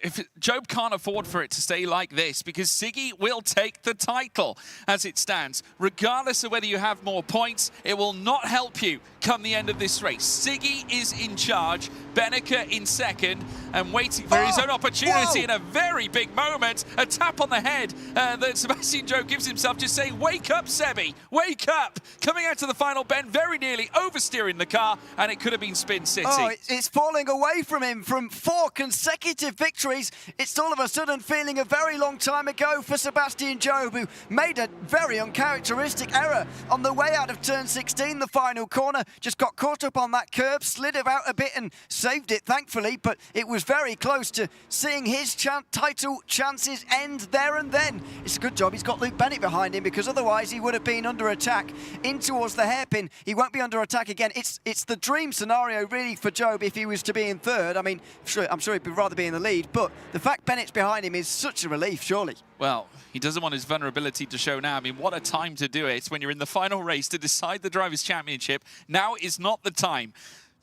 if Jobe can't afford for it to stay like this, because Siggy will take the title as it stands. Regardless of whether you have more points, it will not help you come the end of this race. Siggy is in charge, Benneker in second, and waiting for his own opportunity in a very big moment. A tap on the head that Sebastian Jobe gives himself, just saying, wake up, Sebi, wake up. Coming out to the final bend, very nearly oversteering the car, and it could have been Spin City.
Oh, it's falling away from him from 4 consecutive victories. It's all of a sudden feeling a very long time ago for Sebastian Jobe, who made a very uncharacteristic error on the way out of turn 16, the final corner. Just got caught up on that curb, slid about a bit and saved it, thankfully, but it was very close to seeing his title chances end there and then. It's a good job he's got Luke Bennett behind him, because otherwise he would have been under attack in towards the hairpin. He won't be under attack again. It's the dream scenario really for Jobe if he was to be in third. I mean, I'm sure he'd rather be in the lead, but the fact Bennett's behind him is such a relief, surely.
Well, he doesn't want his vulnerability to show now. I mean, what a time to do it when you're in the final race to decide the Drivers' Championship. Now is not the time.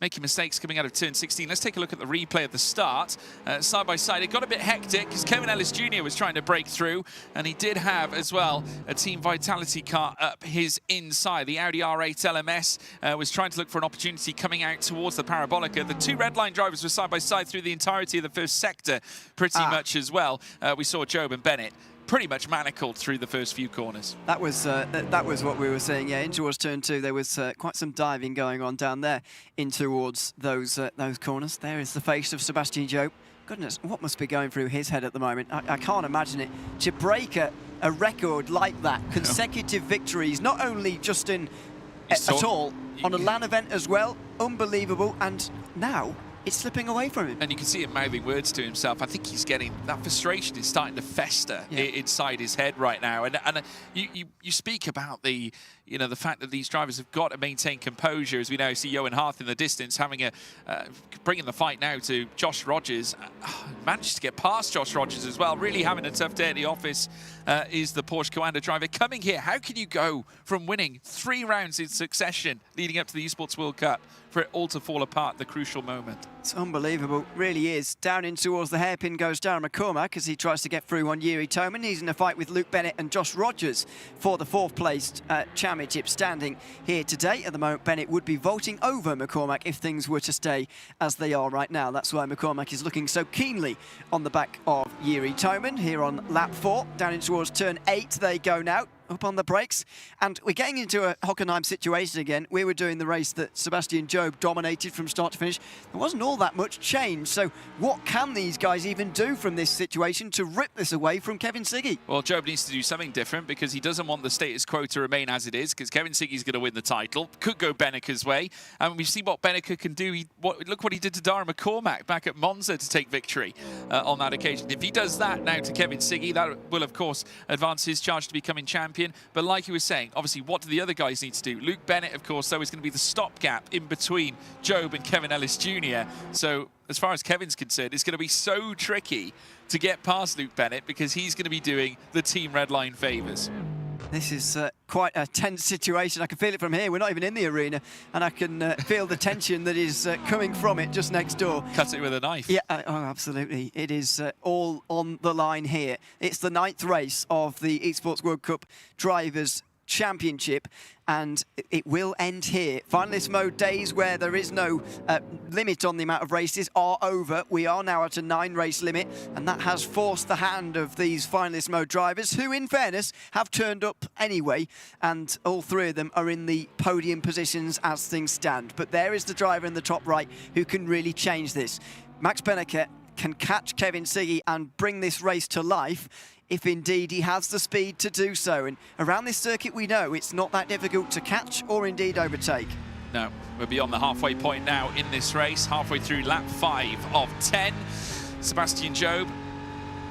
Making mistakes coming out of turn 16. Let's take a look at the replay at the start. Side by side, it got a bit hectic because Kevin Ellis Jr. was trying to break through, and he did have as well a Team Vitality car up his inside. The Audi R8 LMS was trying to look for an opportunity coming out towards the Parabolica. The 2 red line drivers were side by side through the entirety of the first sector pretty much as well. We saw Jobe and Bennett pretty much manacled through the first few corners.
That was what we were saying. Yeah, in towards turn 2, there was quite some diving going on down there in towards those corners. There is the face of Sebastian Jobe. Goodness, what must be going through his head at the moment? I can't imagine it. To break a record like that, consecutive victories, not only just in at all, on a LAN event as well, unbelievable, and now it's slipping away from him.
And you can see him mouthing words to himself. I think he's getting, that frustration is starting to fester inside his head right now. And you speak about the fact that these drivers have got to maintain composure, as we now see Johan Hart in the distance having bringing the fight now to Josh Rogers. Managed to get past Josh Rogers as well. Really having a tough day at the office is the Porsche Coanda driver. Coming here, how can you go from winning 3 rounds in succession leading up to the Esports World Cup for it all to fall apart at the crucial moment?
It's unbelievable, really is. Down in towards the hairpin goes Darren McCormack as he tries to get through on Yuri Toman. He's in a fight with Luke Bennett and Josh Rogers for the 4th placed championship standing here today. At the moment, Bennett would be vaulting over McCormack if things were to stay as they are right now. That's why McCormack is looking so keenly on the back of Yuri Toman here on lap 4. Down in towards turn 8 they go now. Up on the brakes, and we're getting into a Hockenheim situation again. We were doing the race that Sebastian Jobe dominated from start to finish. There wasn't all that much change, so what can these guys even do from this situation to rip this away from Kevin Siggy?
Well, Jobe needs to do something different because he doesn't want the status quo to remain as it is, because Kevin Siggy's going to win the title. Could go Benneker's way, and we've seen what Benneker can do. Look what he did to Darren McCormack back at Monza to take victory on that occasion. If he does that now to Kevin Siggy, that will, of course, advance his charge to becoming champion. But like he was saying, obviously, what do the other guys need to do? Luke Bennett, of course, though, is going to be the stopgap in between Jobe and Kevin Ellis Jr. So as far as Kevin's concerned, it's going to be so tricky to get past Luke Bennett because he's going to be doing the Team Red Line favours.
This is quite a tense situation. I can feel it from here. We're not even in the arena, and I can feel the tension that is coming from it just next door.
Cut it with a knife.
Yeah, oh, absolutely. It is all on the line here. It's the 9th race of the Esports World Cup Drivers' Championship, and it will end here. Finalist mode days where there is no limit on the amount of races are over. We are now at a 9-race limit, and that has forced the hand of these finalist mode drivers, who in fairness have turned up anyway, and all 3 of them are in the podium positions as things stand. But there is the driver in the top right who can really change this. Max Benneker can catch Kevin Siggy and bring this race to life if indeed he has the speed to do so. And around this circuit, we know it's not that difficult to catch or indeed overtake.
No, we're beyond the halfway point now in this race, halfway through lap 5 of 10. Sebastian Jobe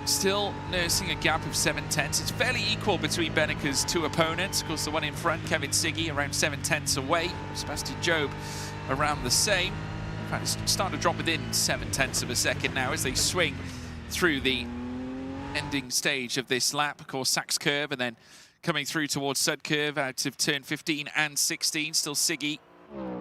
still nursing a gap of 7/10. It's fairly equal between Benneke's two opponents. Of course, the one in front, Kevin Siggy, around 7/10 away. Sebastian Job around the same. In fact, it's starting to drop within 7/10 of a second now as they swing through the ending stage of this lap. Of course, Sachs curve and then coming through towards Sud curve out of turn 15 and 16. Still Siggy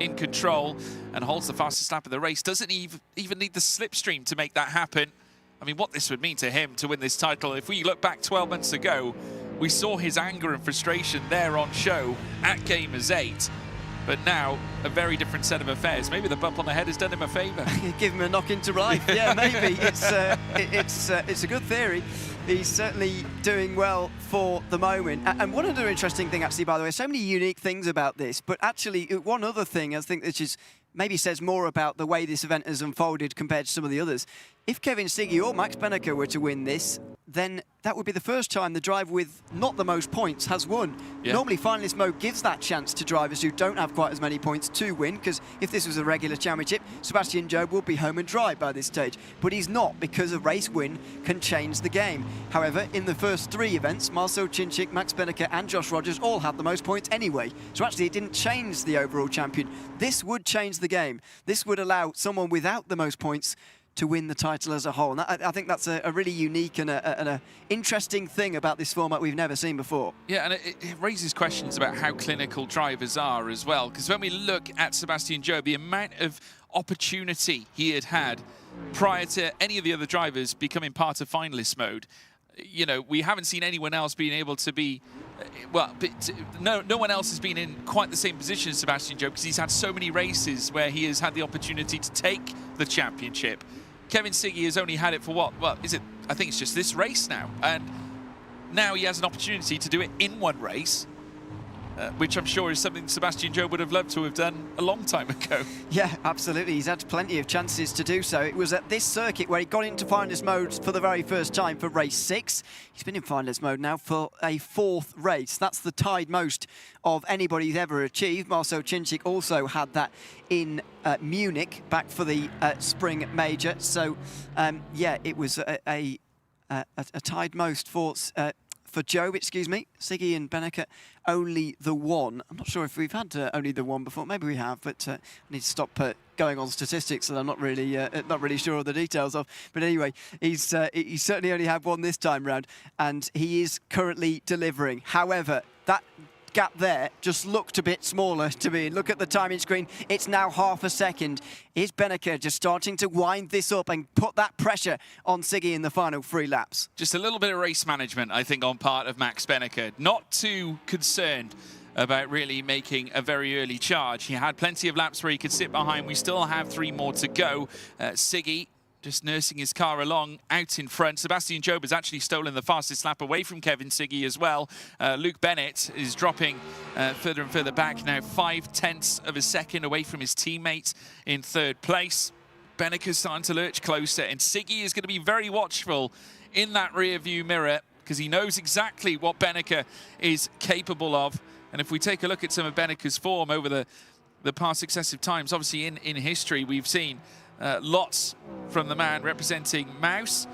in control and holds the fastest lap of the race. Doesn't even need the slipstream to make that happen. I mean, what this would mean to him to win this title. If we look back 12 months ago, we saw his anger and frustration there on show at Gamers 8. But now, a very different set of affairs. Maybe the bump on the head has done him a favour.
Give him a knock into life. Yeah, maybe. It's a good theory. He's certainly doing well for the moment. And one other interesting thing, actually, by the way, so many unique things about this. But actually, one other thing I think that just maybe says more about the way this event has unfolded compared to some of the others. If Kevin Siggy or Max Benneke were to win this, then that would be the first time the driver with not the most points has won. Yeah. Normally, finalist mode gives that chance to drivers who don't have quite as many points to win, because if this was a regular championship, Sebastian Job would be home and dry by this stage. But he's not, because a race win can change the game. However, in the first 3 events, Marcel Chinchik, Max Benneke and Josh Rogers all had the most points anyway. So actually, it didn't change the overall champion. This would change the game. This would allow someone without the most points to win the title as a whole. And I think that's a really unique and a interesting thing about this format we've never seen before.
Yeah, and it raises questions about how clinical drivers are as well, because when we look at Sebastian Job, the amount of opportunity he had prior to any of the other drivers becoming part of finalist mode, you know, we haven't seen anyone else being able to be, well, no one else has been in quite the same position as Sebastian Job, because he's had so many races where he has had the opportunity to take the championship. Kevin Siggy has only had it for what? Well, is it? I think it's just this race now. And now he has an opportunity to do it in one race, which I'm sure is something Sebastian Job would have loved to have done a long time ago.
Yeah, absolutely. He's had plenty of chances to do so. It was at this circuit where he got into finalist mode for the very first time for race 6. He's been in finalist mode now for a 4th race. That's the tied most of anybody's ever achieved. Marcel Chinchik also had that in Munich back for the spring major. So, yeah, it was a tied most for Job, excuse me. Siggy and Benneke, only the one. I'm not sure if we've had only the one before. Maybe we have, but I need to stop going on statistics that I'm not really sure of the details of. But anyway, he's certainly only had one this time round, and he is currently delivering. However, that gap there just looked a bit smaller to me. Look at the timing screen. It's now half a second. Is Benneke just starting to wind this up and put that pressure on Siggy in the final 3 laps?
Just a little bit of race management, I think, on part of Max Benneke. Not too concerned about really making a very early charge. He had plenty of laps where he could sit behind. We still have 3 more to go. Siggy just nursing his car along out in front. Sebastian Job has actually stolen the fastest lap away from Kevin Siggy as well. Luke Bennett is dropping further and further back now, 0.5 of a second away from his teammate in 3rd place. Benneke's starting to lurch closer, and Siggy is going to be very watchful in that rear view mirror, because he knows exactly what Benneke is capable of. And if we take a look at some of Benneke's form over the past successive times, obviously in history, we've seen lots from the man representing Mouse.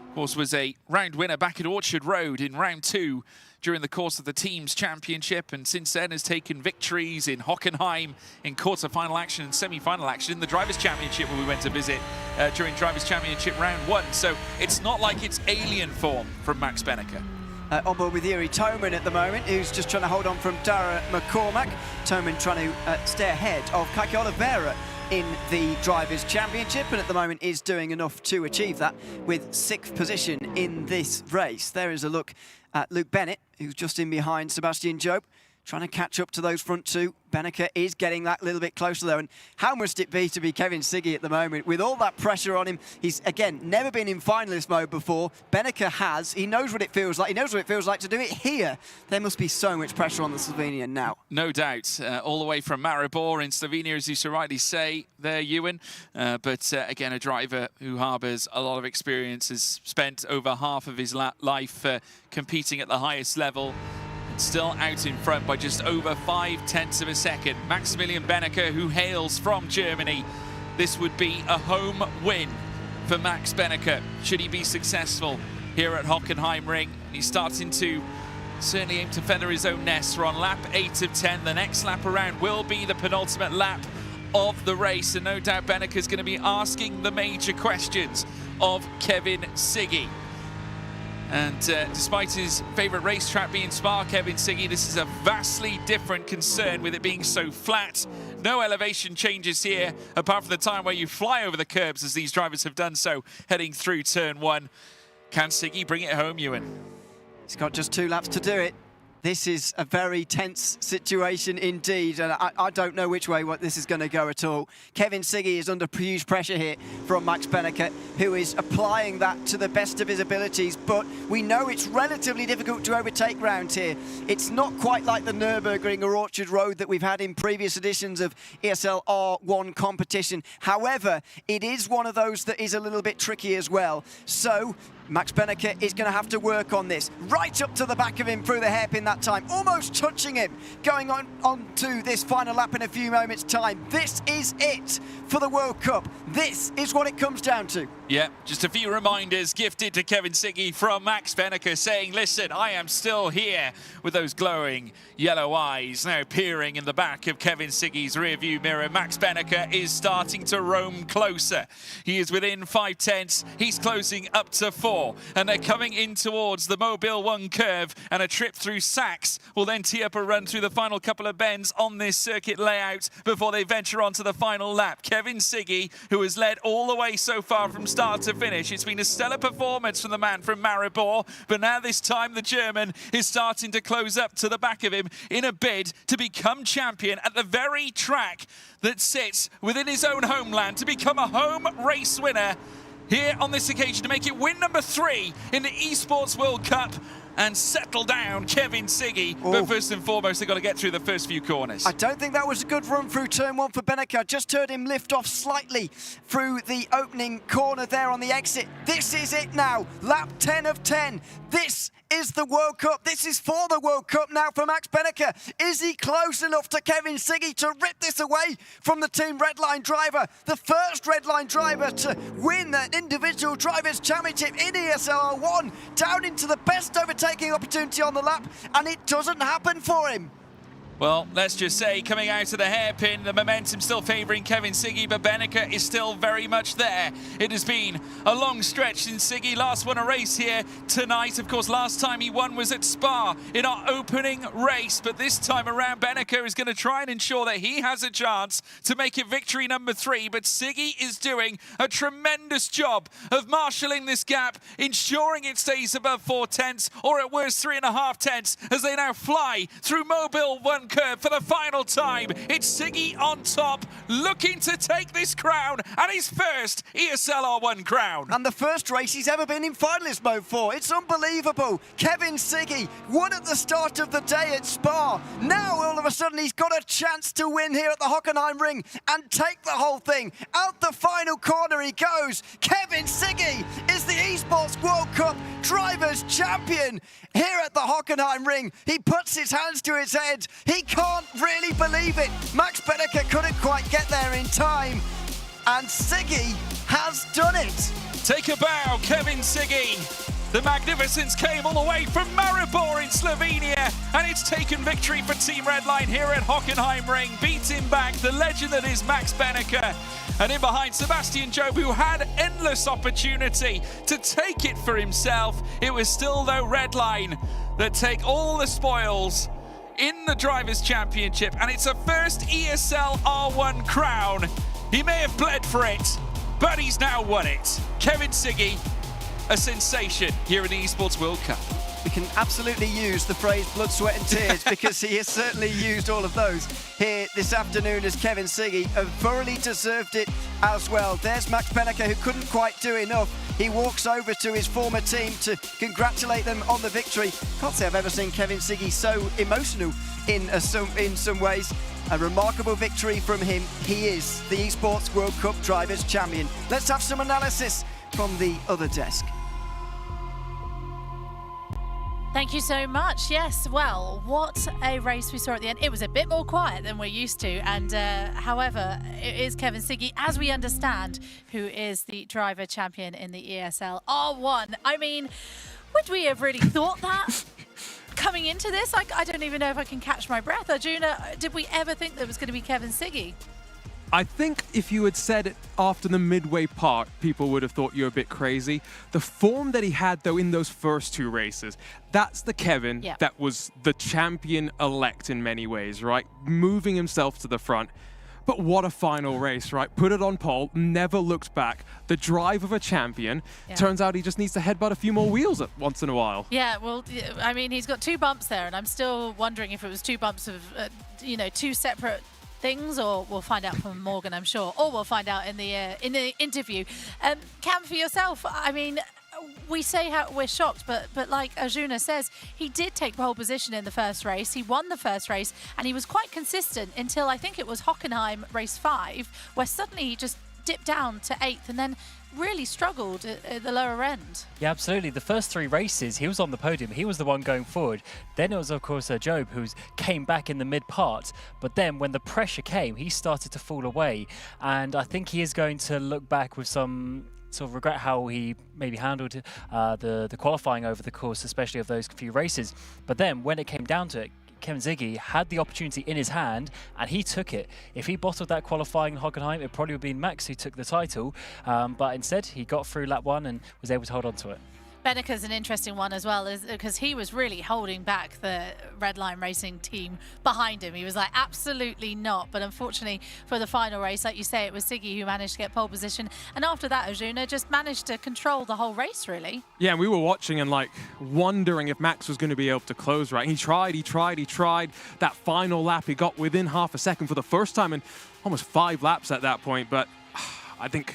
Of course, was a round winner back at Orchard Road in round 2 during the course of the team's championship, and since then has taken victories in Hockenheim in quarter-final action and semi-final action in the Drivers' Championship, where we went to visit during Drivers' Championship round 1. So it's not like it's alien form from Max Benneke.
On board with Yuri Toman at the moment, who's just trying to hold on from Dara McCormack. Toman trying to stay ahead of Kaki Oliveira in the Drivers' Championship, and at the moment is doing enough to achieve that with 6th position in this race. There is a look at Luke Bennett, who's just in behind Sebastian Job, trying to catch up to those front 2. Benneke is getting that little bit closer though, and how must it be to be Kevin Siggy at the moment with all that pressure on him? He's, again, never been in finalist mode before. Benneke has. He knows what it feels like. He knows what it feels like to do it here. There must be so much pressure on the Slovenian now.
No doubt. All the way from Maribor in Slovenia, as you so rightly say there, Ewan. But again, a driver who harbours a lot of experience, has spent over half of his life competing at the highest level. Still out in front by just over 0.5 of a second. Maximilian Benneke, who hails from Germany. This would be a home win for Max Benneke, should he be successful here at Hockenheimring. He's starting to certainly aim to feather his own nest. We're on lap 8 of 10. The next lap around will be the penultimate lap of the race, and no doubt Benneke's going to be asking the major questions of Kevin Siggy. And despite his favourite racetrack being Spa, Kevin Siggy, this is a vastly different concern with it being so flat. No elevation changes here, apart from the time where you fly over the curbs, as these drivers have done so heading through turn 1. Can Siggy bring it home, Ewan?
He's got just 2 laps to do it. This is a very tense situation indeed, and I don't know which way this is going to go at all. Kevin Siggy is under huge pressure here from Max Benneke, who is applying that to the best of his abilities, but we know it's relatively difficult to overtake round here. It's not quite like the Nürburgring or Orchard Road that we've had in previous editions of ESL R1 competition. However, it is one of those that is a little bit tricky as well. So Max Benneke is going to have to work on this. Right up to the back of him through the hairpin that time, almost touching him, going on to this final lap in a few moments' time. This is it for the World Cup. This is what it comes down to.
Yeah, just a few reminders gifted to Kevin Siggy from Max Benneke saying, listen, I am still here, with those glowing yellow eyes now peering in the back of Kevin Siggy's rearview mirror. Max Benneke is starting to roam closer. He is within 5 tenths. He's closing up to 4, and they're coming in towards the Mobile 1 curve, and a trip through Sachs will then tee up a run through the final couple of bends on this circuit layout before they venture on to the final lap. Kevin Siggy, who has led all the way so far from start to finish. It's been a stellar performance from the man from Maribor, but now this time the German is starting to close up to the back of him in a bid to become champion at the very track that sits within his own homeland, to become a home race winner here on this occasion, to make it win number 3 in the Esports World Cup and settle down Kevin Siggy. But first and foremost, they've got to get through the first few corners.
I don't think that was a good run through turn 1 for Benneke. I just heard him lift off slightly through the opening corner there on the exit. This is it now, lap 10 of 10. This is the World Cup. This is for the World Cup now for Max Benneke. Is he close enough to Kevin Siggy to rip this away from the Team Redline driver? The first Redline driver to win an individual drivers' championship in ESL R1, down into the best overtaking opportunity on the lap, and it doesn't happen for him.
Well, let's just say, coming out of the hairpin, the momentum still favouring Kevin Siggy, but Benneke is still very much there. It has been a long stretch since Siggy last won a race here tonight. Of course, last time he won was at Spa in our opening race, but this time around, Benneke is going to try and ensure that he has a chance to make it victory number 3, but Siggy is doing a tremendous job of marshalling this gap, ensuring it stays above 4 tenths, or at worst 3.5 tenths, as they now fly through Mobile 1 curve for the final time. It's Siggy on top, looking to take this crown, and his first ESL R1 crown.
And the first race he's ever been in finalist mode for. It's unbelievable. Kevin Siggy won at the start of the day at Spa. Now all of a sudden he's got a chance to win here at the Hockenheimring and take the whole thing. Out the final corner he goes. Kevin Siggy is the Esports World Cup Drivers' Champion here at the Hockenheimring. He puts his hands to his head. He can't really believe it. Max Benneke couldn't quite get there in time, and Siggy has done it.
Take a bow, Kevin Siggy. The magnificence came all the way from Maribor in Slovenia, and it's taken victory for Team Redline here at Hockenheimring, beating back the legend that is Max Benneke. And in behind, Sebastian Job, who had endless opportunity to take it for himself. It was still, though, Redline that take all the spoils in the Drivers' Championship, and it's a first ESL R1 crown. He may have bled for it, but he's now won it. Kevin Siggy, a sensation here in the Esports World Cup.
We can absolutely use the phrase blood, sweat and tears because he has certainly used all of those here this afternoon as Kevin Siggy thoroughly deserved it as well. There's Max Benneke, who couldn't quite do enough. He walks over to his former team to congratulate them on the victory. Can't say I've ever seen Kevin Siggy so emotional in some ways. A remarkable victory from him. He is the Esports World Cup Drivers' Champion. Let's have some analysis from the other desk.
Thank you so much. Yes, well, what a race we saw at the end. It was a bit more quiet than we're used to. And however, it is Kevin Siggy, as we understand, who is the driver champion in the ESL R1. I mean, would we have really thought that coming into this? I don't even know if I can catch my breath. Arjuna, did we ever think there was going to be Kevin Siggy?
I think if you had said it after the midway part, people would have thought you were a bit crazy. The form that he had, though, in those first 2 races, that's the Kevin that was the champion-elect in many ways, right? Moving himself to the front. But what a final race, right? Put it on pole, never looked back. The drive of a champion. Turns out he just needs to headbutt a few more wheels once in a while.
Yeah, well, I mean, he's got 2 bumps there, and I'm still wondering if it was 2 bumps of, 2 separate things, or we'll find out from Morgan, I'm sure, or we'll find out in the interview. Cam, for yourself, I mean, we say how we're shocked, but like Arjuna says, he did take pole position in the first race. He won the first race, and he was quite consistent until I think it was Hockenheim race 5, where suddenly he just dipped down to 8th and then really struggled at the lower end.
Yeah, absolutely. The first 3 races, he was on the podium. He was the one going forward. Then it was, of course, Job, who came back in the mid part. But then when the pressure came, he started to fall away. And I think he is going to look back with some sort of regret how he maybe handled the qualifying over the course, especially of those few races. But then when it came down to it, Kevin Siggy had the opportunity in his hand and he took it. If he bottled that qualifying in Hockenheim, it probably would have been Max who took the title, but instead he got through lap 1 and was able to hold on to it.
Benneke's an interesting one as well, because he was really holding back the Redline Racing team behind him. He was like, absolutely not. But unfortunately for the final race, like you say, it was Siggy who managed to get pole position. And after that, Arjuna just managed to control the whole race, really.
Yeah, and we were watching and like wondering if Max was going to be able to close, right? He tried. That final lap, he got within half a second for the first time and almost 5 laps at that point. But I think...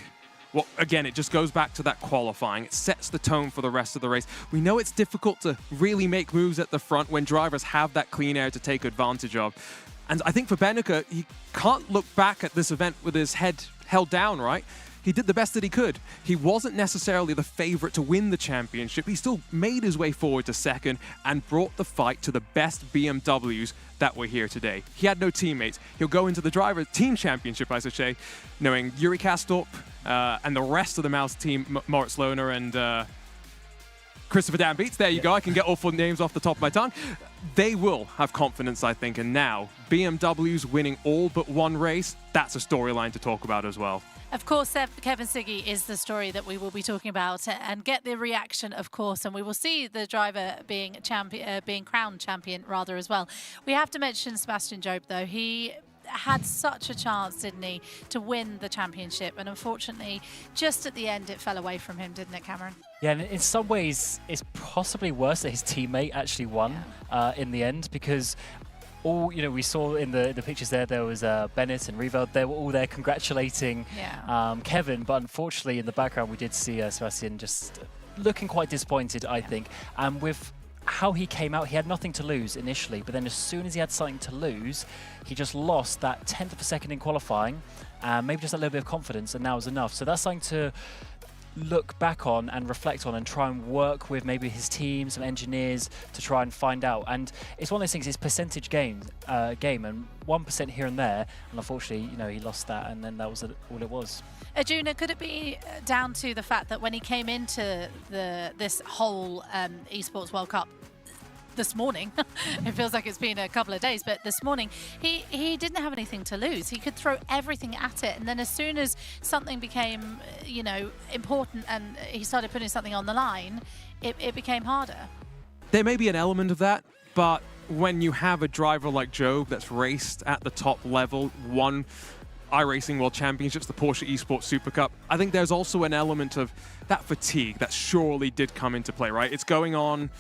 well, again, it just goes back to that qualifying. It sets the tone for the rest of the race. We know it's difficult to really make moves at the front when drivers have that clean air to take advantage of. And I think for Benneke, he can't look back at this event with his head held down, right? He did the best that he could. He wasn't necessarily the favorite to win the championship. He still made his way forward to second and brought the fight to the best BMWs that were here today. He had no teammates. He'll go into the driver team championship, I should say, knowing Yuri Kastorp and the rest of the Mouse team, Moritz Lohner and Christopher Dan Beats. There you go. I can get all 4 names off the top of my tongue. They will have confidence, I think. And now, BMW's winning all but 1 race. That's a storyline to talk about as well.
Of course, Kevin Siggy is the story that we will be talking about, and get the reaction, of course, and we will see the driver being crowned champion rather as well. We have to mention Sebastian Job, though. He had such a chance, didn't he, to win the championship, and unfortunately, just at the end, it fell away from him, didn't it, Cameron?
Yeah, and in some ways, it's possibly worse that his teammate actually won in the end, because all we saw in the pictures there was Bennett and Riyadh. They were all there congratulating Kevin, but unfortunately in the background we did see Sebastian just looking quite disappointed, I think. And with how he came out, he had nothing to lose initially, but then as soon as he had something to lose, he just lost that 10th of a second in qualifying, maybe just a little bit of confidence, and that was enough. So that's something to look back on and reflect on and try and work with maybe his team, some engineers to try and find out. And it's one of those things, it's percentage game and 1% here and there, and unfortunately, he lost that, and then that was all it was.
Arjuna, could it be down to the fact that when he came into this whole Esports World Cup this morning, it feels like it's been a couple of days, but this morning, he didn't have anything to lose. He could throw everything at it, and then as soon as something became, important and he started putting something on the line, it became harder.
There may be an element of that, but when you have a driver like Job that's raced at the top level, won iRacing World Championships, the Porsche Esports Super Cup, I think there's also an element of that fatigue that surely did come into play, right? It's going on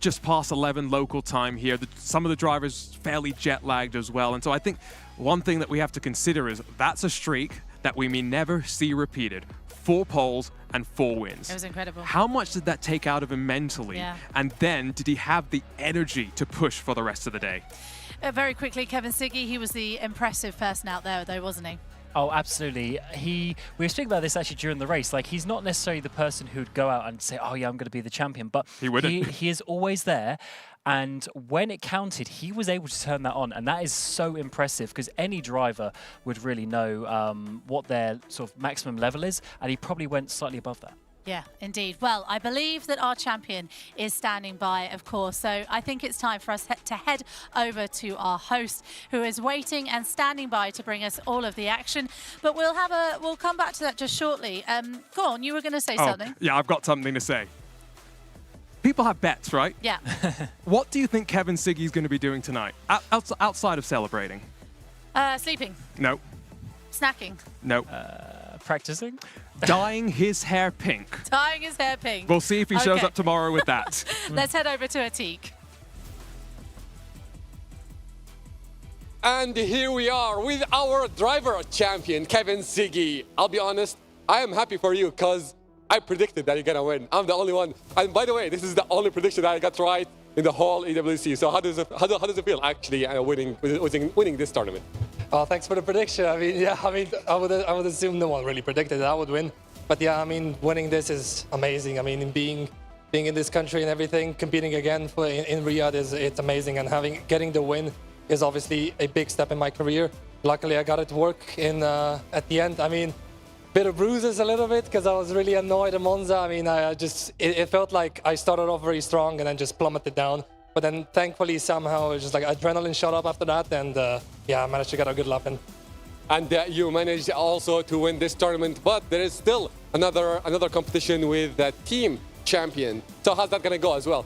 just past 11 local time here. Some of the drivers fairly jet lagged as well. And so I think one thing that we have to consider is that's a streak that we may never see repeated. 4 poles and 4 wins.
It was incredible.
How much did that take out of him mentally?
Yeah.
And then did he have the energy to push for the rest of the day?
Very quickly, Kevin Siggy, he was the impressive person out there, though, wasn't he?
Oh, absolutely. We were speaking about this actually during the race. Like, he's not necessarily the person who'd go out and say, oh yeah, I'm going to be the champion, but he is always there. And when it counted, he was able to turn that on. And that is so impressive because any driver would really know what their sort of maximum level is. And he probably went slightly above that.
Yeah, indeed. Well, I believe that our champion is standing by, of course. So I think it's time for us to head over to our host, who is waiting and standing by to bring us all of the action. But we'll come back to that just shortly. Go on, you were going to say something.
Yeah, I've got something to say. People have bets, right?
Yeah.
What do you think Kevin Siggy's going to be doing tonight, outside of celebrating?
Sleeping.
No.
Snacking.
No.
Practicing?
Dyeing his hair pink.
Dyeing his hair pink.
We'll see if he shows up tomorrow with that.
Let's head over to Atik.
And here we are with our driver champion, Kevin Siggy. I'll be honest, I am happy for you because I predicted that you're going to win. I'm the only one. And by the way, this is the only prediction that I got right in the whole EWC. So how does it feel actually winning this tournament?
Oh, thanks for the prediction. I mean, yeah, I would assume no one really predicted that I would win. But yeah, I mean, winning this is amazing. I mean, being in this country and everything, competing again in Riyadh it's amazing. And getting the win is obviously a big step in my career. Luckily, I got it to work at the end. I mean, bit of bruises a little bit because I was really annoyed at Monza. I mean, it felt like I started off very strong and then just plummeted down. But then thankfully somehow it just like adrenaline shot up after that, and yeah, I managed to get a good lap in.
And you managed also to win this tournament, but there is still another competition with the team champion. So how's that gonna go as well?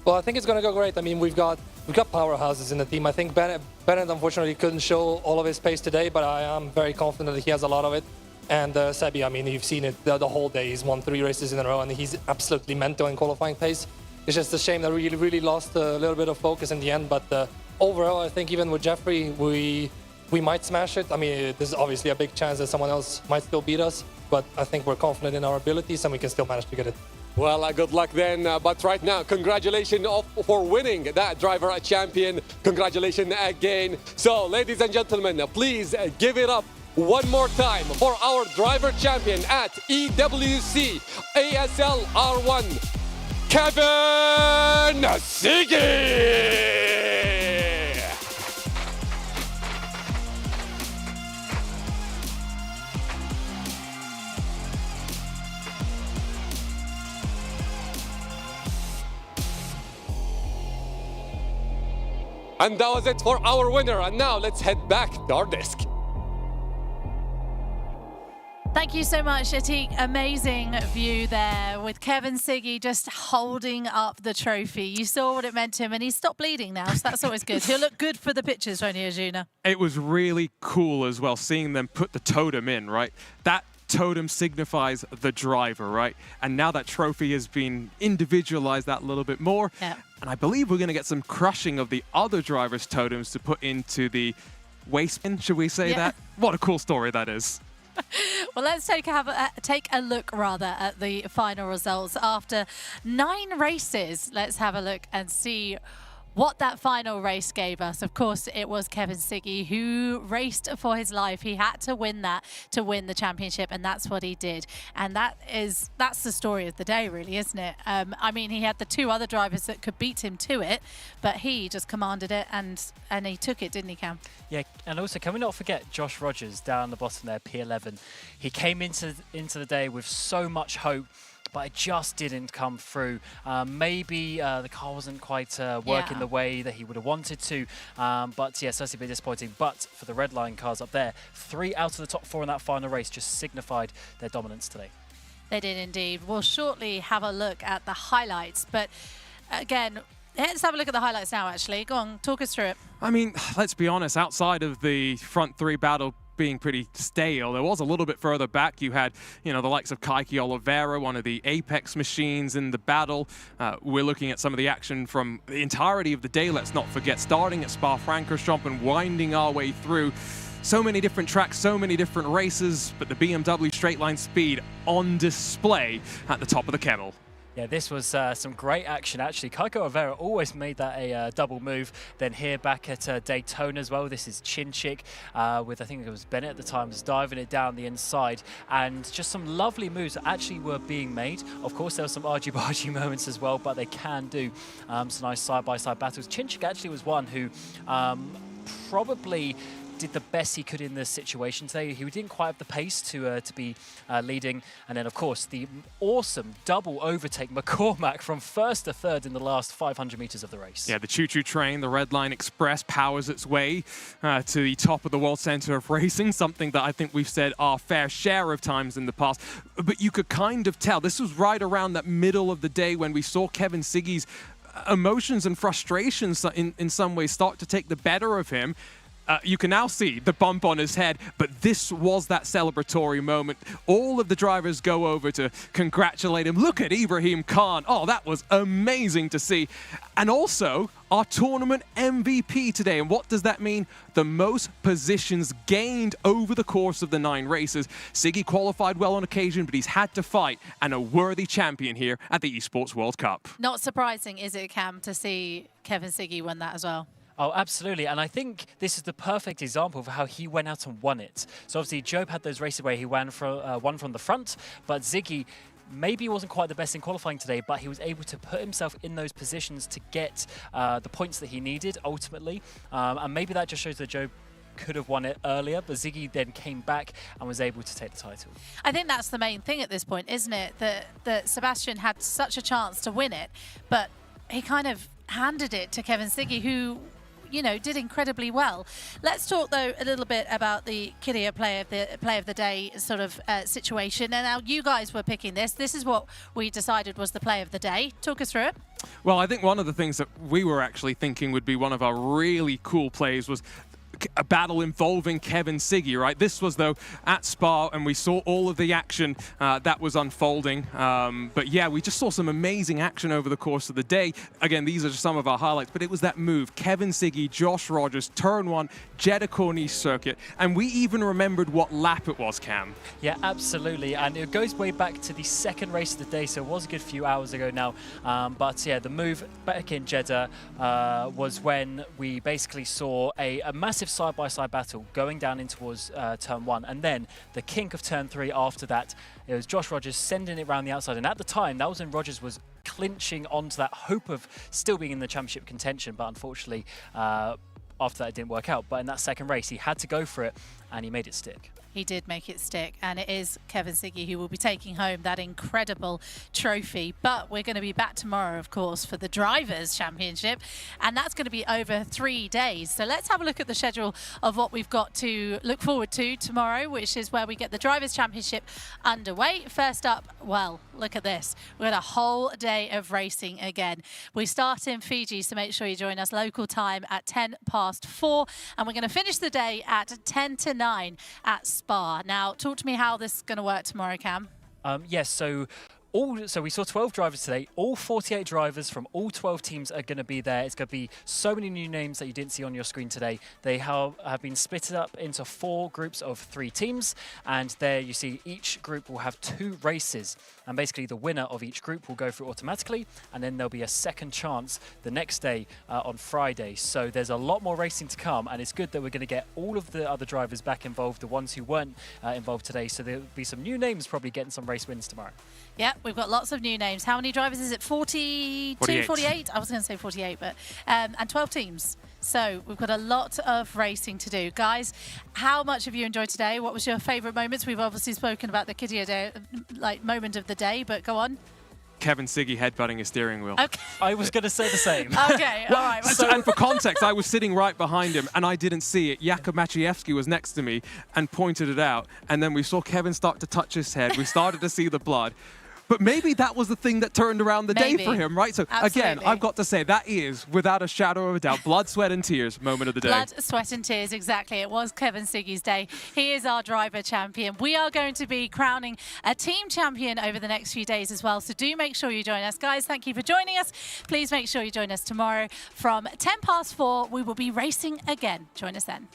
Well, I think it's gonna go great. I mean, we've got powerhouses in the team. I think Bennett unfortunately couldn't show all of his pace today, but I am very confident that he has a lot of it. And Sebi, I mean, you've seen it the whole day. He's won 3 races in a row, and he's absolutely mental in qualifying pace. It's just a shame that we really lost a little bit of focus in the end. But overall, I think even with Jeffrey, we might smash it. I mean, there's obviously a big chance that someone else might still beat us. But I think we're confident in our abilities, and we can still manage to get it.
Well, good luck then. But right now, congratulations for winning that driver champion. Congratulations again. So, ladies and gentlemen, please give it up one more time for our driver champion at EWC ESL R1. Kevin Siggy! And that was it for our winner. And now let's head back to our desk.
Thank you so much, Atik. Amazing view there with Kevin Siggy just holding up the trophy. You saw what it meant to him, and he's stopped bleeding now, so that's always good. He'll look good for the pictures, won't he, Arjuna?
It was really cool as well, seeing them put the totem in, right? That totem signifies the driver, right? And now that trophy has been individualized that little bit more.
Yeah.
And I believe we're going to get some crushing of the other drivers' totems to put into the waste bin, should we say that? What a cool story that is.
Well, let's take a look rather at the final results after 9 races. Let's have a look and see what that final race gave us. Of course, it was Kevin Siggy who raced for his life. He had to win that to win the championship, and that's what he did. And that's the story of the day, really, isn't it? I mean, he had the 2 other drivers that could beat him to it, but he just commanded it, and he took it, didn't he, Cam?
Yeah, and also, can we not forget Josh Rogers down the bottom there, P11. He came into the day with so much hope, but it just didn't come through. Maybe the car wasn't quite working the way that he would have wanted to, but yeah, certainly a bit disappointing. But for the red line cars up there, 3 out of the top 4 in that final race just signified their dominance today.
They did indeed. We'll shortly have a look at the highlights, but again, let's have a look at the highlights now, actually. Go on, talk us through it.
I mean, let's be honest, outside of the front 3 battle being pretty stale, there was a little bit further back. You had, the likes of Kaiki Oliveira, one of the Apex machines in the battle. We're looking at some of the action from the entirety of the day, let's not forget, starting at Spa-Francorchamps and winding our way through. So many different tracks, so many different races, but the BMW straight line speed on display at the top of the kennel.
Yeah, this was some great action, actually. Kaiko Rivera always made that a double move. Then here back at Daytona as well, this is Chinchik with, I think it was Bennett at the time, was diving it down the inside. And just some lovely moves that actually were being made. Of course, there were some argy-bargy moments as well, but they can do some nice side-by-side battles. Chinchik actually was one who probably did the best he could in this situation today. He didn't quite have the pace to be leading. And then, of course, the awesome double overtake McCormack from first to third in the last 500 meters of the race.
Yeah, the choo-choo train, the Red Line Express, powers its way to the top of the World Center of Racing, something that I think we've said our fair share of times in the past. But you could kind of tell, this was right around that middle of the day when we saw Kevin Siggy's emotions and frustrations in some ways start to take the better of him. You can now see the bump on his head, but this was that celebratory moment. All of the drivers go over to congratulate him. Look at Ibrahim Khan. Oh, that was amazing to see. And also, our tournament MVP today. And what does that mean? The most positions gained over the course of the 9 races. Siggy qualified well on occasion, but he's had to fight, and a worthy champion here at the Esports World Cup.
Not surprising, is it, Cam, to see Kevin Siggy win that as well?
Oh, absolutely. And I think this is the perfect example of how he went out and won it. So obviously, Job had those races where he won from the front, but Siggy maybe wasn't quite the best in qualifying today, but he was able to put himself in those positions to get the points that he needed ultimately. And maybe that just shows that Job could have won it earlier, but Siggy then came back and was able to take the title.
I think that's the main thing at this point, isn't it? That Sebastian had such a chance to win it, but he kind of handed it to Kevin Siggy, who, you know, did incredibly well. Let's talk though a little bit about the Kydia play of the day sort of situation. And now you guys were picking this. This is what we decided was the play of the day. Talk us through it.
Well, I think one of the things that we were actually thinking would be one of our really cool plays was a battle involving Kevin Siggy, right? This was, though, at Spa, and we saw all of the action that was unfolding. But yeah, we just saw some amazing action over the course of the day. Again, these are just some of our highlights, but it was that move. Kevin Siggy, Josh Rogers, turn 1, Jeddah Corniche circuit, and we even remembered what lap it was, Cam.
Yeah, absolutely, and it goes way back to the second race of the day, so it was a good few hours ago now. But yeah, the move back in Jeddah was when we basically saw a massive side-by-side battle going down in towards turn 1, and then the kink of turn 3 after that. It was Josh Rogers sending it around the outside, and at the time that was when Rogers was clinching onto that hope of still being in the championship contention, but unfortunately after that it didn't work out. But in that second race he had to go for it, and he made it stick.
He did make it stick, and it is Kevin Siggy who will be taking home that incredible trophy. But we're going to be back tomorrow, of course, for the Drivers' Championship, and that's going to be over 3 days. So let's have a look at the schedule of what we've got to look forward to tomorrow, which is where we get the Drivers' Championship underway. First up, well, look at this. We've got a whole day of racing again. We start in Fiji, so make sure you join us local time at 4:10, and we're going to finish the day at 10 to 9 at Spa. Now, talk to me how this is going to work tomorrow, Cam.
Yes, so we saw 12 drivers today. All 48 drivers from all 12 teams are going to be there. It's going to be so many new names that you didn't see on your screen today. They have been split up into 4 groups of 3 teams, and there you see each group will have 2 races, and basically the winner of each group will go through automatically, and then there'll be a second chance the next day on Friday. So there's a lot more racing to come, and it's good that we're going to get all of the other drivers back involved, the ones who weren't involved today. So there'll be some new names probably getting some race wins tomorrow.
Yeah, we've got lots of new names. How many drivers is it? 42, 48? I was going to say 48, but and 12 teams. So we've got a lot of racing to do. Guys, how much have you enjoyed today? What was your favourite moments? We've obviously spoken about the Kydia day, moment of the day, but go on.
Kevin Siggy headbutting his steering wheel.
Okay.
I was going to say the same.
Okay, all right.
And for context, I was sitting right behind him, and I didn't see it. Jakub Maciejewski was next to me and pointed it out, and then we saw Kevin start to touch his head. We started to see the blood. But maybe that was the thing that turned around the day for him, right? So again, I've got to say that is, without a shadow of a doubt, blood, sweat and tears moment of the day.
Blood, sweat and tears, exactly. It was Kevin Siggy's day. He is our driver champion. We are going to be crowning a team champion over the next few days as well. So do make sure you join us. Guys, thank you for joining us. Please make sure you join us tomorrow from 4:10. We will be racing again. Join us then.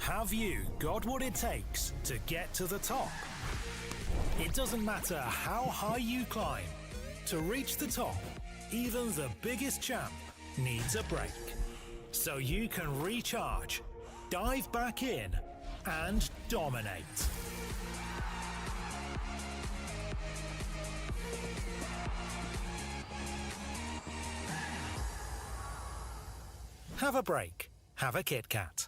Have you got what it takes to get to the top? It doesn't matter how high you climb. To reach the top, even the biggest champ needs a break. So you can recharge, dive back in, and dominate. Have a break. Have a Kit Kat.